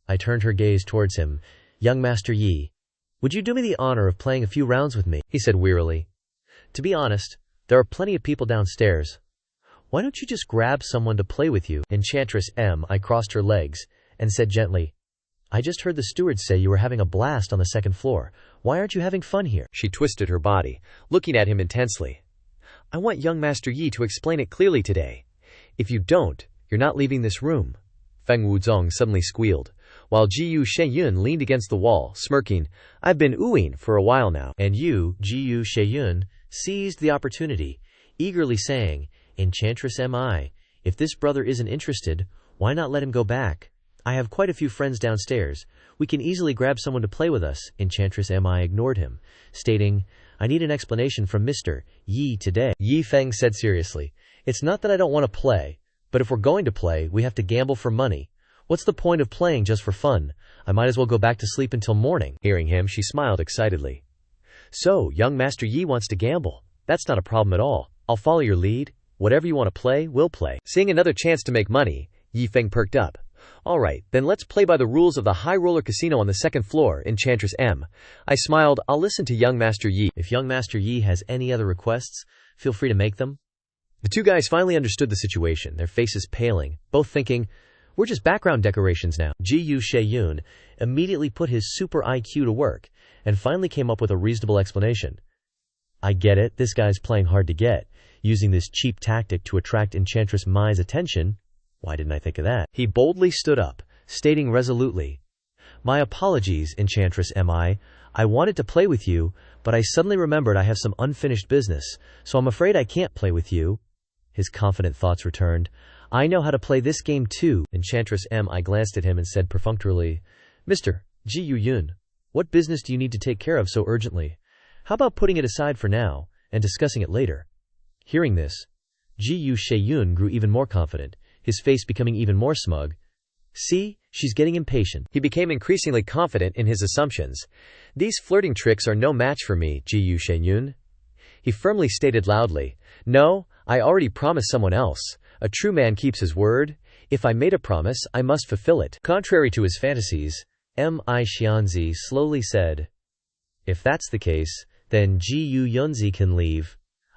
I turned her gaze towards him. Young Master Yi, would you do me the honor of playing a few rounds with me? He said wearily. To be honest, there are plenty of people downstairs. Why don't you just grab someone to play with you? Enchantress M. I crossed her legs and said gently, I just heard the steward say you were having a blast on the second floor. Why aren't you having fun here? She twisted her body, looking at him intensely. I want young Master Yi to explain it clearly today. If you don't, you're not leaving this room. Feng Wuzong suddenly squealed, while Ji Shenyun leaned against the wall, smirking. I've been oohing for a while now. And you, Ji Shenyun, seized the opportunity, eagerly saying, Enchantress M.I., if this brother isn't interested, why not let him go back? I have quite a few friends downstairs. We can easily grab someone to play with us. Enchantress M.I. ignored him, stating, I need an explanation from Mr. Yi today. Yi Feng said seriously, It's not that I don't want to play, but if we're going to play, we have to gamble for money. What's the point of playing just for fun? I might as well go back to sleep until morning. Hearing him, she smiled excitedly. So, young Master Yi wants to gamble. That's not a problem at all. I'll follow your lead. Whatever you want to play, we'll play. Seeing another chance to make money, Yi Feng perked up. All right, then let's play by the rules of the High Roller Casino on the second floor, Enchantress M. I smiled. I'll listen to young Master Yi. If young Master Yi has any other requests, feel free to make them. The two guys finally understood the situation, their faces paling, both thinking, we're just background decorations now. Ji Shenyun immediately put his super IQ to work and finally came up with a reasonable explanation. I get it, this guy's playing hard to get, using this cheap tactic to attract Enchantress Mai's attention. Why didn't I think of that? He boldly stood up, stating resolutely, My apologies, Enchantress M.I. I wanted to play with you, but I suddenly remembered I have some unfinished business, so I'm afraid I can't play with you. His confident thoughts returned. I know how to play this game too. Enchantress M.I. glanced at him and said perfunctorily, Mr. Ji Yun, what business do you need to take care of so urgently? How about putting it aside for now and discussing it later? Hearing this, Ji Shenyun grew even more confident, his face becoming even more smug. See, she's getting impatient. He became increasingly confident in his assumptions. These flirting tricks are no match for me, Ji Shenyun. He firmly stated loudly, No, I already promised someone else. A true man keeps his word. If I made a promise, I must fulfill it. Contrary to his fantasies, M.I. Xianzi slowly said, If that's the case, then Ji Yunzi can leave.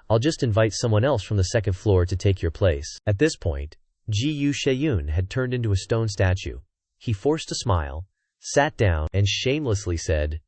I'll just invite someone else from the second floor to take your place. At this point, Ji Shenyun had turned into a stone statue. He forced a smile, sat down, and shamelessly said,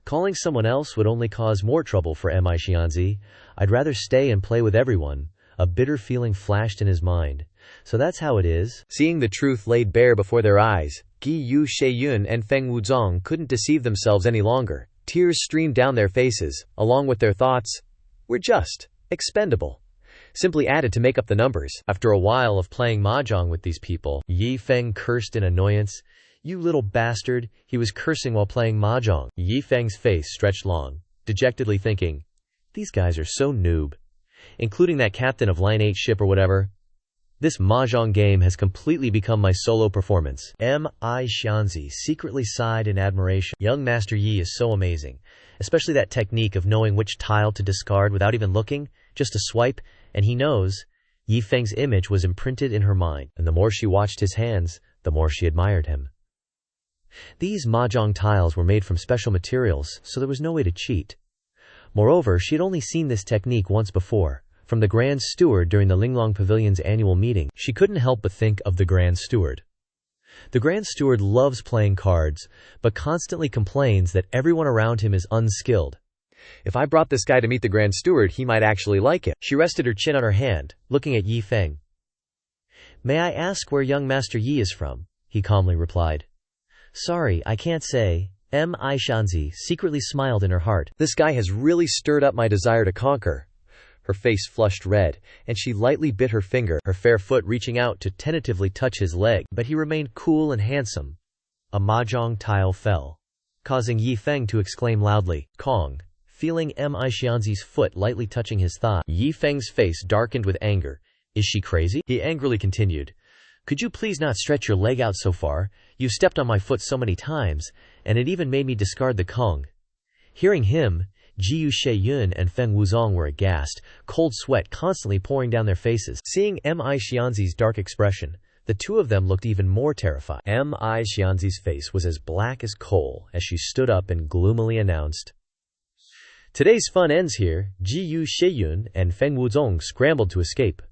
Calling someone else would only cause more trouble for M.I. Xianzi. I'd rather stay and play with everyone. A bitter feeling flashed in his mind. So that's how it is? Seeing the truth laid bare before their eyes, Ji Shenyun and Feng Wuzong couldn't deceive themselves any longer. Tears streamed down their faces, along with their thoughts. We're just expendable. Simply added to make up the numbers. After a while of playing mahjong with these people, Yi Feng cursed in annoyance. You little bastard. He was cursing while playing mahjong. Yi Feng's face stretched long, dejectedly thinking, These guys are so noob. Including that captain of Line 8 ship or whatever. This mahjong game has completely become my solo performance. M.I. Xianzi secretly sighed in admiration. Young Master Yi is so amazing, especially that technique of knowing which tile to discard without even looking, just a swipe, and he knows. Yi Feng's image was imprinted in her mind, and the more she watched his hands, the more she admired him. These mahjong tiles were made from special materials, so there was no way to cheat. Moreover, she had only seen this technique once before, from the Grand Steward during the Linglong Pavilion's annual meeting. She couldn't help but think of the Grand Steward. The Grand Steward loves playing cards, but constantly complains that everyone around him is unskilled. If I brought this guy to meet the Grand Steward, he might actually like him. She rested her chin on her hand, looking at Yi Feng. May I ask where young Master Yi is from? He calmly replied. Sorry, I can't say. Shanzi secretly smiled in her heart. This guy has really stirred up my desire to conquer. Her face flushed red, and she lightly bit her finger, her fair foot reaching out to tentatively touch his leg, but he remained cool and handsome. A mahjong tile fell, causing Yi Feng to exclaim loudly, Kong, feeling Shanzi's foot lightly touching his thigh. Yi Feng's face darkened with anger. Is she crazy? He angrily continued. Could you please not stretch your leg out so far? You've stepped on my foot so many times, and it even made me discard the Kong. Hearing him, Jiyu Sheyun and Feng Wuzong were aghast, cold sweat constantly pouring down their faces. Seeing Xianzi's dark expression, the two of them looked even more terrified. Xianzi's face was as black as coal as she stood up and gloomily announced, Today's fun ends here. Jiyu Sheyun and Feng Wuzong scrambled to escape.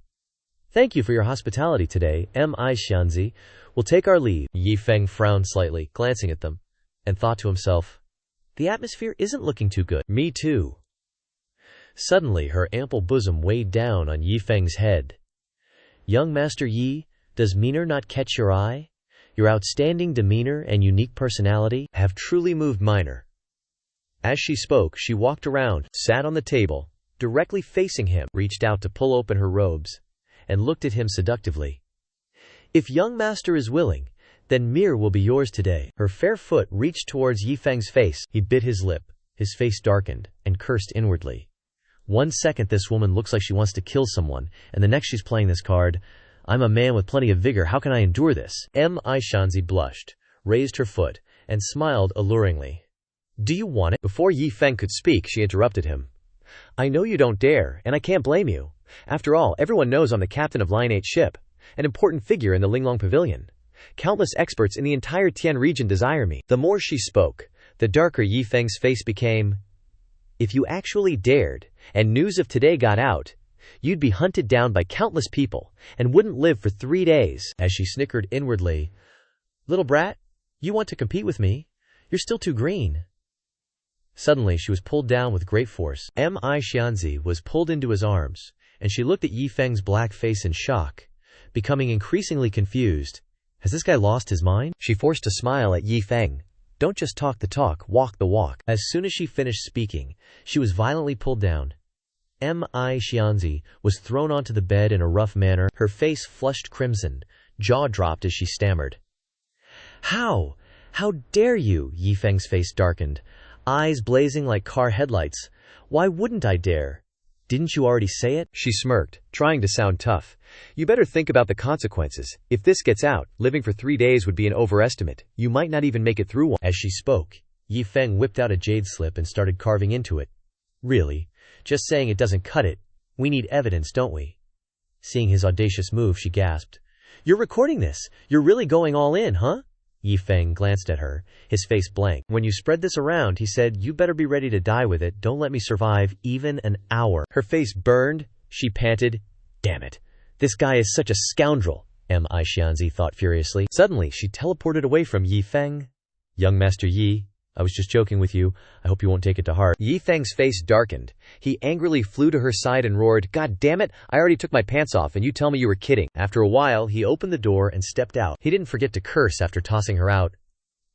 Thank you for your hospitality today, Xianzi. We'll take our leave. Yi Feng frowned slightly, glancing at them, and thought to himself, the atmosphere isn't looking too good. Me too. Suddenly, her ample bosom weighed down on Yi Feng's head. Young Master Yi, does Meaner not catch your eye? Your outstanding demeanor and unique personality have truly moved Minor. As she spoke, she walked around, sat on the table, directly facing him, reached out to pull open her robes, and looked at him seductively. If young master is willing, then Mir will be yours today. Her fair foot reached towards Yi Feng's face. He bit his lip, his face darkened, and cursed inwardly. 1 second this woman looks like she wants to kill someone, and the next she's playing this card. I'm a man with plenty of vigor, how can I endure this? Shanzi blushed, raised her foot, and smiled alluringly. Do you want it? Before Yi Feng could speak, she interrupted him. I know you don't dare, and I can't blame you. After all, everyone knows I'm the captain of Line 8 ship, an important figure in the Linglong Pavilion. Countless experts in the entire Tian region desire me. The more she spoke, the darker Yi Feng's face became. If you actually dared, and news of today got out, you'd be hunted down by countless people, and wouldn't live for 3 days. As she snickered inwardly, Little brat, you want to compete with me? You're still too green. Suddenly she was pulled down with great force. Xianzi was pulled into his arms, and she looked at Yi Feng's black face in shock, becoming increasingly confused. Has this guy lost his mind? She forced a smile at Yi Feng. Don't just talk the talk, walk the walk. As soon as she finished speaking, she was violently pulled down. Xianzi was thrown onto the bed in a rough manner, her face flushed crimson, jaw dropped as she stammered. How? How dare you? Yi Feng's face darkened, eyes blazing like car headlights. Why wouldn't I dare? Didn't you already say it? She smirked, trying to sound tough. You better think about the consequences. If this gets out, living for 3 days would be an overestimate. You might not even make it through one. As she spoke, Yi Feng whipped out a jade slip and started carving into it. Really? Just saying it doesn't cut it. We need evidence, don't we? Seeing his audacious move, she gasped. You're recording this? You're really going all in, huh? Yi Feng glanced at her, his face blank. When you spread this around, he said, you better be ready to die with it. Don't let me survive even an hour. Her face burned. She panted. Damn it. This guy is such a scoundrel, Xianzi thought furiously. Suddenly, she teleported away from Yi Feng. Young Master Yi, I was just joking with you. I hope you won't take it to heart. Yi Feng's face darkened. He angrily flew to her side and roared, God damn it, I already took my pants off and you tell me you were kidding. After a while, he opened the door and stepped out. He didn't forget to curse after tossing her out.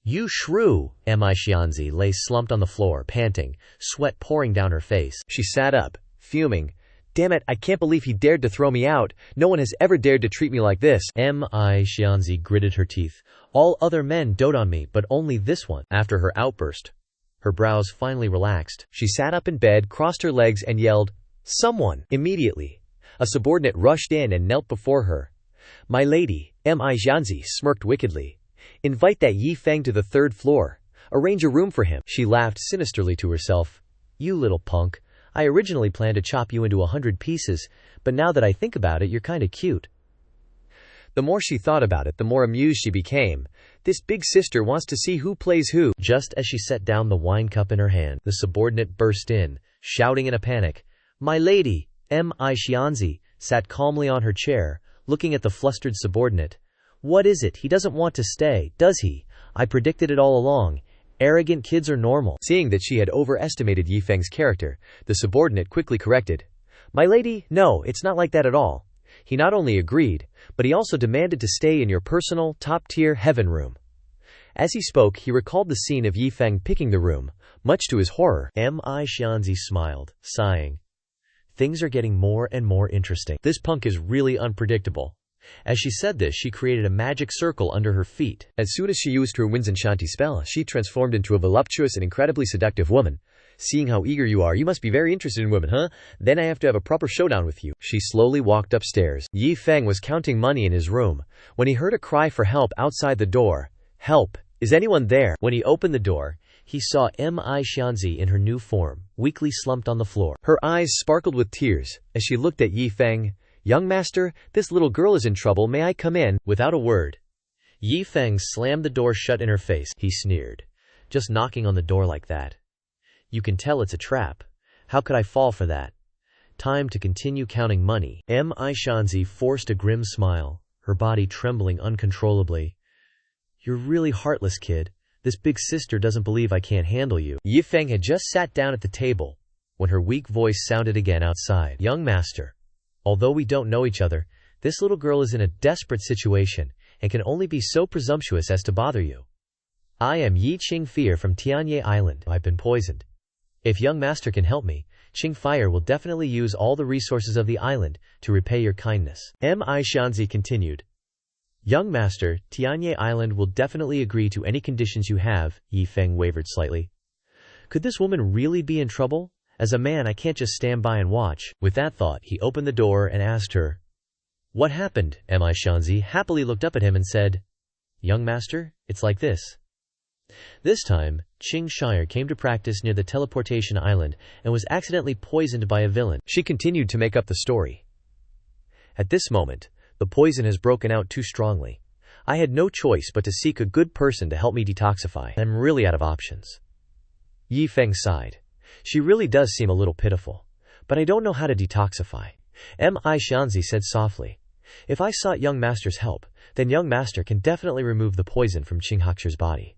You shrew! Xianzi lay slumped on the floor, panting, sweat pouring down her face. She sat up, fuming. Damn it, I can't believe he dared to throw me out. No one has ever dared to treat me like this. Xianzi gritted her teeth. All other men dote on me, but only this one. After her outburst, her brows finally relaxed. She sat up in bed, crossed her legs, and yelled, Someone! Immediately, a subordinate rushed in and knelt before her. My lady, Xianzi smirked wickedly. Invite that Yi Feng to the 3rd floor. Arrange a room for him. She laughed sinisterly to herself. You little punk. I originally planned to chop you into 100 pieces, but now that I think about it, you're kinda cute. The more she thought about it, the more amused she became. This big sister wants to see who plays who. Just as she set down the wine cup in her hand, the subordinate burst in, shouting in a panic. My lady, Xianzi, sat calmly on her chair, looking at the flustered subordinate. What is it? He doesn't want to stay, does he? I predicted it all along. Arrogant kids are normal. Seeing that she had overestimated Yi Feng's character, the subordinate quickly corrected. My lady, no, it's not like that at all. He not only agreed, but he also demanded to stay in your personal, top-tier heaven room. As he spoke, he recalled the scene of Yi Feng picking the room, much to his horror. Xianzi smiled, sighing. Things are getting more and more interesting. This punk is really unpredictable. As she said this, she created a magic circle under her feet. As soon as she used her winds enchanting spell, she transformed into a voluptuous and incredibly seductive woman. Seeing how eager you are, you must be very interested in women, huh? Then I have to have a proper showdown with you. She slowly walked upstairs. Yi Feng was counting money in his room when he heard a cry for help outside the door. Help! Is anyone there? When he opened the door, he saw Xianzi in her new form, weakly slumped on the floor. Her eyes sparkled with tears as she looked at Yi Feng. Young master, this little girl is in trouble. May I come in? Without a word, Yi Feng slammed the door shut in her face. He sneered. Just knocking on the door like that. You can tell it's a trap. How could I fall for that? Time to continue counting money. Xianzi forced a grim smile, her body trembling uncontrollably. You're really heartless, kid. This big sister doesn't believe I can't handle you. Yi Feng had just sat down at the table when her weak voice sounded again outside. Young master, although we don't know each other, this little girl is in a desperate situation and can only be so presumptuous as to bother you. I am Yi Qingfei from Tianye Island. I've been poisoned. If young master can help me, Qingfei will definitely use all the resources of the island to repay your kindness. Xianzi continued. Young master, Tianye Island will definitely agree to any conditions you have. Yi Feng wavered slightly. Could this woman really be in trouble? As a man, I can't just stand by and watch. With that thought, he opened the door and asked her, What happened? Xianzi happily looked up at him and said, Young master, it's like this. This time, Qingshan came to practice near the teleportation island and was accidentally poisoned by a villain. She continued to make up the story. At this moment, the poison has broken out too strongly. I had no choice but to seek a good person to help me detoxify. I'm really out of options. Yi Feng sighed. She really does seem a little pitiful. But I don't know how to detoxify. Xianzi said softly. If I sought young master's help, then young master can definitely remove the poison from Qinghaksher's body.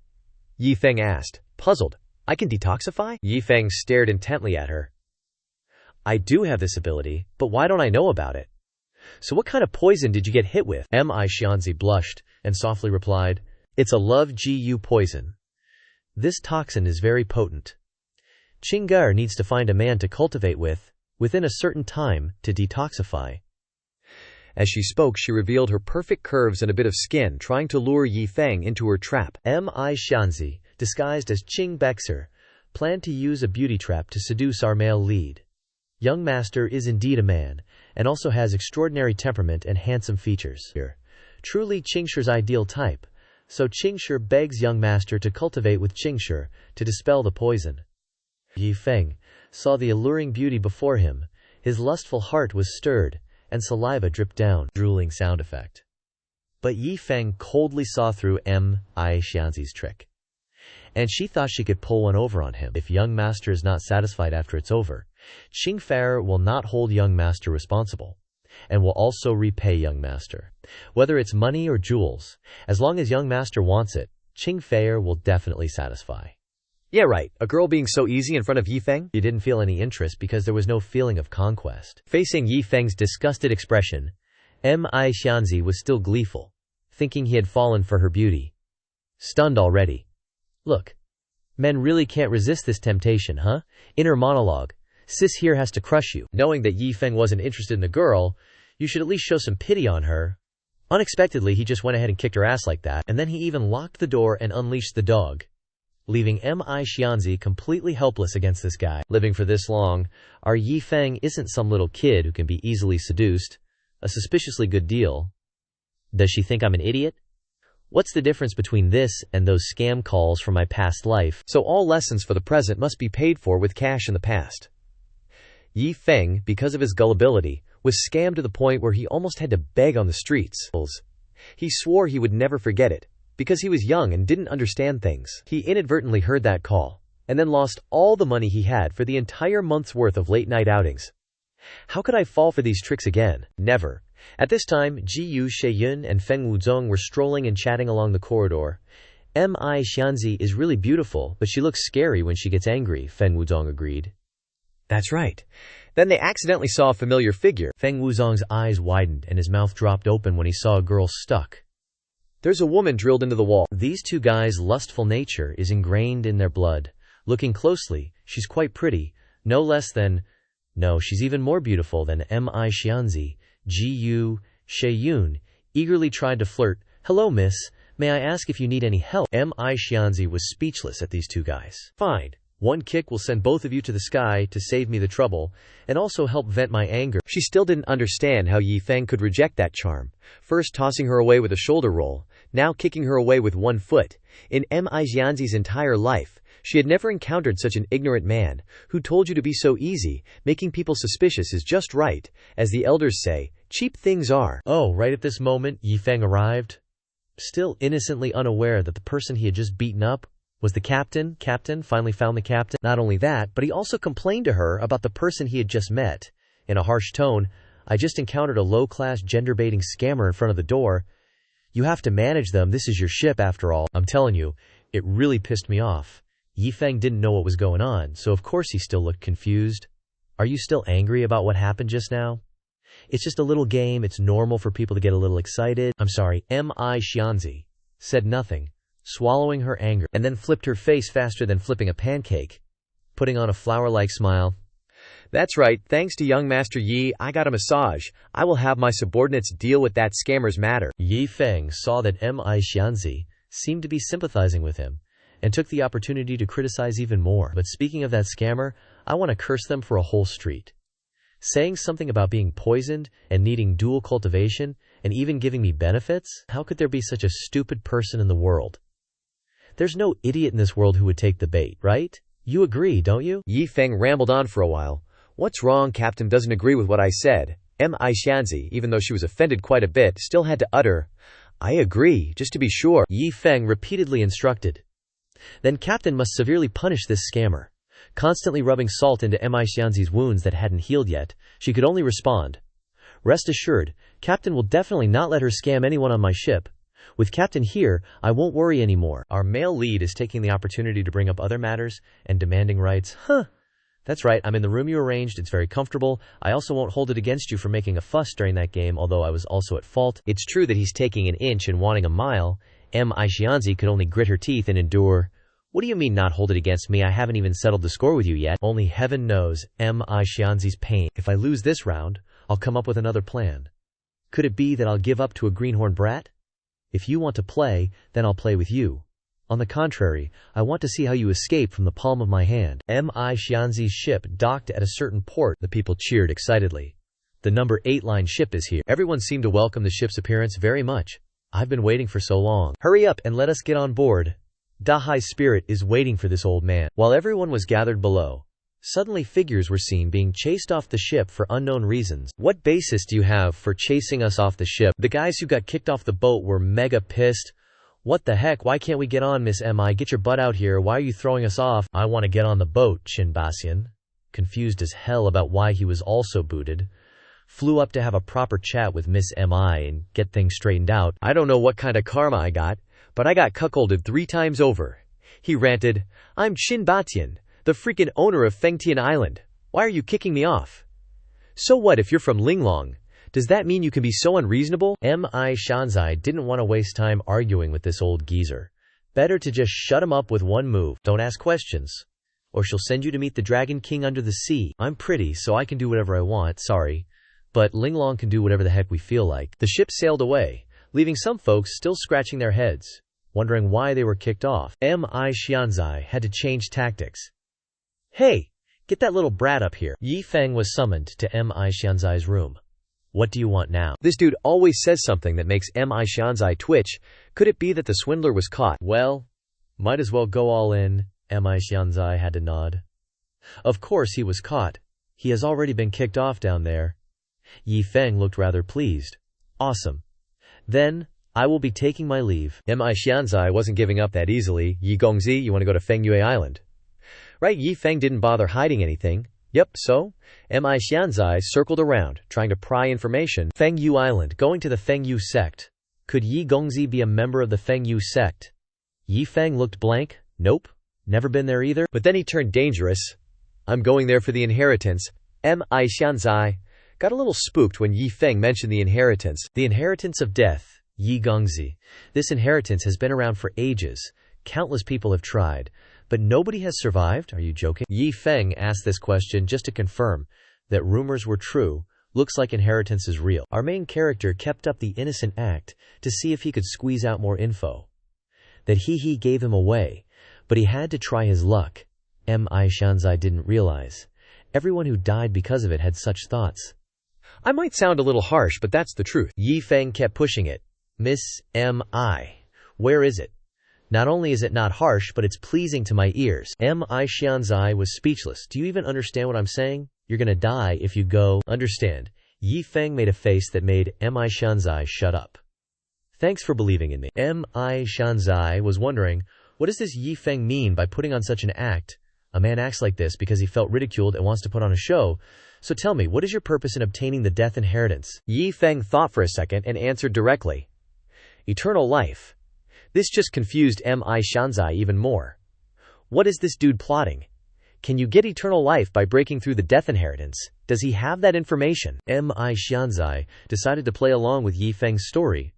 Yi Feng asked, puzzled. I can detoxify? Yi Feng stared intently at her. I do have this ability, but why don't I know about it? So what kind of poison did you get hit with? Xianzi blushed and softly replied, It's a love gu poison. This toxin is very potent. Qing'er needs to find a man to cultivate within a certain time, to detoxify. As she spoke, she revealed her perfect curves and a bit of skin, trying to lure Yi Feng into her trap. Xianzi, disguised as Qing Bexer, planned to use a beauty trap to seduce our male lead. Young master is indeed a man, and also has extraordinary temperament and handsome features. Truly Qingsher's ideal type, so Qingsher begs young master to cultivate with Qingsher to dispel the poison. Yi Feng saw the alluring beauty before him. His lustful heart was stirred, and saliva dripped down. Drooling sound effect. But Yi Feng coldly saw through Xianzi's trick, and she thought she could pull one over on him. If young master is not satisfied after it's over, Qingfei will not hold young master responsible, and will also repay young master. Whether it's money or jewels, as long as young master wants it, Qingfei will definitely satisfy. Yeah, right. A girl being so easy in front of Yi Feng? He didn't feel any interest because there was no feeling of conquest. Facing Yi Feng's disgusted expression, Xianzi was still gleeful, thinking he had fallen for her beauty. Stunned already. Look. Men really can't resist this temptation, huh? Inner monologue. Sis here has to crush you. Knowing that Yi Feng wasn't interested in the girl, you should at least show some pity on her. Unexpectedly, he just went ahead and kicked her ass like that, and then he even locked the door and unleashed the dog, leaving Xianzi completely helpless against this guy. Living for this long, our Yi Feng isn't some little kid who can be easily seduced. A suspiciously good deal. Does she think I'm an idiot? What's the difference between this and those scam calls from my past life? So all lessons for the present must be paid for with cash in the past. Yi Feng, because of his gullibility, was scammed to the point where he almost had to beg on the streets. He swore he would never forget it, because he was young and didn't understand things. He inadvertently heard that call, and then lost all the money he had for the entire month's worth of late-night outings. How could I fall for these tricks again? Never. At this time, Jiyu Sheyun and Feng Wuzong were strolling and chatting along the corridor. Mi Xianzi is really beautiful, but she looks scary when she gets angry, Feng Wuzong agreed. That's right. Then they accidentally saw a familiar figure. Feng Wuzong's eyes widened and his mouth dropped open when he saw a girl stuck. There's a woman drilled into the wall. These two guys' lustful nature is ingrained in their blood. Looking closely, she's quite pretty, no less than, no, she's even more beautiful than Mi Xianzi. Ji Sheyun eagerly tried to flirt. Hello, miss. May I ask if you need any help? Mi Xianzi was speechless at these two guys. Fine. One kick will send both of you to the sky to save me the trouble, and also help vent my anger. She still didn't understand how Yi Feng could reject that charm. First tossing her away with a shoulder roll, now kicking her away with one foot. In Mi Xianzi's entire life, she had never encountered such an ignorant man, who told you to be so easy, making people suspicious is just right. As the elders say, cheap things are. Oh, right at this moment, Yi Feng arrived. Still innocently unaware that the person he had just beaten up was the captain. Finally found the captain. Not only that, but he also complained to her about the person he had just met. In a harsh tone, I just encountered a low-class gender-baiting scammer in front of the door. You have to manage them, this is your ship after all. I'm telling you, it really pissed me off. Yi Feng didn't know what was going on, so of course he still looked confused. Are you still angry about what happened just now? It's just a little game, it's normal for people to get a little excited. I'm sorry, Mi Xianzi said nothing, swallowing her anger, and then flipped her face faster than flipping a pancake, putting on a flower-like smile. That's right, thanks to young Master Yi, I got a massage. I will have my subordinates deal with that scammer's matter. Yi Feng saw that Mi Xianzi seemed to be sympathizing with him, and took the opportunity to criticize even more. But speaking of that scammer, I want to curse them for a whole street. Saying something about being poisoned and needing dual cultivation and even giving me benefits? How could there be such a stupid person in the world? There's no idiot in this world who would take the bait, right? You agree, don't you? Yi Feng rambled on for a while. What's wrong? Captain doesn't agree with what I said. Mi Xianzi, even though she was offended quite a bit, still had to utter, I agree, just to be sure. Yi Feng repeatedly instructed. Then Captain must severely punish this scammer. Constantly rubbing salt into Mi Xianzi's wounds that hadn't healed yet, she could only respond, Rest assured, Captain will definitely not let her scam anyone on my ship. With Captain here, I won't worry anymore. Our male lead is taking the opportunity to bring up other matters and demanding rights. That's right, I'm in the room you arranged, it's very comfortable. I also won't hold it against you for making a fuss during that game, although I was also at fault. It's true that he's taking an inch and wanting a mile. Mi Xianzi could only grit her teeth and endure. What do you mean not hold it against me? I haven't even settled the score with you yet. Only heaven knows Mi Xianzi's pain. If I lose this round, I'll come up with another plan. Could it be that I'll give up to a greenhorn brat? If you want to play, then I'll play with you. On the contrary, I want to see how you escape from the palm of my hand. Mi Xianzi's ship docked at a certain port. The people cheered excitedly. The number 8 line ship is here. Everyone seemed to welcome the ship's appearance very much. I've been waiting for so long. Hurry up and let us get on board. Dahai's spirit is waiting for this old man. While everyone was gathered below, suddenly figures were seen being chased off the ship for unknown reasons. What basis do you have for chasing us off the ship? The guys who got kicked off the boat were mega pissed. What the heck, why can't we get on, Miss Mi? Get your butt out here, why are you throwing us off? I want to get on the boat, Qin Basian, confused as hell about why he was also booted, flew up to have a proper chat with Miss Mi and get things straightened out. I don't know what kind of karma I got, but I got cuckolded 3 times over. He ranted, I'm Qin Batian, the freaking owner of Fengtian Island. Why are you kicking me off? So what if you're from Linglong? Does that mean you can be so unreasonable? Mi Xianzi didn't want to waste time arguing with this old geezer. Better to just shut him up with one move. Don't ask questions, or she'll send you to meet the Dragon King under the sea. I'm pretty, so I can do whatever I want, sorry. But Linglong can do whatever the heck we feel like. The ship sailed away, leaving some folks still scratching their heads, wondering why they were kicked off. Mi Xianzi had to change tactics. Hey, get that little brat up here. Yi Feng was summoned to Mi Xianzi's room. What do you want now? This dude always says something that makes Mi Xianzi twitch. Could it be that the swindler was caught? Well, might as well go all in. Mi Xianzi had to nod. Of course he was caught. He has already been kicked off down there. Yi Feng looked rather pleased. Awesome. Then, I will be taking my leave. Mi Xianzi wasn't giving up that easily. Yi Gongzi, you want to go to Fengyue Island? Right, Yi Feng didn't bother hiding anything. Yep, so? Mi Xianzi circled around, trying to pry information. Fengyue Island, going to the Xuanwu Sect. Could Yi Gongzi be a member of the Xuanwu Sect? Yi Feng looked blank. Nope, never been there either. But then he turned dangerous. I'm going there for the inheritance. Mi Xianzai got a little spooked when Yi Feng mentioned the inheritance. The inheritance of death, Yi Gongzi. This inheritance has been around for ages. Countless people have tried, but nobody has survived. Are you joking? Yi Feng asked this question just to confirm that rumors were true. Looks like inheritance is real. Our main character kept up the innocent act to see if he could squeeze out more info. That he gave him away, but he had to try his luck. Mi Xianzai didn't realize. Everyone who died because of it had such thoughts. I might sound a little harsh, but that's the truth. Yi Feng kept pushing it. Miss M.I. Where is it? Not only is it not harsh, but it's pleasing to my ears. Mi Xianzai was speechless. Do you even understand what I'm saying? You're gonna die if you go. Understand. Yi Feng made a face that made Mi Xianzai shut up. Thanks for believing in me. Mi Xianzai was wondering, what does this Yi Feng mean by putting on such an act? A man acts like this because he felt ridiculed and wants to put on a show. So tell me, what is your purpose in obtaining the death inheritance? Yi Feng thought for a second and answered directly. Eternal life. This just confused Mi Xianzai even more. What is this dude plotting? Can you get eternal life by breaking through the death inheritance? Does he have that information? Mi Xianzai decided to play along with Yi Feng's story.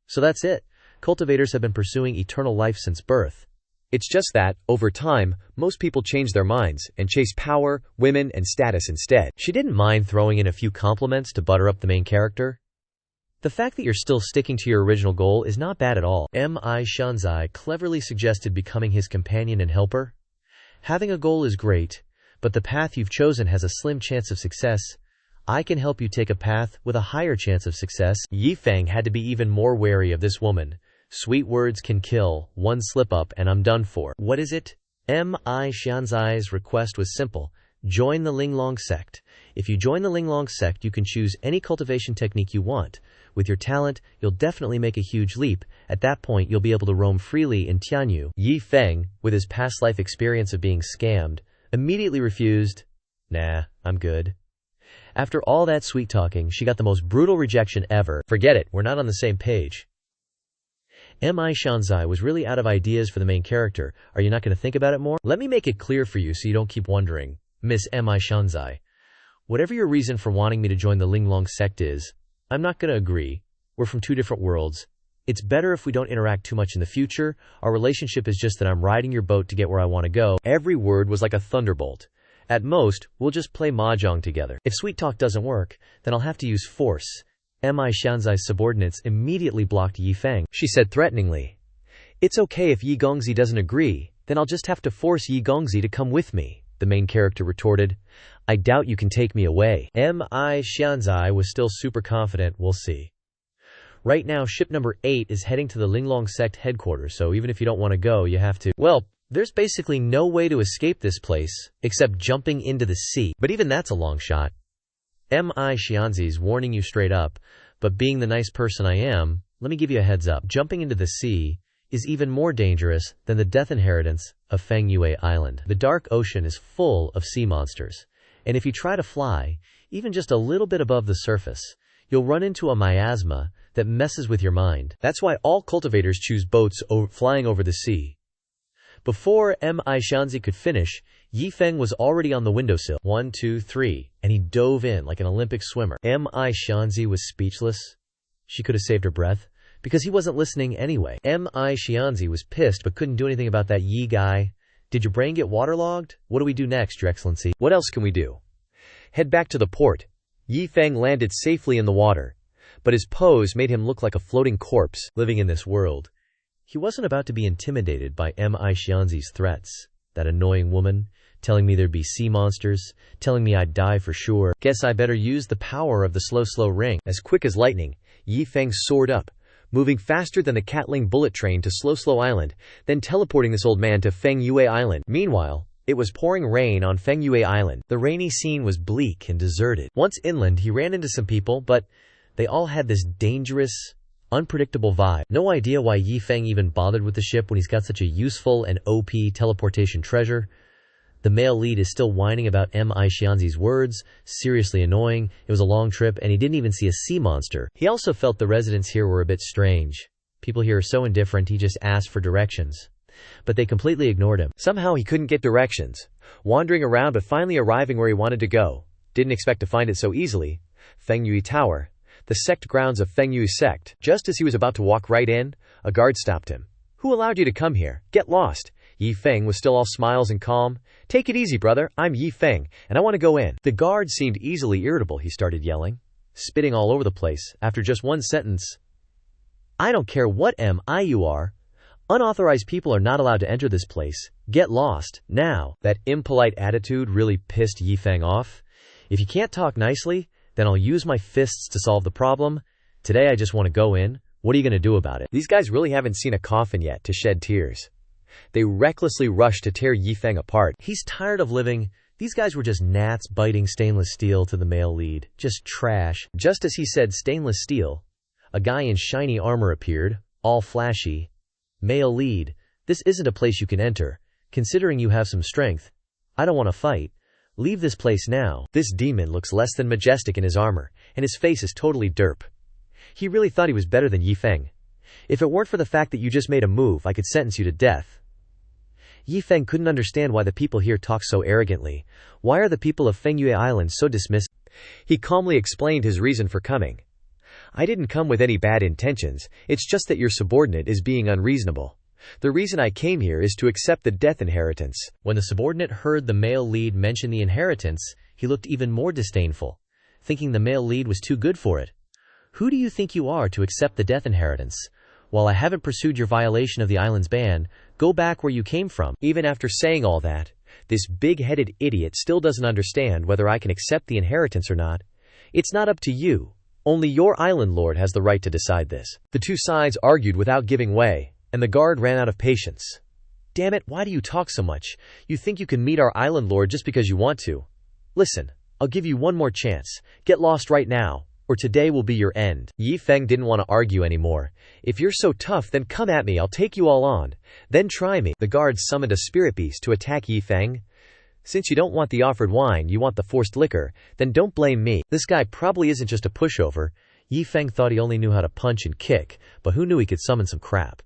So that's it. Cultivators have been pursuing eternal life since birth. It's just that, over time, most people change their minds and chase power, women, and status instead. She didn't mind throwing in a few compliments to butter up the main character. The fact that you're still sticking to your original goal is not bad at all. Mi Xianzai cleverly suggested becoming his companion and helper. Having a goal is great, but the path you've chosen has a slim chance of success. I can help you take a path with a higher chance of success. Yi Feng had to be even more wary of this woman. Sweet words can kill, one slip up and I'm done for. What is it? Mi Xianzai's request was simple. Join the Linglong Sect. If you join the Linglong Sect, you can choose any cultivation technique you want. With your talent, you'll definitely make a huge leap. At that point, you'll be able to roam freely in Tianyu. Yi Feng, with his past life experience of being scammed, immediately refused. Nah, I'm good. After all that sweet talking, she got the most brutal rejection ever. Forget it, we're not on the same page. Mi Xianzai was really out of ideas for the main character. Are you not going to think about it more? Let me make it clear for you so you don't keep wondering. Miss Mi Xianzai, whatever your reason for wanting me to join the Linglong Sect is, I'm not going to agree. We're from two different worlds. It's better if we don't interact too much in the future. Our relationship is just that I'm riding your boat to get where I want to go. Every word was like a thunderbolt. At most, we'll just play mahjong together. If sweet talk doesn't work, then I'll have to use force. Mi Xianzai's subordinates immediately blocked Yi Feng. She said threateningly, "It's okay if Yi Gongzi doesn't agree, then I'll just have to force Yi Gongzi to come with me." The main character retorted, "I doubt you can take me away." Mi Xianzai was still super confident. We'll see. Right now, ship number 8 is heading to the Linglong Sect headquarters, so even if you don't want to go, you have to. Well, there's basically no way to escape this place except jumping into the sea, but even that's a long shot. Mi Xianzai's warning you straight up, but being the nice person I am, let me give you a heads up. Jumping into the sea is even more dangerous than the death inheritance of Fengyue Island. The dark ocean is full of sea monsters, and if you try to fly, even just a little bit above the surface, you'll run into a miasma that messes with your mind. That's why all cultivators choose boats flying over the sea. Before Mi Xianzai could finish, Yi Feng was already on the windowsill. 1, 2, 3, and he dove in like an Olympic swimmer. Mi Xianzai was speechless. She could have saved her breath, because he wasn't listening anyway. Mi Xianzai was pissed but couldn't do anything about that Yi guy. Did your brain get waterlogged? What do we do next, Your Excellency? What else can we do? Head back to the port. Yi Feng landed safely in the water, but his pose made him look like a floating corpse living in this world. He wasn't about to be intimidated by Mi Xianzai's threats. That annoying woman, telling me there'd be sea monsters, telling me I'd die for sure. Guess I better use the power of the slow ring. As quick as lightning, Yi Feng soared up, moving faster than the Catling bullet train to Slow Island, then teleporting this old man to Fengyue Island. Meanwhile, it was pouring rain on Fengyue Island. The rainy scene was bleak and deserted. Once inland, he ran into some people, but they all had this dangerous, unpredictable vibe. No idea why Yi Feng even bothered with the ship when he's got such a useful and OP teleportation treasure. The male lead is still whining about Mi Xianzai's words, seriously annoying. It was a long trip and he didn't even see a sea monster. He also felt the residents here were a bit strange. People here are so indifferent, he just asked for directions. But they completely ignored him. Somehow he couldn't get directions. Wandering around but finally arriving where he wanted to go. Didn't expect to find it so easily. Fengyue Tower. The sect grounds of Xuanwu Sect. Just as he was about to walk right in, a guard stopped him. Who allowed you to come here? Get lost. Yi Feng was still all smiles and calm. Take it easy, brother. I'm Yi Feng, and I want to go in. The guard seemed easily irritable. He started yelling, spitting all over the place. After just one sentence, I don't care what MI you are. Unauthorized people are not allowed to enter this place. Get lost, now. That impolite attitude really pissed Yi Feng off. If you can't talk nicely, then I'll use my fists to solve the problem. Today I just want to go in. What are you going to do about it? These guys really haven't seen a coffin yet to shed tears. They recklessly rushed to tear Yi Feng apart. He's tired of living. These guys were just gnats biting stainless steel to the male lead. Just trash. Just as he said stainless steel, a guy in shiny armor appeared, all flashy. Male lead, this isn't a place you can enter. Considering you have some strength, I don't want to fight. Leave this place now. This demon looks less than majestic in his armor, and his face is totally derp. He really thought he was better than Yi Feng. If it weren't for the fact that you just made a move, I could sentence you to death. Yi Feng couldn't understand why the people here talk so arrogantly. Why are the people of Fengyue Island so dismissive? He calmly explained his reason for coming. I didn't come with any bad intentions, it's just that your subordinate is being unreasonable. The reason I came here is to accept the death inheritance. When the subordinate heard the male lead mention the inheritance, he looked even more disdainful, thinking the male lead was too good for it. Who do you think you are to accept the death inheritance? While I haven't pursued your violation of the island's ban, go back where you came from. Even after saying all that, this big-headed idiot still doesn't understand whether I can accept the inheritance or not. It's not up to you. Only your island lord has the right to decide this. The two sides argued without giving way, and the guard ran out of patience. Damn it, why do you talk so much? You think you can meet our island lord just because you want to? Listen, I'll give you one more chance. Get lost right now, or today will be your end. Yi Feng didn't want to argue anymore. If you're so tough, then come at me, I'll take you all on. Then try me. The guards summoned a spirit beast to attack Yi Feng. Since you don't want the offered wine, you want the forced liquor, then don't blame me. This guy probably isn't just a pushover. Yi Feng thought he only knew how to punch and kick, but who knew he could summon some crap?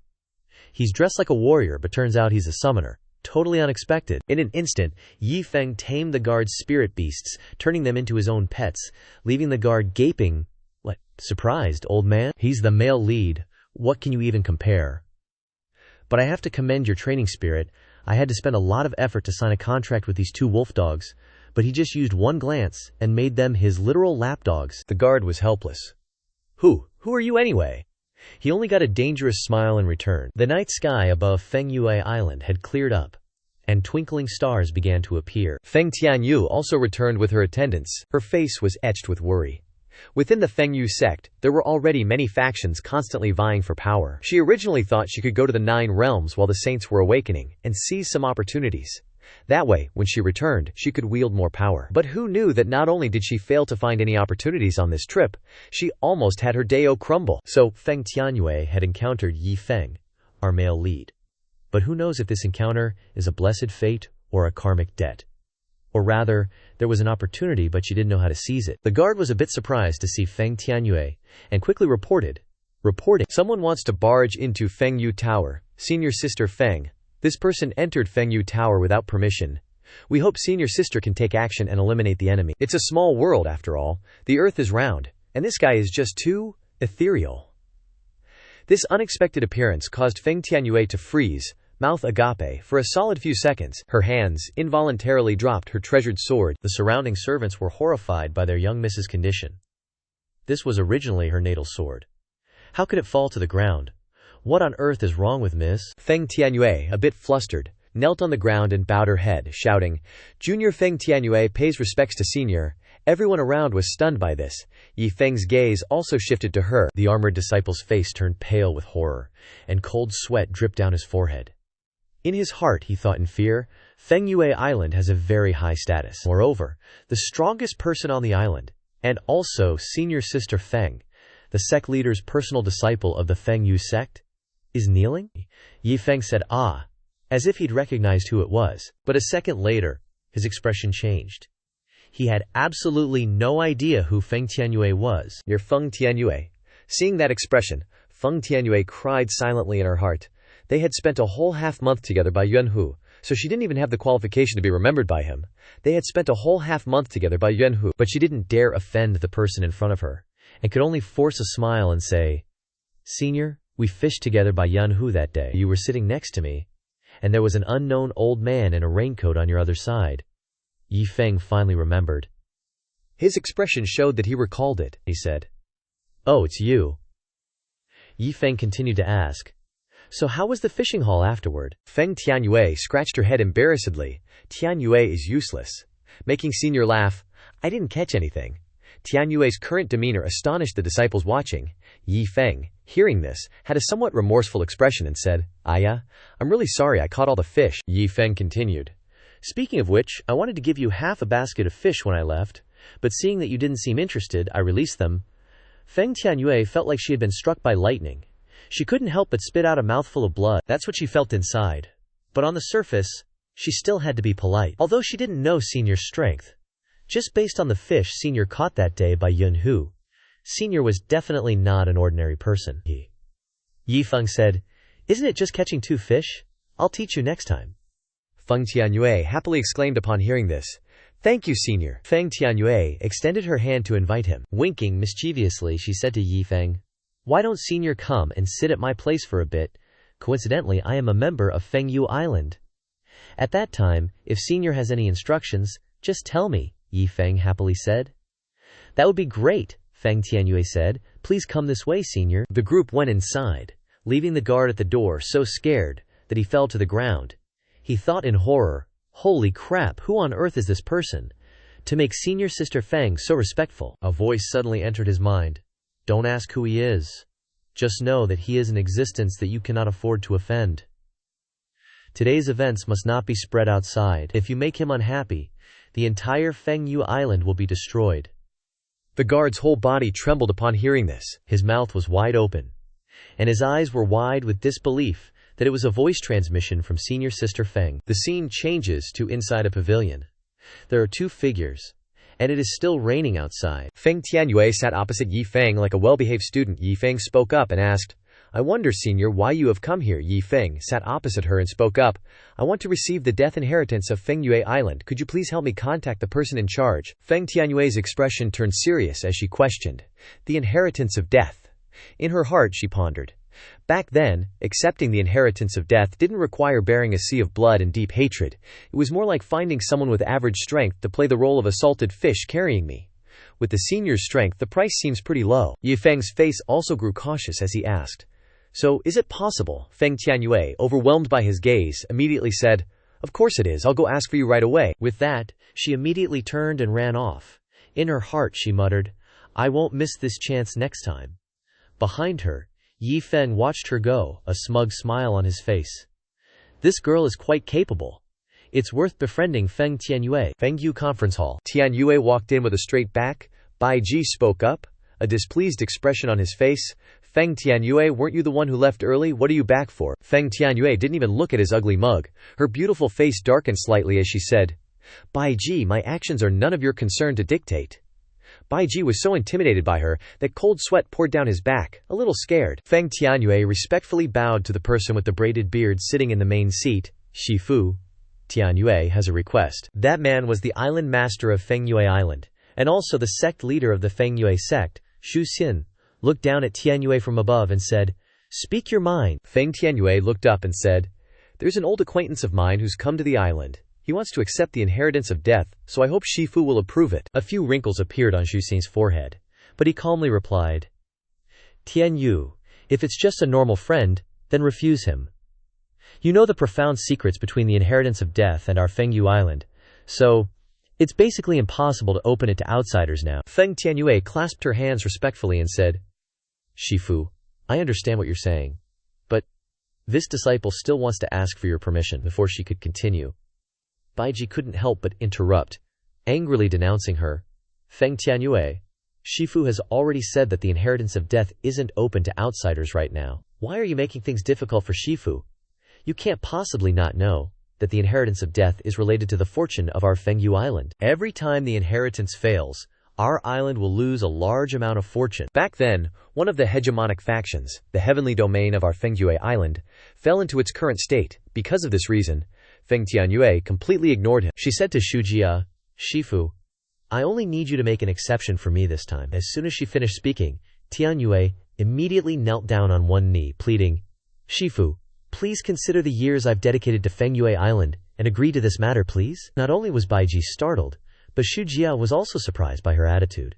He's dressed like a warrior, but turns out he's a summoner. Totally unexpected. In an instant, Yi Feng tamed the guard's spirit beasts, turning them into his own pets, leaving the guard gaping. What? Surprised, old man? He's the male lead. What can you even compare? But I have to commend your training spirit. I had to spend a lot of effort to sign a contract with these two wolf dogs, but he just used one glance and made them his literal lapdogs. The guard was helpless. Who are you anyway? He only got a dangerous smile in return. The night sky above Fengyue Island had cleared up, and twinkling stars began to appear. Feng Tianyu also returned with her attendants. Her face was etched with worry. Within the Xuanwu Sect, there were already many factions constantly vying for power. She originally thought she could go to the 9 realms while the saints were awakening, and seize some opportunities. That way, when she returned, she could wield more power. But who knew that not only did she fail to find any opportunities on this trip, she almost had her Dao crumble. So, Feng Tianyu had encountered Yi Feng, our male lead. But who knows if this encounter is a blessed fate or a karmic debt? Or rather, there was an opportunity but she didn't know how to seize it. The guard was a bit surprised to see Feng Tianyu, and quickly reporting, someone wants to barge into Fengyue Tower. Senior Sister Feng. This person entered Fengyue Tower without permission. We hope Senior Sister can take action and eliminate the enemy. It's a small world after all. The earth is round, and this guy is just too ethereal. This unexpected appearance caused Feng Tianyu to freeze, mouth agape, for a solid few seconds. Her hands involuntarily dropped her treasured sword. The surrounding servants were horrified by their young miss's condition. This was originally her natal sword. How could it fall to the ground? What on earth is wrong with Miss? Feng Tianyu, a bit flustered, knelt on the ground and bowed her head, shouting, Junior Feng Tianyu pays respects to Senior. Everyone around was stunned by this. Yi Feng's gaze also shifted to her. The armored disciple's face turned pale with horror, and cold sweat dripped down his forehead. In his heart, he thought in fear, Fengyue Island has a very high status. Moreover, the strongest person on the island, and also Senior Sister Feng, the sect leader's personal disciple of the Xuanwu Sect, is kneeling? Yi Feng said as if he'd recognized who it was. But a second later, his expression changed. He had absolutely no idea who Feng Tianyu was. You're Feng Tianyu. Seeing that expression, Feng Tianyue cried silently in her heart. They had spent a whole half-month together by Yuanhu, so she didn't even have the qualification to be remembered by him. They had spent a whole half-month together by Yuanhu, but she didn't dare offend the person in front of her, and could only force a smile and say, "Senior, we fished together by Yuanhu that day. You were sitting next to me, and there was an unknown old man in a raincoat on your other side." Yi Feng finally remembered. His expression showed that he recalled it. He said, "Oh, it's you." Yi Feng continued to ask, "So how was the fishing haul afterward?" Feng Tianyue scratched her head embarrassedly. Tianyue is useless. Making Senior laugh, "I didn't catch anything." Tianyue's current demeanor astonished the disciples watching. Yi Feng, hearing this, had a somewhat remorseful expression and said, "Aya, I'm really sorry I caught all the fish." Yi Feng continued, "Speaking of which, I wanted to give you half a basket of fish when I left, but seeing that you didn't seem interested, I released them." Feng Tianyue felt like she had been struck by lightning. She couldn't help but spit out a mouthful of blood. That's what she felt inside. But on the surface, she still had to be polite. Although she didn't know Senior's strength. Just based on the fish Senior caught that day by Yuanhu, Senior was definitely not an ordinary person. Yi Feng said, "Isn't it just catching 2 fish? I'll teach you next time." Feng Tianyue happily exclaimed upon hearing this, "Thank you, Senior." Feng Tianyue extended her hand to invite him. Winking mischievously, she said to Yi Feng, "Why don't Senior come and sit at my place for a bit? Coincidentally, I am a member of Fengyu Island. At that time, if Senior has any instructions, just tell me," Yi Feng happily said. "That would be great," Feng Tianyue said. "Please come this way, Senior." The group went inside, leaving the guard at the door so scared that he fell to the ground. He thought in horror, "Holy crap, who on earth is this person to make Senior Sister Feng so respectful?" A voice suddenly entered his mind. "Don't ask who he is. Just know that he is an existence that you cannot afford to offend. Today's events must not be spread outside. If you make him unhappy, the entire Fengyu Island will be destroyed." The guard's whole body trembled upon hearing this. His mouth was wide open, and his eyes were wide with disbelief that it was a voice transmission from Senior Sister Feng. The scene changes to inside a pavilion. There are 2 figures, and it is still raining outside. Feng Tianyue sat opposite Yi Feng like a well-behaved student. Yi Feng spoke up and asked, "I wonder, Senior, why you have come here." Yi Feng sat opposite her and spoke up, "I want to receive the death inheritance of Fengyue Island. Could you please help me contact the person in charge?" Feng Tianyue's expression turned serious as she questioned, "The inheritance of death?" In her heart she pondered. Back then, accepting the inheritance of death didn't require bearing a sea of blood and deep hatred. It was more like finding someone with average strength to play the role of a salted fish carrying me. With the senior's strength, the price seems pretty low. Yi Feng's face also grew cautious as he asked, "So, is it possible?" Feng Tianyue, overwhelmed by his gaze, immediately said, "Of course it is. I'll go ask for you right away." With that, she immediately turned and ran off. In her heart she muttered, "I won't miss this chance next time." Behind her, Yi Feng watched her go, a smug smile on his face. This girl is quite capable. It's worth befriending Feng Tianyue. Fengyu Conference Hall. Tianyue walked in with a straight back. Bai Ji spoke up, a displeased expression on his face. "Feng Tianyue, weren't you the one who left early? What are you back for?" Feng Tianyue didn't even look at his ugly mug. Her beautiful face darkened slightly as she said, "Bai Ji, my actions are none of your concern to dictate." Bai Ji was so intimidated by her that cold sweat poured down his back, a little scared. Feng Tianyue respectfully bowed to the person with the braided beard sitting in the main seat. "Shifu, Tianyue has a request." That man was the island master of Fengyue Island, and also the sect leader of the Xuanwu Sect. Xu Xin looked down at Tianyue from above and said, "Speak your mind." Feng Tianyue looked up and said, "There's an old acquaintance of mine who's come to the island. He wants to accept the inheritance of death, so I hope Shifu will approve it." A few wrinkles appeared on Xu Xin's forehead, but he calmly replied, "Tianyu, if it's just a normal friend, then refuse him. You know the profound secrets between the inheritance of death and our Fengyu Island, so it's basically impossible to open it to outsiders now." Feng Tianyue clasped her hands respectfully and said, "Shifu, I understand what you're saying, but this disciple still wants to ask for your permission." Before she could continue, Baiji couldn't help but interrupt, angrily denouncing her. "Feng Tianyue, Shifu has already said that the inheritance of death isn't open to outsiders right now. Why are you making things difficult for Shifu? You can't possibly not know that the inheritance of death is related to the fortune of our Fengyu Island. Every time the inheritance fails, Our island will lose a large amount of fortune. Back then, one of the hegemonic factions, the heavenly domain of our Fengyue Island, fell into its current state. Because of this reason, Feng Tianyue completely ignored him. She said to Shujia, Shifu, I only need you to make an exception for me this time. As soon as she finished speaking, Tianyue immediately knelt down on one knee, pleading, Shifu, please consider the years I've dedicated to Fengyue Island and agree to this matter, please. Not only was Baiji startled, but Shujia was also surprised by her attitude.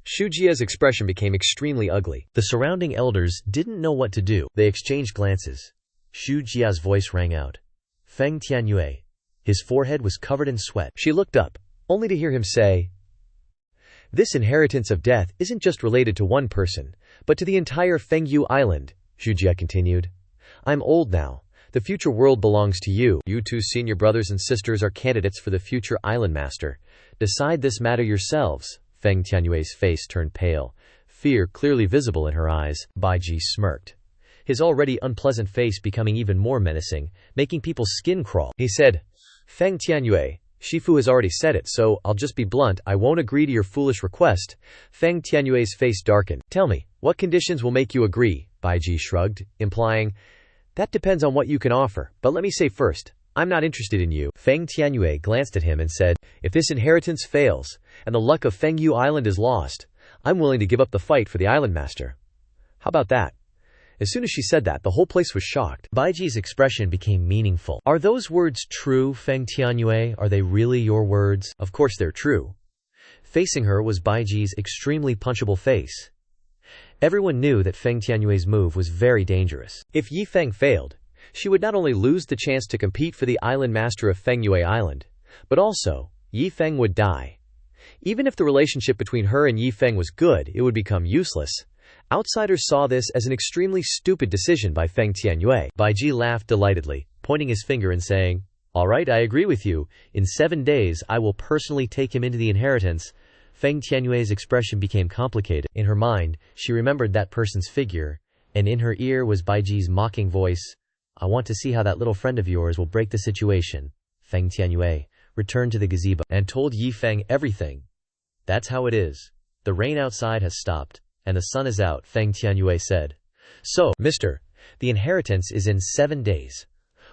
Shujia's expression became extremely ugly. The surrounding elders didn't know what to do. They exchanged glances. Shujia's voice rang out. Feng Tianyue. His forehead was covered in sweat. She looked up, only to hear him say, This inheritance of death isn't just related to one person, but to the entire Fengyue Island, Shujia continued. I'm old now. The future world belongs to you. You two senior brothers and sisters are candidates for the future island master. Decide this matter yourselves. Feng Tianyue's face turned pale, fear clearly visible in her eyes. Baiji smirked, his already unpleasant face becoming even more menacing, making people's skin crawl. He said, Feng Tianyue, Shifu has already said it, so I'll just be blunt. I won't agree to your foolish request. Feng Tianyue's face darkened. Tell me, what conditions will make you agree? Baiji shrugged, implying, That depends on what you can offer, but let me say first, I'm not interested in you. Feng Tianyue glanced at him and said, If this inheritance fails, and the luck of Fengyue Island is lost, I'm willing to give up the fight for the island master. How about that? As soon as she said that, the whole place was shocked. Baiji's expression became meaningful. Are those words true, Feng Tianyue? Are they really your words? Of course they're true. Facing her was Baiji's extremely punchable face. Everyone knew that Feng Tianyue's move was very dangerous. If Yi Feng failed, she would not only lose the chance to compete for the island master of Fengyue Island, but also, Yi Feng would die. Even if the relationship between her and Yi Feng was good, it would become useless. Outsiders saw this as an extremely stupid decision by Feng Tianyue. Baiji laughed delightedly, pointing his finger and saying, All right, I agree with you. In 7 days, I will personally take him into the inheritance. Feng Tianyue's expression became complicated. In her mind, she remembered that person's figure, and in her ear was Baiji's mocking voice, I want to see how that little friend of yours will break the situation. Feng Tianyue returned to the gazebo and told Yi Feng everything. That's how it is. The rain outside has stopped, and the sun is out, Feng Tianyue said. So, Mister, the inheritance is in 7 days.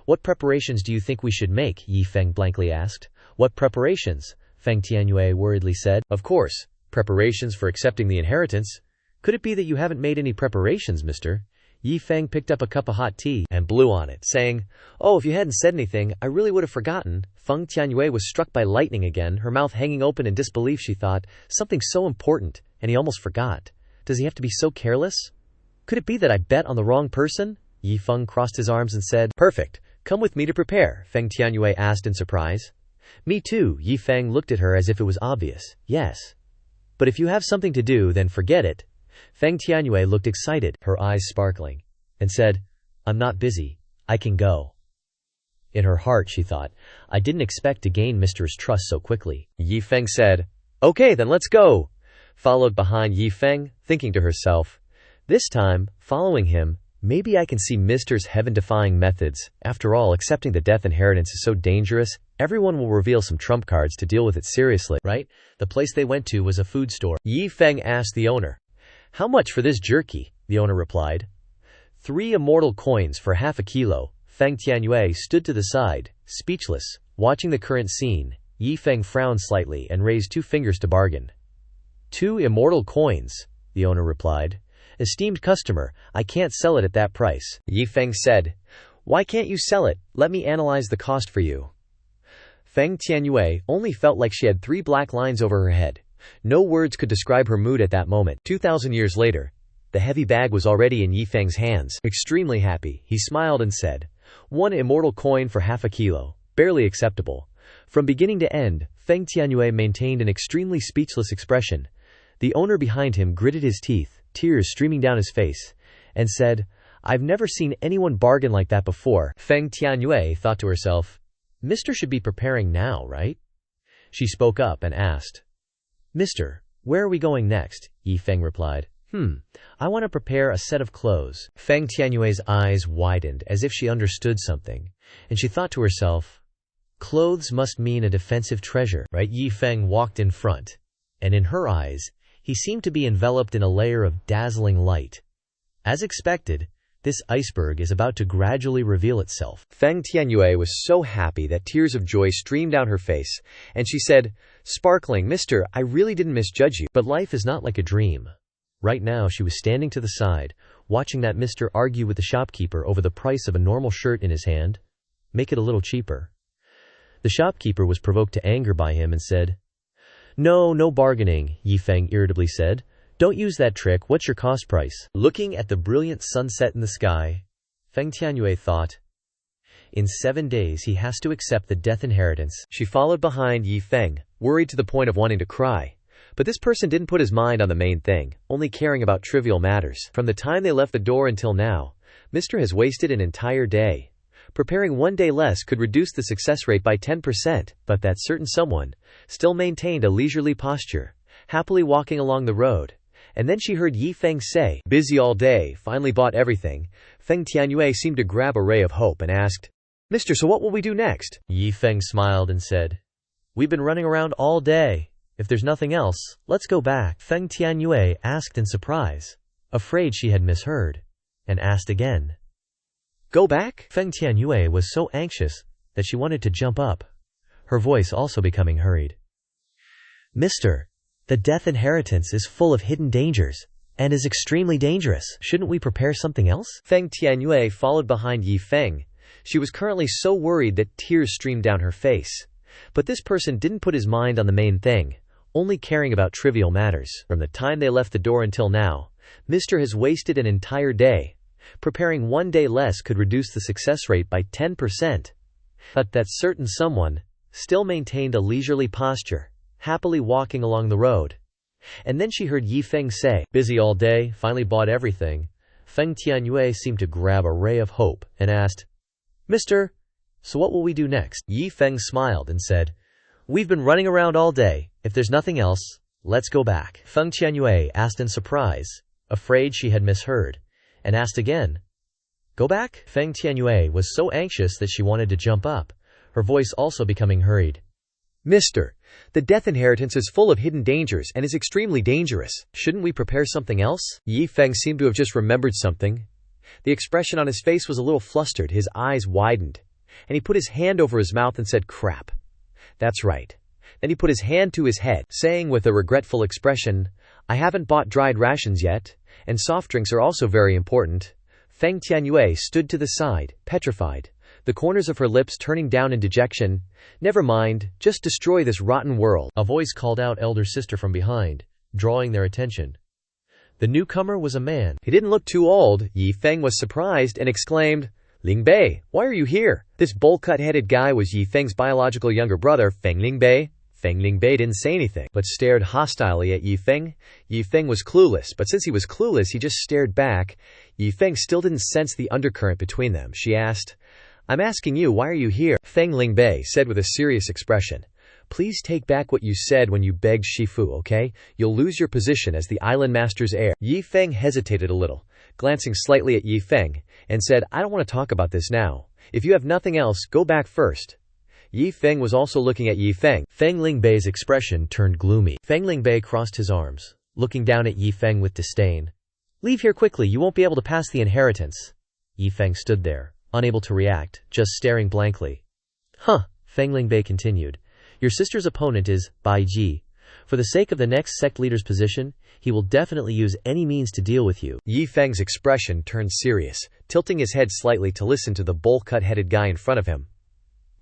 What preparations do you think we should make? Yi Feng blankly asked. What preparations? Feng Tianyue worriedly said. Of course, preparations for accepting the inheritance. Could it be that you haven't made any preparations, mister? Yi Feng picked up a cup of hot tea and blew on it, saying, Oh, if you hadn't said anything, I really would have forgotten. Feng Tianyue was struck by lightning again, her mouth hanging open in disbelief. She thought, something so important, and he almost forgot. Does he have to be so careless? Could it be that I bet on the wrong person? Yi Feng crossed his arms and said, Perfect. Come with me to prepare, Feng Tianyue asked in surprise. Me too. Yi Feng looked at her as if it was obvious. Yes. But if you have something to do, then forget it. Feng Tianyue looked excited, her eyes sparkling, and said, I'm not busy. I can go. In her heart, she thought, I didn't expect to gain Mister's trust so quickly. Yi Feng said, Okay, then let's go. Followed behind Yi Feng, thinking to herself, This time, following him, maybe I can see Mister's heaven-defying methods. After all, accepting the death inheritance is so dangerous, everyone will reveal some trump cards to deal with it seriously, right? The place they went to was a food store. Yi Feng asked the owner, How much for this jerky? The owner replied, 3 immortal coins for half a kilo. Feng Tianyue stood to the side, speechless, watching the current scene. Yi Feng frowned slightly and raised 2 fingers to bargain. 2 immortal coins, the owner replied. Esteemed customer, I can't sell it at that price. Yi Feng said, Why can't you sell it? Let me analyze the cost for you. Feng Tianyue only felt like she had 3 black lines over her head. No words could describe her mood at that moment. 2,000 years later, the heavy bag was already in Yi Feng's hands. Extremely happy, he smiled and said, 1 immortal coin for half a kilo. Barely acceptable. From beginning to end, Feng Tianyue maintained an extremely speechless expression. The owner behind him gritted his teeth, tears streaming down his face, and said, I've never seen anyone bargain like that before. Feng Tianyue thought to herself, Mister should be preparing now, right? She spoke up and asked, Mister, where are we going next? Yi Feng replied, I want to prepare a set of clothes. Feng Tianyue's eyes widened as if she understood something, and she thought to herself, Clothes must mean a defensive treasure, right? Yi Feng walked in front, and in her eyes, he seemed to be enveloped in a layer of dazzling light. As expected, this iceberg is about to gradually reveal itself. Feng Tianyue was so happy that tears of joy streamed down her face, and she said, sparkling, "Mister, I really didn't misjudge you." But life is not like a dream. Right now she was standing to the side, watching that mister argue with the shopkeeper over the price of a normal shirt in his hand. Make it a little cheaper. The shopkeeper was provoked to anger by him and said, No bargaining, Yi Feng irritably said. Don't use that trick. What's your cost price? Looking at the brilliant sunset in the sky, Feng Tianyue thought, in 7 days he has to accept the death inheritance. She followed behind Yi Feng, worried to the point of wanting to cry. But this person didn't put his mind on the main thing, only caring about trivial matters. From the time they left the door until now, Mr. has wasted an entire day. Preparing 1 day less could reduce the success rate by 10%, but that certain someone still maintained a leisurely posture, happily walking along the road. And then she heard Yi Feng say, busy all day, finally bought everything. Feng Tianyue seemed to grab a ray of hope and asked, Mister, so what will we do next? Yi Feng smiled and said, We've been running around all day. If there's nothing else, let's go back. Feng Tianyue asked in surprise, afraid she had misheard, and asked again. Go back? Feng Tianyue was so anxious that she wanted to jump up, her voice also becoming hurried. Mister, the death inheritance is full of hidden dangers, and is extremely dangerous. Shouldn't we prepare something else? Feng Tianyue followed behind Yi Feng. She was currently so worried that tears streamed down her face. But this person didn't put his mind on the main thing, only caring about trivial matters. From the time they left the door until now, Mr. has wasted an entire day. Preparing 1 day less could reduce the success rate by 10%. But that certain someone still maintained a leisurely posture, happily walking along the road. And then she heard Yi Feng say, busy all day, finally bought everything. Feng Tianyue seemed to grab a ray of hope and asked, Mister, so what will we do next? Yi Feng smiled and said, We've been running around all day. If there's nothing else, let's go back. Feng Tianyue asked in surprise, afraid she had misheard, and asked again, Go back? Feng Tianyue was so anxious that she wanted to jump up, her voice also becoming hurried. Mister, the death inheritance is full of hidden dangers and is extremely dangerous. Shouldn't we prepare something else? Yi Feng seemed to have just remembered something. The expression on his face was a little flustered, his eyes widened, and he put his hand over his mouth and said, Crap. That's right. Then he put his hand to his head, saying with a regretful expression, I haven't bought dried rations yet, and soft drinks are also very important. Feng Tianyue stood to the side, petrified, the corners of her lips turning down in dejection. Never mind, just destroy this rotten world. A voice called out elder sister from behind, drawing their attention. The newcomer was a man. He didn't look too old. Yi Feng was surprised and exclaimed, Lingbei, why are you here? This bowl-cut-headed guy was Yi Feng's biological younger brother, Feng Lingbei. Feng Lingbei didn't say anything, but stared hostilely at Yi Feng. Yi Feng was clueless, but since he was clueless, he just stared back. Yi Feng still didn't sense the undercurrent between them. She asked, I'm asking you, why are you here? Feng Lingbei said with a serious expression, Please take back what you said when you begged Shifu, okay? You'll lose your position as the island master's heir. Yi Feng hesitated a little, glancing slightly at Yi Feng, and said, I don't want to talk about this now. If you have nothing else, go back first. Yi Feng was also looking at Yi Feng. Feng Lingbei's expression turned gloomy. Feng Lingbei crossed his arms, looking down at Yi Feng with disdain. Leave here quickly, you won't be able to pass the inheritance. Yi Feng stood there, unable to react, just staring blankly. Huh, Feng Lingbei continued. Your sister's opponent is Bai Ji. For the sake of the next sect leader's position, he will definitely use any means to deal with you. Yi Feng's expression turned serious, tilting his head slightly to listen to the bowl-cut-headed guy in front of him.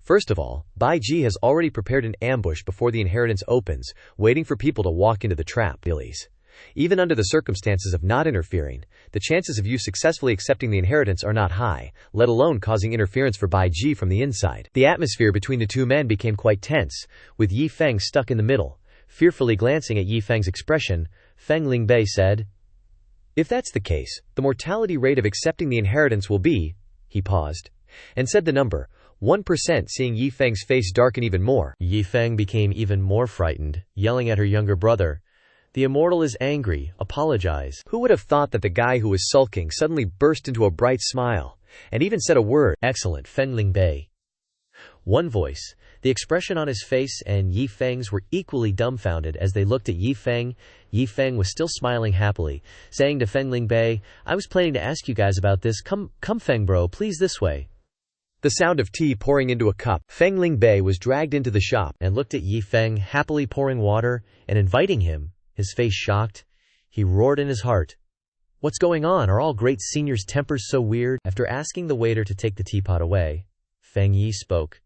First of all, Bai Ji has already prepared an ambush before the inheritance opens, waiting for people to walk into the trap. Billies. Even under the circumstances of not interfering, the chances of you successfully accepting the inheritance are not high, let alone causing interference for Bai Ji from the inside. The atmosphere between the two men became quite tense, with Yi Feng stuck in the middle. Fearfully glancing at Yi Feng's expression, Feng Lingbei said, If that's the case, the mortality rate of accepting the inheritance will be, he paused, and said the number, 1%. Seeing Yi Feng's face darken even more, Yi Feng became even more frightened, yelling at her younger brother, The immortal is angry, apologize. Who would have thought that the guy who was sulking suddenly burst into a bright smile, and even said a word? Excellent, Feng Lingbei. One voice, The expression on his face and Yi Feng's were equally dumbfounded as they looked at Yi Feng. Yi Feng was still smiling happily, saying to Feng Lingbei, "I was planning to ask you guys about this. Come Feng bro, please this way." The sound of tea pouring into a cup. Feng Lingbei was dragged into the shop and looked at Yi Feng, happily pouring water and inviting him, his face shocked. He roared in his heart, "What's going on? Are all great seniors' tempers so weird?" After asking the waiter to take the teapot away, Feng Yi spoke.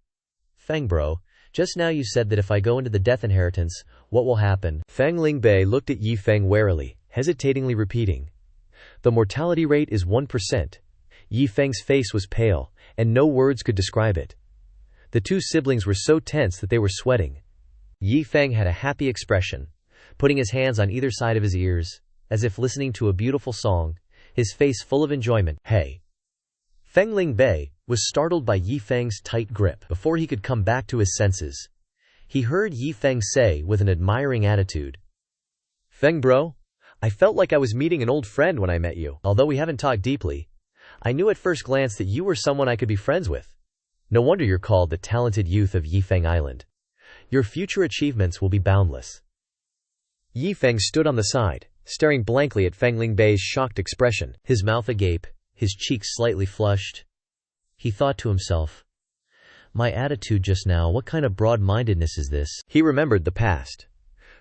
"Feng bro, just now you said that if I go into the death inheritance, what will happen?" Feng Lingbei looked at Yi Feng warily, hesitatingly repeating, "The mortality rate is 1%. Yi Feng's face was pale, and no words could describe it. The two siblings were so tense that they were sweating. Yi Feng had a happy expression, putting his hands on either side of his ears, as if listening to a beautiful song, his face full of enjoyment. "Hey!" Feng Lingbei was startled by Yi Feng's tight grip. Before he could come back to his senses, he heard Yi Feng say with an admiring attitude, "Feng bro, I felt like I was meeting an old friend when I met you. Although we haven't talked deeply, I knew at first glance that you were someone I could be friends with. No wonder you're called the talented youth of Yi Feng Island. Your future achievements will be boundless." Yi Feng stood on the side, staring blankly at Feng Lingbei's shocked expression, his mouth agape, his cheeks slightly flushed. He thought to himself, "My attitude just now, what kind of broad-mindedness is this?" He remembered the past.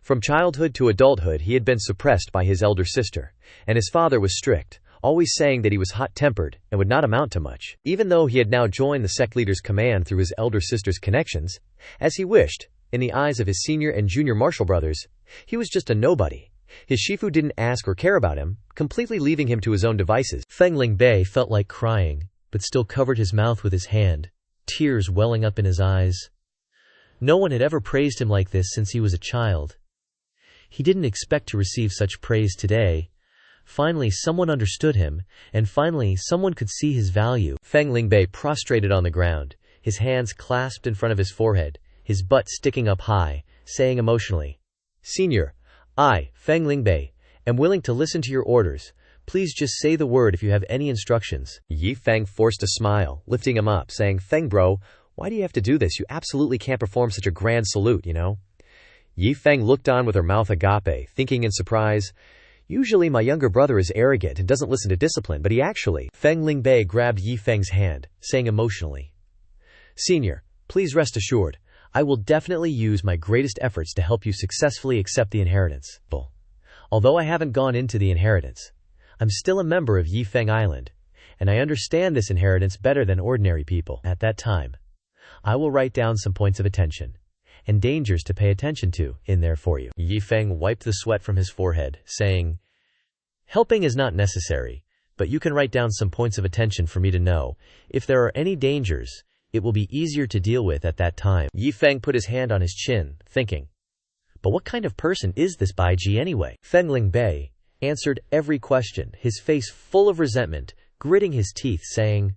From childhood to adulthood he had been suppressed by his elder sister, and his father was strict, always saying that he was hot-tempered and would not amount to much. Even though he had now joined the sect leader's command through his elder sister's connections, as he wished, in the eyes of his senior and junior martial brothers, he was just a nobody. His Shifu didn't ask or care about him, completely leaving him to his own devices. Feng Lingbei felt like crying, but still covered his mouth with his hand, tears welling up in his eyes. No one had ever praised him like this since he was a child. He didn't expect to receive such praise today. Finally someone understood him, and finally someone could see his value. Feng Lingbei prostrated on the ground, his hands clasped in front of his forehead, his butt sticking up high, saying emotionally, "Senior, I, Feng Lingbei, am willing to listen to your orders. Please just say the word if you have any instructions." Yi Feng forced a smile, lifting him up, saying, "Feng bro, why do you have to do this? You absolutely can't perform such a grand salute, you know?" Yi Feng looked on with her mouth agape, thinking in surprise, "Usually my younger brother is arrogant and doesn't listen to discipline, but he actually—" Feng Lingbei grabbed Yi Feng's hand, saying emotionally, "Senior, please rest assured, I will definitely use my greatest efforts to help you successfully accept the inheritance. Although I haven't gone into the inheritance, I'm still a member of Yi Feng Island, and I understand this inheritance better than ordinary people. At that time, I will write down some points of attention and dangers to pay attention to in there for you." Yi Feng wiped the sweat from his forehead, saying, "Helping is not necessary, but you can write down some points of attention for me to know. If there are any dangers, it will be easier to deal with at that time." Yi Feng put his hand on his chin, thinking, "But what kind of person is this Baiji anyway?" Feng Lingbei answered every question, his face full of resentment, gritting his teeth, saying,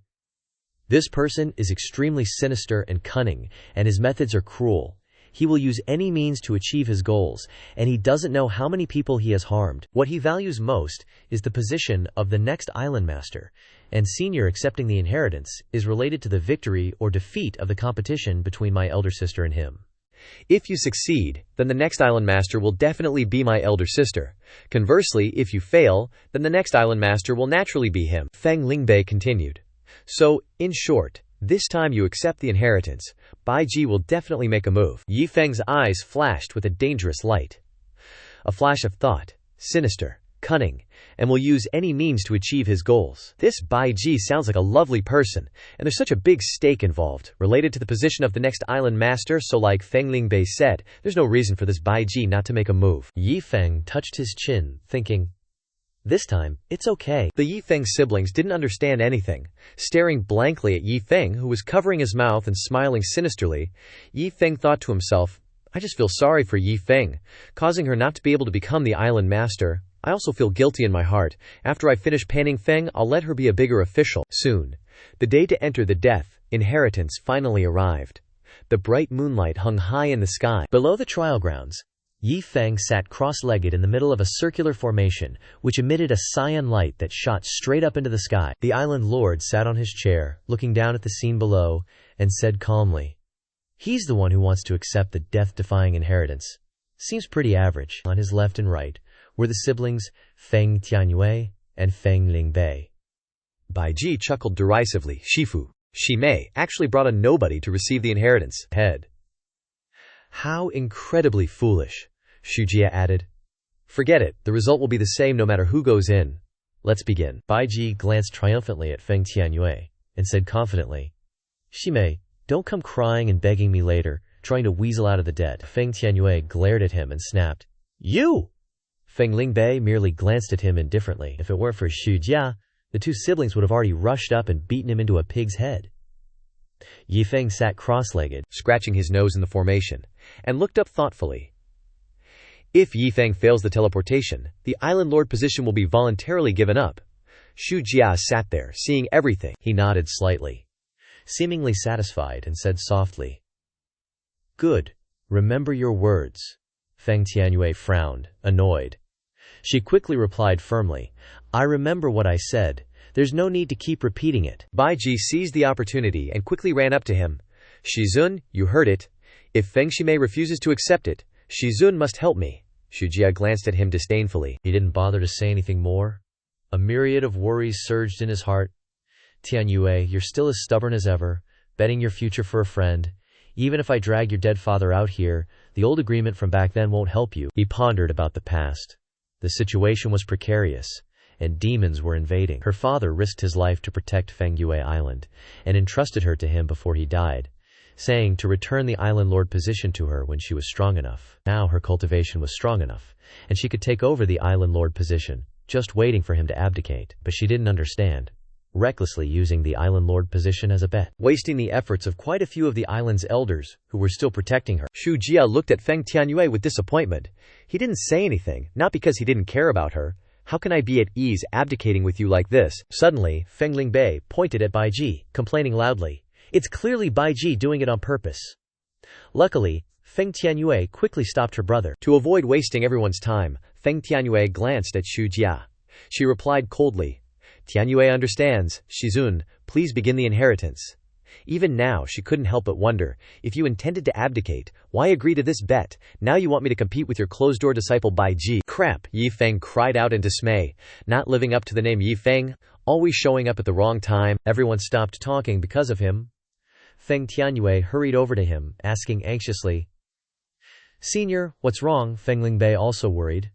"This person is extremely sinister and cunning, and his methods are cruel. He will use any means to achieve his goals, and he doesn't know how many people he has harmed. What he values most is the position of the next island master, and senior accepting the inheritance is related to the victory or defeat of the competition between my elder sister and him. If you succeed, then the next island master will definitely be my elder sister. Conversely, if you fail, then the next island master will naturally be him." Feng Lingbei continued. "So, in short, this time you accept the inheritance, Baiji will definitely make a move." Yi Feng's eyes flashed with a dangerous light. A flash of thought, sinister, cunning, and will use any means to achieve his goals. This Baiji sounds like a lovely person, and there's such a big stake involved, related to the position of the next island master, so like Feng Lingbei said, there's no reason for this Baiji not to make a move. Yi Feng touched his chin, thinking, "This time, it's okay." The Yi Feng siblings didn't understand anything. Staring blankly at Yi Feng, who was covering his mouth and smiling sinisterly, Yi Feng thought to himself, "I just feel sorry for Yi Feng, causing her not to be able to become the island master. I also feel guilty in my heart. After I finish panning Feng, I'll let her be a bigger official." Soon, the day to enter the death inheritance finally arrived. The bright moonlight hung high in the sky. Below the trial grounds, Yi Feng sat cross-legged in the middle of a circular formation, which emitted a cyan light that shot straight up into the sky. The island lord sat on his chair, looking down at the scene below, and said calmly, He's the one who wants to accept the death-defying inheritance. Seems pretty average. On his left and right were the siblings Feng Tianyue and Feng Lingbei. Bai Ji chuckled derisively. Shifu, Shimei, actually brought a nobody to receive the inheritance. Head. How incredibly foolish, Shujia added. Forget it, the result will be the same no matter who goes in. Let's begin. Bai Ji glanced triumphantly at Feng Tianyue and said confidently, Shimei, don't come crying and begging me later, trying to weasel out of the debt. Feng Tianyue glared at him and snapped, You! Feng Lingbei merely glanced at him indifferently. If it weren't for Xu Jia, the two siblings would have already rushed up and beaten him into a pig's head. Yi Feng sat cross-legged, scratching his nose in the formation, and looked up thoughtfully. If Yi Feng fails the teleportation, the Island Lord position will be voluntarily given up. Xu Jia sat there, seeing everything. He nodded slightly, seemingly satisfied, and said softly, Good. Remember your words. Feng Tianyue frowned, annoyed. She quickly replied firmly, I remember what I said. There's no need to keep repeating it. Bai Ji seized the opportunity and quickly ran up to him. Shizun, you heard it. If Feng Shimei refuses to accept it, Shizun must help me. Shujia glanced at him disdainfully. He didn't bother to say anything more. A myriad of worries surged in his heart. Tianyue, you're still as stubborn as ever, betting your future for a friend. Even if I drag your dead father out here, the old agreement from back then won't help you. He pondered about the past. The situation was precarious, and demons were invading. Her father risked his life to protect Fengyue Island, and entrusted her to him before he died, saying to return the Island Lord position to her when she was strong enough. Now her cultivation was strong enough, and she could take over the Island Lord position, just waiting for him to abdicate. But she didn't understand, recklessly using the Island Lord position as a bet, wasting the efforts of quite a few of the island's elders, who were still protecting her. Xu Jia looked at Feng Tianyue with disappointment. He didn't say anything, not because he didn't care about her. How can I be at ease abdicating with you like this? Suddenly, Feng Lingbei pointed at Bai Ji, complaining loudly. It's clearly Bai Ji doing it on purpose. Luckily, Feng Tianyue quickly stopped her brother. To avoid wasting everyone's time, Feng Tianyue glanced at Xu Jia. She replied coldly, Tianyue understands. Shizun, please begin the inheritance. Even now she couldn't help but wonder, if you intended to abdicate, why agree to this bet? Now you want me to compete with your closed-door disciple Bai Ji. Crap! Yi Feng cried out in dismay. Not living up to the name Yi Feng, always showing up at the wrong time. Everyone stopped talking because of him. Feng Tianyue hurried over to him, asking anxiously, Senior, what's wrong? Feng Lingbei also worried.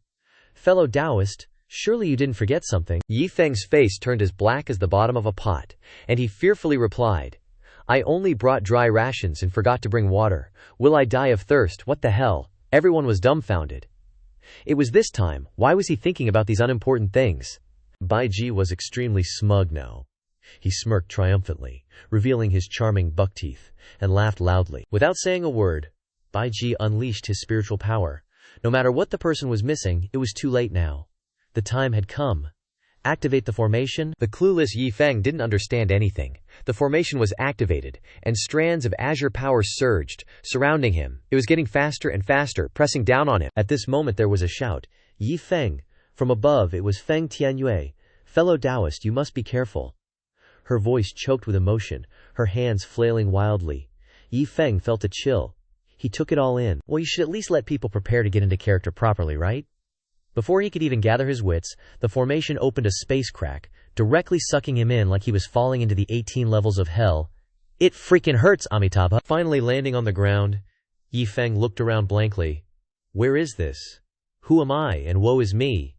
Fellow Taoist, surely you didn't forget something. Yi Feng's face turned as black as the bottom of a pot, and he fearfully replied, I only brought dry rations and forgot to bring water. Will I die of thirst? What the hell? Everyone was dumbfounded. It was this time, why was he thinking about these unimportant things? Bai Ji was extremely smug now. He smirked triumphantly, revealing his charming buck teeth, and laughed loudly. Without saying a word, Bai Ji unleashed his spiritual power. No matter what the person was missing, it was too late now. The time had come. Activate the formation. The clueless Yi Feng didn't understand anything. The formation was activated, and strands of azure power surged, surrounding him. It was getting faster and faster, pressing down on him. At this moment there was a shout. Yi Feng! From above it was Feng Tianyue. Fellow Taoist, you must be careful. Her voice choked with emotion, her hands flailing wildly. Yi Feng felt a chill. He took it all in. Well, you should at least let people prepare to get into character properly, right? Before he could even gather his wits, the formation opened a space crack, directly sucking him in like he was falling into the 18 levels of hell. It freaking hurts, Amitabha. Finally landing on the ground, Yi Feng looked around blankly. Where is this? Who am I, and woe is me?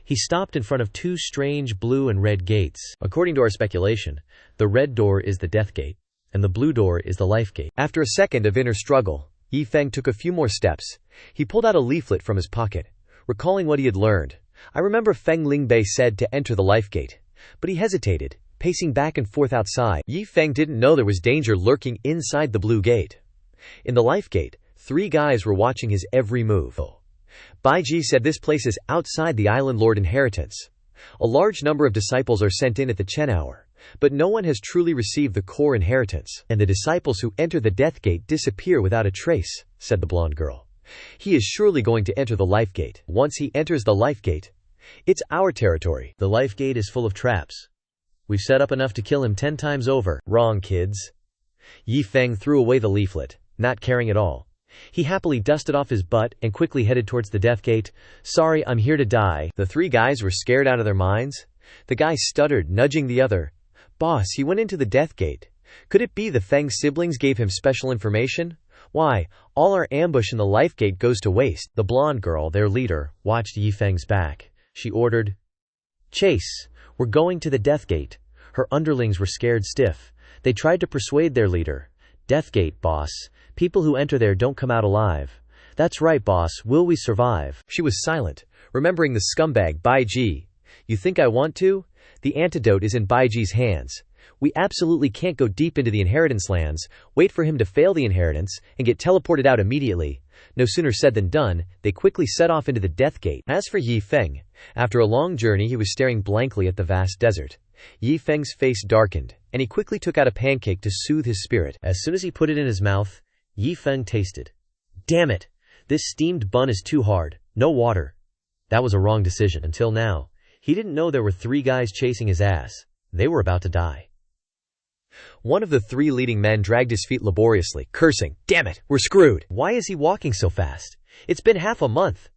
He stopped in front of two strange blue and red gates. According to our speculation, the red door is the death gate, and the blue door is the life gate. After a second of inner struggle, Yi Feng took a few more steps. He pulled out a leaflet from his pocket, recalling what he had learned. I remember Feng Lingbei said to enter the life gate, but he hesitated, pacing back and forth outside. Yi Feng didn't know there was danger lurking inside the blue gate. In the life gate, 3 guys were watching his every move. Bai Ji said this place is outside the Island Lord inheritance. A large number of disciples are sent in at the Chen hour, but no one has truly received the core inheritance. And the disciples who enter the death gate disappear without a trace, said the blonde girl. He is surely going to enter the life gate. Once he enters the life gate, it's our territory. The life gate is full of traps. We've set up enough to kill him 10 times over. Wrong, kids. Yi Feng threw away the leaflet, not caring at all. He happily dusted off his butt and quickly headed towards the death gate. Sorry, I'm here to die. The three guys were scared out of their minds. The guy stuttered, nudging the other. Boss, he went into the death gate. Could it be the Feng siblings gave him special information? Why, all our ambush in the life gate goes to waste. The blonde girl, their leader, watched Yi Feng's back. She ordered, Chase, we're going to the death gate. Her underlings were scared stiff. They tried to persuade their leader. Death gate, boss. People who enter there don't come out alive. That's right, boss. Will we survive? She was silent, remembering the scumbag Bai Ji. You think I want to? The antidote is in Bai Ji's hands. We absolutely can't go deep into the inheritance lands, wait for him to fail the inheritance, and get teleported out immediately. No sooner said than done, they quickly set off into the death gate. As for Yi Feng, after a long journey he was staring blankly at the vast desert. Yi Feng's face darkened, and he quickly took out a pancake to soothe his spirit. As soon as he put it in his mouth, Yi Feng tasted. Damn it! This steamed bun is too hard. No water. That was a wrong decision. Until now, he didn't know there were 3 guys chasing his ass. They were about to die. One of the 3 leading men dragged his feet laboriously, cursing, Damn it, we're screwed. Why is he walking so fast? It's been half a month.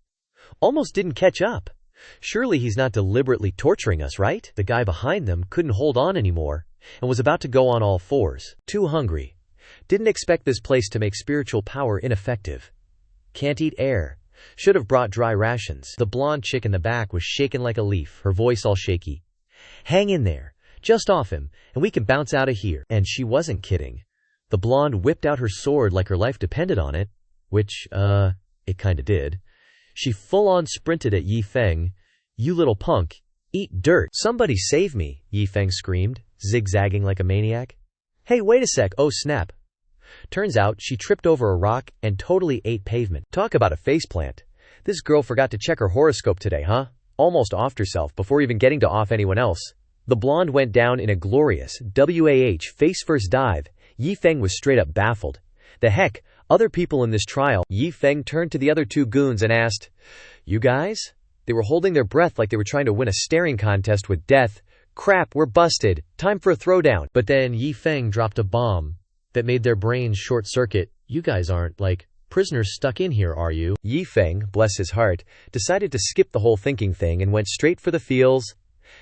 Almost didn't catch up. Surely he's not deliberately torturing us, right? The guy behind them couldn't hold on anymore and was about to go on all fours. Too hungry. Didn't expect this place to make spiritual power ineffective. Can't eat air. Should have brought dry rations. The blonde chick in the back was shaken like a leaf, her voice all shaky. Hang in there. Just off him, and we can bounce out of here. And she wasn't kidding. The blonde whipped out her sword like her life depended on it, which, it kinda did. She full-on sprinted at Yi Feng. You little punk. Eat dirt. Somebody save me, Yi Feng screamed, zigzagging like a maniac. Hey, wait a sec. Oh, snap. Turns out she tripped over a rock and totally ate pavement. Talk about a faceplant. This girl forgot to check her horoscope today, huh? Almost offed herself before even getting to off anyone else. The blonde went down in a glorious face-first dive. Yi Feng was straight up baffled. The heck, other people in this trial. Yi Feng turned to the other 2 goons and asked, You guys? They were holding their breath like they were trying to win a staring contest with death. Crap, we're busted. Time for a throwdown. But then Yi Feng dropped a bomb that made their brains short-circuit. You guys aren't, prisoners stuck in here, are you? Yi Feng, bless his heart, decided to skip the whole thinking thing and went straight for the feels.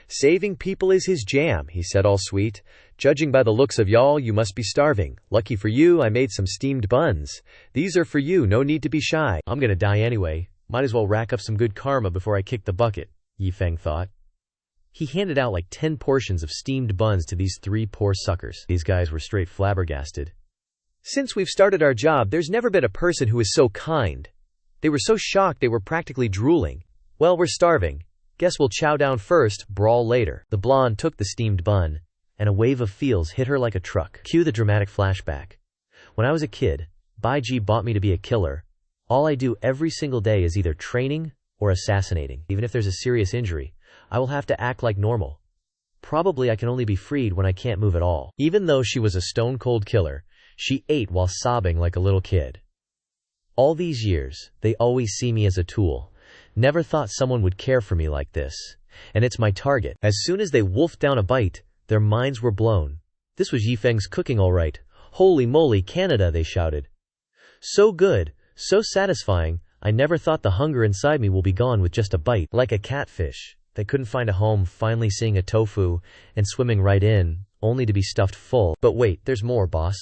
Saving people is his jam, he said all sweet. Judging by the looks of y'all, you must be starving. Lucky for you, I made some steamed buns. These are for you, no need to be shy. I'm gonna die anyway. Might as well rack up some good karma before I kick the bucket, Yi Feng thought. He handed out 10 portions of steamed buns to these 3 poor suckers. These guys were straight flabbergasted. Since we've started our job, there's never been a person who is so kind. They were so shocked they were practically drooling. Well, we're starving. Guess we'll chow down first, brawl later. The blonde took the steamed bun, and a wave of feels hit her like a truck. Cue the dramatic flashback. When I was a kid, Bai Ji bought me to be a killer. All I do every single day is either training or assassinating. Even if there's a serious injury, I will have to act like normal. Probably I can only be freed when I can't move at all. Even though she was a stone-cold killer, she ate while sobbing like a little kid. All these years, they always see me as a tool. Never thought someone would care for me like this. And it's my target. As soon as they wolfed down a bite, their minds were blown. This was Yi Feng's cooking all right. Holy moly, Canada, they shouted. So good, so satisfying, I never thought the hunger inside me will be gone with just a bite. Like a catfish that couldn't find a home, finally seeing a tofu and swimming right in, only to be stuffed full. But wait, there's more, boss.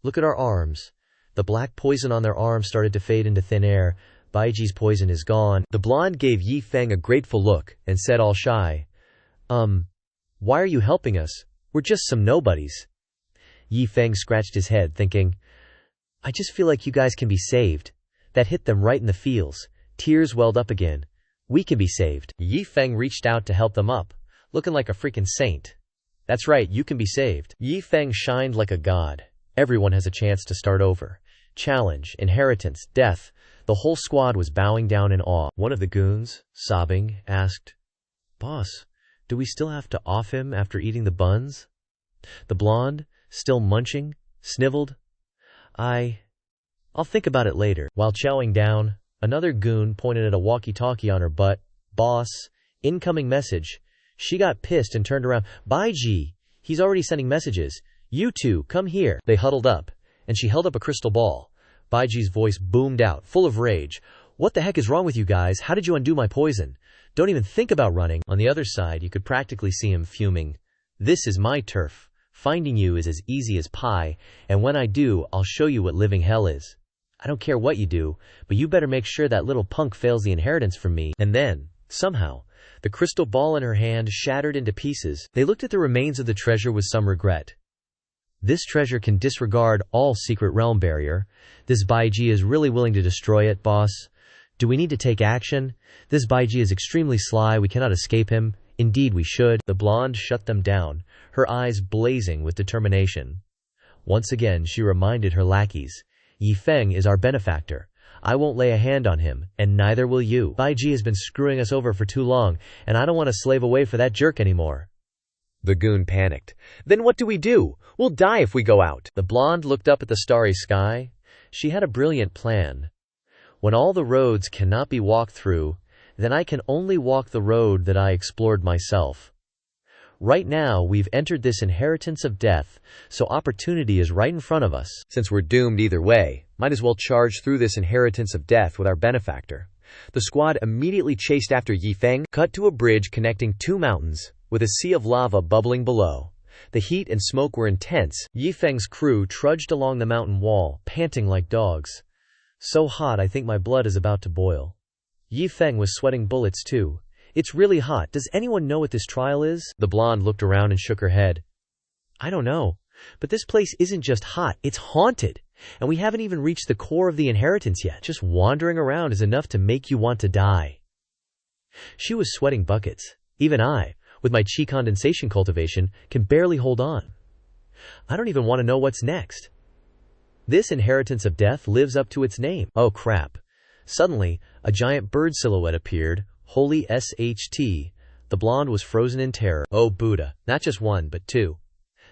Look at our arms. The black poison on their arms started to fade into thin air. Bai Ji's poison is gone. The blonde gave Yi Feng a grateful look and said all shy, Why are you helping us? We're just some nobodies. Yi Feng scratched his head, thinking, I just feel like you guys can be saved. That hit them right in the feels. Tears welled up again. We can be saved. Yi Feng reached out to help them up, looking like a freaking saint. That's right, you can be saved. Yi Feng shined like a god. Everyone has a chance to start over. Challenge, inheritance, death. The whole squad was bowing down in awe. One of the goons, sobbing, asked, Boss, do we still have to off him after eating the buns? The blonde, still munching, sniveled, I'll think about it later. While chowing down, another goon pointed at a walkie-talkie on her butt. Boss, incoming message. She got pissed and turned around. Bai Ji, he's already sending messages. You two, come here. They huddled up, and she held up a crystal ball. Baiji's voice boomed out, full of rage. What the heck is wrong with you guys? How did you undo my poison? Don't even think about running. On the other side, you could practically see him fuming. This is my turf. Finding you is as easy as pie, and when I do, I'll show you what living hell is. I don't care what you do, but you better make sure that little punk fails the inheritance from me. And then, somehow, the crystal ball in her hand shattered into pieces. They looked at the remains of the treasure with some regret. This treasure can disregard all secret realm barrier. This Baiji is really willing to destroy it, boss. Do we need to take action? This Baiji is extremely sly, we cannot escape him. Indeed we should. The blonde shut them down, her eyes blazing with determination. Once again she reminded her lackeys, Yi Feng is our benefactor. I won't lay a hand on him, and neither will you. Baiji has been screwing us over for too long, and I don't want to slave away for that jerk anymore. The goon panicked. Then what do we do? We'll die if we go out. The blonde looked up at the starry sky. She had a brilliant plan. When all the roads cannot be walked through, then I can only walk the road that I explored myself. Right now, we've entered this inheritance of death, so opportunity is right in front of us. Since we're doomed either way, might as well charge through this inheritance of death with our benefactor. The squad immediately chased after Yi Feng, cut to a bridge connecting two mountains, with a sea of lava bubbling below. The heat and smoke were intense. Yi Feng's crew trudged along the mountain wall, panting like dogs. So hot I think my blood is about to boil. Yi Feng was sweating bullets too. It's really hot. Does anyone know what this trial is? The blonde looked around and shook her head. I don't know. But this place isn't just hot, it's haunted. And we haven't even reached the core of the inheritance yet. Just wandering around is enough to make you want to die. She was sweating buckets. Even I, with my Qi condensation cultivation, can barely hold on. I don't even want to know what's next. This inheritance of death lives up to its name. Oh crap. Suddenly, a giant bird silhouette appeared. Holy SHT. The blonde was frozen in terror. Oh Buddha, not just one, but two.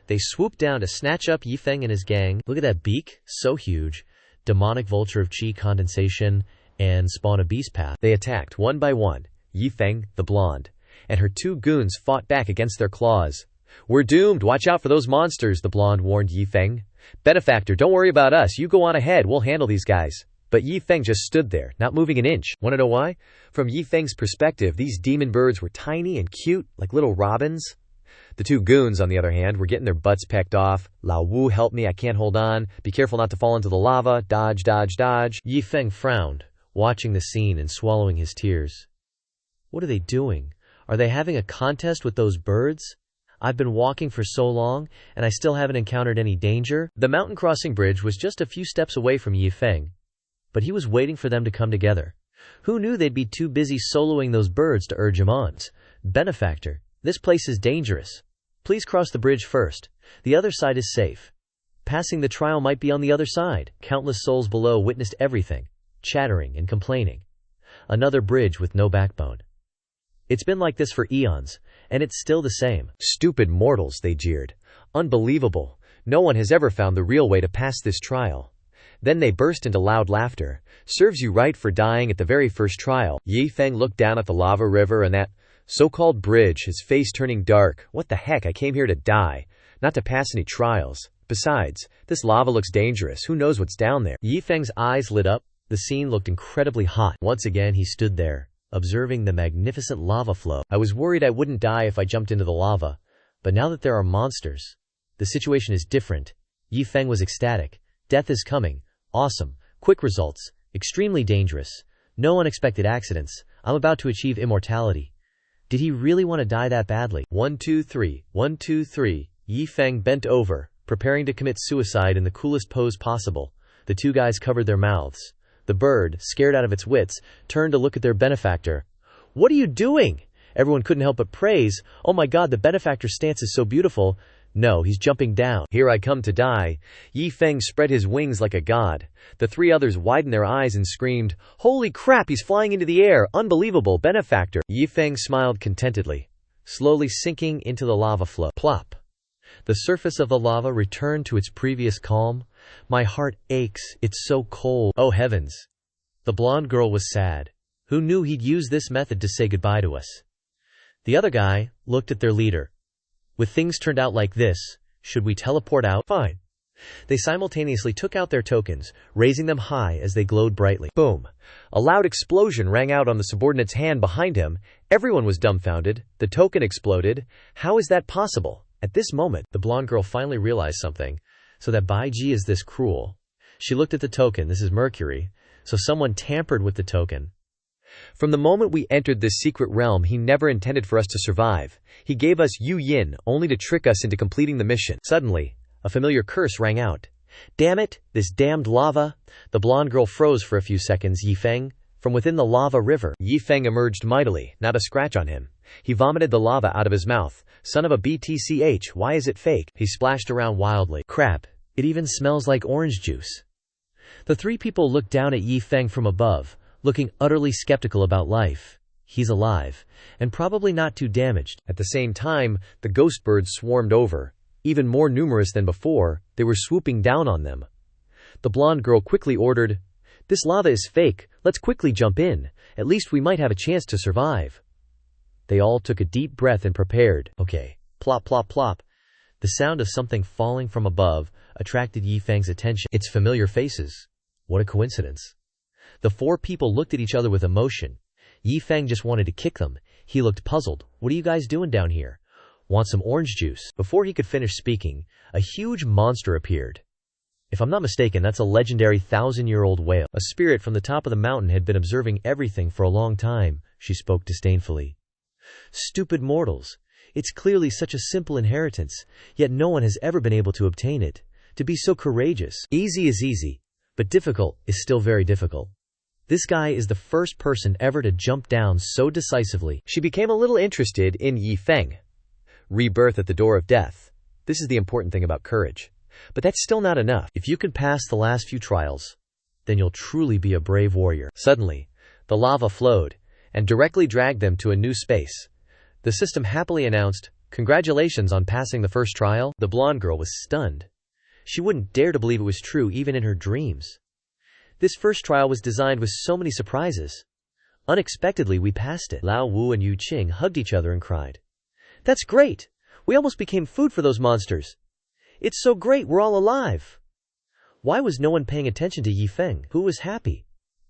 They swooped down to snatch up Yi Feng and his gang. Look at that beak, so huge. Demonic vulture of Qi condensation and spawn a beast path. They attacked one by one. Yi Feng, the blonde, and her two goons fought back against their claws. We're doomed, watch out for those monsters, the blonde warned Yi Feng. Benefactor, don't worry about us, you go on ahead, we'll handle these guys. But Yi Feng just stood there, not moving an inch. Wanna know why? From Yi Feng's perspective, these demon birds were tiny and cute, like little robins. The two goons, on the other hand, were getting their butts pecked off. Lao Wu, help me, I can't hold on. Be careful not to fall into the lava. Dodge, dodge, dodge. Yi Feng frowned, watching the scene and swallowing his tears. What are they doing? Are they having a contest with those birds? I've been walking for so long, and I still haven't encountered any danger. The mountain crossing bridge was just a few steps away from Yi Feng, but he was waiting for them to come together. Who knew they'd be too busy soloing those birds to urge him on? Benefactor, this place is dangerous. Please cross the bridge first. The other side is safe. Passing the trial might be on the other side. Countless souls below witnessed everything, chattering and complaining. Another bridge with no backbone. It's been like this for eons, and it's still the same. Stupid mortals, they jeered. Unbelievable. No one has ever found the real way to pass this trial. Then they burst into loud laughter. Serves you right for dying at the very first trial. Yi Feng looked down at the lava river and that so-called bridge, his face turning dark. What the heck, I came here to die, not to pass any trials. Besides, this lava looks dangerous, who knows what's down there. Yi Feng's eyes lit up, the scene looked incredibly hot. Once again he stood there, observing the magnificent lava flow. I was worried I wouldn't die if I jumped into the lava, but now that there are monsters, the situation is different. Yi Feng was ecstatic. Death is coming. Awesome. Quick results. Extremely dangerous. No unexpected accidents. I'm about to achieve immortality. Did he really want to die that badly? 1, 2, 3. 1, 2, 3. Yi Feng bent over, preparing to commit suicide in the coolest pose possible. The two guys covered their mouths. The bird, scared out of its wits, turned to look at their benefactor. What are you doing? Everyone couldn't help but praise. Oh my god, the benefactor's stance is so beautiful. No, he's jumping down. Here I come to die. Yi Feng spread his wings like a god. The three others widened their eyes and screamed, Holy crap, he's flying into the air. Unbelievable, benefactor. Yi Feng smiled contentedly, slowly sinking into the lava flow. Plop. The surface of the lava returned to its previous calm. My heart aches, it's so cold. Oh heavens. The blonde girl was sad. Who knew he'd use this method to say goodbye to us? The other guy looked at their leader. With things turned out like this, Should we teleport out? Fine. They simultaneously took out their tokens, raising them high as they glowed brightly. Boom. A loud explosion rang out on the subordinate's hand behind him. Everyone was dumbfounded. The token exploded. How is that possible? At this moment, the blonde girl finally realized something. So that Baiji is this cruel. She looked at the token. This is Mercury. So someone tampered with the token. From the moment we entered this secret realm, he never intended for us to survive. He gave us Yu Yin only to trick us into completing the mission. Suddenly, a familiar curse rang out. Damn it, this damned lava. The blonde girl froze for a few seconds. Yi Feng, from within the lava river. Yi Feng emerged mightily, not a scratch on him. He vomited the lava out of his mouth. Son of a BTCH, why is it fake? He splashed around wildly. Crap, it even smells like orange juice. The three people looked down at Yi Feng from above, looking utterly skeptical about life. He's alive, and probably not too damaged. At the same time, the ghost birds swarmed over. Even more numerous than before, they were swooping down on them. The blonde girl quickly ordered, "This lava is fake, let's quickly jump in. At least we might have a chance to survive." They all took a deep breath and prepared. Okay. Plop, plop, plop. The sound of something falling from above attracted Yi Feng's attention. It's familiar faces. What a coincidence. The four people looked at each other with emotion. Yi Feng just wanted to kick them. He looked puzzled. What are you guys doing down here? Want some orange juice? Before he could finish speaking, a huge monster appeared. If I'm not mistaken, that's a legendary 1,000-year-old whale. A spirit from the top of the mountain had been observing everything for a long time. She spoke disdainfully. Stupid mortals. It's clearly such a simple inheritance, yet no one has ever been able to obtain it. To be so courageous. Easy is easy, but difficult is still very difficult. This guy is the first person ever to jump down so decisively. She became a little interested in Yi Feng. Rebirth at the door of death. This is the important thing about courage. But that's still not enough. If you can pass the last few trials, then you'll truly be a brave warrior. Suddenly, the lava flowed and directly dragged them to a new space. The system happily announced, "Congratulations on passing the first trial." The blonde girl was stunned. She wouldn't dare to believe it was true even in her dreams. This first trial was designed with so many surprises. Unexpectedly, we passed it. Lao Wu and Yu Qing hugged each other and cried, "That's great! We almost became food for those monsters. It's so great, we're all alive." Why was no one paying attention to Yi Feng, who was happy?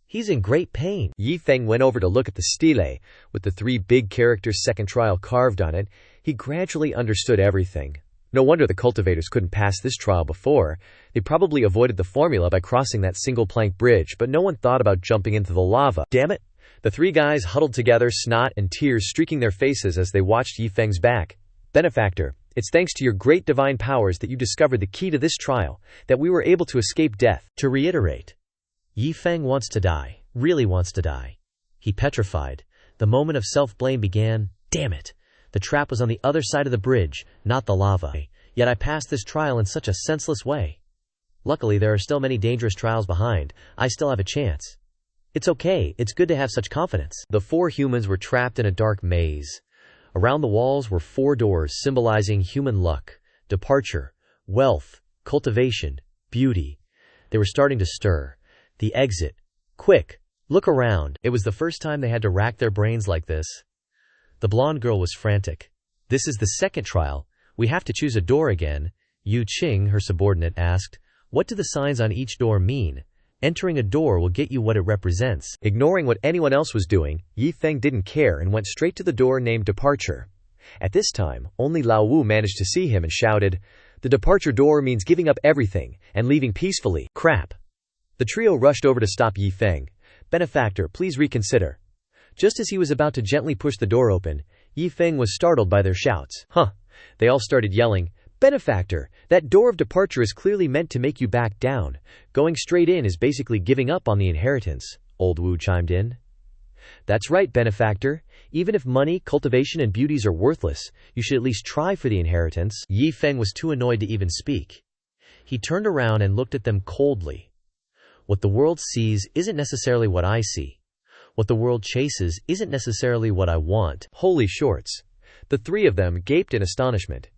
He's in great pain. Yi Feng went over to look at the stele, with the three big characters' second trial carved on it. He gradually understood everything. No wonder the cultivators couldn't pass this trial before. They probably avoided the formula by crossing that single plank bridge, but no one thought about jumping into the lava. Damn it! The three guys huddled together, snot and tears streaking their faces as they watched Yi Feng's back. "Benefactor, it's thanks to your great divine powers that you discovered the key to this trial, that we were able to escape death." To reiterate, Yi Feng wants to die, really wants to die. He petrified. The moment of self-blame began. Damn it! The trap was on the other side of the bridge, not the lava. Yet I passed this trial in such a senseless way. Luckily, there are still many dangerous trials behind. I still have a chance. It's okay, it's good to have such confidence. The four humans were trapped in a dark maze. Around the walls were 4 doors symbolizing human luck, departure, wealth, cultivation, beauty. They were starting to stir. The exit. Quick, look around. It was the first time they had to rack their brains like this. The blonde girl was frantic. This is the second trial. We have to choose a door again. Yu Qing, her subordinate, asked, "What do the signs on each door mean? Entering a door will get you what it represents." Ignoring what anyone else was doing, Yi Feng didn't care and went straight to the door named Departure. At this time, only Lao Wu managed to see him and shouted, "The departure door means giving up everything and leaving peacefully." Crap! The trio rushed over to stop Yi Feng. "Benefactor, please reconsider." Just as he was about to gently push the door open, Yi Feng was startled by their shouts. "Huh!" They all started yelling, "Benefactor, that door of departure is clearly meant to make you back down. Going straight in is basically giving up on the inheritance," Old Wu chimed in. "That's right, Benefactor. Even if money, cultivation, and beauties are worthless, you should at least try for the inheritance." Yi Feng was too annoyed to even speak. He turned around and looked at them coldly. What the world sees isn't necessarily what I see. What the world chases isn't necessarily what I want. Holy shorts. The three of them gaped in astonishment.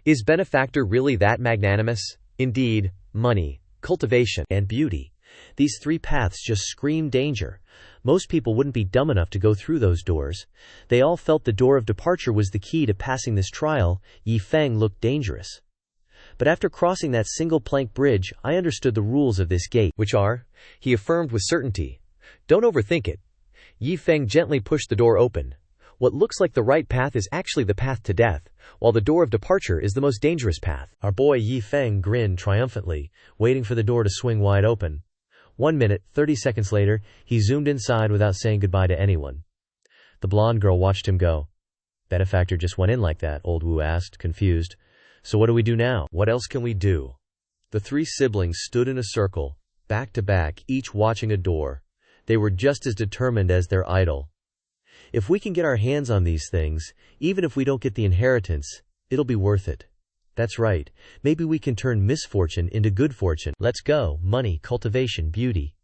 Is Benefactor really that magnanimous? Indeed, money, cultivation, and beauty. These 3 paths just scream danger. Most people wouldn't be dumb enough to go through those doors. They all felt the door of departure was the key to passing this trial. Yi Feng looked dangerous. But after crossing that single plank bridge, I understood the rules of this gate. Which are? He affirmed with certainty. Don't overthink it. Yi Feng gently pushed the door open. What looks like the right path is actually the path to death, while the door of departure is the most dangerous path. Our boy Yi Feng grinned triumphantly, waiting for the door to swing wide open. 1 minute, 30 seconds later, he zoomed inside without saying goodbye to anyone. The blonde girl watched him go. Benefactor just went in like that, Old Wu asked, confused. So what do we do now? What else can we do? The three siblings stood in a circle, back to back, each watching a door. They were just as determined as their idol. If we can get our hands on these things, even if we don't get the inheritance, it'll be worth it. That's right. Maybe we can turn misfortune into good fortune. Let's go. Money, cultivation, beauty.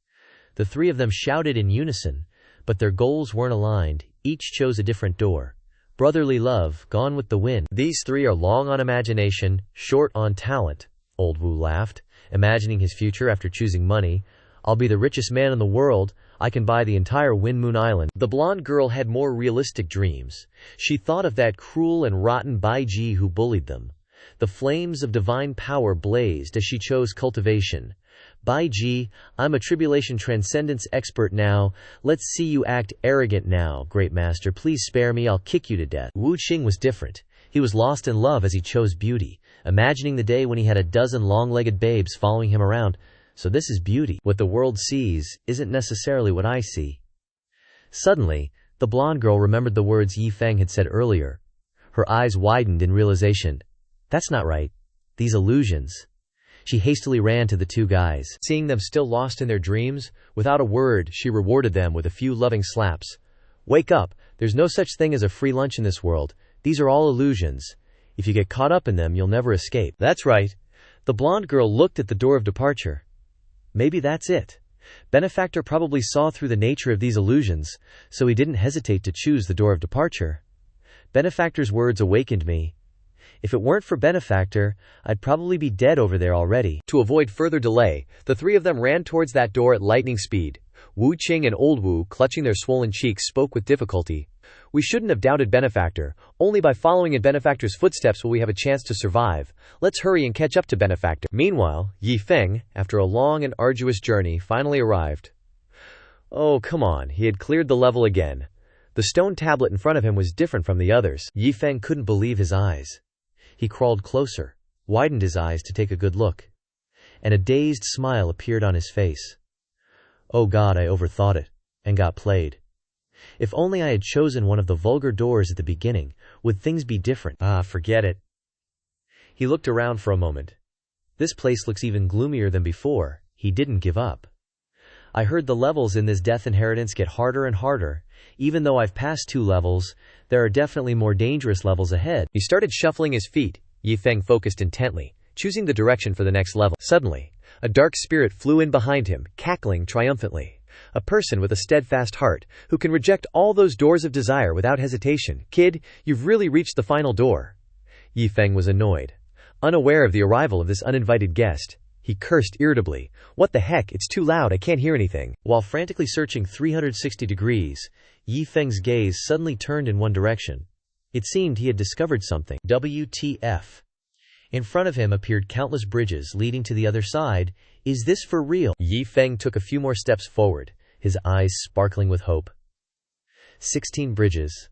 The three of them shouted in unison, but their goals weren't aligned. Each chose a different door. Brotherly love, gone with the wind. These three are long on imagination, short on talent. Old Wu laughed, imagining his future after choosing money. I'll be the richest man in the world. I can buy the entire Wind Moon Island. The blonde girl had more realistic dreams. She thought of that cruel and rotten Baiji who bullied them. The flames of divine power blazed as she chose cultivation. Baiji, I'm a tribulation transcendence expert now. Let's see you act arrogant now, great master. Please spare me, I'll kick you to death. Wu Qing was different. He was lost in love as he chose beauty, imagining the day when he had a dozen long-legged babes following him around. So this is beauty. What the world sees isn't necessarily what I see. Suddenly, the blonde girl remembered the words Yi Feng had said earlier. Her eyes widened in realization. That's not right. These illusions. She hastily ran to the two guys. Seeing them still lost in their dreams, without a word, she rewarded them with a few loving slaps. Wake up. There's no such thing as a free lunch in this world. These are all illusions. If you get caught up in them, you'll never escape. That's right. The blonde girl looked at the door of departure. Maybe that's it. Benefactor probably saw through the nature of these illusions, so he didn't hesitate to choose the door of departure. Benefactor's words awakened me. If it weren't for Benefactor, I'd probably be dead over there already. To avoid further delay, the three of them ran towards that door at lightning speed. Wu Qing and Old Wu, clutching their swollen cheeks, spoke with difficulty. We shouldn't have doubted Benefactor. Only by following in Benefactor's footsteps will we have a chance to survive. Let's hurry and catch up to Benefactor. Meanwhile, Yi Feng, after a long and arduous journey, finally arrived. Oh, come on, he had cleared the level again. The stone tablet in front of him was different from the others. Yi Feng couldn't believe his eyes. He crawled closer, widened his eyes to take a good look, and a dazed smile appeared on his face. Oh God, I overthought it, and got played. If only I had chosen one of the vulgar doors at the beginning, would things be different? Forget it. He looked around for a moment. This place looks even gloomier than before. He didn't give up. I heard the levels in this death inheritance get harder and harder. Even though I've passed 2 levels, there are definitely more dangerous levels ahead. He started shuffling his feet. Yi Feng focused intently, choosing the direction for the next level. Suddenly, a dark spirit flew in behind him, cackling triumphantly. A person with a steadfast heart, who can reject all those doors of desire without hesitation. Kid, you've really reached the final door. Yi Feng was annoyed. Unaware of the arrival of this uninvited guest, he cursed irritably. What the heck, it's too loud, I can't hear anything. While frantically searching 360 degrees, Yi Feng's gaze suddenly turned in one direction. It seemed he had discovered something. WTF. In front of him appeared countless bridges leading to the other side. Is this for real? Yi Feng took a few more steps forward, his eyes sparkling with hope. 16 bridges.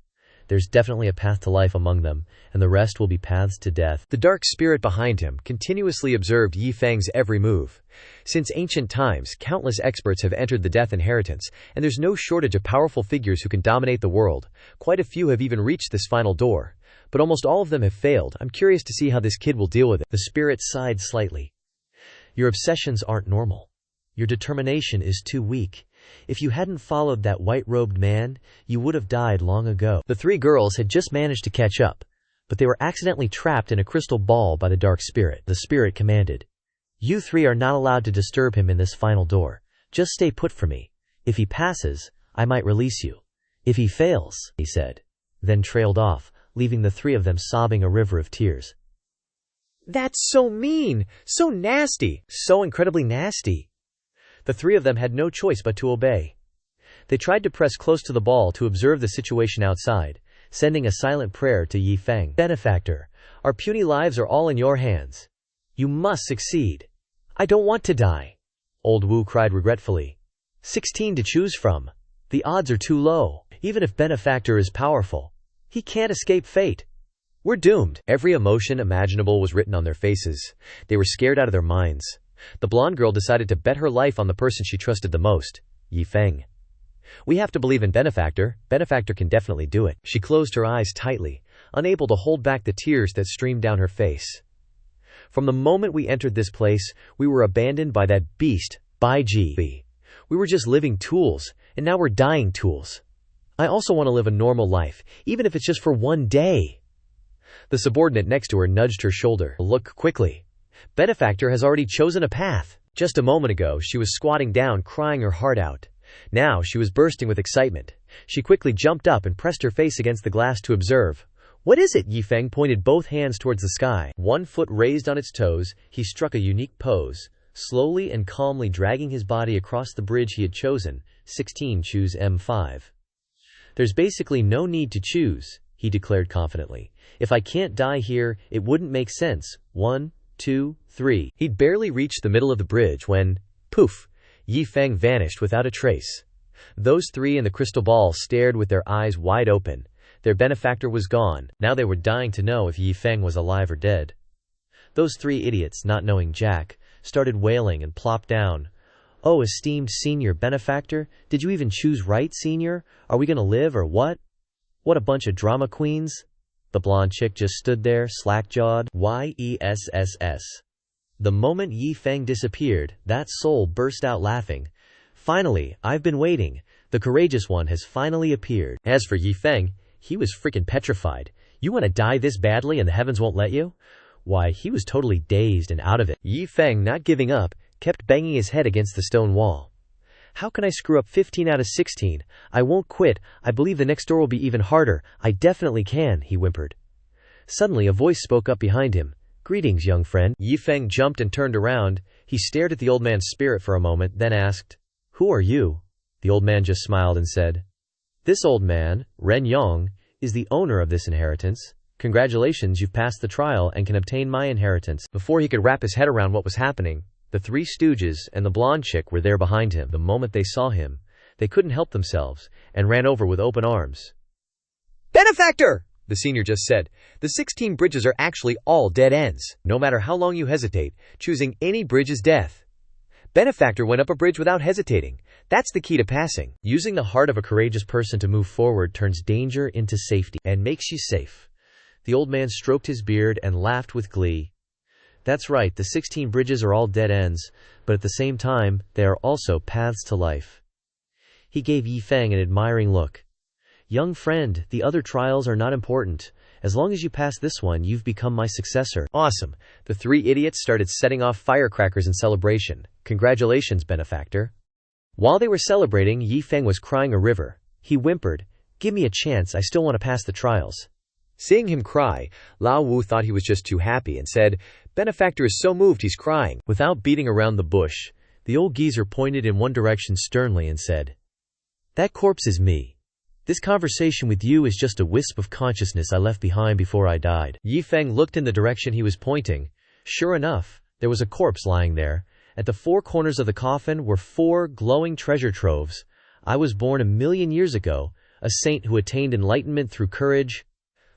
There's definitely a path to life among them, and the rest will be paths to death. The dark spirit behind him continuously observed Yi Feng's every move. Since ancient times, countless experts have entered the death inheritance, and there's no shortage of powerful figures who can dominate the world. Quite a few have even reached this final door, but almost all of them have failed. I'm curious to see how this kid will deal with it. The spirit sighed slightly. Your obsessions aren't normal. Your determination is too weak. If you hadn't followed that white-robed man, you would have died long ago. The 3 girls had just managed to catch up, but they were accidentally trapped in a crystal ball by the dark spirit. The spirit commanded, "You 3 are not allowed to disturb him in this final door. Just stay put for me. If he passes, I might release you. If he fails," he said, then trailed off, leaving the 3 of them sobbing a river of tears. That's so mean, so nasty, so incredibly nasty. The 3 of them had no choice but to obey. They tried to press close to the ball to observe the situation outside, sending a silent prayer to Yi Feng. Benefactor, our puny lives are all in your hands. You must succeed. I don't want to die. Old Wu cried regretfully. 16 to choose from. The odds are too low. Even if Benefactor is powerful, he can't escape fate. We're doomed. Every emotion imaginable was written on their faces. They were scared out of their minds. The blonde girl decided to bet her life on the person she trusted the most, Yi Feng. We have to believe in Benefactor. Benefactor can definitely do it. She closed her eyes tightly, unable to hold back the tears that streamed down her face. From the moment we entered this place, we were abandoned by that beast, Bai Ji. We were just living tools, and now we're dying tools. I also want to live a normal life, even if it's just for one day. The subordinate next to her nudged her shoulder. Look quickly. Benefactor has already chosen a path. Just a moment ago, she was squatting down, crying her heart out. Now she was bursting with excitement. She quickly jumped up and pressed her face against the glass to observe. What is it? Yi Feng pointed both hands towards the sky. One foot raised on its toes, he struck a unique pose, slowly and calmly dragging his body across the bridge he had chosen. 16 choose M5. There's basically no need to choose, he declared confidently. If I can't die here, it wouldn't make sense. 1, 2, 3. He'd barely reached the middle of the bridge when, poof, Yi Feng vanished without a trace. Those three in the crystal ball stared with their eyes wide open. Their benefactor was gone. Now they were dying to know if Yi Feng was alive or dead. Those three idiots, not knowing Jack, started wailing and plopped down. Oh, esteemed senior benefactor, did you even choose right, senior? Are we gonna live or what? What a bunch of drama queens. The blonde chick just stood there, slack-jawed. YESSS. The moment Yi Feng disappeared, that soul burst out laughing. Finally, I've been waiting. The courageous one has finally appeared. As for Yi Feng, he was freaking petrified. You want to die this badly and the heavens won't let you? Why, he was totally dazed and out of it. Yi Feng, not giving up, kept banging his head against the stone wall. How can I screw up 15 out of 16? I won't quit. I believe the next door will be even harder. I definitely can, he whimpered. Suddenly a voice spoke up behind him. Greetings, young friend. Yi Feng jumped and turned around. He stared at the old man's spirit for a moment, then asked, Who are you? The old man just smiled and said, This old man, Ren Yong, is the owner of this inheritance. Congratulations, you've passed the trial and can obtain my inheritance. Before he could wrap his head around what was happening, the three stooges and the blonde chick were there behind him. The moment they saw him, they couldn't help themselves and ran over with open arms. Benefactor! The senior just said, the 16 bridges are actually all dead ends. No matter how long you hesitate, choosing any bridge is death. Benefactor went up a bridge without hesitating. That's the key to passing. Using the heart of a courageous person to move forward turns danger into safety and makes you safe. The old man stroked his beard and laughed with glee. That's right, the 16 bridges are all dead ends, but at the same time, they are also paths to life. He gave Yi Feng an admiring look. Young friend, the other trials are not important. As long as you pass this one, you've become my successor. Awesome. The three idiots started setting off firecrackers in celebration. Congratulations, benefactor. While they were celebrating, Yi Feng was crying a river. He whimpered, Give me a chance, I still want to pass the trials. Seeing him cry, Lao Wu thought he was just too happy and said, Benefactor is so moved he's crying. Without beating around the bush, the old geezer pointed in one direction sternly and said, That corpse is me. This conversation with you is just a wisp of consciousness I left behind before I died. Yi Feng looked in the direction he was pointing. Sure enough, there was a corpse lying there. At the four corners of the coffin were 4 glowing treasure troves. I was born 1,000,000 years ago, a saint who attained enlightenment through courage.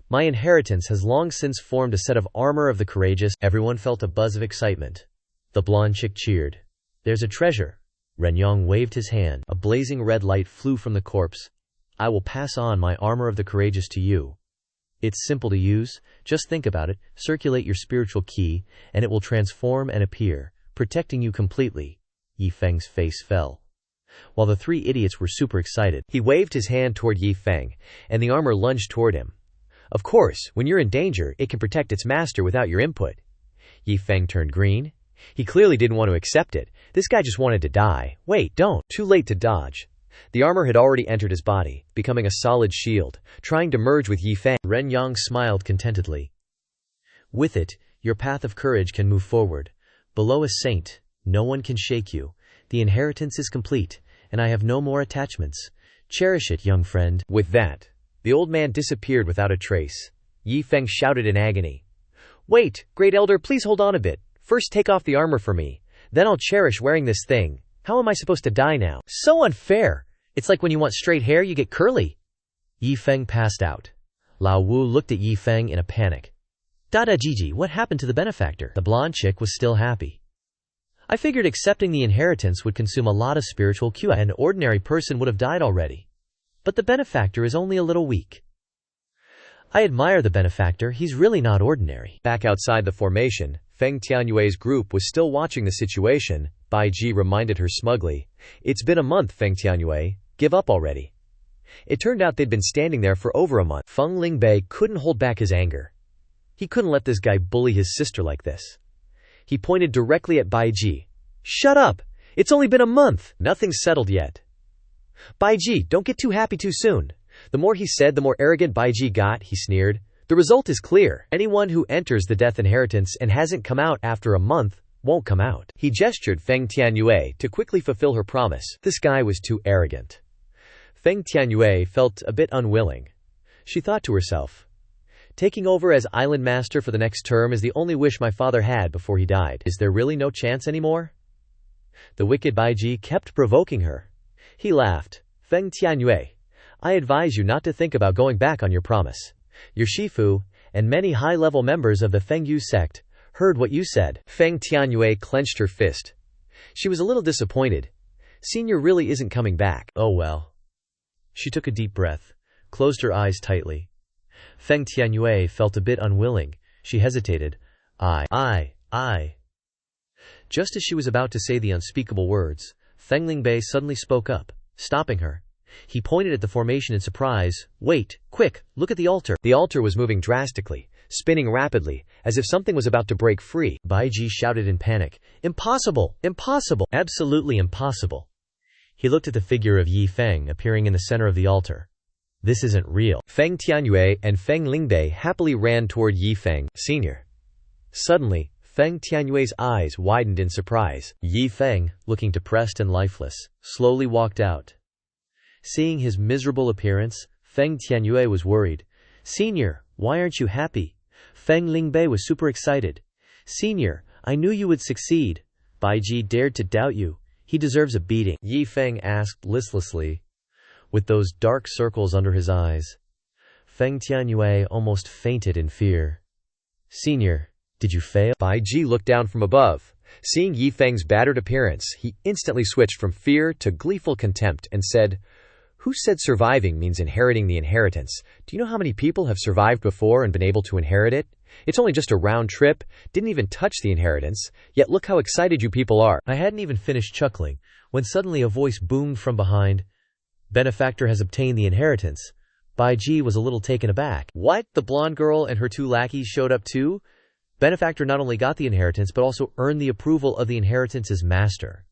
My inheritance has long since formed a set of armor of the courageous. Everyone felt a buzz of excitement. The blonde chick cheered. There's a treasure. Ren Yong waved his hand. A blazing red light flew from the corpse. I will pass on my armor of the courageous to you. It's simple to use. Just think about it, circulate your spiritual ki, and it will transform and appear, protecting you completely. Yi Feng's face fell. While the three idiots were super excited, he waved his hand toward Yi Feng, and the armor lunged toward him. Of course, when you're in danger, it can protect its master without your input. Yi Feng turned green. He clearly didn't want to accept it. This guy just wanted to die. Wait, don't. Too late to dodge. The armor had already entered his body, becoming a solid shield, trying to merge with Yi Feng. Ren Yang smiled contentedly. With it, your path of courage can move forward. Below a saint, no one can shake you. The inheritance is complete, and I have no more attachments. Cherish it, young friend. With that, the old man disappeared without a trace. Yi Feng shouted in agony. Wait, great elder, please hold on a bit. First take off the armor for me. Then I'll cherish wearing this thing. How am I supposed to die now? So unfair. It's like when you want straight hair, you get curly. Yi Feng passed out. Lao Wu looked at Yi Feng in a panic. Dada Gigi, what happened to the benefactor? The blonde chick was still happy. I figured accepting the inheritance would consume a lot of spiritual QI. An ordinary person would have died already. But the benefactor is only a little weak. I admire the benefactor, he's really not ordinary. Back outside the formation, Feng Tianyue's group was still watching the situation. Bai Ji reminded her smugly. It's been a month, Feng Tianyue. Give up already. It turned out they'd been standing there for over a month. Feng Lingbei couldn't hold back his anger. He couldn't let this guy bully his sister like this. He pointed directly at Bai Ji. Shut up! It's only been a month! Nothing's settled yet. Bai Ji, don't get too happy too soon. The more he said, the more arrogant Bai Ji got, he sneered. The result is clear. Anyone who enters the death inheritance and hasn't come out after a month won't come out. He gestured Feng Tianyue to quickly fulfill her promise. This guy was too arrogant. Feng Tianyue felt a bit unwilling. She thought to herself, taking over as island master for the next term is the only wish my father had before he died. Is there really no chance anymore? The wicked Bai Ji kept provoking her. He laughed. Feng Tianyue, I advise you not to think about going back on your promise. Your Shifu, and many high-level members of the Xuanwu Sect, heard what you said. Feng Tianyue clenched her fist. She was a little disappointed. Senior really isn't coming back. Oh well. She took a deep breath, closed her eyes tightly. Feng Tianyue felt a bit unwilling. She hesitated. I. Just as she was about to say the unspeakable words, Feng Lingbei suddenly spoke up, stopping her. He pointed at the formation in surprise. Wait, quick, look at the altar. The altar was moving drastically, spinning rapidly, as if something was about to break free. Bai Ji shouted in panic. Impossible! Impossible! Absolutely impossible. He looked at the figure of Yi Feng appearing in the center of the altar. This isn't real. Feng Tianyue and Feng Lingbei happily ran toward Yi Feng, Sr. Suddenly, Feng Tianyue's eyes widened in surprise. Yi Feng, looking depressed and lifeless, slowly walked out. Seeing his miserable appearance, Feng Tianyue was worried. Senior, why aren't you happy? Feng Lingbei was super excited. Senior, I knew you would succeed. Bai Ji dared to doubt you. He deserves a beating. Yi Feng asked listlessly, with those dark circles under his eyes. Feng Tianyue almost fainted in fear. Senior, did you fail? Bai Ji looked down from above. Seeing Yi Feng's battered appearance, he instantly switched from fear to gleeful contempt and said, Who said surviving means inheriting the inheritance? Do you know how many people have survived before and been able to inherit it? It's only just a round trip, didn't even touch the inheritance, yet look how excited you people are. I hadn't even finished chuckling, when suddenly a voice boomed from behind. Benefactor has obtained the inheritance. Bai Ji was a little taken aback. What? The blonde girl and her two lackeys showed up too? Benefactor not only got the inheritance but also earned the approval of the inheritance's master.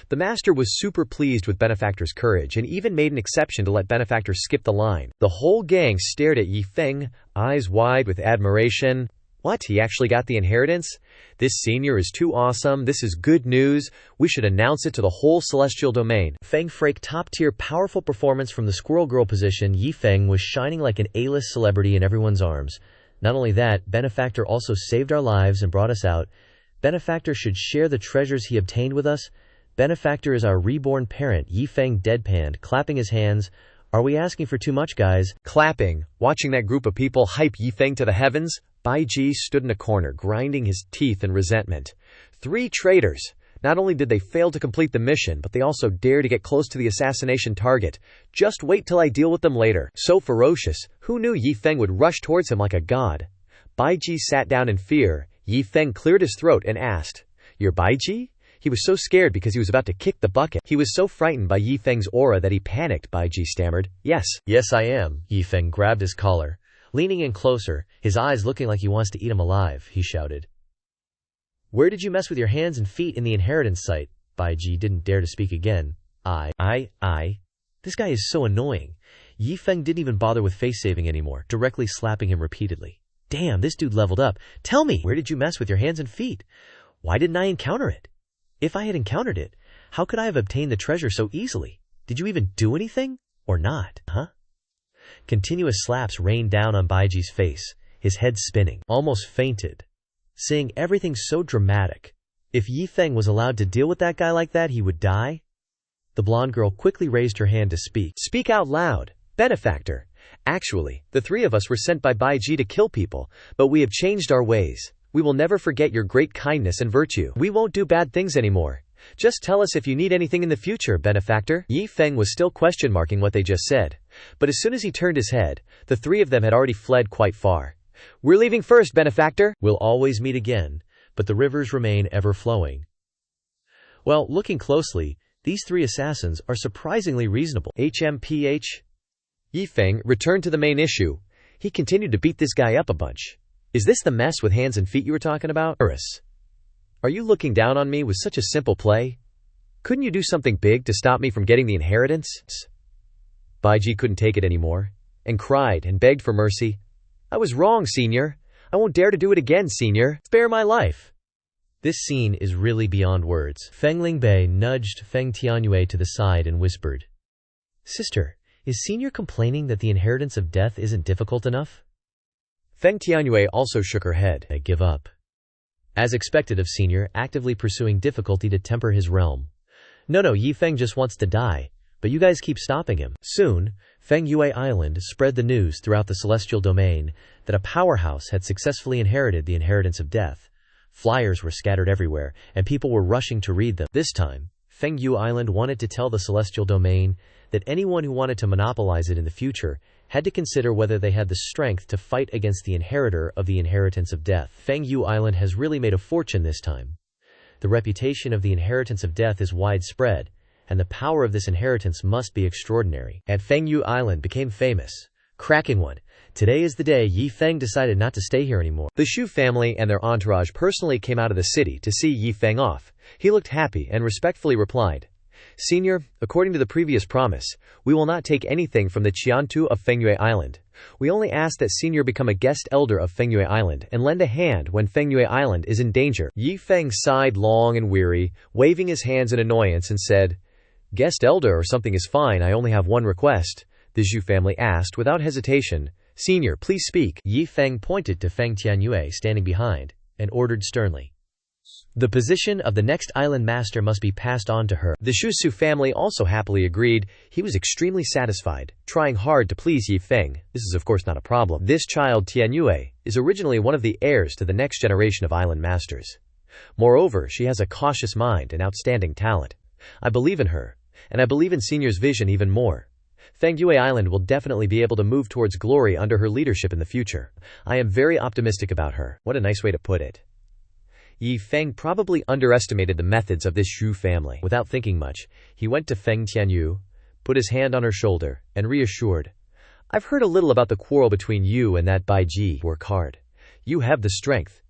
The master was super pleased with Benefactor's courage and even made an exception to let Benefactor skip the line. The whole gang stared at Yi Feng, eyes wide with admiration. What? He actually got the inheritance? This senior is too awesome. This is good news. We should announce it to the whole celestial domain. Feng Frake top-tier powerful performance from the Squirrel Girl position. Yi Feng was shining like an A-list celebrity in everyone's arms. Not only that, Benefactor also saved our lives and brought us out. Benefactor should share the treasures he obtained with us. Benefactor is our reborn parent. Yi Feng deadpanned, clapping his hands. Are we asking for too much, guys? Clapping, watching that group of people hype Yi Feng to the heavens, Bai Ji stood in a corner, grinding his teeth in resentment. 3 traitors. Not only did they fail to complete the mission, but they also dare to get close to the assassination target. Just wait till I deal with them later. So ferocious, who knew Yi Feng would rush towards him like a god? Bai Ji sat down in fear. Yi Feng cleared his throat and asked, You're Bai Ji? He was so scared because he was about to kick the bucket. He was so frightened by Yi Feng's aura that he panicked. Bai Ji stammered, Yes. Yes, I am. Yi Feng grabbed his collar. Leaning in closer, his eyes looking like he wants to eat him alive, he shouted. Where did you mess with your hands and feet in the inheritance site? Bai Ji didn't dare to speak again. This guy is so annoying. Yi Feng didn't even bother with face saving anymore, directly slapping him repeatedly. Damn, this dude leveled up. Tell me, where did you mess with your hands and feet? Why didn't I encounter it? If I had encountered it, how could I have obtained the treasure so easily? Did you even do anything? Or not, huh? Continuous slaps rained down on Bai Ji's face, his head spinning. Almost fainted. seeing everything so dramatic. If Yi Feng was allowed to deal with that guy like that, he would die? The blonde girl quickly raised her hand to speak. Speak out loud, benefactor. Actually, the three of us were sent by Baiji to kill people, but we have changed our ways. We will never forget your great kindness and virtue. We won't do bad things anymore. Just tell us if you need anything in the future, benefactor. Yi Feng was still question-marking what they just said, but as soon as he turned his head, the three of them had already fled quite far. We're leaving first, benefactor. We'll always meet again, but the rivers remain ever-flowing. Well, looking closely, these three assassins are surprisingly reasonable. HMPH. Yi Feng returned to the main issue. He continued to beat this guy up a bunch. Is this the mess with hands and feet you were talking about? Urus. Are you looking down on me with such a simple play? Couldn't you do something big to stop me from getting the inheritance? Baiji couldn't take it anymore, and cried and begged for mercy. I was wrong, Senior. I won't dare to do it again, Senior. Spare my life. This scene is really beyond words. Feng Lingbei nudged Feng Tianyue to the side and whispered, Sister, is Senior complaining that the inheritance of death isn't difficult enough? Feng Tianyue also shook her head. I give up. As expected of Senior, actively pursuing difficulty to temper his realm. No, Yi Feng just wants to die, but you guys keep stopping him. Soon, Feng Yue Island spread the news throughout the celestial domain that a powerhouse had successfully inherited the inheritance of death. Flyers were scattered everywhere, and people were rushing to read them. This time, Feng Yue Island wanted to tell the celestial domain that anyone who wanted to monopolize it in the future had to consider whether they had the strength to fight against the inheritor of the inheritance of death. Feng Yue Island has really made a fortune this time. The reputation of the inheritance of death is widespread, and the power of this inheritance must be extraordinary. And Feng Yue Island became famous. Cracking one. Today is the day Yi Feng decided not to stay here anymore. The Xu family and their entourage personally came out of the city to see Yi Feng off. He looked happy and respectfully replied, Senior, according to the previous promise, we will not take anything from the Qiantu of Feng Yue Island. We only ask that Senior become a guest elder of Feng Yue Island and lend a hand when Feng Yue Island is in danger. Yi Feng sighed long and weary, waving his hands in annoyance and said, Guest elder or something is fine, I only have one request. The Xu family asked without hesitation, Senior, please speak. Yi Feng pointed to Feng Tianyue standing behind, and ordered sternly, The position of the next island master must be passed on to her. The Xu family also happily agreed. He was extremely satisfied, trying hard to please Yi Feng. This is of course not a problem. This child Tianyue is originally one of the heirs to the next generation of island masters. Moreover, she has a cautious mind and outstanding talent. I believe in her, and I believe in Senior's vision even more. Feng Yue Island will definitely be able to move towards glory under her leadership in the future. I am very optimistic about her. What a nice way to put it. Yi Feng probably underestimated the methods of this Xu family. Without thinking much, he went to Feng Tianyu, put his hand on her shoulder, and reassured, I've heard a little about the quarrel between you and that Baiji. Work hard. You have the strength.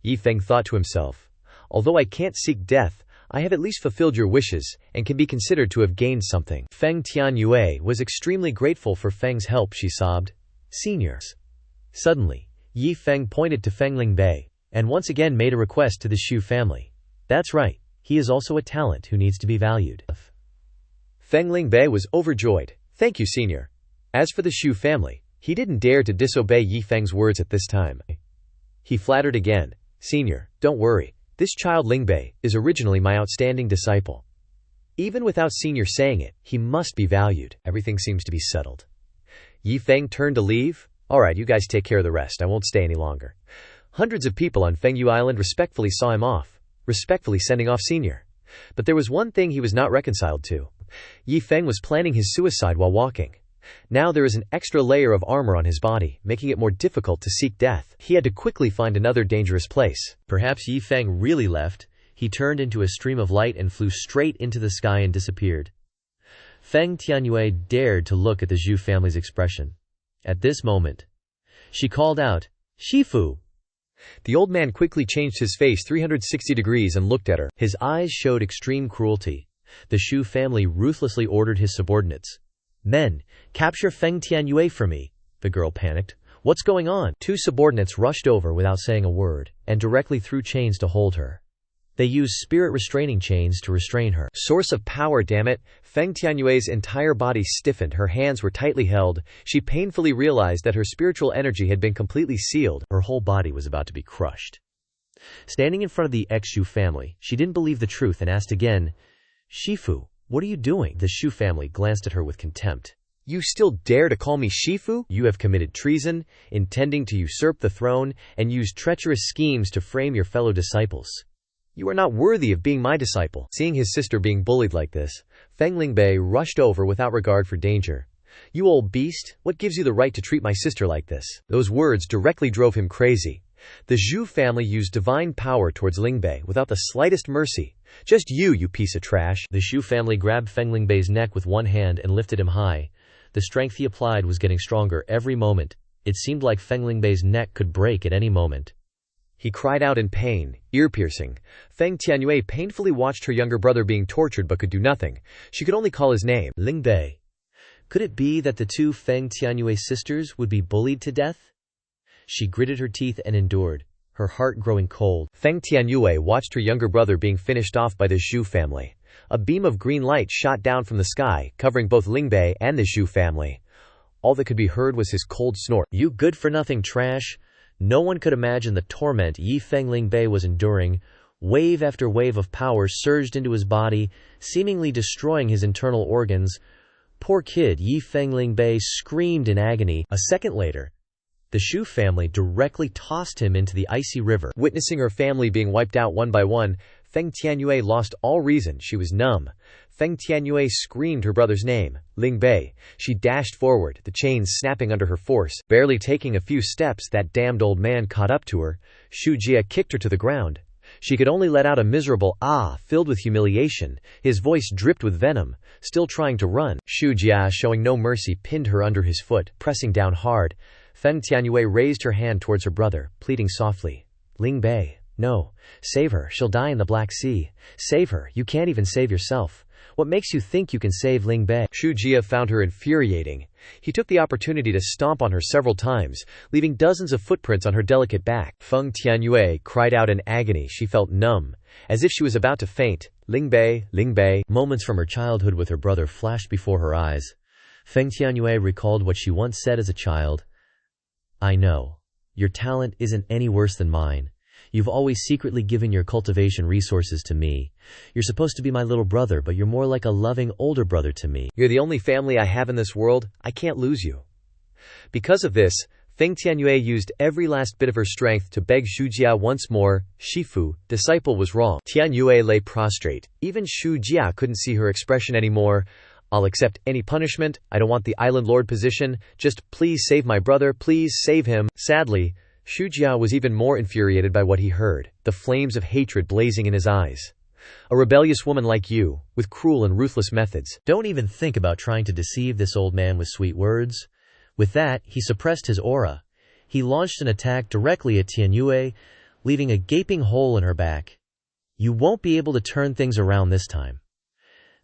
Yi Feng thought to himself, although I can't seek death, I have at least fulfilled your wishes, and can be considered to have gained something. Feng Tianyue was extremely grateful for Feng's help, she sobbed. Seniors. Suddenly, Yi Feng pointed to Feng Lingbei, and once again made a request to the Xu family. That's right, he is also a talent who needs to be valued. Feng Lingbei was overjoyed. Thank you, Senior. As for the Xu family, he didn't dare to disobey Yi Feng's words at this time. He flattered again. Senior, don't worry. This child Lingbei is originally my outstanding disciple. Even without Senior saying it, he must be valued. Everything seems to be settled. Yi Feng turned to leave. Alright, you guys take care of the rest. I won't stay any longer. Hundreds of people on Feng Yue Island respectfully saw him off, respectfully sending off Senior. But there was one thing he was not reconciled to. Yi Feng was planning his suicide while walking. Now there is an extra layer of armor on his body, making it more difficult to seek death. He had to quickly find another dangerous place. Perhaps Yi Feng really left. He turned into a stream of light and flew straight into the sky and disappeared. Feng Tianyue dared to look at the Xu family's expression. At this moment, she called out, Shifu! The old man quickly changed his face 360 degrees and looked at her. His eyes showed extreme cruelty. The Xu family ruthlessly ordered his subordinates. Men, capture Feng Tianyue for me. The girl panicked. What's going on? Two subordinates rushed over without saying a word, and directly threw chains to hold her. They used spirit restraining chains to restrain her. Source of power, damn it. Feng Tianyue's entire body stiffened, her hands were tightly held. She painfully realized that her spiritual energy had been completely sealed. Her whole body was about to be crushed. Standing in front of the ex-Xu family, she didn't believe the truth and asked again, "Shifu, what are you doing?" The Xu family glanced at her with contempt. You still dare to call me Shifu? You have committed treason, intending to usurp the throne, and used treacherous schemes to frame your fellow disciples. You are not worthy of being my disciple. Seeing his sister being bullied like this, Feng Lingbei rushed over without regard for danger. You old beast, what gives you the right to treat my sister like this? Those words directly drove him crazy. The Zhu family used divine power towards Lingbei without the slightest mercy. Just you piece of trash. The Xu family grabbed Feng Lingbei's neck with one hand and lifted him high. The strength he applied was getting stronger every moment. It seemed like Feng Lingbei's neck could break at any moment. He cried out in pain, ear-piercing. Feng Tianyue painfully watched her younger brother being tortured but could do nothing. She could only call his name. Lingbei. Could it be that the two Feng Tianyue sisters would be bullied to death? She gritted her teeth and endured, her heart growing cold. Feng Tianyue watched her younger brother being finished off by the Zhu family. A beam of green light shot down from the sky, covering both Lingbei and the Zhu family. All that could be heard was his cold snort. You good-for-nothing trash! No one could imagine the torment Yi Feng Lingbei was enduring. Wave after wave of power surged into his body, seemingly destroying his internal organs. Poor kid, Yi Feng Lingbei screamed in agony. A second later, the Xu family directly tossed him into the icy river. Witnessing her family being wiped out one by one, Feng Tianyue lost all reason. She was numb. Feng Tianyue screamed her brother's name, Lingbei. She dashed forward, the chains snapping under her force. Barely taking a few steps, that damned old man caught up to her. Shu Jia kicked her to the ground. She could only let out a miserable "ah" filled with humiliation. His voice dripped with venom. Still trying to run, Shu Jia, showing no mercy, pinned her under his foot, pressing down hard. Feng Tianyue raised her hand towards her brother, pleading softly. Lingbei, no. Save her, she'll die in the Black Sea. Save her, you can't even save yourself. What makes you think you can save Lingbei? Shu Jia found her infuriating. He took the opportunity to stomp on her several times, leaving dozens of footprints on her delicate back. Feng Tianyue cried out in agony. She felt numb, as if she was about to faint. Lingbei, Lingbei. Moments from her childhood with her brother flashed before her eyes. Feng Tianyue recalled what she once said as a child. I know. Your talent isn't any worse than mine. You've always secretly given your cultivation resources to me. You're supposed to be my little brother, but you're more like a loving older brother to me. You're the only family I have in this world. I can't lose you. Because of this, Feng Tianyue used every last bit of her strength to beg Shu Jia once more. Shifu, disciple was wrong. Tianyue lay prostrate. Even Shu Jia couldn't see her expression anymore. I'll accept any punishment. I don't want the island lord position. Just please save my brother. Please save him. Sadly, Shu Jia was even more infuriated by what he heard, the flames of hatred blazing in his eyes. A rebellious woman like you, with cruel and ruthless methods. Don't even think about trying to deceive this old man with sweet words. With that, he suppressed his aura. He launched an attack directly at Tianyue, leaving a gaping hole in her back. You won't be able to turn things around this time.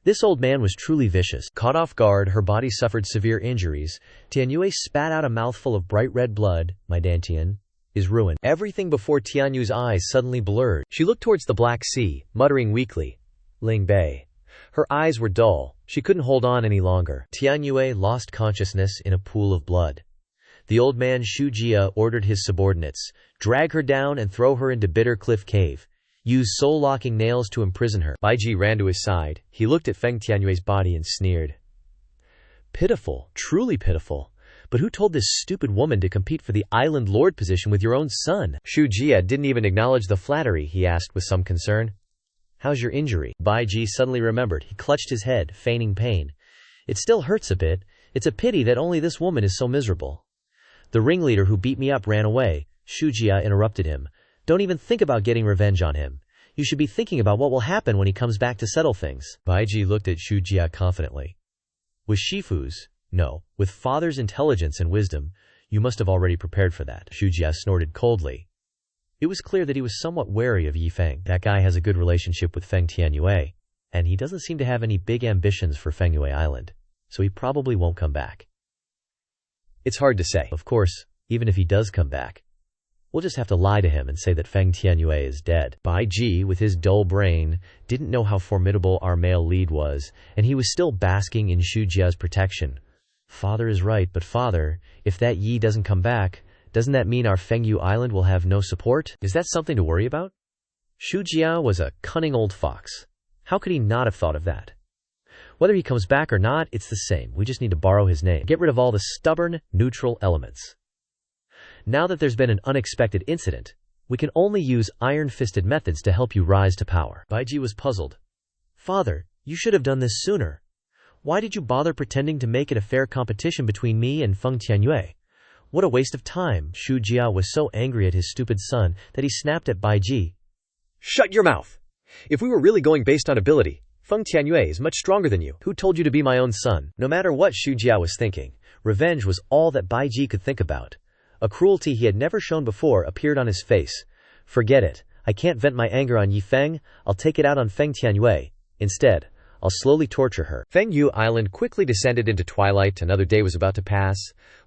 This old man was truly vicious. Caught off guard, her body suffered severe injuries. Tianyue spat out a mouthful of bright red blood. My Dantian is ruined. Everything before Tianyu's eyes suddenly blurred. She looked towards the Black Sea, muttering weakly, Lingbei. Her eyes were dull. She couldn't hold on any longer. Tianyue lost consciousness in a pool of blood. The old man Shu Jia ordered his subordinates, drag her down and throw her into Bitter Cliff Cave. Use soul-locking nails to imprison her. Baiji ran to his side. He looked at Feng Tianyue's body and sneered. Pitiful, truly pitiful. But who told this stupid woman to compete for the island lord position with your own son? Shu Jia didn't even acknowledge the flattery, he asked with some concern. How's your injury? Baiji suddenly remembered. He clutched his head, feigning pain. It still hurts a bit. It's a pity that only this woman is so miserable. The ringleader who beat me up ran away. Shu Jia interrupted him. Don't even think about getting revenge on him. You should be thinking about what will happen when he comes back to settle things. Baiji looked at Shu Jia confidently. With Shifu's, no, with father's intelligence and wisdom, you must have already prepared for that. Shu Jia snorted coldly. It was clear that he was somewhat wary of Yi Feng. That guy has a good relationship with Feng Tianyue, and he doesn't seem to have any big ambitions for Fengyue Island, so he probably won't come back. It's hard to say. Of course, even if he does come back, we'll just have to lie to him and say that Feng Tianyue is dead. Baiji, with his dull brain, didn't know how formidable our male lead was, and he was still basking in Shu Jia's protection. Father is right, but father, if that Yi doesn't come back, Doesn't that mean our Fengyu Island will have no support? Is that something to worry about? Shu Jia was a cunning old fox. How could he not have thought of that? Whether he comes back or not, it's the same. We just need to borrow his name. Get rid of all the stubborn, neutral elements. Now that there's been an unexpected incident, we can only use iron-fisted methods to help you rise to power. Baiji was puzzled. Father, you should have done this sooner. Why did you bother pretending to make it a fair competition between me and Feng Tianyue? What a waste of time. Shu Jia was so angry at his stupid son that he snapped at Baiji. Shut your mouth! If we were really going based on ability, Feng Tianyue is much stronger than you. Who told you to be my own son? No matter what Shu Jia was thinking, revenge was all that Baiji could think about. A cruelty he had never shown before appeared on his face. Forget it. I can't vent my anger on Yi Feng. I'll take it out on Feng Tianyue. Instead, I'll slowly torture her. Fengyu Island quickly descended into twilight. Another day was about to pass.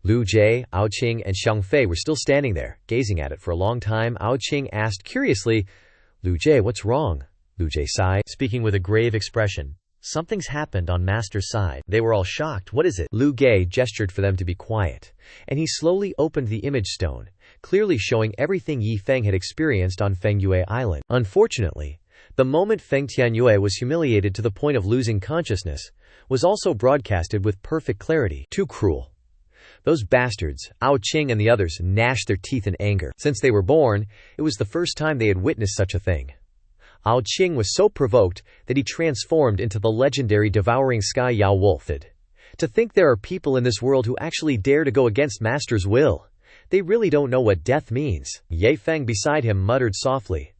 Lu Jie, Yao King, and Xiang Fei were still standing there, gazing at it for a long time. Yao King asked curiously, Lu Jie, what's wrong? Lu Jie sighed, speaking with a grave expression. Something's happened on Master's side. They were all shocked. What is it? Lu Jie gestured for them to be quiet, and he slowly opened the image stone, clearly showing everything Yi Feng had experienced on Fengyue Island. Unfortunately, the moment Feng Tianyue was humiliated to the point of losing consciousness was also broadcasted with perfect clarity. Too cruel. Those bastards, Yao Qing and the others, gnashed their teeth in anger. Since they were born, it was the first time they had witnessed such a thing. Yao Qing was so provoked that he transformed into the legendary devouring sky Yao Wolf. To think there are people in this world who actually dare to go against Master's will. They really don't know what death means. Yi Feng beside him muttered softly,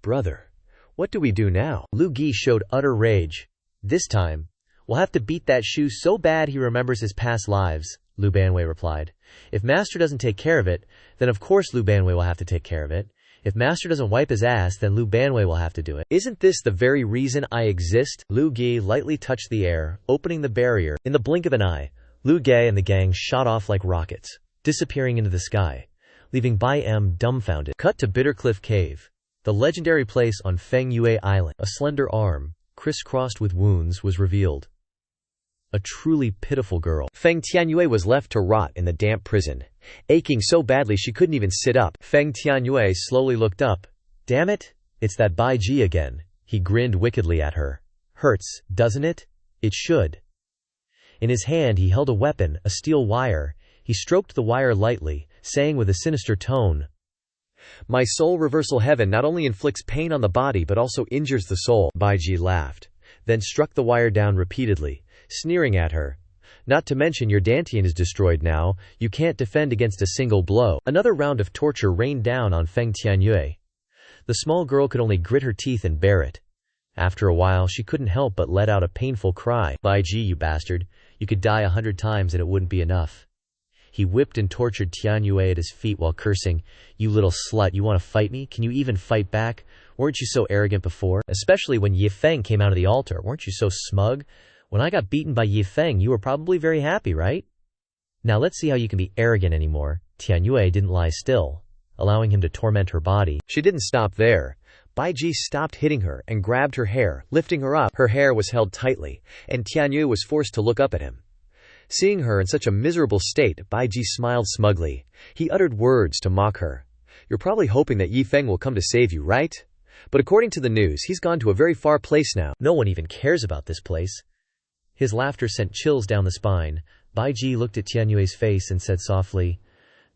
Brother, what do we do now? Lu Gi showed utter rage. This time, we'll have to beat that Shu so bad he remembers his past lives, Lu Banwei replied. If Master doesn't take care of it, then of course Lu Banwei will have to take care of it. If Master doesn't wipe his ass, then Lu Banwei will have to do it. Isn't this the very reason I exist? Lu Gi lightly touched the air, opening the barrier. In the blink of an eye, Lu Ge and the gang shot off like rockets, disappearing into the sky, leaving Bai Em dumbfounded. Cut to Bittercliff Cave, the legendary place on Fengyue Island. A slender arm, crisscrossed with wounds, was revealed. A truly pitiful girl. Feng Tianyue was left to rot in the damp prison, aching so badly she couldn't even sit up. Feng Tianyue slowly looked up. Damn it, it's that Baiji again. He grinned wickedly at her. Hurts, doesn't it? It should. In his hand he held a weapon, a steel wire. He stroked the wire lightly, saying with a sinister tone, My soul reversal heaven not only inflicts pain on the body but also injures the soul. Baiji laughed, then struck the wire down repeatedly, sneering at her. Not to mention your dantian is destroyed now, you can't defend against a single blow. Another round of torture rained down on Feng Tianyue. The small girl could only grit her teeth and bear it. After a while she couldn't help but let out a painful cry. Baiji, you bastard, you could die 100 times and it wouldn't be enough. He whipped and tortured Tianyue at his feet while cursing, You little slut, you want to fight me? Can you even fight back? Weren't you so arrogant before? Especially when Yi Feng came out of the altar, weren't you so smug? When I got beaten by Yi Feng, you were probably very happy, right? Now let's see how you can be arrogant anymore. Tianyue didn't lie still, allowing him to torment her body. She didn't stop there. Baiji stopped hitting her and grabbed her hair, lifting her up. Her hair was held tightly, and Tianyue was forced to look up at him. Seeing her in such a miserable state, Baiji smiled smugly. He uttered words to mock her. You're probably hoping that Yi Feng will come to save you, right? But according to the news, he's gone to a very far place now. No one even cares about this place. His laughter sent chills down the spine. Baiji looked at Tianyue's face and said softly,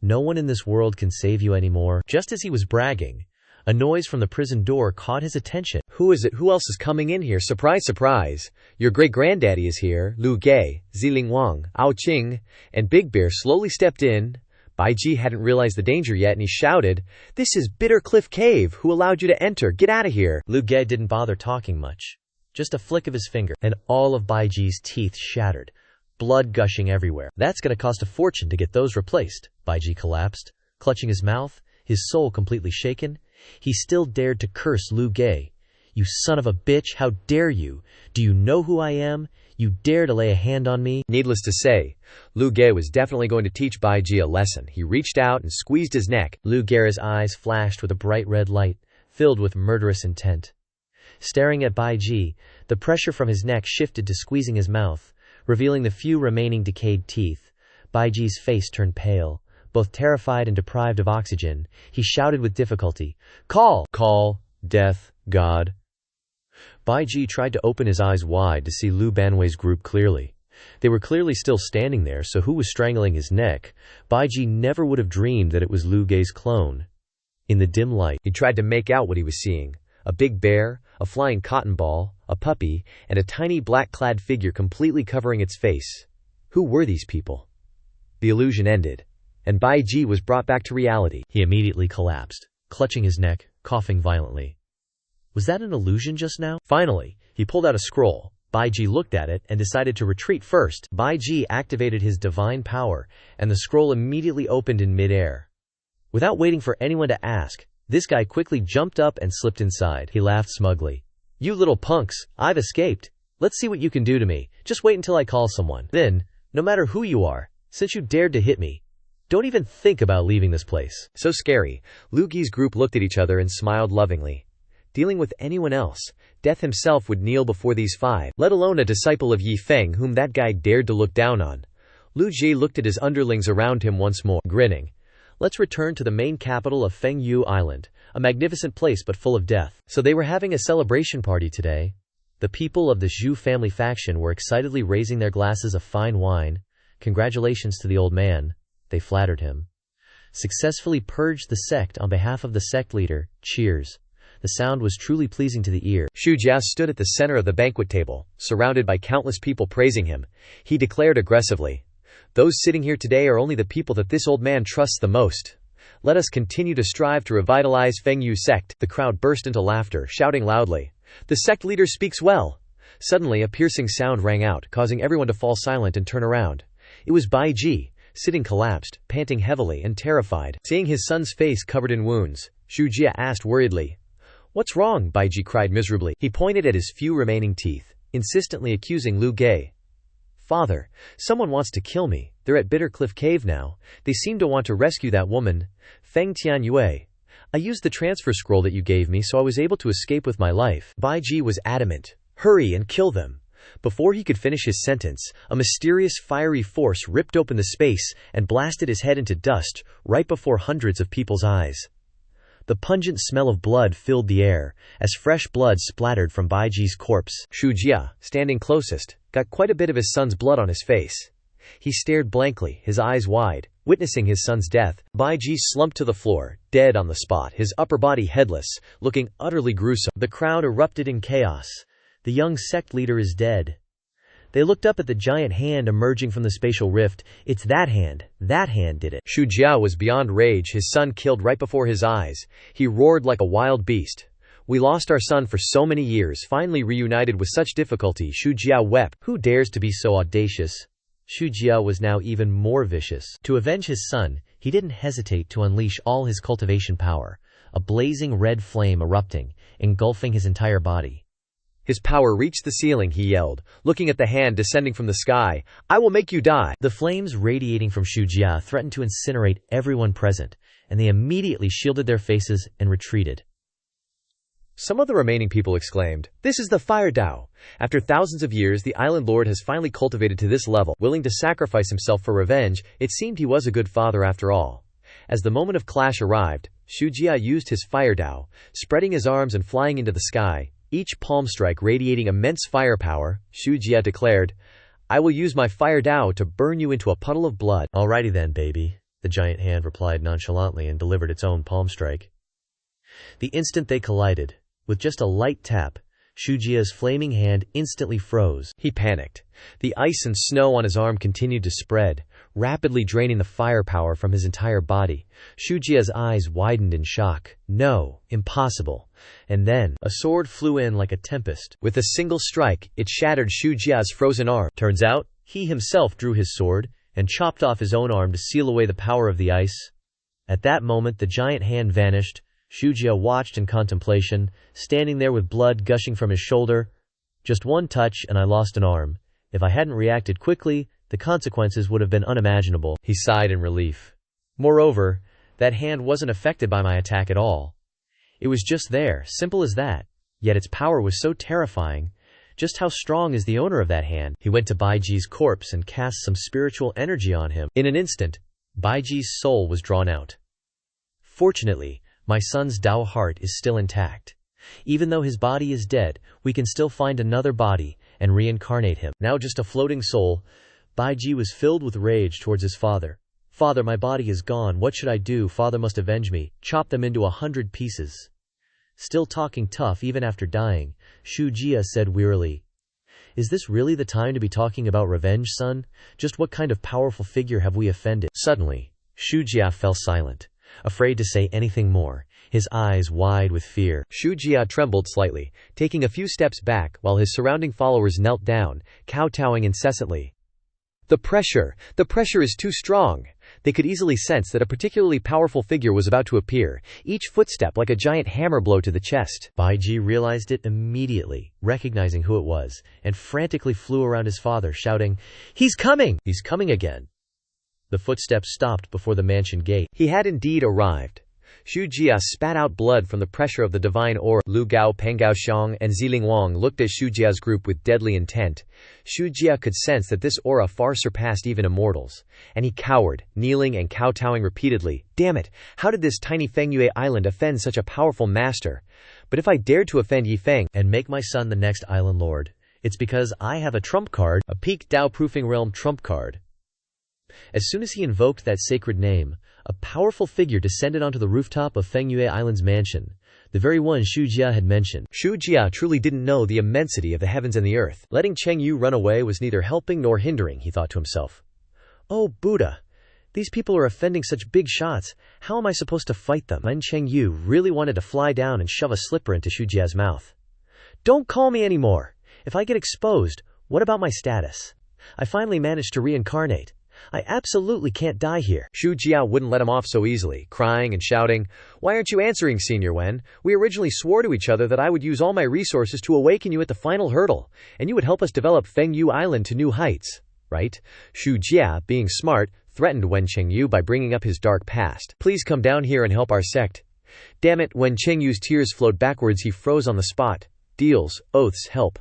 No one in this world can save you anymore. Just as he was bragging, a noise from the prison door caught his attention. Who is it? Who else is coming in here? Surprise, surprise. Your great-granddaddy is here. Lu Ge, Ziling Wang, Yao Qing, and Big Bear slowly stepped in. Baiji hadn't realized the danger yet and he shouted, This is Bittercliff Cave. Who allowed you to enter? Get out of here. Lu Ge didn't bother talking much. Just a flick of his finger, and all of Baiji's teeth shattered, blood gushing everywhere. That's gonna cost a fortune to get those replaced. Baiji collapsed, clutching his mouth, his soul completely shaken. He still dared to curse Lu Ge. You son of a bitch, how dare you? Do you know who I am? You dare to lay a hand on me? Needless to say, Lu Ge was definitely going to teach Baiji a lesson. He reached out and squeezed his neck. Lu Ge's eyes flashed with a bright red light, filled with murderous intent. Staring at Baiji, the pressure from his neck shifted to squeezing his mouth, revealing the few remaining decayed teeth. Baiji's face turned pale, Both terrified and deprived of oxygen, he shouted with difficulty, "Call! Call! Death! God!" Baiji tried to open his eyes wide to see Lu Banwei's group clearly. They were clearly still standing there, so who was strangling his neck? Baiji never would have dreamed that it was Lu Gei's clone. In the dim light, he tried to make out what he was seeing. A big bear, a flying cotton ball, a puppy, and a tiny black-clad figure completely covering its face. Who were these people? The illusion ended, and Baiji was brought back to reality. He immediately collapsed, clutching his neck, coughing violently. Was that an illusion just now? Finally, he pulled out a scroll. Baiji looked at it and decided to retreat first. Baiji activated his divine power, and the scroll immediately opened in mid-air. Without waiting for anyone to ask, this guy quickly jumped up and slipped inside. He laughed smugly. "You little punks, I've escaped. Let's see what you can do to me. Just wait until I call someone. Then, no matter who you are, since you dared to hit me, don't even think about leaving this place." So scary, Lu Gei's group looked at each other and smiled lovingly. Dealing with anyone else, death himself would kneel before these five, let alone a disciple of Yi Feng whom that guy dared to look down on. Lu Gei looked at his underlings around him once more, grinning. "Let's return to the main capital of Feng Yu Island, a magnificent place but full of death." So they were having a celebration party today. The people of the Zhu family faction were excitedly raising their glasses of fine wine. Congratulations to the old man, they flattered him. Successfully purged the sect on behalf of the sect leader, cheers. The sound was truly pleasing to the ear. Xu Jia stood at the center of the banquet table, surrounded by countless people praising him. He declared aggressively, "Those sitting here today are only the people that this old man trusts the most. Let us continue to strive to revitalize Xuanwu Sect." The crowd burst into laughter, shouting loudly, "The sect leader speaks well." Suddenly a piercing sound rang out, causing everyone to fall silent and turn around. It was Baiji, sitting collapsed, panting heavily and terrified. Seeing his son's face covered in wounds, Xu Jia asked worriedly, "What's wrong?" Baiji cried miserably. He pointed at his few remaining teeth, insistently accusing Lu Gei. "Father, someone wants to kill me. They're at Bitter Cliff Cave now. They seem to want to rescue that woman, Feng Tianyue. I used the transfer scroll that you gave me, so I was able to escape with my life." Baiji was adamant. "Hurry and kill them." Before he could finish his sentence, a mysterious fiery force ripped open the space and blasted his head into dust, right before hundreds of people's eyes. The pungent smell of blood filled the air, as fresh blood splattered from Baiji's corpse. Xu Jia, standing closest, got quite a bit of his son's blood on his face. He stared blankly, his eyes wide, witnessing his son's death. Baiji slumped to the floor, dead on the spot, his upper body headless, looking utterly gruesome. The crowd erupted in chaos. The young sect leader is dead. They looked up at the giant hand emerging from the spatial rift. It's that hand did it. Xu Jia was beyond rage, his son killed right before his eyes. He roared like a wild beast. "We lost our son for so many years, finally reunited with such difficulty." Xu Jia wept. Who dares to be so audacious? Xu Jia was now even more vicious. To avenge his son, he didn't hesitate to unleash all his cultivation power, a blazing red flame erupting, engulfing his entire body. His power reached the ceiling, he yelled, looking at the hand descending from the sky. "I will make you die." The flames radiating from Xu Jia threatened to incinerate everyone present, and they immediately shielded their faces and retreated. Some of the remaining people exclaimed, "This is the Fire Dao. After thousands of years, the Island Lord has finally cultivated to this level, willing to sacrifice himself for revenge. It seemed he was a good father after all." As the moment of clash arrived, Xu Jia used his Fire Dao, spreading his arms and flying into the sky, each palm strike radiating immense firepower. Xu Jia declared, "I will use my Fire Dao to burn you into a puddle of blood." "Alrighty then, baby," the giant hand replied nonchalantly and delivered its own palm strike. The instant they collided, with just a light tap, Xu Jia's flaming hand instantly froze. He panicked. The ice and snow on his arm continued to spread, rapidly draining the firepower from his entire body. Xu Jia's eyes widened in shock. No, impossible. And then, a sword flew in like a tempest. With a single strike, it shattered Xu Jia's frozen arm. Turns out, he himself drew his sword and chopped off his own arm to seal away the power of the ice. At that moment, the giant hand vanished. Xu Jia watched in contemplation, standing there with blood gushing from his shoulder. "Just one touch and I lost an arm. If I hadn't reacted quickly, the consequences would have been unimaginable." He sighed in relief. Moreover, that hand wasn't affected by my attack at all. It was just there, simple as that. Yet its power was so terrifying. Just how strong is the owner of that hand? He went to Baiji's corpse and cast some spiritual energy on him. In an instant, Baiji's soul was drawn out. Fortunately, my son's Dao heart is still intact. Even though his body is dead, we can still find another body and reincarnate him. Now just a floating soul, Baiji was filled with rage towards his father. Father, my body is gone. What should I do? Father must avenge me. Chop them into 100 pieces. Still talking tough even after dying, Shu Jia said wearily, "Is this really the time to be talking about revenge, son? Just what kind of powerful figure have we offended?" Suddenly, Shu Jia fell silent, afraid to say anything more, his eyes wide with fear. Shu Jia trembled slightly, taking a few steps back while his surrounding followers knelt down, kowtowing incessantly. The pressure is too strong. They could easily sense that a particularly powerful figure was about to appear, each footstep like a giant hammer blow to the chest. Baiji realized it immediately, recognizing who it was, and frantically flew around his father, shouting, "He's coming! He's coming again!" The footsteps stopped before the mansion gate. He had indeed arrived. Shu Jia spat out blood from the pressure of the divine aura. Lu Gao, Penggao Xiang, and Ziling Wang looked at Shu Jia's group with deadly intent. Shu Jia could sense that this aura far surpassed even immortals, and he cowered, kneeling and kowtowing repeatedly. Damn it, how did this tiny Fengyue island offend such a powerful master? But if I dared to offend Yi Feng and make my son the next island lord, it's because I have a trump card, a peak Dao-proofing realm trump card. As soon as he invoked that sacred name, a powerful figure descended onto the rooftop of Fengyue Island's mansion, the very one Shu Jia had mentioned. Shu Jia truly didn't know the immensity of the heavens and the earth. Letting Cheng Yu run away was neither helping nor hindering, he thought to himself. Oh, Buddha, these people are offending such big shots. How am I supposed to fight them? Then Cheng Yu really wanted to fly down and shove a slipper into Shu Jia's mouth. Don't call me anymore. If I get exposed, what about my status? I finally managed to reincarnate. I absolutely can't die here. Shu Jia wouldn't let him off so easily, crying and shouting, "Why aren't you answering, Senior Wen? We originally swore to each other that I would use all my resources to awaken you at the final hurdle, and you would help us develop Fengyu Island to new heights, right?" Shu Jia, being smart, threatened Wen Chengyu by bringing up his dark past. "Please come down here and help our sect." Damn it, when Chengyu's tears flowed backwards he froze on the spot. Deals, oaths, help.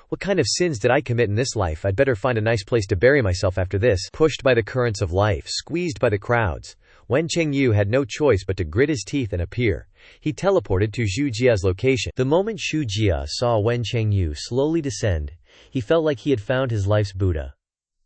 What kind of sins did I commit in this life? I'd better find a nice place to bury myself after this. Pushed by the currents of life, squeezed by the crowds, Wen Chengyu had no choice but to grit his teeth and appear. He teleported to Shu Jia's location. The moment Shu Jia saw Wen Chengyu slowly descend, he felt like he had found his life's Buddha.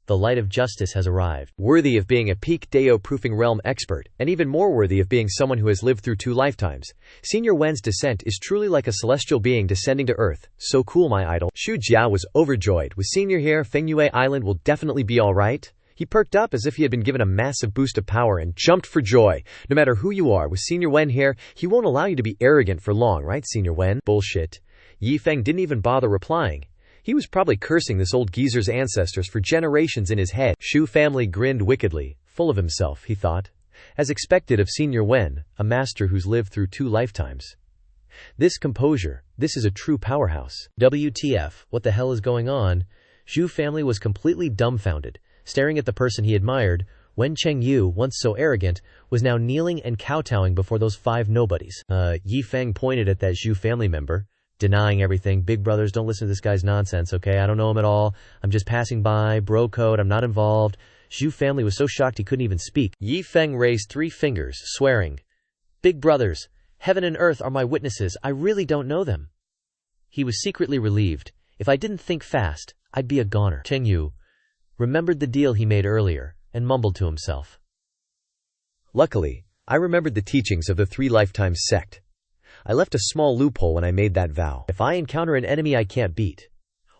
The light of justice has arrived. Worthy of being a peak Dao-proofing realm expert, and even more worthy of being someone who has lived through 2 lifetimes. Senior Wen's descent is truly like a celestial being descending to earth. So cool, my idol. Shu Jia was overjoyed. With Senior here, Fengyue Island will definitely be alright. He perked up as if he had been given a massive boost of power and jumped for joy. No matter who you are, with Senior Wen here, he won't allow you to be arrogant for long, right, Senior Wen? Bullshit. Yi Feng didn't even bother replying. He was probably cursing this old geezer's ancestors for generations in his head. Shu family grinned wickedly, full of himself, he thought. As expected of Senior Wen, a master who's lived through 2 lifetimes. This composure, this is a true powerhouse. WTF, what the hell is going on? Shu family was completely dumbfounded, staring at the person he admired. Wen Chengyu, once so arrogant, was now kneeling and kowtowing before those 5 nobodies. Yi Feng pointed at that Shu family member, denying everything. Big brothers, don't listen to this guy's nonsense, okay? I don't know him at all. I'm just passing by, bro code, I'm not involved. Shu family was so shocked he couldn't even speak. Yi Feng raised 3 fingers, swearing, "Big brothers, heaven and earth are my witnesses, I really don't know them." He was secretly relieved. If I didn't think fast, I'd be a goner. Chengyu remembered the deal he made earlier, and mumbled to himself. Luckily, I remembered the teachings of the 3 lifetimes sect. I left a small loophole when I made that vow. If I encounter an enemy I can't beat,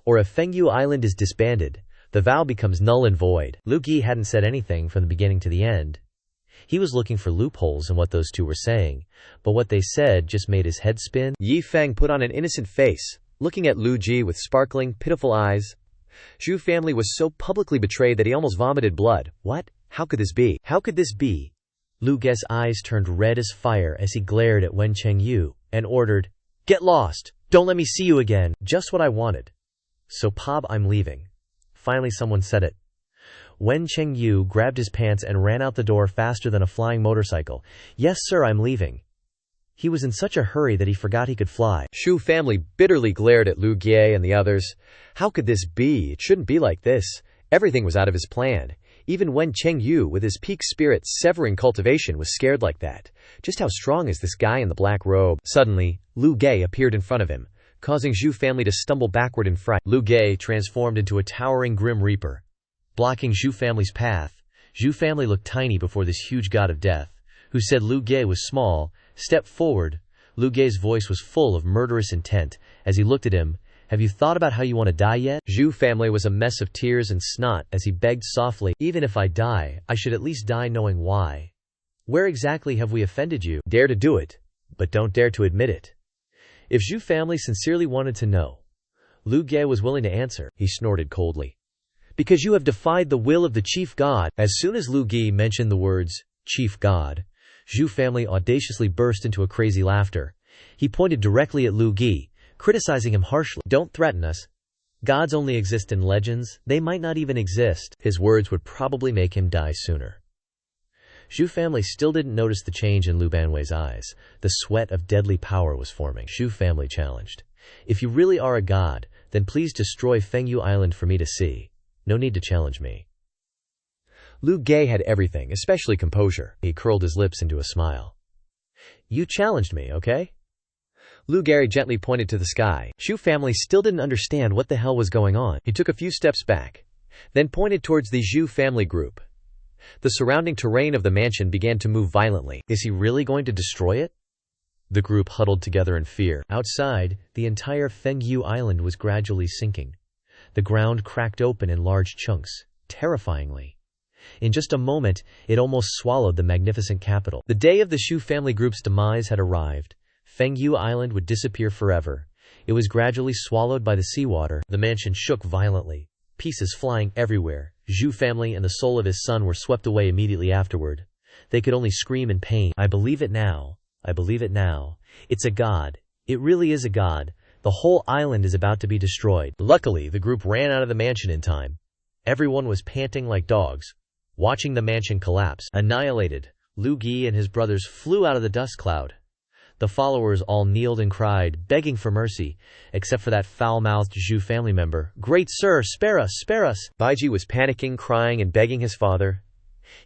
or if Fengyu Island is disbanded, the vow becomes null and void. Lu Gi hadn't said anything from the beginning to the end. He was looking for loopholes in what those 2 were saying, but what they said just made his head spin. Yi Feng put on an innocent face, looking at Lu Ji with sparkling, pitiful eyes. Shu family was so publicly betrayed that he almost vomited blood. What? How could this be? How could this be? Lu Ge's eyes turned red as fire as he glared at Wen Chengyu, and ordered, "Get lost! Don't let me see you again!" Just what I wanted. "So Pob, I'm leaving." Finally someone said it. Wen Chengyu grabbed his pants and ran out the door faster than a flying motorcycle. "Yes sir, I'm leaving." He was in such a hurry that he forgot he could fly. Shu family bitterly glared at Lu Gie and the others. How could this be? It shouldn't be like this. Everything was out of his plan. Even when Cheng Yu, with his peak spirit severing cultivation, was scared like that. Just how strong is this guy in the black robe? Suddenly, Lu Ge appeared in front of him, causing Zhu family to stumble backward in fright. Lu Ge transformed into a towering Grim Reaper, blocking Zhu family's path. Zhu family looked tiny before this huge god of death, who said Lu Ge was small. Step forward. Lu Ge's voice was full of murderous intent as he looked at him. Have you thought about how you want to die yet? Zhu family was a mess of tears and snot as he begged softly, even if I die, I should at least die knowing why. Where exactly have we offended you? Dare to do it, but don't dare to admit it. If Zhu family sincerely wanted to know, Lu Ge was willing to answer. He snorted coldly. Because you have defied the will of the chief god. As soon as Lu Ge mentioned the words, chief god, Zhu family audaciously burst into a crazy laughter. He pointed directly at Lu Ge, criticizing him harshly. Don't threaten us. Gods only exist in legends. They might not even exist. His words would probably make him die sooner. Zhu family still didn't notice the change in Lu Banwei's eyes. The sweat of deadly power was forming. Zhu family challenged. If you really are a god, then please destroy Fengyu Island for me to see. No need to challenge me. Lu Ge had everything, especially composure. He curled his lips into a smile. You challenged me, okay? Lu Ge gently pointed to the sky. Zhu family still didn't understand what the hell was going on. He took a few steps back, then pointed towards the Zhu family group. The surrounding terrain of the mansion began to move violently. Is he really going to destroy it? The group huddled together in fear. Outside, the entire Fengyu Island was gradually sinking. The ground cracked open in large chunks, terrifyingly. In just a moment, it almost swallowed the magnificent capital. The day of the Zhu family group's demise had arrived. Fengyu Island would disappear forever. It was gradually swallowed by the seawater. The mansion shook violently, pieces flying everywhere. Zhu family and the soul of his son were swept away immediately afterward. They could only scream in pain. I believe it now. I believe it now. It's a god. It really is a god. The whole island is about to be destroyed. Luckily, the group ran out of the mansion in time. Everyone was panting like dogs, watching the mansion collapse. Annihilated, Lu Ge and his brothers flew out of the dust cloud. The followers all kneeled and cried, begging for mercy, except for that foul-mouthed Zhu family member. Great sir, spare us, spare us! Baiji was panicking, crying, and begging his father.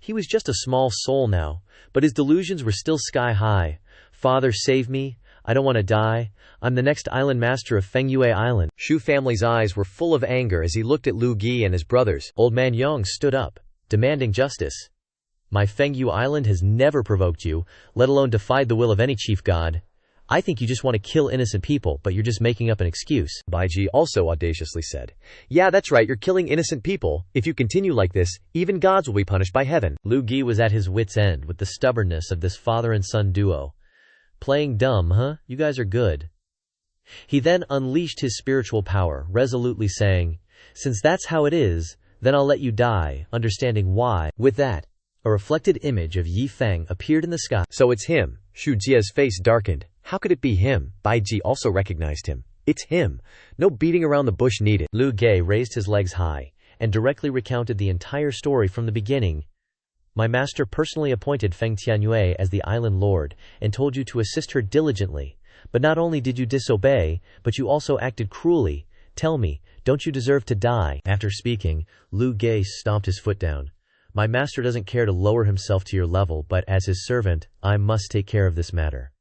He was just a small soul now, but his delusions were still sky-high. Father, save me. I don't want to die. I'm the next island master of Fengyue Island. Zhu family's eyes were full of anger as he looked at Lu Ge and his brothers. Old man Yang stood up, demanding justice. My Fengyu Island has never provoked you, let alone defied the will of any chief god. I think you just want to kill innocent people, but you're just making up an excuse. Baiji also audaciously said. Yeah, that's right, you're killing innocent people. If you continue like this, even gods will be punished by heaven. Lu Ge was at his wit's end with the stubbornness of this father and son duo. Playing dumb, huh? You guys are good. He then unleashed his spiritual power, resolutely saying, since that's how it is, then I'll let you die, understanding why. With that, a reflected image of Yi Feng appeared in the sky. So it's him. Shu Jia's face darkened. How could it be him? Baiji also recognized him. It's him. No beating around the bush needed. Lu Ge raised his legs high and directly recounted the entire story from the beginning. My master personally appointed Feng Tianyue as the island lord and told you to assist her diligently. But not only did you disobey, but you also acted cruelly. Tell me, don't you deserve to die? After speaking, Lu Ge stomped his foot down. My master doesn't care to lower himself to your level, but as his servant, I must take care of this matter.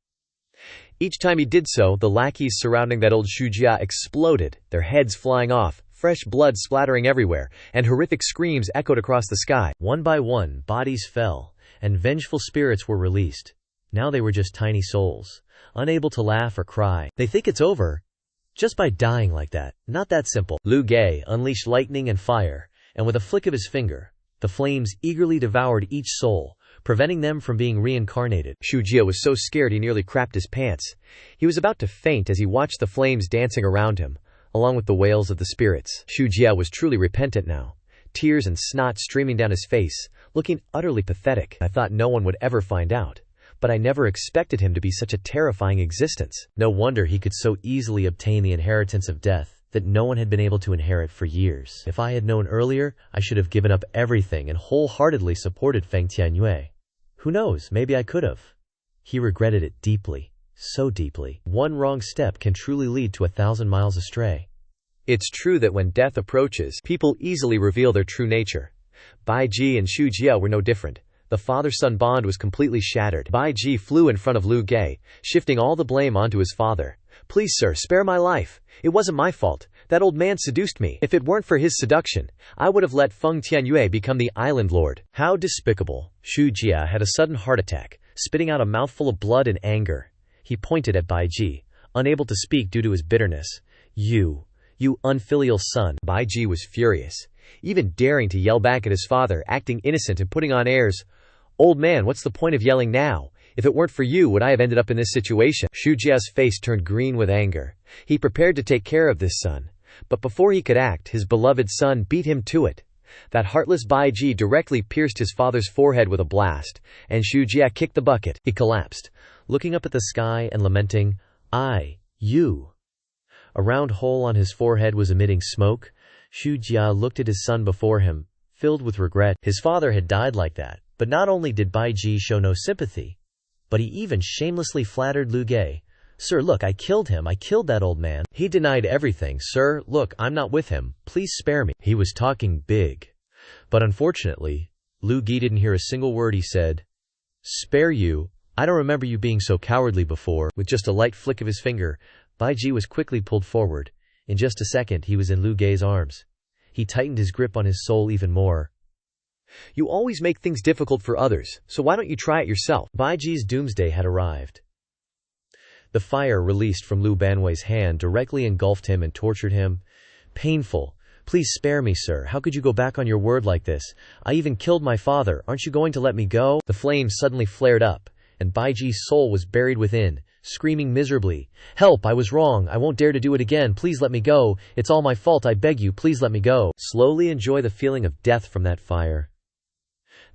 Each time he did so, the lackeys surrounding that old Shujia exploded, their heads flying off, fresh blood splattering everywhere, and horrific screams echoed across the sky. One by one, bodies fell, and vengeful spirits were released. Now they were just tiny souls, unable to laugh or cry. They think it's over, just by dying like that. Not that simple. Lu Ge unleashed lightning and fire, and with a flick of his finger, the flames eagerly devoured each soul, preventing them from being reincarnated. Shujia was so scared he nearly crapped his pants. He was about to faint as he watched the flames dancing around him, along with the wails of the spirits. Shujia was truly repentant now, tears and snot streaming down his face, looking utterly pathetic. I thought no one would ever find out, but I never expected him to be such a terrifying existence. No wonder he could so easily obtain the inheritance of death that no one had been able to inherit for years. If I had known earlier, I should have given up everything and wholeheartedly supported Feng Tianyue. Who knows, maybe I could have. He regretted it deeply, so deeply. One wrong step can truly lead to 1,000 miles astray. It's true that when death approaches, people easily reveal their true nature. Bai Ji and Xu Jia were no different. The father-son bond was completely shattered. Bai Ji flew in front of Liu Ge, shifting all the blame onto his father. "Please, sir, spare my life. It wasn't my fault. That old man seduced me. If it weren't for his seduction, I would have let Feng Tianyue become the island lord." How despicable. Xu Jia had a sudden heart attack, spitting out a mouthful of blood in anger. He pointed at Bai Ji, unable to speak due to his bitterness. You unfilial son." Bai Ji was furious, even daring to yell back at his father, acting innocent and putting on airs. "Old man, what's the point of yelling now? If it weren't for you, would I have ended up in this situation?" Xu Jia's face turned green with anger. He prepared to take care of this son. But before he could act, his beloved son beat him to it. That heartless Bai Ji directly pierced his father's forehead with a blast, and Xu Jia kicked the bucket. He collapsed, looking up at the sky and lamenting, "You." A round hole on his forehead was emitting smoke. Xu Jia looked at his son before him, filled with regret. His father had died like that. But not only did Bai Ji show no sympathy, but he even shamelessly flattered Liu Ge. "Sir, look, I killed him. I killed that old man. He denied everything. Sir, look, I'm not with him. Please spare me." He was talking big. But unfortunately, Liu Ge didn't hear a single word he said. "Spare you? I don't remember you being so cowardly before." With just a light flick of his finger, Bai Ji was quickly pulled forward. In just a second, he was in Liu Ge's arms. He tightened his grip on his soul even more. "You always make things difficult for others, so why don't you try it yourself?" Bai Ji's doomsday had arrived. The fire released from Liu Banwei's hand directly engulfed him and tortured him. "Painful. Please spare me, sir. How could you go back on your word like this? I even killed my father. Aren't you going to let me go?" The flames suddenly flared up, and Bai Ji's soul was buried within, screaming miserably, "Help, I was wrong. I won't dare to do it again. Please let me go. It's all my fault. I beg you, please let me go." Slowly enjoy the feeling of death from that fire.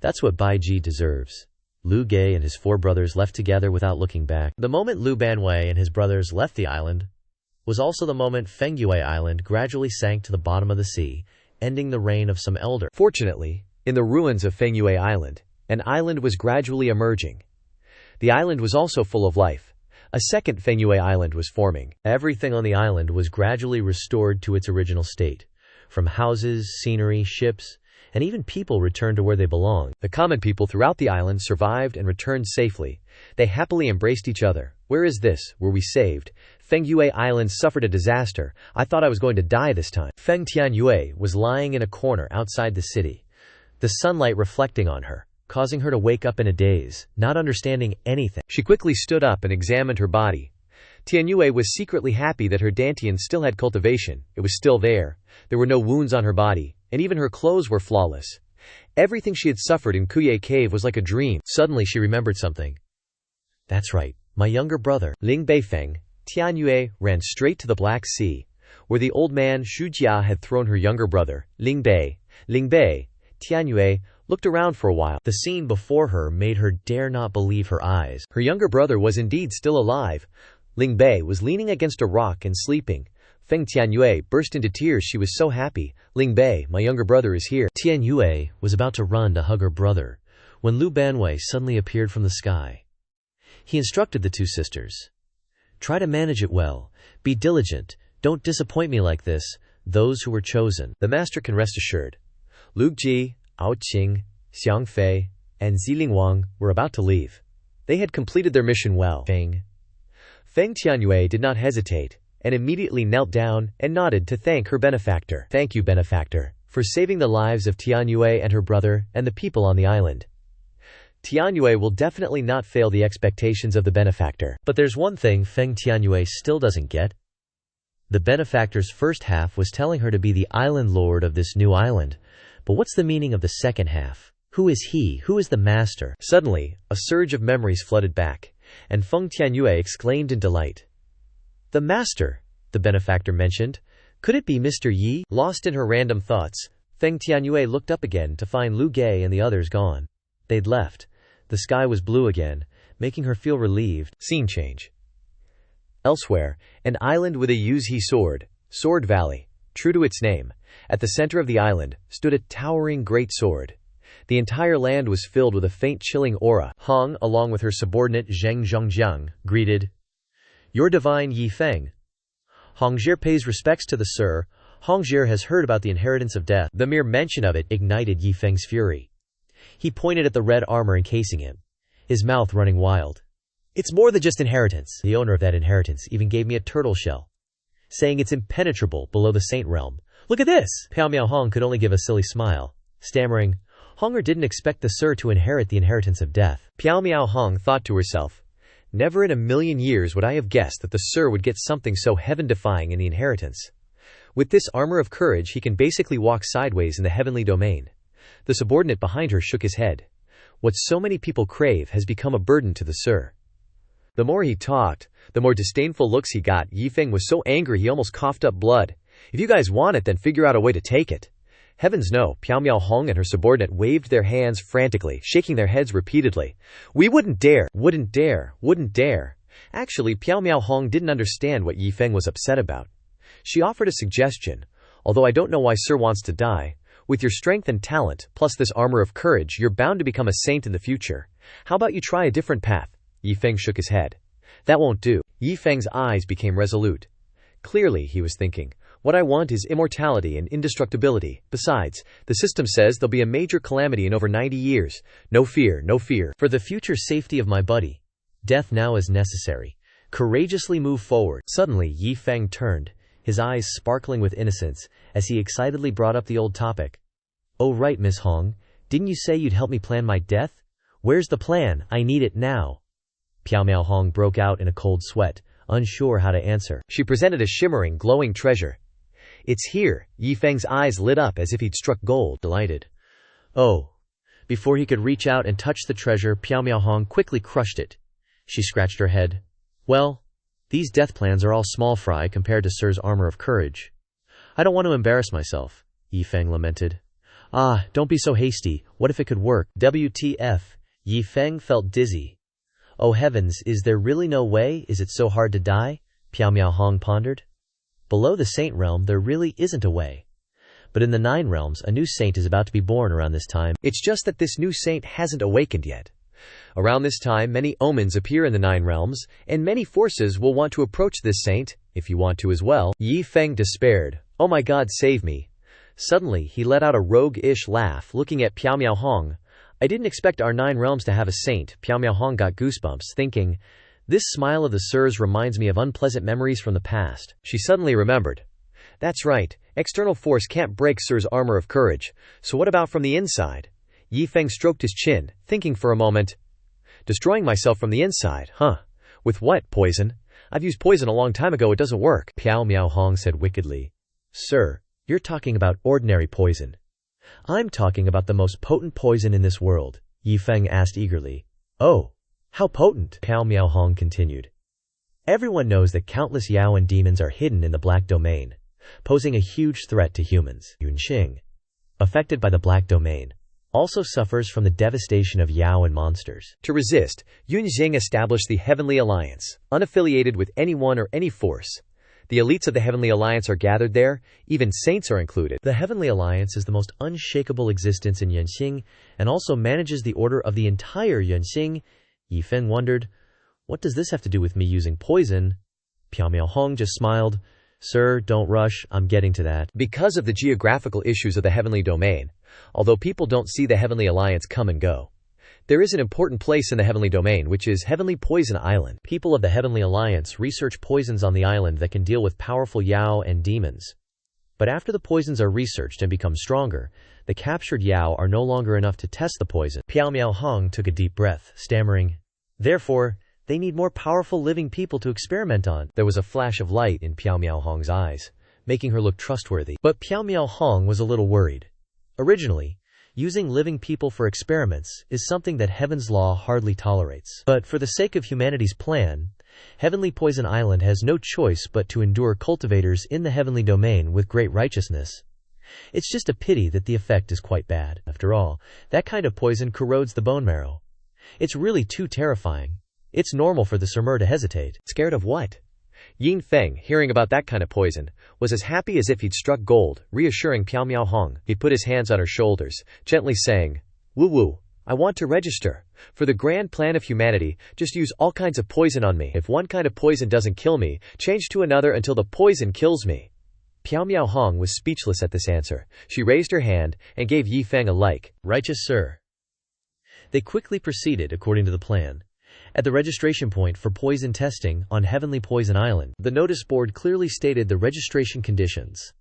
That's what Bai Ji deserves. Liu Ge and his 4 brothers left together without looking back. The moment Liu Banwei and his brothers left the island was also the moment Fengyue Island gradually sank to the bottom of the sea, ending the reign of some elder. Fortunately, in the ruins of Fengyue Island, an island was gradually emerging. The island was also full of life. A second Fengyue Island was forming. Everything on the island was gradually restored to its original state. From houses, scenery, ships, and even people returned to where they belonged. The common people throughout the island survived and returned safely. They happily embraced each other. "Where is this? Were we saved? Fengyue Island suffered a disaster. I thought I was going to die this time." Feng Tianyue was lying in a corner outside the city, the sunlight reflecting on her, causing her to wake up in a daze, not understanding anything. She quickly stood up and examined her body. Tianyue was secretly happy that her dantian still had cultivation. It was still there. There were no wounds on her body, and even her clothes were flawless. Everything she had suffered in Kuye Cave was like a dream. Suddenly she remembered something. "That's right, my younger brother." Ling Beifeng, Tianyue ran straight to the Black Sea, where the old man Xu Jia had thrown her younger brother, Ling Bei. Tianyue looked around for a while. The scene before her made her dare not believe her eyes. Her younger brother was indeed still alive. Ling Bei was leaning against a rock and sleeping. Feng Tianyue burst into tears. She was so happy. "Ling Bei, my younger brother is here." Tianyue was about to run to hug her brother when Liu Banwei suddenly appeared from the sky. He instructed the 2 sisters, "Try to manage it well. Be diligent. Don't disappoint me like this. Those who were chosen." The master can rest assured. Lu Ji, Ao Qing, Xiang Fei, and Ziling Wang were about to leave. They had completed their mission well. Feng Tianyue did not hesitate, and immediately knelt down and nodded to thank her benefactor. "Thank you, benefactor, for saving the lives of Tianyue and her brother and the people on the island. Tianyue will definitely not fail the expectations of the benefactor." But there's one thing Feng Tianyue still doesn't get. The benefactor's first half was telling her to be the island lord of this new island. But what's the meaning of the second half? Who is he? Who is the master? Suddenly, a surge of memories flooded back, and Feng Tianyue exclaimed in delight. "The master," the benefactor mentioned. "Could it be Mr. Yi?" Lost in her random thoughts, Feng Tianyue looked up again to find Liu Ge and the others gone. They'd left. The sky was blue again, making her feel relieved. Scene change. Elsewhere, an island with a Yuezhi sword, Sword Valley. True to its name, at the center of the island, stood a towering great sword. The entire land was filled with a faint chilling aura. Hong, along with her subordinate Zheng Zhongjiang, greeted, "Your divine Yi Feng." Hongzhi pays respects to the Sir. Hongjie has heard about the inheritance of death. The mere mention of it ignited Yi Feng's fury. He pointed at the red armor encasing him, his mouth running wild. It's more than just inheritance. The owner of that inheritance even gave me a turtle shell, saying it's impenetrable below the saint realm. Look at this! Piao Miao Hong could only give a silly smile, stammering, Honger didn't expect the Sir to inherit the inheritance of death. Piao Miao Hong thought to herself, never in a million years would I have guessed that the Sir would get something so heaven-defying in the inheritance. With this armor of courage he can basically walk sideways in the heavenly domain. The subordinate behind her shook his head. What so many people crave has become a burden to the Sir. The more he talked, the more disdainful looks he got. Yi Feng was so angry he almost coughed up blood. If you guys want it, then figure out a way to take it. Heavens no! Piao Miao Hong and her subordinate waved their hands frantically, shaking their heads repeatedly. We wouldn't dare, wouldn't dare, wouldn't dare. Actually, Piao Miao Hong didn't understand what Yi Feng was upset about. She offered a suggestion. Although I don't know why Sir wants to die. With your strength and talent, plus this armor of courage, you're bound to become a saint in the future. How about you try a different path? Yi Feng shook his head. That won't do. Yi Feng's eyes became resolute. Clearly, he was thinking, what I want is immortality and indestructibility. Besides, the system says there'll be a major calamity in over 90 years. No fear, no fear. For the future safety of my buddy, death now is necessary. Courageously move forward. Suddenly, Yi Feng turned, his eyes sparkling with innocence, as he excitedly brought up the old topic. Oh right, Miss Hong, didn't you say you'd help me plan my death? Where's the plan? I need it now. Piao Miao Hong broke out in a cold sweat, unsure how to answer. She presented a shimmering, glowing treasure. It's here. Yi Feng's eyes lit up as if he'd struck gold. Delighted. Oh. Before he could reach out and touch the treasure, Piao Miao Hong quickly crushed it. She scratched her head. Well, these death plans are all small fry compared to Sir's armor of courage. I don't want to embarrass myself, Yi Feng lamented. Ah, don't be so hasty. What if it could work? WTF. Yi Feng felt dizzy. Oh heavens, is there really no way? Is it so hard to die? Piao Miao Hong pondered. Below the saint realm, there really isn't a way. But in the 9 realms, a new saint is about to be born around this time. It's just that this new saint hasn't awakened yet. Around this time, many omens appear in the 9 realms, and many forces will want to approach this saint, if you want to as well. Yi Feng despaired. Oh my God, save me. Suddenly, he let out a rogue-ish laugh, looking at Piao Miao Hong. I didn't expect our 9 realms to have a saint. Piao Miao Hong got goosebumps, thinking, this smile of the Sir's reminds me of unpleasant memories from the past. She suddenly remembered. That's right, external force can't break Sir's armor of courage, so what about from the inside? Yi Feng stroked his chin, thinking for a moment. Destroying myself from the inside, huh? With what, poison? I've used poison a long time ago, it doesn't work. Piao Miao Hong said wickedly. Sir, you're talking about ordinary poison. I'm talking about the most potent poison in this world, Yi Feng asked eagerly. Oh, how potent? Piao Miao Hong continued. Everyone knows that countless Yao and demons are hidden in the black domain, posing a huge threat to humans. Yunqing, affected by the black domain, also suffers from the devastation of Yao and monsters. To resist, Yunqing established the Heavenly Alliance, unaffiliated with anyone or any force. The elites of the Heavenly Alliance are gathered there, even saints are included. The Heavenly Alliance is the most unshakable existence in Yunqing and also manages the order of the entire Yunqing. Yi Feng wondered, what does this have to do with me using poison? Piao Miao Hong just smiled. Sir, don't rush, I'm getting to that. Because of the geographical issues of the heavenly domain, although people don't see the Heavenly Alliance come and go, there is an important place in the heavenly domain, which is Heavenly Poison Island. People of the Heavenly Alliance research poisons on the island that can deal with powerful Yao and demons. But after the poisons are researched and become stronger, the captured Yao are no longer enough to test the poison. Piao Miao Hong took a deep breath, stammering. Therefore, they need more powerful living people to experiment on. There was a flash of light in Piao Miao Hong's eyes, making her look trustworthy. But Piao Miao Hong was a little worried. Originally, using living people for experiments is something that Heaven's law hardly tolerates. But for the sake of humanity's plan, Heavenly Poison Island has no choice but to endure cultivators in the heavenly domain with great righteousness. It's just a pity that the effect is quite bad. After all, that kind of poison corrodes the bone marrow. It's really too terrifying. It's normal for the Surmer to hesitate. Scared of what? Yi Feng, hearing about that kind of poison, was as happy as if he'd struck gold, reassuring Piao Miao Hong. He put his hands on her shoulders, gently saying, Woo-woo, I want to register. For the grand plan of humanity, just use all kinds of poison on me. If one kind of poison doesn't kill me, change to another until the poison kills me. Piao Miao Hong was speechless at this answer. She raised her hand and gave Yi Feng a like. Righteous sir. They quickly proceeded according to the plan. At the registration point for poison testing on Heavenly Poison Island, the notice board clearly stated the registration conditions.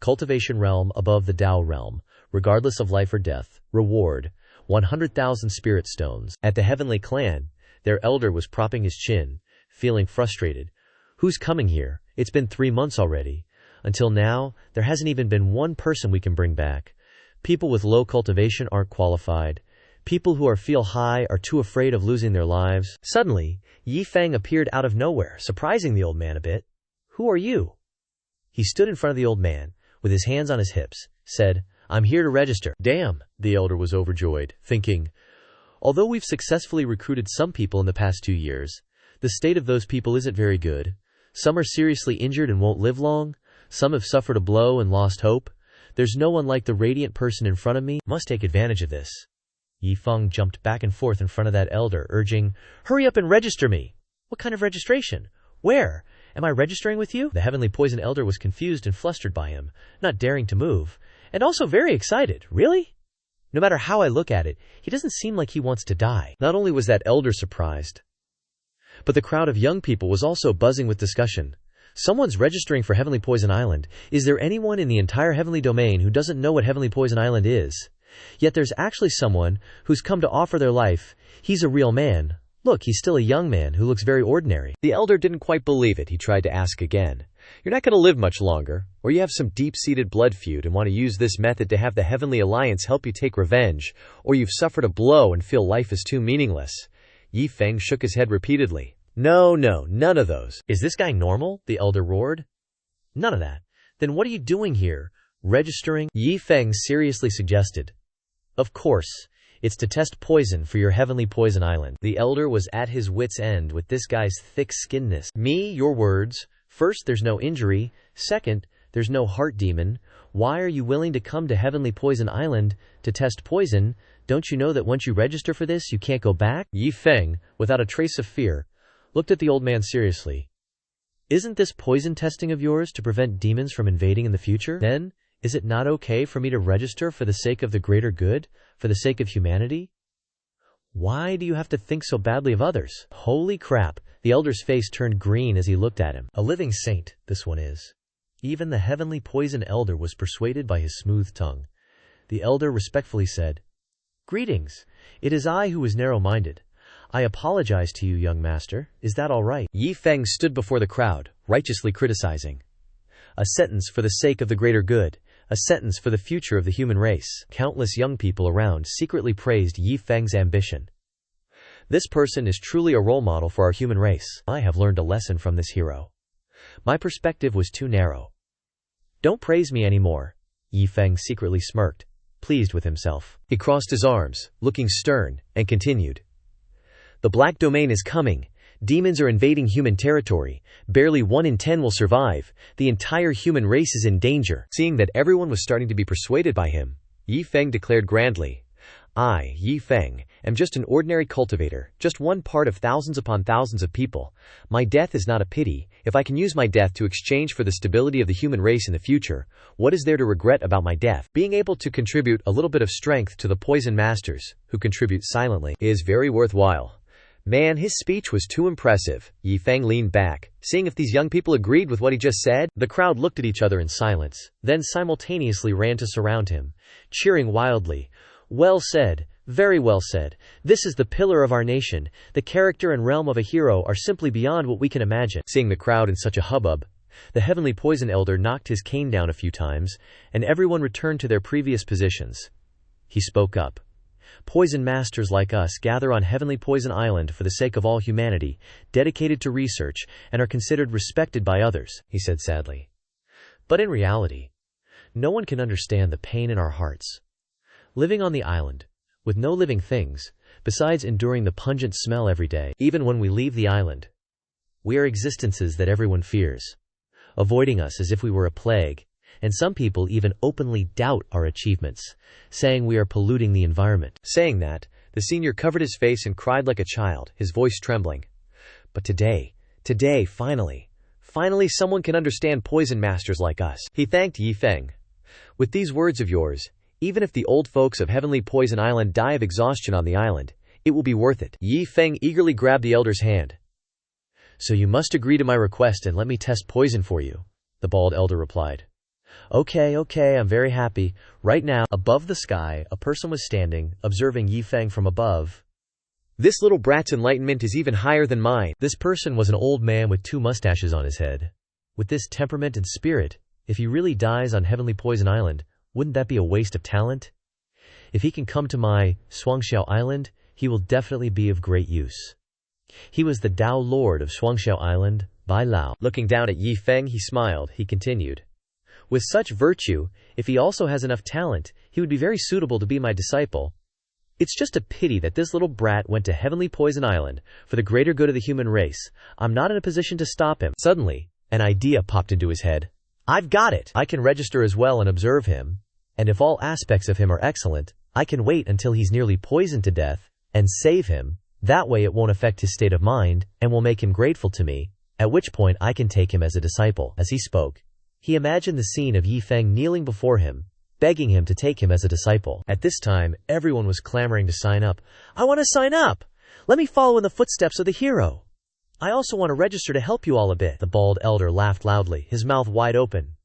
Cultivation realm above the Tao realm, regardless of life or death. Reward, 100,000 spirit stones. At the Heavenly Clan, their elder was propping his chin, feeling frustrated. Who's coming here? It's been 3 months already. Until now, there hasn't even been one person we can bring back. People with low cultivation aren't qualified. People who feel high are too afraid of losing their lives. Suddenly, Yi Feng appeared out of nowhere, surprising the old man a bit. Who are you? He stood in front of the old man, with his hands on his hips, said, I'm here to register. Damn, the elder was overjoyed, thinking, although we've successfully recruited some people in the past 2 years, the state of those people isn't very good. Some are seriously injured and won't live long. Some have suffered a blow and lost hope. There's no one like the radiant person in front of me. Must take advantage of this. Yi Feng jumped back and forth in front of that elder, urging, hurry up and register me. What kind of registration? Where? Am I registering with you? The Heavenly Poison Elder was confused and flustered by him, not daring to move, and also very excited. Really? No matter how I look at it, he doesn't seem like he wants to die. Not only was that elder surprised, but the crowd of young people was also buzzing with discussion. Someone's registering for Heavenly Poison Island. Is there anyone in the entire Heavenly Domain who doesn't know what Heavenly Poison Island is? Yet there's actually someone who's come to offer their life. He's a real man. Look, he's still a young man who looks very ordinary. The elder didn't quite believe it. He tried to ask again. You're not going to live much longer, or you have some deep-seated blood feud and want to use this method to have the Heavenly Alliance help you take revenge, or you've suffered a blow and feel life is too meaningless. Yi Feng shook his head repeatedly. No, none of those. Is this guy normal? The elder roared. None of that. Then what are you doing here? Registering? Yi Feng seriously suggested. Of course, it's to test poison for your Heavenly Poison Island. The elder was at his wit's end with this guy's thick-skinnedness. Me, your words. First, there's no injury. Second, there's no heart demon. Why are you willing to come to Heavenly Poison Island to test poison? Don't you know that once you register for this, you can't go back? Yi Feng, without a trace of fear, looked at the old man seriously. Isn't this poison testing of yours to prevent demons from invading in the future? Then, is it not okay for me to register for the sake of the greater good, for the sake of humanity? Why do you have to think so badly of others? Holy crap, the elder's face turned green as he looked at him. A living saint, this one is. Even the Heavenly Poison Elder was persuaded by his smooth tongue. The elder respectfully said, Greetings, it is I who was narrow-minded. I apologize to you, young master. Is that all right? Yi Feng stood before the crowd, righteously criticizing. A sentence for the sake of the greater good. A sentence for the future of the human race. Countless young people around secretly praised Yi Feng's ambition. This person is truly a role model for our human race. I have learned a lesson from this hero. My perspective was too narrow. Don't praise me anymore. Yi Feng secretly smirked, pleased with himself. He crossed his arms, looking stern, and continued. The Black Domain is coming. Demons are invading human territory. Barely 1 in 10 will survive. The entire human race is in danger. Seeing that everyone was starting to be persuaded by him, Yi Feng declared grandly, I, Yi Feng, am just an ordinary cultivator, just one part of thousands upon thousands of people. My death is not a pity. If I can use my death to exchange for the stability of the human race in the future, what is there to regret about my death? Being able to contribute a little bit of strength to the poison masters, who contribute silently, is very worthwhile. Man, his speech was too impressive. Yi Feng leaned back, seeing if these young people agreed with what he just said. The crowd looked at each other in silence, then simultaneously ran to surround him, cheering wildly. Well said, very well said. This is the pillar of our nation. The character and realm of a hero are simply beyond what we can imagine. Seeing the crowd in such a hubbub, the Heavenly Poison Elder knocked his cane down a few times, and everyone returned to their previous positions. He spoke up. Poison masters like us gather on Heavenly Poison Island for the sake of all humanity, dedicated to research, and are considered respected by others, he said sadly. But in reality, no one can understand the pain in our hearts. Living on the island, with no living things, besides enduring the pungent smell every day, even when we leave the island, we are existences that everyone fears, avoiding us as if we were a plague. And some people even openly doubt our achievements, saying we are polluting the environment. Saying that, the senior covered his face and cried like a child, his voice trembling. But today, finally, Finally someone can understand poison masters like us. He thanked Yi Feng. With these words of yours, even if the old folks of Heavenly Poison Island die of exhaustion on the island, it will be worth it. Yi Feng eagerly grabbed the elder's hand. So you must agree to my request and let me test poison for you, the bald elder replied. Okay, I'm very happy. Right now, above the sky, a person was standing, observing Yi Feng from above. This little brat's enlightenment is even higher than mine. This person was an old man with 2 mustaches on his head. With this temperament and spirit, if he really dies on Heavenly Poison Island, wouldn't that be a waste of talent? If he can come to my Xuanwu Island, he will definitely be of great use. He was the Tao Lord of Xuanwu Island, Bai Lao. Looking down at Yi Feng, he smiled. He continued. With such virtue, if he also has enough talent, he would be very suitable to be my disciple. It's just a pity that this little brat went to Heavenly Poison Island for the greater good of the human race. I'm not in a position to stop him. Suddenly, an idea popped into his head. I've got it! I can register as well and observe him, and if all aspects of him are excellent, I can wait until he's nearly poisoned to death and save him. That way it won't affect his state of mind and will make him grateful to me, at which point I can take him as a disciple. As he spoke, he imagined the scene of Yi Feng kneeling before him, begging him to take him as a disciple. At this time, everyone was clamoring to sign up. I want to sign up! Let me follow in the footsteps of the hero. I also want to register to help you all a bit. The bald elder laughed loudly, his mouth wide open.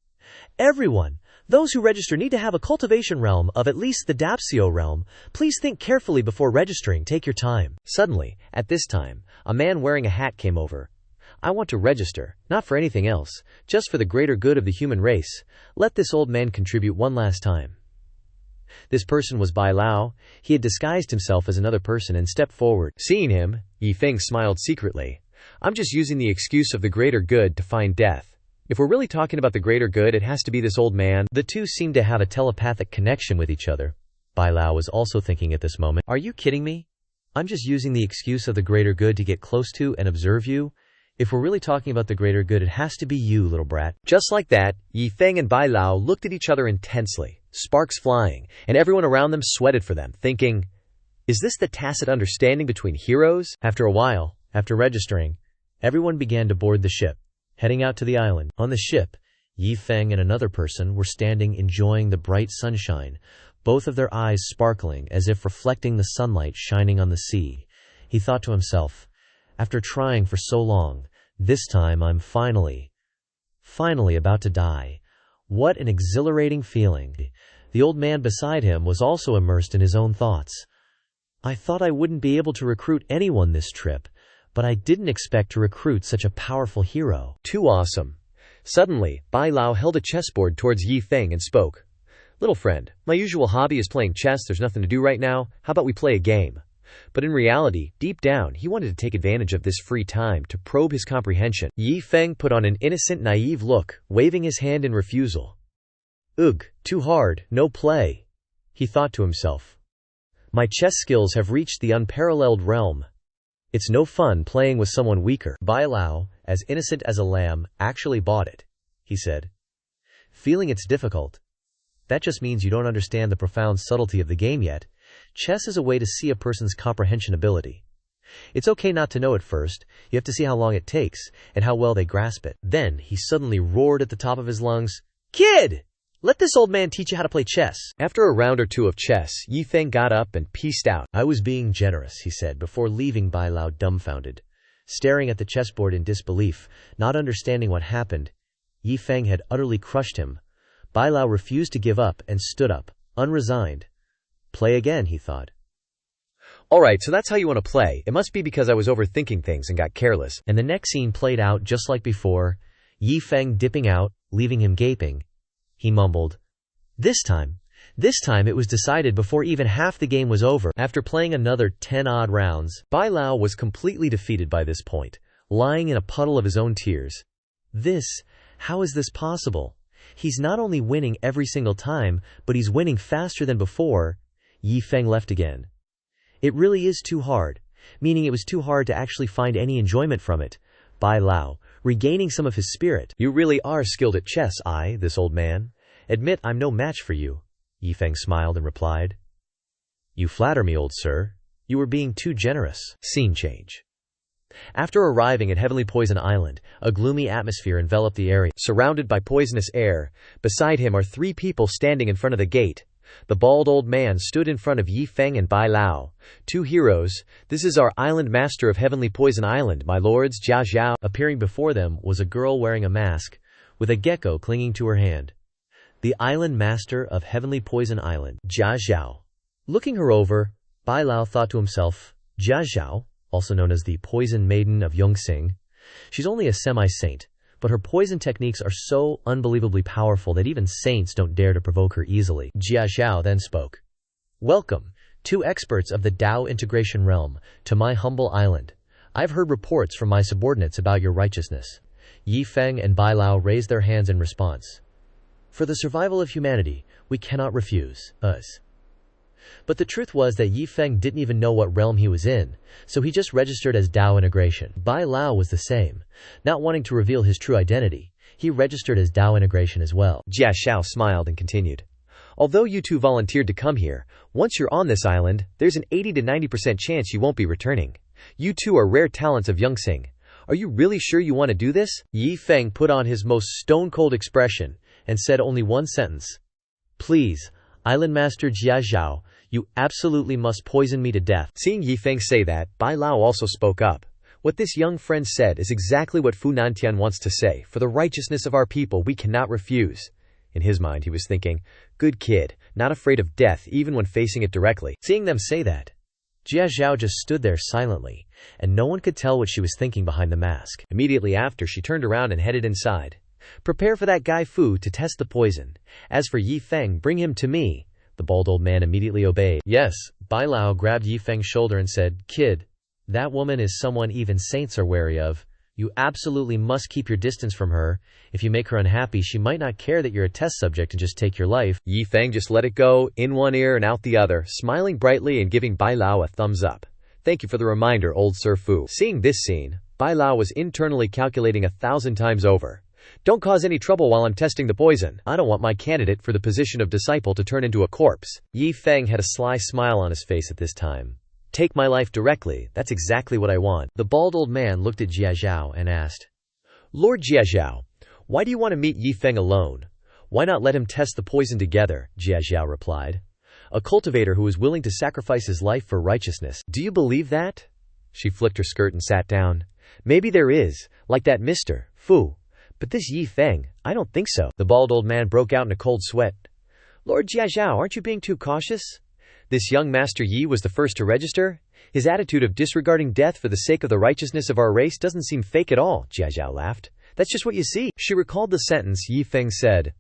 Everyone! Those who register need to have a cultivation realm of at least the Dapsio realm. Please think carefully before registering. Take your time. Suddenly, at this time, a man wearing a hat came over. I want to register, not for anything else, just for the greater good of the human race. Let this old man contribute one last time. This person was Bai Lao. He had disguised himself as another person and stepped forward. Seeing him, Yi Feng smiled secretly. I'm just using the excuse of the greater good to find death. If we're really talking about the greater good, it has to be this old man. The two seemed to have a telepathic connection with each other. Bai Lao was also thinking at this moment, are you kidding me? I'm just using the excuse of the greater good to get close to and observe you. If we're really talking about the greater good, it has to be you, little brat. Just like that, Yi Feng and Bai Lao looked at each other intensely, sparks flying, and everyone around them sweated for them, thinking, is this the tacit understanding between heroes? After a while, after registering, everyone began to board the ship, heading out to the island. On the ship, Yi Feng and another person were standing enjoying the bright sunshine, both of their eyes sparkling as if reflecting the sunlight shining on the sea. He thought to himself, after trying for so long, this time I'm finally about to die. What an exhilarating feeling. The old man beside him was also immersed in his own thoughts. I thought I wouldn't be able to recruit anyone this trip, but I didn't expect to recruit such a powerful hero. Too awesome. Suddenly, Bai Lao held a chessboard towards Yi Feng and spoke. Little friend, my usual hobby is playing chess. There's nothing to do right now. How about we play a game? But in reality, deep down, he wanted to take advantage of this free time to probe his comprehension. Yi Feng put on an innocent, naive look, waving his hand in refusal. Ugh, too hard, no play. He thought to himself. My chess skills have reached the unparalleled realm. It's no fun playing with someone weaker. Bai Lao, as innocent as a lamb, actually bought it, he said. Feeling it's difficult. That just means you don't understand the profound subtlety of the game yet. Chess is a way to see a person's comprehension ability. It's okay not to know at first. You have to see how long it takes and how well they grasp it. Then he suddenly roared at the top of his lungs, Kid! Let this old man teach you how to play chess. After a round or two of chess, Yi Feng got up and peaced out. I was being generous, he said, before leaving Bai Lao dumbfounded. Staring at the chessboard in disbelief, not understanding what happened, Yi Feng had utterly crushed him. Bai Lao refused to give up and stood up, unresigned. Play again, he thought. Alright, so that's how you want to play. It must be because I was overthinking things and got careless. And the next scene played out just like before, Yi Feng dipping out, leaving him gaping. He mumbled, This time it was decided before even half the game was over. After playing another 10-odd rounds, Bai Lao was completely defeated by this point, lying in a puddle of his own tears. How is this possible? He's not only winning every single time, but he's winning faster than before. Yi Feng left again. It really is too hard, meaning it was too hard to actually find any enjoyment from it. Bai Lao, regaining some of his spirit. You really are skilled at chess, this old man. Admit I'm no match for you. Yi Feng smiled and replied. You flatter me, old sir. You were being too generous. Scene change. After arriving at Heavenly Poison Island, a gloomy atmosphere enveloped the area. Surrounded by poisonous air, beside him are 3 people standing in front of the gate. The bald old man stood in front of Yi Feng and Bai Lao, 2 heroes. "This is our island master of Heavenly Poison Island, my lords, Jia Zhao." Appearing before them was a girl wearing a mask, with a gecko clinging to her hand. The island master of Heavenly Poison Island, Jia Zhao. Looking her over, Bai Lao thought to himself, Jia Zhao, also known as the Poison Maiden of Yongxing. She's only a semi-saint, but her poison techniques are so unbelievably powerful that even saints don't dare to provoke her easily. Jia Zhao then spoke. "Welcome, 2 experts of the Dao integration realm, to my humble island. I've heard reports from my subordinates about your righteousness." Yi Feng and Bai Lao raised their hands in response. "For the survival of humanity, we cannot refuse, us." But the truth was that Yi Feng didn't even know what realm he was in, so he just registered as Dao integration. Bai Lao was the same. Not wanting to reveal his true identity, he registered as Dao integration as well. Jia Zhao smiled and continued. "Although you 2 volunteered to come here, once you're on this island, there's an 80 to 90% chance you won't be returning. You 2 are rare talents of Yongxing. Are you really sure you want to do this?" Yi Feng put on his most stone-cold expression and said only one sentence. "Please, Island Master Jia Zhao, you absolutely must poison me to death." Seeing Yi Feng say that, Bai Lao also spoke up. "What this young friend said is exactly what Fu Nantian wants to say. For the righteousness of our people, we cannot refuse." In his mind, he was thinking, "Good kid, not afraid of death even when facing it directly." Seeing them say that, Jia Zhao just stood there silently, and no one could tell what she was thinking behind the mask. Immediately after, she turned around and headed inside. "Prepare for that guy Fu to test the poison. As for Yi Feng, bring him to me." The bald old man immediately obeyed. "Yes." Bai Lao grabbed Yi Feng's shoulder and said, "Kid, that woman is someone even saints are wary of. You absolutely must keep your distance from her. If you make her unhappy, she might not care that you're a test subject and just take your life." Yi Feng just let it go, in one ear and out the other, smiling brightly and giving Bai Lao a thumbs up. "Thank you for the reminder, old Sir Fu." Seeing this scene, Bai Lao was internally calculating 1,000 times over. "Don't cause any trouble while I'm testing the poison. I don't want my candidate for the position of disciple to turn into a corpse." Yi Feng had a sly smile on his face at this time. "Take my life directly, that's exactly what I want." The bald old man looked at Jia Zhao and asked, "Lord Jia Zhao, why do you want to meet Yi Feng alone? Why not let him test the poison together?" Jia Zhao replied. "A cultivator who is willing to sacrifice his life for righteousness. Do you believe that?" She flicked her skirt and sat down. "Maybe there is, like that Mr. Fu. But this Yi Feng, I don't think so." The bald old man broke out in a cold sweat. "Lord Jia Zhao, aren't you being too cautious? This young Master Yi was the first to register. His attitude of disregarding death for the sake of the righteousness of our race doesn't seem fake at all." Jia Zhao laughed. "That's just what you see." She recalled the sentence Yi Feng said.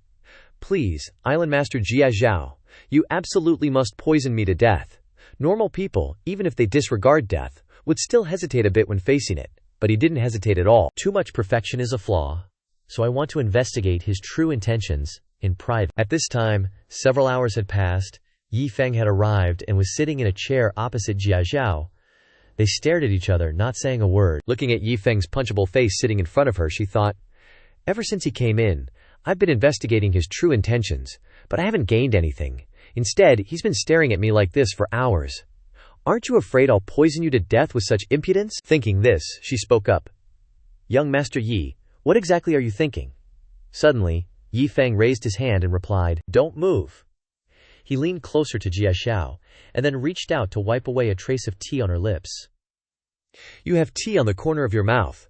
"Please, Island Master Jia Zhao, you absolutely must poison me to death. Normal people, even if they disregard death, would still hesitate a bit when facing it. But he didn't hesitate at all. Too much perfection is a flaw. So I want to investigate his true intentions in private." At this time, several hours had passed. Yi Feng had arrived and was sitting in a chair opposite Jia Zhao. They stared at each other, not saying a word. Looking at Yi Feng's punchable face sitting in front of her, she thought, "Ever since he came in, I've been investigating his true intentions, but I haven't gained anything. Instead, he's been staring at me like this for hours. Aren't you afraid I'll poison you to death with such impudence?" Thinking this, she spoke up. "Young Master Yi, what exactly are you thinking?" Suddenly, Yi Feng raised his hand and replied, "Don't move." He leaned closer to Jia Zhao, and then reached out to wipe away a trace of tea on her lips. "You have tea on the corner of your mouth."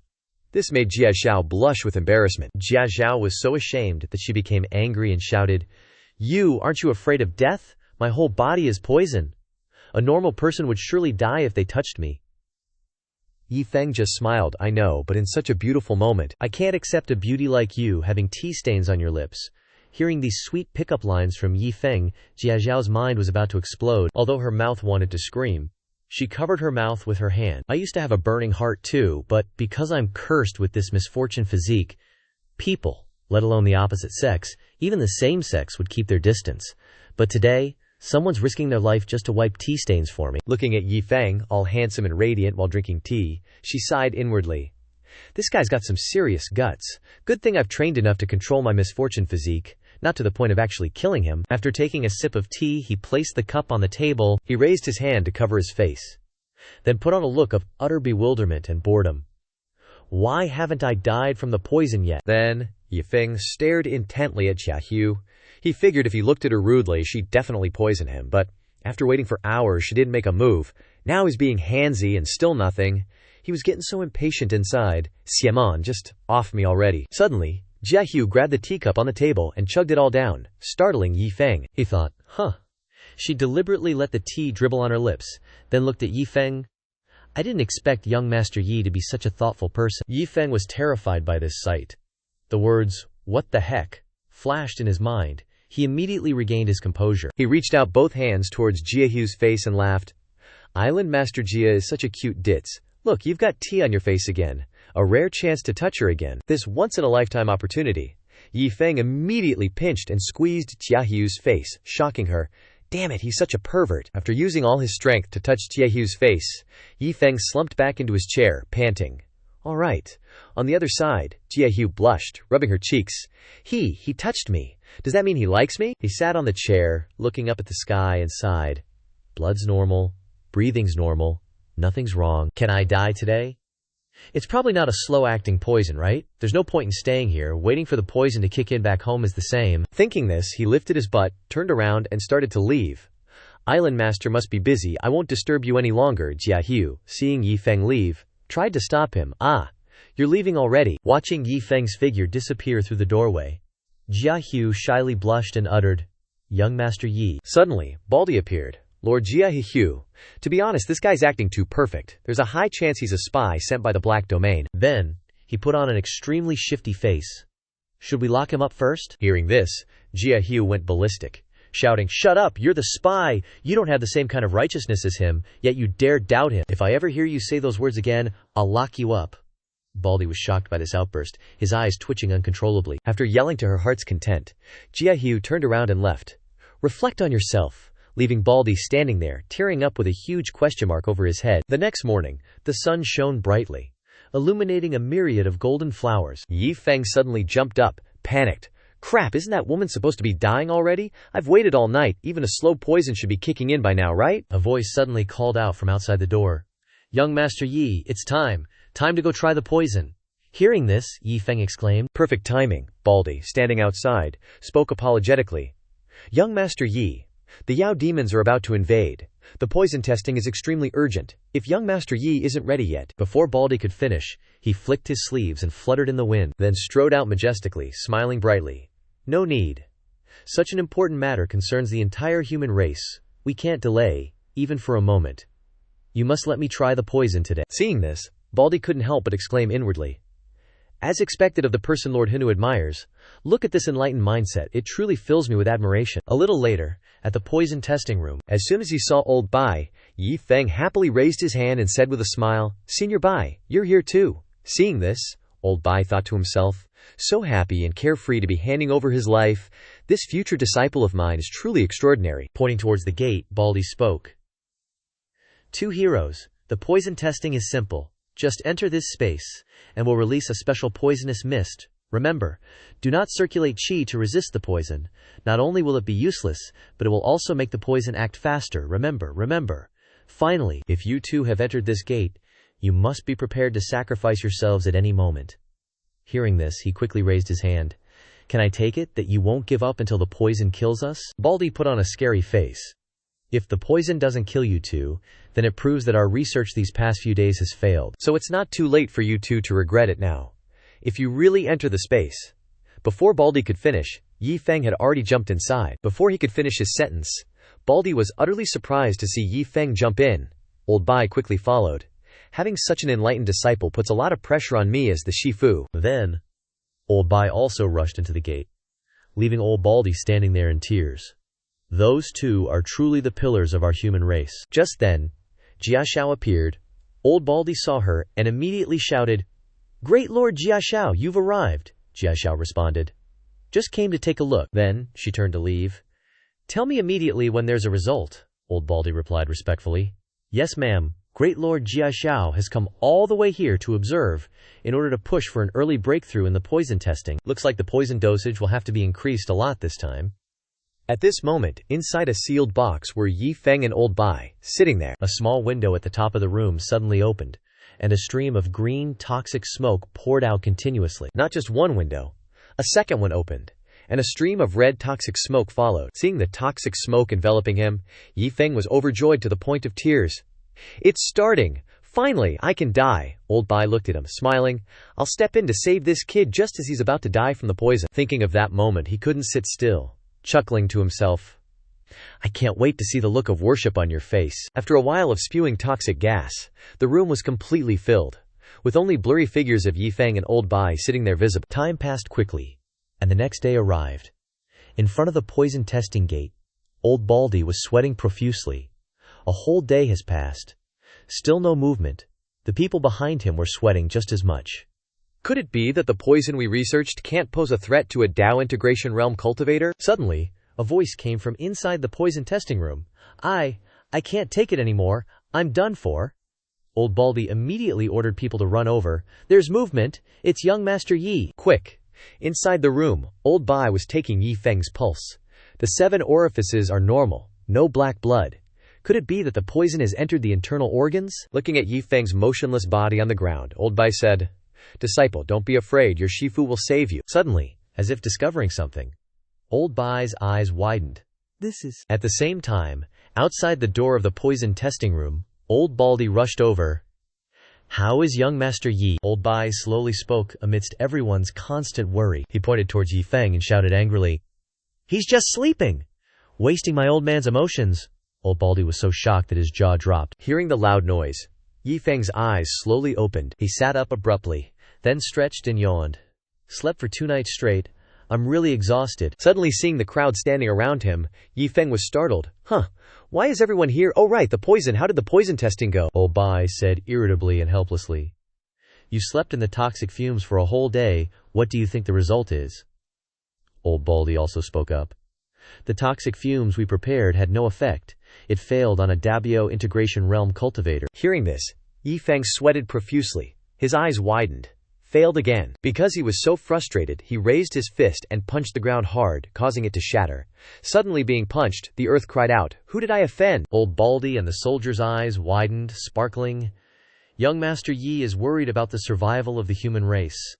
This made Jia Zhao blush with embarrassment. Jia Zhao was so ashamed that she became angry and shouted, "You, aren't you afraid of death? My whole body is poison. A normal person would surely die if they touched me." Yi Feng just smiled. "I know, but in such a beautiful moment, I can't accept a beauty like you having tea stains on your lips." Hearing these sweet pickup lines from Yi Feng, Jia Zhao's mind was about to explode. Although her mouth wanted to scream, she covered her mouth with her hand. "I used to have a burning heart too, but because I'm cursed with this misfortune physique, people, let alone the opposite sex, even the same sex, would keep their distance. But today, someone's risking their life just to wipe tea stains for me." Looking at Yi Feng, all handsome and radiant while drinking tea, she sighed inwardly. "This guy's got some serious guts. Good thing I've trained enough to control my misfortune physique, not to the point of actually killing him." After taking a sip of tea, he placed the cup on the table. He raised his hand to cover his face. then put on a look of utter bewilderment and boredom. Why haven't I died from the poison yet? Then, Yi Feng stared intently at Jiahu. He figured if he looked at her rudely, she'd definitely poison him, but after waiting for hours, she didn't make a move. Now he's being handsy and still nothing. He was getting so impatient inside. Siamon, just off me already. Suddenly, Jiahu grabbed the teacup on the table and chugged it all down, startling Yi Feng. He thought, She deliberately let the tea dribble on her lips, then looked at Yi Feng. I didn't expect young Master Yi to be such a thoughtful person. Yi Feng was terrified by this sight. The words, "What the heck?" flashed in his mind. He immediately regained his composure. He reached out both hands towards Jiahu's face and laughed. Island Master Jia is such a cute ditz. Look, you've got tea on your face again. A rare chance to touch her again. This once-in-a-lifetime opportunity. Yi Feng immediately pinched and squeezed Jiahu's face, shocking her. Damn it, he's such a pervert. After using all his strength to touch Jiahu's face, Yi Feng slumped back into his chair, panting. All right. On the other side, Jiahu blushed, rubbing her cheeks. He touched me. Does that mean he likes me? He sat on the chair, looking up at the sky and sighed. Blood's normal. Breathing's normal. Nothing's wrong. Can I die today? It's probably not a slow-acting poison, right? There's no point in staying here. Waiting for the poison to kick in back home is the same. Thinking this, he lifted his butt, turned around, and started to leave. Island Master must be busy. I won't disturb you any longer. Jiahu, seeing Yi Feng leave, tried to stop him. You're leaving already. Watching Yi Feng's figure disappear through the doorway, Jiahu shyly blushed and uttered, Young Master Yi. Suddenly, Baldy appeared. Lord Jiahu. To be honest, this guy's acting too perfect. There's a high chance he's a spy sent by the Black Domain. Then, he put on an extremely shifty face. Should we lock him up first? Hearing this, Jiahu went ballistic, shouting, Shut up, you're the spy! You don't have the same kind of righteousness as him, yet you dare doubt him. If I ever hear you say those words again, I'll lock you up. Baldy was shocked by this outburst, his eyes twitching uncontrollably. After yelling to her heart's content, Jiahu turned around and left. Reflect on yourself. Leaving Baldy standing there, tearing up with a huge question mark over his head. The next morning, the sun shone brightly, illuminating a myriad of golden flowers. Yi Feng suddenly jumped up, panicked. Crap, isn't that woman supposed to be dying already? I've waited all night, even a slow poison should be kicking in by now, right? A voice suddenly called out from outside the door. Young Master Yi, it's time. Time to go try the poison. Hearing this, Yi Feng exclaimed. Perfect timing. Baldy, standing outside, spoke apologetically. Young Master Yi, the Yao demons are about to invade. The poison testing is extremely urgent. If young Master Yi isn't ready yet. Before Baldy could finish, he flicked his sleeves and fluttered in the wind, then strode out majestically, smiling brightly. No need. Such an important matter concerns the entire human race. We can't delay, even for a moment. You must let me try the poison today. Seeing this, Baldy couldn't help but exclaim inwardly. As expected of the person Lord Hinu admires, look at this enlightened mindset, it truly fills me with admiration. A little later, at the poison testing room, as soon as he saw old Bai, Yi Feng happily raised his hand and said with a smile, Senior Bai, you're here too. Seeing this, old Bai thought to himself, so happy and carefree to be handing over his life, this future disciple of mine is truly extraordinary. Pointing towards the gate, Baldy spoke. 2 heroes, the poison testing is simple. Just enter this space, and we'll release a special poisonous mist. Remember, do not circulate qi to resist the poison. Not only will it be useless, but it will also make the poison act faster. Remember. Finally, if you two have entered this gate, you must be prepared to sacrifice yourselves at any moment. Hearing this, he quickly raised his hand. Can I take it that you won't give up until the poison kills us? Baldy put on a scary face. If the poison doesn't kill you two, then it proves that our research these past few days has failed. So it's not too late for you two to regret it now. If you really enter the space. Before Baldy could finish, Yi Feng had already jumped inside. Before he could finish his sentence, Baldy was utterly surprised to see Yi Feng jump in. Old Bai quickly followed. Having such an enlightened disciple puts a lot of pressure on me as the Shifu. Then, old Bai also rushed into the gate, leaving old Baldy standing there in tears. Those two are truly the pillars of our human race. Just then, Jiashao appeared. Old Baldy saw her and immediately shouted, Great Lord Jiashao, you've arrived. Jiashao responded. Just came to take a look. Then, she turned to leave. Tell me immediately when there's a result, old Baldy replied respectfully. Yes, ma'am. Great Lord Jiashao has come all the way here to observe in order to push for an early breakthrough in the poison testing. Looks like the poison dosage will have to be increased a lot this time. At this moment, inside a sealed box were Yi Feng and Old Bai, sitting there. A small window at the top of the room suddenly opened, and a stream of green, toxic smoke poured out continuously. Not just one window. A second one opened, and a stream of red toxic smoke followed. Seeing the toxic smoke enveloping him, Yi Feng was overjoyed to the point of tears. "It's starting! Finally, I can die." Old Bai looked at him, smiling. "I'll step in to save this kid just as he's about to die from the poison." Thinking of that moment, he couldn't sit still, chuckling to himself. "I can't wait to see the look of worship on your face." After a while of spewing toxic gas, the room was completely filled, with only blurry figures of Yi Feng and Old Bai sitting there visible. Time passed quickly, and the next day arrived. In front of the poison testing gate, Old Baldy was sweating profusely. A whole day has passed. Still no movement. The people behind him were sweating just as much. Could it be that the poison we researched can't pose a threat to a Dao integration realm cultivator? Suddenly, a voice came from inside the poison testing room. I can't take it anymore. I'm done for." Old Baldy immediately ordered people to run over. "There's movement. It's young Master Yi." Quick! Inside the room, Old Bai was taking Yi Feng's pulse. The 7 orifices are normal, no black blood. Could it be that the poison has entered the internal organs? Looking at Yi Feng's motionless body on the ground, Old Bai said, "Disciple, don't be afraid, your Shifu will save you." Suddenly, as if discovering something, Old Bai's eyes widened. "This is..." At the same time, outside the door of the poison testing room, Old Baldy rushed over. "How is young Master Yi?" Old Bai slowly spoke amidst everyone's constant worry. He pointed towards Yi Feng and shouted angrily, "He's just sleeping! Wasting my old man's emotions." Old Baldy was so shocked that his jaw dropped. Hearing the loud noise, Yi Feng's eyes slowly opened. He sat up abruptly, then stretched and yawned. "Slept for 2 nights straight. I'm really exhausted." Suddenly seeing the crowd standing around him, Yi Feng was startled. "Huh, why is everyone here? Oh right, the poison. How did the poison testing go?" Old Bai said irritably and helplessly. "You slept in the toxic fumes for a whole day. What do you think the result is?" Old Baldy also spoke up. "The toxic fumes we prepared had no effect. It failed on a Dabio integration realm cultivator." Hearing this, Yi Feng sweated profusely. His eyes widened. Failed again. Because he was so frustrated, he raised his fist and punched the ground hard, causing it to shatter. Suddenly being punched, the earth cried out, "Who did I offend?" Old Baldy and the soldier's eyes widened, sparkling. "Young Master Yi is worried about the survival of the human race.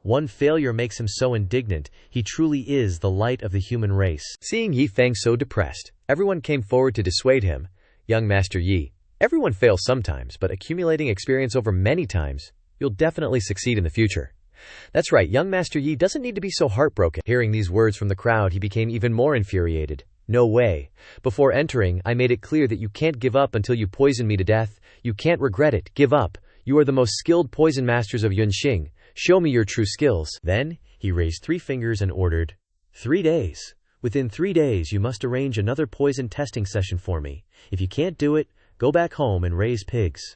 One failure makes him so indignant. He truly is the light of the human race." Seeing Yi Feng so depressed, everyone came forward to dissuade him. "Young Master Yi, everyone fails sometimes, but accumulating experience over many times, you'll definitely succeed in the future." "That's right, young Master Yi doesn't need to be so heartbroken." Hearing these words from the crowd, he became even more infuriated. "No way. Before entering, I made it clear that you can't give up until you poison me to death. You can't regret it. Give up. You are the most skilled poison masters of Yunxing. Show me your true skills." Then, he raised 3 fingers and ordered, 3 days. Within 3 days, you must arrange another poison testing session for me. If you can't do it, go back home and raise pigs."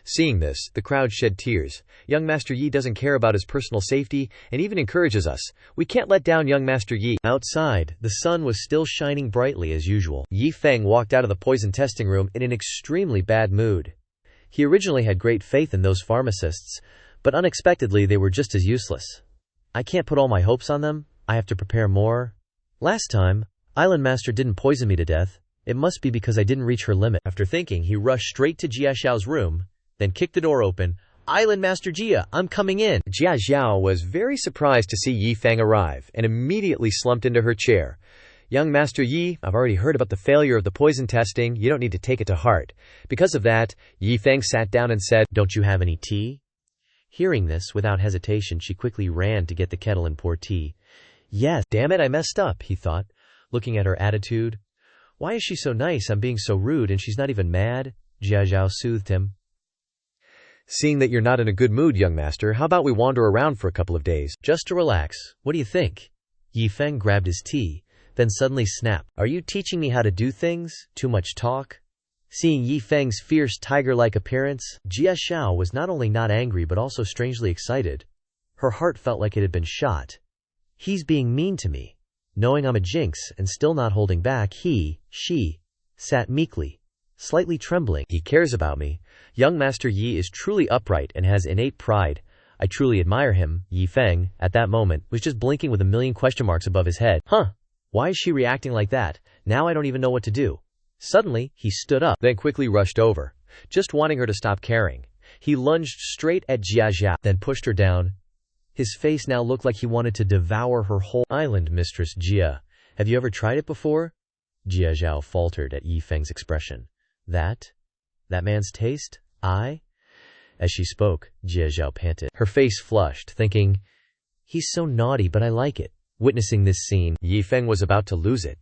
Seeing this, the crowd shed tears. Young Master Yi doesn't care about his personal safety and even encourages us. We can't let down young Master Yi. Outside, the sun was still shining brightly as usual. Yi Feng walked out of the poison testing room in an extremely bad mood. He originally had great faith in those pharmacists, but unexpectedly they were just as useless. "I can't put all my hopes on them. I have to prepare more. Last time, Island Master didn't poison me to death. It must be because I didn't reach her limit." After thinking, he rushed straight to Jia Xiao's room, then kicked the door open. "Island Master Jia, I'm coming in." Jia Xiao was very surprised to see Yi Feng arrive and immediately slumped into her chair. "Young Master Yi, I've already heard about the failure of the poison testing. You don't need to take it to heart." Because of that, Yi Feng sat down and said, "Don't you have any tea?" Hearing this, without hesitation, she quickly ran to get the kettle and pour tea. "Yes, damn it, I messed up," he thought, looking at her attitude. "Why is she so nice? I'm being so rude and she's not even mad." Jia Zhao soothed him. "Seeing that you're not in a good mood, young master, how about we wander around for a couple of days? Just to relax. What do you think?" Yi Feng grabbed his tea, then suddenly snapped. "Are you teaching me how to do things? Too much talk?" Seeing Yi Feng's fierce tiger-like appearance, Jia Xiao was not only not angry but also strangely excited. Her heart felt like it had been shot. "He's being mean to me." Knowing I'm a jinx and still not holding back, she sat meekly, slightly trembling. "He cares about me. Young Master Yi is truly upright and has innate pride. I truly admire him." Yi Feng, at that moment, was just blinking with a million question marks above his head. Why is she reacting like that? Now I don't even know what to do. Suddenly, he stood up, then quickly rushed over, just wanting her to stop caring. He lunged straight at Jia Zhao, then pushed her down. His face now looked like he wanted to devour her whole island. Mistress Jia, have you ever tried it before? Jia Zhao faltered at Yi Feng's expression. That man's taste? As she spoke, Jia Zhao panted. Her face flushed, thinking, he's so naughty, but I like it. Witnessing this scene, Yi Feng was about to lose it.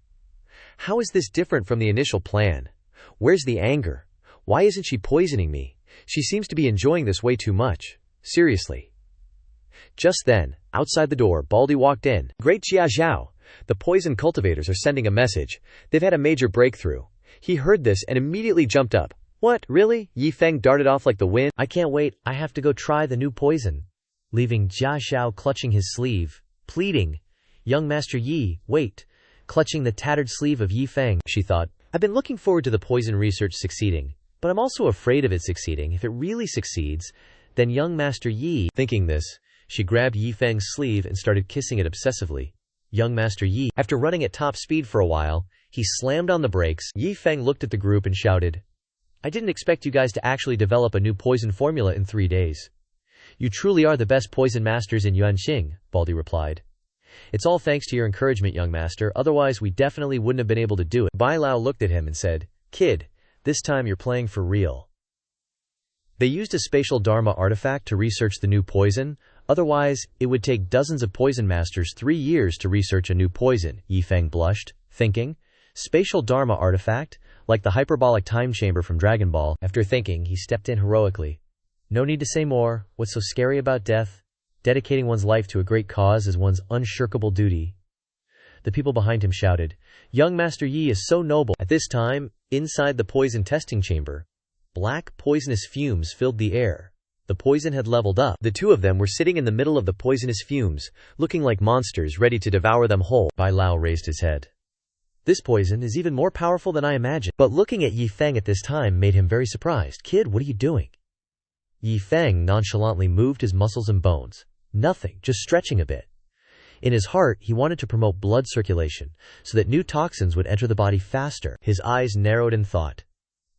How is this different from the initial plan? Where's the anger? Why isn't she poisoning me? She seems to be enjoying this way too much. Seriously. Just then, outside the door, Baldy walked in. Great Jia Zhao! The poison cultivators are sending a message. They've had a major breakthrough. He heard this and immediately jumped up. What, really? Yi Feng darted off like the wind. I can't wait, I have to go try the new poison. Leaving Jia Zhao clutching his sleeve, pleading, young Master Yi, wait. Clutching the tattered sleeve of Yi Feng, she thought, I've been looking forward to the poison research succeeding, but I'm also afraid of it succeeding. If it really succeeds, then young Master Yi. Thinking this, she grabbed Yi Feng's sleeve and started kissing it obsessively. Young Master Yi, after running at top speed for a while, he slammed on the brakes. Yi Feng looked at the group and shouted, I didn't expect you guys to actually develop a new poison formula in 3 days. You truly are the best poison masters in Yuanxing, Baldy replied. It's all thanks to your encouragement, young master, otherwise we definitely wouldn't have been able to do it. Bai Lao looked at him and said, Kid, this time you're playing for real. They used a spatial Dharma artifact to research the new poison, otherwise it would take dozens of poison masters 3 years to research a new poison. Yi Feng blushed, thinking, spatial Dharma artifact, like the hyperbolic time chamber from Dragon Ball. After thinking, he stepped in heroically. No need to say more. What's so scary about death? Dedicating one's life to a great cause is one's unshirkable duty. The people behind him shouted, Young Master Yi is so noble. At this time, inside the poison testing chamber, black poisonous fumes filled the air. The poison had leveled up. The two of them were sitting in the middle of the poisonous fumes, looking like monsters ready to devour them whole. Bai Lao raised his head. This poison is even more powerful than I imagined. But looking at Yi Feng at this time made him very surprised. Kid, what are you doing? Yi Feng nonchalantly moved his muscles and bones. Nothing, just stretching a bit. In his heart, he wanted to promote blood circulation, so that new toxins would enter the body faster. His eyes narrowed in thought.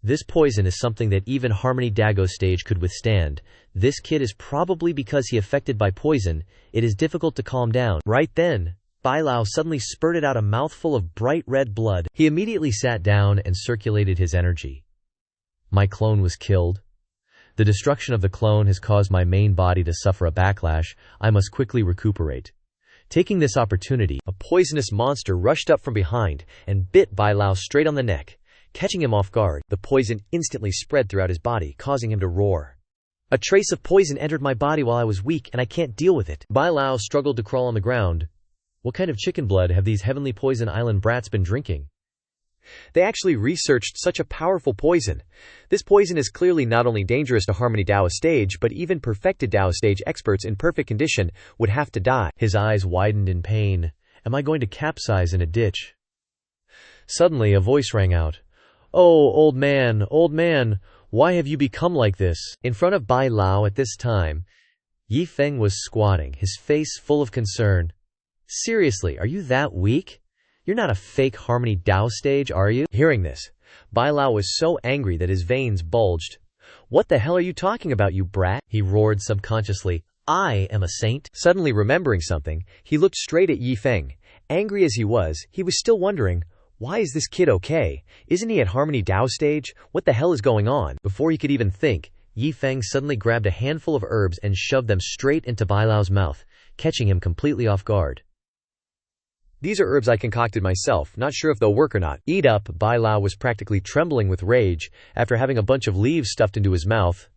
This poison is something that even Harmony Dago stage could withstand. This kid is probably because he affected by poison. It is difficult to calm down. Right then, Bai Lao suddenly spurted out a mouthful of bright red blood. He immediately sat down and circulated his energy. My clone was killed. The destruction of the clone has caused my main body to suffer a backlash. I must quickly recuperate. Taking this opportunity, a poisonous monster rushed up from behind and bit Bai Lao straight on the neck. Catching him off guard, the poison instantly spread throughout his body, causing him to roar. A trace of poison entered my body while I was weak, and I can't deal with it. Bai Lao struggled to crawl on the ground. What kind of chicken blood have these heavenly poison island brats been drinking? They actually researched such a powerful poison. This poison is clearly not only dangerous to Harmony Dao stage, but even perfected Dao stage experts in perfect condition would have to die. His eyes widened in pain. Am I going to capsize in a ditch? Suddenly a voice rang out. Oh, old man, why have you become like this? In front of Bai Lao at this time, Yi Feng was squatting, his face full of concern. Seriously, are you that weak? You're not a fake Harmony Dao stage, are you? Hearing this, Bai Lao was so angry that his veins bulged. What the hell are you talking about, you brat? He roared subconsciously. I am a saint. Suddenly remembering something, he looked straight at Yi Feng. Angry as he was still wondering, why is this kid okay? Isn't he at Harmony Dao stage? What the hell is going on? Before he could even think, Yi Feng suddenly grabbed a handful of herbs and shoved them straight into Bai Lao's mouth, catching him completely off guard. These are herbs I concocted myself, not sure if they'll work or not. Eat up. Bai Lao was practically trembling with rage after having a bunch of leaves stuffed into his mouth.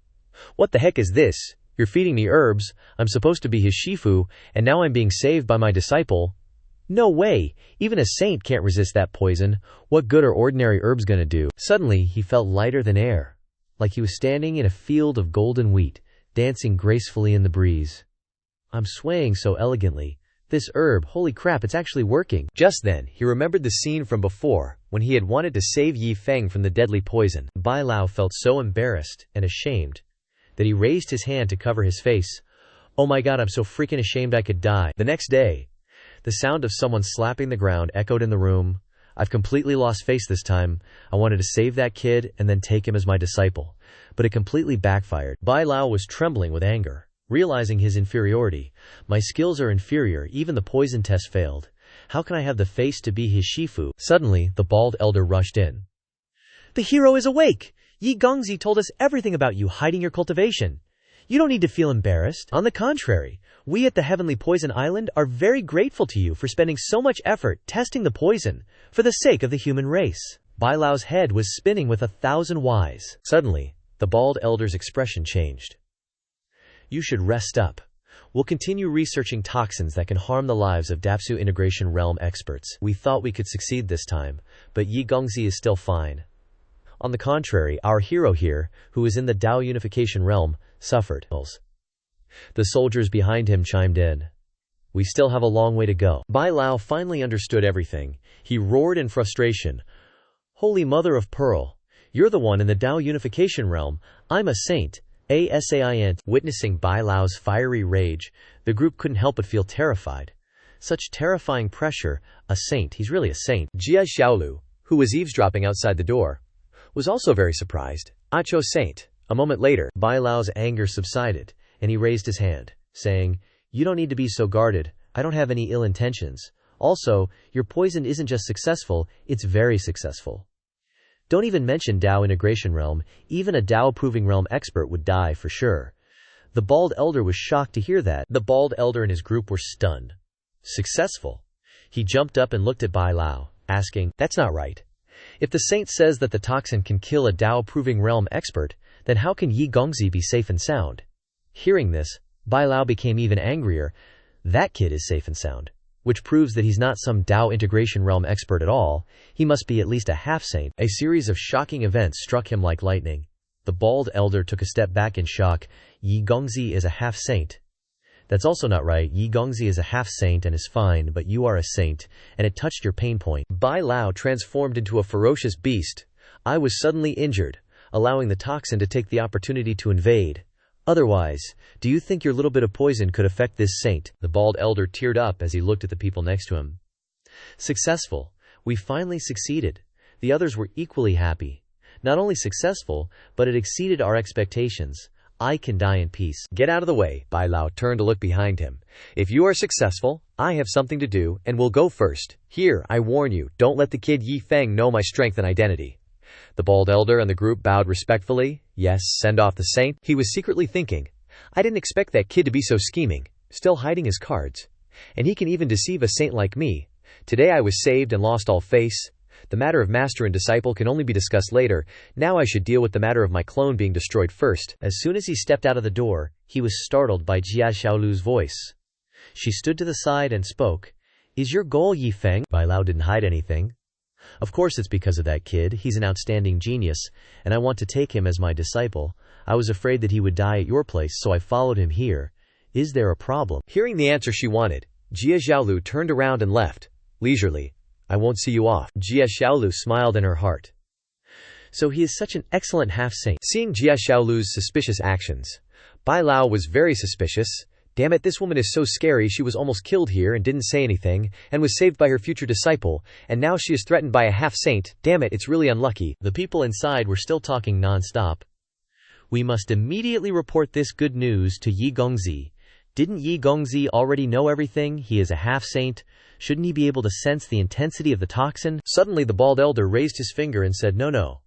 What the heck is this? You're feeding me herbs. I'm supposed to be his Shifu, and now I'm being saved by my disciple. No way! Even a saint can't resist that poison. What good are ordinary herbs gonna do? Suddenly, he felt lighter than air, like he was standing in a field of golden wheat, dancing gracefully in the breeze. I'm swaying so elegantly. This herb, holy crap, it's actually working. Just then, he remembered the scene from before, when he had wanted to save Yi Feng from the deadly poison. Bai Lao felt so embarrassed and ashamed that he raised his hand to cover his face. Oh my god, I'm so freaking ashamed I could die. The next day, The sound of someone slapping the ground echoed in the room. I've completely lost face this time. I wanted to save that kid and then take him as my disciple, but it completely backfired. Bai Lao was trembling with anger, realizing his inferiority. My skills are inferior, even the poison test failed. How can I have the face to be his Shifu? Suddenly, the bald elder rushed in. The hero is awake! Yi Gongzi told us everything about you hiding your cultivation. You don't need to feel embarrassed. On the contrary, we at the Heavenly Poison Island are very grateful to you for spending so much effort testing the poison for the sake of the human race. Bai Lao's head was spinning with 1,000 whys. Suddenly, the bald elder's expression changed. You should rest up. We'll continue researching toxins that can harm the lives of Dapsu Integration Realm experts. We thought we could succeed this time, but Yi Gongzi is still fine. On the contrary, our hero here, who is in the Dao Unification Realm, suffered. The soldiers behind him chimed in. We still have a long way to go. Bai Lao finally understood everything. He roared in frustration. Holy Mother of Pearl, you're the one in the Dao Unification Realm. I'm a saint. A-S-A-I-N. Witnessing Bai Lao's fiery rage, the group couldn't help but feel terrified. Such terrifying pressure. A saint. He's really a saint. Jia Xiaolu, who was eavesdropping outside the door, was also very surprised. Acho saint. A moment later, Bai Lao's anger subsided, and he raised his hand, saying, You don't need to be so guarded. I don't have any ill intentions. Also, your poison isn't just successful, it's very successful. Don't even mention Dao Integration Realm. Even a Dao Proving Realm expert would die for sure. The bald elder was shocked to hear that. The bald elder and his group were stunned. Successful. He jumped up and looked at Bai Lao, asking, That's not right. If the saint says that the toxin can kill a Dao Proving Realm expert, then how can Yi Gongzi be safe and sound? Hearing this, Bai Lao became even angrier. That kid is safe and sound, which proves that he's not some Dao Integration Realm expert at all. He must be at least a half-saint. A series of shocking events struck him like lightning. The bald elder took a step back in shock. Yi Gongzi is a half-saint. That's also not right. Yi Gongzi is a half-saint and is fine, but you are a saint, and it touched your pain point. Bai Lao transformed into a ferocious beast. I was suddenly injured, allowing the toxin to take the opportunity to invade. Otherwise, do you think your little bit of poison could affect this saint? The bald elder teared up as he looked at the people next to him. Successful. We finally succeeded. The others were equally happy. Not only successful, but it exceeded our expectations. I can die in peace. Get out of the way. Bai Lao turned to look behind him. If you are successful, I have something to do and will go first. Here, I warn you, don't let the kid Yi Feng know my strength and identity. The bald elder and the group bowed respectfully. Yes, send off the saint. He was secretly thinking, I didn't expect that kid to be so scheming, still hiding his cards. And he can even deceive a saint like me. Today I was saved and lost all face. The matter of master and disciple can only be discussed later. Now I should deal with the matter of my clone being destroyed first. As soon as he stepped out of the door, he was startled by Jia Xiaolu's voice. She stood to the side and spoke. Is your goal Yi Feng? Bai Lao didn't hide anything. Of course it's because of that kid. He's an outstanding genius, and I want to take him as my disciple. I was afraid that he would die at your place, so I followed him here. Is there a problem? Hearing the answer she wanted, Jia Xiaolu turned around and left, leisurely. I won't see you off. Jia Xiaolu smiled in her heart. So he is such an excellent half-saint. Seeing Jia Xiaolu's suspicious actions, Bai Lao was very suspicious. Damn it, this woman is so scary. She was almost killed here and didn't say anything, and was saved by her future disciple, and now she is threatened by a half-saint. Damn it, it's really unlucky. The people inside were still talking non-stop. We must immediately report this good news to Yi Gongzi. Didn't Yi Gongzi already know everything? He is a half-saint. Shouldn't he be able to sense the intensity of the toxin? Suddenly the bald elder raised his finger and said, No.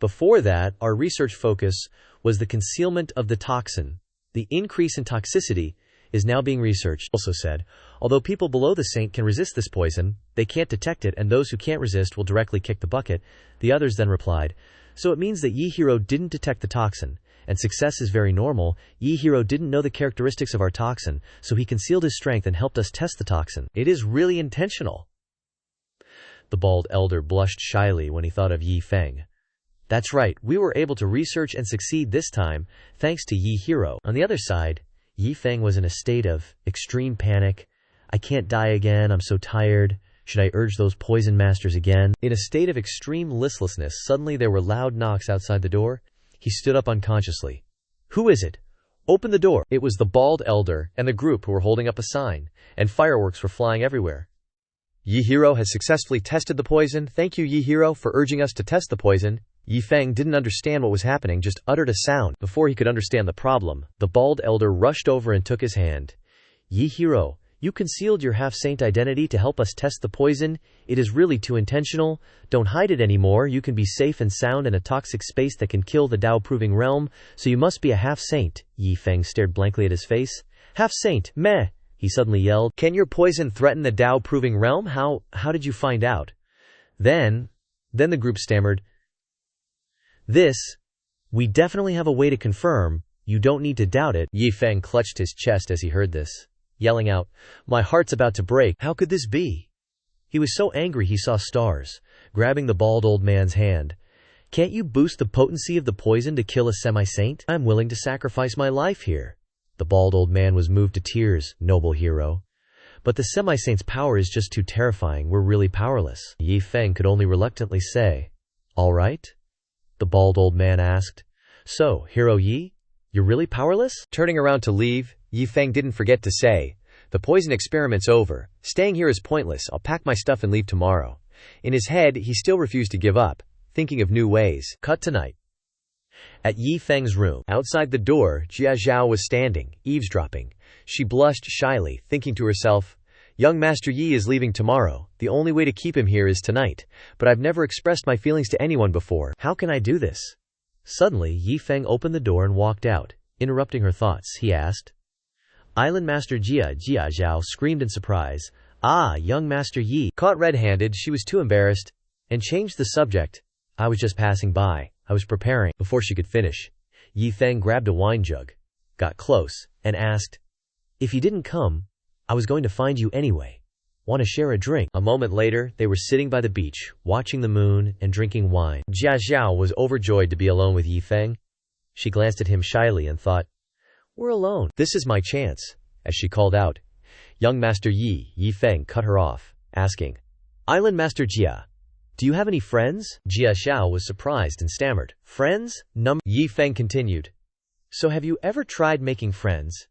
Before that, our research focus was the concealment of the toxin. The increase in toxicity is now being researched. Also said, although people below the saint can resist this poison, they can't detect it, and those who can't resist will directly kick the bucket. The others then replied, So it means that Yi Hero didn't detect the toxin, and success is very normal. Yi Hero didn't know the characteristics of our toxin, so he concealed his strength and helped us test the toxin. It is really intentional. The bald elder blushed shyly when he thought of Yi Feng. That's right, we were able to research and succeed this time, thanks to Yi Hero. On the other side, Yi Feng was in a state of extreme panic. I can't die again, I'm so tired. Should I urge those poison masters again? In a state of extreme listlessness, suddenly there were loud knocks outside the door. He stood up unconsciously. Who is it? Open the door. It was the bald elder and the group who were holding up a sign, and fireworks were flying everywhere. Yi Hero has successfully tested the poison. Thank you, Yi Hero, for urging us to test the poison. Yi Feng didn't understand what was happening, just uttered a sound. Before he could understand the problem, the bald elder rushed over and took his hand. Yi Hero, you concealed your half-saint identity to help us test the poison. It is really too intentional. Don't hide it anymore. You can be safe and sound in a toxic space that can kill the Tao-proving realm, so you must be a half-saint. Yi Feng stared blankly at his face. Half-saint, meh, he suddenly yelled. Can your poison threaten the Tao-proving realm? How did you find out? Then the group stammered. We definitely have a way to confirm. You don't need to doubt it. Yi Feng clutched his chest as he heard this, yelling out, my heart's about to break. How could this be? He was so angry he saw stars, grabbing the bald old man's hand. Can't you boost the potency of the poison to kill a semi-saint? I'm willing to sacrifice my life here. The bald old man was moved to tears. Noble hero. But the semi-saint's power is just too terrifying. We're really powerless. Yi Feng could only reluctantly say, all right? The bald old man asked. So, Hero Yi, you're really powerless? Turning around to leave, Yi Feng didn't forget to say, the poison experiment's over. Staying here is pointless. I'll pack my stuff and leave tomorrow. In his head, he still refused to give up, thinking of new ways. Cut to night. At Yi Feng's room, outside the door, Jia Zhao was standing, eavesdropping. She blushed shyly, thinking to herself, young Master Yi is leaving tomorrow. The only way to keep him here is tonight. But I've never expressed my feelings to anyone before. How can I do this? Suddenly, Yi Feng opened the door and walked out. Interrupting her thoughts, he asked. Island Master Jia Zhao screamed in surprise. Ah, young Master Yi. Caught red-handed, she was too embarrassed, and changed the subject. I was just passing by. I was preparing. Before she could finish, Yi Feng grabbed a wine jug, got close, and asked, if you didn't come, I was going to find you anyway. Want to share a drink? A moment later, they were sitting by the beach, watching the moon and drinking wine. Jia Zhao was overjoyed to be alone with Yi Feng. She glanced at him shyly and thought, we're alone. This is my chance. As she called out, young Master Yi, Yi Feng cut her off, asking, Island Master Jia, do you have any friends? Jia Zhao was surprised and stammered, friends? Yi Feng continued, so have you ever tried making friends?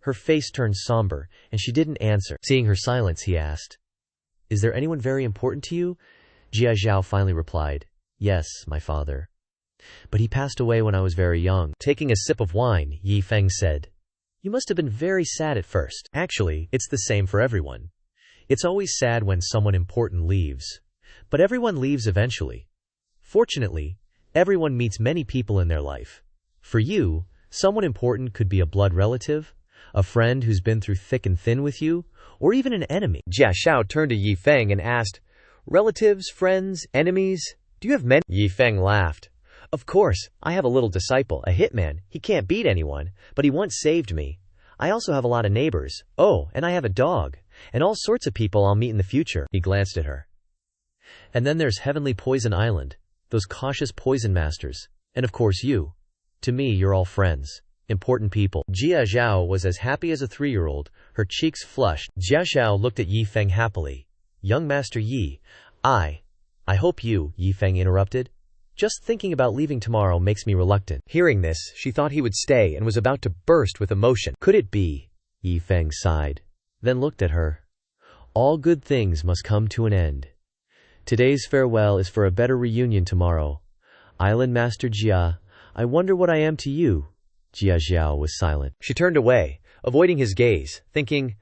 Her face turned somber, and she didn't answer. Seeing her silence, he asked, is there anyone very important to you? Jia Zhao finally replied, yes, my father. But he passed away when I was very young. Taking a sip of wine, Yi Feng said, you must have been very sad at first. Actually, it's the same for everyone. It's always sad when someone important leaves. But everyone leaves eventually. Fortunately, everyone meets many people in their life. For you, someone important could be a blood relative, a friend who's been through thick and thin with you, or even an enemy. Jia Zhao turned to Yi Feng and asked, relatives, friends, enemies, do you have many? Yi Feng laughed. Of course, I have a little disciple, a hitman. He can't beat anyone, but he once saved me. I also have a lot of neighbors. Oh, and I have a dog. And all sorts of people I'll meet in the future. He glanced at her. And then there's Heavenly Poison Island, those cautious poison masters. And of course you. To me, you're all friends. Important people. Jia Zhao was as happy as a 3-year-old, her cheeks flushed. Jia Zhao looked at Yi Feng happily. Young Master Yi, I hope you, Yi Feng interrupted. Just thinking about leaving tomorrow makes me reluctant. Hearing this, she thought he would stay and was about to burst with emotion. Could it be? Yi Feng sighed, then looked at her. All good things must come to an end. Today's farewell is for a better reunion tomorrow. Island Master Jia, I wonder what I am to you. Jia Zhao was silent. She turned away, avoiding his gaze, thinking,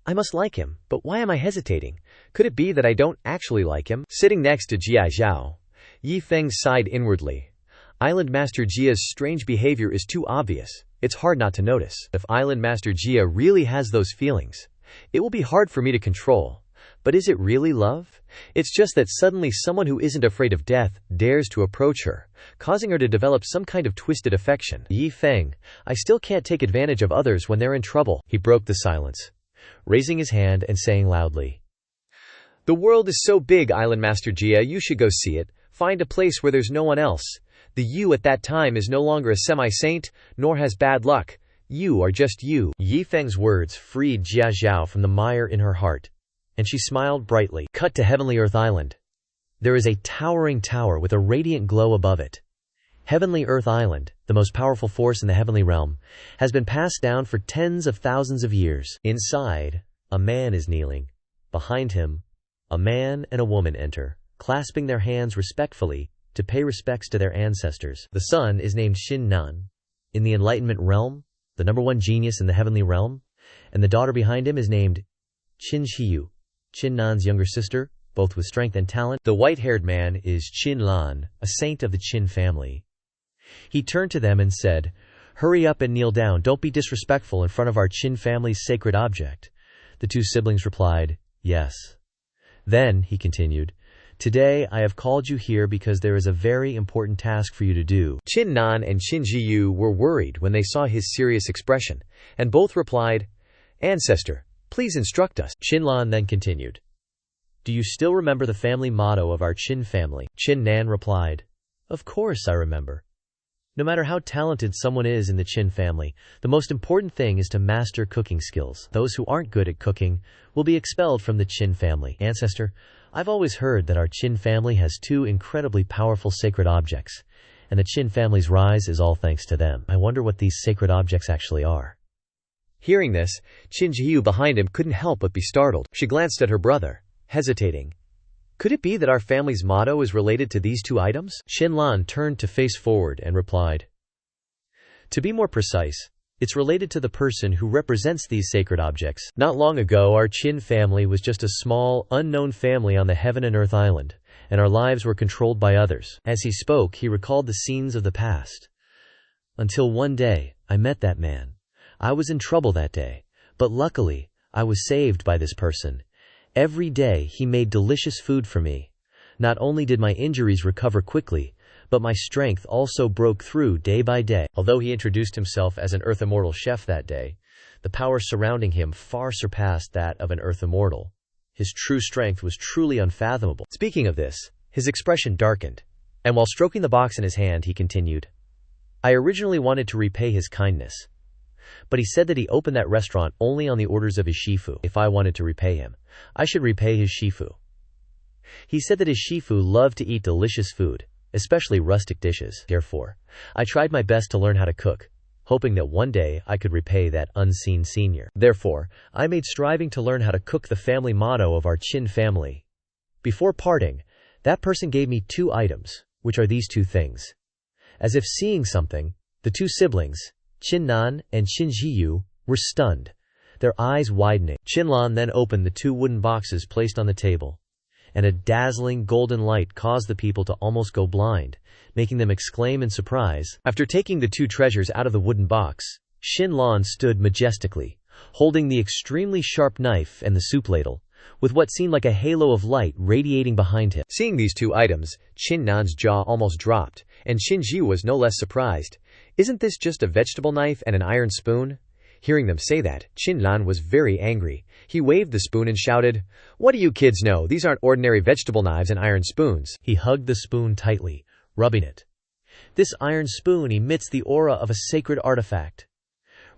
I must like him, but why am I hesitating? Could it be that I don't actually like him? Sitting next to Jia Zhao, Yi Feng sighed inwardly. Island Master Jia's strange behavior is too obvious. It's hard not to notice. If Island Master Jia really has those feelings, it will be hard for me to control. But is it really love? It's just that suddenly someone who isn't afraid of death dares to approach her, causing her to develop some kind of twisted affection. Yi Feng, I still can't take advantage of others when they're in trouble. He broke the silence, raising his hand and saying loudly, the world is so big, Island Master Jia, you should go see it. Find a place where there's no one else. The you at that time is no longer a semi-saint, nor has bad luck. You are just you. Yi Feng's words freed Jia Zhao from the mire in her heart, and she smiled brightly. Cut to Heavenly Earth Island. There is a towering tower with a radiant glow above it. Heavenly Earth Island, the most powerful force in the heavenly realm, has been passed down for tens of thousands of years. Inside, a man is kneeling. Behind him, a man and a woman enter, clasping their hands respectfully to pay respects to their ancestors. The son is named Qingshan, in the Enlightenment realm, the #1 genius in the heavenly realm, and the daughter behind him is named Qingshan, Qingshan's younger sister, both with strength and talent. The white-haired man is Qingshan, a saint of the Qin family. He turned to them and said, "Hurry up and kneel down. Don't be disrespectful in front of our Qin family's sacred object." The two siblings replied, "Yes." Then, he continued, "Today I have called you here because there is a very important task for you to do." Qingshan and Qingshan were worried when they saw his serious expression, and both replied, "Ancestor, please instruct us." Qingshan then continued, "Do you still remember the family motto of our Qin family?" Qingshan replied, "Of course I remember. No matter how talented someone is in the Qin family, the most important thing is to master cooking skills. Those who aren't good at cooking will be expelled from the Qin family." Ancestor, I've always heard that our Qin family has two incredibly powerful sacred objects, and the Qin family's rise is all thanks to them. I wonder what these sacred objects actually are. Hearing this, Qingshan behind him couldn't help but be startled. She glanced at her brother, hesitating. Could it be that our family's motto is related to these two items? Qingshan turned to face forward and replied, "To be more precise, it's related to the person who represents these sacred objects. Not long ago, our Qin family was just a small, unknown family on the Heaven and Earth Island, and our lives were controlled by others." As he spoke, he recalled the scenes of the past. "Until one day, I met that man. I was in trouble that day, but luckily, I was saved by this person. Every day, he made delicious food for me. Not only did my injuries recover quickly, but my strength also broke through day by day." Although he introduced himself as an Earth Immortal chef that day, the power surrounding him far surpassed that of an Earth Immortal. His true strength was truly unfathomable. Speaking of this, his expression darkened, and while stroking the box in his hand, he continued, "I originally wanted to repay his kindness, but he said that he opened that restaurant only on the orders of his shifu. If I wanted to repay him, I should repay his shifu. He said that his shifu loved to eat delicious food, especially rustic dishes. Therefore, I tried my best to learn how to cook, hoping that one day I could repay that unseen senior. Therefore, I made striving to learn how to cook the family motto of our Qin family. Before parting, that person gave me two items, which are these two things." As if seeing something, the two siblings, Qingshan and Qingshan, were stunned, their eyes widening. Qingshan then opened the two wooden boxes placed on the table, and a dazzling golden light caused the people to almost go blind, making them exclaim in surprise. After taking the two treasures out of the wooden box, Qingshan stood majestically, holding the extremely sharp knife and the soup ladle, with what seemed like a halo of light radiating behind him. Seeing these two items, Qingshan's jaw almost dropped, and Qingshan was no less surprised. "Isn't this just a vegetable knife and an iron spoon?" Hearing them say that, Qingshan was very angry. He waved the spoon and shouted, "What do you kids know? These aren't ordinary vegetable knives and iron spoons." He hugged the spoon tightly, rubbing it. "This iron spoon emits the aura of a sacred artifact.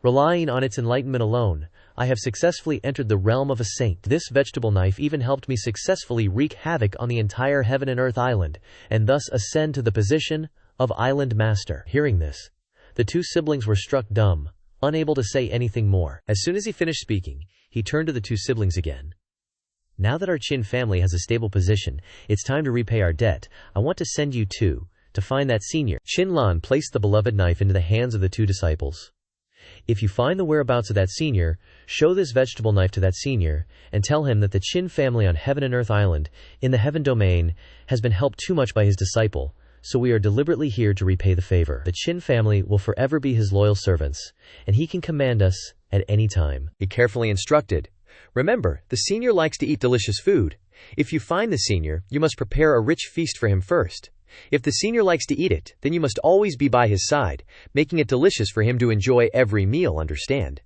Relying on its enlightenment alone, I have successfully entered the realm of a saint. This vegetable knife even helped me successfully wreak havoc on the entire Heaven and Earth Island, and thus ascend to the position of Island Master." Hearing this, the two siblings were struck dumb, unable to say anything more. As soon as he finished speaking, he turned to the two siblings again. "Now that our Qin family has a stable position, it's time to repay our debt. I want to send you two to find that senior." Qingshan placed the beloved knife into the hands of the two disciples. "If you find the whereabouts of that senior, show this vegetable knife to that senior, and tell him that the Qin family on Heaven and Earth Island, in the Heaven Domain, has been helped too much by his disciple, so we are deliberately here to repay the favor. The Qin family will forever be his loyal servants, and he can command us at any time." He carefully instructed, "Remember, the senior likes to eat delicious food. If you find the senior, you must prepare a rich feast for him first. If the senior likes to eat it, then you must always be by his side, making it delicious for him to enjoy every meal, understand?"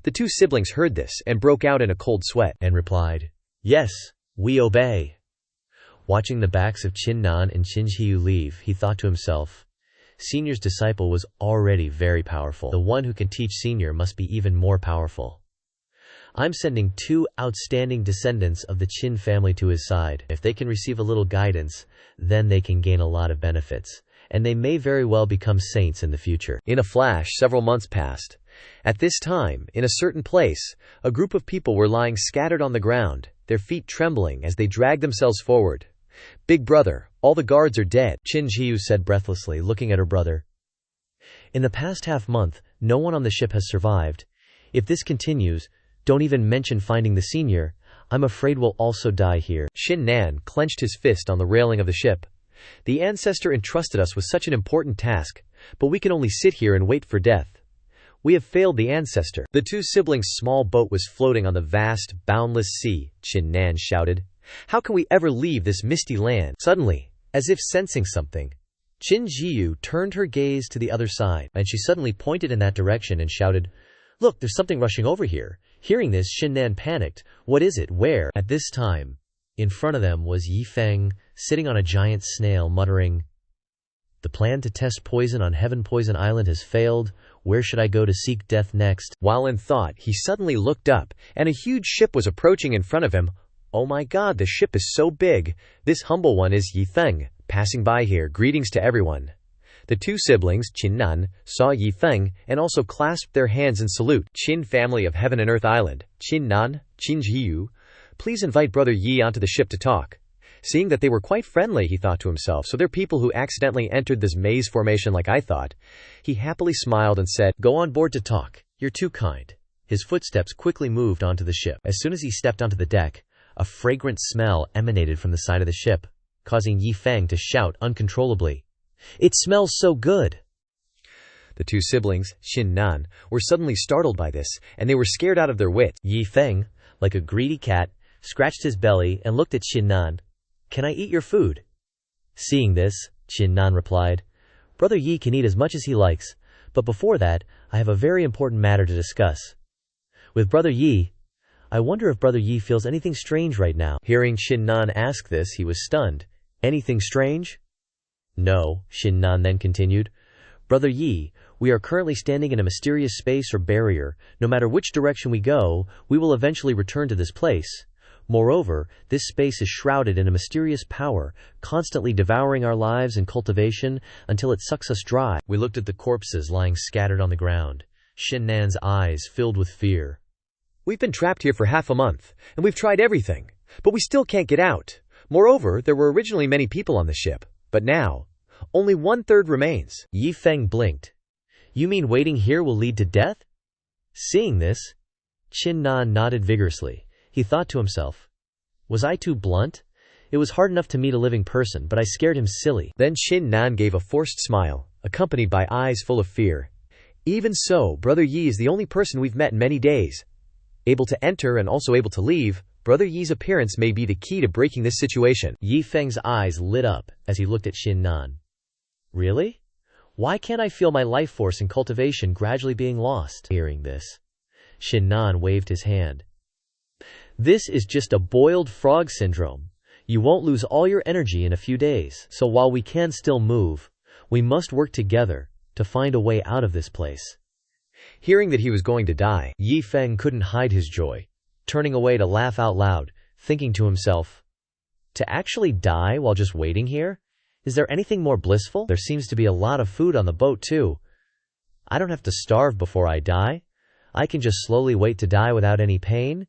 The two siblings heard this and broke out in a cold sweat, and replied, "Yes, we obey." Watching the backs of Qingshan and Qingshan leave, he thought to himself, Senior's disciple was already very powerful. The one who can teach Senior must be even more powerful. I'm sending two outstanding descendants of the Qin family to his side. If they can receive a little guidance, then they can gain a lot of benefits. and they may very well become saints in the future. In a flash, several months passed. At this time, in a certain place, a group of people were lying scattered on the ground, their feet trembling as they dragged themselves forward. "Big brother, all the guards are dead," Qin Jiu said breathlessly, looking at her brother. "In the past half-month, no one on the ship has survived. If this continues, don't even mention finding the senior. I'm afraid we'll also die here." Xin Nan clenched his fist on the railing of the ship. "The ancestor entrusted us with such an important task, but we can only sit here and wait for death. We have failed the ancestor." The two siblings' small boat was floating on the vast, boundless sea, Xin Nan shouted. "How can we ever leave this misty land?" Suddenly, as if sensing something, Qin Jiu turned her gaze to the other side, and she suddenly pointed in that direction and shouted, "Look, there's something rushing over here." Hearing this, Xin Nan panicked. "What is it? Where?" At this time, in front of them was Yi Feng, sitting on a giant snail, muttering, "The plan to test poison on Heaven Poison Island has failed. Where should I go to seek death next?" While in thought, he suddenly looked up, and a huge ship was approaching in front of him. "Oh my God, the ship is so big. This humble one is Yi Feng, passing by here. Greetings to everyone." The two siblings, Qin Nan, saw Yi Feng and also clasped their hands in salute. "Qin family of Heaven and Earth Island, Qin Nan, Qin Jiu, please invite brother Yi onto the ship to talk." Seeing that they were quite friendly, he thought to himself, so they're people who accidentally entered this maze formation like I thought. He happily smiled and said, "Go on board to talk. You're too kind." His footsteps quickly moved onto the ship. As soon as he stepped onto the deck, a fragrant smell emanated from the side of the ship, causing Yi Feng to shout uncontrollably, "It smells so good!" The two siblings, Xin Nan, were suddenly startled by this, and they were scared out of their wits. Yi Feng, like a greedy cat, scratched his belly and looked at Xin Nan. "Can I eat your food?" Seeing this, Xin Nan replied, "Brother Yi can eat as much as he likes, but before that, I have a very important matter to discuss with Brother Yi. I wonder if Brother Yi feels anything strange right now." Hearing Xin Nan ask this, he was stunned. "Anything strange?" "No," Xin Nan then continued. "Brother Yi, we are currently standing in a mysterious space or barrier. No matter which direction we go, we will eventually return to this place. Moreover, this space is shrouded in a mysterious power, constantly devouring our lives and cultivation until it sucks us dry." We looked at the corpses lying scattered on the ground. Xin Nan's eyes filled with fear. "We've been trapped here for half a month, and we've tried everything, but we still can't get out. Moreover, there were originally many people on the ship, but now, only 1/3 remains." Yi Feng blinked. "You mean waiting here will lead to death?" Seeing this, Qin Nan nodded vigorously. He thought to himself, "Was I too blunt? It was hard enough to meet a living person, but I scared him silly." Then Xin Nan gave a forced smile, accompanied by eyes full of fear. "Even so, Brother Yi is the only person we've met in many days. Able to enter and also able to leave, Brother Yi's appearance may be the key to breaking this situation." Yi Feng's eyes lit up as he looked at Xin Nan. "Really? Why can't I feel my life force and cultivation gradually being lost?" Hearing this, Xin Nan waved his hand. "This is just a boiled frog syndrome. You won't lose all your energy in a few days. So while we can still move, we must work together to find a way out of this place." Hearing that he was going to die, Yi Feng couldn't hide his joy, turning away to laugh out loud, thinking to himself, "To actually die while just waiting here? Is there anything more blissful? There seems to be a lot of food on the boat too. I don't have to starve before I die. I can just slowly wait to die without any pain.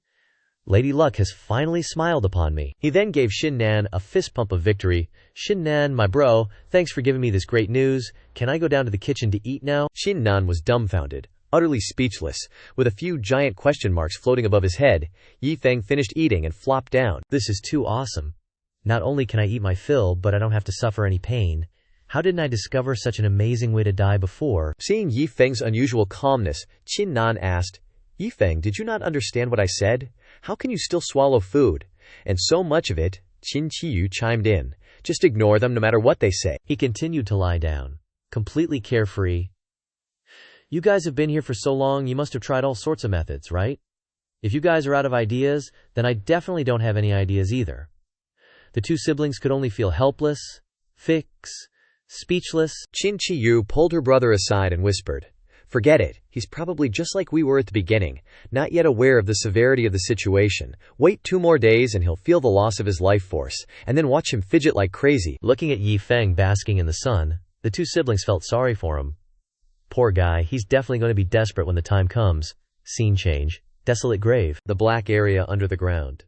Lady Luck has finally smiled upon me." He then gave Xin Nan a fist pump of victory. "Xin Nan, my bro, thanks for giving me this great news. Can I go down to the kitchen to eat now?" Xin Nan was dumbfounded, utterly speechless, with a few giant question marks floating above his head. Yi Feng finished eating and flopped down. "This is too awesome. Not only can I eat my fill, but I don't have to suffer any pain. How didn't I discover such an amazing way to die before?" Seeing Yi Feng's unusual calmness, Qin Nan asked, "Yi Feng, did you not understand what I said? How can you still swallow food? And so much of it?" Qin Qiyu chimed in. "Just ignore them no matter what they say." He continued to lie down, completely carefree. "You guys have been here for so long, you must have tried all sorts of methods, right? If you guys are out of ideas, then I definitely don't have any ideas either." The two siblings could only feel helpless, speechless. Qin Qiyu pulled her brother aside and whispered, "Forget it. He's probably just like we were at the beginning, not yet aware of the severity of the situation. Wait 2 more days and he'll feel the loss of his life force, and then watch him fidget like crazy." Looking at Yi Feng basking in the sun, The two siblings felt sorry for him. Poor guy, he's definitely going to be desperate when the time comes. Scene change. Desolate grave. The black area under the ground.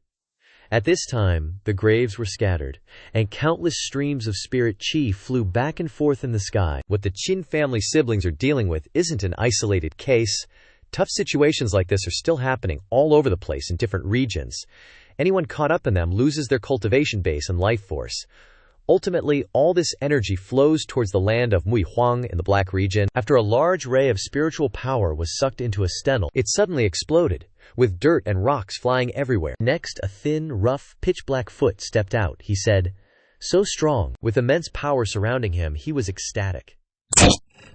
At this time, the graves were scattered, and countless streams of spirit chi flew back and forth in the sky. What the Qin family siblings are dealing with isn't an isolated case. Tough situations like this are still happening all over the place in different regions. Anyone caught up in them loses their cultivation base and life force. Ultimately, all this energy flows towards the land of Muihuang in the Black region. After a large ray of spiritual power was sucked into a stenoil, it suddenly exploded, with dirt and rocks flying everywhere. Next, a thin, rough, pitch-black foot stepped out, he said. So strong, with immense power surrounding him, he was ecstatic.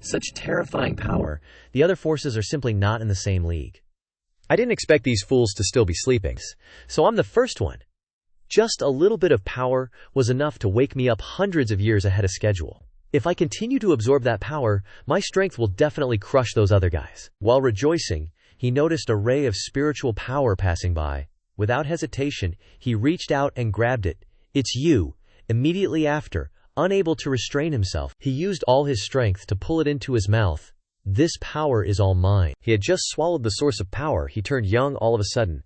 Such terrifying power. The other forces are simply not in the same league. I didn't expect these fools to still be sleeping. So I'm the first one. Just a little bit of power was enough to wake me up hundreds of years ahead of schedule. If I continue to absorb that power, my strength will definitely crush those other guys. While rejoicing, he noticed a ray of spiritual power passing by. Without hesitation, he reached out and grabbed it. It's you. Immediately after, unable to restrain himself, he used all his strength to pull it into his mouth. This power is all mine. He had just swallowed the source of power. He turned young all of a sudden.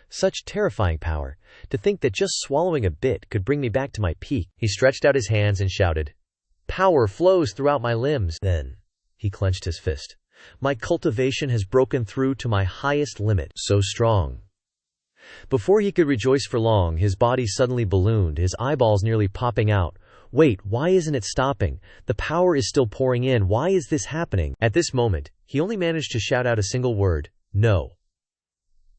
Such terrifying power. To think that just swallowing a bit could bring me back to my peak. He stretched out his hands and shouted, "Power flows throughout my limbs." Then, he clenched his fist. My cultivation has broken through to my highest limit. So strong. Before he could rejoice for long, his body suddenly ballooned, his eyeballs nearly popping out. Wait, why isn't it stopping? The power is still pouring in. Why is this happening? At this moment, he only managed to shout out a single word, "No."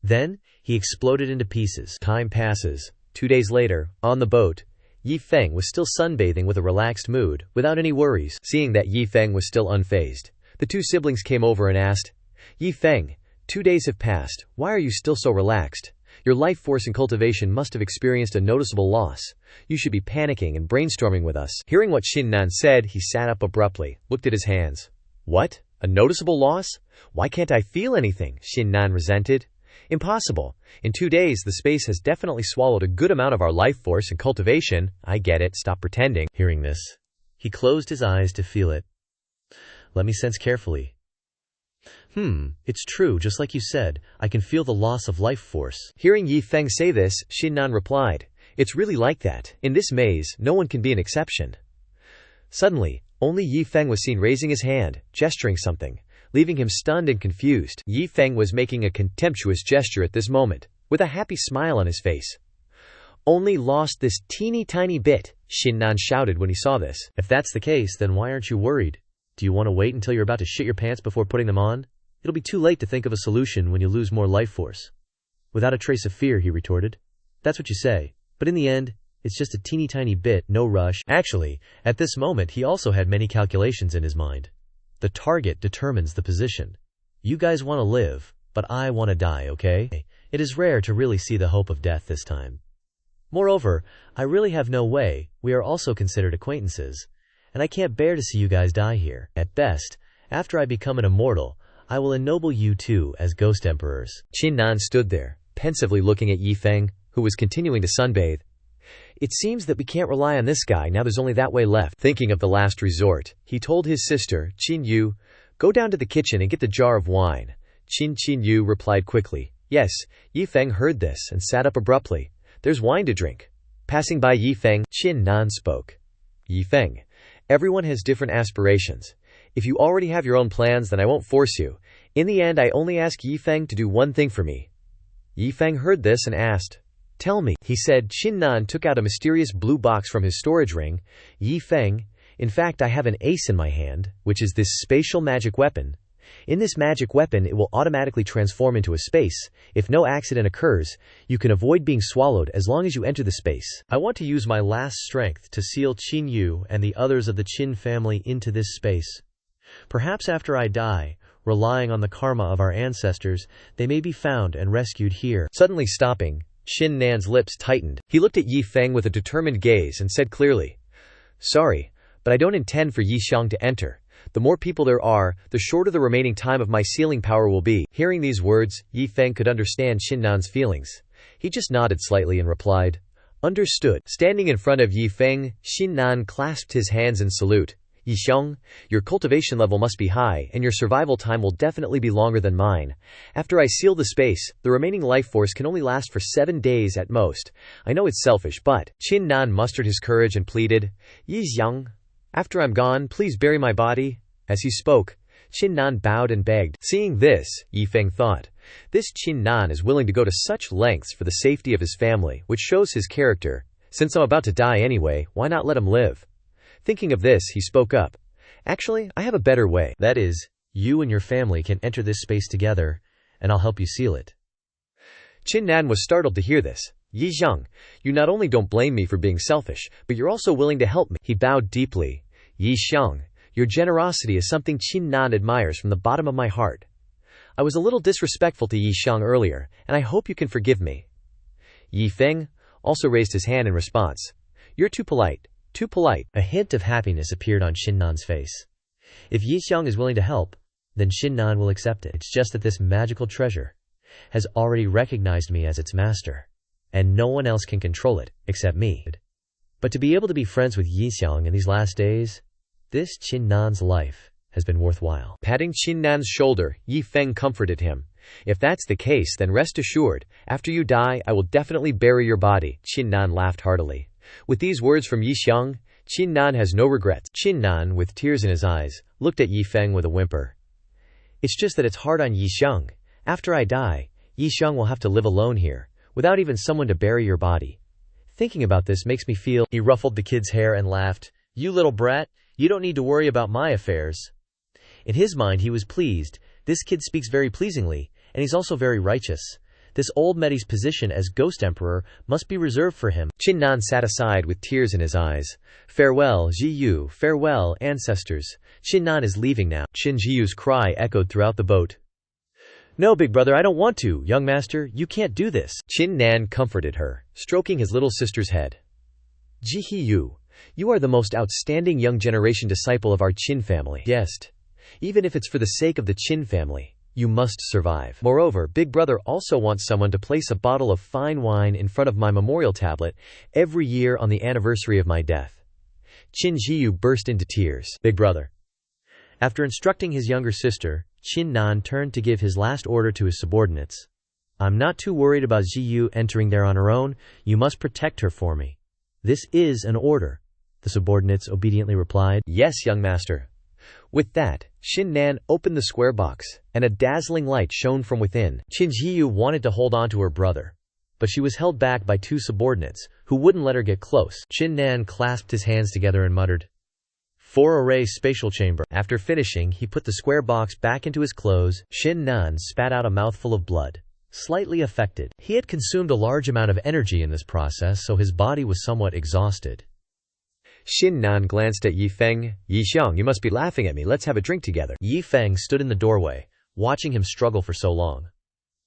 Then, he exploded into pieces. Time passes. 2 days later, on the boat, Yi Feng was still sunbathing with a relaxed mood, without any worries. Seeing that Yi Feng was still unfazed, the two siblings came over and asked, "Yi Feng, 2 days have passed. Why are you still so relaxed? Your life force and cultivation must have experienced a noticeable loss. You should be panicking and brainstorming with us." Hearing what Qingshan said, he sat up abruptly, looked at his hands. "What? A noticeable loss? Why can't I feel anything?" Qingshan resented. "Impossible. In 2 days, the space has definitely swallowed a good amount of our life force and cultivation." "I get it. Stop pretending." Hearing this, he closed his eyes to feel it. Let me sense carefully. It's true, just like you said. I can feel the loss of life force. Hearing Yi Feng say this, Qingshan replied, "It's really like that. In this maze, no one can be an exception." Suddenly, only Yi Feng was seen raising his hand, gesturing something, leaving him stunned and confused. Yi Feng was making a contemptuous gesture at this moment, with a happy smile on his face. "Only lost this teeny tiny bit," Qingshan shouted when he saw this. If that's the case, then why aren't you worried? Do you want to wait until you're about to shit your pants before putting them on? It'll be too late to think of a solution when you lose more life force. Without a trace of fear, he retorted. That's what you say. But in the end, it's just a teeny tiny bit, no rush. Actually, at this moment, he also had many calculations in his mind. The target determines the position. You guys want to live, but I want to die, okay? It is rare to really see the hope of death this time. Moreover, I really have no way. We are also considered acquaintances, and I can't bear to see you guys die here. At best, after I become an immortal, I will ennoble you two as ghost emperors." Qingshan stood there, pensively looking at Yi Feng, who was continuing to sunbathe. "It seems that we can't rely on this guy, now there's only that way left." Thinking of the last resort, he told his sister, Qinyu, "Go down to the kitchen and get the jar of wine." Qinyu replied quickly. Yes, Yi Feng heard this and sat up abruptly. "There's wine to drink." Passing by Yi Feng, Qingshan spoke. "Yi Feng, everyone has different aspirations. If you already have your own plans, then I won't force you. In the end, I only ask Yi Feng to do one thing for me." Yi Feng heard this and asked, "Tell me," he said. Qingshan took out a mysterious blue box from his storage ring. "Yi Feng, in fact I have an ace in my hand, which is this spatial magic weapon. In this magic weapon it will automatically transform into a space. If no accident occurs, you can avoid being swallowed as long as you enter the space. I want to use my last strength to seal Qinyu and the others of the Qin family into this space. Perhaps after I die, relying on the karma of our ancestors, they may be found and rescued here." Suddenly stopping, Qingshan's lips tightened. He looked at Yi Feng with a determined gaze and said clearly, "Sorry, but I don't intend for Yi Xiang to enter. The more people there are, the shorter the remaining time of my sealing power will be." Hearing these words, Yi Feng could understand Qingshan's feelings. He just nodded slightly and replied, "Understood." Standing in front of Yi Feng, Qingshan clasped his hands in salute. Yi Feng, your cultivation level must be high, and your survival time will definitely be longer than mine. After I seal the space, the remaining life force can only last for 7 days at most. I know it's selfish, but Qingshan mustered his courage and pleaded, Yi Feng, after I'm gone, please bury my body. As he spoke, Qingshan bowed and begged. Seeing this, Yi Feng thought, this Qingshan is willing to go to such lengths for the safety of his family, which shows his character. Since I'm about to die anyway, why not let him live? Thinking of this, he spoke up. Actually, I have a better way. That is, you and your family can enter this space together, and I'll help you seal it. Qingshan was startled to hear this. Yi Feng, you not only don't blame me for being selfish, but you're also willing to help me. He bowed deeply. Yi Feng, your generosity is something Qingshan admires from the bottom of my heart. I was a little disrespectful to Yi Feng earlier, and I hope you can forgive me. Yi Feng also raised his hand in response. You're too polite. Too polite. A hint of happiness appeared on Qingshan's face. If Yi Feng is willing to help, then Qingshan will accept it. It's just that this magical treasure has already recognized me as its master, and no one else can control it except me. But to be able to be friends with Yi Feng in these last days, this Qingshan's life has been worthwhile. Patting Qingshan's shoulder, Yi Feng comforted him. If that's the case, then rest assured, after you die, I will definitely bury your body. Qingshan laughed heartily. With these words from Yi Feng, Qingshan has no regrets. Qingshan, with tears in his eyes, looked at Yi Feng with a whimper. It's just that it's hard on Yi Feng. After I die, Yi Feng will have to live alone here, without even someone to bury your body. Thinking about this makes me feel— He ruffled the kid's hair and laughed. You little brat, you don't need to worry about my affairs. In his mind, he was pleased. This kid speaks very pleasingly, and he's also very righteous. This old Medi's position as Ghost Emperor must be reserved for him. Qingshan sat aside with tears in his eyes. Farewell, Jiyu, farewell, ancestors. Qingshan is leaving now. Qin Jiyu's cry echoed throughout the boat. No, big brother, I don't want to. Young master, you can't do this. Qingshan comforted her, stroking his little sister's head. Jiyu, you are the most outstanding young generation disciple of our Qin family. Yes. Even if it's for the sake of the Qin family, you must survive. Moreover, Big Brother also wants someone to place a bottle of fine wine in front of my memorial tablet every year on the anniversary of my death. Qin Jiyu burst into tears. Big Brother. After instructing his younger sister, Qingshan turned to give his last order to his subordinates. I'm not too worried about Jiyu entering there on her own. You must protect her for me. This is an order, the subordinates obediently replied. Yes, young master. With that, Qingshan opened the square box, and a dazzling light shone from within. Qin Jiyu wanted to hold on to her brother, but she was held back by two subordinates, who wouldn't let her get close. Qingshan clasped his hands together and muttered, 4-array spatial chamber. After finishing, he put the square box back into his clothes. Qingshan spat out a mouthful of blood, slightly affected. He had consumed a large amount of energy in this process, so his body was somewhat exhausted. Qingshan glanced at Yi Feng. Yi Feng, you must be laughing at me. Let's have a drink together. Yi Feng stood in the doorway, watching him struggle for so long.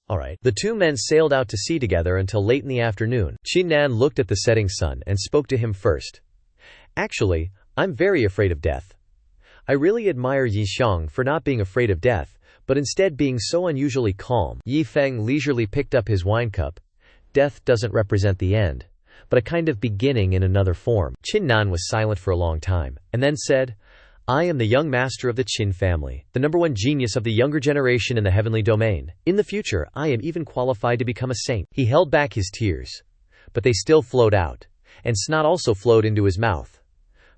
All right. The two men sailed out to sea together until late in the afternoon. Qingshan looked at the setting sun and spoke to him first. Actually, I'm very afraid of death. I really admire Yi Feng for not being afraid of death, but instead being so unusually calm. Yi Feng leisurely picked up his wine cup. Death doesn't represent the end, but a kind of beginning in another form. Qingshan was silent for a long time, and then said, I am the young master of the Qin family, the #1 genius of the younger generation in the heavenly domain. In the future, I am even qualified to become a saint. He held back his tears, but they still flowed out, and snot also flowed into his mouth.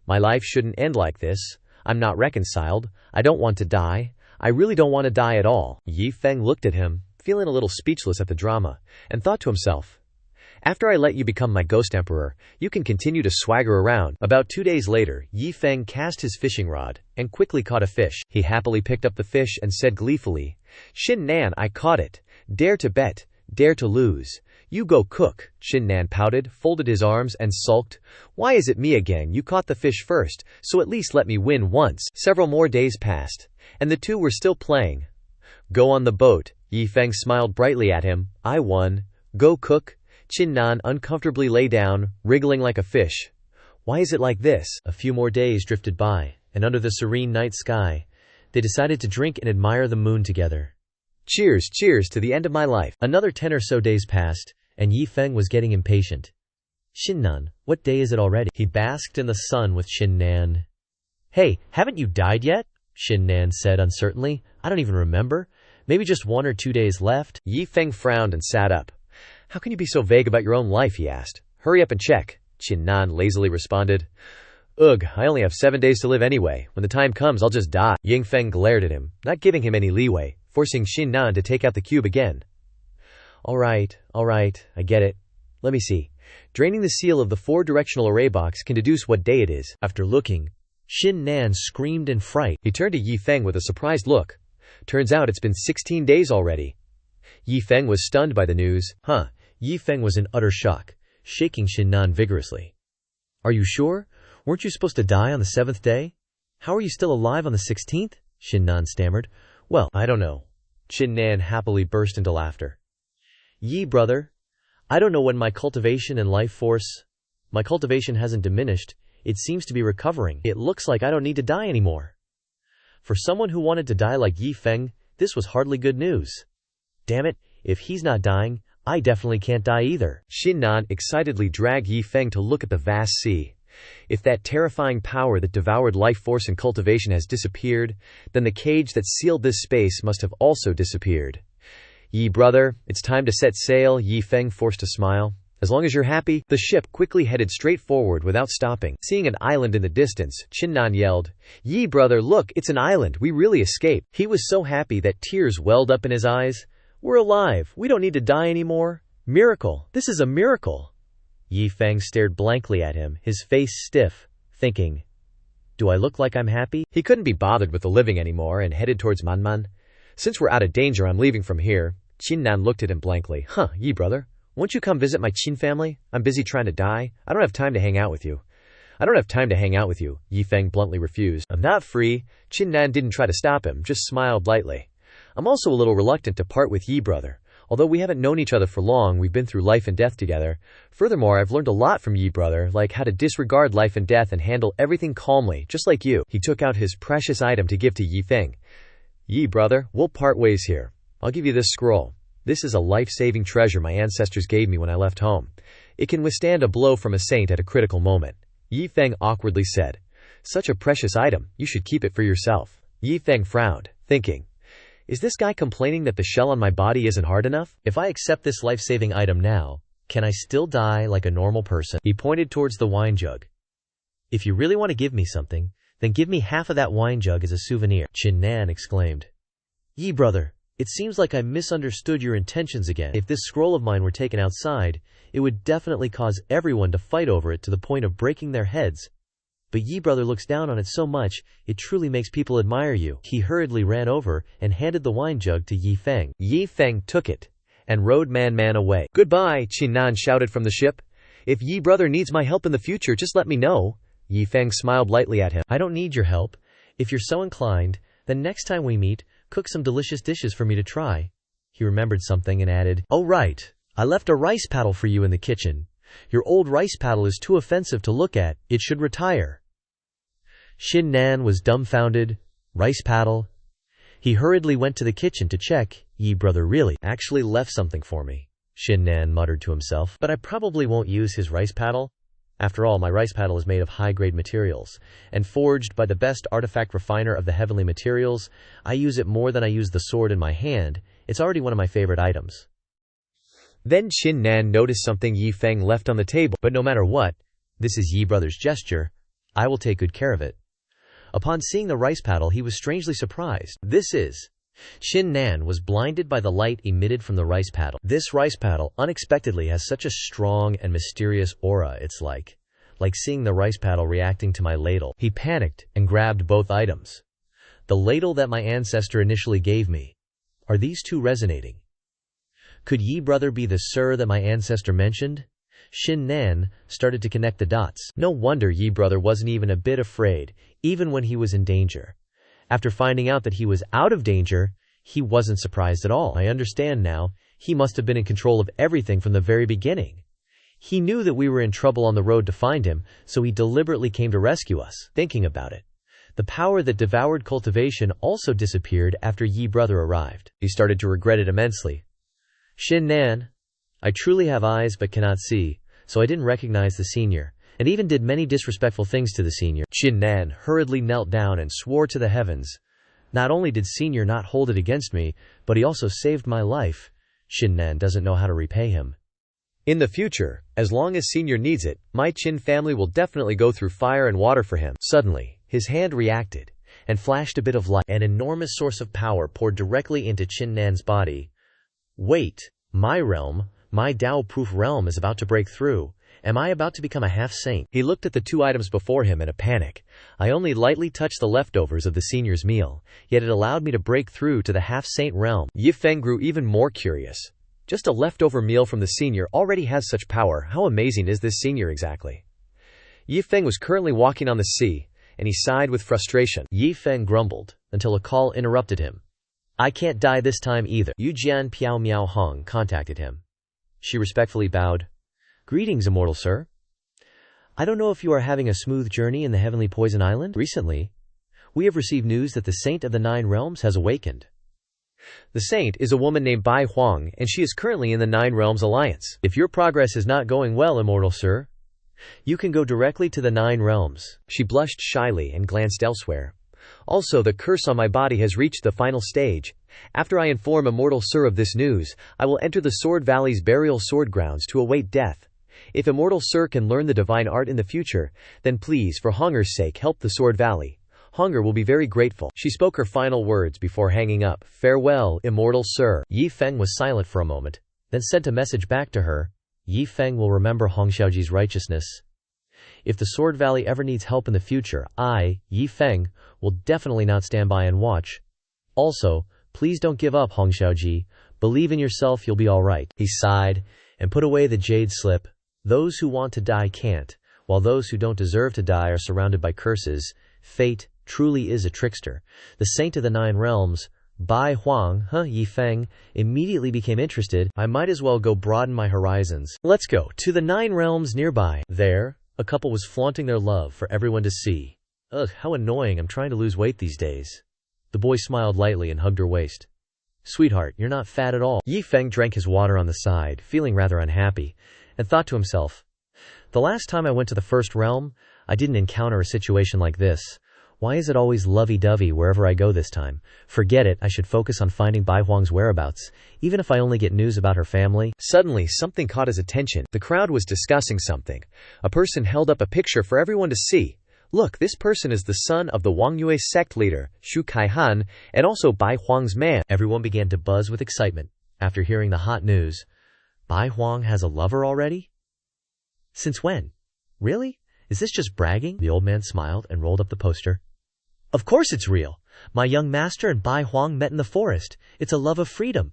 My life shouldn't end like this. I'm not reconciled. I don't want to die. I really don't want to die at all. Yi Feng looked at him, feeling a little speechless at the drama, and thought to himself, after I let you become my Ghost Emperor, you can continue to swagger around. About 2 days later, Yi Feng cast his fishing rod and quickly caught a fish. He happily picked up the fish and said gleefully, Qingshan, I caught it. Dare to bet, dare to lose. You go cook. Qingshan pouted, folded his arms, and sulked. Why is it me again? You caught the fish first, so at least let me win once. Several more days passed, and the two were still playing. Go on the boat. Yi Feng smiled brightly at him. I won. Go cook. Qingshan uncomfortably lay down, wriggling like a fish. Why is it like this? A few more days drifted by, and under the serene night sky, they decided to drink and admire the moon together. Cheers, cheers to the end of my life. Another 10 or so days passed, and Yi Feng was getting impatient. Qingshan, what day is it already? He basked in the sun with Qingshan. Hey, haven't you died yet? Qingshan said uncertainly. I don't even remember. Maybe just 1 or 2 days left. Yi Feng frowned and sat up. How can you be so vague about your own life, he asked. Hurry up and check, Qingshan lazily responded. Ugh, I only have 7 days to live anyway. When the time comes, I'll just die. Yi Feng glared at him, not giving him any leeway, forcing Qingshan to take out the cube again. All right, I get it. Let me see. Draining the seal of the 4-directional array box can deduce what day it is. After looking, Qingshan screamed in fright. He turned to Yi Feng with a surprised look. Turns out it's been 16 days already. Yi Feng was stunned by the news. Yi Feng was in utter shock, shaking Qingshan vigorously. Are you sure? Weren't you supposed to die on the 7th day? How are you still alive on the 16th? Qingshan stammered. Well, I don't know. Qingshan happily burst into laughter. Yi brother, I don't know when my cultivation and life force. My cultivation hasn't diminished. It seems to be recovering. It looks like I don't need to die anymore. For someone who wanted to die like Yi Feng, this was hardly good news. Damn it, if he's not dying, I definitely can't die either. Qingshan excitedly dragged Yi Feng to look at the vast sea. If that terrifying power that devoured life force and cultivation has disappeared, then the cage that sealed this space must have also disappeared. Yi brother, it's time to set sail, Yi Feng forced a smile. As long as you're happy. The ship quickly headed straight forward without stopping. Seeing an island in the distance, Qingshan yelled, Yi brother, look, it's an island, we really escaped. He was so happy that tears welled up in his eyes. We're alive, we don't need to die anymore. Miracle, this is a miracle. Yi Feng stared blankly at him, his face stiff, thinking, do I look like I'm happy? He couldn't be bothered with the living anymore and headed towards Manhwa. Since we're out of danger, I'm leaving from here. Qingshan looked at him blankly. Yi brother, won't you come visit my Qin family? I'm busy trying to die. I don't have time to hang out with you. Yi Feng bluntly refused. I'm not free. Qingshan didn't try to stop him, just smiled lightly. I'm also a little reluctant to part with Yi brother. Although we haven't known each other for long, we've been through life and death together. Furthermore, I've learned a lot from Yi brother, like how to disregard life and death and handle everything calmly, just like you. He took out his precious item to give to Yi Feng. Yi brother, we'll part ways here. I'll give you this scroll. This is a life-saving treasure my ancestors gave me when I left home. It can withstand a blow from a saint at a critical moment. Yi Feng awkwardly said, such a precious item, you should keep it for yourself. Yi Feng frowned, thinking, is this guy complaining that the shell on my body isn't hard enough? If I accept this life-saving item now, can I still die like a normal person? He pointed towards the wine jug. If you really want to give me something, then give me half of that wine jug as a souvenir. Qingshan exclaimed. Yi brother, it seems like I misunderstood your intentions again. If this scroll of mine were taken outside, it would definitely cause everyone to fight over it to the point of breaking their heads. But Yi brother looks down on it so much, it truly makes people admire you. He hurriedly ran over and handed the wine jug to Yi Feng. Yi Feng took it and rode Man away. Goodbye, Qingshan shouted from the ship. If Yi brother needs my help in the future, just let me know. Yi Feng smiled lightly at him. I don't need your help. If you're so inclined, then next time we meet, cook some delicious dishes for me to try. He remembered something and added, oh right, I left a rice paddle for you in the kitchen. Your old rice paddle is too offensive to look at, it should retire. Qingshan was dumbfounded. Rice paddle? He hurriedly went to the kitchen to check. Yi brother really actually left something for me, Qingshan muttered to himself. But I probably won't use his rice paddle. After all, my rice paddle is made of high-grade materials, and forged by the best artifact refiner of the heavenly materials. I use it more than I use the sword in my hand. It's already one of my favorite items. Then Qingshan noticed something Yi Feng left on the table. But no matter what, this is Yi brother's gesture. I will take good care of it. Upon seeing the rice paddle, he was strangely surprised. Qingshan was blinded by the light emitted from the rice paddle. This rice paddle unexpectedly has such a strong and mysterious aura. It's like seeing the rice paddle reacting to my ladle. He panicked and grabbed both items. The ladle that my ancestor initially gave me. Are these two resonating? Could Yi brother be the sir that my ancestor mentioned? Qingshan started to connect the dots. No wonder Yi brother wasn't even a bit afraid, even when he was in danger. After finding out that he was out of danger, he wasn't surprised at all. I understand now. He must have been in control of everything from the very beginning. He knew that we were in trouble on the road to find him, so he deliberately came to rescue us. Thinking about it, the power that devoured cultivation also disappeared after Yi brother arrived. He started to regret it immensely. Qingshan, I truly have eyes but cannot see, so I didn't recognize the senior. and even did many disrespectful things to the senior. Qingshan hurriedly knelt down and swore to the heavens. Not only did senior not hold it against me, but he also saved my life. Qingshan doesn't know how to repay him. In the future, as long as senior needs it, my Qin family will definitely go through fire and water for him. Suddenly, his hand reacted and flashed a bit of light. An enormous source of power poured directly into Qingshan's body. Wait, my realm, my Tao-proof realm is about to break through. Am I about to become a half-saint? He looked at the two items before him in a panic. I only lightly touched the leftovers of the senior's meal, yet it allowed me to break through to the half-saint realm. Yi Feng grew even more curious. Just a leftover meal from the senior already has such power. How amazing is this senior exactly? Yi Feng was currently walking on the sea, and he sighed with frustration. Yi Feng grumbled, until a call interrupted him. I can't die this time either. Yujian Piao Miao Hong contacted him. She respectfully bowed. Greetings, immortal sir. I don't know if you are having a smooth journey in the heavenly poison island. Recently, we have received news that the saint of the 9 realms has awakened. The saint is a woman named Bai Huang, and she is currently in the 9 Realms Alliance. If your progress is not going well, immortal sir, you can go directly to the 9 realms. She blushed shyly and glanced elsewhere. Also, the curse on my body has reached the final stage. After I inform Immortal Sir of this news, I will enter the Sword Valley's burial sword grounds to await death. If Immortal Sir can learn the divine art in the future, then please, for Honger's sake, help the Sword Valley. Honger will be very grateful. She spoke her final words before hanging up. Farewell, Immortal Sir. Yi Feng was silent for a moment, then sent a message back to her. Yi Feng will remember Hong Xiaoji's righteousness. If the Sword Valley ever needs help in the future, I, Yi Feng, will definitely not stand by and watch. Also, please don't give up, Hong Xiaoji. Believe in yourself, you'll be alright. He sighed and put away the jade slip. Those who want to die can't, while those who don't deserve to die are surrounded by curses. Fate truly is a trickster. The saint of the 9 realms, Bai Huang, Yi Feng, immediately became interested. I might as well go broaden my horizons. Let's go to the 9 realms nearby. There, a couple was flaunting their love for everyone to see. Ugh, how annoying. I'm trying to lose weight these days. The boy smiled lightly and hugged her waist. Sweetheart, you're not fat at all. Yi Feng drank his water on the side, feeling rather unhappy, and thought to himself, the last time I went to the 1st realm, I didn't encounter a situation like this. Why is it always lovey-dovey wherever I go this time? Forget it, I should focus on finding Bai Huang's whereabouts, even if I only get news about her family. Suddenly, something caught his attention. The crowd was discussing something. A person held up a picture for everyone to see. Look, this person is the son of the Xuanwu Sect leader, Qingshan, and also Bai Huang's man. Everyone began to buzz with excitement after hearing the hot news. Bai Huang has a lover already? Since when? Really? Is this just bragging? The old man smiled and rolled up the poster. Of course it's real. My young master and Bai Huang met in the forest. It's a love of freedom.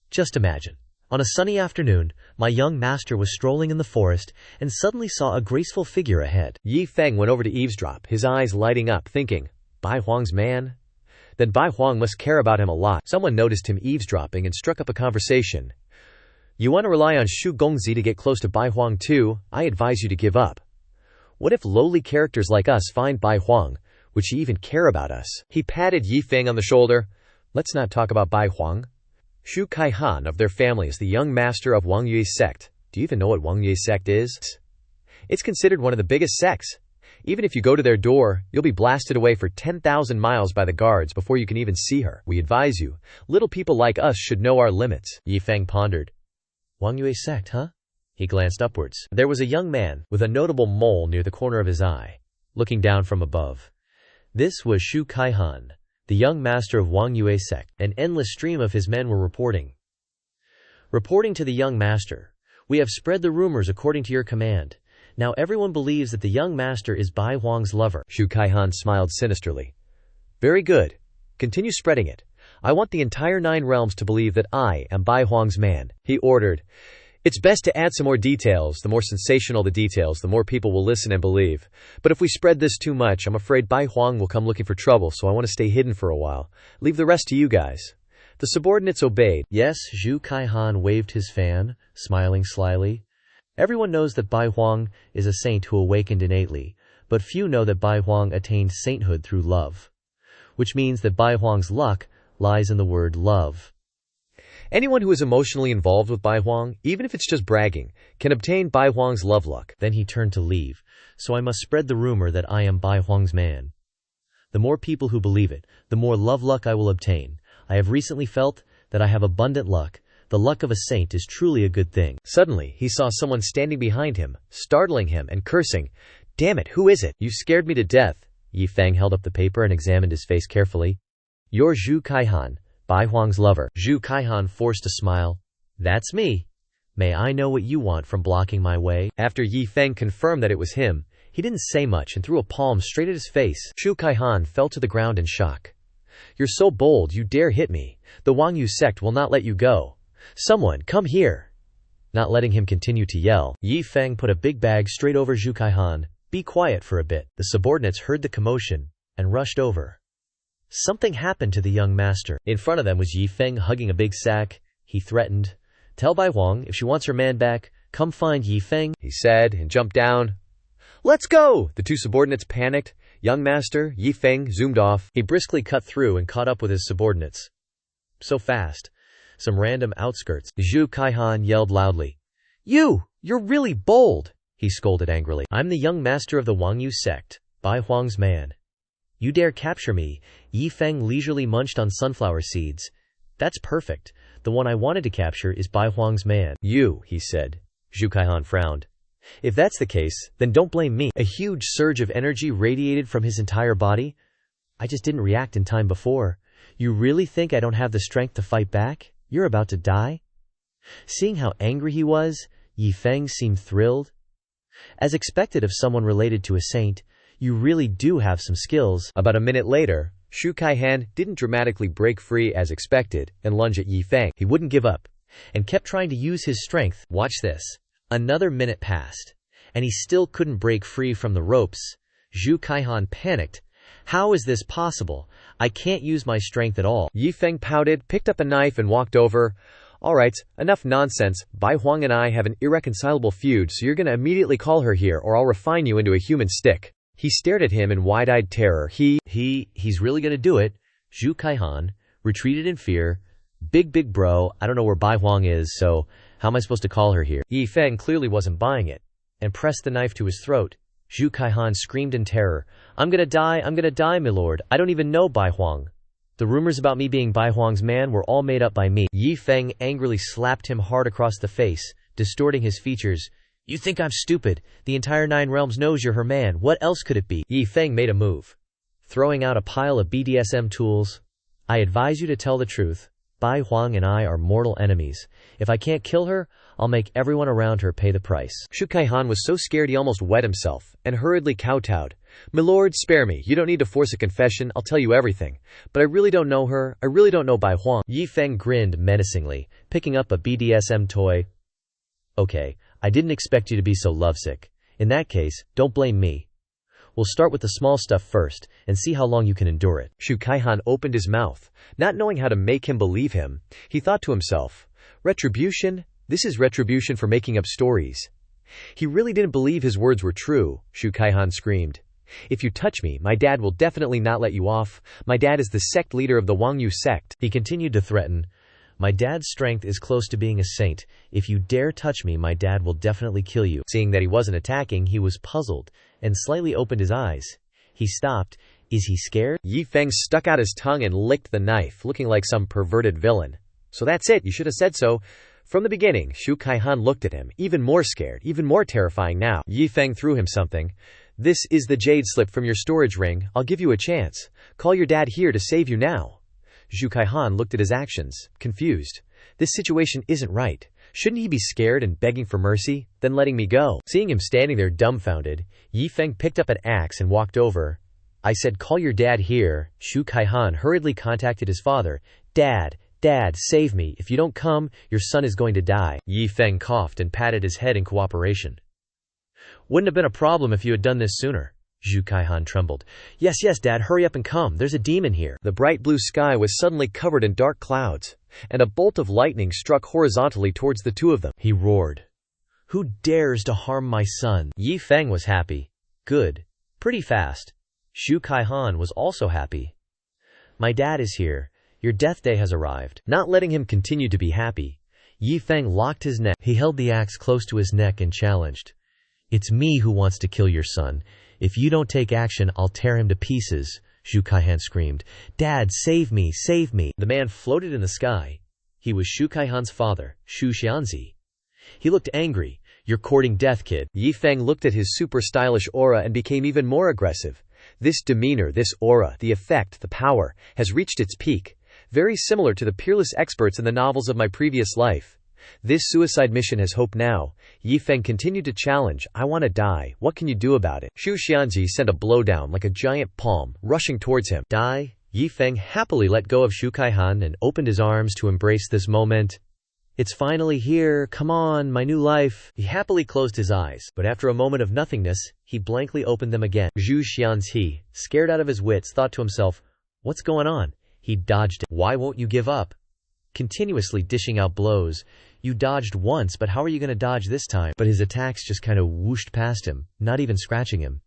Just imagine. On a sunny afternoon, my young master was strolling in the forest and suddenly saw a graceful figure ahead. Yi Feng went over to eavesdrop, his eyes lighting up, thinking, Bai Huang's man? Then Bai Huang must care about him a lot. Someone noticed him eavesdropping and struck up a conversation. You want to rely on Shu Gongzi to get close to Bai Huang too? I advise you to give up. What if lowly characters like us find Bai Huang? Would she even care about us? He patted Yi Feng on the shoulder. Let's not talk about Bai Huang. Shu Qingshan of their family is the young master of Xuanwu Sect. Do you even know what Xuanwu Sect is? It's considered one of the biggest sects. Even if you go to their door, you'll be blasted away for 10,000 miles by the guards before you can even see her. We advise you, little people like us should know our limits. Yi Feng pondered. Xuanwu Sect, huh? He glanced upwards. There was a young man with a notable mole near the corner of his eye, looking down from above. This was Shu Qingshan, the young master of Xuanwu Sect. An endless stream of his men were reporting. Reporting to the young master, we have spread the rumors according to your command. Now everyone believes that the young master is Bai Huang's lover. Shu Qingshan smiled sinisterly. Very good. Continue spreading it. I want the entire 9 realms to believe that I am Bai Huang's man. He ordered. It's best to add some more details. The more sensational the details, the more people will listen and believe. But if we spread this too much, I'm afraid Bai Huang will come looking for trouble, so I want to stay hidden for a while. Leave the rest to you guys. The subordinates obeyed. Yes, Shu Qingshan waved his fan, smiling slyly. Everyone knows that Bai Huang is a saint who awakened innately, but few know that Bai Huang attained sainthood through love. Which means that Bai Huang's luck lies in the word love. Anyone who is emotionally involved with Bai Huang, even if it's just bragging, can obtain Bai Huang's love luck. Then he turned to leave, so I must spread the rumor that I am Bai Huang's man. The more people who believe it, the more love luck I will obtain. I have recently felt that I have abundant luck. The luck of a saint is truly a good thing. Suddenly, he saw someone standing behind him, startling him and cursing. Damn it, who is it? You scared me to death. Yi Feng held up the paper and examined his face carefully. You're Zhu Kaihan, Bai Huang's lover. Zhu Kaihan forced a smile. That's me. May I know what you want from blocking my way? After Yi Feng confirmed that it was him, he didn't say much and threw a palm straight at his face. Zhu Kaihan fell to the ground in shock. You're so bold, you dare hit me. The Xuanwu Sect will not let you go. Someone, come here. Not letting him continue to yell, Yi Feng put a big bag straight over Zhu Kaihan. Be quiet for a bit. The subordinates heard the commotion and rushed over. Something happened to the young master. In front of them was Yi Feng hugging a big sack. He threatened, Tell Bai Huang if she wants her man back, come find Yi Feng, he said, and jumped down. Let's go! The two subordinates panicked. Young master, Yi Feng, zoomed off. He briskly cut through and caught up with his subordinates. So fast. Some random outskirts. Zhu Kaihan yelled loudly. You're really bold, he scolded angrily. I'm the young master of the Xuanwu Sect, Bai Huang's man. You dare capture me? Yi Feng leisurely munched on sunflower seeds. That's perfect. The one I wanted to capture is Bai Huang's man. You, he said. Zhu Kaihan frowned. If that's the case, then don't blame me. A huge surge of energy radiated from his entire body. I just didn't react in time before. You really think I don't have the strength to fight back? You're about to die? Seeing how angry he was, Yi Feng seemed thrilled. As expected of someone related to a saint, you really do have some skills. About a minute later, Zhu Kaihan didn't dramatically break free as expected and lunge at Yi Feng. He wouldn't give up and kept trying to use his strength. Watch this. Another minute passed, and he still couldn't break free from the ropes. Zhu Kaihan panicked. How is this possible? I can't use my strength at all. Yi Feng pouted, picked up a knife and walked over. All right, enough nonsense. Bai Huang and I have an irreconcilable feud, so you're gonna immediately call her here or I'll refine you into a human stick. He stared at him in wide-eyed terror. He's really gonna do it. Zhu Kaihan retreated in fear. Big bro, I don't know where Bai Huang is, so how am I supposed to call her here? Yi Feng clearly wasn't buying it and pressed the knife to his throat. Zhu Kaihan screamed in terror. I'm gonna die, my lord. I don't even know Bai Huang. The rumors about me being Bai Huang's man were all made up by me. Yi Feng angrily slapped him hard across the face, distorting his features. You think I'm stupid? The entire Nine Realms knows you're her man. What else could it be? Yi Feng made a move, throwing out a pile of BDSM tools. I advise you to tell the truth. Bai Huang and I are mortal enemies. If I can't kill her, I'll make everyone around her pay the price. Zhu Kaihan was so scared he almost wet himself, and hurriedly kowtowed. My lord, spare me. You don't need to force a confession. I'll tell you everything. But I really don't know her. I really don't know Bai Huang. Yi Feng grinned menacingly, picking up a BDSM toy. Okay, I didn't expect you to be so lovesick. In that case, don't blame me. We'll start with the small stuff first, and see how long you can endure it. Zhu Kaihan opened his mouth, not knowing how to make him believe him. He thought to himself, retribution? This is retribution for making up stories. He really didn't believe his words were true. Zhu Kaihan screamed. If you touch me, my dad will definitely not let you off. My dad is the sect leader of the Xuanwu Sect. He continued to threaten. My dad's strength is close to being a saint. If you dare touch me, my dad will definitely kill you. Seeing that he wasn't attacking, he was puzzled and slightly opened his eyes. He stopped. Is he scared? Yi Feng stuck out his tongue and licked the knife, looking like some perverted villain. So that's it, you should have said so. From the beginning, Zhu Kaihan looked at him, even more scared, even more terrifying now. Yi Feng threw him something. This is the jade slip from your storage ring. I'll give you a chance. Call your dad here to save you now. Zhu Kaihan looked at his actions, confused. This situation isn't right. Shouldn't he be scared and begging for mercy, then letting me go? Seeing him standing there dumbfounded, Yi Feng picked up an axe and walked over. I said, call your dad here. Zhu Kaihan hurriedly contacted his father. Dad, save me. If you don't come, your son is going to die. Yi Feng coughed and patted his head in cooperation. Wouldn't have been a problem if you had done this sooner. Zhu Kaihan trembled. Yes, Dad, hurry up and come. There's a demon here. The bright blue sky was suddenly covered in dark clouds, and a bolt of lightning struck horizontally towards the two of them. He roared. Who dares to harm my son? Yi Feng was happy. Good. Pretty fast. Zhu Kaihan was also happy. My dad is here. Your death day has arrived. Not letting him continue to be happy, Yi Feng locked his neck. He held the axe close to his neck and challenged. It's me who wants to kill your son. If you don't take action, I'll tear him to pieces, Zhu Kaihan screamed. Dad, save me, save me. The man floated in the sky. He was Shu Kaihan's father, Shu Xianzi. He looked angry. You're courting death, kid. Yi Feng looked at his super stylish aura and became even more aggressive. This demeanor, this aura, the effect, the power, has reached its peak. Very similar to the peerless experts in the novels of my previous life. This suicide mission has hope now. Yi Feng continued to challenge. I want to die. What can you do about it? Shu Xianzi sent a blow down like a giant palm, rushing towards him. Die? Yi Feng happily let go of Shu Kaihan and opened his arms to embrace this moment. It's finally here. Come on, my new life. He happily closed his eyes, but after a moment of nothingness, he blankly opened them again. Zhu Xianzi, scared out of his wits, thought to himself, what's going on? He dodged it. Why won't you give up? Continuously dishing out blows. You dodged once, but how are you going to dodge this time? But his attacks just kind of whooshed past him, not even scratching him.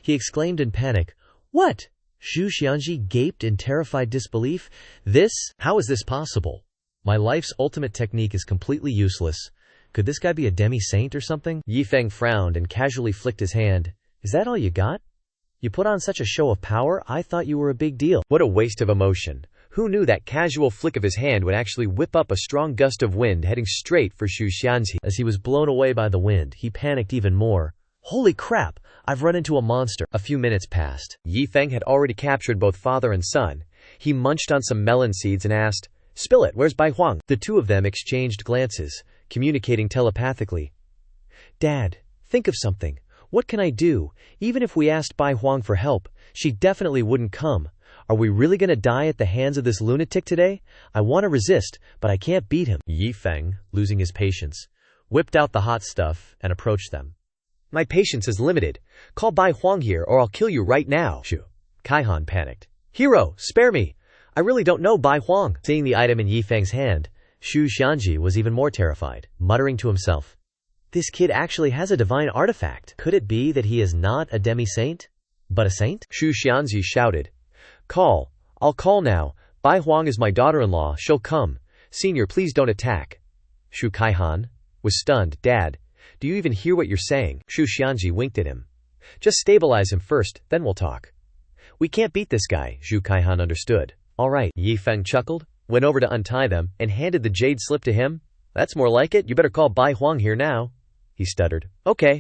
He exclaimed in panic, What? Zhu Xianzi gaped in terrified disbelief. This? How is this possible? My life's ultimate technique is completely useless. Could this guy be a demi-saint or something? Yi Feng frowned and casually flicked his hand. Is that all you got? You put on such a show of power, I thought you were a big deal. What a waste of emotion. Who knew that casual flick of his hand would actually whip up a strong gust of wind heading straight for Shu Xianzi? As he was blown away by the wind, he panicked even more. Holy crap! I've run into a monster. A few minutes passed. Yi Feng had already captured both father and son. He munched on some melon seeds and asked, Spill it, where's Bai Huang? The two of them exchanged glances, communicating telepathically. Dad, think of something. What can I do? Even if we asked Bai Huang for help, she definitely wouldn't come. Are we really going to die at the hands of this lunatic today? I want to resist, but I can't beat him. Yi Feng, losing his patience, whipped out the hot stuff and approached them. My patience is limited. Call Bai Huang here or I'll kill you right now. Shu Kaihan panicked. Hero, spare me. I really don't know Bai Huang. Seeing the item in Yi Feng's hand, Shu Xianzi was even more terrified, muttering to himself. This kid actually has a divine artifact. Could it be that he is not a demi-saint, but a saint? Shu Xianzi shouted. Call. I'll call now. Bai Huang is my daughter-in-law. She'll come. Senior, please don't attack. Shu Kaihan was stunned. Dad, do you even hear what you're saying? Shu Xianzi winked at him. Just stabilize him first, then we'll talk. We can't beat this guy. Shu Kaihan understood. All right. Yi Feng chuckled, went over to untie them, and handed the jade slip to him. That's more like it. You better call Bai Huang here now. He stuttered. Okay.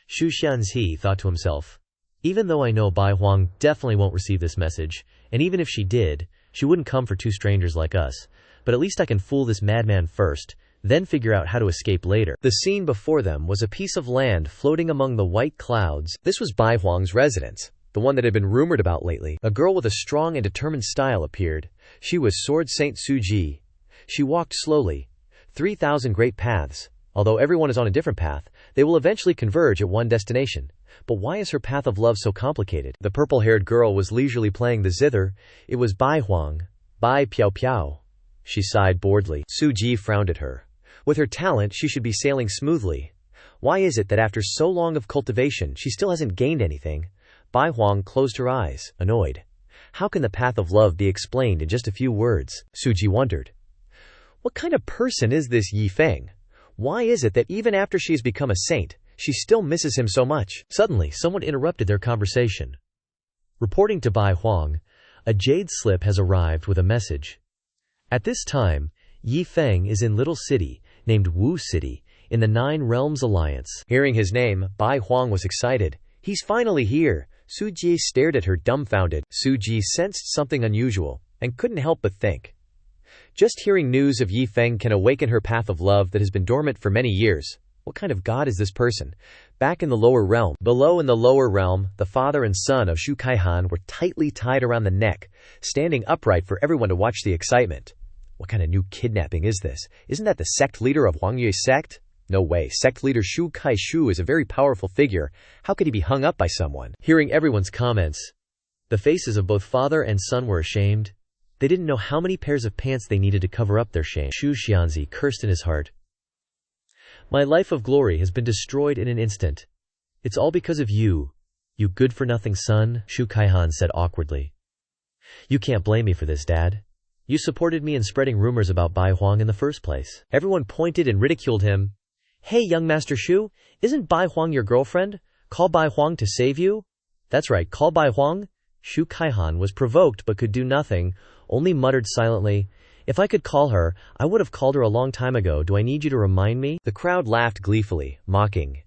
Shu Xianzi thought to himself. Even though I know Bai Huang definitely won't receive this message, and even if she did, she wouldn't come for two strangers like us, but at least I can fool this madman first, then figure out how to escape later. The scene before them was a piece of land floating among the white clouds. This was Bai Huang's residence, the one that had been rumored about lately. A girl with a strong and determined style appeared. She was Sword Saint Su Ji. She walked slowly. 3,000 great paths. Although everyone is on a different path, they will eventually converge at one destination. But why is her path of love so complicated? The purple-haired girl was leisurely playing the zither. It was Bai Huang. Bai Piao Piao. She sighed boredly. Su Ji frowned at her. With her talent, she should be sailing smoothly. Why is it that after so long of cultivation, she still hasn't gained anything? Bai Huang closed her eyes, annoyed. How can the path of love be explained in just a few words? Su Ji wondered. What kind of person is this Yi Feng? Why is it that even after she has become a saint, she still misses him so much? Suddenly, someone interrupted their conversation. Reporting to Bai Huang, a jade slip has arrived with a message. At this time, Yi Feng is in little city, named Wu City, in the Nine Realms Alliance. Hearing his name, Bai Huang was excited. He's finally here. Su Ji stared at her dumbfounded. Su Ji sensed something unusual, and couldn't help but think. Just hearing news of Yi Feng can awaken her path of love that has been dormant for many years. What kind of god is this person? Back in the lower realm. Below in the lower realm, the father and son of Shu Kaihan were tightly tied around the neck, standing upright for everyone to watch the excitement. What kind of new kidnapping is this? Isn't that the sect leader of Xuanwu Sect? No way. Sect leader Shu Kai-shu is a very powerful figure. How could he be hung up by someone? Hearing everyone's comments, the faces of both father and son were ashamed. They didn't know how many pairs of pants they needed to cover up their shame. Shu Xianzi cursed in his heart. My life of glory has been destroyed in an instant. It's all because of you, you good-for-nothing son, Shu Kaihan said awkwardly. You can't blame me for this, Dad. You supported me in spreading rumors about Bai Huang in the first place. Everyone pointed and ridiculed him. Hey, young Master Shu, isn't Bai Huang your girlfriend? Call Bai Huang to save you? That's right, call Bai Huang. Shu Kaihan was provoked but could do nothing, only muttered silently, if I could call her, I would have called her a long time ago. Do I need you to remind me? The crowd laughed gleefully, mocking.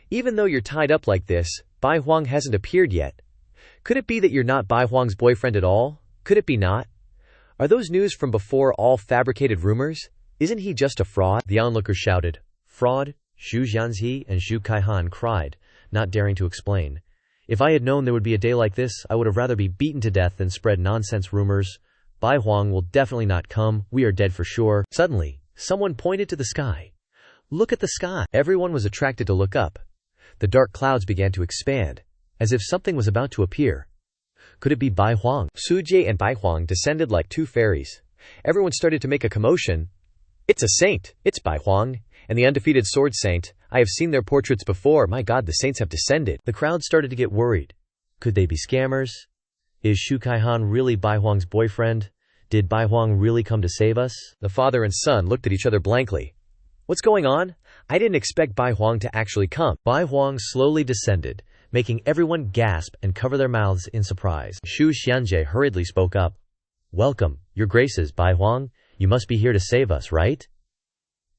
Even though you're tied up like this, Bai Huang hasn't appeared yet. Could it be that you're not Bai Huang's boyfriend at all? Could it be not? Are those news from before all fabricated rumors? Isn't he just a fraud? The onlookers shouted. Fraud? Xu Jianzi and Xu Kaihan cried, not daring to explain. If I had known there would be a day like this, I would have rather be beaten to death than spread nonsense rumors. Bai Huang will definitely not come. We are dead for sure. Suddenly, someone pointed to the sky. Look at the sky. Everyone was attracted to look up. The dark clouds began to expand, as if something was about to appear. Could it be Bai Huang? Su Jie and Bai Huang descended like two fairies. Everyone started to make a commotion. It's a saint! It's Bai Huang! And the undefeated sword saint. I have seen their portraits before. My God, the saints have descended. The crowd started to get worried. Could they be scammers? Is Shu Kaihan really Bai Huang's boyfriend? Did Bai Huang really come to save us? The father and son looked at each other blankly. What's going on? I didn't expect Bai Huang to actually come. Bai Huang slowly descended, making everyone gasp and cover their mouths in surprise. Shu Xianjie hurriedly spoke up. Welcome, your graces, Bai Huang. You must be here to save us, right?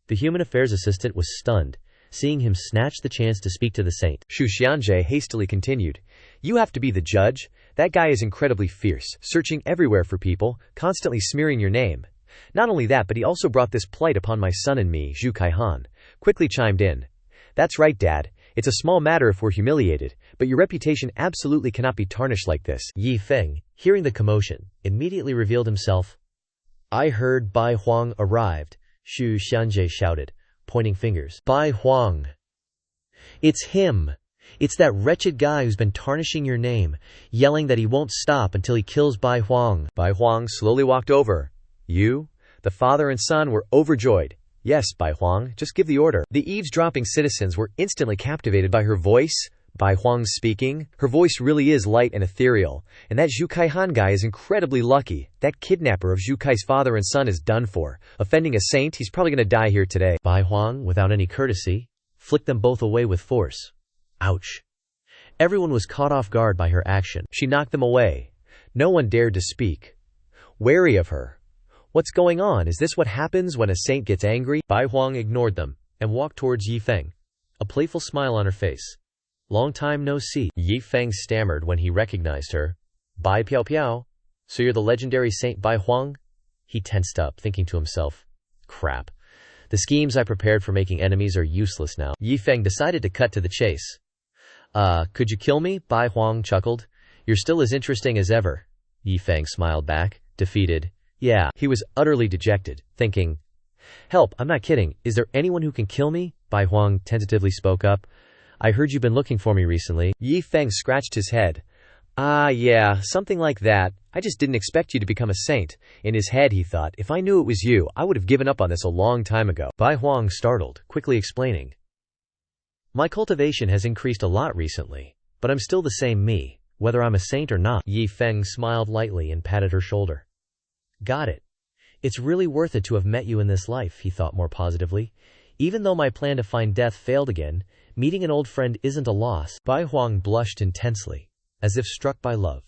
The human affairs assistant was stunned, seeing him snatch the chance to speak to the saint. Shu Xianjie hastily continued. You have to be the judge. That guy is incredibly fierce, searching everywhere for people, constantly smearing your name. Not only that, but he also brought this plight upon my son and me. Xu Kaihan quickly chimed in. That's right, Dad. It's a small matter if we're humiliated, but your reputation absolutely cannot be tarnished like this. Yi Feng, hearing the commotion, immediately revealed himself. I heard Bai Huang arrived, Shu Xianjie shouted, pointing fingers. Bai Huang. It's him. It's that wretched guy who's been tarnishing your name, yelling that he won't stop until he kills Bai Huang. Bai Huang slowly walked over. You? The father and son were overjoyed. Yes, Bai Huang, just give the order. The eavesdropping citizens were instantly captivated by her voice. Bai Huang's speaking. Her voice really is light and ethereal. And that Zhu Kaihan guy is incredibly lucky. That kidnapper of Zhu Kai's father and son is done for. Offending a saint, he's probably gonna die here today. Bai Huang, without any courtesy, flicked them both away with force. Ouch. Everyone was caught off guard by her action. She knocked them away. No one dared to speak. Wary of her. What's going on? Is this what happens when a saint gets angry? Bai Huang ignored them and walked towards Yi Feng, a playful smile on her face. Long time no see. Yi Feng stammered when he recognized her. Bai Piao Piao, so you're the legendary Saint Bai Huang? He tensed up, thinking to himself, crap. The schemes I prepared for making enemies are useless now. Yi Feng decided to cut to the chase. Could you kill me? Bai Huang chuckled. You're still as interesting as ever. Yi Feng smiled back, defeated. Yeah. He was utterly dejected, thinking, help, I'm not kidding. Is there anyone who can kill me? Bai Huang tentatively spoke up. I heard you've been looking for me recently. Yi Feng scratched his head. Yeah, something like that. I just didn't expect you to become a saint. In his head, he thought, if I knew it was you, I would have given up on this a long time ago. Bai Huang startled, quickly explaining. My cultivation has increased a lot recently, but I'm still the same me, whether I'm a saint or not. Yi Feng smiled lightly and patted her shoulder. Got it. It's really worth it to have met you in this life, he thought more positively. Even though my plan to find death failed again, meeting an old friend isn't a loss. Bai Huang blushed intensely, as if struck by love.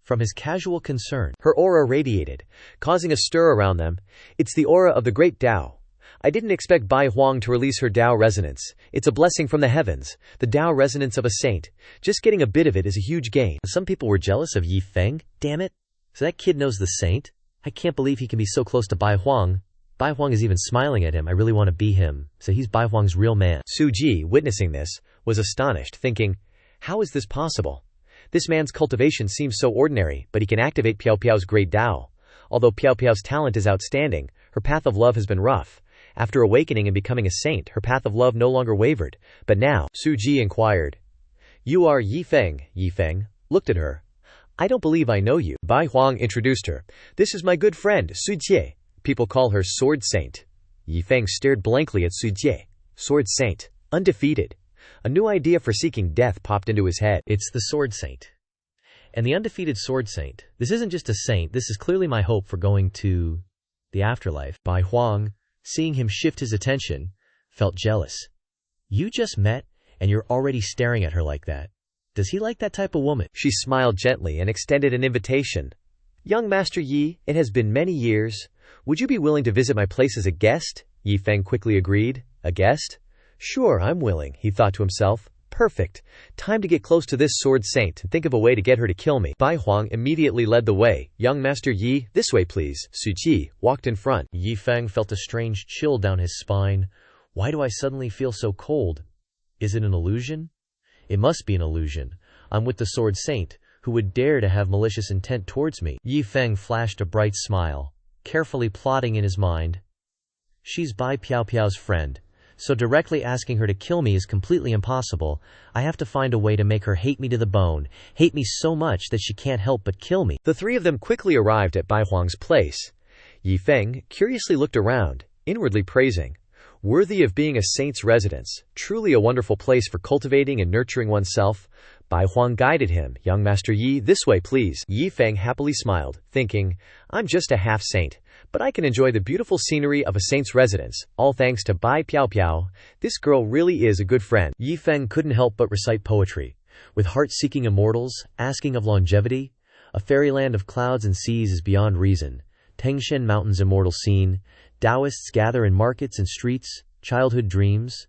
From his casual concern, her aura radiated, causing a stir around them. It's the aura of the great Tao. I didn't expect Bai Huang to release her Tao resonance. It's a blessing from the heavens, the Tao resonance of a saint. Just getting a bit of it is a huge gain. Some people were jealous of Yi Feng, damn it. So that kid knows the saint? I can't believe he can be so close to Bai Huang. Bai Huang is even smiling at him. I really want to be him. So he's Bai Huang's real man. Su Ji, witnessing this, was astonished, thinking, how is this possible? This man's cultivation seems so ordinary, but he can activate Piao Piao's great Tao. Although Piao Piao's talent is outstanding, her path of love has been rough. After awakening and becoming a saint, her path of love no longer wavered. But now, Su Ji inquired, you are Yi Feng? Yi Feng looked at her. I don't believe I know you. Bai Huang introduced her. This is my good friend, Su Jie. People call her Sword Saint. Yi Feng stared blankly at Su Jie. Sword Saint. Undefeated. A new idea for seeking death popped into his head. It's the Sword Saint. And the undefeated sword saint. This isn't just a saint, this is clearly my hope for going to the afterlife. Bai Huang, seeing him shift his attention, felt jealous. You just met, and you're already staring at her like that. Does he like that type of woman? She smiled gently and extended an invitation. Young Master Yi, it has been many years. Would you be willing to visit my place as a guest? Yi Feng quickly agreed. A guest? Sure, I'm willing, he thought to himself. Perfect. Time to get close to this sword saint and think of a way to get her to kill me. Bai Huang immediately led the way. Young Master Yi, this way please. Su Qi walked in front. Yi Feng felt a strange chill down his spine. Why do I suddenly feel so cold? Is it an illusion? It must be an illusion. I'm with the sword saint. Who would dare to have malicious intent towards me? Yi Feng flashed a bright smile, carefully plotting in his mind. She's Bai Piao's friend, so directly asking her to kill me is completely impossible. I have to find a way to make her hate me to the bone, hate me so much that she can't help but kill me. The three of them quickly arrived at Bai Huang's place. Yi Feng curiously looked around, inwardly praising. Worthy of being a saint's residence, truly a wonderful place for cultivating and nurturing oneself. Bai Huang guided him. Young Master Yi, this way please. Yi Feng happily smiled, thinking, I'm just a half-saint, but I can enjoy the beautiful scenery of a saint's residence, all thanks to Bai Piao. This girl really is a good friend. Yi Feng couldn't help but recite poetry. With heart-seeking immortals, asking of longevity, a fairyland of clouds and seas is beyond reason. Qingshan mountains immortal scene, Taoists gather in markets and streets, childhood dreams.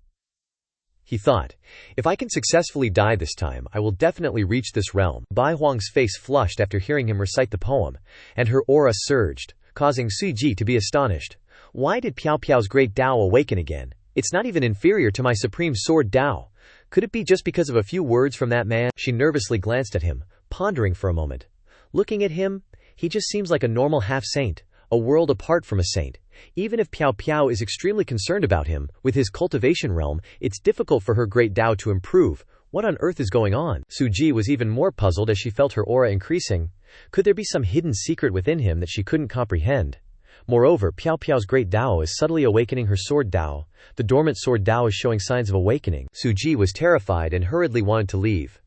He thought, if I can successfully die this time, I will definitely reach this realm. Bai Huang's face flushed after hearing him recite the poem, and her aura surged, causing Su Ji to be astonished. Why did Piao's great Tao awaken again? It's not even inferior to my supreme sword Tao. Could it be just because of a few words from that man? She nervously glanced at him, pondering for a moment. Looking at him, he just seems like a normal half-saint, a world apart from a saint. Even if Piao is extremely concerned about him, with his cultivation realm, it's difficult for her great Tao to improve. What on earth is going on? Su Ji was even more puzzled as she felt her aura increasing. Could there be some hidden secret within him that she couldn't comprehend? Moreover, Piao's great Tao is subtly awakening her sword Tao. The dormant sword Tao is showing signs of awakening. Su Ji was terrified and hurriedly wanted to leave.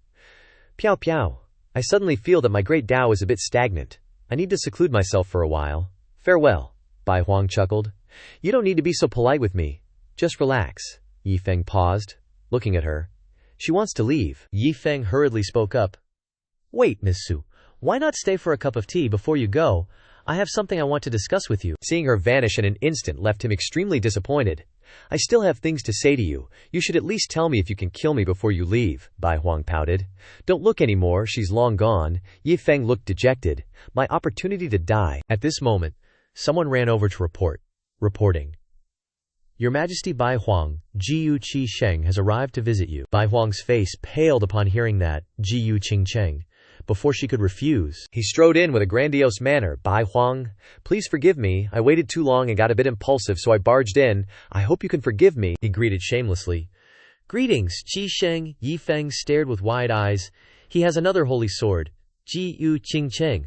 Piao, I suddenly feel that my great Tao is a bit stagnant. I need to seclude myself for a while. Farewell. Bai Huang chuckled. You don't need to be so polite with me. Just relax. Yi Feng paused, looking at her. She wants to leave. Yi Feng hurriedly spoke up. Wait, Miss Su. Why not stay for a cup of tea before you go? I have something I want to discuss with you. Seeing her vanish in an instant left him extremely disappointed. I still have things to say to you. You should at least tell me if you can kill me before you leave. Bai Huang pouted. Don't look anymore, she's long gone. Yi Feng looked dejected. My opportunity to die. At this moment, someone ran over to reporting. Your Majesty Bai Huang, Jiyu Qingshan has arrived to visit you. Bai Huang's face paled upon hearing that, Jiyu Qingshan. Before she could refuse, he strode in with a grandiose manner. Bai Huang, please forgive me. I waited too long and got a bit impulsive, so I barged in. I hope you can forgive me. He greeted shamelessly. Greetings, Qingshan. Yi Feng stared with wide eyes. He has another holy sword. Jiyu Qingshan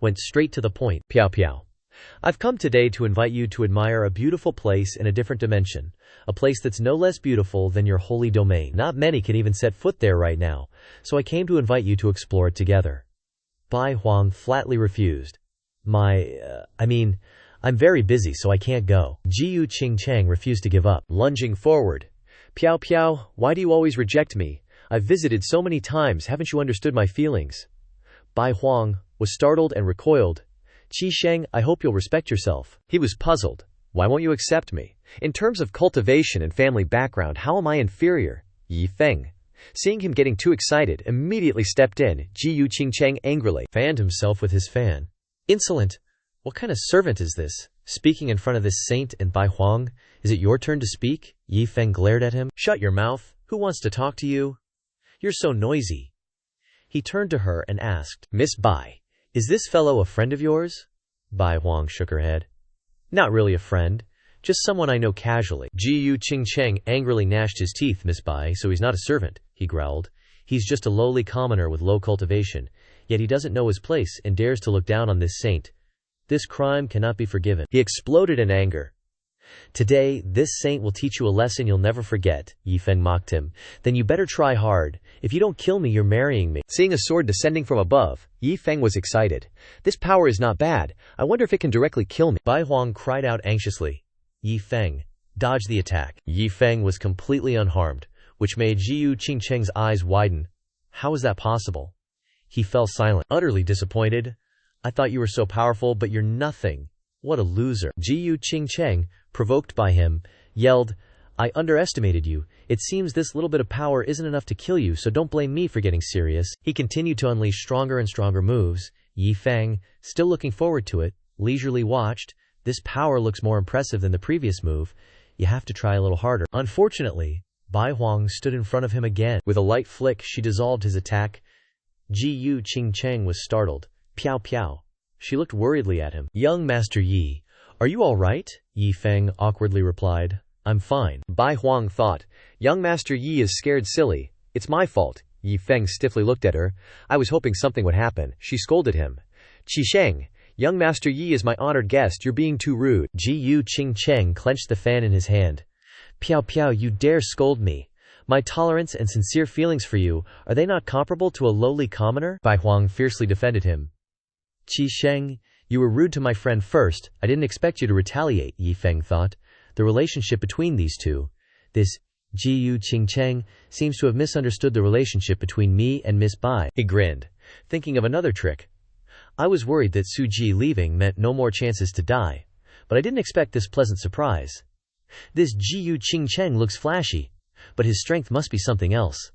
went straight to the point. Piao. I've come today to invite you to admire a beautiful place in a different dimension, a place that's no less beautiful than your holy domain. Not many can even set foot there right now, so I came to invite you to explore it together. Bai Huang flatly refused. I'm very busy, so I can't go. Jiyu Qingshan refused to give up. Lunging forward. Piao, why do you always reject me? I've visited so many times, haven't you understood my feelings? Bai Huang was startled and recoiled. Qingshan, I hope you'll respect yourself. He was puzzled. Why won't you accept me? In terms of cultivation and family background, how am I inferior? Yi Feng, seeing him getting too excited, immediately stepped in. Jiyu Qingshan angrily fanned himself with his fan. Insolent! What kind of servant is this? Speaking in front of this saint and Bai Huang? Is it your turn to speak? Yi Feng glared at him. Shut your mouth. Who wants to talk to you? You're so noisy. He turned to her and asked, Miss Bai, is this fellow a friend of yours? Bai Huang shook her head. Not really a friend. Just someone I know casually. Jiyu Qingshan angrily gnashed his teeth. Miss Bai, so he's not a servant, he growled. He's just a lowly commoner with low cultivation. Yet he doesn't know his place and dares to look down on this saint. This crime cannot be forgiven. He exploded in anger. Today, this saint will teach you a lesson you'll never forget, Yi Feng mocked him. Then you better try hard. If you don't kill me, you're marrying me. Seeing a sword descending from above, Yi Feng was excited. This power is not bad. I wonder if it can directly kill me. Bai Huang cried out anxiously. Yi Feng, dodge the attack. Yi Feng was completely unharmed, which made Jiyu Qingcheng's eyes widen. How is that possible? He fell silent, utterly disappointed. I thought you were so powerful, but you're nothing. What a loser. Jiyu Qingcheng, provoked by him, yelled, I underestimated you. It seems this little bit of power isn't enough to kill you, so don't blame me for getting serious. He continued to unleash stronger and stronger moves. Yi Feng, still looking forward to it, leisurely watched. This power looks more impressive than the previous move. You have to try a little harder. Unfortunately, Bai Huang stood in front of him again. With a light flick, she dissolved his attack. Jiyu Qingcheng was startled. Piao piao. She looked worriedly at him. Young Master Yi, are you all right? Yi Feng awkwardly replied. I'm fine. Bai Huang thought, young Master Yi is scared silly. It's my fault. Yi Feng stiffly looked at her. I was hoping something would happen. She scolded him. Qisheng, young Master Yi is my honored guest. You're being too rude. Jiyu Qingcheng clenched the fan in his hand. Piao piao, you dare scold me. My tolerance and sincere feelings for you, are they not comparable to a lowly commoner? Bai Huang fiercely defended him. Qisheng, you were rude to my friend first. I didn't expect you to retaliate, Yi Feng thought. The relationship between these two, this Jiyu Qingcheng, seems to have misunderstood the relationship between me and Miss Bai. He grinned, thinking of another trick. I was worried that Su Ji leaving meant no more chances to die, but I didn't expect this pleasant surprise. This Jiyu Qingcheng looks flashy, but his strength must be something else.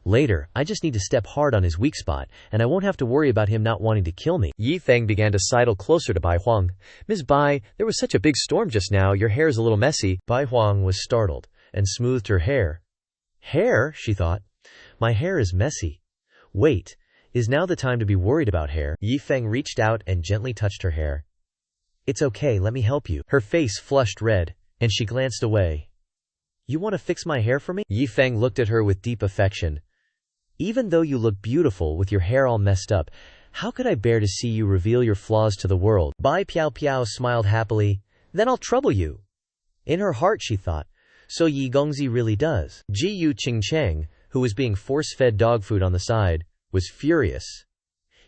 Later, I just need to step hard on his weak spot, and I won't have to worry about him not wanting to kill me. Yi Feng began to sidle closer to Bai Huang. Ms. Bai, there was such a big storm just now, your hair is a little messy. Bai Huang was startled, and smoothed her hair. Hair? She thought. My hair is messy. Wait, is now the time to be worried about hair? Yi Feng reached out and gently touched her hair. It's okay, let me help you. Her face flushed red, and she glanced away. You want to fix my hair for me? Yi Feng looked at her with deep affection. Even though you look beautiful with your hair all messed up, how could I bear to see you reveal your flaws to the world? Bai Piao Piao smiled happily. Then I'll trouble you. In her heart, she thought, so Yi Gongzi really does. Jiyu Qingcheng, who was being force-fed dog food on the side, was furious.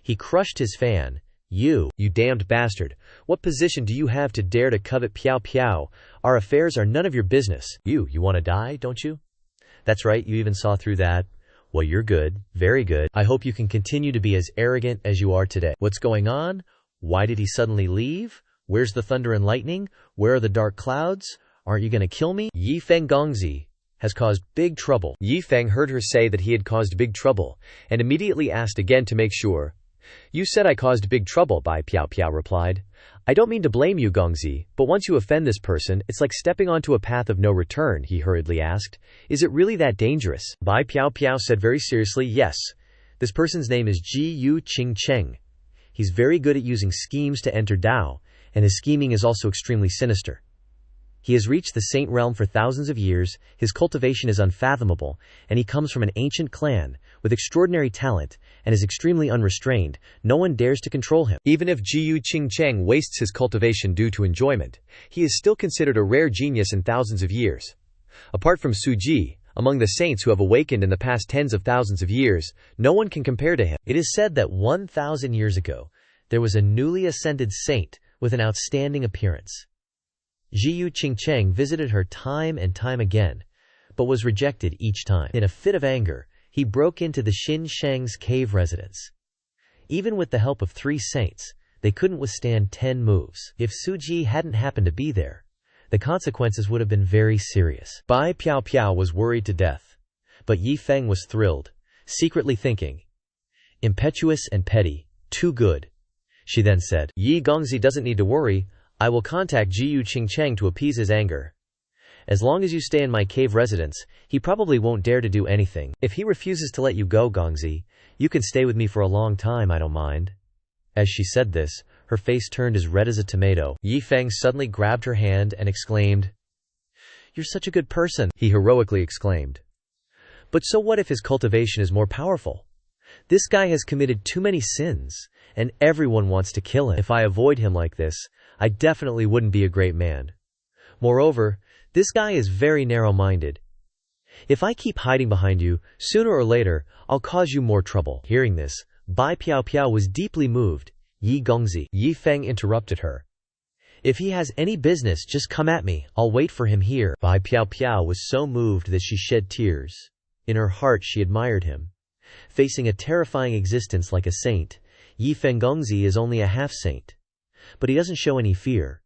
He crushed his fan. You damned bastard. What position do you have to dare to covet Piao Piao? Our affairs are none of your business. You want to die, don't you? That's right, you even saw through that. Well, you're good, very good. I hope you can continue to be as arrogant as you are today. What's going on? Why did he suddenly leave? Where's the thunder and lightning? Where are the dark clouds? Aren't you going to kill me? Yi Feng Gongzi has caused big trouble. Yi Feng heard her say that he had caused big trouble, and immediately asked again to make sure. You said I caused big trouble, Bai Piao Piao replied. I don't mean to blame you, Gongzi, but once you offend this person, it's like stepping onto a path of no return, he hurriedly asked. Is it really that dangerous? Bai Piao Piao said very seriously, yes. This person's name is Jiyu Qingcheng. He's very good at using schemes to enter Dao, and his scheming is also extremely sinister. He has reached the saint realm for thousands of years, his cultivation is unfathomable, and he comes from an ancient clan, with extraordinary talent, and is extremely unrestrained. No one dares to control him. Even if Jiyu Qingcheng wastes his cultivation due to enjoyment, he is still considered a rare genius in thousands of years. Apart from Su Ji, among the saints who have awakened in the past tens of thousands of years, no one can compare to him. It is said that 1,000 years ago, there was a newly ascended saint with an outstanding appearance. Jiyu Qingcheng visited her time and time again, but was rejected each time. In a fit of anger, he broke into the Qingshan's cave residence. Even with the help of 3 saints, they couldn't withstand 10 moves. If Su Ji hadn't happened to be there, the consequences would have been very serious. Bai Piao Piao was worried to death, but Yi Feng was thrilled, secretly thinking, impetuous and petty, too good. She then said, Yi Gongzi doesn't need to worry, I will contact Jiyu Qingcheng to appease his anger. As long as you stay in my cave residence, he probably won't dare to do anything. If he refuses to let you go, Gongzi, you can stay with me for a long time, I don't mind. As she said this, her face turned as red as a tomato. Yi Feng suddenly grabbed her hand and exclaimed, You're such a good person, he heroically exclaimed. But so what if his cultivation is more powerful? This guy has committed too many sins, and everyone wants to kill him. If I avoid him like this, I definitely wouldn't be a great man. Moreover, this guy is very narrow-minded. If I keep hiding behind you, sooner or later, I'll cause you more trouble." Hearing this, Bai Piao Piao was deeply moved. Yi Gongzi. Yi Feng interrupted her. "If he has any business, just come at me. I'll wait for him here." Bai Piao Piao was so moved that she shed tears. In her heart, she admired him. Facing a terrifying existence like a saint, Yi Feng Gongzi is only a half-saint. But he doesn't show any fear.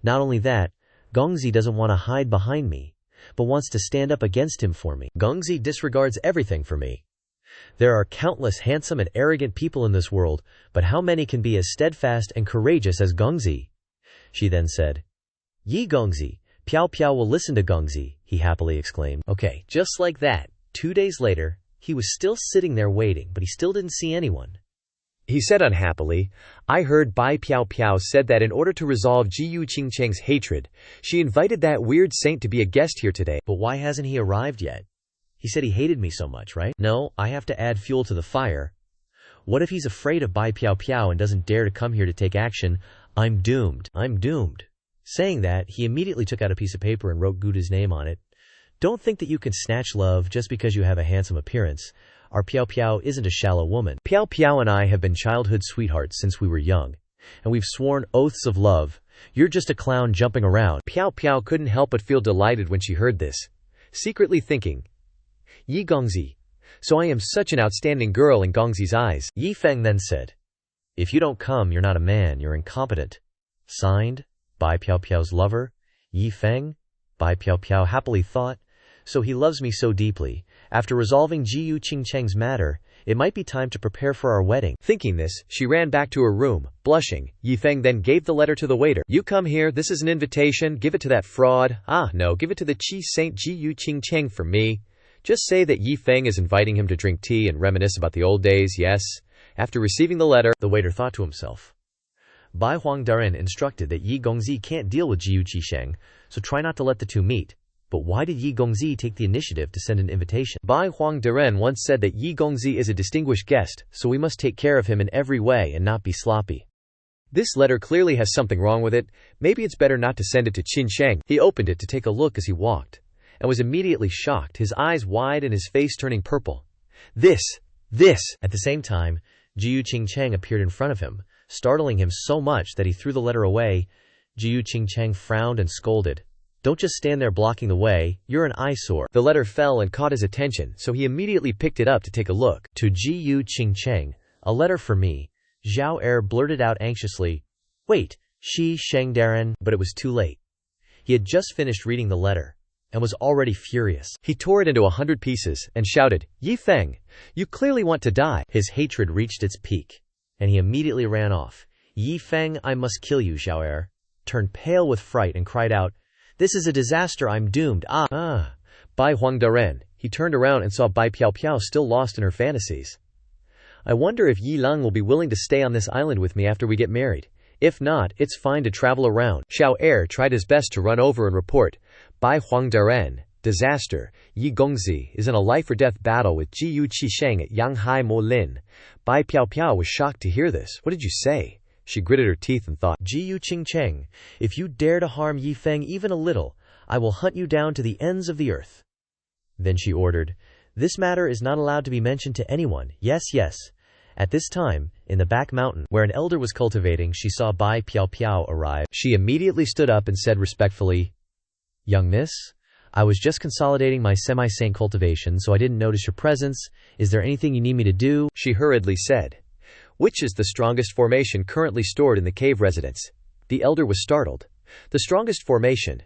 Not only that, Gongzi doesn't want to hide behind me, but wants to stand up against him for me. Gongzi disregards everything for me. There are countless handsome and arrogant people in this world, but how many can be as steadfast and courageous as Gongzi? She then said. "Yi Gongzi, Piao Piao will listen to Gongzi," he happily exclaimed. Okay, just like that, 2 days later, he was still sitting there waiting, but he still didn't see anyone. He said unhappily, "I heard Bai Piao Piao said that in order to resolve Jiyu Qingcheng's hatred, she invited that weird saint to be a guest here today." But why hasn't he arrived yet? He said he hated me so much, right? No, I have to add fuel to the fire. What if he's afraid of Bai Piao Piao and doesn't dare to come here to take action? I'm doomed. I'm doomed. Saying that, he immediately took out a piece of paper and wrote Guda's name on it. Don't think that you can snatch love just because you have a handsome appearance. Our Piao Piao isn't a shallow woman. Piao Piao and I have been childhood sweethearts since we were young, and we've sworn oaths of love. You're just a clown jumping around. Piao Piao couldn't help but feel delighted when she heard this, secretly thinking, "Yi Gongzi, so I am such an outstanding girl in Gongzi's eyes." Yi Feng then said, "If you don't come, you're not a man, you're incompetent." Signed, Bai Piao Piao's lover, Yi Feng. Bai Piao Piao happily thought, "So he loves me so deeply. After resolving Jiyu Qingcheng's matter, it might be time to prepare for our wedding." Thinking this, she ran back to her room, blushing. Yi Feng then gave the letter to the waiter. "You come here, this is an invitation, give it to that fraud. No, give it to the Qi Saint Jiyu Qingcheng for me. Just say that Yi Feng is inviting him to drink tea and reminisce about the old days, yes." After receiving the letter, the waiter thought to himself. Bai Huangdaren instructed that Yi Gongzi can't deal with Jiyu Qisheng, so try not to let the two meet. But why did Yi Gongzi take the initiative to send an invitation? Bai Huangdaren once said that Yi Gongzi is a distinguished guest, so we must take care of him in every way and not be sloppy. This letter clearly has something wrong with it. Maybe it's better not to send it to Qingshan. He opened it to take a look as he walked, and was immediately shocked, his eyes wide and his face turning purple. This! At the same time, Jiyu Qingcheng appeared in front of him, startling him so much that he threw the letter away. Jiyu Qingcheng frowned and scolded. "Don't just stand there blocking the way, you're an eyesore." The letter fell and caught his attention, so he immediately picked it up to take a look. To Jiyu Qingcheng, "A letter for me." Zhao Er blurted out anxiously, "Wait, Shi Shengdaran," but it was too late. He had just finished reading the letter, and was already furious. He tore it into 100 pieces, and shouted, "Yi Feng, you clearly want to die." His hatred reached its peak, and he immediately ran off. "Yi Feng, I must kill you." Zhao Er turned pale with fright and cried out, "This is a disaster, I'm doomed." Bai Huangdaren. He turned around and saw Bai Piao Piao still lost in her fantasies. "I wonder if Yi Lang will be willing to stay on this island with me after we get married. If not, it's fine to travel around." Zhao Er tried his best to run over and report, "Bai Huangdaren, disaster. Yi Gongzi is in a life-or-death battle with Jiyu Qisheng at Yanghai Molin." Bai Piao Piao was shocked to hear this. "What did you say?" She gritted her teeth and thought, "Jiyu Qingcheng, if you dare to harm Yi Feng even a little, I will hunt you down to the ends of the earth." Then she ordered, "This matter is not allowed to be mentioned to anyone." Yes. At this time, in the back mountain, where an elder was cultivating, she saw Bai Piao Piao arrive. She immediately stood up and said respectfully, "Young miss, I was just consolidating my semi-saint cultivation, so I didn't notice your presence. Is there anything you need me to do?" She hurriedly said, "Which is the strongest formation currently stored in the cave residence?" The elder was startled. "The strongest formation?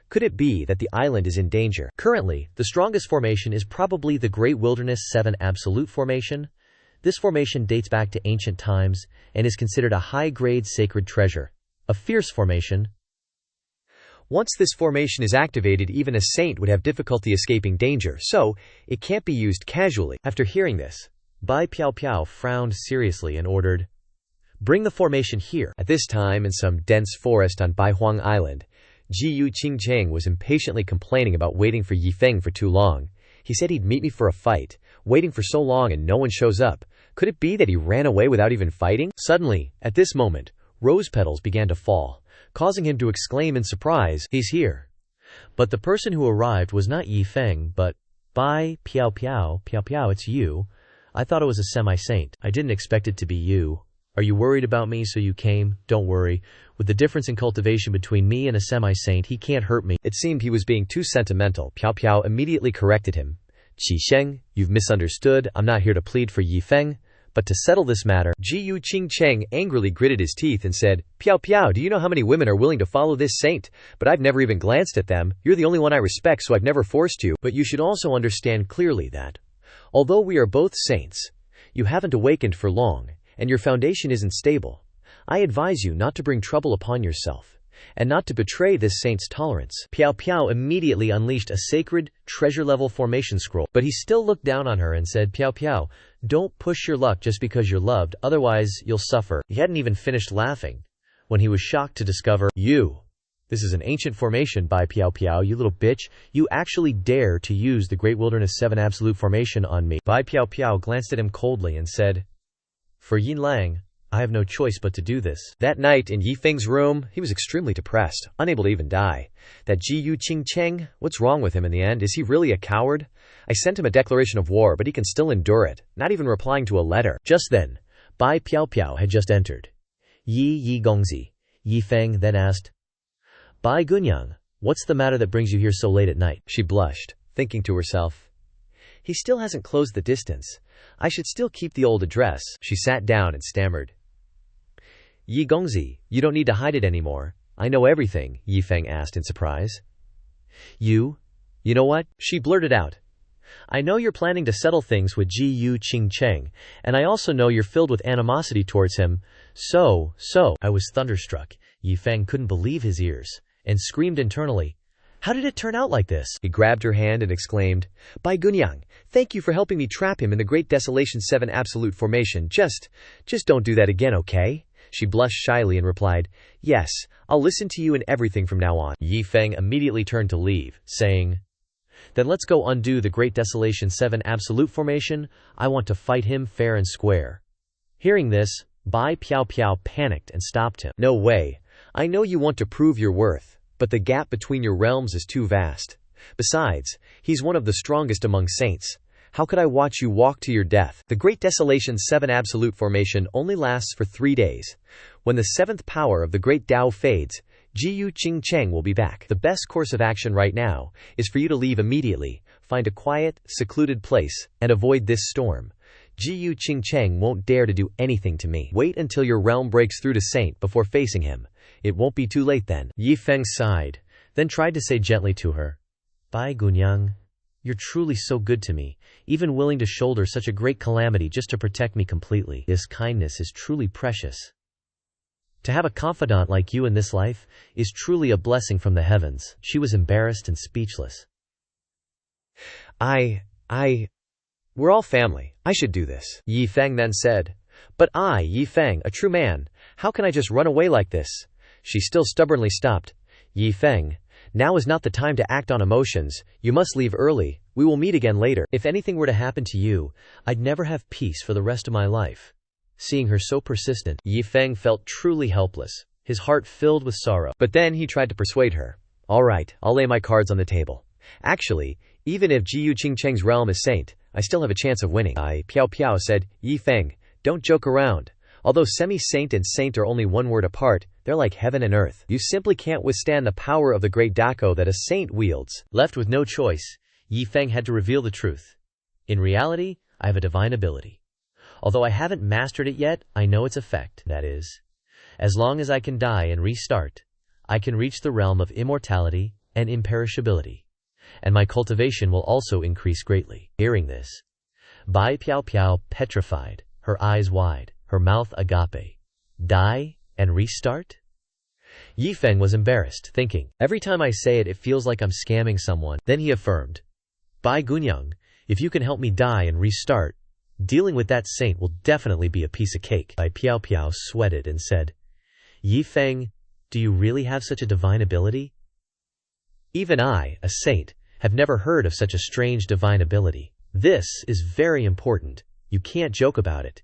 Could it be that the island is in danger?" Currently, the strongest formation is probably the Great Wilderness 7 Absolute Formation. This formation dates back to ancient times and is considered a high-grade sacred treasure. A fierce formation. Once this formation is activated, even a saint would have difficulty escaping danger, so it can't be used casually. After hearing this, Bai Piao Piao frowned seriously and ordered, "Bring the formation here." At this time, in some dense forest on Baihuang Island, Jiyu Qingcheng was impatiently complaining about waiting for Yi Feng for too long. He said he'd meet me for a fight, waiting for so long and no one shows up. Could it be that he ran away without even fighting? Suddenly, at this moment, rose petals began to fall. causing him to exclaim in surprise, "He's here." But the person who arrived was not Yi Feng, but, "Bai Piao Piao, Piao Piao, it's you. I thought it was a semi-saint. I didn't expect it to be you. Are you worried about me, so you came? Don't worry. With the difference in cultivation between me and a semi-saint, he can't hurt me." It seemed he was being too sentimental. Piao Piao immediately corrected him. "Qisheng, you've misunderstood. I'm not here to plead for Yi Feng. But to settle this matter," Jiyu Qingcheng angrily gritted his teeth and said, "Piao Piao, do you know how many women are willing to follow this saint? But I've never even glanced at them. You're the only one I respect, so I've never forced you. But you should also understand clearly that, although we are both saints, you haven't awakened for long, and your foundation isn't stable. I advise you not to bring trouble upon yourself, and not to betray this saint's tolerance." Piao Piao immediately unleashed a sacred, treasure-level formation scroll, but he still looked down on her and said, "Piao Piao, don't push your luck just because you're loved, otherwise you'll suffer." He hadn't even finished laughing when he was shocked to discover, This is an ancient formation by Piao Piao, you little bitch. You actually dare to use the Great Wilderness 7 Absolute Formation on me." Bai Piao Piao glanced at him coldly and said, "For Yin Lang, I have no choice but to do this." That night in Yi Feng's room, he was extremely depressed, unable to even die. That Jiyu Qingcheng, what's wrong with him in the end? Is he really a coward? I sent him a declaration of war, but he can still endure it, not even replying to a letter. Just then, Bai Piao Piao had just entered. Yi Gongzi. Yi Feng then asked, "Bai Gunyang, what's the matter that brings you here so late at night?" She blushed, thinking to herself, "He still hasn't closed the distance. I should still keep the old address." She sat down and stammered, "Yi Gongzi, you don't need to hide it anymore. I know everything," Yi Feng asked in surprise. You know what?" She blurted out. "I know you're planning to settle things with Jiyu Qingcheng, and I also know you're filled with animosity towards him. So. I was thunderstruck. Yi Feng couldn't believe his ears, and screamed internally, "How did it turn out like this?" He grabbed her hand and exclaimed, "Bai Gunyang, thank you for helping me trap him in the Great Desolation 7 Absolute Formation. Just don't do that again, okay?" She blushed shyly and replied, "Yes, I'll listen to you in everything from now on." Yi Feng immediately turned to leave, saying, "Then let's go undo the Great Desolation 7 Absolute Formation. I want to fight him fair and square." Hearing this, Bai Piao Piao panicked and stopped him. "No way. I know you want to prove your worth, but the gap between your realms is too vast. Besides, he's one of the strongest among saints. How could I watch you walk to your death?" The Great Desolation 7 Absolute Formation only lasts for 3 days. When the 7th power of the Great Tao fades, Jiyu Qingcheng will be back. The best course of action right now is for you to leave immediately, find a quiet, secluded place, and avoid this storm. Jiyu Qingcheng won't dare to do anything to me. Wait until your realm breaks through to Saint before facing him. It won't be too late then." Yi Feng sighed, then tried to say gently to her, "Bai Gunyang, you're truly so good to me, even willing to shoulder such a great calamity just to protect me completely. This kindness is truly precious. To have a confidant like you in this life is truly a blessing from the heavens." She was embarrassed and speechless. We're all family. I should do this," Yi Feng then said. "But I, Yi Feng, a true man, how can I just run away like this?" She still stubbornly stopped. "Yi Feng, now is not the time to act on emotions. You must leave early. We will meet again later. If anything were to happen to you, I'd never have peace for the rest of my life." Seeing her so persistent, Yi Feng felt truly helpless, his heart filled with sorrow. But then he tried to persuade her. "All right, I'll lay my cards on the table. Actually, even if Jiyu Qingcheng's realm is saint, I still have a chance of winning." Piao Piao said, "Yi Feng, don't joke around. Although semi-saint and saint are only one word apart, they're like heaven and earth. You simply can't withstand the power of the great Dako that a saint wields." Left with no choice, Yi Feng had to reveal the truth. "In reality, I have a divine ability. Although I haven't mastered it yet, I know its effect. That is, as long as I can die and restart, I can reach the realm of immortality and imperishability. And my cultivation will also increase greatly." Hearing this, Bai Piao Piao petrified, her eyes wide, her mouth agape. Die and restart? Yi Feng was embarrassed, thinking, "Every time I say it, it feels like I'm scamming someone." Then he affirmed, "Bai Gunyang, if you can help me die and restart, dealing with that saint will definitely be a piece of cake." Bai Piao Piao sweated and said, "Yi Feng, do you really have such a divine ability? Even I, a saint, have never heard of such a strange divine ability. This is very important. You can't joke about it."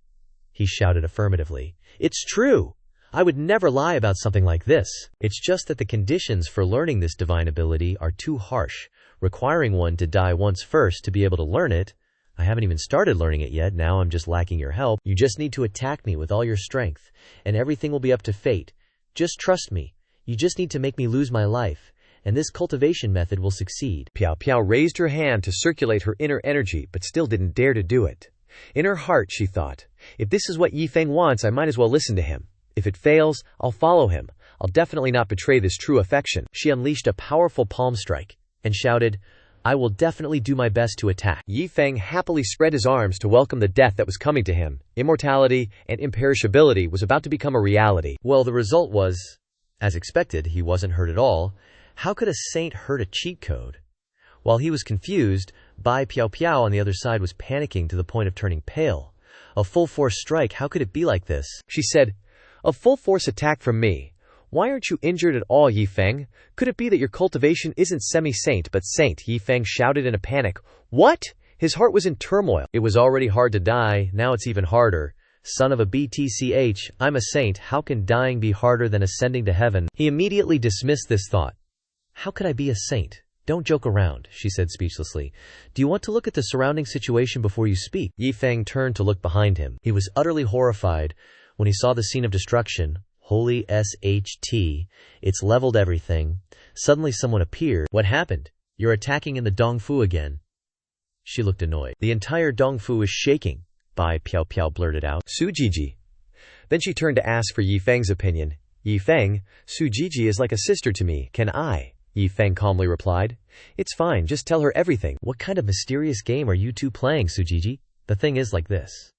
He shouted affirmatively, "It's true! I would never lie about something like this. It's just that the conditions for learning this divine ability are too harsh, requiring one to die once first to be able to learn it. I haven't even started learning it yet, now I'm just lacking your help. You just need to attack me with all your strength, and everything will be up to fate. Just trust me. You just need to make me lose my life, and this cultivation method will succeed. Piao Piao raised her hand to circulate her inner energy, but still didn't dare to do it. In her heart, she thought, if this is what Yi Feng wants, I might as well listen to him. If it fails, I'll follow him. I'll definitely not betray this true affection. She unleashed a powerful palm strike and shouted, I will definitely do my best to attack. Yi Feng happily spread his arms to welcome the death that was coming to him. Immortality and imperishability was about to become a reality. Well, the result was, as expected, he wasn't hurt at all. How could a saint hurt a cheat code? While he was confused, Bai Piao Piao on the other side was panicking to the point of turning pale. A full-force strike, how could it be like this? She said, a full-force attack from me. Why aren't you injured at all, Yi Feng? Could it be that your cultivation isn't semi-saint but saint? Yi Feng shouted in a panic. What? His heart was in turmoil. It was already hard to die, now it's even harder. Son of a BTCH, I'm a saint, how can dying be harder than ascending to heaven? He immediately dismissed this thought. How could I be a saint? Don't joke around, she said speechlessly. Do you want to look at the surrounding situation before you speak? Yi Feng turned to look behind him. He was utterly horrified when he saw the scene of destruction. Holy SHT, it's leveled everything. Suddenly someone appeared. What happened? You're attacking in the Dongfu again. She looked annoyed. The entire Dongfu is shaking, Bai Piao Piao blurted out. Su Jiji. Then she turned to ask for Yi Feng's opinion. Yi Feng, Su Jiji is like a sister to me, can I? Yi Feng calmly replied. It's fine, just tell her everything. What kind of mysterious game are you two playing, Su Jiji? The thing is like this.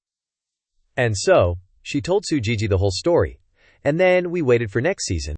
And so, she told Su Jiji the whole story. And then we waited for next season.